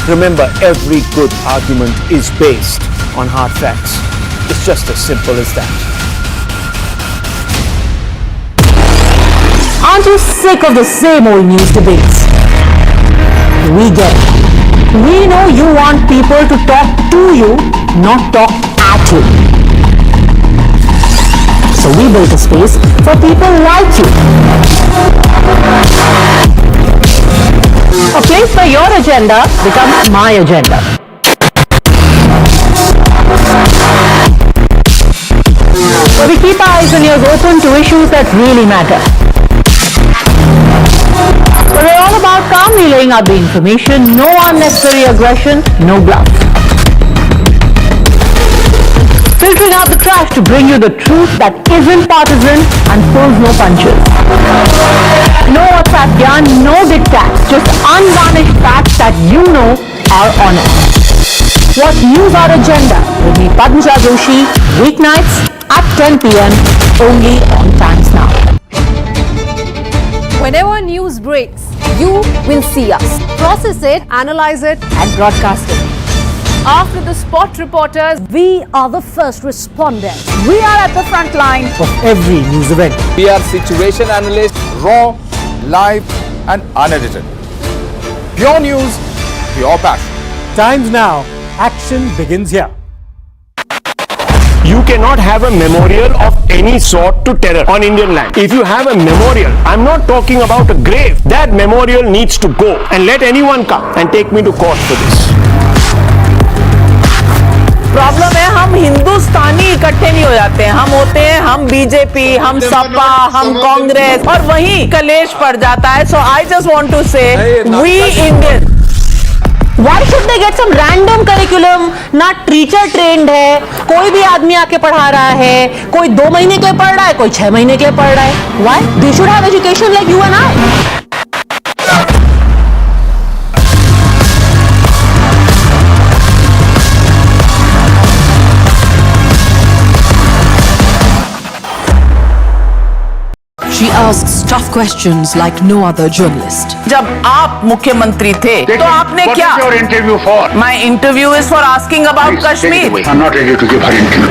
Remember, every good argument is based on hard facts. It's just as simple as that. Aren't you sick of the same old news debates? We get it. We know you want people to talk to you, not talk at you. So we built a space for people like you. A place where your agenda becomes my agenda. Where we keep our eyes and ears open to issues that really matter. But we're all about calmly laying out the information, no unnecessary aggression, no bluff. Filtering out the trash to bring you the truth that isn't partisan and pulls no punches. No WhatsApp yarn, no diktats, just unvarnished facts that you know are honest. Watch News Hour Agenda with me, Padmja Joshi, weeknights at 10 p.m. only on Times Now. Whenever news breaks, you will see us. Process it, analyze it, and broadcast it. After the spot reporters, we are the first responders. We are at the front line of every news event. We are situation analysts, raw, live and unedited. Pure news, pure passion. Times Now, action begins here. You cannot have a memorial of any sort to terror on Indian land. If you have a memorial, I'm not talking about a grave. That memorial needs to go, and let anyone come and take me to court for this. Problem है हम हिंदुस्तानी इकट्ठे नहीं हो जाते हैं. हम होते हैं हम बीजेपी, हम सपा, हम कांग्रेस और वहीं कलेश पड़ जाता है. So I just want to say we Indians. Why should they get some random curriculum? ना टीचर ट्रेंड है, कोई भी आदमी आके पढ़ा रहा है, कोई 2 महीने के लिए पढ़ रहा है, कोई 6 महीने के लिए पढ़ रहा है. Why? They should have education like you and I. She asks tough questions like no other journalist. जब आप मुख्यमंत्री थे तो आपने क्या? What is your interview for? My interview is for asking about Kashmir. I'm not ready to give her interview.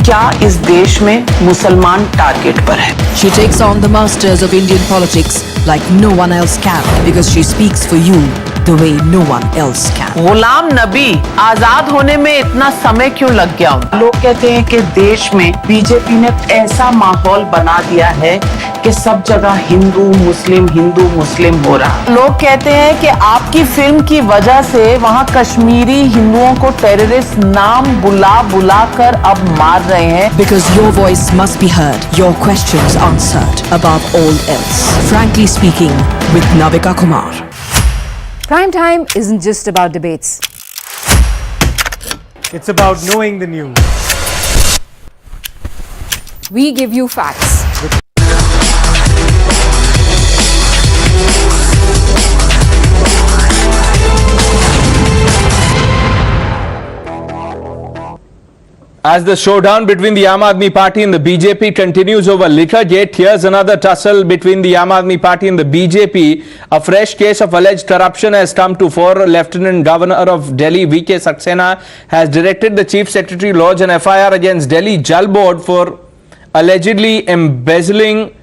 क्या इस देश में मुसलमान टारगेट पर है? She takes on the masters of Indian politics like no one else can because she speaks for you the way no one else can. Ghulam Nabi Azad होने में इतना समय क्यों लग गया? लोग कहते हैं कि देश में बीजेपी ने ऐसा माहौल बना दिया है कि सब जगह हिंदू मुस्लिम हो रहा. लोग कहते हैं कि आपकी फिल्म की वजह से वहाँ कश्मीरी हिंदुओं को टेररिस्ट नाम बुला कर अब मार रहे हैं. Because your voice must be heard, your questions answered above all else. Frankly speaking, with Navika Kumar. Prime time isn't just about debates. It's about knowing the news. We give you facts. As the showdown between the Aam Aadmi Party and the BJP continues over Liquorgate, here's another tussle between the Aam Aadmi Party and the BJP. A fresh case of alleged corruption has come to fore. Lieutenant Governor of Delhi, V.K. Saxena, has directed the Chief Secretary to lodge an FIR against Delhi Jal Board for allegedly embezzling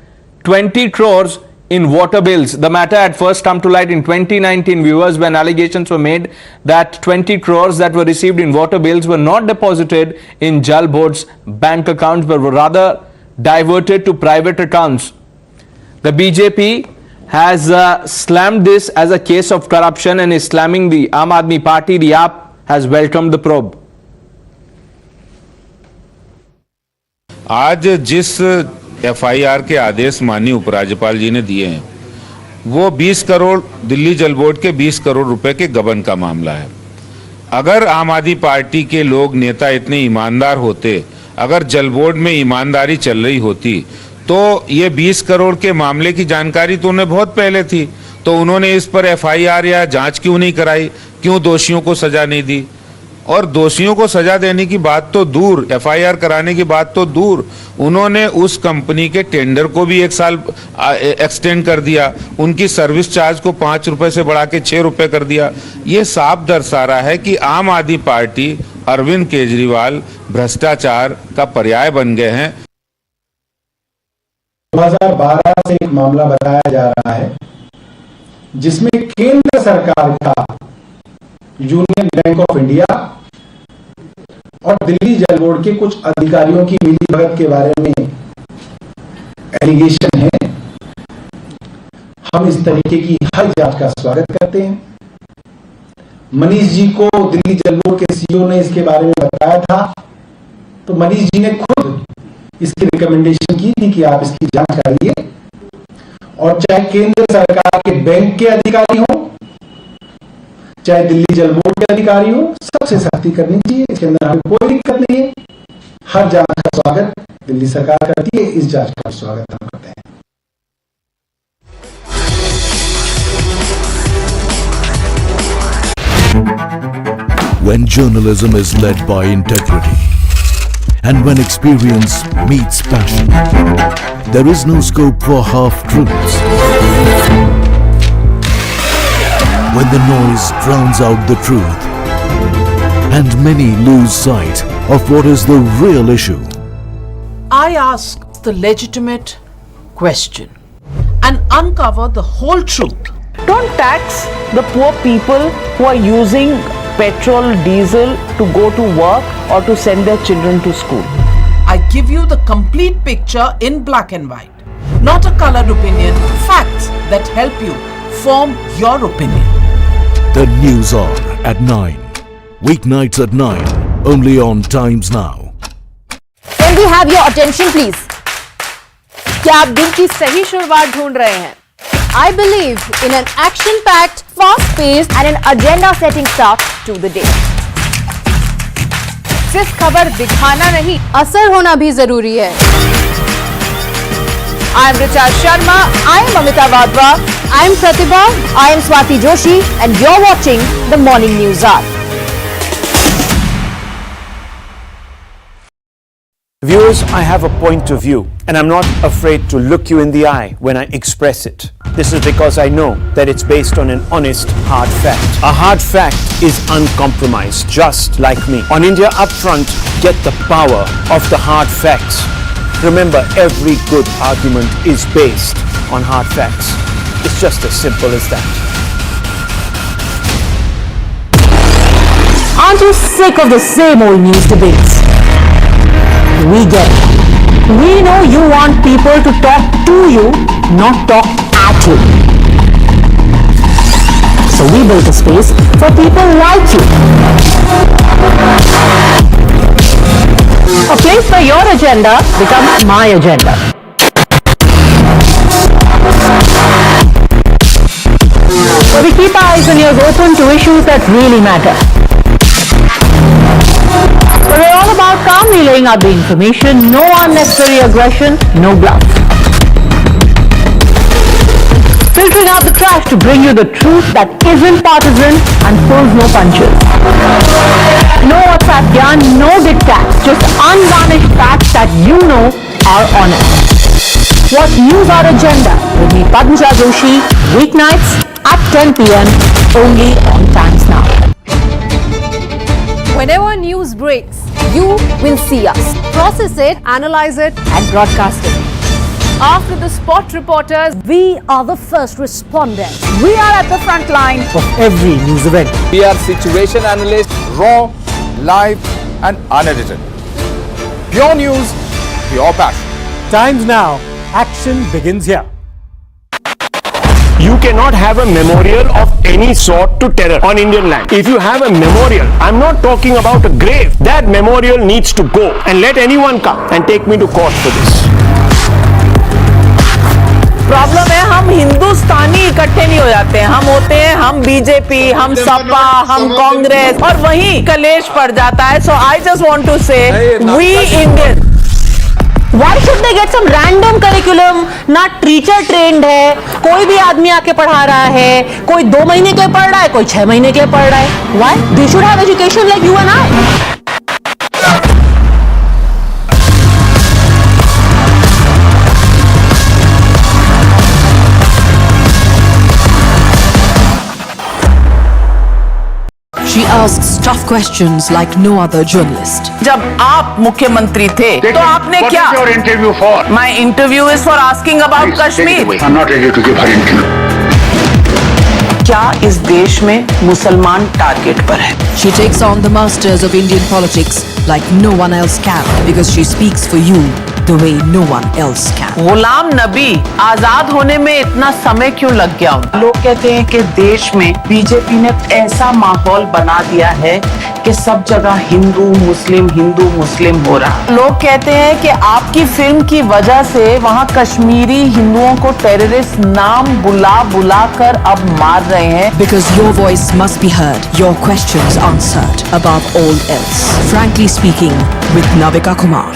20 crores in water bills. The matter had first come to light in 2019, viewers, when allegations were made that 20 crores that were received in water bills were not deposited in Jal Board's bank accounts but were rather diverted to private accounts. The BJP has slammed this as a case of corruption and is slamming the Aam Aadmi Party. The AAP has welcomed the probe. आज जिस FIR के आदेश माननीय उपराज्यपाल जी ने दिए हैं वो 20 करोड़ दिल्ली जल बोर्ड के 20 करोड़ रुपए के गबन का मामला है। अगर आम आदमी पार्टी के लोग नेता इतने ईमानदार होते, अगर जल बोर्ड में ईमानदारी चल रही होती तो ये 20 करोड़ के मामले की जानकारी तो उन्हें बहुत पहले थी, तो उन्होंने इस पर FIR या जांच क्यों नहीं कराई, क्यों दोषियों को सजा नहीं दी? और दोषियों को सजा देने की बात तो दूर, FIR कराने की बात तो दूर, उन्होंने उस कंपनी के टेंडर को भी 1 साल एक्सटेंड कर दिया, उनकी सर्विस चार्ज को 5 रुपए से बढ़ा के 6 रुपए कर दिया। ये साफ दर्शा रहा है कि आम आदमी पार्टी, अरविंद केजरीवाल भ्रष्टाचार का पर्याय बन गए हैं। 2012 से एक मामला बताया जा रहा है जिसमें केंद्र सरकार का यूनियन बैंक ऑफ इंडिया और दिल्ली जल बोर्ड के कुछ अधिकारियों की मिलीभगत के बारे में एलिगेशन है। हम इस तरीके की हर जांच का स्वागत करते हैं। मनीष जी को दिल्ली जल बोर्ड के CEO ने इसके बारे में बताया था, तो मनीष जी ने खुद इसकी रिकमेंडेशन की थी कि आप इसकी जांच करिए, और चाहे केंद्र सरकार के बैंक के अधिकारी हो, चाहे दिल्ली जल बोर्ड के अधिकारी हो, सबसे सख्ती करनी चाहिए। इसके अंदर हमें कोई दिक्कत नहीं है। हर जांच का स्वागत दिल्ली सरकार करती है, इस जांच का स्वागत हम करते हैं। When journalism is led by integrity and when experience meets passion, there is no scope for half-truths. When the noise drowns out the truth and many lose sight of what is the real issue. I ask the legitimate question and uncover the whole truth. Don't tax the poor people who are using petrol, diesel to go to work or to send their children to school. I give you the complete picture in black and white, not a colored opinion, facts that help you form your opinion. The news on at 9. Weeknights at 9. Only on Times Now. Can we have your attention please? क्या आप दिन की सही शुरुआत ढूंढ रहे हैं? I believe in an action-packed, fast-paced and an agenda-setting start to the day. सिर्फ खबर दिखाना नहीं, असर होना भी जरूरी है। I am Richa Sharma, I am Amita Bhandari, I am Pratibha, I am Swati Joshi and you're watching the Morning News Hour. Viewers, I have a point of view and I'm not afraid to look you in the eye when I express it. This is because I know that it's based on an honest, hard fact. A hard fact is uncompromised, just like me. On India Upfront, get the power of the hard facts. Remember, every good argument is based on hard facts. It's just as simple as that. Aren't you sick of the same old news debates? We get it. We know you want people to talk to you, not talk at you. So we built a space for people like you. A place where your agenda becomes my agenda. Where we keep our eyes and ears open to issues that really matter. We're all about calmly laying out the information, no unnecessary aggression, no bluff. Filtering out the trash to bring you the truth that isn't partisan and pulls no punches. No WhatsApp yarn, no diktats, just unvarnished facts that you know are honest. Watch News Our Agenda with me, Padmja Joshi, weeknights at 10 p.m. only on Times Now. Whenever news breaks, you will see us. Process it, analyze it, and broadcast it. After the spot reporters, we are the first responders. We are at the front line of every news event. We are situation analysts, raw, live and unedited. Pure news, pure passion. Times Now, action begins here. You cannot have a memorial of any sort to terror on Indian land. If you have a memorial, I'm not talking about a grave. That memorial needs to go, and let anyone come and take me to court for this. Problem है हम हिंदुस्तानी इकट्ठे नहीं हो जाते हैं, हम होते हैं हम बीजेपी, हम सपा, हम कांग्रेस और वहीं कलेश पड़ जाता है. So I just want to say we Indian. Why should they get some random curriculum? ना टीचर ट्रेंड है, कोई भी आदमी आके पढ़ा रहा है, कोई 2 महीने के लिए पढ़ रहा है, कोई 6 महीने के लिए पढ़ रहा है. Why? They should have education like you and I. She asks tough questions like no other journalist. जब आप मुख्यमंत्री थे तो आपने क्या? What is your interview for? My interview is for asking about Kashmir. I'm not ready to give her interview. क्या इस देश में मुसलमान टारगेट पर है? She takes on the masters of Indian politics like no one else can because she speaks for you the way no one else can. Ghulam Nabi Azad होने में इतना समय क्यों लग गया? लोग कहते हैं कि देश में बीजेपी ने ऐसा माहौल बना दिया है कि सब जगह हिंदू मुस्लिम हो रहा. लोग कहते हैं कि आपकी फिल्म की वजह से वहाँ कश्मीरी हिंदुओं को टेररिस्ट नाम बुला कर अब मार रहे हैं. Because your voice must be heard, your questions answered above all else. Frankly speaking, with Navika Kumar.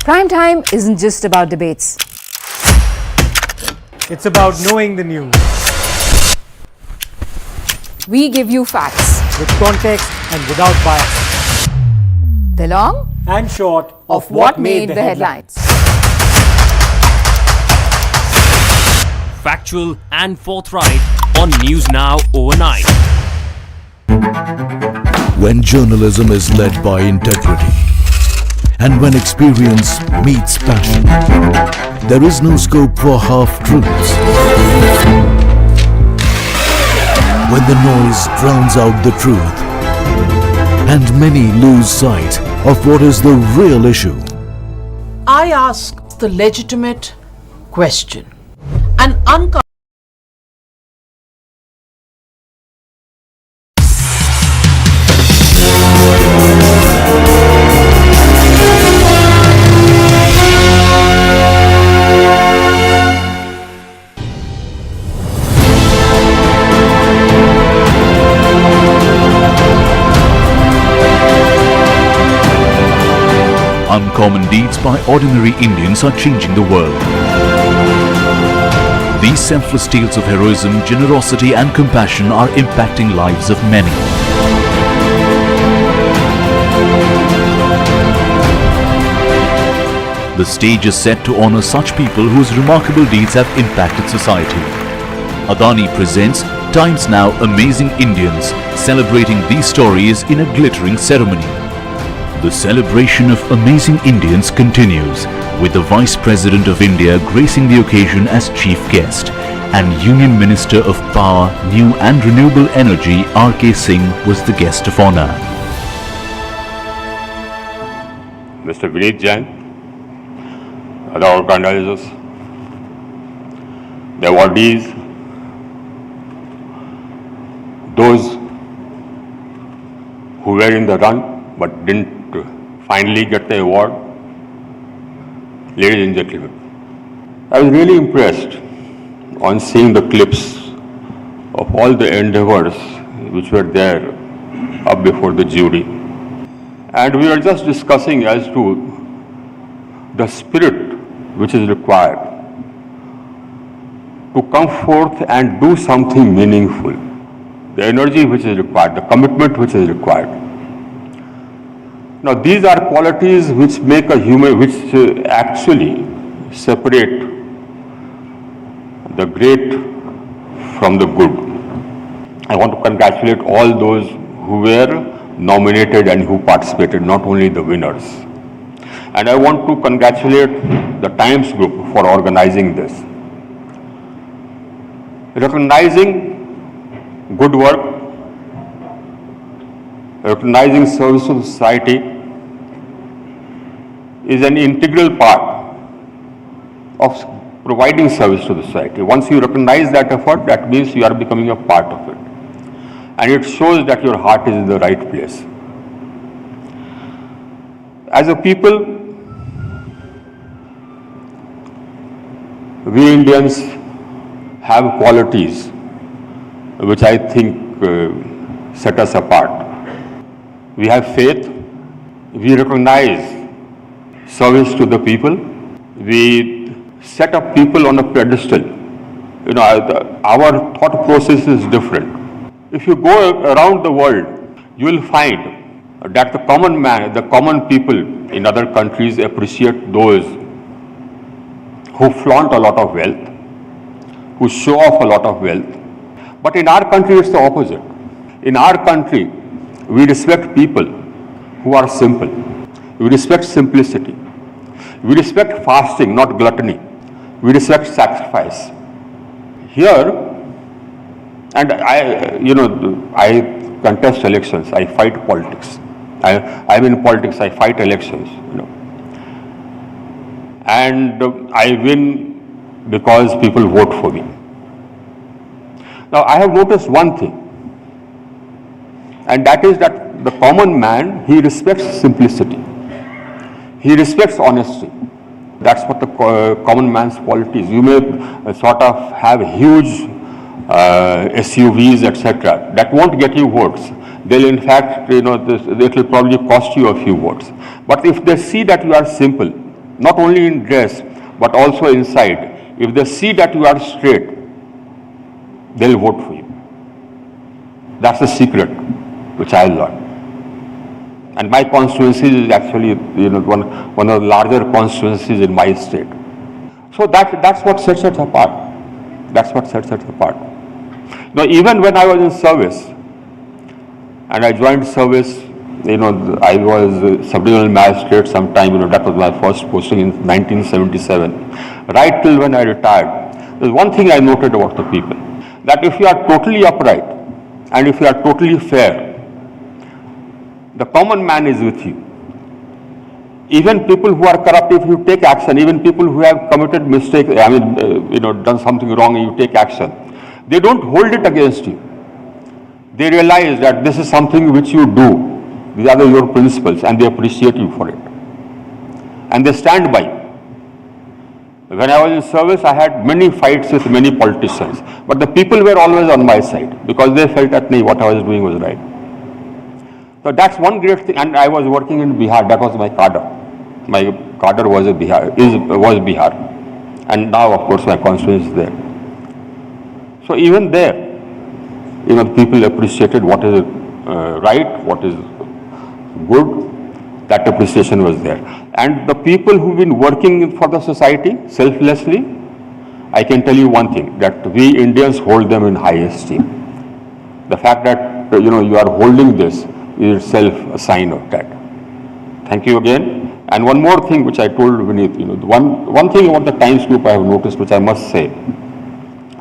Prime time isn't just about debates. It's about knowing the news. We give you facts. With context and without bias. The long and short of what made the headlines. Factual and forthright on News Now overnight. When journalism is led by integrity and when experience meets passion, there is no scope for half-truths. When the noise drowns out the truth and many lose sight of what is the real issue. I ask the legitimate question. An Uncommon deeds by ordinary Indians are changing the world. These selfless tales of heroism, generosity and compassion are impacting lives of many. The stage is set to honor such people whose remarkable deeds have impacted society. Adani presents Times Now Amazing Indians, celebrating these stories in a glittering ceremony. The celebration of Amazing Indians continues, with the Vice President of India gracing the occasion as chief guest, and Union Minister of Power, New and Renewable Energy R.K. Singh was the guest of honor. Mr. Vineet Jain, other organizers, the awardees, those who were in the run but didn't finally get the award. Ladies and gentlemen, I was really impressed on seeing the clips of all the endeavors which were there up before the jury. And we are just discussing as to the spirit which is required to come forth and do something meaningful, the energy which is required, the commitment which is required. Now, these are qualities which make a human, which actually separate the great from the good. I want to congratulate all those who were nominated and who participated, not only the winners. And I want to congratulate the Times Group for organizing this. Recognizing good work, recognizing service to society is an integral part of providing service to the society. Once you recognize that effort, that means you are becoming a part of it. And it shows that your heart is in the right place. As a people, we Indians have qualities which I think set us apart. We have faith, we recognize service to the people, we set up people on a pedestal. You know, our thought process is different. If you go around the world, you will find that the common man, the common people in other countries appreciate those who flaunt a lot of wealth, who show off a lot of wealth. But in our country, it's the opposite. In our country, we respect people who are simple. We respect simplicity. We respect fasting, not gluttony. We respect sacrifice. Here, and I contest elections. I fight politics. I'm in politics. I fight elections. And I win because people vote for me. Now, I have noticed one thing, and that is that the common man, he respects simplicity. He respects honesty. That's what the common man's quality is. You may sort of have huge SUVs, etc. That won't get you votes. They'll in fact, it will probably cost you a few votes. But if they see that you are simple, not only in dress, but also inside, if they see that you are straight, they'll vote for you. That's the secret which I learned. And my constituency is actually one of the larger constituencies in my state. So that's what sets us apart. That's what sets us apart. Now, even when I was in service, and I joined service, I was sub-divisional magistrate sometime, that was my first posting in 1977. Right till when I retired, there's one thing I noted about the people, that if you are totally upright, and if you are totally fair, the common man is with you. Even people who are corrupt, if you take action, even people who have committed mistakes, done something wrong, and you take action, they don't hold it against you. They realize that this is something which you do. These are your principles, and they appreciate you for it. And they stand by. When I was in service, I had many fights with many politicians, but the people were always on my side because they felt that what I was doing was right. So that's one great thing. And I was working in Bihar. That was my cadre. My cadre was Bihar, and now of course my constituency is there. So even there, people appreciated what is right, what is good. That appreciation was there. And the people who've been working for the society selflessly, I can tell you one thing, that we Indians hold them in high esteem. The fact that you are holding this is itself a sign of that. Thank you again. And one more thing which I told Vineet, one thing about the Times Group I have noticed, which I must say,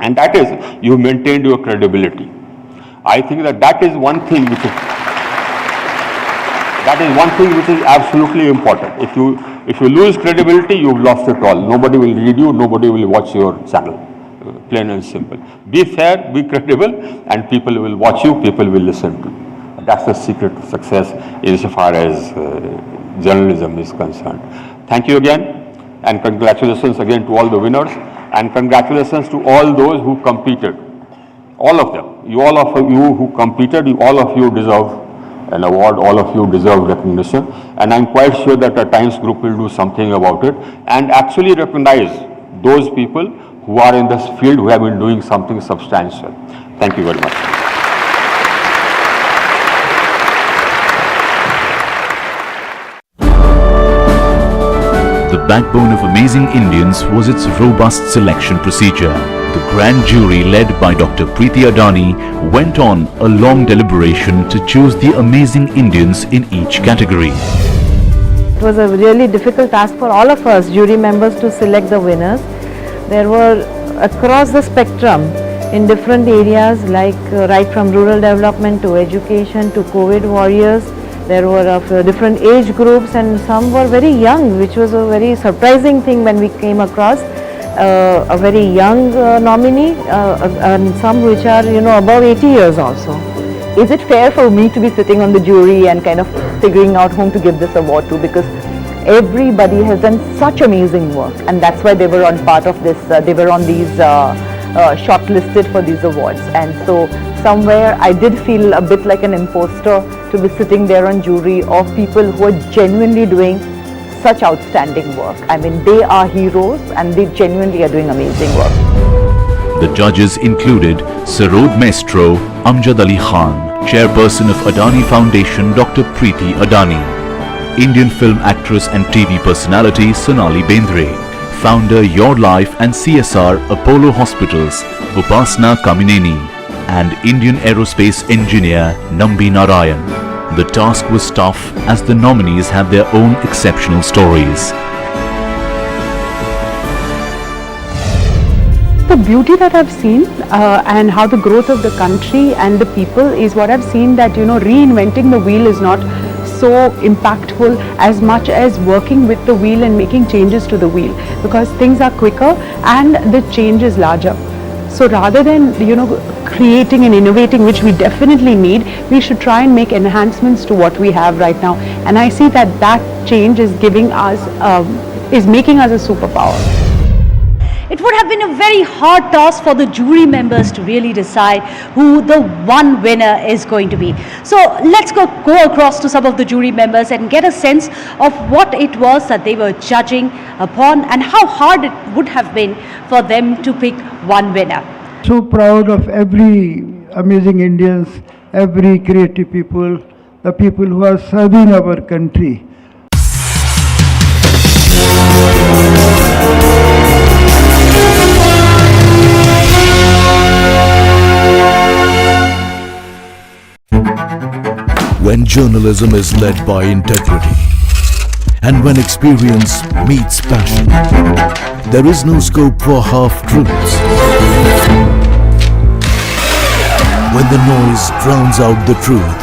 and that is you maintained your credibility. I think that is one thing which is absolutely important. If you lose credibility, you've lost it all. Nobody will read you, nobody will watch your channel. Plain and simple. Be fair, be credible, and people will watch you, people will listen to you. That's the secret to success insofar as journalism is concerned. Thank you again, and congratulations again to all the winners, and congratulations to all those who competed. All of them. All of you who competed, all of you deserve an award, all of you deserve recognition, and I'm quite sure that the Times Group will do something about it and actually recognize those people who are in this field, who have been doing something substantial. Thank you very much. backbone of Amazing Indians was its robust selection procedure. The grand jury led by Dr. Preeti Adani went on a long deliberation to choose the Amazing Indians in each category. It was a really difficult task for all of us jury members to select the winners. There were across the spectrum in different areas like right from rural development to education to COVID warriors. There were of different age groups and some were very young, which was a very surprising thing when we came across a very young nominee and some which are above 80 years also. Is it fair for me to be sitting on the jury and kind of figuring out whom to give this award to? Because everybody has done such amazing work and that's why they were on part of this, they were on these shortlisted for these awards, and so somewhere I did feel a bit like an imposter to be sitting there on jury of people who are genuinely doing such outstanding work. I mean, they are heroes and they genuinely are doing amazing work. The judges included Sarod Maestro, Amjad Ali Khan, Chairperson of Adani Foundation Dr. Preeti Adani, Indian film actress and TV personality Sonali Bendre, founder Your Life and CSR Apollo Hospitals Upasna Kamineni, and Indian aerospace engineer Nambi Narayan. The task was tough as the nominees have their own exceptional stories. The beauty that I've seen and how the growth of the country and the people is what I've seen, that reinventing the wheel is not so impactful as much as working with the wheel and making changes to the wheel, because things are quicker and the change is larger. So rather than creating and innovating, which we definitely need, we should try and make enhancements to what we have right now. And I see that that change is giving us, is making us a superpower. It would have been a very hard task for the jury members to really decide who the one winner is going to be. So let's go across to some of the jury members and get a sense of what it was that they were judging upon and how hard it would have been for them to pick one winner. So proud of every amazing Indians, every creative people, the people who are serving our country. When journalism is led by integrity and when experience meets passion, there is no scope for half-truths. When the noise drowns out the truth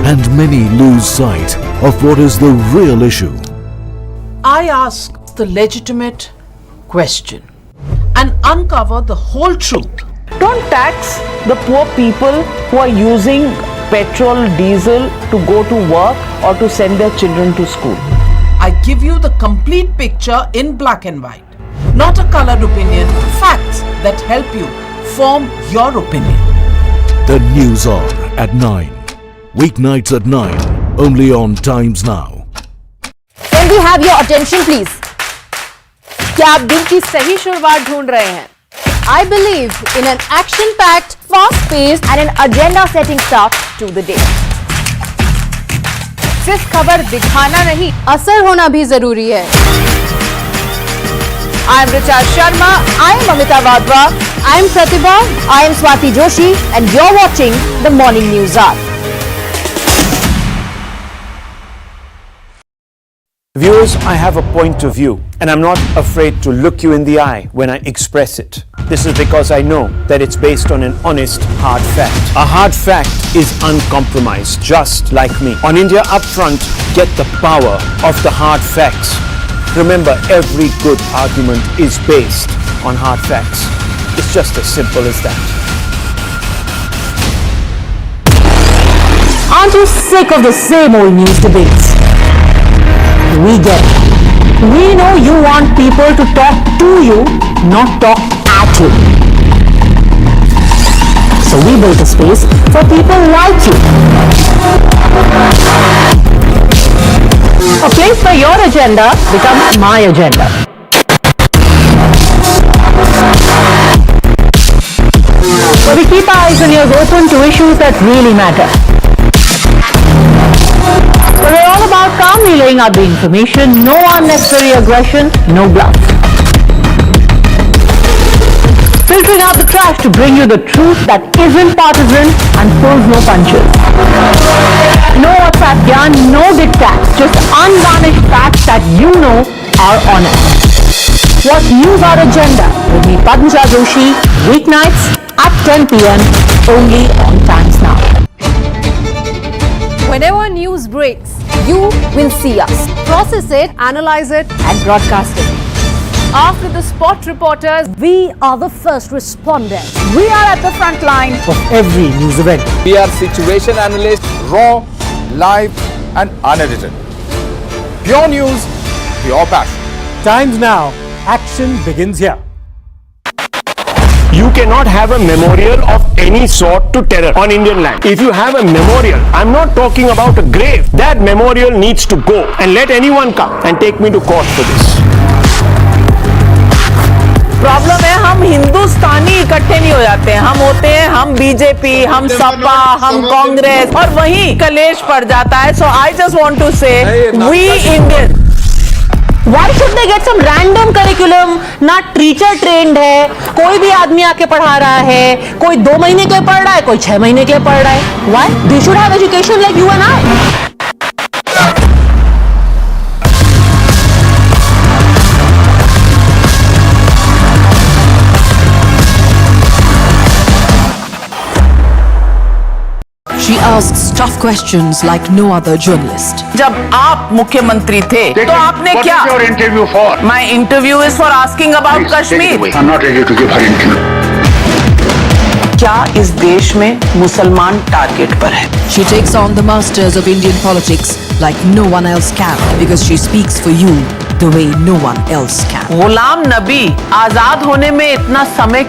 and many lose sight of what is the real issue. I ask the legitimate question and uncover the whole truth. Don't tax the poor people who are using petrol, diesel to go to work or to send their children to school. I give you the complete picture in black and white, not a colored opinion, facts that help you form your opinion. The News Hour at 9. Weeknights at 9, only on Times Now. Can we have your attention please? क्या आप दिन की सही शुरुआत ढूंढ रहे हैं? I believe in an action-packed, fast-paced and an agenda-setting start to the day. सिर्फ खबर दिखाना नहीं, असर होना भी जरूरी है. I am Richa Sharma, I am Amita Bhandari, I am Pratibha, I am Swati Joshi, and you're watching the Morning News Hour. Viewers, I have a point of view, and I'm not afraid to look you in the eye when I express it. This is because I know that it's based on an honest, hard fact. A hard fact is uncompromised, just like me. On India Upfront, get the power of the hard facts. Remember, every good argument is based on hard facts. It's just as simple as that. Aren't you sick of the same old news debates? We get it. We know you want people to talk to you, not talk at you. So we built a space for people like you. A place where your agenda becomes my agenda. So we keep our eyes and ears open to issues that really matter. We're all about calm only laying out the information, no unnecessary aggression, no bluff. Filtering out the trash to bring you the truth that isn't partisan and pulls no punches. No WhatsApp yarn, no diktats, just unvarnished facts that you know are honest. Watch News Our Agenda with me, Padmaja Joshi, weeknights at 10 p.m. only on Times Now. Whenever news breaks, you will see us. Process it, analyze it, and broadcast it. After the spot reporters, we are the first responders. We are at the front line of every news event. We are situation analysts, raw, live, and unedited. Pure news, pure passion. Times Now. Action begins here. You cannot have a memorial of any sort to terror on Indian land. If you have a memorial, I'm not talking about a grave. That memorial needs to go, and let anyone come and take me to court for this. Problem है हम हिंदुस्तानी इकट्ठे नहीं हो जाते हैं, हम होते हैं हम बीजेपी, हम सपा, हम कांग्रेस और वहीं कलेश पड़ जाता है. So I just want to say we Indian. Why should they get some random curriculum? ना टीचर ट्रेंड है, कोई भी आदमी आके पढ़ा रहा है, कोई 2 महीने के लिए पढ़ रहा है, कोई 6 महीने के लिए पढ़ रहा है. Why? They should have education like you and I. She asks tough questions like no other journalist. जब आप मुख्यमंत्री थे तो आपने क्या? What is your interview for? My interview is for asking about Kashmir. I'm not ready to give her interview. क्या इस देश में मुसलमान टारगेट पर है? She takes on the masters of Indian politics like no one else can because she speaks for you the way no one else can. Ghulam Nabi Azad होने में इतना समय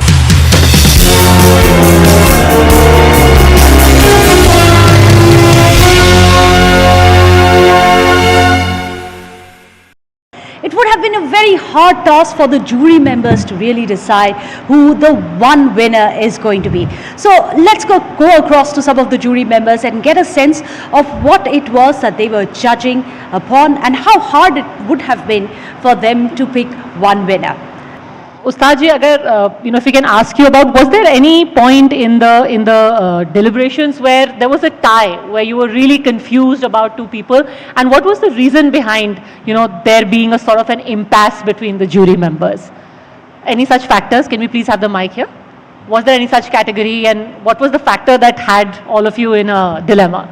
It would have been a very hard task for the jury members to really decide who the one winner is going to be. So let's go across to some of the jury members and get a sense of what it was that they were judging upon and how hard it would have been for them to pick one winner. Ustad ji, agar if we can ask you about, was there any point in the deliberations where there was a tie, where you were really confused about two people, and what was the reason behind there being a sort of an impasse between the jury members? Any such factors? Can we please have the mic here? Was there any such category, and what was the factor that had all of you in a dilemma?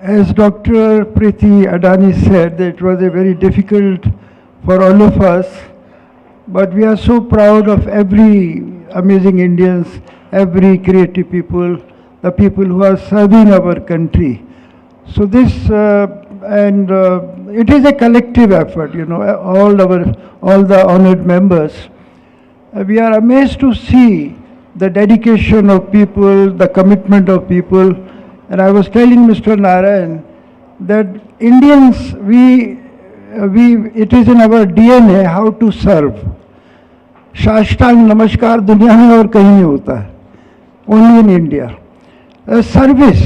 As Dr. Priti Adani said, that it was a very difficult for all of us. But we are so proud of every amazing Indians, every creative people, the people who are serving our country. So this, it is a collective effort, all the honored members. We are amazed to see the dedication of people, the commitment of people. And I was telling Mr. Narayan that Indians, it is in our DNA how to serve. साष्टांग नमस्कार दुनिया में और कहीं नहीं होता है, only in India. Service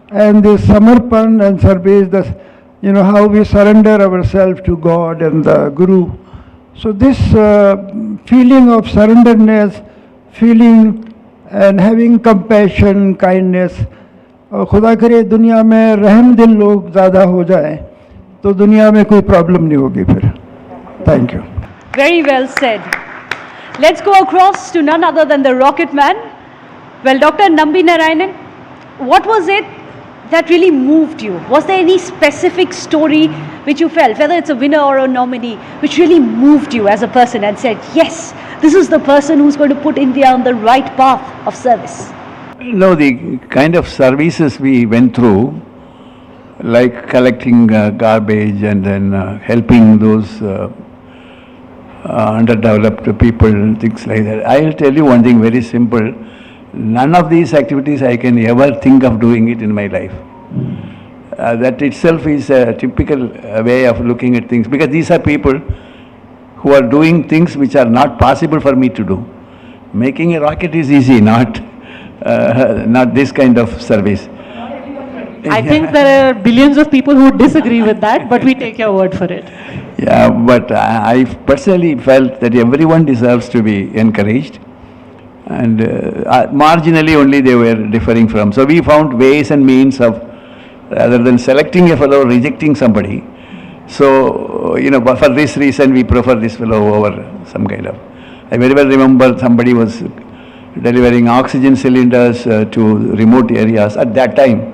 and the samarpan and service, how we surrender ourselves to God and the Guru. So this feeling of surrenderness, feeling and having compassion, kindness, और खुदा करे दुनिया में रहम दिल लोग ज़्यादा हो जाए तो दुनिया में कोई प्रॉब्लम नहीं होगी फिर. Thank you. Very well said. Let's go across to none other than the Rocket Man. Well, Dr. Nambi Narayanan, what was it that really moved you? Was there any specific story which you felt, whether it's a winner or a nominee, which really moved you as a person and said, yes, this is the person who's going to put India on the right path of service? No, the kind of services we went through, like collecting garbage and then helping those underdeveloped people and things like that. I'll tell you one thing very simple. None of these activities I can ever think of doing it in my life. That itself is a typical way of looking at things, because these are people who are doing things which are not possible for me to do. Making a rocket is easy, not this kind of service. I think there are billions of people who disagree with that, but we take your word for it. Yeah, but I personally felt that everyone deserves to be encouraged, and marginally only they were differing from. So we found ways and means of, rather than selecting a fellow, rejecting somebody. So, but for this reason we prefer this fellow over some kind of. I very well remember somebody was delivering oxygen cylinders to remote areas. At that time,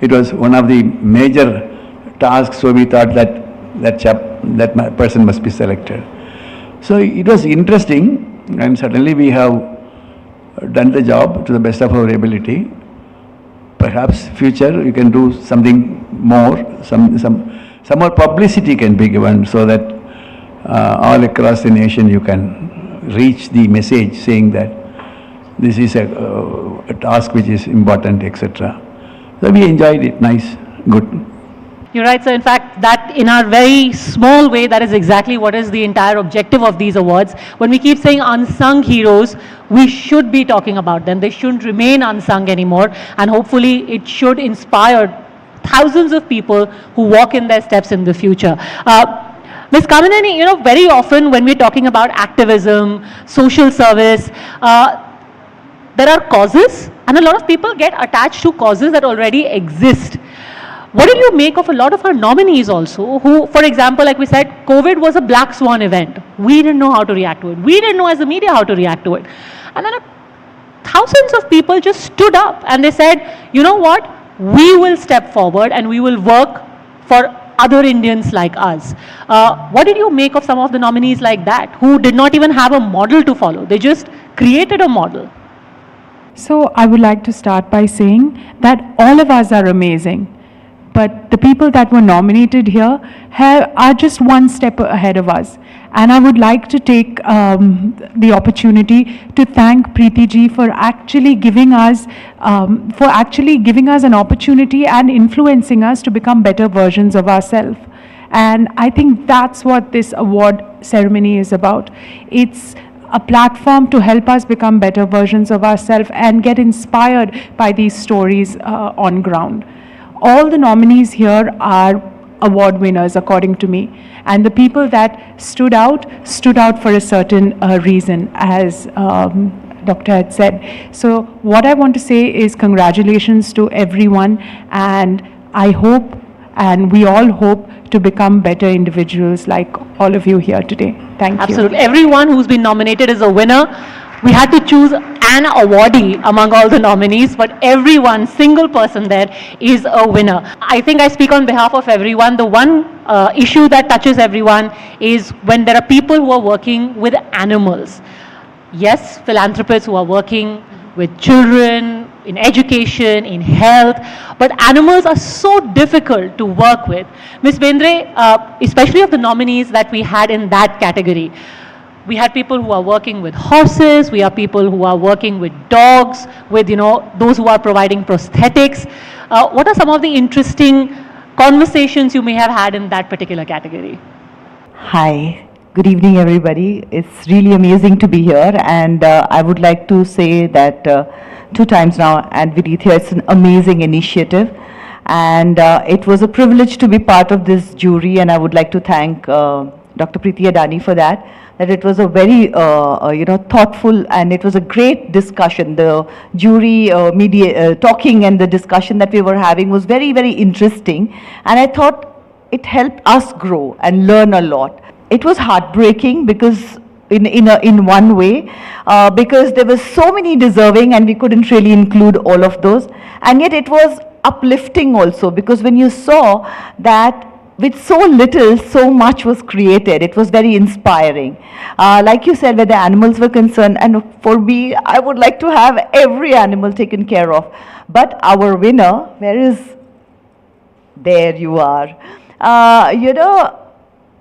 it was one of the major tasks, so we thought that that person must be selected. So it was interesting, and certainly we have done the job to the best of our ability. Perhaps future you can do something more, some more publicity can be given, so that all across the nation you can reach the message saying that this is a task which is important, etc. So we enjoyed it, nice, good. You're right, sir. In fact, that in our very small way, that is exactly what is the entire objective of these awards. When we keep saying unsung heroes, we should be talking about them. They shouldn't remain unsung anymore. And hopefully it should inspire thousands of people who walk in their steps in the future. Ms. Kamineni, very often when we're talking about activism, social service, there are causes, and a lot of people get attached to causes that already exist. What do you make of a lot of our nominees also who, for example, like we said, COVID was a black swan event. We didn't know how to react to it. We didn't know as a media how to react to it. And then thousands of people just stood up and they said, you know what, we will step forward and we will work for other Indians like us. What did you make of some of the nominees like that who did not even have a model to follow? They just created a model. So I would like to start by saying that all of us are amazing. But the people that were nominated here are just one step ahead of us. And I would like to take the opportunity to thank Preeti ji for actually giving us an opportunity and influencing us to become better versions of ourselves. And I think that's what this award ceremony is about. It's a platform to help us become better versions of ourselves and get inspired by these stories on ground. All the nominees here are award winners, according to me. And the people that stood out for a certain reason, as Dr. had said. So what I want to say is congratulations to everyone, and I hope, and we all hope, to become better individuals like all of you here today. Thank you. Absolutely. Everyone who's been nominated is a winner. We had to choose an awardee among all the nominees, but everyone, single person there is a winner. I think I speak on behalf of everyone. The one issue that touches everyone is when there are people who are working with animals. Yes, philanthropists who are working with children, in education, in health, but animals are so difficult to work with. Ms. Bendre, especially of the nominees that we had in that category, we had people who are working with horses, we have people who are working with dogs, with those who are providing prosthetics. What are some of the interesting conversations you may have had in that particular category? Hi, good evening everybody. It's really amazing to be here, and I would like to say that 2 times now, and Vidithya, it's an amazing initiative, and it was a privilege to be part of this jury, and I would like to thank Dr. Preeti Adani for that it was a very thoughtful, and it was a great discussion. The jury talking and the discussion that we were having was very, very interesting, and I thought it helped us grow and learn a lot. It was heartbreaking because in one way, because there were so many deserving and we couldn't really include all of those, and yet it was uplifting also, because when you saw that with so little, so much was created. It was very inspiring. Like you said, where the animals were concerned, and for me, I would like to have every animal taken care of. But our winner, there you are.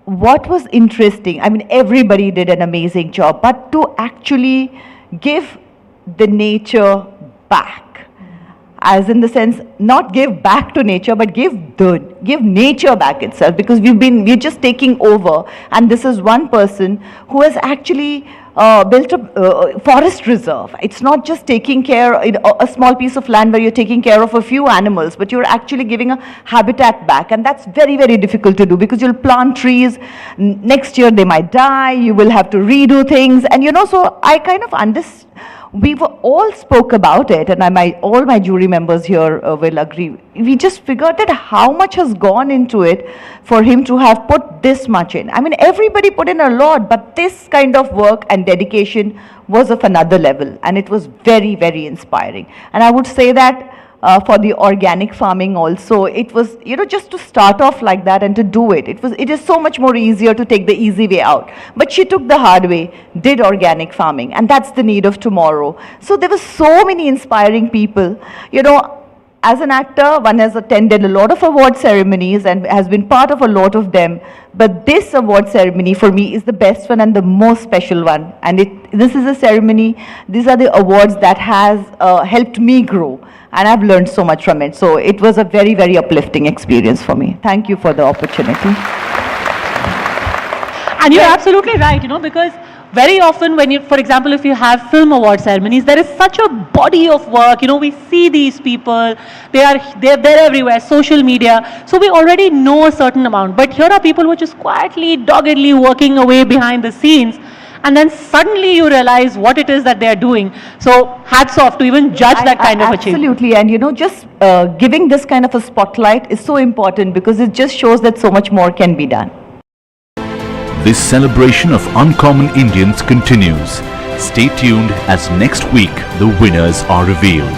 What was interesting, I mean, everybody did an amazing job, but to actually give the nature back, as in the sense, not give back to nature, but give nature back itself, because we're just taking over, and this is one person who has actually built a forest reserve. It's not just taking care a small piece of land where you're taking care of a few animals, but you're actually giving a habitat back, and that's very, very difficult to do because you'll plant trees. Next year they might die. You will have to redo things, and so I kind of understand. We all spoke about it, and all my jury members here will agree. We just figured that how much has gone into it for him to have put this much in. I mean, everybody put in a lot, but this kind of work and dedication was of another level, and it was very, very inspiring. And I would say that for the organic farming also, it was, just to start off like that and to do it. It is so much more easier to take the easy way out. But she took the hard way, did organic farming, and that's the need of tomorrow. So there were so many inspiring people. As an actor, one has attended a lot of award ceremonies and has been part of a lot of them. But this award ceremony for me is the best one and the most special one. And this is a ceremony, these are the awards that has helped me grow. And I've learned so much from it. So it was a very, very uplifting experience for me. Thank you for the opportunity. And you're absolutely right, because very often when for example, if you have film award ceremonies, there is such a body of work. We see these people, they're everywhere, social media. So we already know a certain amount. But here are people who are just quietly, doggedly working away behind the scenes. And then suddenly you realize what it is that they are doing. So hats off to even judge that kind of achievement. Absolutely, and just giving this kind of a spotlight is so important because it just shows that so much more can be done. This celebration of uncommon Indians continues. Stay tuned as next week the winners are revealed.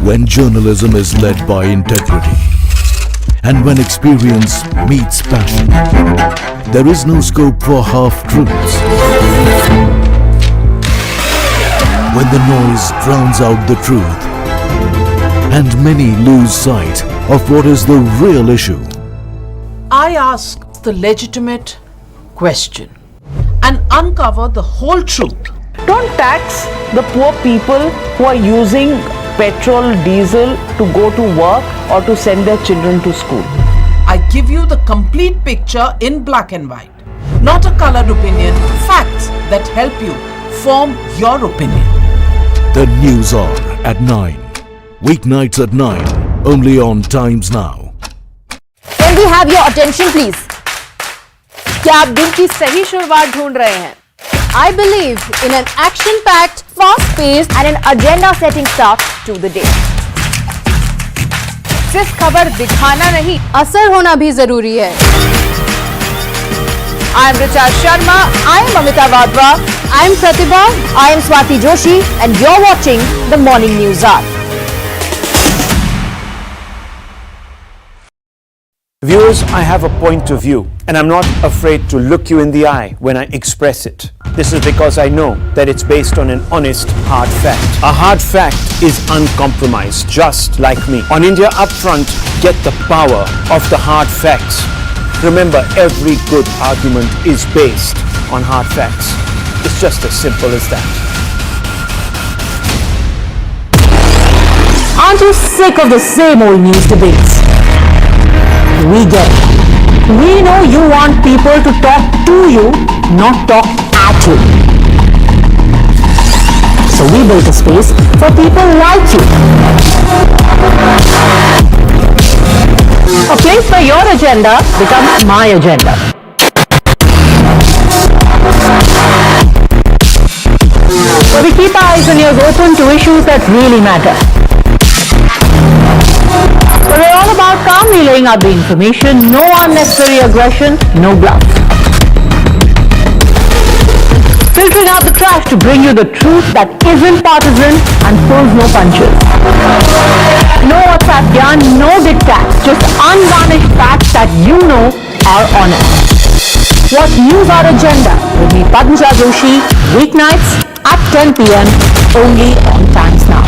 When journalism is led by integrity, and when experience meets passion, there is no scope for half-truths. When the noise drowns out the truth, and many lose sight of what is the real issue. I ask the legitimate question and uncover the whole truth. Don't tax the poor people who are using petrol, diesel to go to work or to send their children to school. I give you the complete picture in black and white, not a colored opinion, facts that help you form your opinion. The News Hour at 9. Weeknights at 9, only on Times Now. Can we have your attention please? क्या आप दिन की सही शुरुआत ढूंढ रहे हैं? I believe in an action-packed, fast-paced and an agenda-setting start to the day. सिर्फ खबर दिखाना नहीं, असर होना भी जरूरी है. I am Richa Sharma, I am Amita Vadva, I am Pratibha, I am Swati Joshi, and you're watching the Morning News Hour. Viewers, I have a point of view, and I'm not afraid to look you in the eye when I express it. This is because I know that it's based on an honest, hard fact. A hard fact is uncompromised, just like me. On India Upfront, get the power of the hard facts. Remember, every good argument is based on hard facts. It's just as simple as that. Aren't you sick of the same old news debates? We get it. We know you want people to talk to you, not talk at you. So we built a space for people like you. A place where your agenda becomes my agenda. Where we keep our eyes and ears open to issues that really matter. We're all about calmly laying out the information, no unnecessary aggression, no bluff. Filtering out the trash to bring you the truth that isn't partisan and pulls no punches. No WhatsApp yarn, no diktats, just unvarnished facts that you know are honest. Watch News Hour Agenda with me, Padmaja Joshi, weeknights at 10 p.m. only on Times Now.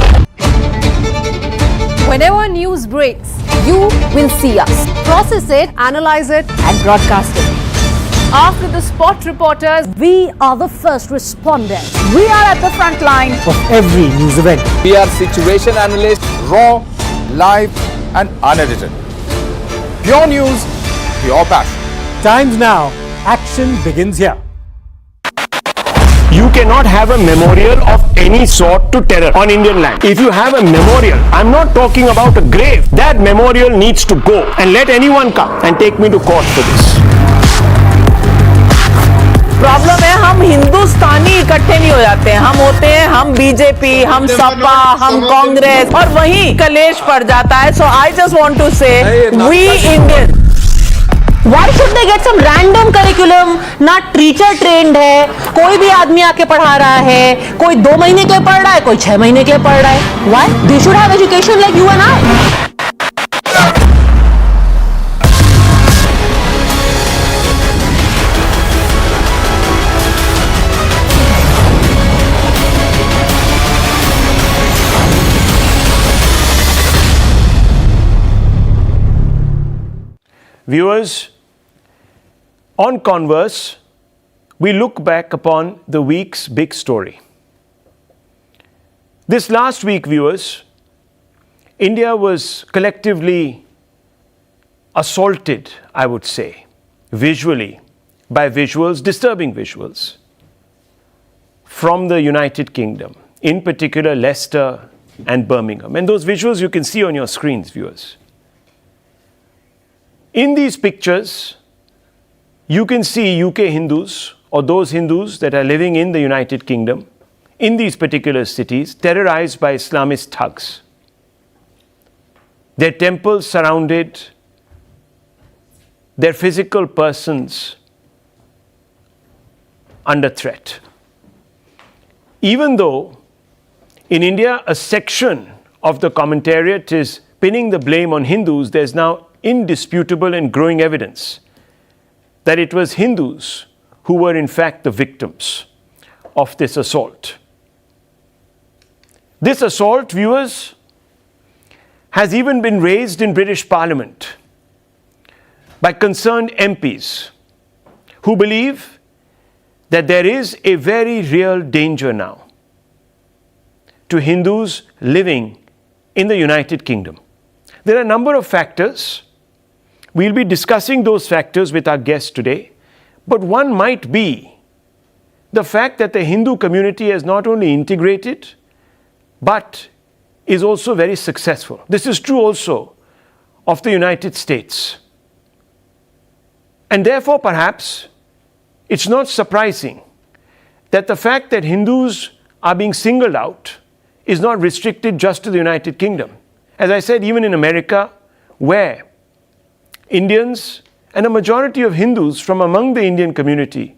Whenever news breaks, you will see us. Process it, analyze it, and broadcast it. After the spot reporters, We are the first responders. we are at the front line of every news event. We are situation analysts, raw, live, and unedited. Pure news, pure passion. Times Now, action begins here. You cannot have a memorial of any sort to terror on Indian land. If you have a memorial, I'm not talking about a grave. That memorial needs to go, and let anyone come and take me to court for this. Problem है हम हिंदुस्तानी इकट्ठे नहीं हो जाते हैं, हम होते हैं हम बीजेपी, हम सपा, हम कांग्रेस और वहीं कलेश पड़ जाता है. So I just want to say we Indian. Why should they get some random curriculum? ना टीचर ट्रेंड है, कोई भी आदमी आके पढ़ा रहा है, कोई 2 महीने के लिए पढ़ रहा है, कोई 6 महीने के लिए पढ़ रहा है. Why? They should have education like you and I. Viewers, on Converse, we look back upon the week's big story. This last week, viewers, India was collectively assaulted, I would say, visually, by visuals, disturbing visuals, from the United Kingdom, in particular Leicester and Birmingham. And those visuals you can see on your screens, viewers. In these pictures, you can see UK Hindus, or those Hindus that are living in the United Kingdom, in these particular cities, terrorized by Islamist thugs. Their temples surrounded, their physical persons under threat. Even though in India a section of the commentariat is pinning the blame on Hindus, there's now indisputable and growing evidence that it was Hindus who were in fact the victims of this assault. This assault, viewers, has even been raised in British Parliament by concerned MPs who believe that there is a very real danger now to Hindus living in the United Kingdom. There are a number of factors. We'll be discussing those factors with our guest today, but one might be the fact that the Hindu community has not only integrated, but is also very successful. This is true also of the United States. And therefore, perhaps, it's not surprising that the fact that Hindus are being singled out is not restricted just to the United Kingdom. As I said, even in America, where Indians and a majority of Hindus from among the Indian community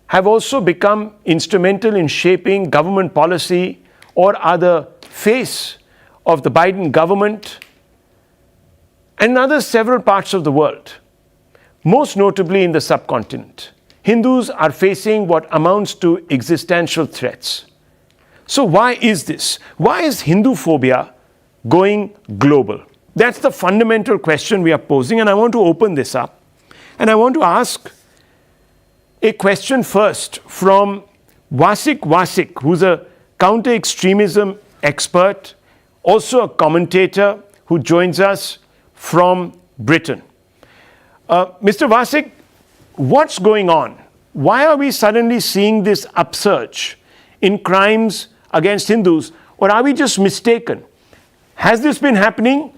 have also become instrumental in shaping government policy or are the face of the Biden government and other several parts of the world, most notably in the subcontinent. Hindus are facing what amounts to existential threats. So why is this? Why is Hindu phobia going global? That's the fundamental question we are posing, and I want to open this up. And I want to ask a question first from Wasik, who's a counter-extremism expert, also a commentator who joins us from Britain. Mr. Wasik, what's going on? Why are we suddenly seeing this upsurge in crimes against Hindus, or are we just mistaken? Has this been happening,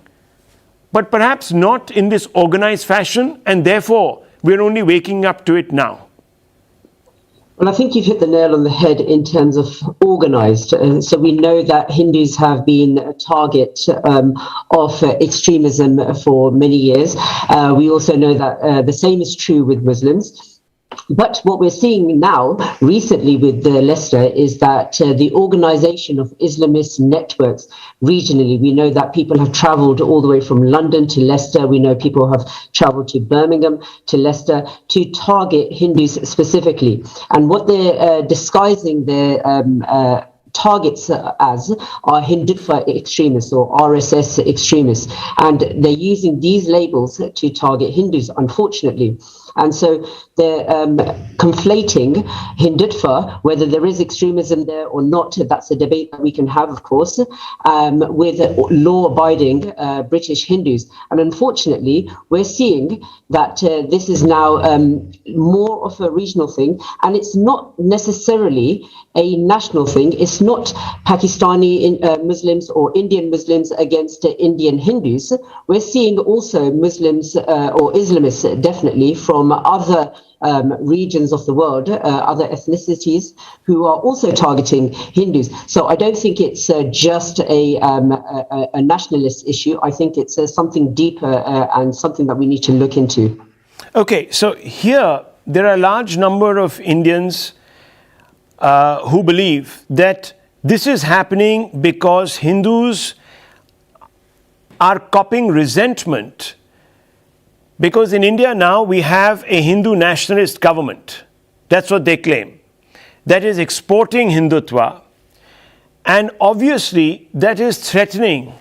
but perhaps not in this organized fashion, and therefore we're only waking up to it now? Well, I think you've hit the nail on the head in terms of organized. So we know that Hindus have been a target of extremism for many years. We also know that the same is true with Muslims. But what we're seeing now, recently with Leicester, is that the organization of Islamist networks regionally, we know that people have traveled all the way from London to Leicester. We know people have traveled to Birmingham, to Leicester, to target Hindus specifically. And what they're disguising their targets as are Hindutva extremists or RSS extremists, and they're using these labels to target Hindus, unfortunately. And so they're conflating Hindutva, whether there is extremism there or not, that's a debate that we can have, of course, with law-abiding British Hindus. And unfortunately, we're seeing that this is now more of a regional thing, and it's not necessarily a national thing. It's not Pakistani Muslims or Indian Muslims against Indian Hindus. We're seeing also Muslims or Islamists, definitely, from other regions of the world, other ethnicities, who are also targeting Hindus. So I don't think it's just a nationalist issue. I think it's something deeper and something that we need to look into. Okay, so here there are a large number of Indians who believe that this is happening because Hindus are copying resentment. Because in India now we have a Hindu nationalist government. That's what they claim. That is exporting Hindutva. And obviously that is threatening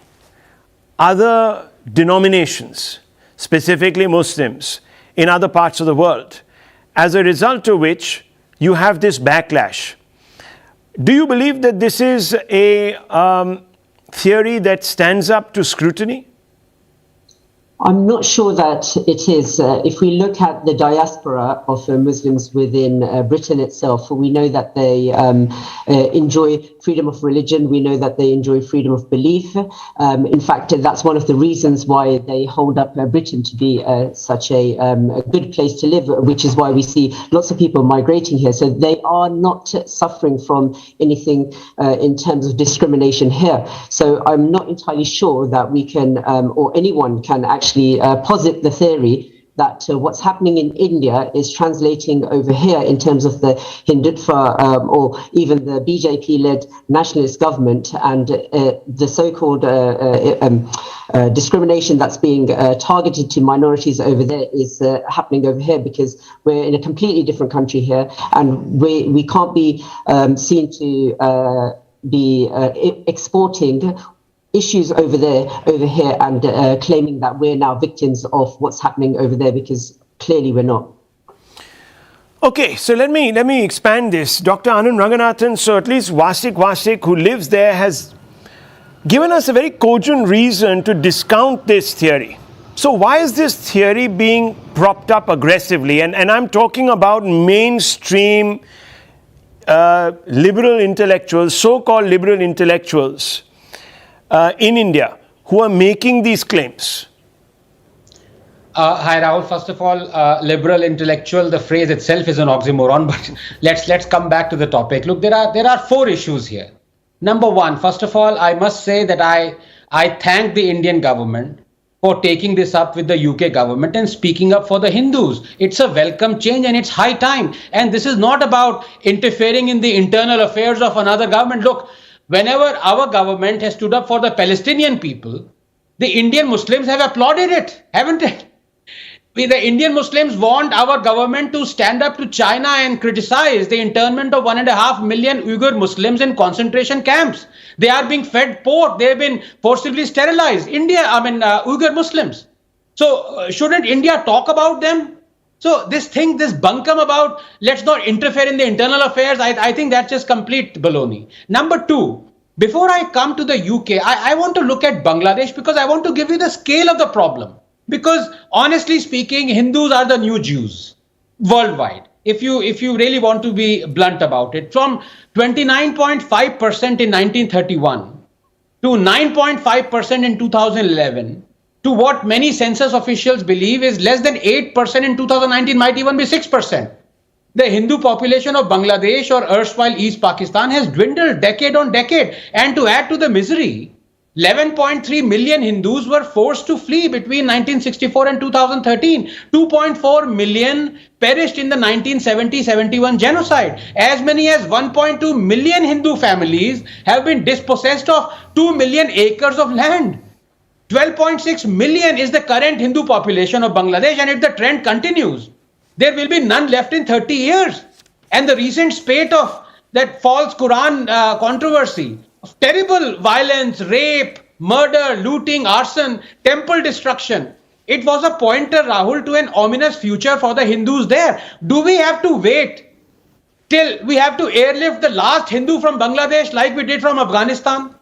other denominations, specifically Muslims, in other parts of the world. As a result of which you have this backlash. Do you believe that this is a theory that stands up to scrutiny? I'm not sure that it is. If we look at the diaspora of Muslims within Britain itself, we know that they enjoy freedom of religion. We know that they enjoy freedom of belief. In fact, that's one of the reasons why they hold up Britain to be such a good place to live, which is why we see lots of people migrating here. So they are not suffering from anything in terms of discrimination here. So I'm not entirely sure that we can, or anyone can actually posit the theory that what's happening in India is translating over here in terms of the Hindutva or even the BJP-led nationalist government, and the so-called discrimination that's being targeted to minorities over there is happening over here, because we're in a completely different country here, and we can't be seen to be exporting issues over here, and claiming that we're now victims of what's happening over there, because clearly we're not. Okay, so let me expand this. Dr. Anand Ranganathan, so at least Vasik, who lives there, has given us a very cogent reason to discount this theory. So why is this theory being propped up aggressively? And I'm talking about mainstream liberal intellectuals, so-called liberal intellectuals, in India, who are making these claims? Hi Rahul, first of all, liberal intellectual, the phrase itself is an oxymoron, but let's come back to the topic. Look, there are four issues here. Number one, first of all, I must say that I thank the Indian government for taking this up with the UK government and speaking up for the Hindus. It's a welcome change and it's high time. And this is not about interfering in the internal affairs of another government. Look, whenever our government has stood up for the Palestinian people, the Indian Muslims have applauded it, haven't they? The Indian Muslims want our government to stand up to China and criticize the internment of 1.5 million Uyghur Muslims in concentration camps. They are being fed pork. They have been forcibly sterilized. Uyghur Muslims. So shouldn't India talk about them? So this bunkum about let's not interfere in the internal affairs, I think that's just complete baloney. Number two, before I come to the UK, I want to look at Bangladesh, because I want to give you the scale of the problem. Because honestly speaking, Hindus are the new Jews worldwide. If you really want to be blunt about it, from 29.5% in 1931 to 9.5% in 2011, to what many census officials believe is less than 8% in 2019, might even be 6%. The Hindu population of Bangladesh, or erstwhile East Pakistan, has dwindled decade on decade. And to add to the misery, 11.3 million Hindus were forced to flee between 1964 and 2013. 2.4 million perished in the 1970-71 genocide. As many as 1.2 million Hindu families have been dispossessed of 2 million acres of land. 12.6 million is the current Hindu population of Bangladesh, and if the trend continues, there will be none left in 30 years. And the recent spate of that false Quran controversy, of terrible violence, rape, murder, looting, arson, temple destruction. It was a pointer, Rahul, to an ominous future for the Hindus there. Do we have to wait till we have to airlift the last Hindu from Bangladesh like we did from Afghanistan?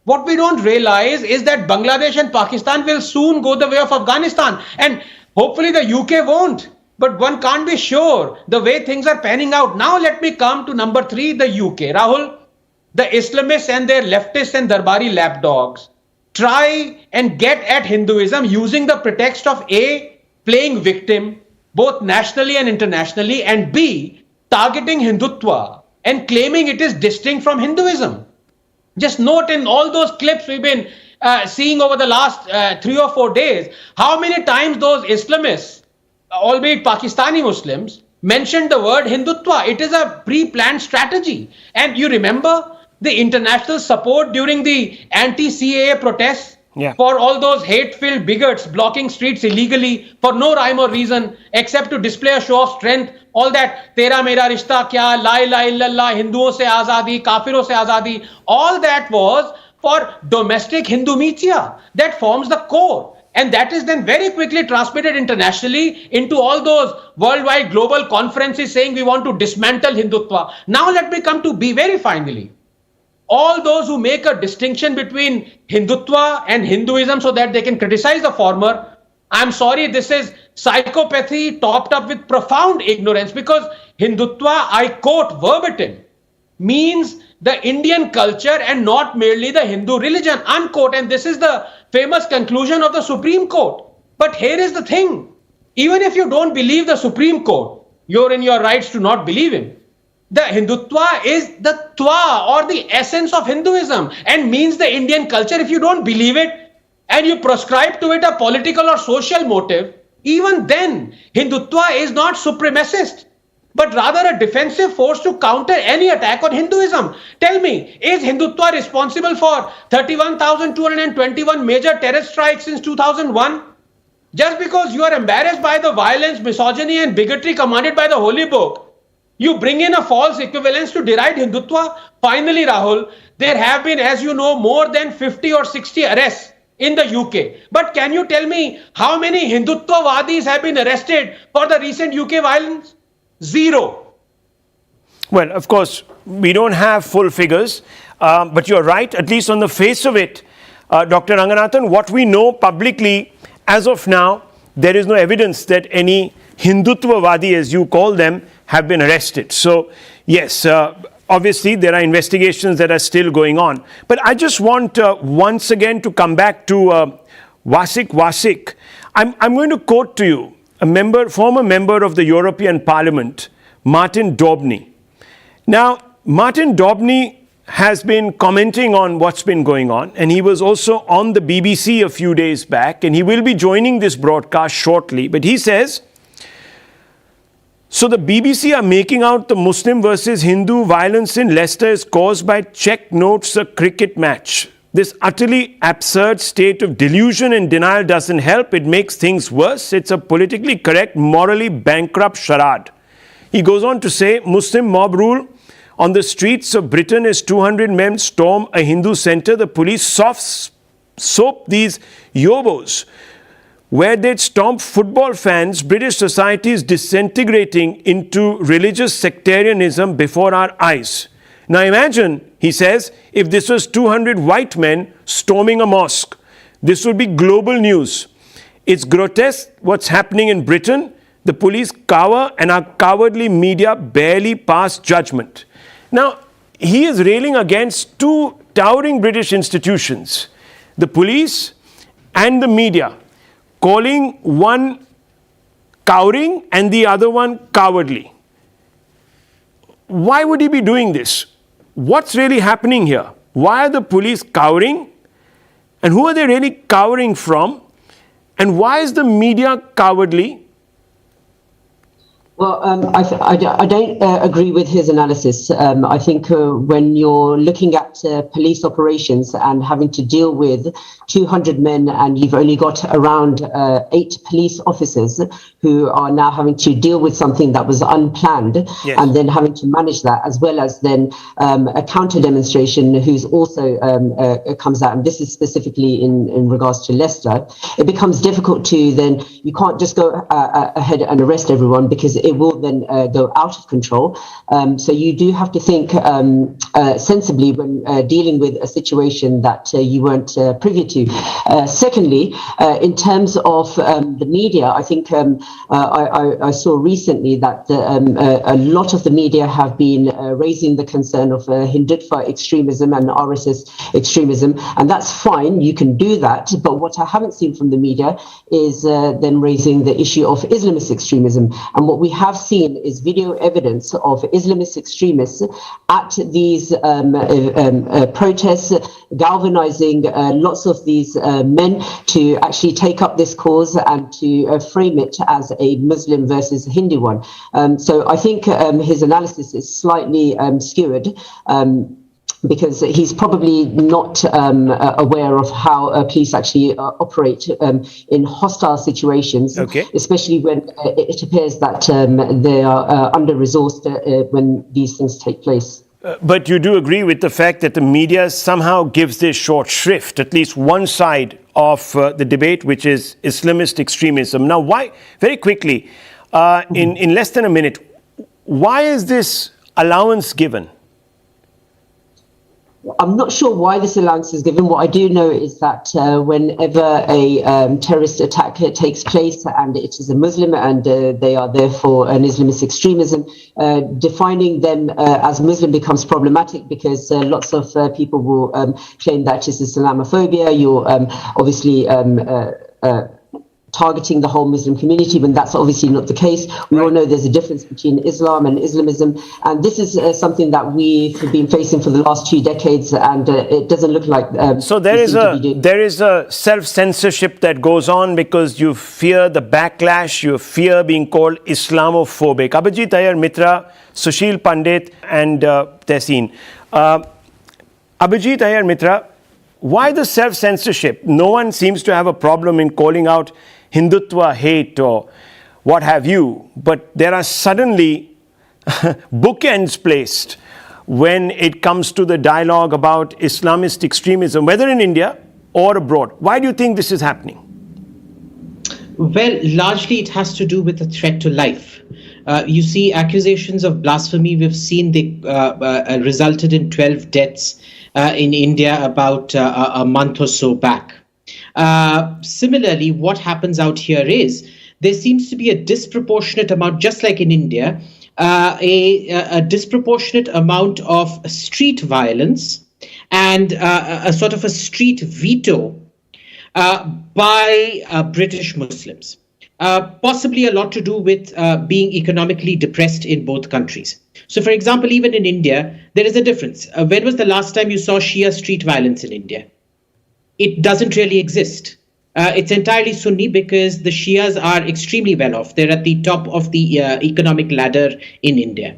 What we don't realize is that Bangladesh and Pakistan will soon go the way of Afghanistan, and hopefully the UK won't. But one can't be sure the way things are panning out. Now let me come to number 3, the UK. Rahul, the Islamists and their leftists and Darbari lapdogs try and get at Hinduism using the pretext of A, playing victim, both nationally and internationally, and B, targeting Hindutva and claiming it is distinct from Hinduism. Just note in all those clips we've been seeing over the last 3 or 4 days, how many times those Islamists, albeit Pakistani Muslims, mentioned the word Hindutva. It is a pre-planned strategy. And you remember the international support during the anti-CAA protests for all those hate-filled bigots blocking streets illegally for no rhyme or reason except to display a show of strength. All that tera mera rishta kya, la ilaha illallah, Hinduon se azadi, kafiron se azadi, all that was for domestic Hindu media. That forms the core. And that is then very quickly transmitted internationally into all those worldwide global conferences saying we want to dismantle Hindutva. Now let me come to B very finally. All those who make a distinction between Hindutva and Hinduism so that they can criticize the former, I'm sorry, this is psychopathy topped up with profound ignorance, because Hindutva, I quote verbatim, means the Indian culture and not merely the Hindu religion, unquote. And this is the famous conclusion of the Supreme Court. But here is the thing. Even if you don't believe the Supreme Court, you're in your rights to not believe him. The Hindutva is the twa or the essence of Hinduism and means the Indian culture. If you don't believe it and you prescribe to it a political or social motive, even then Hindutva is not supremacist, but rather a defensive force to counter any attack on Hinduism. Tell me, is Hindutva responsible for 31,221 major terrorist strikes since 2001? Just because you are embarrassed by the violence, misogyny and bigotry commanded by the Holy Book, you bring in a false equivalence to deride Hindutva? Finally, Rahul, there have been, as you know, more than 50 or 60 arrests in the UK. But can you tell me how many Hindutva-wadis have been arrested for the recent UK violence? 0. Well, of course, we don't have full figures, but you're right, at least on the face of it, Dr. Ranganathan, what we know publicly as of now, there is no evidence that any Hindutva-wadi, as you call them, have been arrested. So, yes, obviously there are investigations that are still going on. But I just want once again to come back to Wasik. I'm going to quote to you a former member of the European Parliament, Martin Daubney. Now, Martin Daubney has been commenting on what's been going on, and he was also on the BBC a few days back, and he will be joining this broadcast shortly. But he says, so the BBC are making out the Muslim versus Hindu violence in Leicester is caused by check notes a cricket match. This utterly absurd state of delusion and denial doesn't help. It makes things worse. It's a politically correct, morally bankrupt charade. He goes on to say, Muslim mob rule on the streets of Britain as 200 men storm a Hindu center. The police soap these yobos. Where they'd stomp football fans, British society is disintegrating into religious sectarianism before our eyes. Now imagine, he says, if this was 200 white men storming a mosque. This would be global news. It's grotesque what's happening in Britain. The police cower and our cowardly media barely pass judgment. Now, he is railing against two towering British institutions, the police and the media, calling one cowering and the other one cowardly. Why would he be doing this? What's really happening here? Why are the police cowering? And who are they really cowering from? And why is the media cowardly? Well, I don't agree with his analysis. I think when you're looking at police operations and having to deal with 200 men and you've only got around 8 police officers who are now having to deal with something that was unplanned, Yes. and then having to manage that, as well as then a counter demonstration who's also comes out, and this is specifically in regards to Leicester, it becomes difficult to then, you can't just go ahead and arrest everyone because it will then go out of control. So you do have to think sensibly when dealing with a situation that you weren't privy to. Secondly, in terms of the media, I think I saw recently that a lot of the media have been raising the concern of Hindutva extremism and RSS extremism, and that's fine, you can do that, but what I haven't seen from the media is then raising the issue of Islamist extremism. And what we have seen is video evidence of Islamist extremists at these protests, galvanizing lots of these men to actually take up this cause and to frame it as a Muslim versus Hindu one. So I think his analysis is slightly skewed. Because he's probably not aware of how police actually operate in hostile situations, especially when it appears that they are under-resourced when these things take place. But you do agree with the fact that the media somehow gives this short shrift, at least one side of the debate, which is Islamist extremism. Now, why, very quickly, in less than a minute, why is this allowance given? I'm not sure why this allowance is given. What I do know is that whenever a terrorist attack takes place and it is a Muslim and they are therefore an Islamist extremism, defining them as Muslim becomes problematic because lots of people will claim that it's Islamophobia. You're obviously targeting the whole Muslim community, when that's obviously not the case. We all know there's a difference between Islam and Islamism, and this is something that we've been facing for the last 2 decades, and it doesn't look like... so there is a self-censorship that goes on because you fear the backlash, you fear being called Islamophobic. Abhijit Iyer Mitra, Sushil Pandit and Tehseen. Abhijit Iyer Mitra, why the self-censorship? No one seems to have a problem in calling out Hindutva hate or what have you, but there are suddenly bookends placed when it comes to the dialogue about Islamist extremism, whether in India or abroad. Why do you think this is happening? Well, largely it has to do with the threat to life. You see, accusations of blasphemy, we've seen they resulted in 12 deaths in India about a month or so back. Similarly, what happens out here is there seems to be a disproportionate amount, just like in India, a disproportionate amount of street violence and a sort of a street veto by British Muslims. Possibly a lot to do with being economically depressed in both countries. So, for example, even in India, there is a difference. When was the last time you saw Shia street violence in India? It doesn't really exist. It's entirely Sunni because the Shias are extremely well off. They're at the top of the economic ladder in India.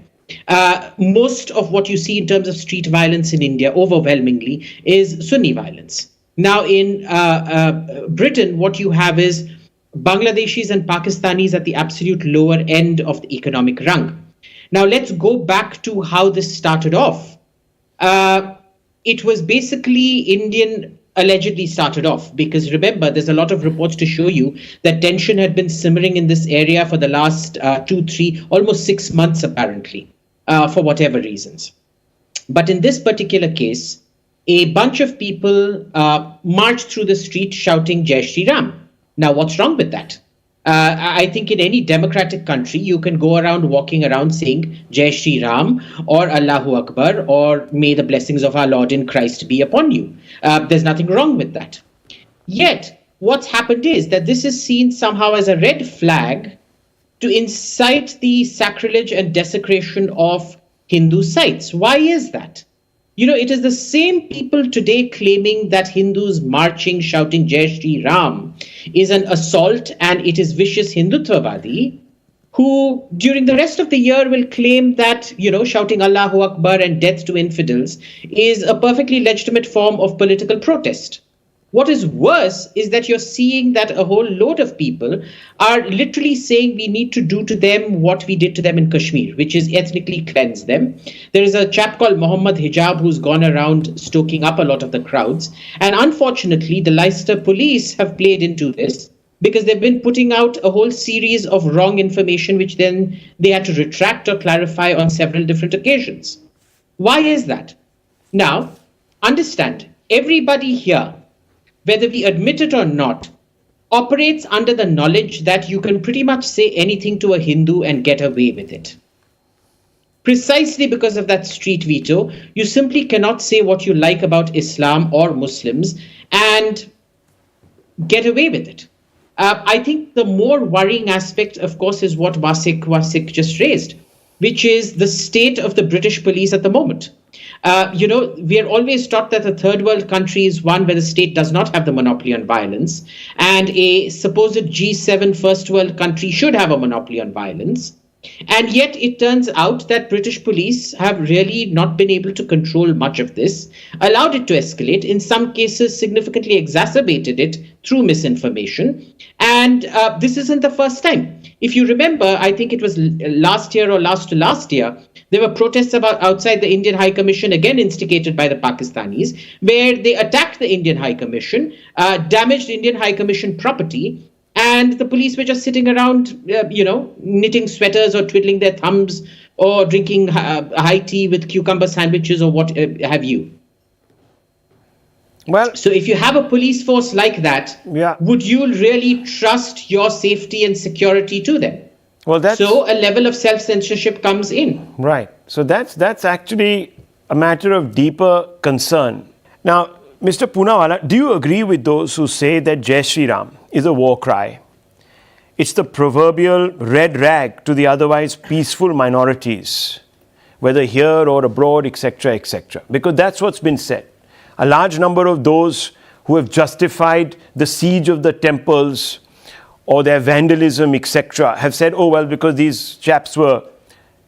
Most of what you see in terms of street violence in India, overwhelmingly, is Sunni violence. Now, in Britain, what you have is Bangladeshis and Pakistanis at the absolute lower end of the economic rung. Now, let's go back to how this started off. It was basically Indian, allegedly started off, because remember, there's a lot of reports to show you that tension had been simmering in this area for the last 2, 3, almost 6 months, apparently, for whatever reasons. But in this particular case, a bunch of people marched through the street shouting Jai Shri Ram. Now, what's wrong with that? I think in any democratic country, you can go around walking around saying Jai Shri Ram or Allahu Akbar or may the blessings of our Lord in Christ be upon you. There's nothing wrong with that. Yet, what's happened is that this is seen somehow as a red flag to incite the sacrilege and desecration of Hindu sites. Why is that? You know, it is the same people today claiming that Hindus marching, shouting Jai Shri Ram is an assault and it is vicious Hindutvavadi, who during the rest of the year will claim that, shouting Allahu Akbar and death to infidels is a perfectly legitimate form of political protest. What is worse is that you're seeing that a whole load of people are literally saying we need to do to them what we did to them in Kashmir, which is ethnically cleanse them. There is a chap called Mohammed Hijab who's gone around stoking up a lot of the crowds. And unfortunately, the Leicester police have played into this because they've been putting out a whole series of wrong information, which then they had to retract or clarify on several different occasions. Why is that? Now, understand, everybody here, whether we admit it or not, operates under the knowledge that you can pretty much say anything to a Hindu and get away with it. Precisely because of that street veto, you simply cannot say what you like about Islam or Muslims and get away with it. I think the more worrying aspect, of course, is what Wasik just raised, which is the state of the British police at the moment. We are always taught that a third world country is one where the state does not have the monopoly on violence, and a supposed G7 first world country should have a monopoly on violence. And yet it turns out that British police have really not been able to control much of this, allowed it to escalate, in some cases significantly exacerbated it through misinformation. And this isn't the first time. If you remember, I think it was last year or last to last year, there were protests outside the Indian High Commission, again instigated by the Pakistanis, where they attacked the Indian High Commission, damaged Indian High Commission property, and the police were just sitting around, knitting sweaters or twiddling their thumbs or drinking high tea with cucumber sandwiches or what have you. Well, so if you have a police force like that, would you really trust your safety and security to them? Well, so a level of self-censorship comes in. Right. So that's actually a matter of deeper concern. Now, Mr. Poonawalla, do you agree with those who say that Jai Shri Ram is a war cry? It's the proverbial red rag to the otherwise peaceful minorities, whether here or abroad, etc., etc. Because that's what's been said. A large number of those who have justified the siege of the temples or their vandalism, etc., have said, oh, well, because these chaps were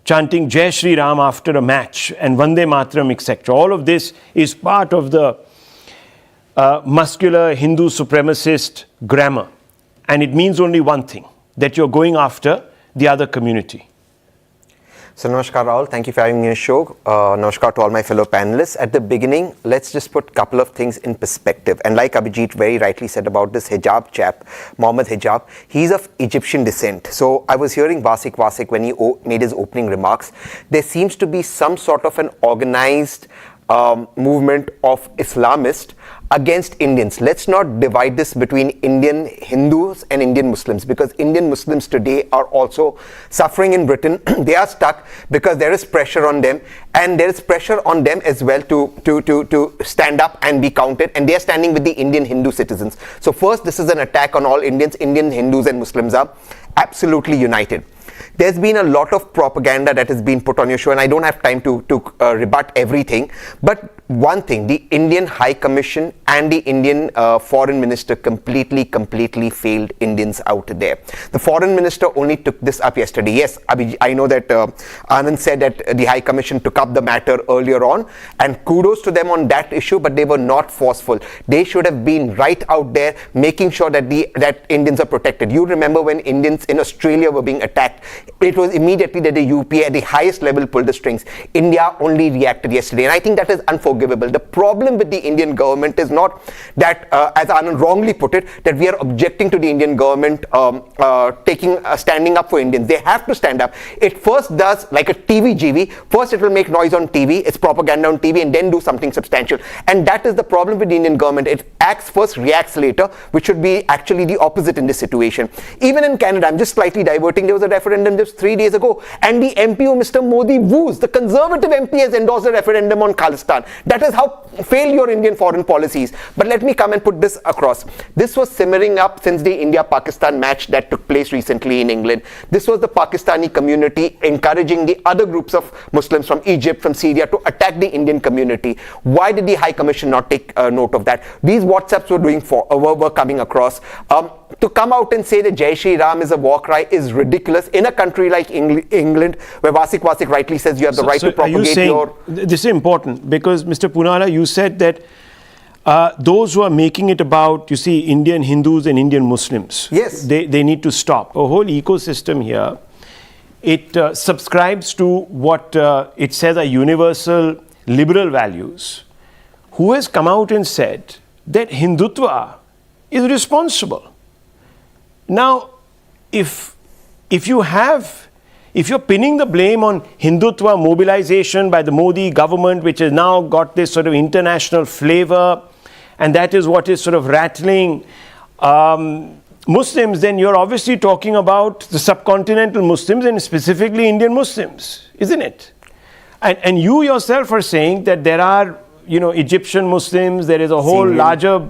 chanting Jai Shri Ram after a match and Vande Mataram, etc. All of this is part of the muscular Hindu supremacist grammar. And it means only one thing, that you're going after the other community. So Namaskar Rahul, thank you for having me on the show. Namaskar to all my fellow panelists. At the beginning, let's just put a couple of things in perspective. And like Abhijit very rightly said about this hijab chap, Mohammed Hijab, he's of Egyptian descent. So I was hearing Wasik when he made his opening remarks. There seems to be some sort of an organized movement of Islamists against Indians. Let's not divide this between Indian Hindus and Indian Muslims, because Indian Muslims today are also suffering in Britain. They are stuck because there is pressure on them, and there is pressure on them as well to stand up and be counted, and they are standing with the Indian Hindu citizens. So first, this is an attack on all Indians. Indian Hindus and Muslims are absolutely united. There's been a lot of propaganda that has been put on your show, and I don't have time to rebut everything. But one thing, the Indian High Commission and the Indian Foreign Minister completely failed Indians out there. The Foreign Minister only took this up yesterday. Yes, I know that Anand said that the High Commission took up the matter earlier on, and kudos to them on that issue, but they were not forceful. They should have been right out there making sure that that Indians are protected. You remember when Indians in Australia were being attacked, it was immediately that the UP at the highest level pulled the strings. India only reacted yesterday, and I think that is unforgivable. The problem with the Indian government is not that, as Anand wrongly put it, that we are objecting to the Indian government standing up for Indians. They have to stand up. It first does like a TV GV. First it will make noise on TV, it's propaganda on TV, and then do something substantial. And that is the problem with the Indian government. It acts first, reacts later, which should be actually the opposite in this situation. Even in Canada, I'm just slightly diverting, there was a referendum just 3 days ago, and the MP of Mr. Modi woos, the conservative MP has endorsed a referendum on Khalistan. That is how fail your Indian foreign policies. But let me come and put this across. This was simmering up since the India-Pakistan match that took place recently in England. This was the Pakistani community encouraging the other groups of Muslims from Egypt, from Syria to attack the Indian community. Why did the High Commission not take note of that? These WhatsApps were coming across. to come out and say that Jai Shri Ram is a war cry is ridiculous in a country like England, where Vasik rightly says you have the right to propagate your... This is important because, Mr. Poonawalla, you said that those who are making it about, you see, Indian Hindus and Indian Muslims, yes, they need to stop. A whole ecosystem here, it subscribes to what it says are universal liberal values. Who has come out and said that Hindutva is responsible? Now, if you're pinning the blame on Hindutva mobilization by the Modi government, which has now got this sort of international flavor, and that is what is sort of rattling Muslims, then you're obviously talking about the subcontinental Muslims and specifically Indian Muslims, isn't it? And you yourself are saying that there are, Egyptian Muslims, there is a whole larger,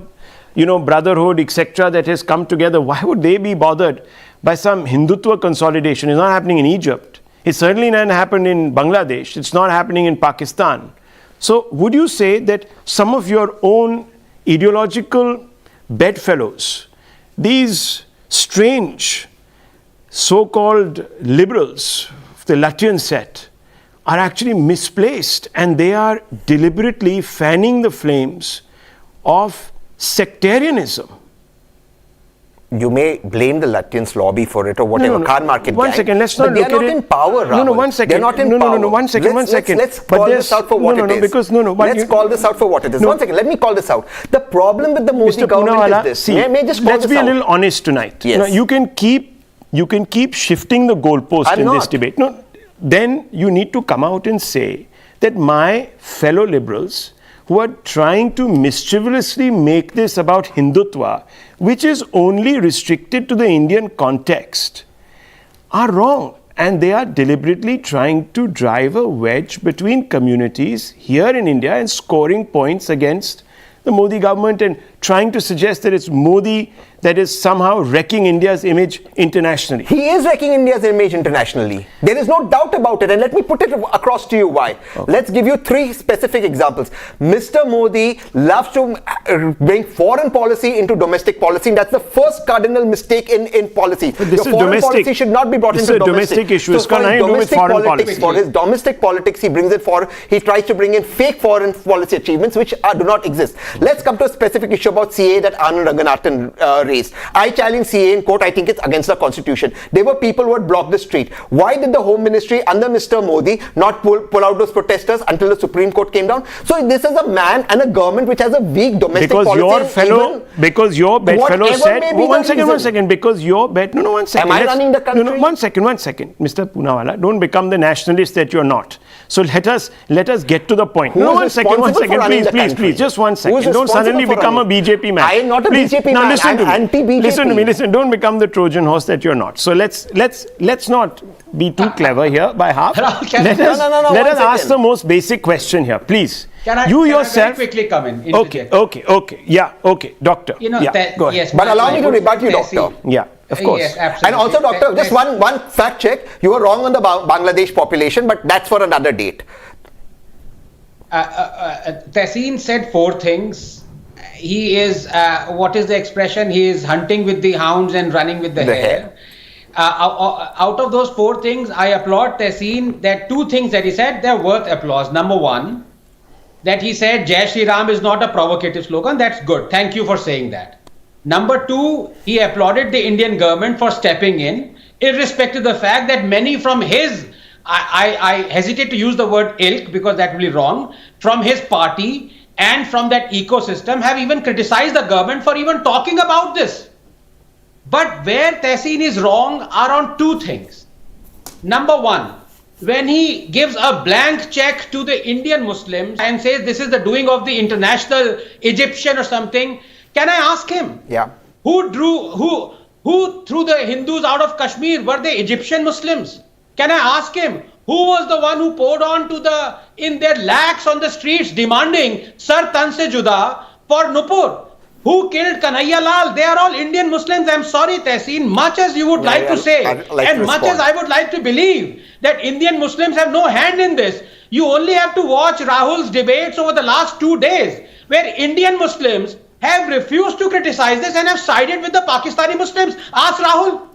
brotherhood, etc., that has come together. Why would they be bothered by some Hindutva consolidation? It's not happening in Egypt. It's certainly not happened in Bangladesh. It's not happening in Pakistan. So would you say that some of your own ideological bedfellows, these strange so-called liberals, the Latvian set, are actually misplaced and they are deliberately fanning the flames of sectarianism? You may blame the Latvians lobby for it or whatever, car market One gang, second, let's not but they look are at not it. in power, Rahul. No, one second. They're not in power. One second. Let's call this out for what it is. Because, let's call this out for what it is. 1 second, let me call this out. The problem with the Modi government is this. May I just call let's this be out? a little honest tonight. Yes. You can keep shifting the goalpost in this debate. No, then you need to come out and say that my fellow liberals who are trying to mischievously make this about Hindutva, which is only restricted to the Indian context, are wrong. And they are deliberately trying to drive a wedge between communities here in India and scoring points against the Modi government and trying to suggest that it's Modi that is somehow wrecking India's image internationally. He is wrecking India's image internationally. There is no doubt about it. And let me put it across to you why. Okay. Let's give you 3 specific examples. Mr. Modi loves to bring foreign policy into domestic policy. And that's the first cardinal mistake in policy. But this Your is foreign domestic policy should not be brought into domestic. Issue. So for his domestic politics, he brings it forward. He tries to bring in fake foreign policy achievements which do not exist. Let's come to a specific issue about CA that Anand Ranganathan raised. I challenge CA in court. I think it's against the constitution. There were people who had blocked the street. Why did the Home Ministry under Mr. Modi not pull out those protesters until the Supreme Court came down? So this is a man and a government which has a weak domestic policy. Because your bedfellow said, one second, because your bed, one second. Am I running the country? One second, Mr. Poonawalla, don't become the nationalist that you're not. So let us get to the point. One second, please, just 1 second. Don't suddenly become a BJP man. I am not a BJP man. Now listen to me. Anti-BJP. Listen. Don't become the Trojan horse that you're not. So let's not be too clever here by half. Let us ask the most basic question here, please. Can I very quickly come in? Okay. Yeah. Okay, doctor. Go ahead. Yes, but allow me to rebut you, doctor. Yeah. Of course. Yes, absolutely. And also, doctor, just one fact check. You were wrong on the Bangladesh population, but that's for another date. Tehseen said 4 things. He is, what is the expression? He is hunting with the hounds and running with the hare. Out of those 4 things, I applaud Tehseen that 2 things that he said, they're worth applause. Number 1, that he said Jai Shri Ram is not a provocative slogan. That's good. Thank you for saying that. Number 2, he applauded the Indian government for stepping in, irrespective of the fact that many from his, I hesitate to use the word ilk because that will be wrong, from his party and from that ecosystem have even criticized the government for even talking about this. But where Tehseen is wrong are on 2 things. Number 1, when he gives a blank check to the Indian Muslims and says this is the doing of the international Egyptian or something, can I ask him? Yeah. Who threw the Hindus out of Kashmir? Were they Egyptian Muslims? Can I ask him? Who was the one who poured on in their lakhs on the streets demanding Sar Tan Se Juda for Nupur? Who killed Kanhaiya Lal? They are all Indian Muslims. I'm sorry, Tehseen, much as you would like to say, and much as I would like to believe that Indian Muslims have no hand in this, you only have to watch Rahul's debates over the last 2 days, where Indian Muslims have refused to criticize this and have sided with the Pakistani Muslims. Ask Rahul.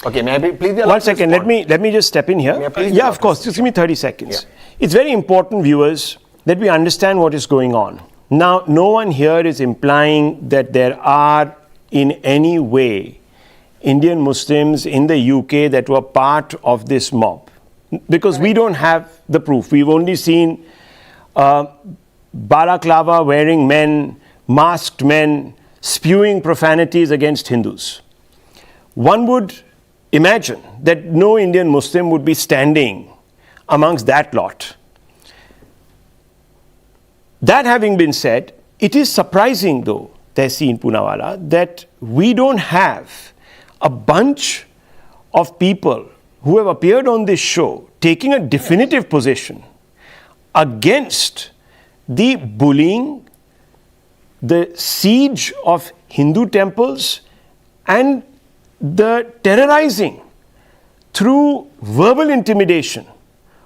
Okay, may I please? One second. Let me just step in here. Yeah, of course. Just give me 30 seconds. Yeah. It's very important, viewers, that we understand what is going on. Now, no one here is implying that there are in any way Indian Muslims in the UK that were part of this mob, because we don't have the proof. We've only seen balaclava wearing men, masked men, spewing profanities against Hindus. One would imagine that no Indian Muslim would be standing amongst that lot. That having been said, it is surprising though, Tehseen Poonawalla, that we don't have a bunch of people who have appeared on this show taking a definitive position against the bullying, the siege of Hindu temples, and the terrorizing through verbal intimidation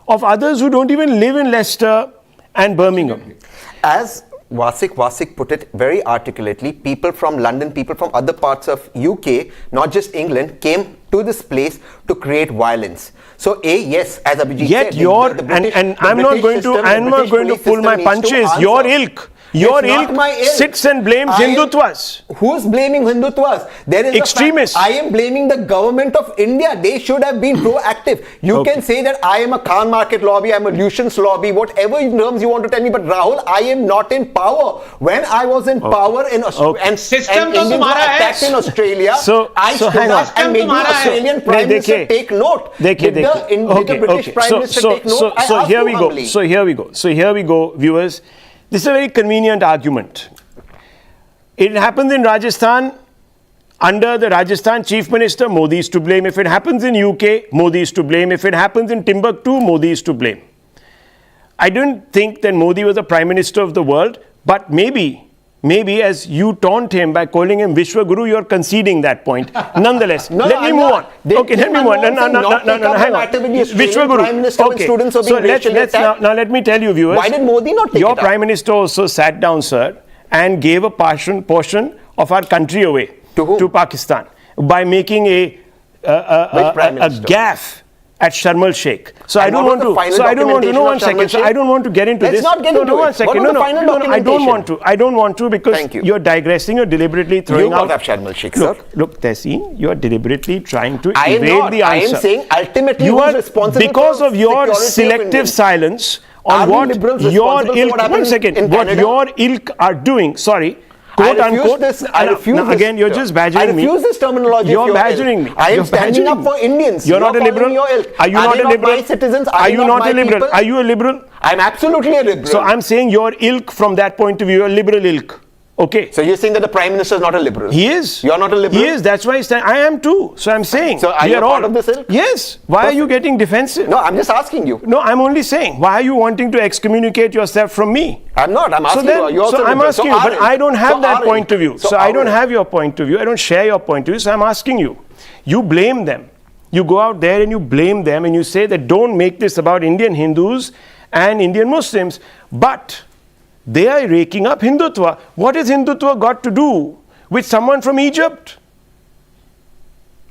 of others who don't even live in Leicester and Birmingham. As Wasik put it very articulately, people from London, people from other parts of UK, not just England, came to this place to create violence. So yes, as Abhijit said, I'm not going to pull my punches. Your ilk sits and blames Hindutwas. Who's blaming Hindutwas? There is extremists. I am blaming the government of India. They should have been proactive. You can say that I am a Khan market lobby, I'm a Lucian's lobby, whatever terms you want to tell me. But Rahul, I am not in power. When I was in power in Australia and Indians were attacked in Australia, I stood up and made the Australian Prime Minister take note. Did the British Prime Minister take note? So here we go, viewers. This is a very convenient argument. It happens in Rajasthan under the Rajasthan Chief Minister, Modi is to blame. If it happens in UK, Modi is to blame. If it happens in Timbuktu, Modi is to blame. I don't think that Modi was the Prime Minister of the world, but maybe as you taunt him by calling him Vishwa Guru, you're conceding that point. Nonetheless, let me move on. Okay, let me move on. No, hang on. Vishwa Guru. Okay, so let me tell you, viewers. Why did Modi not take it Your Prime Minister also sat down, sir, and gave a portion of our country away to Pakistan by making a gaffe at Sharm el Sheikh. So I don't want to. No, one second. So I don't want to get into this. Let's not get into it. One second. No, I don't want to because you're digressing. You're deliberately throwing out. You brought up Sharm el Sheikh, sir. Look, Tehseen, you're deliberately trying to evade the answer. I am saying ultimately you are responsible because of your selective silence on what your ilk. One second. What your ilk are doing. Sorry. Quote unquote. I refuse this. Again, you're just badgering me. I refuse this terminology. You're badgering me. I am standing up for Indians. You're not a liberal. Are you not a liberal? My citizens. Are you not a liberal? Are you a liberal? I'm absolutely a liberal. So I'm saying your ilk from that point of view, a liberal ilk. Okay. So you're saying that the Prime Minister is not a liberal? He is. You're not a liberal? He is. That's why I am too. So I'm saying. So are you part of this ilk? Yes. Why are you getting defensive? No, I'm just asking you. No, I'm only saying. Why are you wanting to excommunicate yourself from me? I'm not. I'm asking you. You're also I'm asking you, but I don't have that point of view. So I don't have your point of view. I don't share your point of view. So I'm asking you. You blame them. You go out there and you blame them and you say that don't make this about Indian Hindus and Indian Muslims. But they are raking up Hindutva. What has Hindutva got to do with someone from Egypt?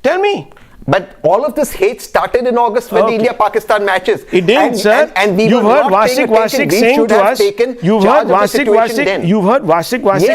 Tell me. But all of this hate started in August with the India-Pakistan matches. It did, sir. And we you've heard Wasik saying to us. You've heard Wasik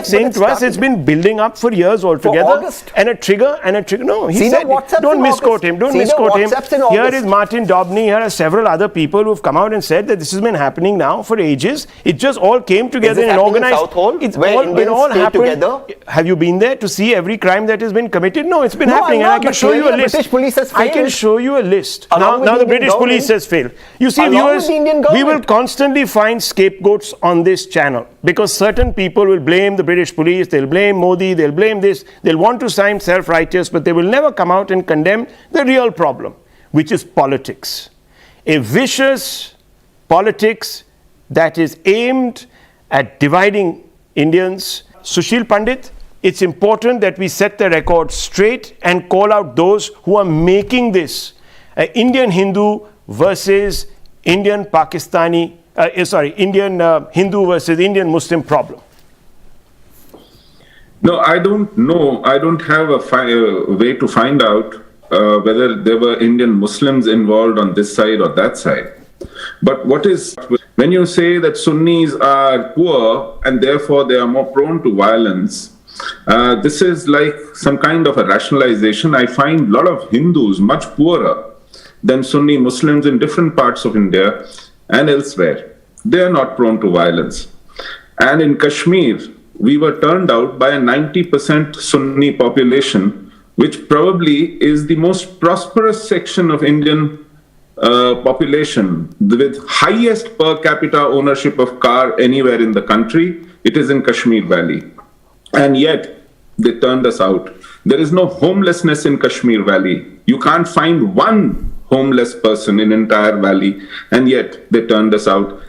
saying to us. It's been building up for years altogether. For August. And a trigger. No, he said. Don't misquote him. Don't misquote him. Here is Martin Dobney. Here are several other people who've come out and said that this has been happening now for ages. It just all came together in an organized. It all happened together. Have you been there to see every crime that has been committed? No, it's been happening, and I can show you a list. I can show you a list. Now the British police has failed. You see, viewers, we will constantly find scapegoats on this channel because certain people will blame the British police, they'll blame Modi, they'll blame this, they'll want to sound self-righteous, but they will never come out and condemn the real problem, which is politics. A vicious politics that is aimed at dividing Indians. Sushil Pandit, it's important that we set the record straight and call out those who are making this Indian Hindu versus Indian Pakistani, Indian Hindu versus Indian Muslim problem. No, I don't know. I don't have a way to find out whether there were Indian Muslims involved on this side or that side. But when you say that Sunnis are poor and therefore they are more prone to violence, this is like some kind of a rationalization. I find a lot of Hindus much poorer than Sunni Muslims in different parts of India and elsewhere. They are not prone to violence. And in Kashmir, we were turned out by a 90% Sunni population, which probably is the most prosperous section of Indian population, with highest per capita ownership of car anywhere in the country. It is in Kashmir Valley. And yet, they turned us out. There is no homelessness in Kashmir Valley. You can't find one homeless person in entire valley, and yet they turned us out.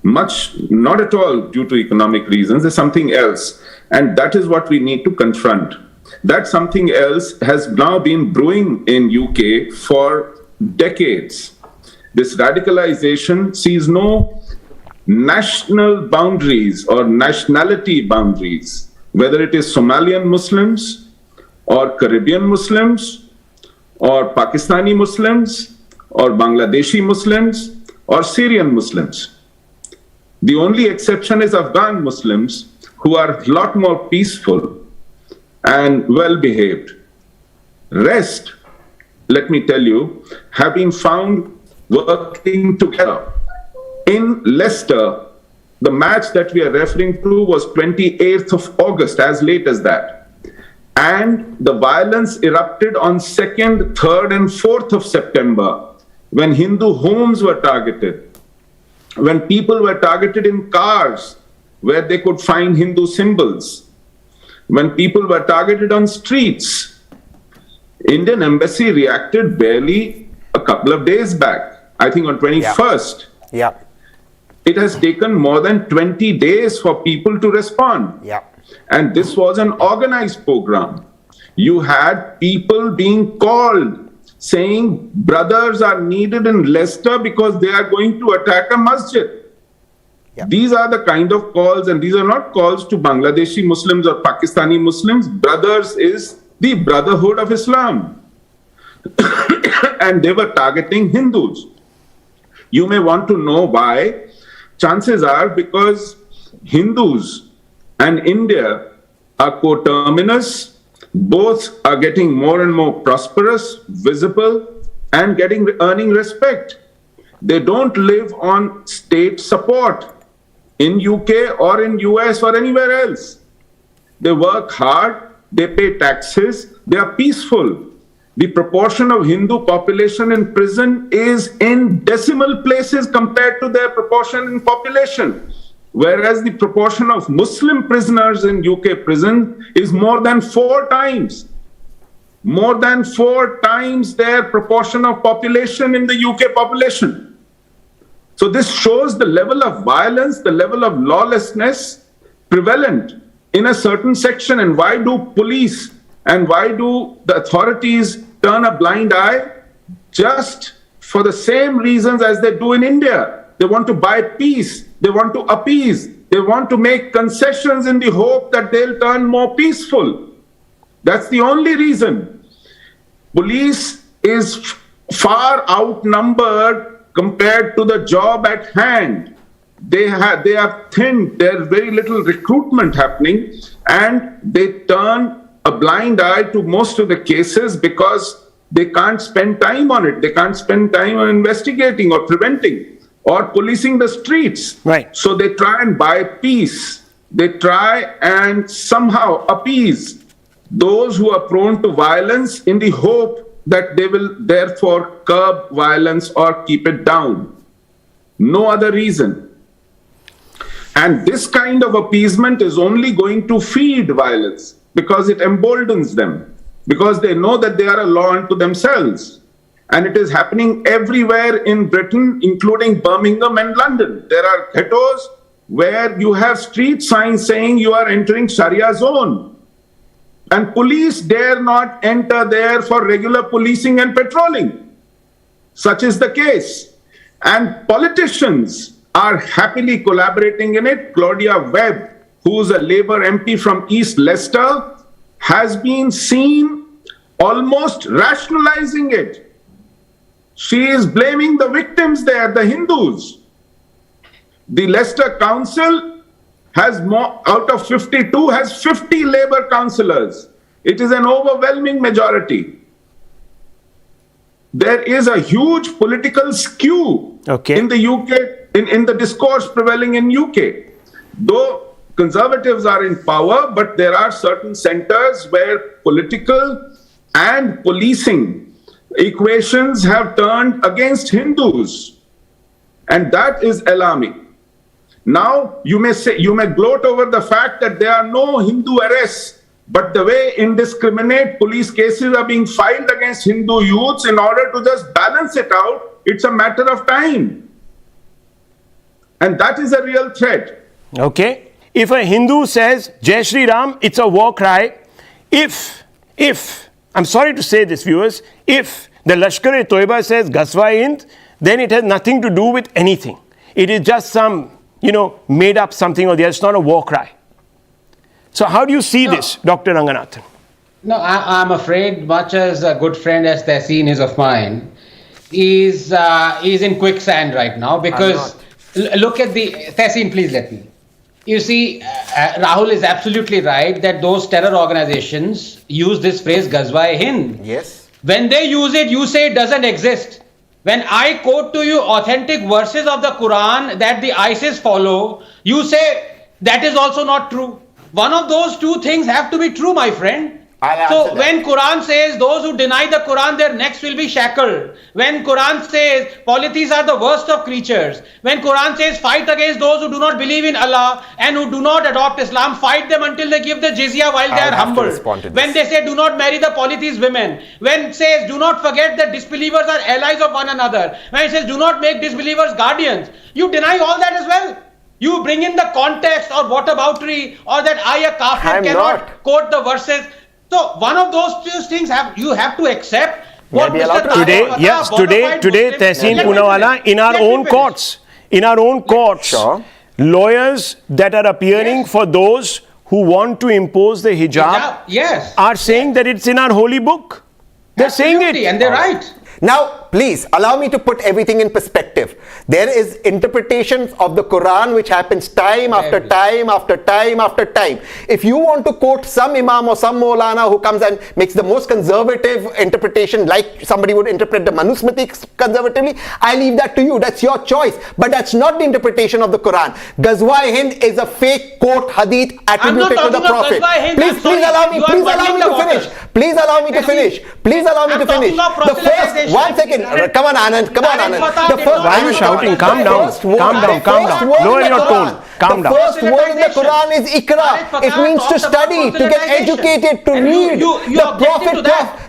Not at all due to economic reasons. There's something else. And that is what we need to confront. That something else has now been brewing in UK for decades. This radicalization sees no national boundaries or nationality boundaries, whether it is Somalian Muslims or Caribbean Muslims or Pakistani Muslims or Bangladeshi Muslims or Syrian Muslims. The only exception is Afghan Muslims, who are a lot more peaceful and well-behaved. Rest, let me tell you, have been found working together. In Leicester, the match that we are referring to was 28th of August, as late as that. And the violence erupted on 2nd, 3rd, and 4th of September, when Hindu homes were targeted, when people were targeted in cars where they could find Hindu symbols, when people were targeted on streets. Indian embassy reacted barely a couple of days back, I think on 21st. Yeah. It has taken more than 20 days for people to respond. Yeah. And this was an organized program. You had people being called saying brothers are needed in Leicester because they are going to attack a masjid. Yeah. These are the kind of calls, and these are not calls to Bangladeshi Muslims or Pakistani Muslims. Brothers is the Brotherhood of Islam. And they were targeting Hindus. You may want to know why. Chances are because Hindus and India are coterminous. Both are getting more and more prosperous, visible, and earning respect. They don't live on state support in UK or in US or anywhere else. They work hard, they pay taxes, they are peaceful. The proportion of Hindu population in prison is in decimal places compared to their proportion in population. Whereas the proportion of Muslim prisoners in UK prison is more than 4 times. More than 4 times their proportion of population in the UK population. So this shows the level of violence, the level of lawlessness prevalent in a certain section. And why do police and why do the authorities turn a blind eye? Just for the same reasons as they do in India. They want to buy peace. They want to appease. They want to make concessions in the hope that they'll turn more peaceful. That's the only reason. Police is far outnumbered compared to the job at hand. They are thin. There's very little recruitment happening, and they turn a blind eye to most of the cases because they can't spend time on it. They can't spend time on investigating or preventing or policing the streets. Right. So they try and buy peace. They try and somehow appease those who are prone to violence in the hope that they will therefore curb violence or keep it down. No other reason. And this kind of appeasement is only going to feed violence because it emboldens them, because they know that they are a law unto themselves. And it is happening everywhere in Britain, including Birmingham and London. There are ghettos where you have street signs saying you are entering Sharia zone. And police dare not enter there for regular policing and patrolling. Such is the case. And politicians are happily collaborating in it. Claudia Webb, who's a Labour MP from East Leicester, has been seen almost rationalizing it. She is blaming the victims there, the Hindus. The Leicester Council has more, out of 52, has 50 Labour councillors. It is an overwhelming majority. There is a huge political skew in the UK, in the discourse prevailing in UK. Though Conservatives are in power, but there are certain centres where political and policing equations have turned against Hindus. And that is alarming. Now, you may gloat over the fact that there are no Hindu arrests, but the way indiscriminate police cases are being filed against Hindu youths in order to just balance it out, it's a matter of time. And that is a real threat. Okay. If a Hindu says, Jai Shri Ram, it's a war cry. If, I'm sorry to say this, viewers, if the Lashkar-e-Toiba says Ghazwa-e-Hind, then it has nothing to do with anything. It is just some, made up something or the other. It's not a war cry. So how do you see this, Dr. Ranganathan? No, I'm afraid, much as a good friend as Tehseen is of mine, is in quicksand right now, because look at the... Tehseen, please let me. You see, Rahul is absolutely right that those terror organizations use this phrase Ghazwa-e-Hind. Yes. When they use it, you say it doesn't exist. When I quote to you authentic verses of the Quran that the ISIS follow, you say that is also not true. One of those two things have to be true, my friend. So when Quran says those who deny the Quran, their necks will be shackled. When Quran says polytheists are the worst of creatures. When Quran says fight against those who do not believe in Allah and who do not adopt Islam, fight them until they give the jizya while they are humble. When they say do not marry the polytheist women. When it says do not forget that disbelievers are allies of one another. When it says do not make disbelievers guardians. You deny all that as well. You bring in the context or whataboutery or that I, a kafir, cannot quote the verses. So one of those two things you have to accept. What today, Tehseen Poonawalla, in our own courts, lawyers that are appearing for those who want to impose the hijab, are saying that it's in our holy book. They're saying it. And they're right. Now, please allow me to put everything in perspective. There is interpretations of the Quran which happens time after time after time after time. If you want to quote some Imam or some Maulana who comes and makes the most conservative interpretation, like somebody would interpret the Manusmriti conservatively, I leave that to you. That's your choice. But that's not the interpretation of the Quran. Ghazwa-e-Hind is a fake quote hadith attributed to the Prophet. Please allow me to finish. Please allow me to finish. Please allow me to finish. The first, 1 second. Come on, Anand. Why are you shouting? Calm down. Lower your tone. Calm down. The first word in the Quran is Iqra. It means to study, to get educated, to read.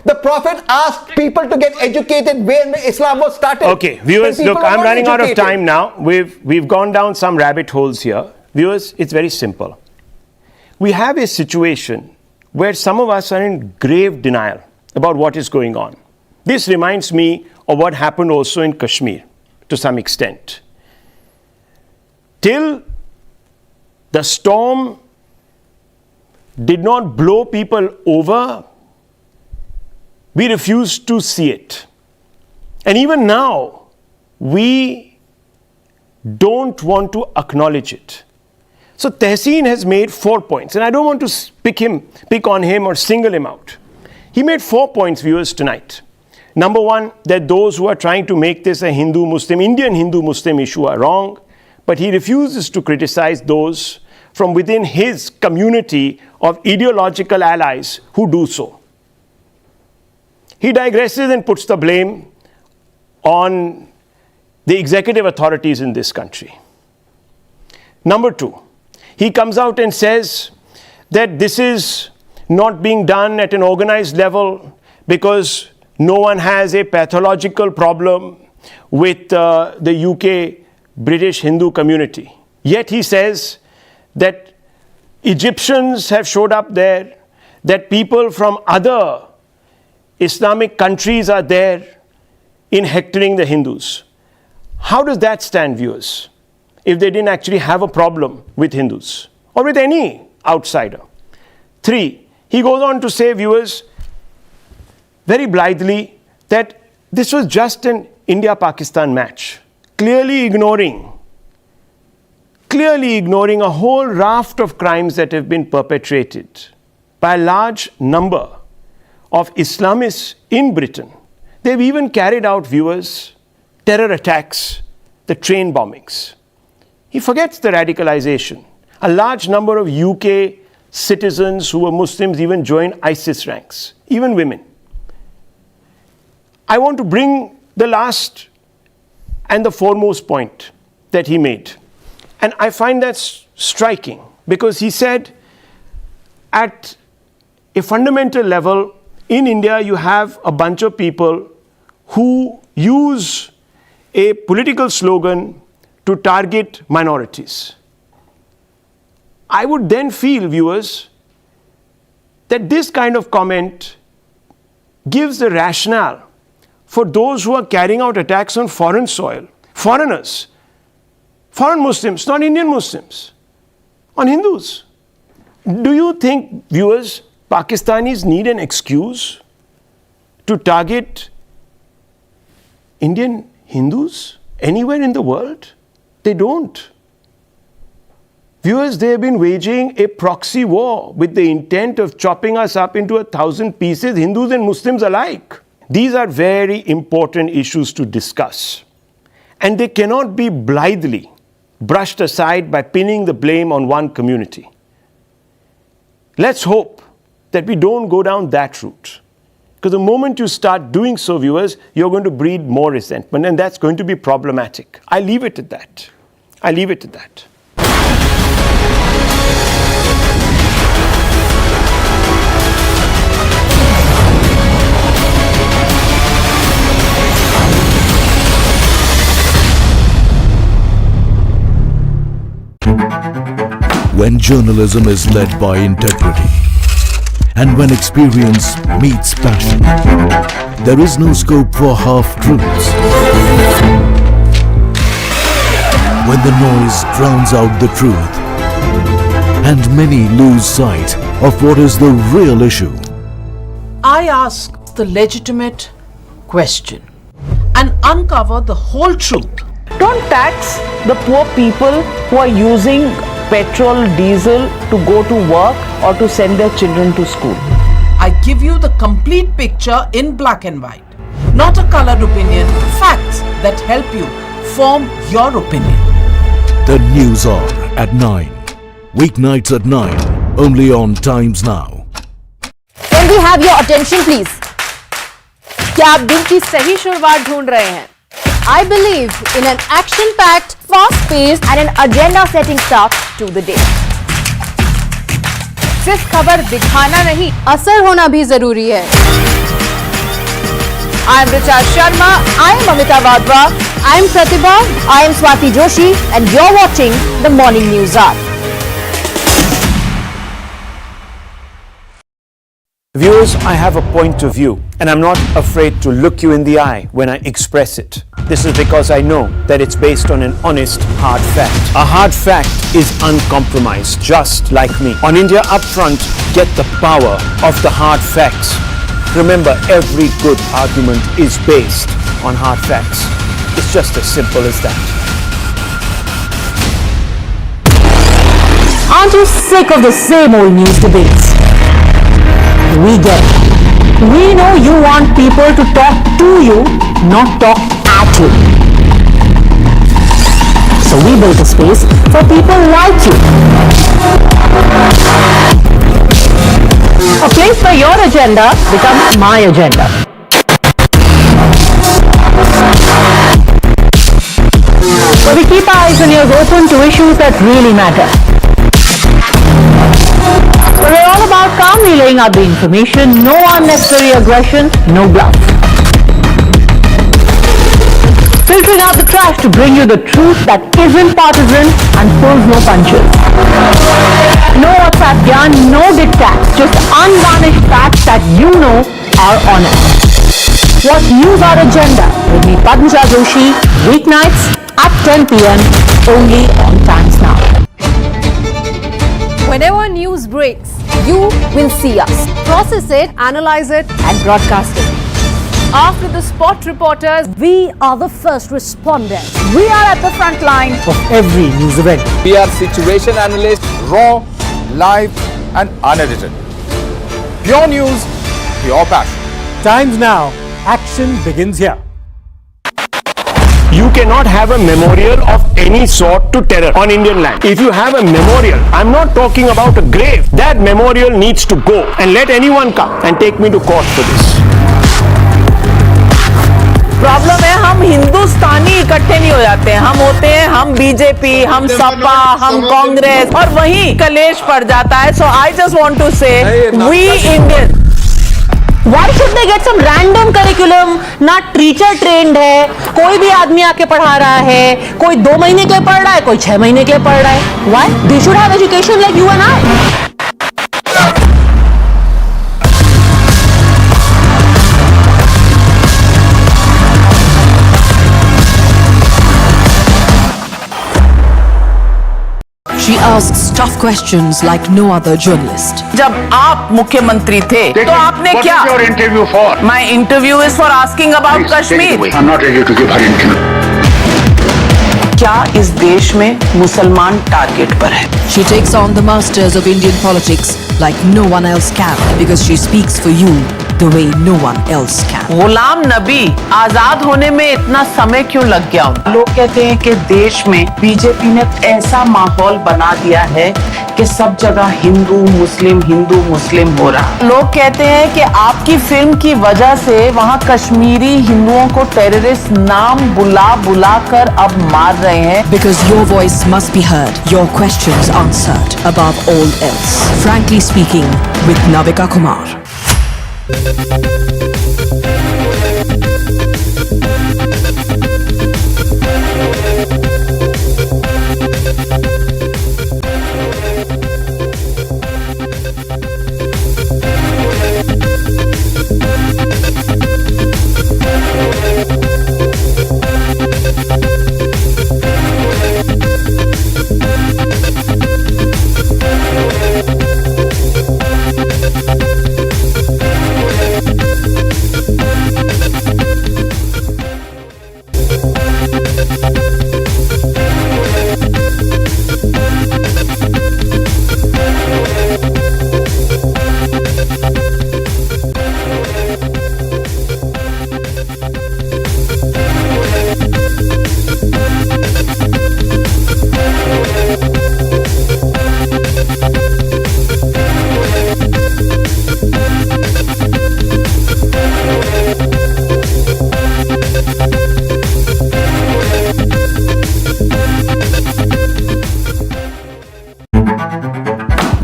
The Prophet asked people to get educated when Islam was started. Okay, viewers, look, I'm running out of time now. We've gone down some rabbit holes here. Viewers, it's very simple. We have a situation where some of us are in grave denial about what is going on. This reminds me of what happened also in Kashmir to some extent. Till the storm did not blow people over, we refused to see it. And even now, we don't want to acknowledge it. So Tehseen has made 4 points, and I don't want to pick on him or single him out. He made 4 points, viewers, tonight. Number one, that those who are trying to make this a Hindu-Muslim, Indian Hindu-Muslim issue are wrong, but he refuses to criticize those from within his community of ideological allies who do so. He digresses and puts the blame on the executive authorities in this country. Number two, he comes out and says that this is not being done at an organized level because no one has a pathological problem with the UK British Hindu community. Yet he says that Egyptians have showed up there, that people from other Islamic countries are there in hectoring the Hindus. How does that stand, viewers, if they didn't actually have a problem with Hindus or with any outsider. 3, he goes on to say, viewers, very blithely, that this was just an India-Pakistan match, clearly ignoring a whole raft of crimes that have been perpetrated by a large number of Islamists in Britain. They've even carried out, viewers, terror attacks, the train bombings. He forgets the radicalization. A large number of UK citizens who were Muslims even joined ISIS ranks, even women. I want to bring the last and the foremost point that he made. And I find that striking because he said at a fundamental level, in India, you have a bunch of people who use a political slogan to target minorities. I would then feel, viewers, that this kind of comment gives the rationale for those who are carrying out attacks on foreign soil, foreigners, foreign Muslims, not Indian Muslims, on Hindus. Do you think, viewers, Pakistanis need an excuse to target Indian Hindus anywhere in the world? They don't. Viewers, they have been waging a proxy war with the intent of chopping us up into 1,000 pieces, Hindus and Muslims alike. These are very important issues to discuss. And they cannot be blithely brushed aside by pinning the blame on one community. Let's hope that we don't go down that route. Because the moment you start doing so, viewers, you're going to breed more resentment, and that's going to be problematic. I leave it at that. I leave it at that. When journalism is led by integrity, and when experience meets passion, there is no scope for half-truths. When the noise drowns out the truth, and many lose sight of what is the real issue. I ask the legitimate question and uncover the whole truth. Don't tax the poor people who are using petrol, diesel to go to work or to send their children to school. I give you the complete picture in black and white, not a colored opinion, facts that help you form your opinion. The News Hour at 9. Weeknights at 9. Only on Times Now. Can we have your attention please? क्या आप दिन की सही शुरुआत ढूंढ रहे हैं? I believe in an action-packed, fast-paced and an agenda-setting start to the day. सिर्फ खबर दिखाना नहीं, असर होना भी जरूरी है. I am Richa Sharma. I am Amita Vadva. I am Pratibha. I am Swati Joshi, and you're watching the Morning News Hour. Viewers, I have a point of view, and I'm not afraid to look you in the eye when I express it. This is because I know that it's based on an honest, hard fact. A hard fact is uncompromised, just like me. On India Upfront, get the power of the hard facts. Remember, every good argument is based on hard facts. It's just as simple as that. Aren't you sick of the same old news debates? We get it. We know you want people to talk to you, not talk at you. So we built a space for people like you. A place where your agenda becomes my agenda. So we keep our eyes and ears open to issues that really matter. We're all about calmly laying out the information, no unnecessary aggression, no bluff. Filtering out the trash to bring you the truth that isn't partisan and pulls no punches. No WhatsApp yarn, no diktats, just unvarnished facts that you know are honest. What News Our Agenda with me, Padmaja Joshi, weeknights at 10 p.m. only on Times Now. Whenever news breaks, you will see us. Process it, analyze it, and broadcast it. After the spot reporters, we are the first responders. We are at the front line of every news event. We are situation analysts, raw, live, and unedited. Pure news, pure passion. Times Now, action begins here. You cannot have a memorial of any sort to terror on Indian land. If you have a memorial, I'm not talking about a grave. That memorial needs to go, and let anyone come and take me to court for this. Problem है हम हिंदुस्तानी इकट्ठे नहीं हो जाते हैं, हम होते हैं हम बीजेपी, हम सपा, हम कांग्रेस, और वहीं कलेश पड़ जाता है. So I just want to say we Indian. Why should they get some random curriculum? ना टीचर ट्रेंड है, कोई भी आदमी आके पढ़ा रहा है, कोई 2 महीने के लिए पढ़ रहा है, कोई 6 महीने के लिए पढ़ रहा है. Why? They should have education like you and I. She asks tough questions like no other journalist. जब आप मुख्यमंत्री थे तो आपने क्या? What is your interview for? My interview is for asking about Kashmir. I'm not ready to give her interview. क्या इस देश में मुसलमान टारगेट पर है? She takes on the masters of Indian politics like no one else can because she speaks for you the way no one else can. Ghulam Nabi Azad होने में इतना समय क्यों लग गया? लोग कहते हैं कि देश में बीजेपी ने ऐसा माहौल बना दिया है कि सब जगह हिंदू मुस्लिम हो रहा. लोग कहते हैं कि आपकी फिल्म की वजह से वहाँ कश्मीरी हिंदुओं को टेररिस्ट नाम बुला कर अब मार रहे हैं. Because your voice must be heard, your questions answered above all else. Frankly speaking, with Navika Kumar.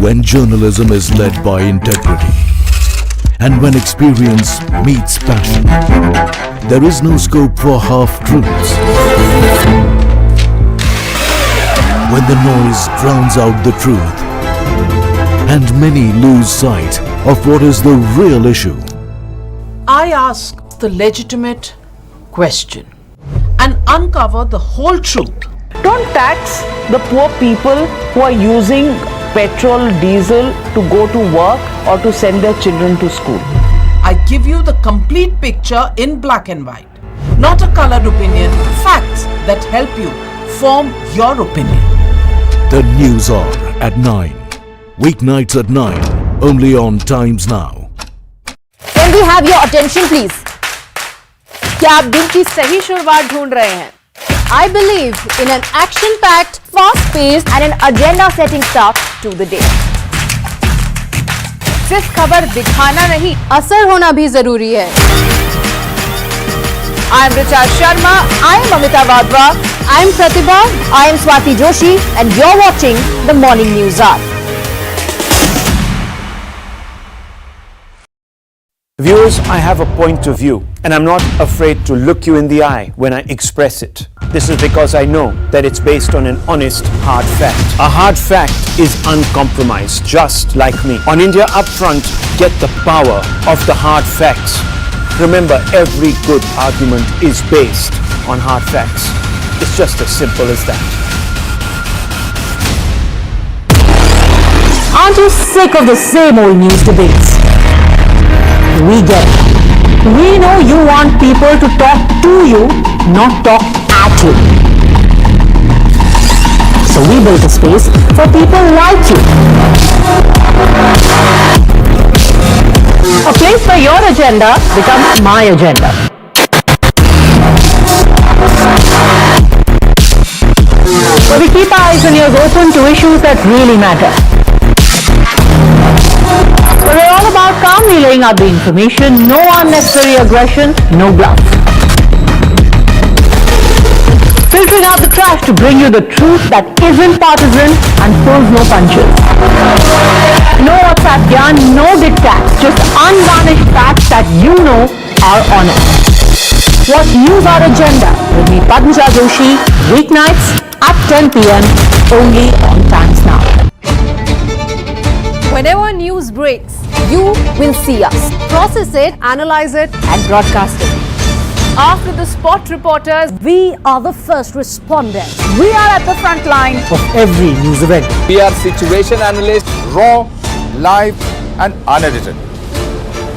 When journalism is led by integrity and when experience meets passion, there is no scope for half-truths. When the noise drowns out the truth and many lose sight of what is the real issue. I ask the legitimate question and uncover the whole truth. Don't tax the poor people who are using petrol, diesel to go to work or to send their children to school. I give you the complete picture in black and white, not a colored opinion, facts that help you form your opinion. The News Hour at 9. Weeknights at 9. Only on Times Now. Can we have your attention please? क्या आप दिन की सही शुरुआत ढूंढ रहे हैं? I believe in an action-packed, fast-paced and an agenda-setting start to the day. सिर्फ खबर दिखाना नहीं, असर होना भी जरूरी है. I am Richa Sharma, I am Amita Wadhwa, I am Pratibha, I am Swati Joshi, and you're watching the Morning News Hour. Viewers, I have a point of view, and I'm not afraid to look you in the eye when I express it. This is because I know that it's based on an honest, hard fact. A hard fact is uncompromised, just like me. On India Upfront, get the power of the hard facts. Remember, every good argument is based on hard facts. It's just as simple as that. Aren't you sick of the same old news debates? We get it. We know you want people to talk to you, not talk at you. So we built a space for people like you. A place where your agenda becomes my agenda. Where we keep our eyes and ears open to issues that really matter. Where we're all about calmly laying out the information, no unnecessary aggression, no bluff. Filtering out the trash to bring you the truth that isn't partisan and pulls no punches. No WhatsApp yarn, no diktats, just unvarnished facts that you know are honest. Watch News Our Agenda with me, Padmaja Joshi, weeknights at 10 p.m. only on Times Now. Whenever news breaks, you will see us. Process it, analyze it, and broadcast it. After the spot reporters, we are the first responders. We are at the front line of every news event. We are situation analysts, raw, live, and unedited.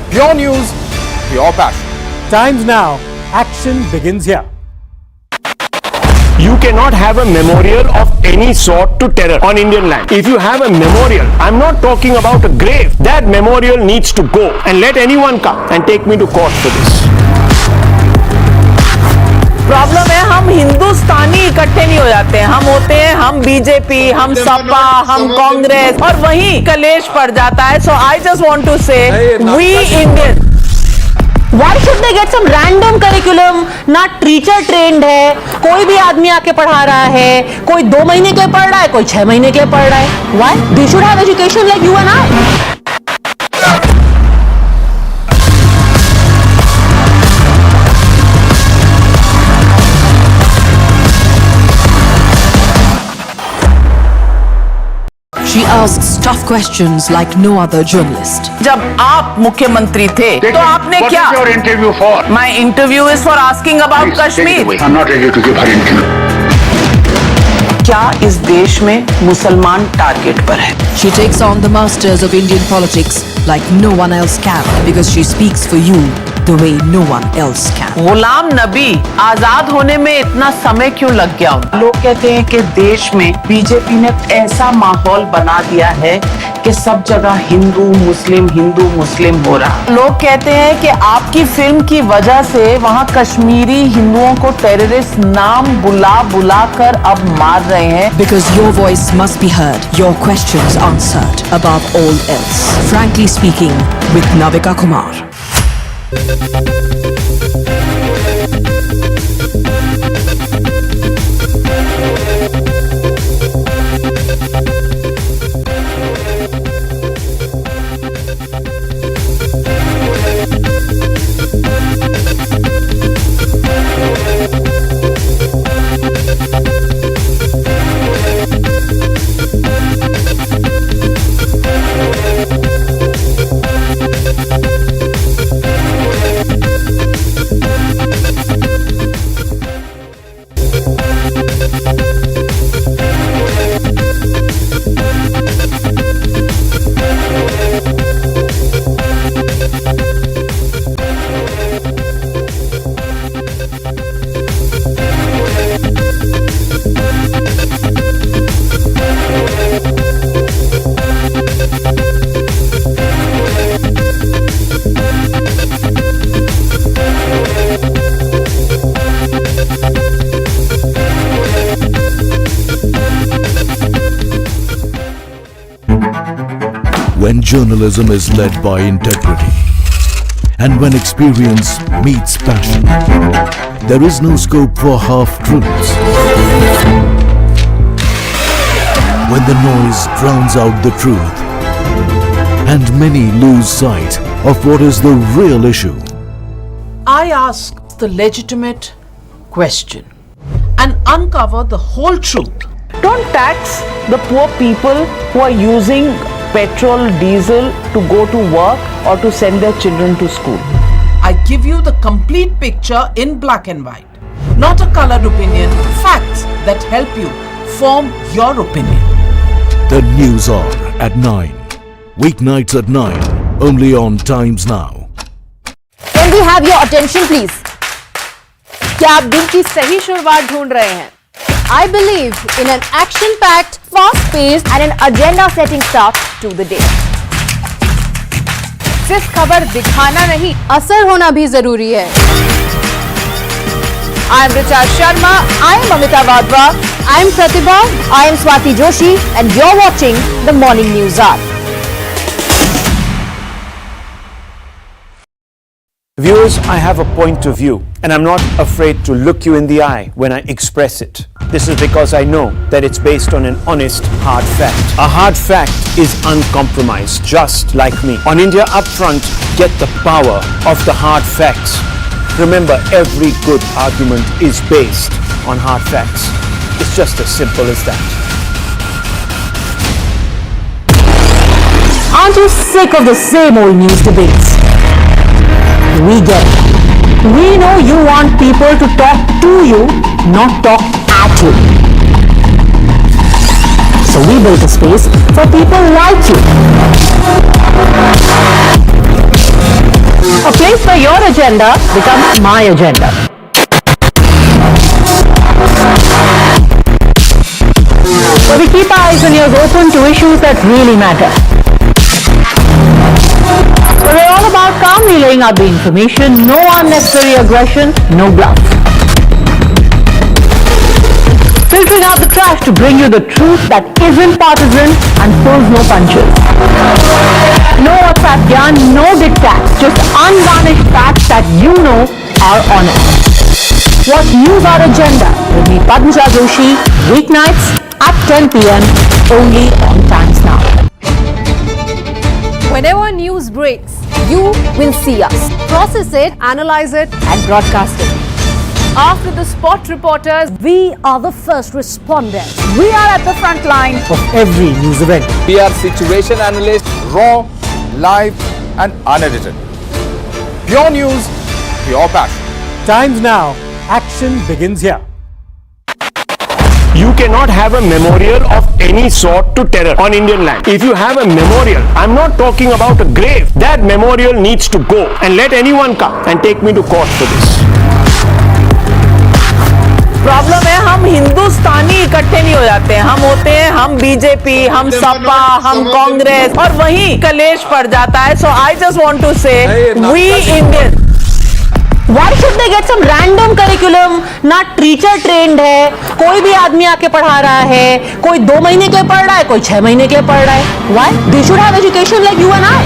Pure news, pure passion. Times Now, action begins here. You cannot have a memorial of any sort to terror on Indian land. If you have a memorial, I'm not talking about a grave. That memorial needs to go, and let anyone come and take me to court for this. Problem है हम हिंदुस्तानी इकट्ठे नहीं हो जाते हैं, हम होते हैं हम बीजेपी, हम सपा, हम कांग्रेस और वहीं कलेश पड़ जाता है. So I just want to say we Indian. Why should they get some random curriculum? ना टीचर ट्रेंड है, कोई भी आदमी आके पढ़ा रहा है, कोई 2 महीने के लिए पढ़ रहा है, कोई 6 महीने के लिए पढ़ रहा है. Why? They should have education like you and I. She asks tough questions like no other journalist. जब आप मुख्यमंत्री थे तो आपने क्या? What is your interview for? My interview is for asking about Kashmir. I'm not ready to give her interview. क्या इस देश में मुसलमान टारगेट पर है? She takes on the masters of Indian politics like no one else can because she speaks for you the way no one else can. Ghulam Nabi Azad होने में इतना समय क्यों लग गया? लोग कहते हैं कि देश में बीजेपी ने ऐसा माहौल बना दिया है कि सब जगह हिंदू मुस्लिम हो रहा. लोग कहते हैं कि आपकी फिल्म की वजह से वहाँ कश्मीरी हिंदुओं को टेररिस्ट नाम बुला कर अब मार रहे हैं. Because your voice must be heard, your questions answered above all else. Frankly speaking, with Navika Kumar. When journalism is led by integrity and when experience meets passion, there is no scope for half-truths. When the noise drowns out the truth and many lose sight of what is the real issue. I ask the legitimate question and uncover the whole truth. Don't tax the poor people who are using petrol, diesel to go to work or to send their children to school. I give you the complete picture in black and white, not a colored opinion, facts that help you form your opinion. The News Hour at 9. Weeknights at 9, only on Times Now. Can we have your attention please? क्या आप दिन की सही शुरुआत ढूंढ रहे हैं? I believe in an action-packed, fast-paced and an agenda-setting start to the day. सिर्फ खबर दिखाना नहीं, असर होना भी जरूरी है. I am Richa Sharma. I am Amita Bhandari. I am Pratibha. I am Swati Joshi, and you're watching the Morning News Hour. Viewers, I have a point of view, and I'm not afraid to look you in the eye when I express it. This is because I know that it's based on an honest, hard fact. A hard fact is uncompromised, just like me. On India Upfront, get the power of the hard facts. Remember, every good argument is based on hard facts. It's just as simple as that. Aren't you sick of the same old news debates? We get it. We know you want people to talk to you, not talk at you. So we built a space for people like you. A place where your agenda becomes my agenda. So we keep our eyes and ears open to issues that really matter. So we're all about calmly laying out the information, no unnecessary aggression, no bluff. Filtering out the trash to bring you the truth that isn't partisan and pulls no punches. No WhatsApp yarn, no diktats, just unvarnished facts that you know are honest. Watch News Hour Agenda with me, Padmja Joshi, weeknights at 10 p.m. only on Times Now. Whenever news breaks, you will see us. Process it, analyze it, and broadcast it. After the spot reporters, we are the first responders. We are at the front line of every news event. We are situation analysts, raw, live and unedited. Pure news, pure passion. Times Now, action begins here. You cannot have a memorial of any sort to terror on Indian land. If you have a memorial, I'm not talking about a grave. That memorial needs to go, and let anyone come and take me to court for this. Problem है हम हिंदुस्तानी इकट्ठे नहीं हो जाते हैं. हम होते हैं हम बीजेपी, हम सपा, हम कांग्रेस और वहीं कलेश पड़ जाता है. So I just want to say we Indian. Why should they get some random curriculum? ना टीचर ट्रेंड है, कोई भी आदमी आके पढ़ा रहा है, कोई 2 महीने के लिए पढ़ रहा है, कोई 6 महीने के लिए पढ़ रहा है. Why? They should have education like you and I.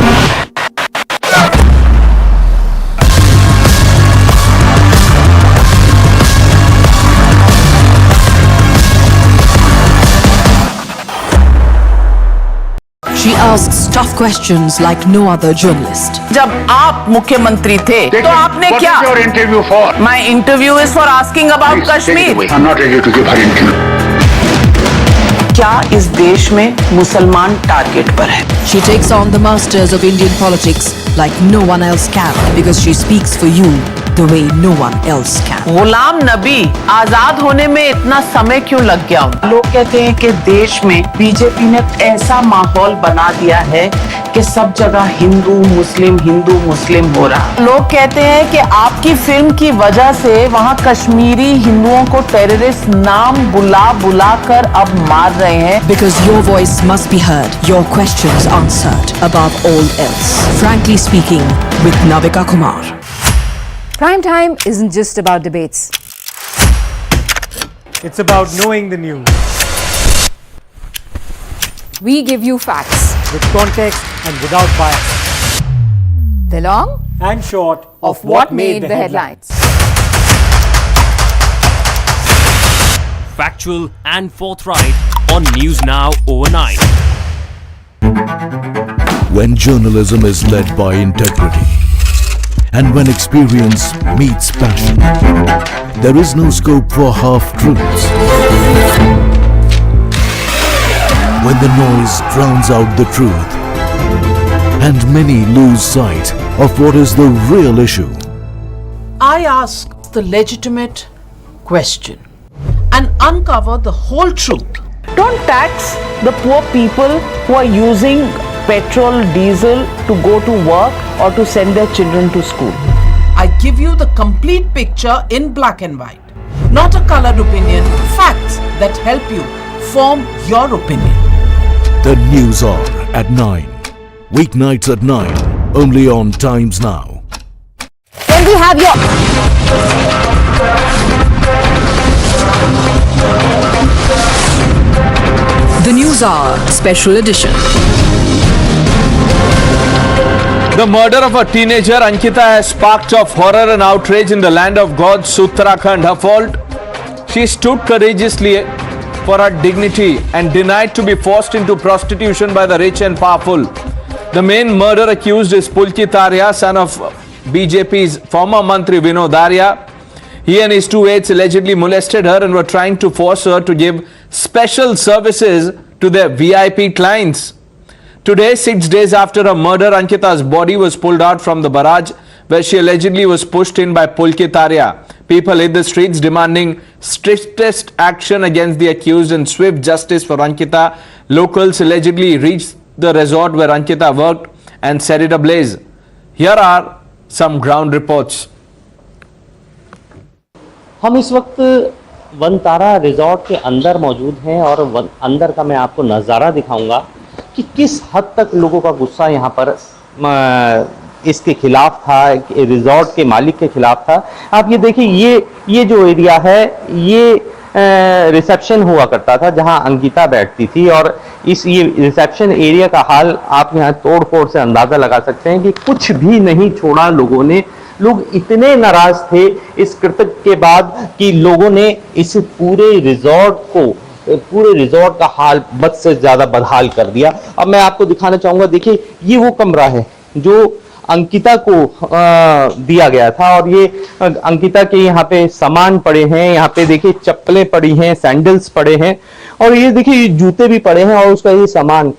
She asks tough questions like no other journalist. जब आप मुख्यमंत्री थे तो आपने क्या? What is your interview for? My interview is for asking about Kashmir. I'm not ready to give her interview. क्या इस देश में मुसलमान टारगेट पर है? She takes on the masters of Indian politics like no one else can because she speaks for you the way no one else can. Ghulam Nabi Azad होने में इतना समय क्यों लग गया? लोग कहते हैं कि देश में बीजेपी ने ऐसा माहौल बना दिया है कि सब जगह हिंदू मुस्लिम हो रहा. लोग कहते हैं कि आपकी फिल्म की वजह से वहाँ कश्मीरी हिंदुओं को टेररिस्ट नाम बुला कर अब मार रहे हैं. Because your voice must be heard, your questions answered above all else. Frankly speaking, with Navika Kumar. Prime time isn't just about debates. It's about knowing the news. We give you facts. With context and without bias. The long and short of what made the headlines. Factual and forthright on News Now overnight. When journalism is led by integrity, and when experience meets passion, there is no scope for half-truths. When the noise drowns out the truth, and many lose sight of what is the real issue. I ask the legitimate question and uncover the whole truth. Don't tax the poor people who are using petrol, diesel to go to work or to send their children to school. I give you the complete picture in black and white. Not a colored opinion, facts that help you form your opinion. The news hour at 9. Weeknights at 9. Only on Times Now. Can we have your... The News Hour Special Edition. The murder of a teenager, Ankita, has sparked off horror and outrage in the land of gods, Uttarakhand. Her fault? She stood courageously for her dignity and denied to be forced into prostitution by the rich and powerful. The main murder accused is Pulkit Arya, son of BJP's former Mantri Vinod Arya. He and his two aides allegedly molested her and were trying to force her to give special services to their VIP clients. Today, 6 days after her murder, Ankita's body was pulled out from the barrage where she allegedly was pushed in by Pulkit Arya. People hit the streets demanding strictest action against the accused and swift justice for Ankita. Locals allegedly reached the resort where Ankita worked and set it ablaze. Here are some ground reports. हम इस वक्त Vantara resort के अंदर मौजूद हैं और अंदर का मैं आपको नज़ारा दिखाऊंगा कि किस हद तक लोगों का गुस्सा यहाँ पर इसके खिलाफ था, रिजॉर्ट के मालिक के खिलाफ था। आप ये देखिए, ये जो एरिया है ये रिसेप्शन हुआ करता था जहाँ अंकिता बैठती थी और ये रिसेप्शन एरिया का हाल आप यहाँ तोड़ फोड़ से अंदाज़ा लगा सकते हैं कि कुछ भी नहीं छोड़ा लोगों ने। लोग इतने नाराज थे इस कृत्य के बाद कि लोगों ने इस पूरे रिजॉर्ट का हाल बद से ज्यादा बदहाल कर दिया। अब मैं आपको दिखाना चाहूंगा, देखिए ये वो कमरा है जो अंकिता को दिया गया था और ये अंकिता के यहाँ पे सामान पड़े हैं। यहाँ पे देखिए चप्पलें पड़ी हैं, सैंडल्स पड़े हैं और ये देखिए जूते भी पड़े हैं और उसका ये सामान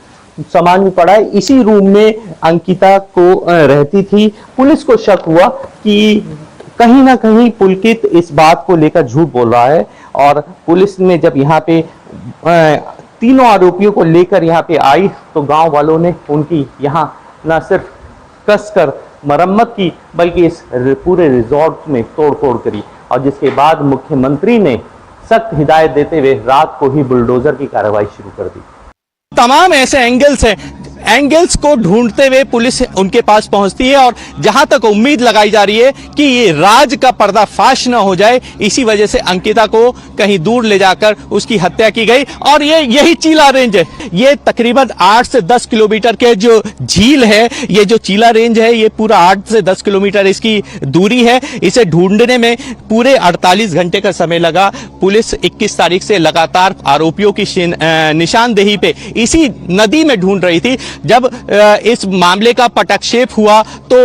भी पड़ा है। इसी रूम में अंकिता को रहती थी। पुलिस को शक हुआ कि कहीं ना कहीं पुलकित इस बात को लेकर झूठ बोल रहा है और पुलिस ने जब यहाँ पे तीनों आरोपियों को लेकर यहाँ पे आई तो गांव वालों ने उनकी यहाँ न सिर्फ कसकर मरम्मत की बल्कि इस पूरे रिजॉर्ट में तोड़फोड़ करी और जिसके बाद मुख्यमंत्री ने सख्त हिदायत देते हुए रात को ही बुलडोजर की कार्रवाई शुरू कर दी। तमाम ऐसे एंगल्स हैं, एंगल्स को ढूंढते हुए पुलिस उनके पास पहुंचती है और जहां तक उम्मीद लगाई जा रही है कि ये राज का पर्दाफाश न हो जाए, इसी वजह से अंकिता को कहीं दूर ले जाकर उसकी हत्या की गई। और यही चीला रेंज है, ये तकरीबन 8 से 10 किलोमीटर के जो झील है, ये जो चीला रेंज है ये पूरा 8 से 10 किलोमीटर इसकी दूरी है। इसे ढूंढने में पूरे 48 घंटे का समय लगा। पुलिस 21 तारीख से लगातार आरोपियों की निशानदेही पे इसी नदी में ढूंढ रही थी। जब इस मामले का पटक्षेप हुआ तो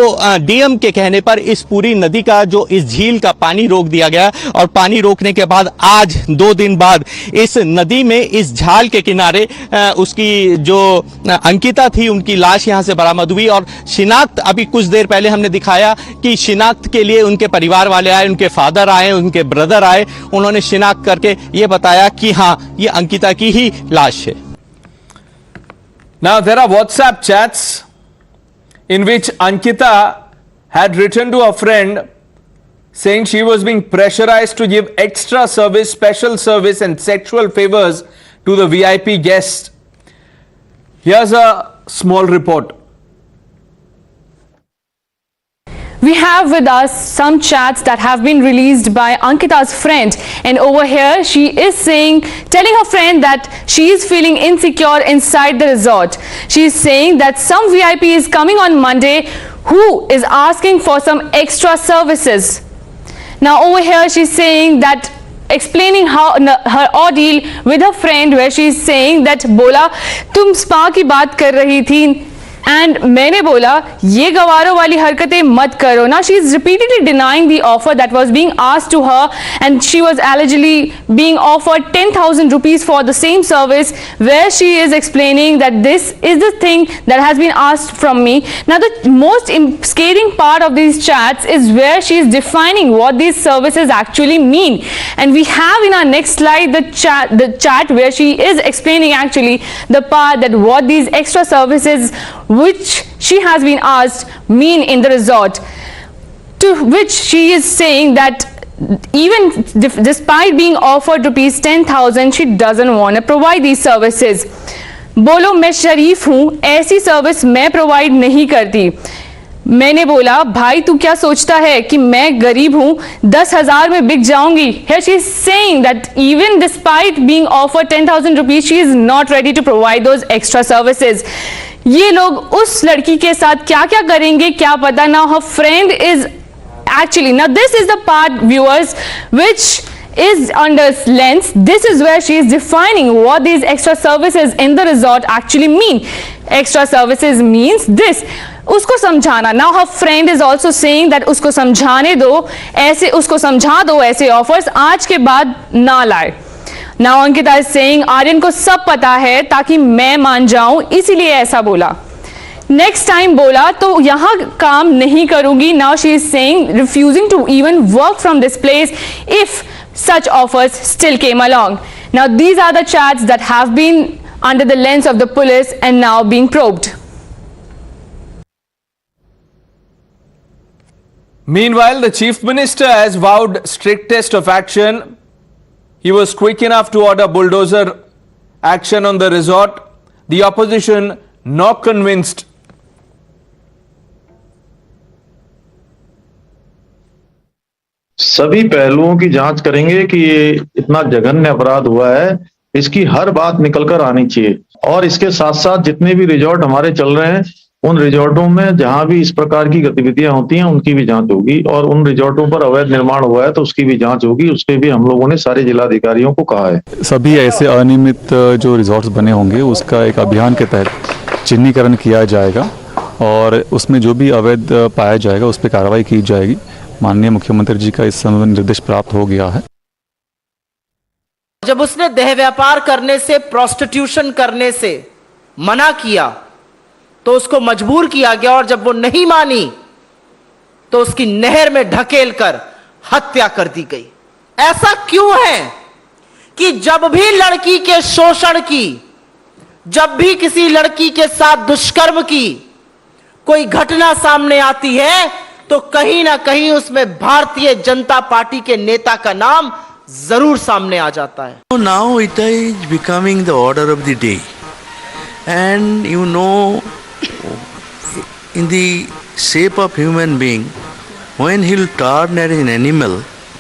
डीएम के कहने पर इस पूरी नदी का जो इस झील का पानी रोक दिया गया और पानी रोकने के बाद आज 2 दिन बाद इस नदी में इस झाल के किनारे उसकी जो अंकिता थी उनकी लाश यहां से बरामद हुई और शिनाख्त अभी कुछ देर पहले हमने दिखाया कि शिनाख्त के लिए उनके परिवार वाले आए, उनके फादर आए, उनके ब्रदर आए। उन्होंने शिनाख्त करके ये बताया कि हाँ ये अंकिता की ही लाश है। Now, there are WhatsApp chats in which Ankita had written to a friend saying she was being pressurized to give extra service, special service and sexual favors to the VIP guests. Here's a small report. We have with us some chats that have been released by Ankita's friend, and over here she is telling her friend that she is feeling insecure inside the resort. She is saying that some VIP is coming on Monday who is asking for some extra services. Now over here she is saying that, explaining how her ordeal with her friend, where she is saying that बोला तुम spa की बात कर रही थी and मैंने बोला ये गवारों वाली हरकतें मत करो ना. She is repeatedly denying the offer that was being asked to her and she was allegedly being offered 10,000 rupees for the same service, where she is explaining that this is the thing that has been asked from me. Now the most scathing part of these chats is where she is defining what these services actually mean, and we have in our next slide the chat where she is explaining actually the part that what these extra services which she has been asked mean in the resort, to which she is saying that even despite being offered rupees 10,000 she doesn't want to provide these services. बोलो मैं शरीफ हूँ, ऐसी service मैं provide नहीं करती. मैंने बोला भाई तू क्या सोचता है कि मैं गरीब हूँ, 10,000 में बिक जाऊंगी. Here she is saying that even despite being offered 10,000 rupees she is not ready to provide those extra services. ये लोग उस लड़की के साथ क्या क्या करेंगे क्या पता. Now her friend is actually, now this is the part viewers which is under lens. This is where she is defining what these extra services in the resort actually mean. Extra services means this. उसको समझाना. Now her friend is also saying that उसको समझाने दो, ऐसे उसको समझा दो ऐसे ऑफर्स आज के बाद ना लाए. Now Ankita is saying Aryan को सब पता है ताकि मैं मान जाऊं इसीलिए ऐसा बोला. नेक्स्ट टाइम बोला तो यहाँ काम नहीं करूंगी. Now she is saying refusing to even work from this place if such offers still came along. Now these are the chats that have been under the lens of the police and now being probed. Meanwhile, the Chief Minister has vowed strictest of action. He was quick enough to order bulldozer action on the resort. The opposition not convinced. सभी पहलुओं की जांच करेंगे कि ये इतना जघन्य अपराध हुआ है, इसकी हर बात निकलकर आनी चाहिए. और इसके साथ साथ जितने भी रिजॉर्ट हमारे चल रहे हैं उन रिजॉर्टों में जहां भी इस प्रकार की गतिविधियां होती हैं उनकी भी जांच होगी, और उन रिजॉर्टों पर अवैध निर्माण हुआ है तो उसकी भी जांच होगी. उसके भी हम लोगों ने सारे जिलाधिकारियों को कहा है. सभी ऐसे अनियमित जो रिजॉर्ट्स बने होंगे उसका एक अभियान के तहत चिन्हीकरण किया जाएगा और उसमें जो भी अवैध पाया जाएगा उस पर कार्रवाई की जाएगी. माननीय मुख्यमंत्री जी का इस समय निर्देश प्राप्त हो गया है. जब उसने देह व्यापार करने से, प्रोस्टिट्यूशन करने से मना किया तो उसको मजबूर किया गया, और जब वो नहीं मानी तो उसकी नहर में ढकेल कर हत्या कर दी गई. ऐसा क्यों है कि जब भी लड़की के शोषण की, जब भी किसी लड़की के साथ दुष्कर्म की कोई घटना सामने आती है तो कहीं ना कहीं उसमें भारतीय जनता पार्टी के नेता का नाम जरूर सामने आ जाता है. Now it is becoming the order of the day, and you know, in the shape of human being, when he'll turn as an animal,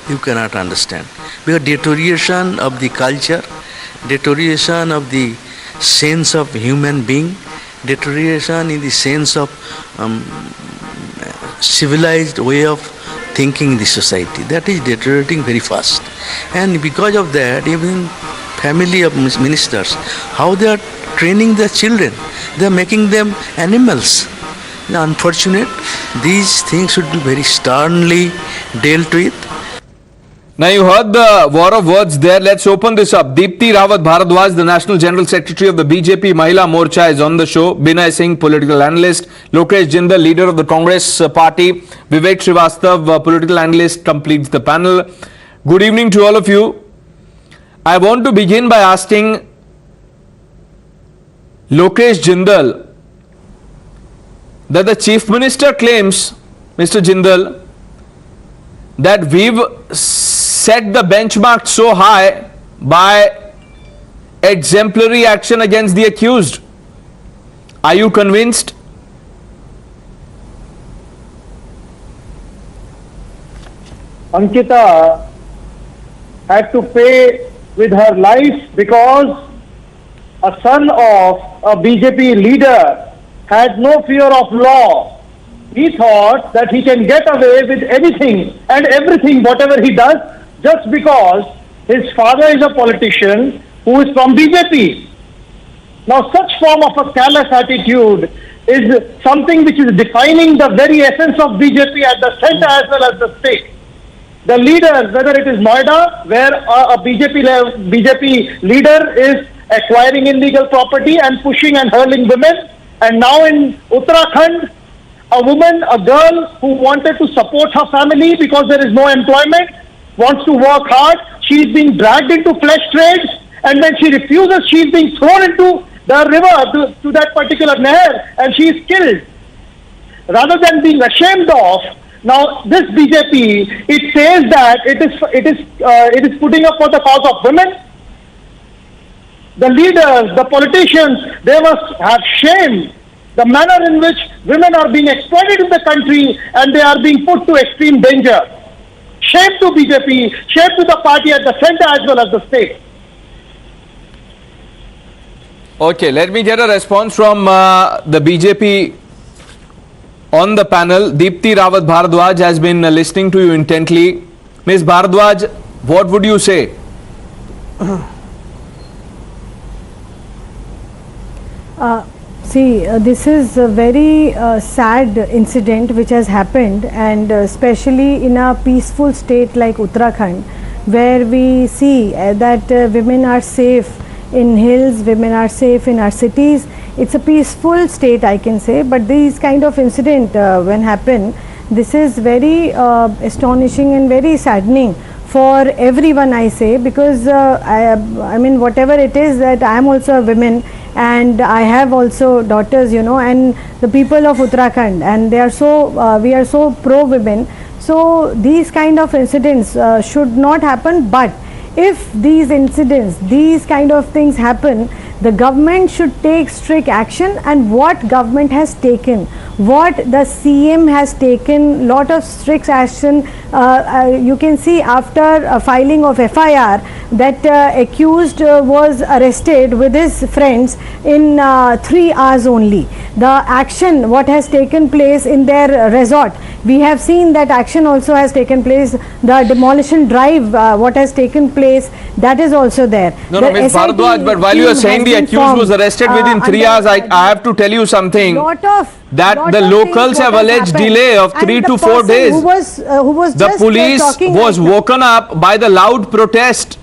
you cannot understand, because deterioration of the culture, deterioration of the sense of human being, deterioration in the sense of civilized way of thinking in the society, that is deteriorating very fast. And because of that, even family of ministers, how they are training their children, they are making them animals. Unfortunate, these things should be very sternly dealt with. Now you heard the war of words there. Let's open this up. Deepti Rawat Bharadwaj, the National General Secretary of the BJP Mahila Morcha, is on the show. Binay Singh, political analyst. Lokesh Jindal, leader of the Congress party. Vivek Srivastav, political analyst, completes the panel. Good evening to all of you. I want to begin by asking Lokesh Jindal that the Chief Minister claims, Mr. Jindal, that we've set the benchmark so high by exemplary action against the accused. Are you convinced? Ankita had to pay with her life because a son of a BJP leader had no fear of law. He thought that he can get away with anything and everything, whatever he does, just because his father is a politician who is from BJP. Now, such form of a callous attitude is something which is defining the very essence of BJP at the center as well as the state. The leaders, whether it is Noida, where a BJP leader is acquiring illegal property and pushing and hurling women, and now in Uttarakhand, a woman, a girl who wanted to support her family because there is no employment, wants to work hard, she is being dragged into flesh trades, and when she refuses, she is being thrown into the river to that particular Nair, and she is killed. Rather than being ashamed of, now this BJP, it says that it is putting up for the cause of women. The leaders, the politicians, they must have shame. The manner in which women are being exploited in the country and they are being put to extreme danger. Shame to BJP, shame to the party at the center as well as the state. Okay, let me get a response from the BJP on the panel. Deepti Rawat Bharadwaj has been listening to you intently. Ms. Bharadwaj, what would you say? This is a very sad incident which has happened, and especially in a peaceful state like Uttarakhand, where we see that women are safe in hills, women are safe in our cities. It's a peaceful state, I can say, but these kind of incident when happen, this is very astonishing and very saddening for everyone, I say, because I mean, whatever it is, that I am also a woman and I have also daughters, you know, and the people of Uttarakhand, and they are so we are so pro women. So these kind of incidents should not happen, but if these incidents, these kind of things happen, the government should take strict action. And what government has taken, what the CM has taken, lot of strict action. You can see after filing of FIR that accused was arrested with his friends in 3 hours only. The action what has taken place in their resort, we have seen that action also has taken place. The demolition drive what has taken place, that is also there. No, Ms. Bharadwaj, but while you are saying the accused was arrested within 3 hours, I have to tell you something. That the locals have alleged delay of 3 to 4 days. The police was woken up by the loud protest,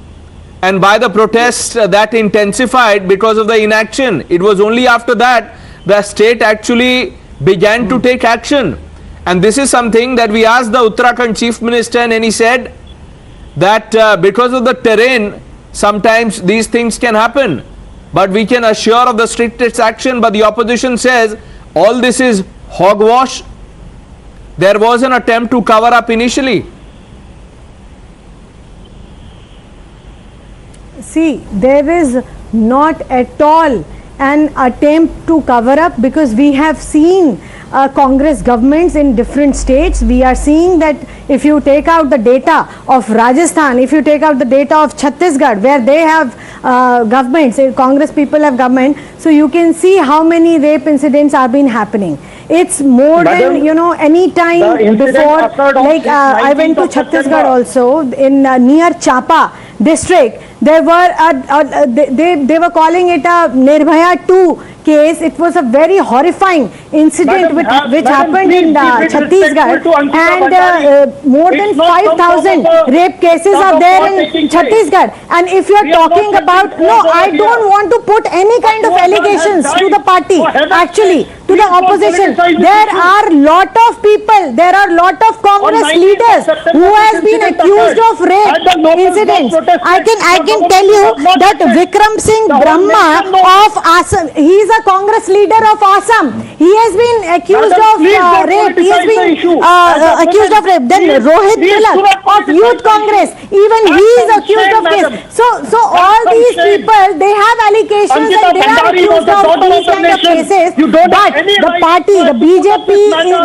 and by the protest that intensified because of the inaction. It was only after that the state actually began to take action. And this is something that we asked the Uttarakhand Chief Minister, and he said that because of the terrain, sometimes these things can happen, but we can assure of the strictest action. But the opposition says all this is hogwash. There was an attempt to cover up initially. See, there is not at all an attempt to cover up, because we have seen Congress governments in different states. We are seeing that if you take out the data of Rajasthan, if you take out the data of Chhattisgarh, where they have governments, Congress people have government, so you can see how many rape incidents are been happening. It's more than, you know, any time before. Like I went to Chhattisgarh also, in near Chapa district. There were they were calling it a Nirbhaya 2 case. It was a very horrifying incident which happened in Chhattisgarh, and more than 5,000 rape cases are there in Chhattisgarh. And if you are talking about, no, I don't want to put any kind of allegations to the party, actually to the opposition. There are lot of people, there are lot of Congress leaders who has been accused of rape incidents. I can tell you that Vikram Singh Brahma of Assam, he is a Congress leader of Assam. He has been accused of rape. He has been accused of rape. Then Rohit Tilak of Youth Congress, even he is accused of rape. So all these people, they have allegations and they are accused of these kind of cases. But the party, the BJP,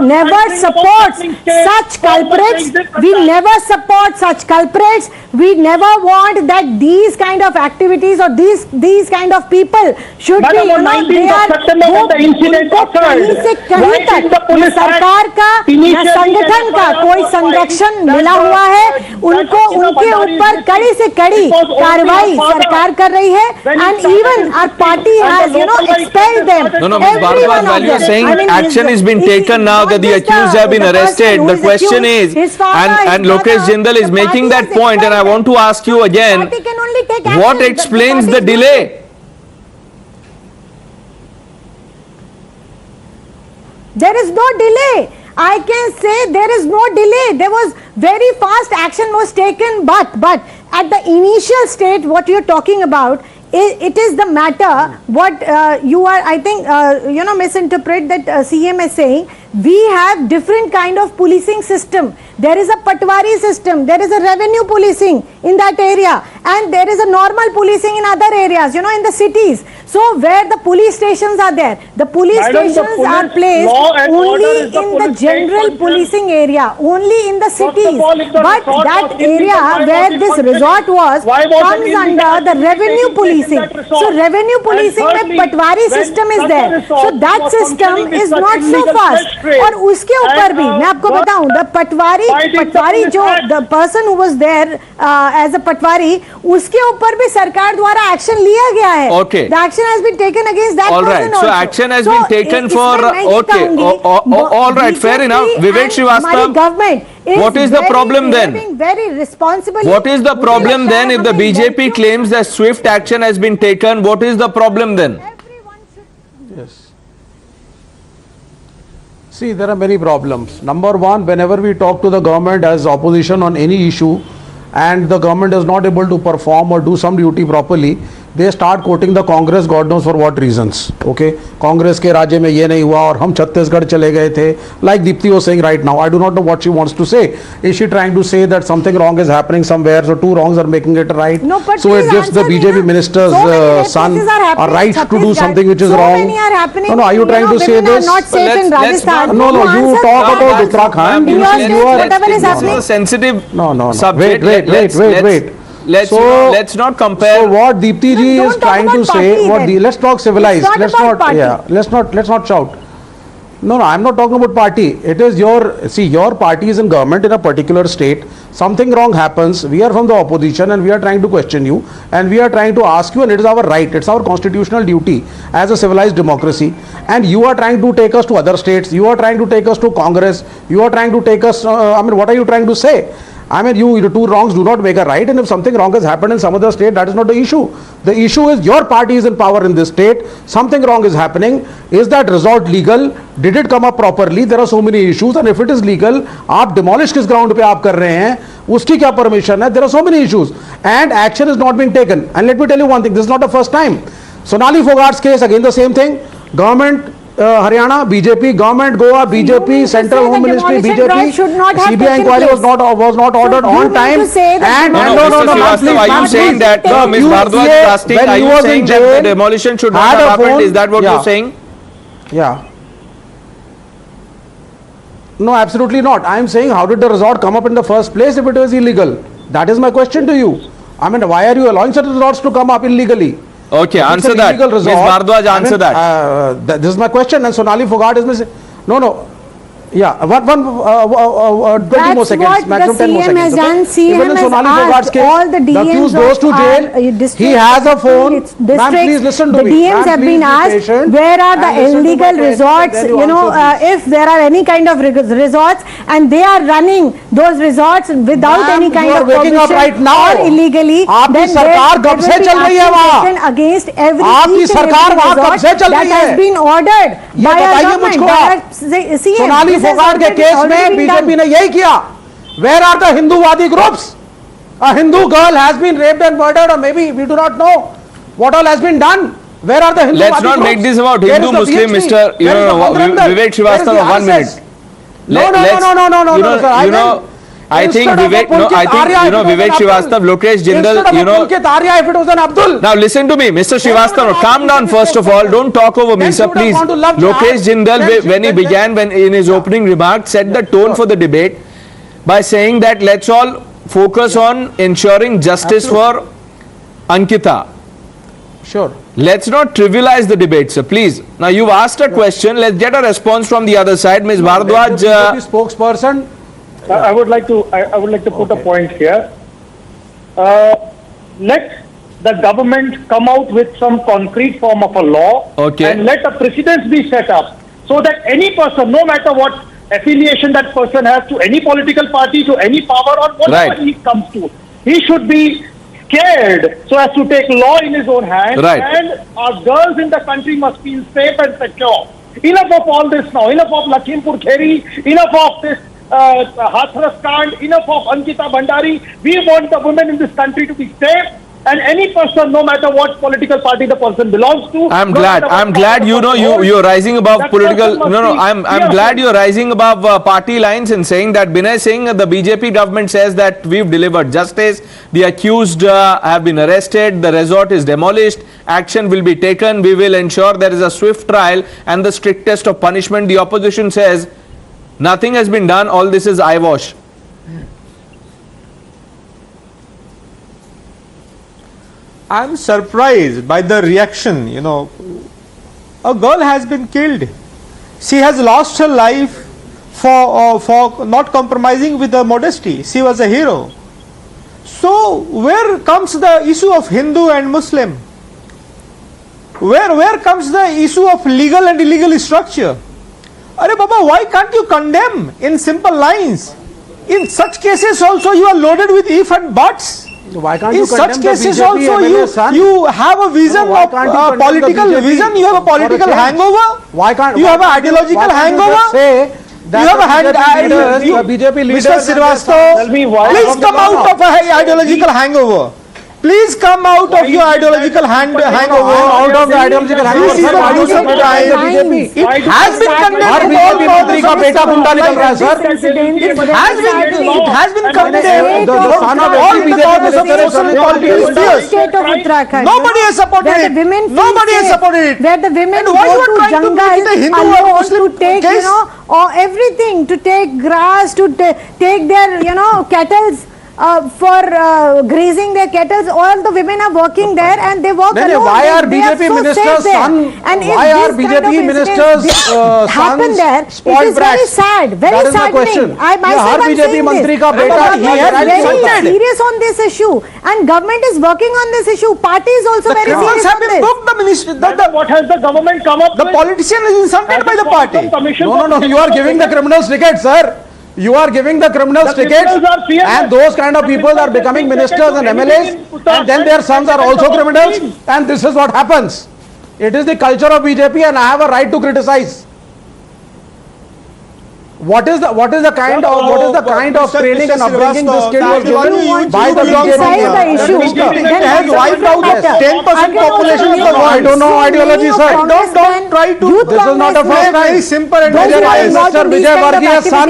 never supports such culprits. We never support such culprits. We never want that these kind of activities or these kind of people should be, you know, they are उनको कहीं से कहीं तक सरकार का या संगठन का कोई संरक्षण मिला हुआ है, उनको उनके ऊपर कड़ी से कड़ी कार्रवाई सरकार कर रही है. And even our party has, you know, expelled All them. No, no, Ms. Every Bhardwaj, one of while you're them. saying I mean, action is being taken now that the accused have been arrested, the question is, and Lokesh Jindal is making that point, and I want to ask you again, what explains the delay? There is no delay. I can say there is no delay. There was very fast action was taken, but at the initial state, what you're talking about, it is the matter what you are, I think, misinterpret that CM is saying. We have different kind of policing system. There is a Patwari system, there is a revenue policing in that area, and there is a normal policing in other areas, in the cities. So where the police stations are there, the police stations are placed only in the general policing area, only in the cities. But that area where this resort was comes under the revenue policing. So revenue policing with Patwari system is there. So that system is not so fast. और उसके ऊपर भी मैं आपको बताऊं, the पटवारी जो the person who was there as a पटवारी, उसके ऊपर भी सरकार द्वारा एक्शन लिया गया है. Okay. The action has been taken against that all person right. also. So action has been taken for all right. Fair enough. Vivek Srivastava. Government. What is the problem then? Very responsible. What is the problem then if the BJP claims that swift action has been taken? What is the problem then? Yes. See, there are many problems. Number one, whenever we talk to the government as opposition on any issue and the government is not able to perform or do some duty properly, they start quoting the Congress, God knows for what reasons. Okay, Congress के राज्य में ये नहीं हुआ और हम छत्तीसगढ़ चले गए थे. Like Deepthi was saying right now, I do not know what she wants to say. Is she trying to say that something wrong is happening somewhere, so two wrongs are making it right? No, but so it gives the BJP minister's son a right to do something which is wrong. No, no, are you trying to say this? Not safe in Rajasthan. No, you talk about Uttarakhand. You are whatever is happening. This is a sensitive no. subject. Wait. Let's not compare. So what Deepthi ji is trying to say, let's talk civilized. Let's not shout. No, I'm not talking about party. It is your party is in government in a particular state. Something wrong happens. We are from the opposition and we are trying to question you and we are trying to ask you, and it is our right. It's our constitutional duty as a civilized democracy. And you are trying to take us to other states. You are trying to take us to Congress. You are trying to take us. What are you trying to say? You two wrongs do not make a right, and if something wrong has happened in some other state, that is not the issue. The issue is your party is in power in this state, something wrong is happening. Is that resort legal? Did it come up properly? There are so many issues, and if it is legal, आप demolish किस ground पे आप कर रहे हैं, उसकी क्या permission है? There are so many issues, and action is not being taken. And let me tell you one thing, this is not the first time. Sonali Phogat's case, again the same thing. Government Haryana, BJP, government Goa, BJP, Central Home Ministry, BJP, CBI inquiry was not ordered on time. And are you saying that Ms. Bhardwaj is asking, are you saying that the demolition should not have happened? Is that what you're saying? Yeah. No, absolutely not. I am saying, how did the resort come up in the first place if it was illegal? That is my question to you. Why are you allowing such resorts to come up illegally? Okay, answer that. Ms. Bhardwaj, answer that. This is my question, and Sonali Phogat is missing. No. Yeah, 20 more seconds, maximum 10 more seconds. Even in Sonali Phogat's case, all the DMs accused goes to jail. He has a phone. Ma'am, please listen to me. The DMs have been asked, where are the illegal resorts, if there are any kind of resorts, and they are running those resorts without any kind of permission or illegally, then there will be action against every resort that has been ordered by our government. Phogat के case में BJP ने यही किया. Where are the Hinduvadi groups? A Hindu girl has been raped and murdered, or maybe we do not know what all has been done. Where are the Hinduvadi groups? Let's not make this about Hindu Muslim, Mr. Vivek Srivastava. 1 minute. No. I think Vivek Srivastava, Lokesh Jindal, Pulkit Arya, if it was an Abdul. Now listen to me, Mr. Srivastava, calm down first of all, don't talk over me, sir, please. Lokesh Jindal, when he began, in his opening remarks, set the tone for the debate by saying that let's all focus on ensuring justice for Ankita. Sure. Let's not trivialize the debate, sir, please. Now you've asked a question, let's get a response from the other side. Ms. Bhardwaj, spokesperson. I would like to put a point here. Let the government come out with some concrete form of a law and let a precedence be set up so that any person, no matter what affiliation that person has to any political party, to any power or whatever he comes to, he should be scared so as to take law in his own hands. And our girls in the country must feel safe and secure. Enough of all this now. Enough of Lakhimpur Kheri. Enough of this Hathras Kand. Enough of Ankita Bhandari. We want the women in this country to be safe. And any person, no matter what political party the person belongs to. I'm glad you're rising above political. I'm glad you're rising above party lines and saying that. Binay Singh, the BJP government says that we've delivered justice. The accused have been arrested. The resort is demolished. Action will be taken. We will ensure there is a swift trial and the strictest of punishment. The opposition says nothing has been done. All this is eyewash. I'm surprised by the reaction. A girl has been killed. She has lost her life for not compromising with her modesty. She was a hero. So where comes the issue of Hindu and Muslim? Where comes the issue of legal and illegal structure? Arey Baba, why can't you condemn in simple lines? In such cases also you are loaded with if and buts. Why can't in you such cases BJP also you have a vision of political vision, you have a political hangover, why can't you have an ideological hangover, you have a BJP leader, Mr. Srivastava, please come out of an ideological hangover. Please come out of your ideological hangover. Out of the ideological hangover. It has been condemned. मंत्री का बेटा गुंडा निकल रहा है sir. It has been condemned. All because of social political spheres. State of Uttarakhand. Nobody has supported it. Nobody has supported it. Where the women go to jungle alone to take, everything, to take grass, to take their, kettles. For grazing their cattle, all the women are working there and they work alone. Why are BJP ministers' son? Why are BJP ministers' sons spoiled brats? It is very sad, very saddening. I myself am saying this. He is very serious on this issue, and government is working on this issue. Party is also very serious on this. What has the government come up with? The politician is insulted by the party. No, you are giving the criminals tickets, sir. You are giving the criminals tickets, and those kind of people are becoming ministers and MLAs, and then their sons are also criminals, and this is what happens. It is the culture of BJP, and I have a right to criticize. What is the kind of training and upbringing this kid was given by the BJP? It has wiped out 10% population of the world. I don't know ideology, sir. Don't try to. This is not a first time. Very simple and whether it is Mr. Vijay Vargiya's son,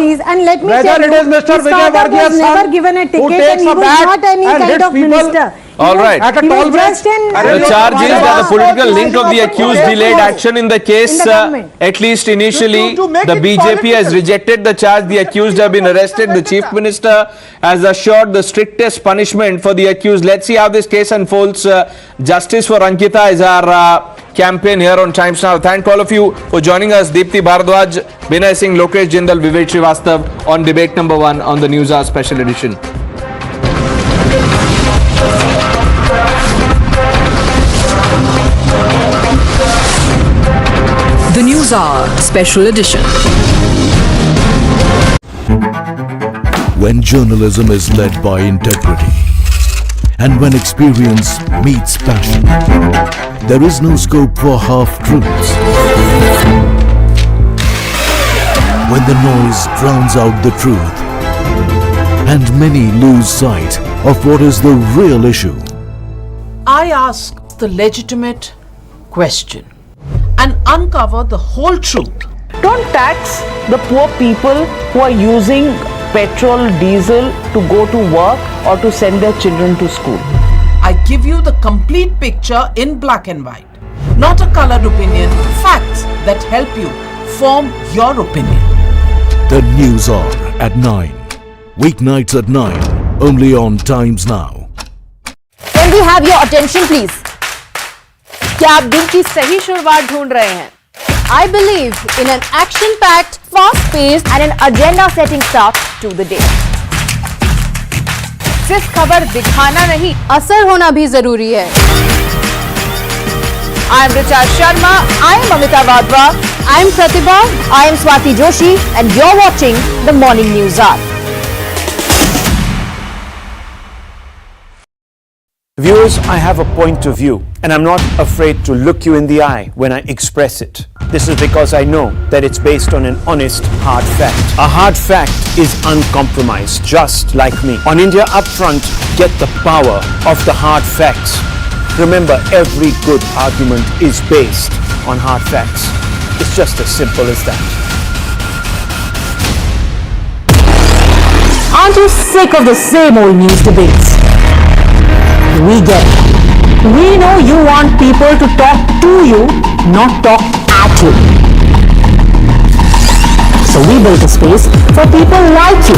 whether it is Mr. Vijay Vargiya's son who takes a bat and hits people. All right. At a toll bridge. The charge is that the political link of the accused delayed action in the case, at least initially. The BJP has rejected the charge. The accused have been arrested. The Chief Minister has assured the strictest punishment for the accused. Let's see how this case unfolds. Justice for Ankita is our campaign here on Times Now. Thank all of you for joining us. Deepti Bhardwaj, Binay Singh, Lokesh Jindal, Vivek Srivastava on debate number 1 on the News Hour Special Edition. The News Hour Special Edition. When journalism is led by integrity and when experience meets passion, there is no scope for half-truths. When the noise drowns out the truth and many lose sight of what is the real issue. I ask the legitimate question and uncover the whole truth. Don't tax the poor people who are using petrol, diesel to go to work or to send their children to school. I give you the complete picture in black and white, not a colored opinion, facts that help you form your opinion. The News Hour at 9. Weeknights at 9. Only on Times Now. Can we have your attention please? क्या आप दिन की सही शुरुआत ढूंढ रहे हैं? I believe in an action-packed, fast-paced and an agenda-setting start to the day. सिर्फ खबर दिखाना नहीं, असर होना भी जरूरी है। I am Richa Sharma, I am Amita Bhandari, I am Pratibha, I am Swati Joshi, and you're watching the Morning News Hour. Viewers, I have a point of view, and I'm not afraid to look you in the eye when I express it. This is because I know that it's based on an honest, hard fact. A hard fact is uncompromised, just like me. On India Upfront, get the power of the hard facts. Remember, every good argument is based on hard facts. It's just as simple as that. Aren't you sick of the same old news debates? We get it. We know you want people to talk to you, not talk at you. So we built a space for people like you.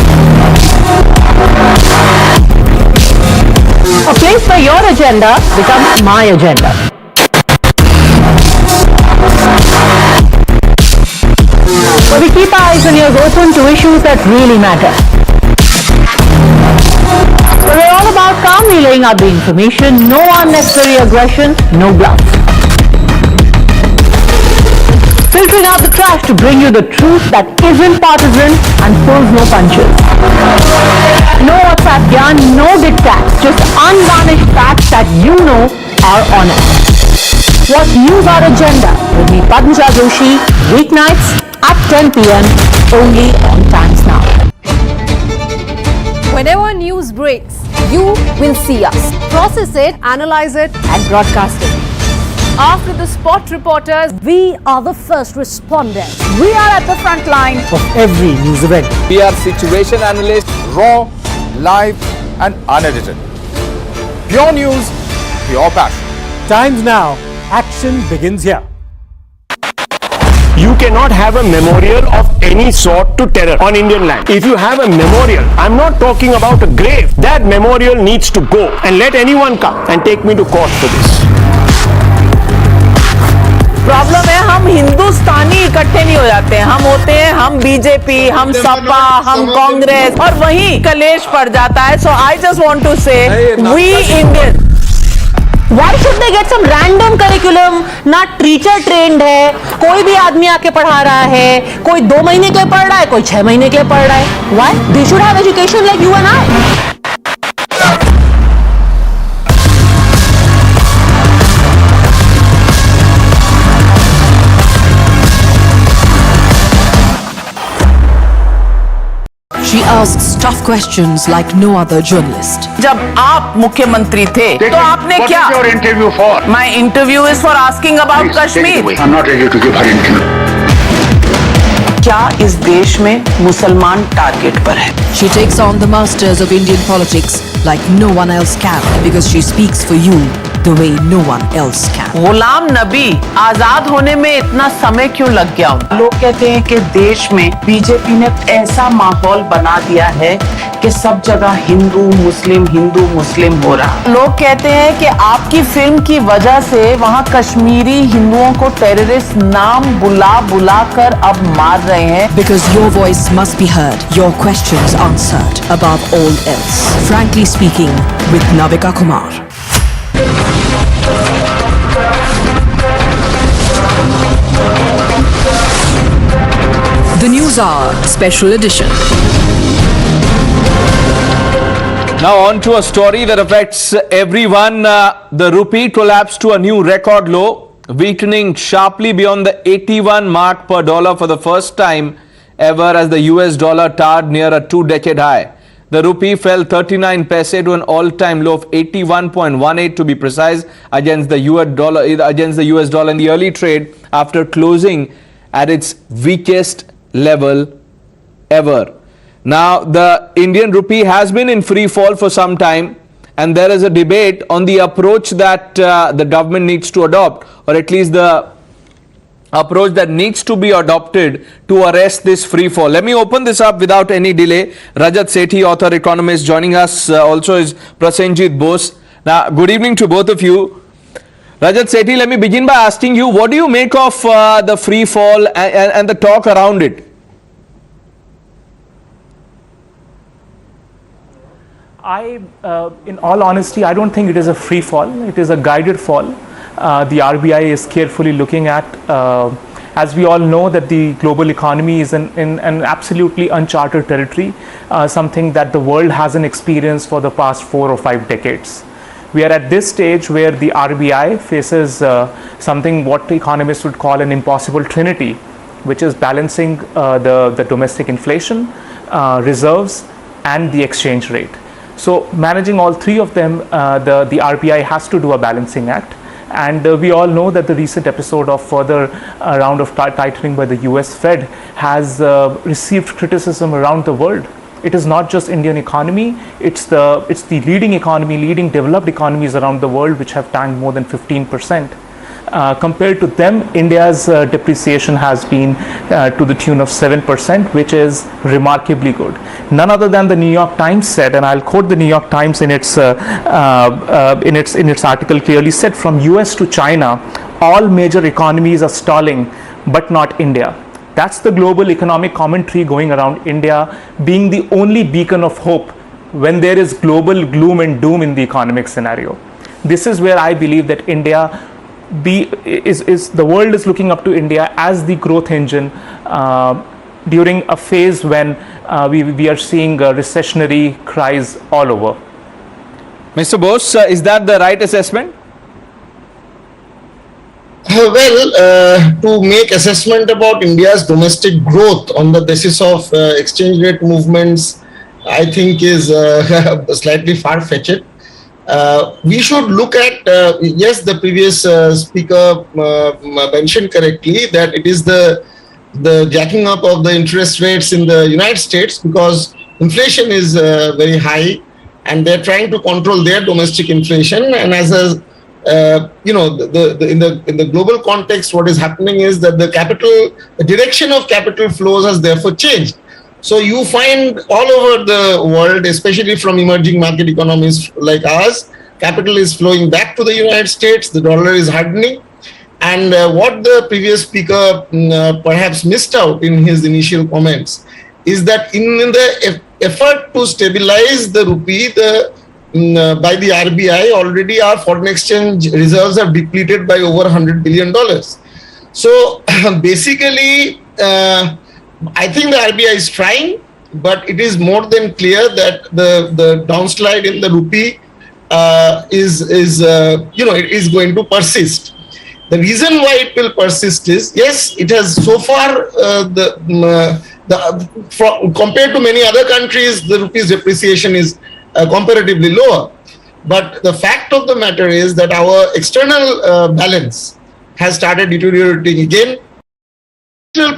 A place where your agenda becomes my agenda. Where we keep our eyes and ears open to issues that really matter. We're all about calmly laying out the information, no unnecessary aggression, no bluff. Filtering out the trash to bring you the truth that isn't partisan and pulls no punches. No WhatsApp yarn, no diktats, just unvarnished facts that you know are honest. Watch News Hour Agenda with me, Padmaja Joshi, weeknights at 10 p.m. only on Times Now. Whenever news breaks, you will see us. Process it, analyze it, and broadcast it. After the spot reporters, we are the first responders. We are at the front line Of every news event. We are situation analysts, raw, live, and unedited. Pure news, pure passion. Times Now, action begins here. You cannot have a memorial of any sort to terror on Indian land. If you have a memorial, I'm not talking about a grave. That memorial needs to go, and let anyone come and take me to court for this. Problem है हम हिंदुस्तानी इकट्ठे नहीं हो जाते हैं, हम होते हैं हम बीजेपी, हम सपा, हम कांग्रेस, और वहीं कलेश पड़ जाता है. So I just want to say we Indian. Why should they get some random curriculum? ना टीचर ट्रेंड है, कोई भी आदमी आके पढ़ा रहा है, कोई 2 महीने के लिए पढ़ रहा है, कोई 6 महीने के लिए पढ़ रहा है. Why? They should have education like you and I. She asks tough questions like no other journalist. जब आप मुख्यमंत्री थे तो आपने क्या? What is your interview for? My interview is for asking about Kashmir. I'm not ready to give her interview. क्या इस देश में मुसलमान टारगेट पर है? She takes on the masters of Indian politics like no one else can because she speaks for you the way no one else can. Ghulam Nabi Azad होने में इतना समय क्यों लग गया? लोग कहते हैं कि देश में बीजेपी ने ऐसा माहौल बना दिया है कि सब जगह हिंदू मुस्लिम हो रहा. लोग कहते हैं कि आपकी फिल्म की वजह से वहाँ कश्मीरी हिंदुओं को टेररिस्ट नाम बुला कर अब मार रहे हैं. Because your voice must be heard, your questions answered above all else. Frankly speaking, with Navika Kumar. The News Hour Special Edition. Now on to a story that affects everyone. The rupee collapsed to a new record low, weakening sharply beyond the 81 mark per dollar for the first time ever as the US dollar towered near a 2-decade high. The rupee fell 39 paise to an all-time low of 81.18 to be precise against the US dollar in the early trade after closing at its weakest level ever. Now, the Indian rupee has been in free fall for some time, and there is a debate on the approach that the government needs to adopt, or at least the approach that needs to be adopted to arrest this free fall. Let me open this up without any delay. Rajat Sethi, author, economist, joining us also is Prasenjit Bose. Now, good evening to both of you. Rajat Sethi, let me begin by asking you, what do you make of the free fall and the talk around it? in all honesty, I don't think it is a free fall. It is a guided fall. The RBI is carefully looking at, as we all know, that the global economy is in an absolutely uncharted territory, something that the world hasn't experienced for the past 4 or 5 decades. We are at this stage where the RBI faces something what economists would call an impossible trinity, which is balancing the domestic inflation, reserves, and the exchange rate. So managing all three of them, the RBI has to do a balancing act. And we all know that the recent episode of further round of tightening by the US Fed has received criticism around the world. It is not just Indian economy, it's the leading economy, leading developed economies around the world which have tanked more than 15%. Compared to them, India's depreciation has been to the tune of 7%, which is remarkably good. None other than the New York Times said, and I'll quote the New York Times in its article clearly said, from US to China, all major economies are stalling, but not India. That's the global economic commentary going around India being the only beacon of hope when there is global gloom and doom in the economic scenario. This is where I believe that India the world is looking up to India as the growth engine during a phase when we are seeing recessionary cries all over. Mr. Bose, is that the right assessment? To make assessment about India's domestic growth on the basis of exchange rate movements, I think is slightly far-fetched. We should look at, yes, the previous speaker mentioned correctly that it is the jacking up of the interest rates in the United States because inflation is very high and they're trying to control their domestic inflation. And as a in the global context, what is happening is that the direction of capital flows has therefore changed. So you find all over the world, especially from emerging market economies like ours, capital is flowing back to the United States, the dollar is hardening. And what the previous speaker perhaps missed out in his initial comments is that in the effort to stabilize the rupee, by the RBI, already our foreign exchange reserves are depleted by over $100 billion. So basically, I think the RBI is trying, but it is more than clear that the downslide in the rupee it is going to persist. The reason why it will persist is, yes, it has so far compared to many other countries, the rupee's depreciation is comparatively lower. But the fact of the matter is that our external balance has started deteriorating again.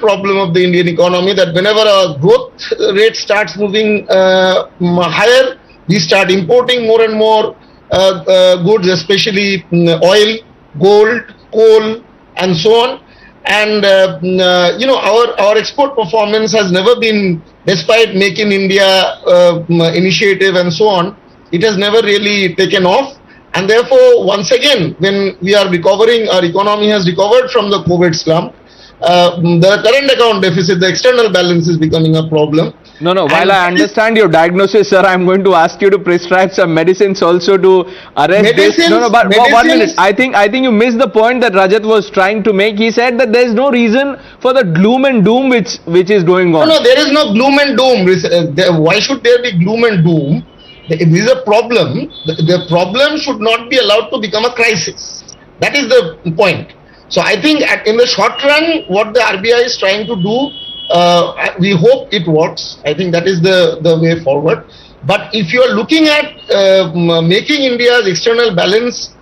Problem of the Indian economy that whenever our growth rate starts moving higher, we start importing more and more goods, especially oil, gold, coal, and so on. And our export performance has never been, despite Make in India initiative and so on, it has never really taken off. And therefore, once again, when we are recovering, our economy has recovered from the COVID slump. The current account deficit, the external balance is becoming a problem. No, while I understand your diagnosis, sir, I'm going to ask you to prescribe some medicines also to arrest this. But 1 minute. I think you missed the point that Rajat was trying to make. He said that there is no reason for the gloom and doom which is going on. No, there is no gloom and doom. Why should there be gloom and doom? If there is a problem, the problem should not be allowed to become a crisis. That is the point. So I think in the short run, what the RBI is trying to do, we hope it works. I think that is the way forward. But if you are looking at making India's external balance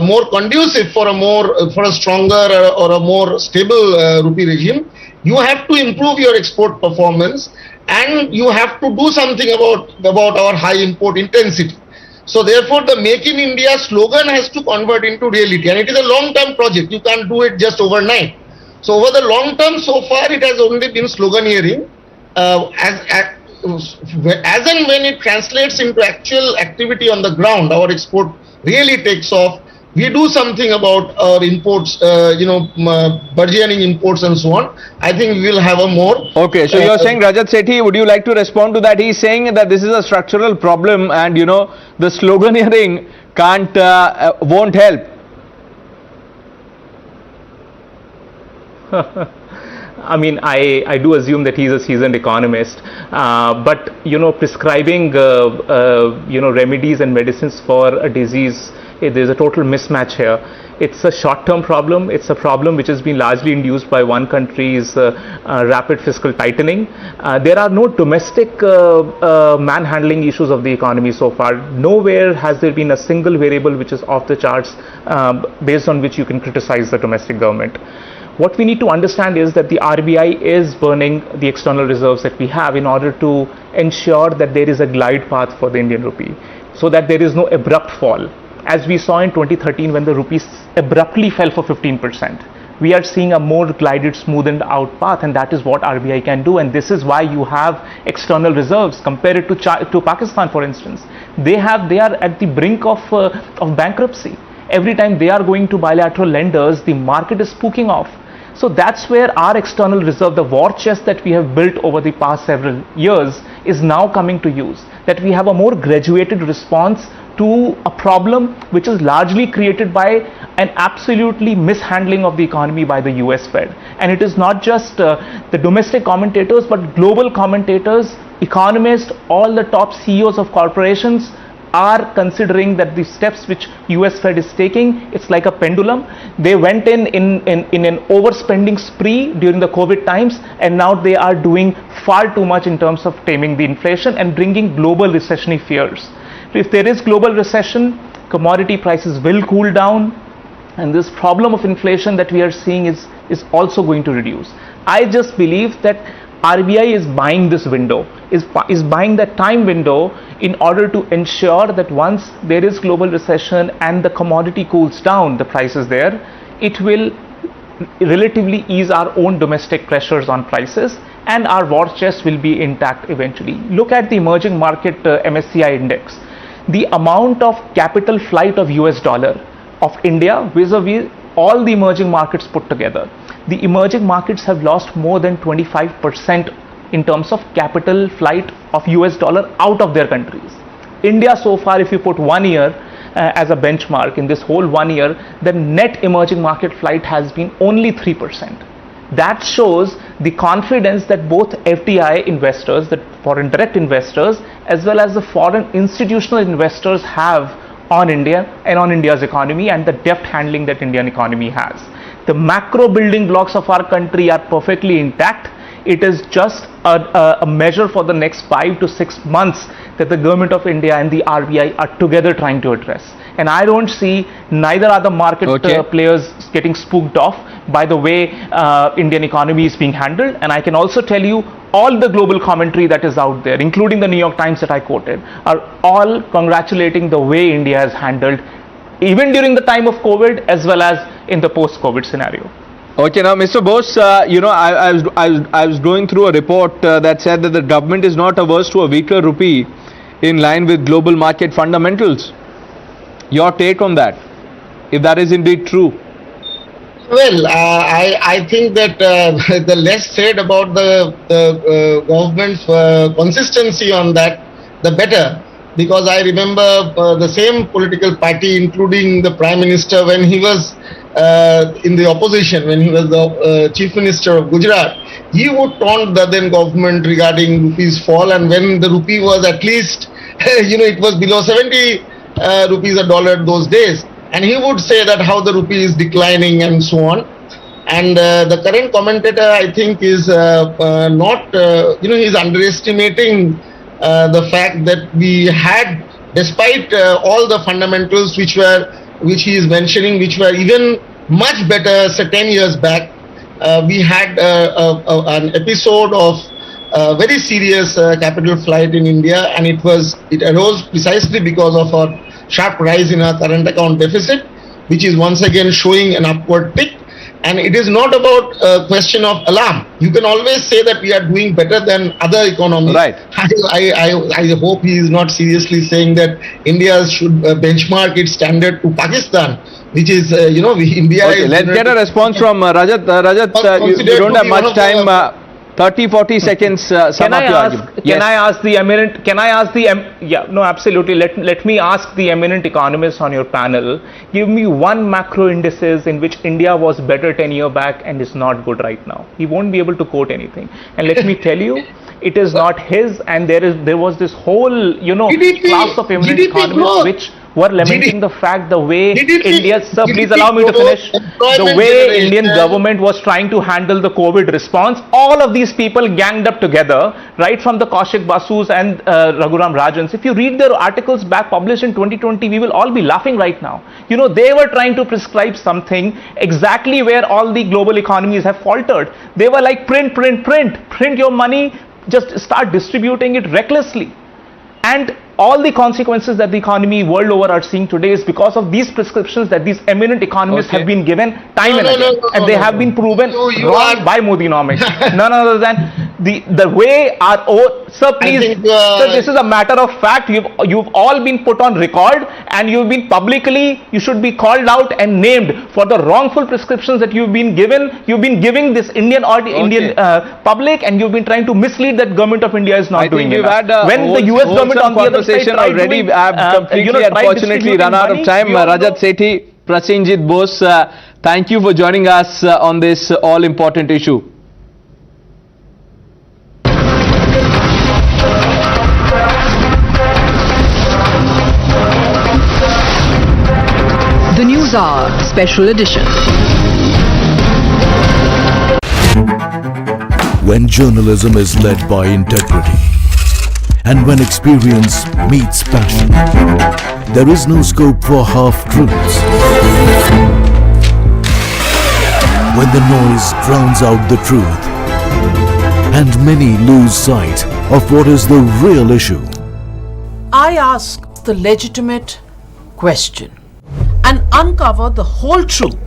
more conducive for a stronger or a more stable rupee regime, you have to improve your export performance and you have to do something about our high import intensity. So therefore, the Make in India slogan has to convert into reality, and it is a long-term project. You can't do it just overnight. So over the long term, so far it has only been sloganeering. As and when it translates into actual activity on the ground, our export really takes off. we do something about our imports, burgeoning imports and so on, I think we will have a more... Okay, so you're saying, Rajat Sethi, would you like to respond to that? He's saying that this is a structural problem and, the sloganeering won't help. I mean, I do assume that he's a seasoned economist, but prescribing remedies and medicines for a disease, there's a total mismatch here. It's a short-term problem. It's a problem which has been largely induced by one country's rapid fiscal tightening. There are no domestic manhandling issues of the economy so far. Nowhere has there been a single variable which is off the charts based on which you can criticize the domestic government. What we need to understand is that the RBI is burning the external reserves that we have in order to ensure that there is a glide path for the Indian rupee, so that there is no abrupt fall. As we saw in 2013 when the rupee abruptly fell for 15%. We are seeing a more glided, smoothened out path, and that is what RBI can do. And this is why you have external reserves. Compare it to Pakistan, for instance. They are at the brink of bankruptcy. Every time they are going to bilateral lenders, the market is spooking off. So that's where our external reserve, the war chest that we have built over the past several years, is now coming to use. That we have a more graduated response to a problem which is largely created by an absolutely mishandling of the economy by the US Fed. And it is not just the domestic commentators, but global commentators, economists, all the top CEOs of corporations are considering that the steps which US Fed is taking, it's like a pendulum. They went in an overspending spree during the COVID times, and now they are doing far too much in terms of taming the inflation and bringing global recessionary fears. If there is global recession, commodity prices will cool down, and this problem of inflation that we are seeing is also going to reduce. I just believe that RBI is buying this window, is buying that time window in order to ensure that once there is global recession and the commodity cools down, the prices there, it will relatively ease our own domestic pressures on prices, and our war chest will be intact eventually. Look at the emerging market MSCI index. The amount of capital flight of US dollar of India vis-a-vis all the emerging markets put together. The emerging markets have lost more than 25% in terms of capital flight of US dollar out of their countries. India so far, if you put 1 year as a benchmark, in this whole 1 year, the net emerging market flight has been only 3%. That shows the confidence that both FDI investors, the foreign direct investors, as well as the foreign institutional investors have on India and on India's economy, and the deft handling that Indian economy has. The macro building blocks of our country are perfectly intact. It is just a measure for the next 5 to 6 months that the government of India and the RBI are together trying to address. And I don't see neither are the market players getting spooked off by the way Indian economy is being handled. And I can also tell you all the global commentary that is out there, including the New York Times that I quoted, are all congratulating the way India has handled even during the time of COVID as well as in the post-COVID scenario. Okay, now Mr. Bose, I was going through a report that said that the government is not averse to a weaker rupee in line with global market fundamentals. Your take on that, if that is indeed true? Well, I think that the less said about the government's consistency on that, the better. Because I remember the same political party, including the Prime Minister, when he was in the opposition, when he was the Chief Minister of Gujarat, he would taunt the then government regarding rupee's fall, and when the rupee was at least, it was below 70 rupees a dollar those days, and he would say that how the rupee is declining and so on. And the current commentator, I think, is not, he's underestimating the fact that we had, despite all the fundamentals which he is mentioning, which were even much better, say 10 years back, we had an episode of very serious capital flight in India, and it arose precisely because of a sharp rise in our current account deficit, which is once again showing an upward tick. And it is not about a question of alarm. You can always say that we are doing better than other economies. Right. I hope he is not seriously saying that India should benchmark its standard to Pakistan, which is, India Okay, is let's get a response from Rajat. Rajat, you don't have much time. 30-40 seconds. Sum up your argument. Can I ask the eminent? Yeah, no, absolutely. Let me ask the eminent economists on your panel. Give me one macro indices in which India was better 10 years back and is not good right now. He won't be able to quote anything. And let me tell you, it is not his. And there was this whole class of eminent economists which were lamenting the fact the way India, sir, please allow me to finish, the way Indian government was trying to handle the COVID response. All of these people ganged up together, right from the Kaushik Basus and Raghuram Rajans. If you read their articles back published in 2020, we will all be laughing right now. They were trying to prescribe something exactly where all the global economies have faltered. They were like print your money, just start distributing it recklessly. And all the consequences that the economy world over are seeing today is because of these prescriptions that these eminent economists have been given time and again. And they have been proven wrong by Modinomics. None other than the way our own, sir, please, sir, this is a matter of fact. You've all been put on record and you've been publicly, you should be called out and named for the wrongful prescriptions that you've been given. You've been giving this Indian public, and you've been trying to mislead that government of India is not doing it. When the US government on the other side already, I have completely unfortunately run out of time. Rajat Sethi, Prasenjit Bose, thank you for joining us on this all important issue. The News Hour Special Edition. When journalism is led by integrity, and when experience meets passion, there is no scope for half-truths. When the noise drowns out the truth, and many lose sight of what is the real issue. I ask the legitimate question and uncover the whole truth.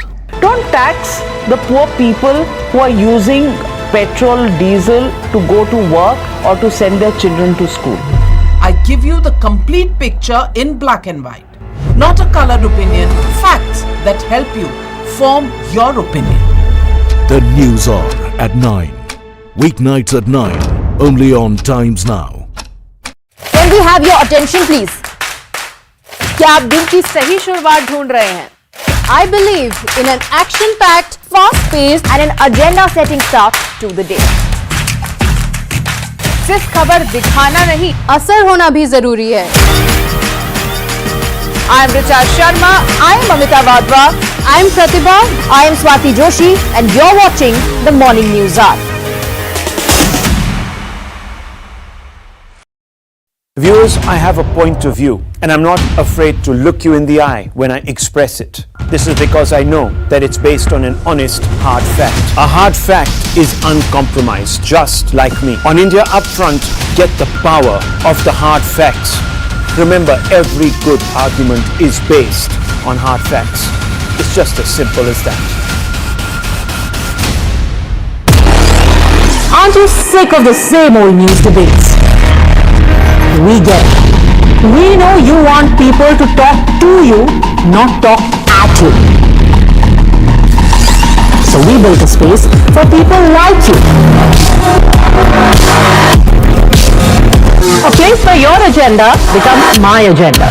Don't tax the poor people who are using petrol, diesel to go to work or to send their children to school. I give you the complete picture in black and white, not a colored opinion, facts that help you form your opinion. The News Hour at 9. Weeknights at 9, only on Times Now. Can we have your attention please? क्या आप दिन की सही शुरुआत ढूंढ रहे हैं? I believe in an action-packed, fast-paced and an agenda-setting start to the day. सिर्फ खबर दिखाना नहीं, असर होना भी जरूरी है. I am Richa Sharma, I am Amita Wadhwa, I am Pratibha, I am Swati Joshi, and you're watching the Morning News Hour. Viewers, I have a point of view, and I'm not afraid to look you in the eye when I express it. This is because I know that it's based on an honest, hard fact. A hard fact is uncompromised, just like me. On India Upfront, get the power of the hard facts. Remember, every good argument is based on hard facts. It's just as simple as that. Aren't you sick of the same old news debates? We get it. We know you want people to talk to you, not talk at you. So we built a space for people like you. A place where your agenda becomes my agenda.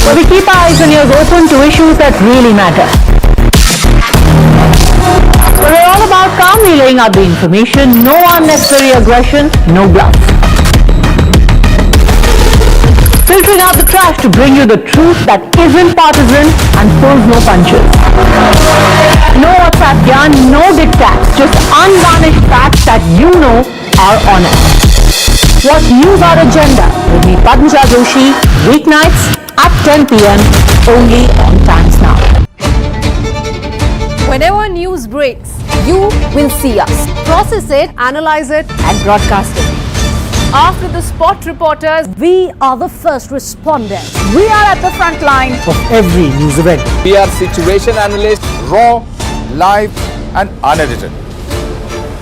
Where we keep our eyes and ears open to issues that really matter. We're all about calmly laying out the information, no unnecessary aggression, no bluff. Filtering out the trash to bring you the truth that isn't partisan and pulls no punches. No WhatsApp yarn, no diktats, just unvarnished facts that you know are honest. Watch News Hour Agenda with me, Padmaja Joshi, weeknights at 10 p.m. only on Times Now. Whenever news breaks, you will see us. Process it, analyze it, and broadcast it. After the spot reporters, we are the first responders. We are at the front line of every news event. We are situation analysts, Raw, live, and unedited.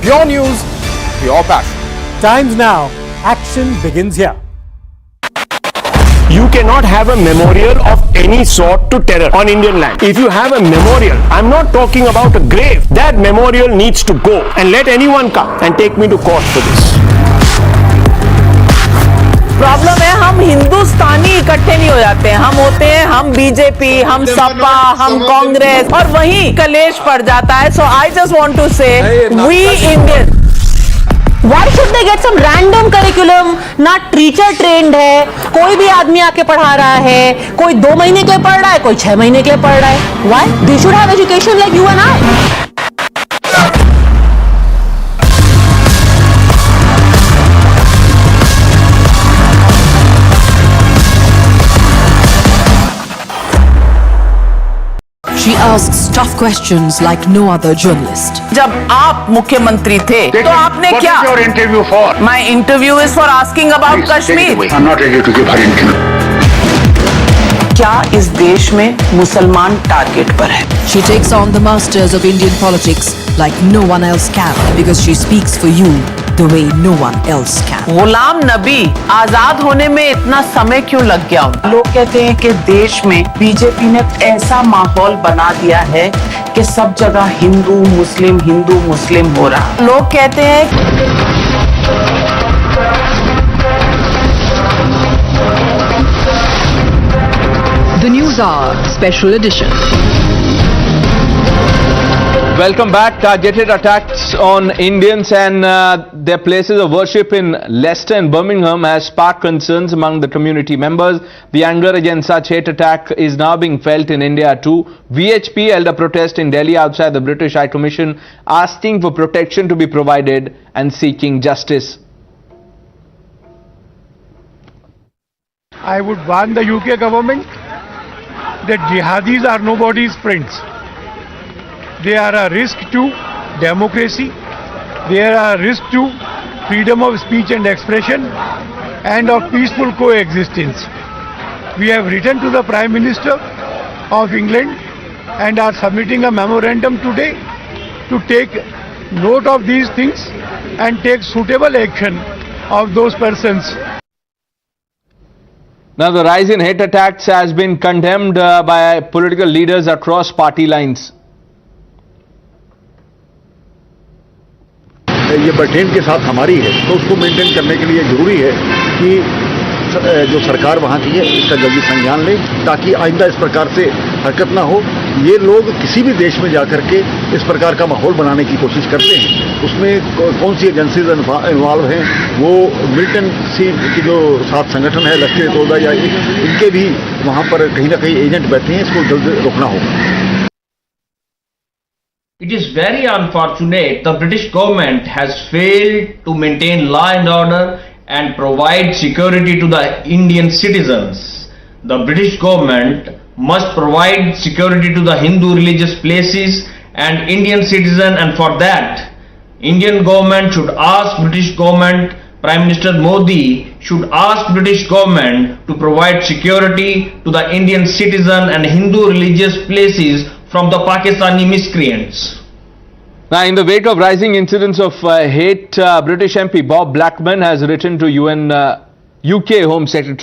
Pure news, pure passion. Times Now. Action begins here. cannot have a memorial of any sort to terror on Indian land. If you have a memorial, I'm not talking about a grave. That memorial needs to go, and let anyone come and take me to court for this. Problem है हम हिंदुस्तानी इकट्ठे नहीं हो जाते हैं, हम होते हैं हम बीजेपी, हम सपा, हम कांग्रेस, और वहीं कलेश पड़ जाता है. So I just want to say we Indian. Why should they get some random curriculum? ना टीचर ट्रेंड है, कोई भी आदमी आके पढ़ा रहा है, कोई 2 महीने के लिए पढ़ रहा है, कोई 6 महीने के लिए पढ़ रहा है. Why? They should have education like you and I. She asks tough questions like no other journalist. जब आप मुख्यमंत्री थे तो आपने क्या? What is your interview for? My interview is for asking about Kashmir. I'm not ready to give her interview. क्या इस देश में मुसलमान टारगेट पर है? She takes on the masters of Indian politics like no one else can because she speaks for you the way no one else can. Ghulam Nabi Azad होने में इतना समय क्यों लग गया? लोग कहते हैं कि देश में बीजेपी ने ऐसा माहौल बना दिया है कि सब जगह हिंदू मुस्लिम हो रहा. लोग कहते हैं The News Hour Special Edition. Welcome back. Targeted attacks on Indians and their places of worship in Leicester and Birmingham has sparked concerns among the community members. The anger against such hate attack is now being felt in India too. VHP held a protest in Delhi outside the British High Commission, asking for protection to be provided and seeking justice. I would warn the UK government that jihadis are nobody's friends. They are a risk to democracy, they are a risk to freedom of speech and expression and of peaceful coexistence. We have written to the Prime Minister of England and are submitting a memorandum today to take note of these things and take suitable action of those persons. Now the rise in hate attacks has been condemned by political leaders across party lines. ये बर्टेन के साथ हमारी है तो उसको maintain करने के लिए जरूरी है कि जो सरकार वहाँ की है इसका जल्दी संज्ञान ले ताकि आइंदा इस प्रकार से हरकत ना हो. ये लोग किसी भी देश में जाकर के इस प्रकार का माहौल बनाने की कोशिश करते हैं. उसमें कौन सी एजेंसीज इन्वॉल्व हैं, वो मिलिटेंसी की जो साथ संगठन है लश्कर-ए-तोयबा या इनके भी वहाँ पर कहीं ना कहीं एजेंट बैठे हैं. इसको जल्द रोकना होगा. It is very unfortunate the British government has failed to maintain law and order and provide security to the Indian citizens. The British government must provide security to the Hindu religious places and Indian citizens, and for that Indian government should ask British government, Prime Minister Modi should ask British government to provide security to the Indian citizen and Hindu religious places from the Pakistani miscreants. Now, in the wake of rising incidents of hate, British MP Bob Blackman has written to UK Home Secretary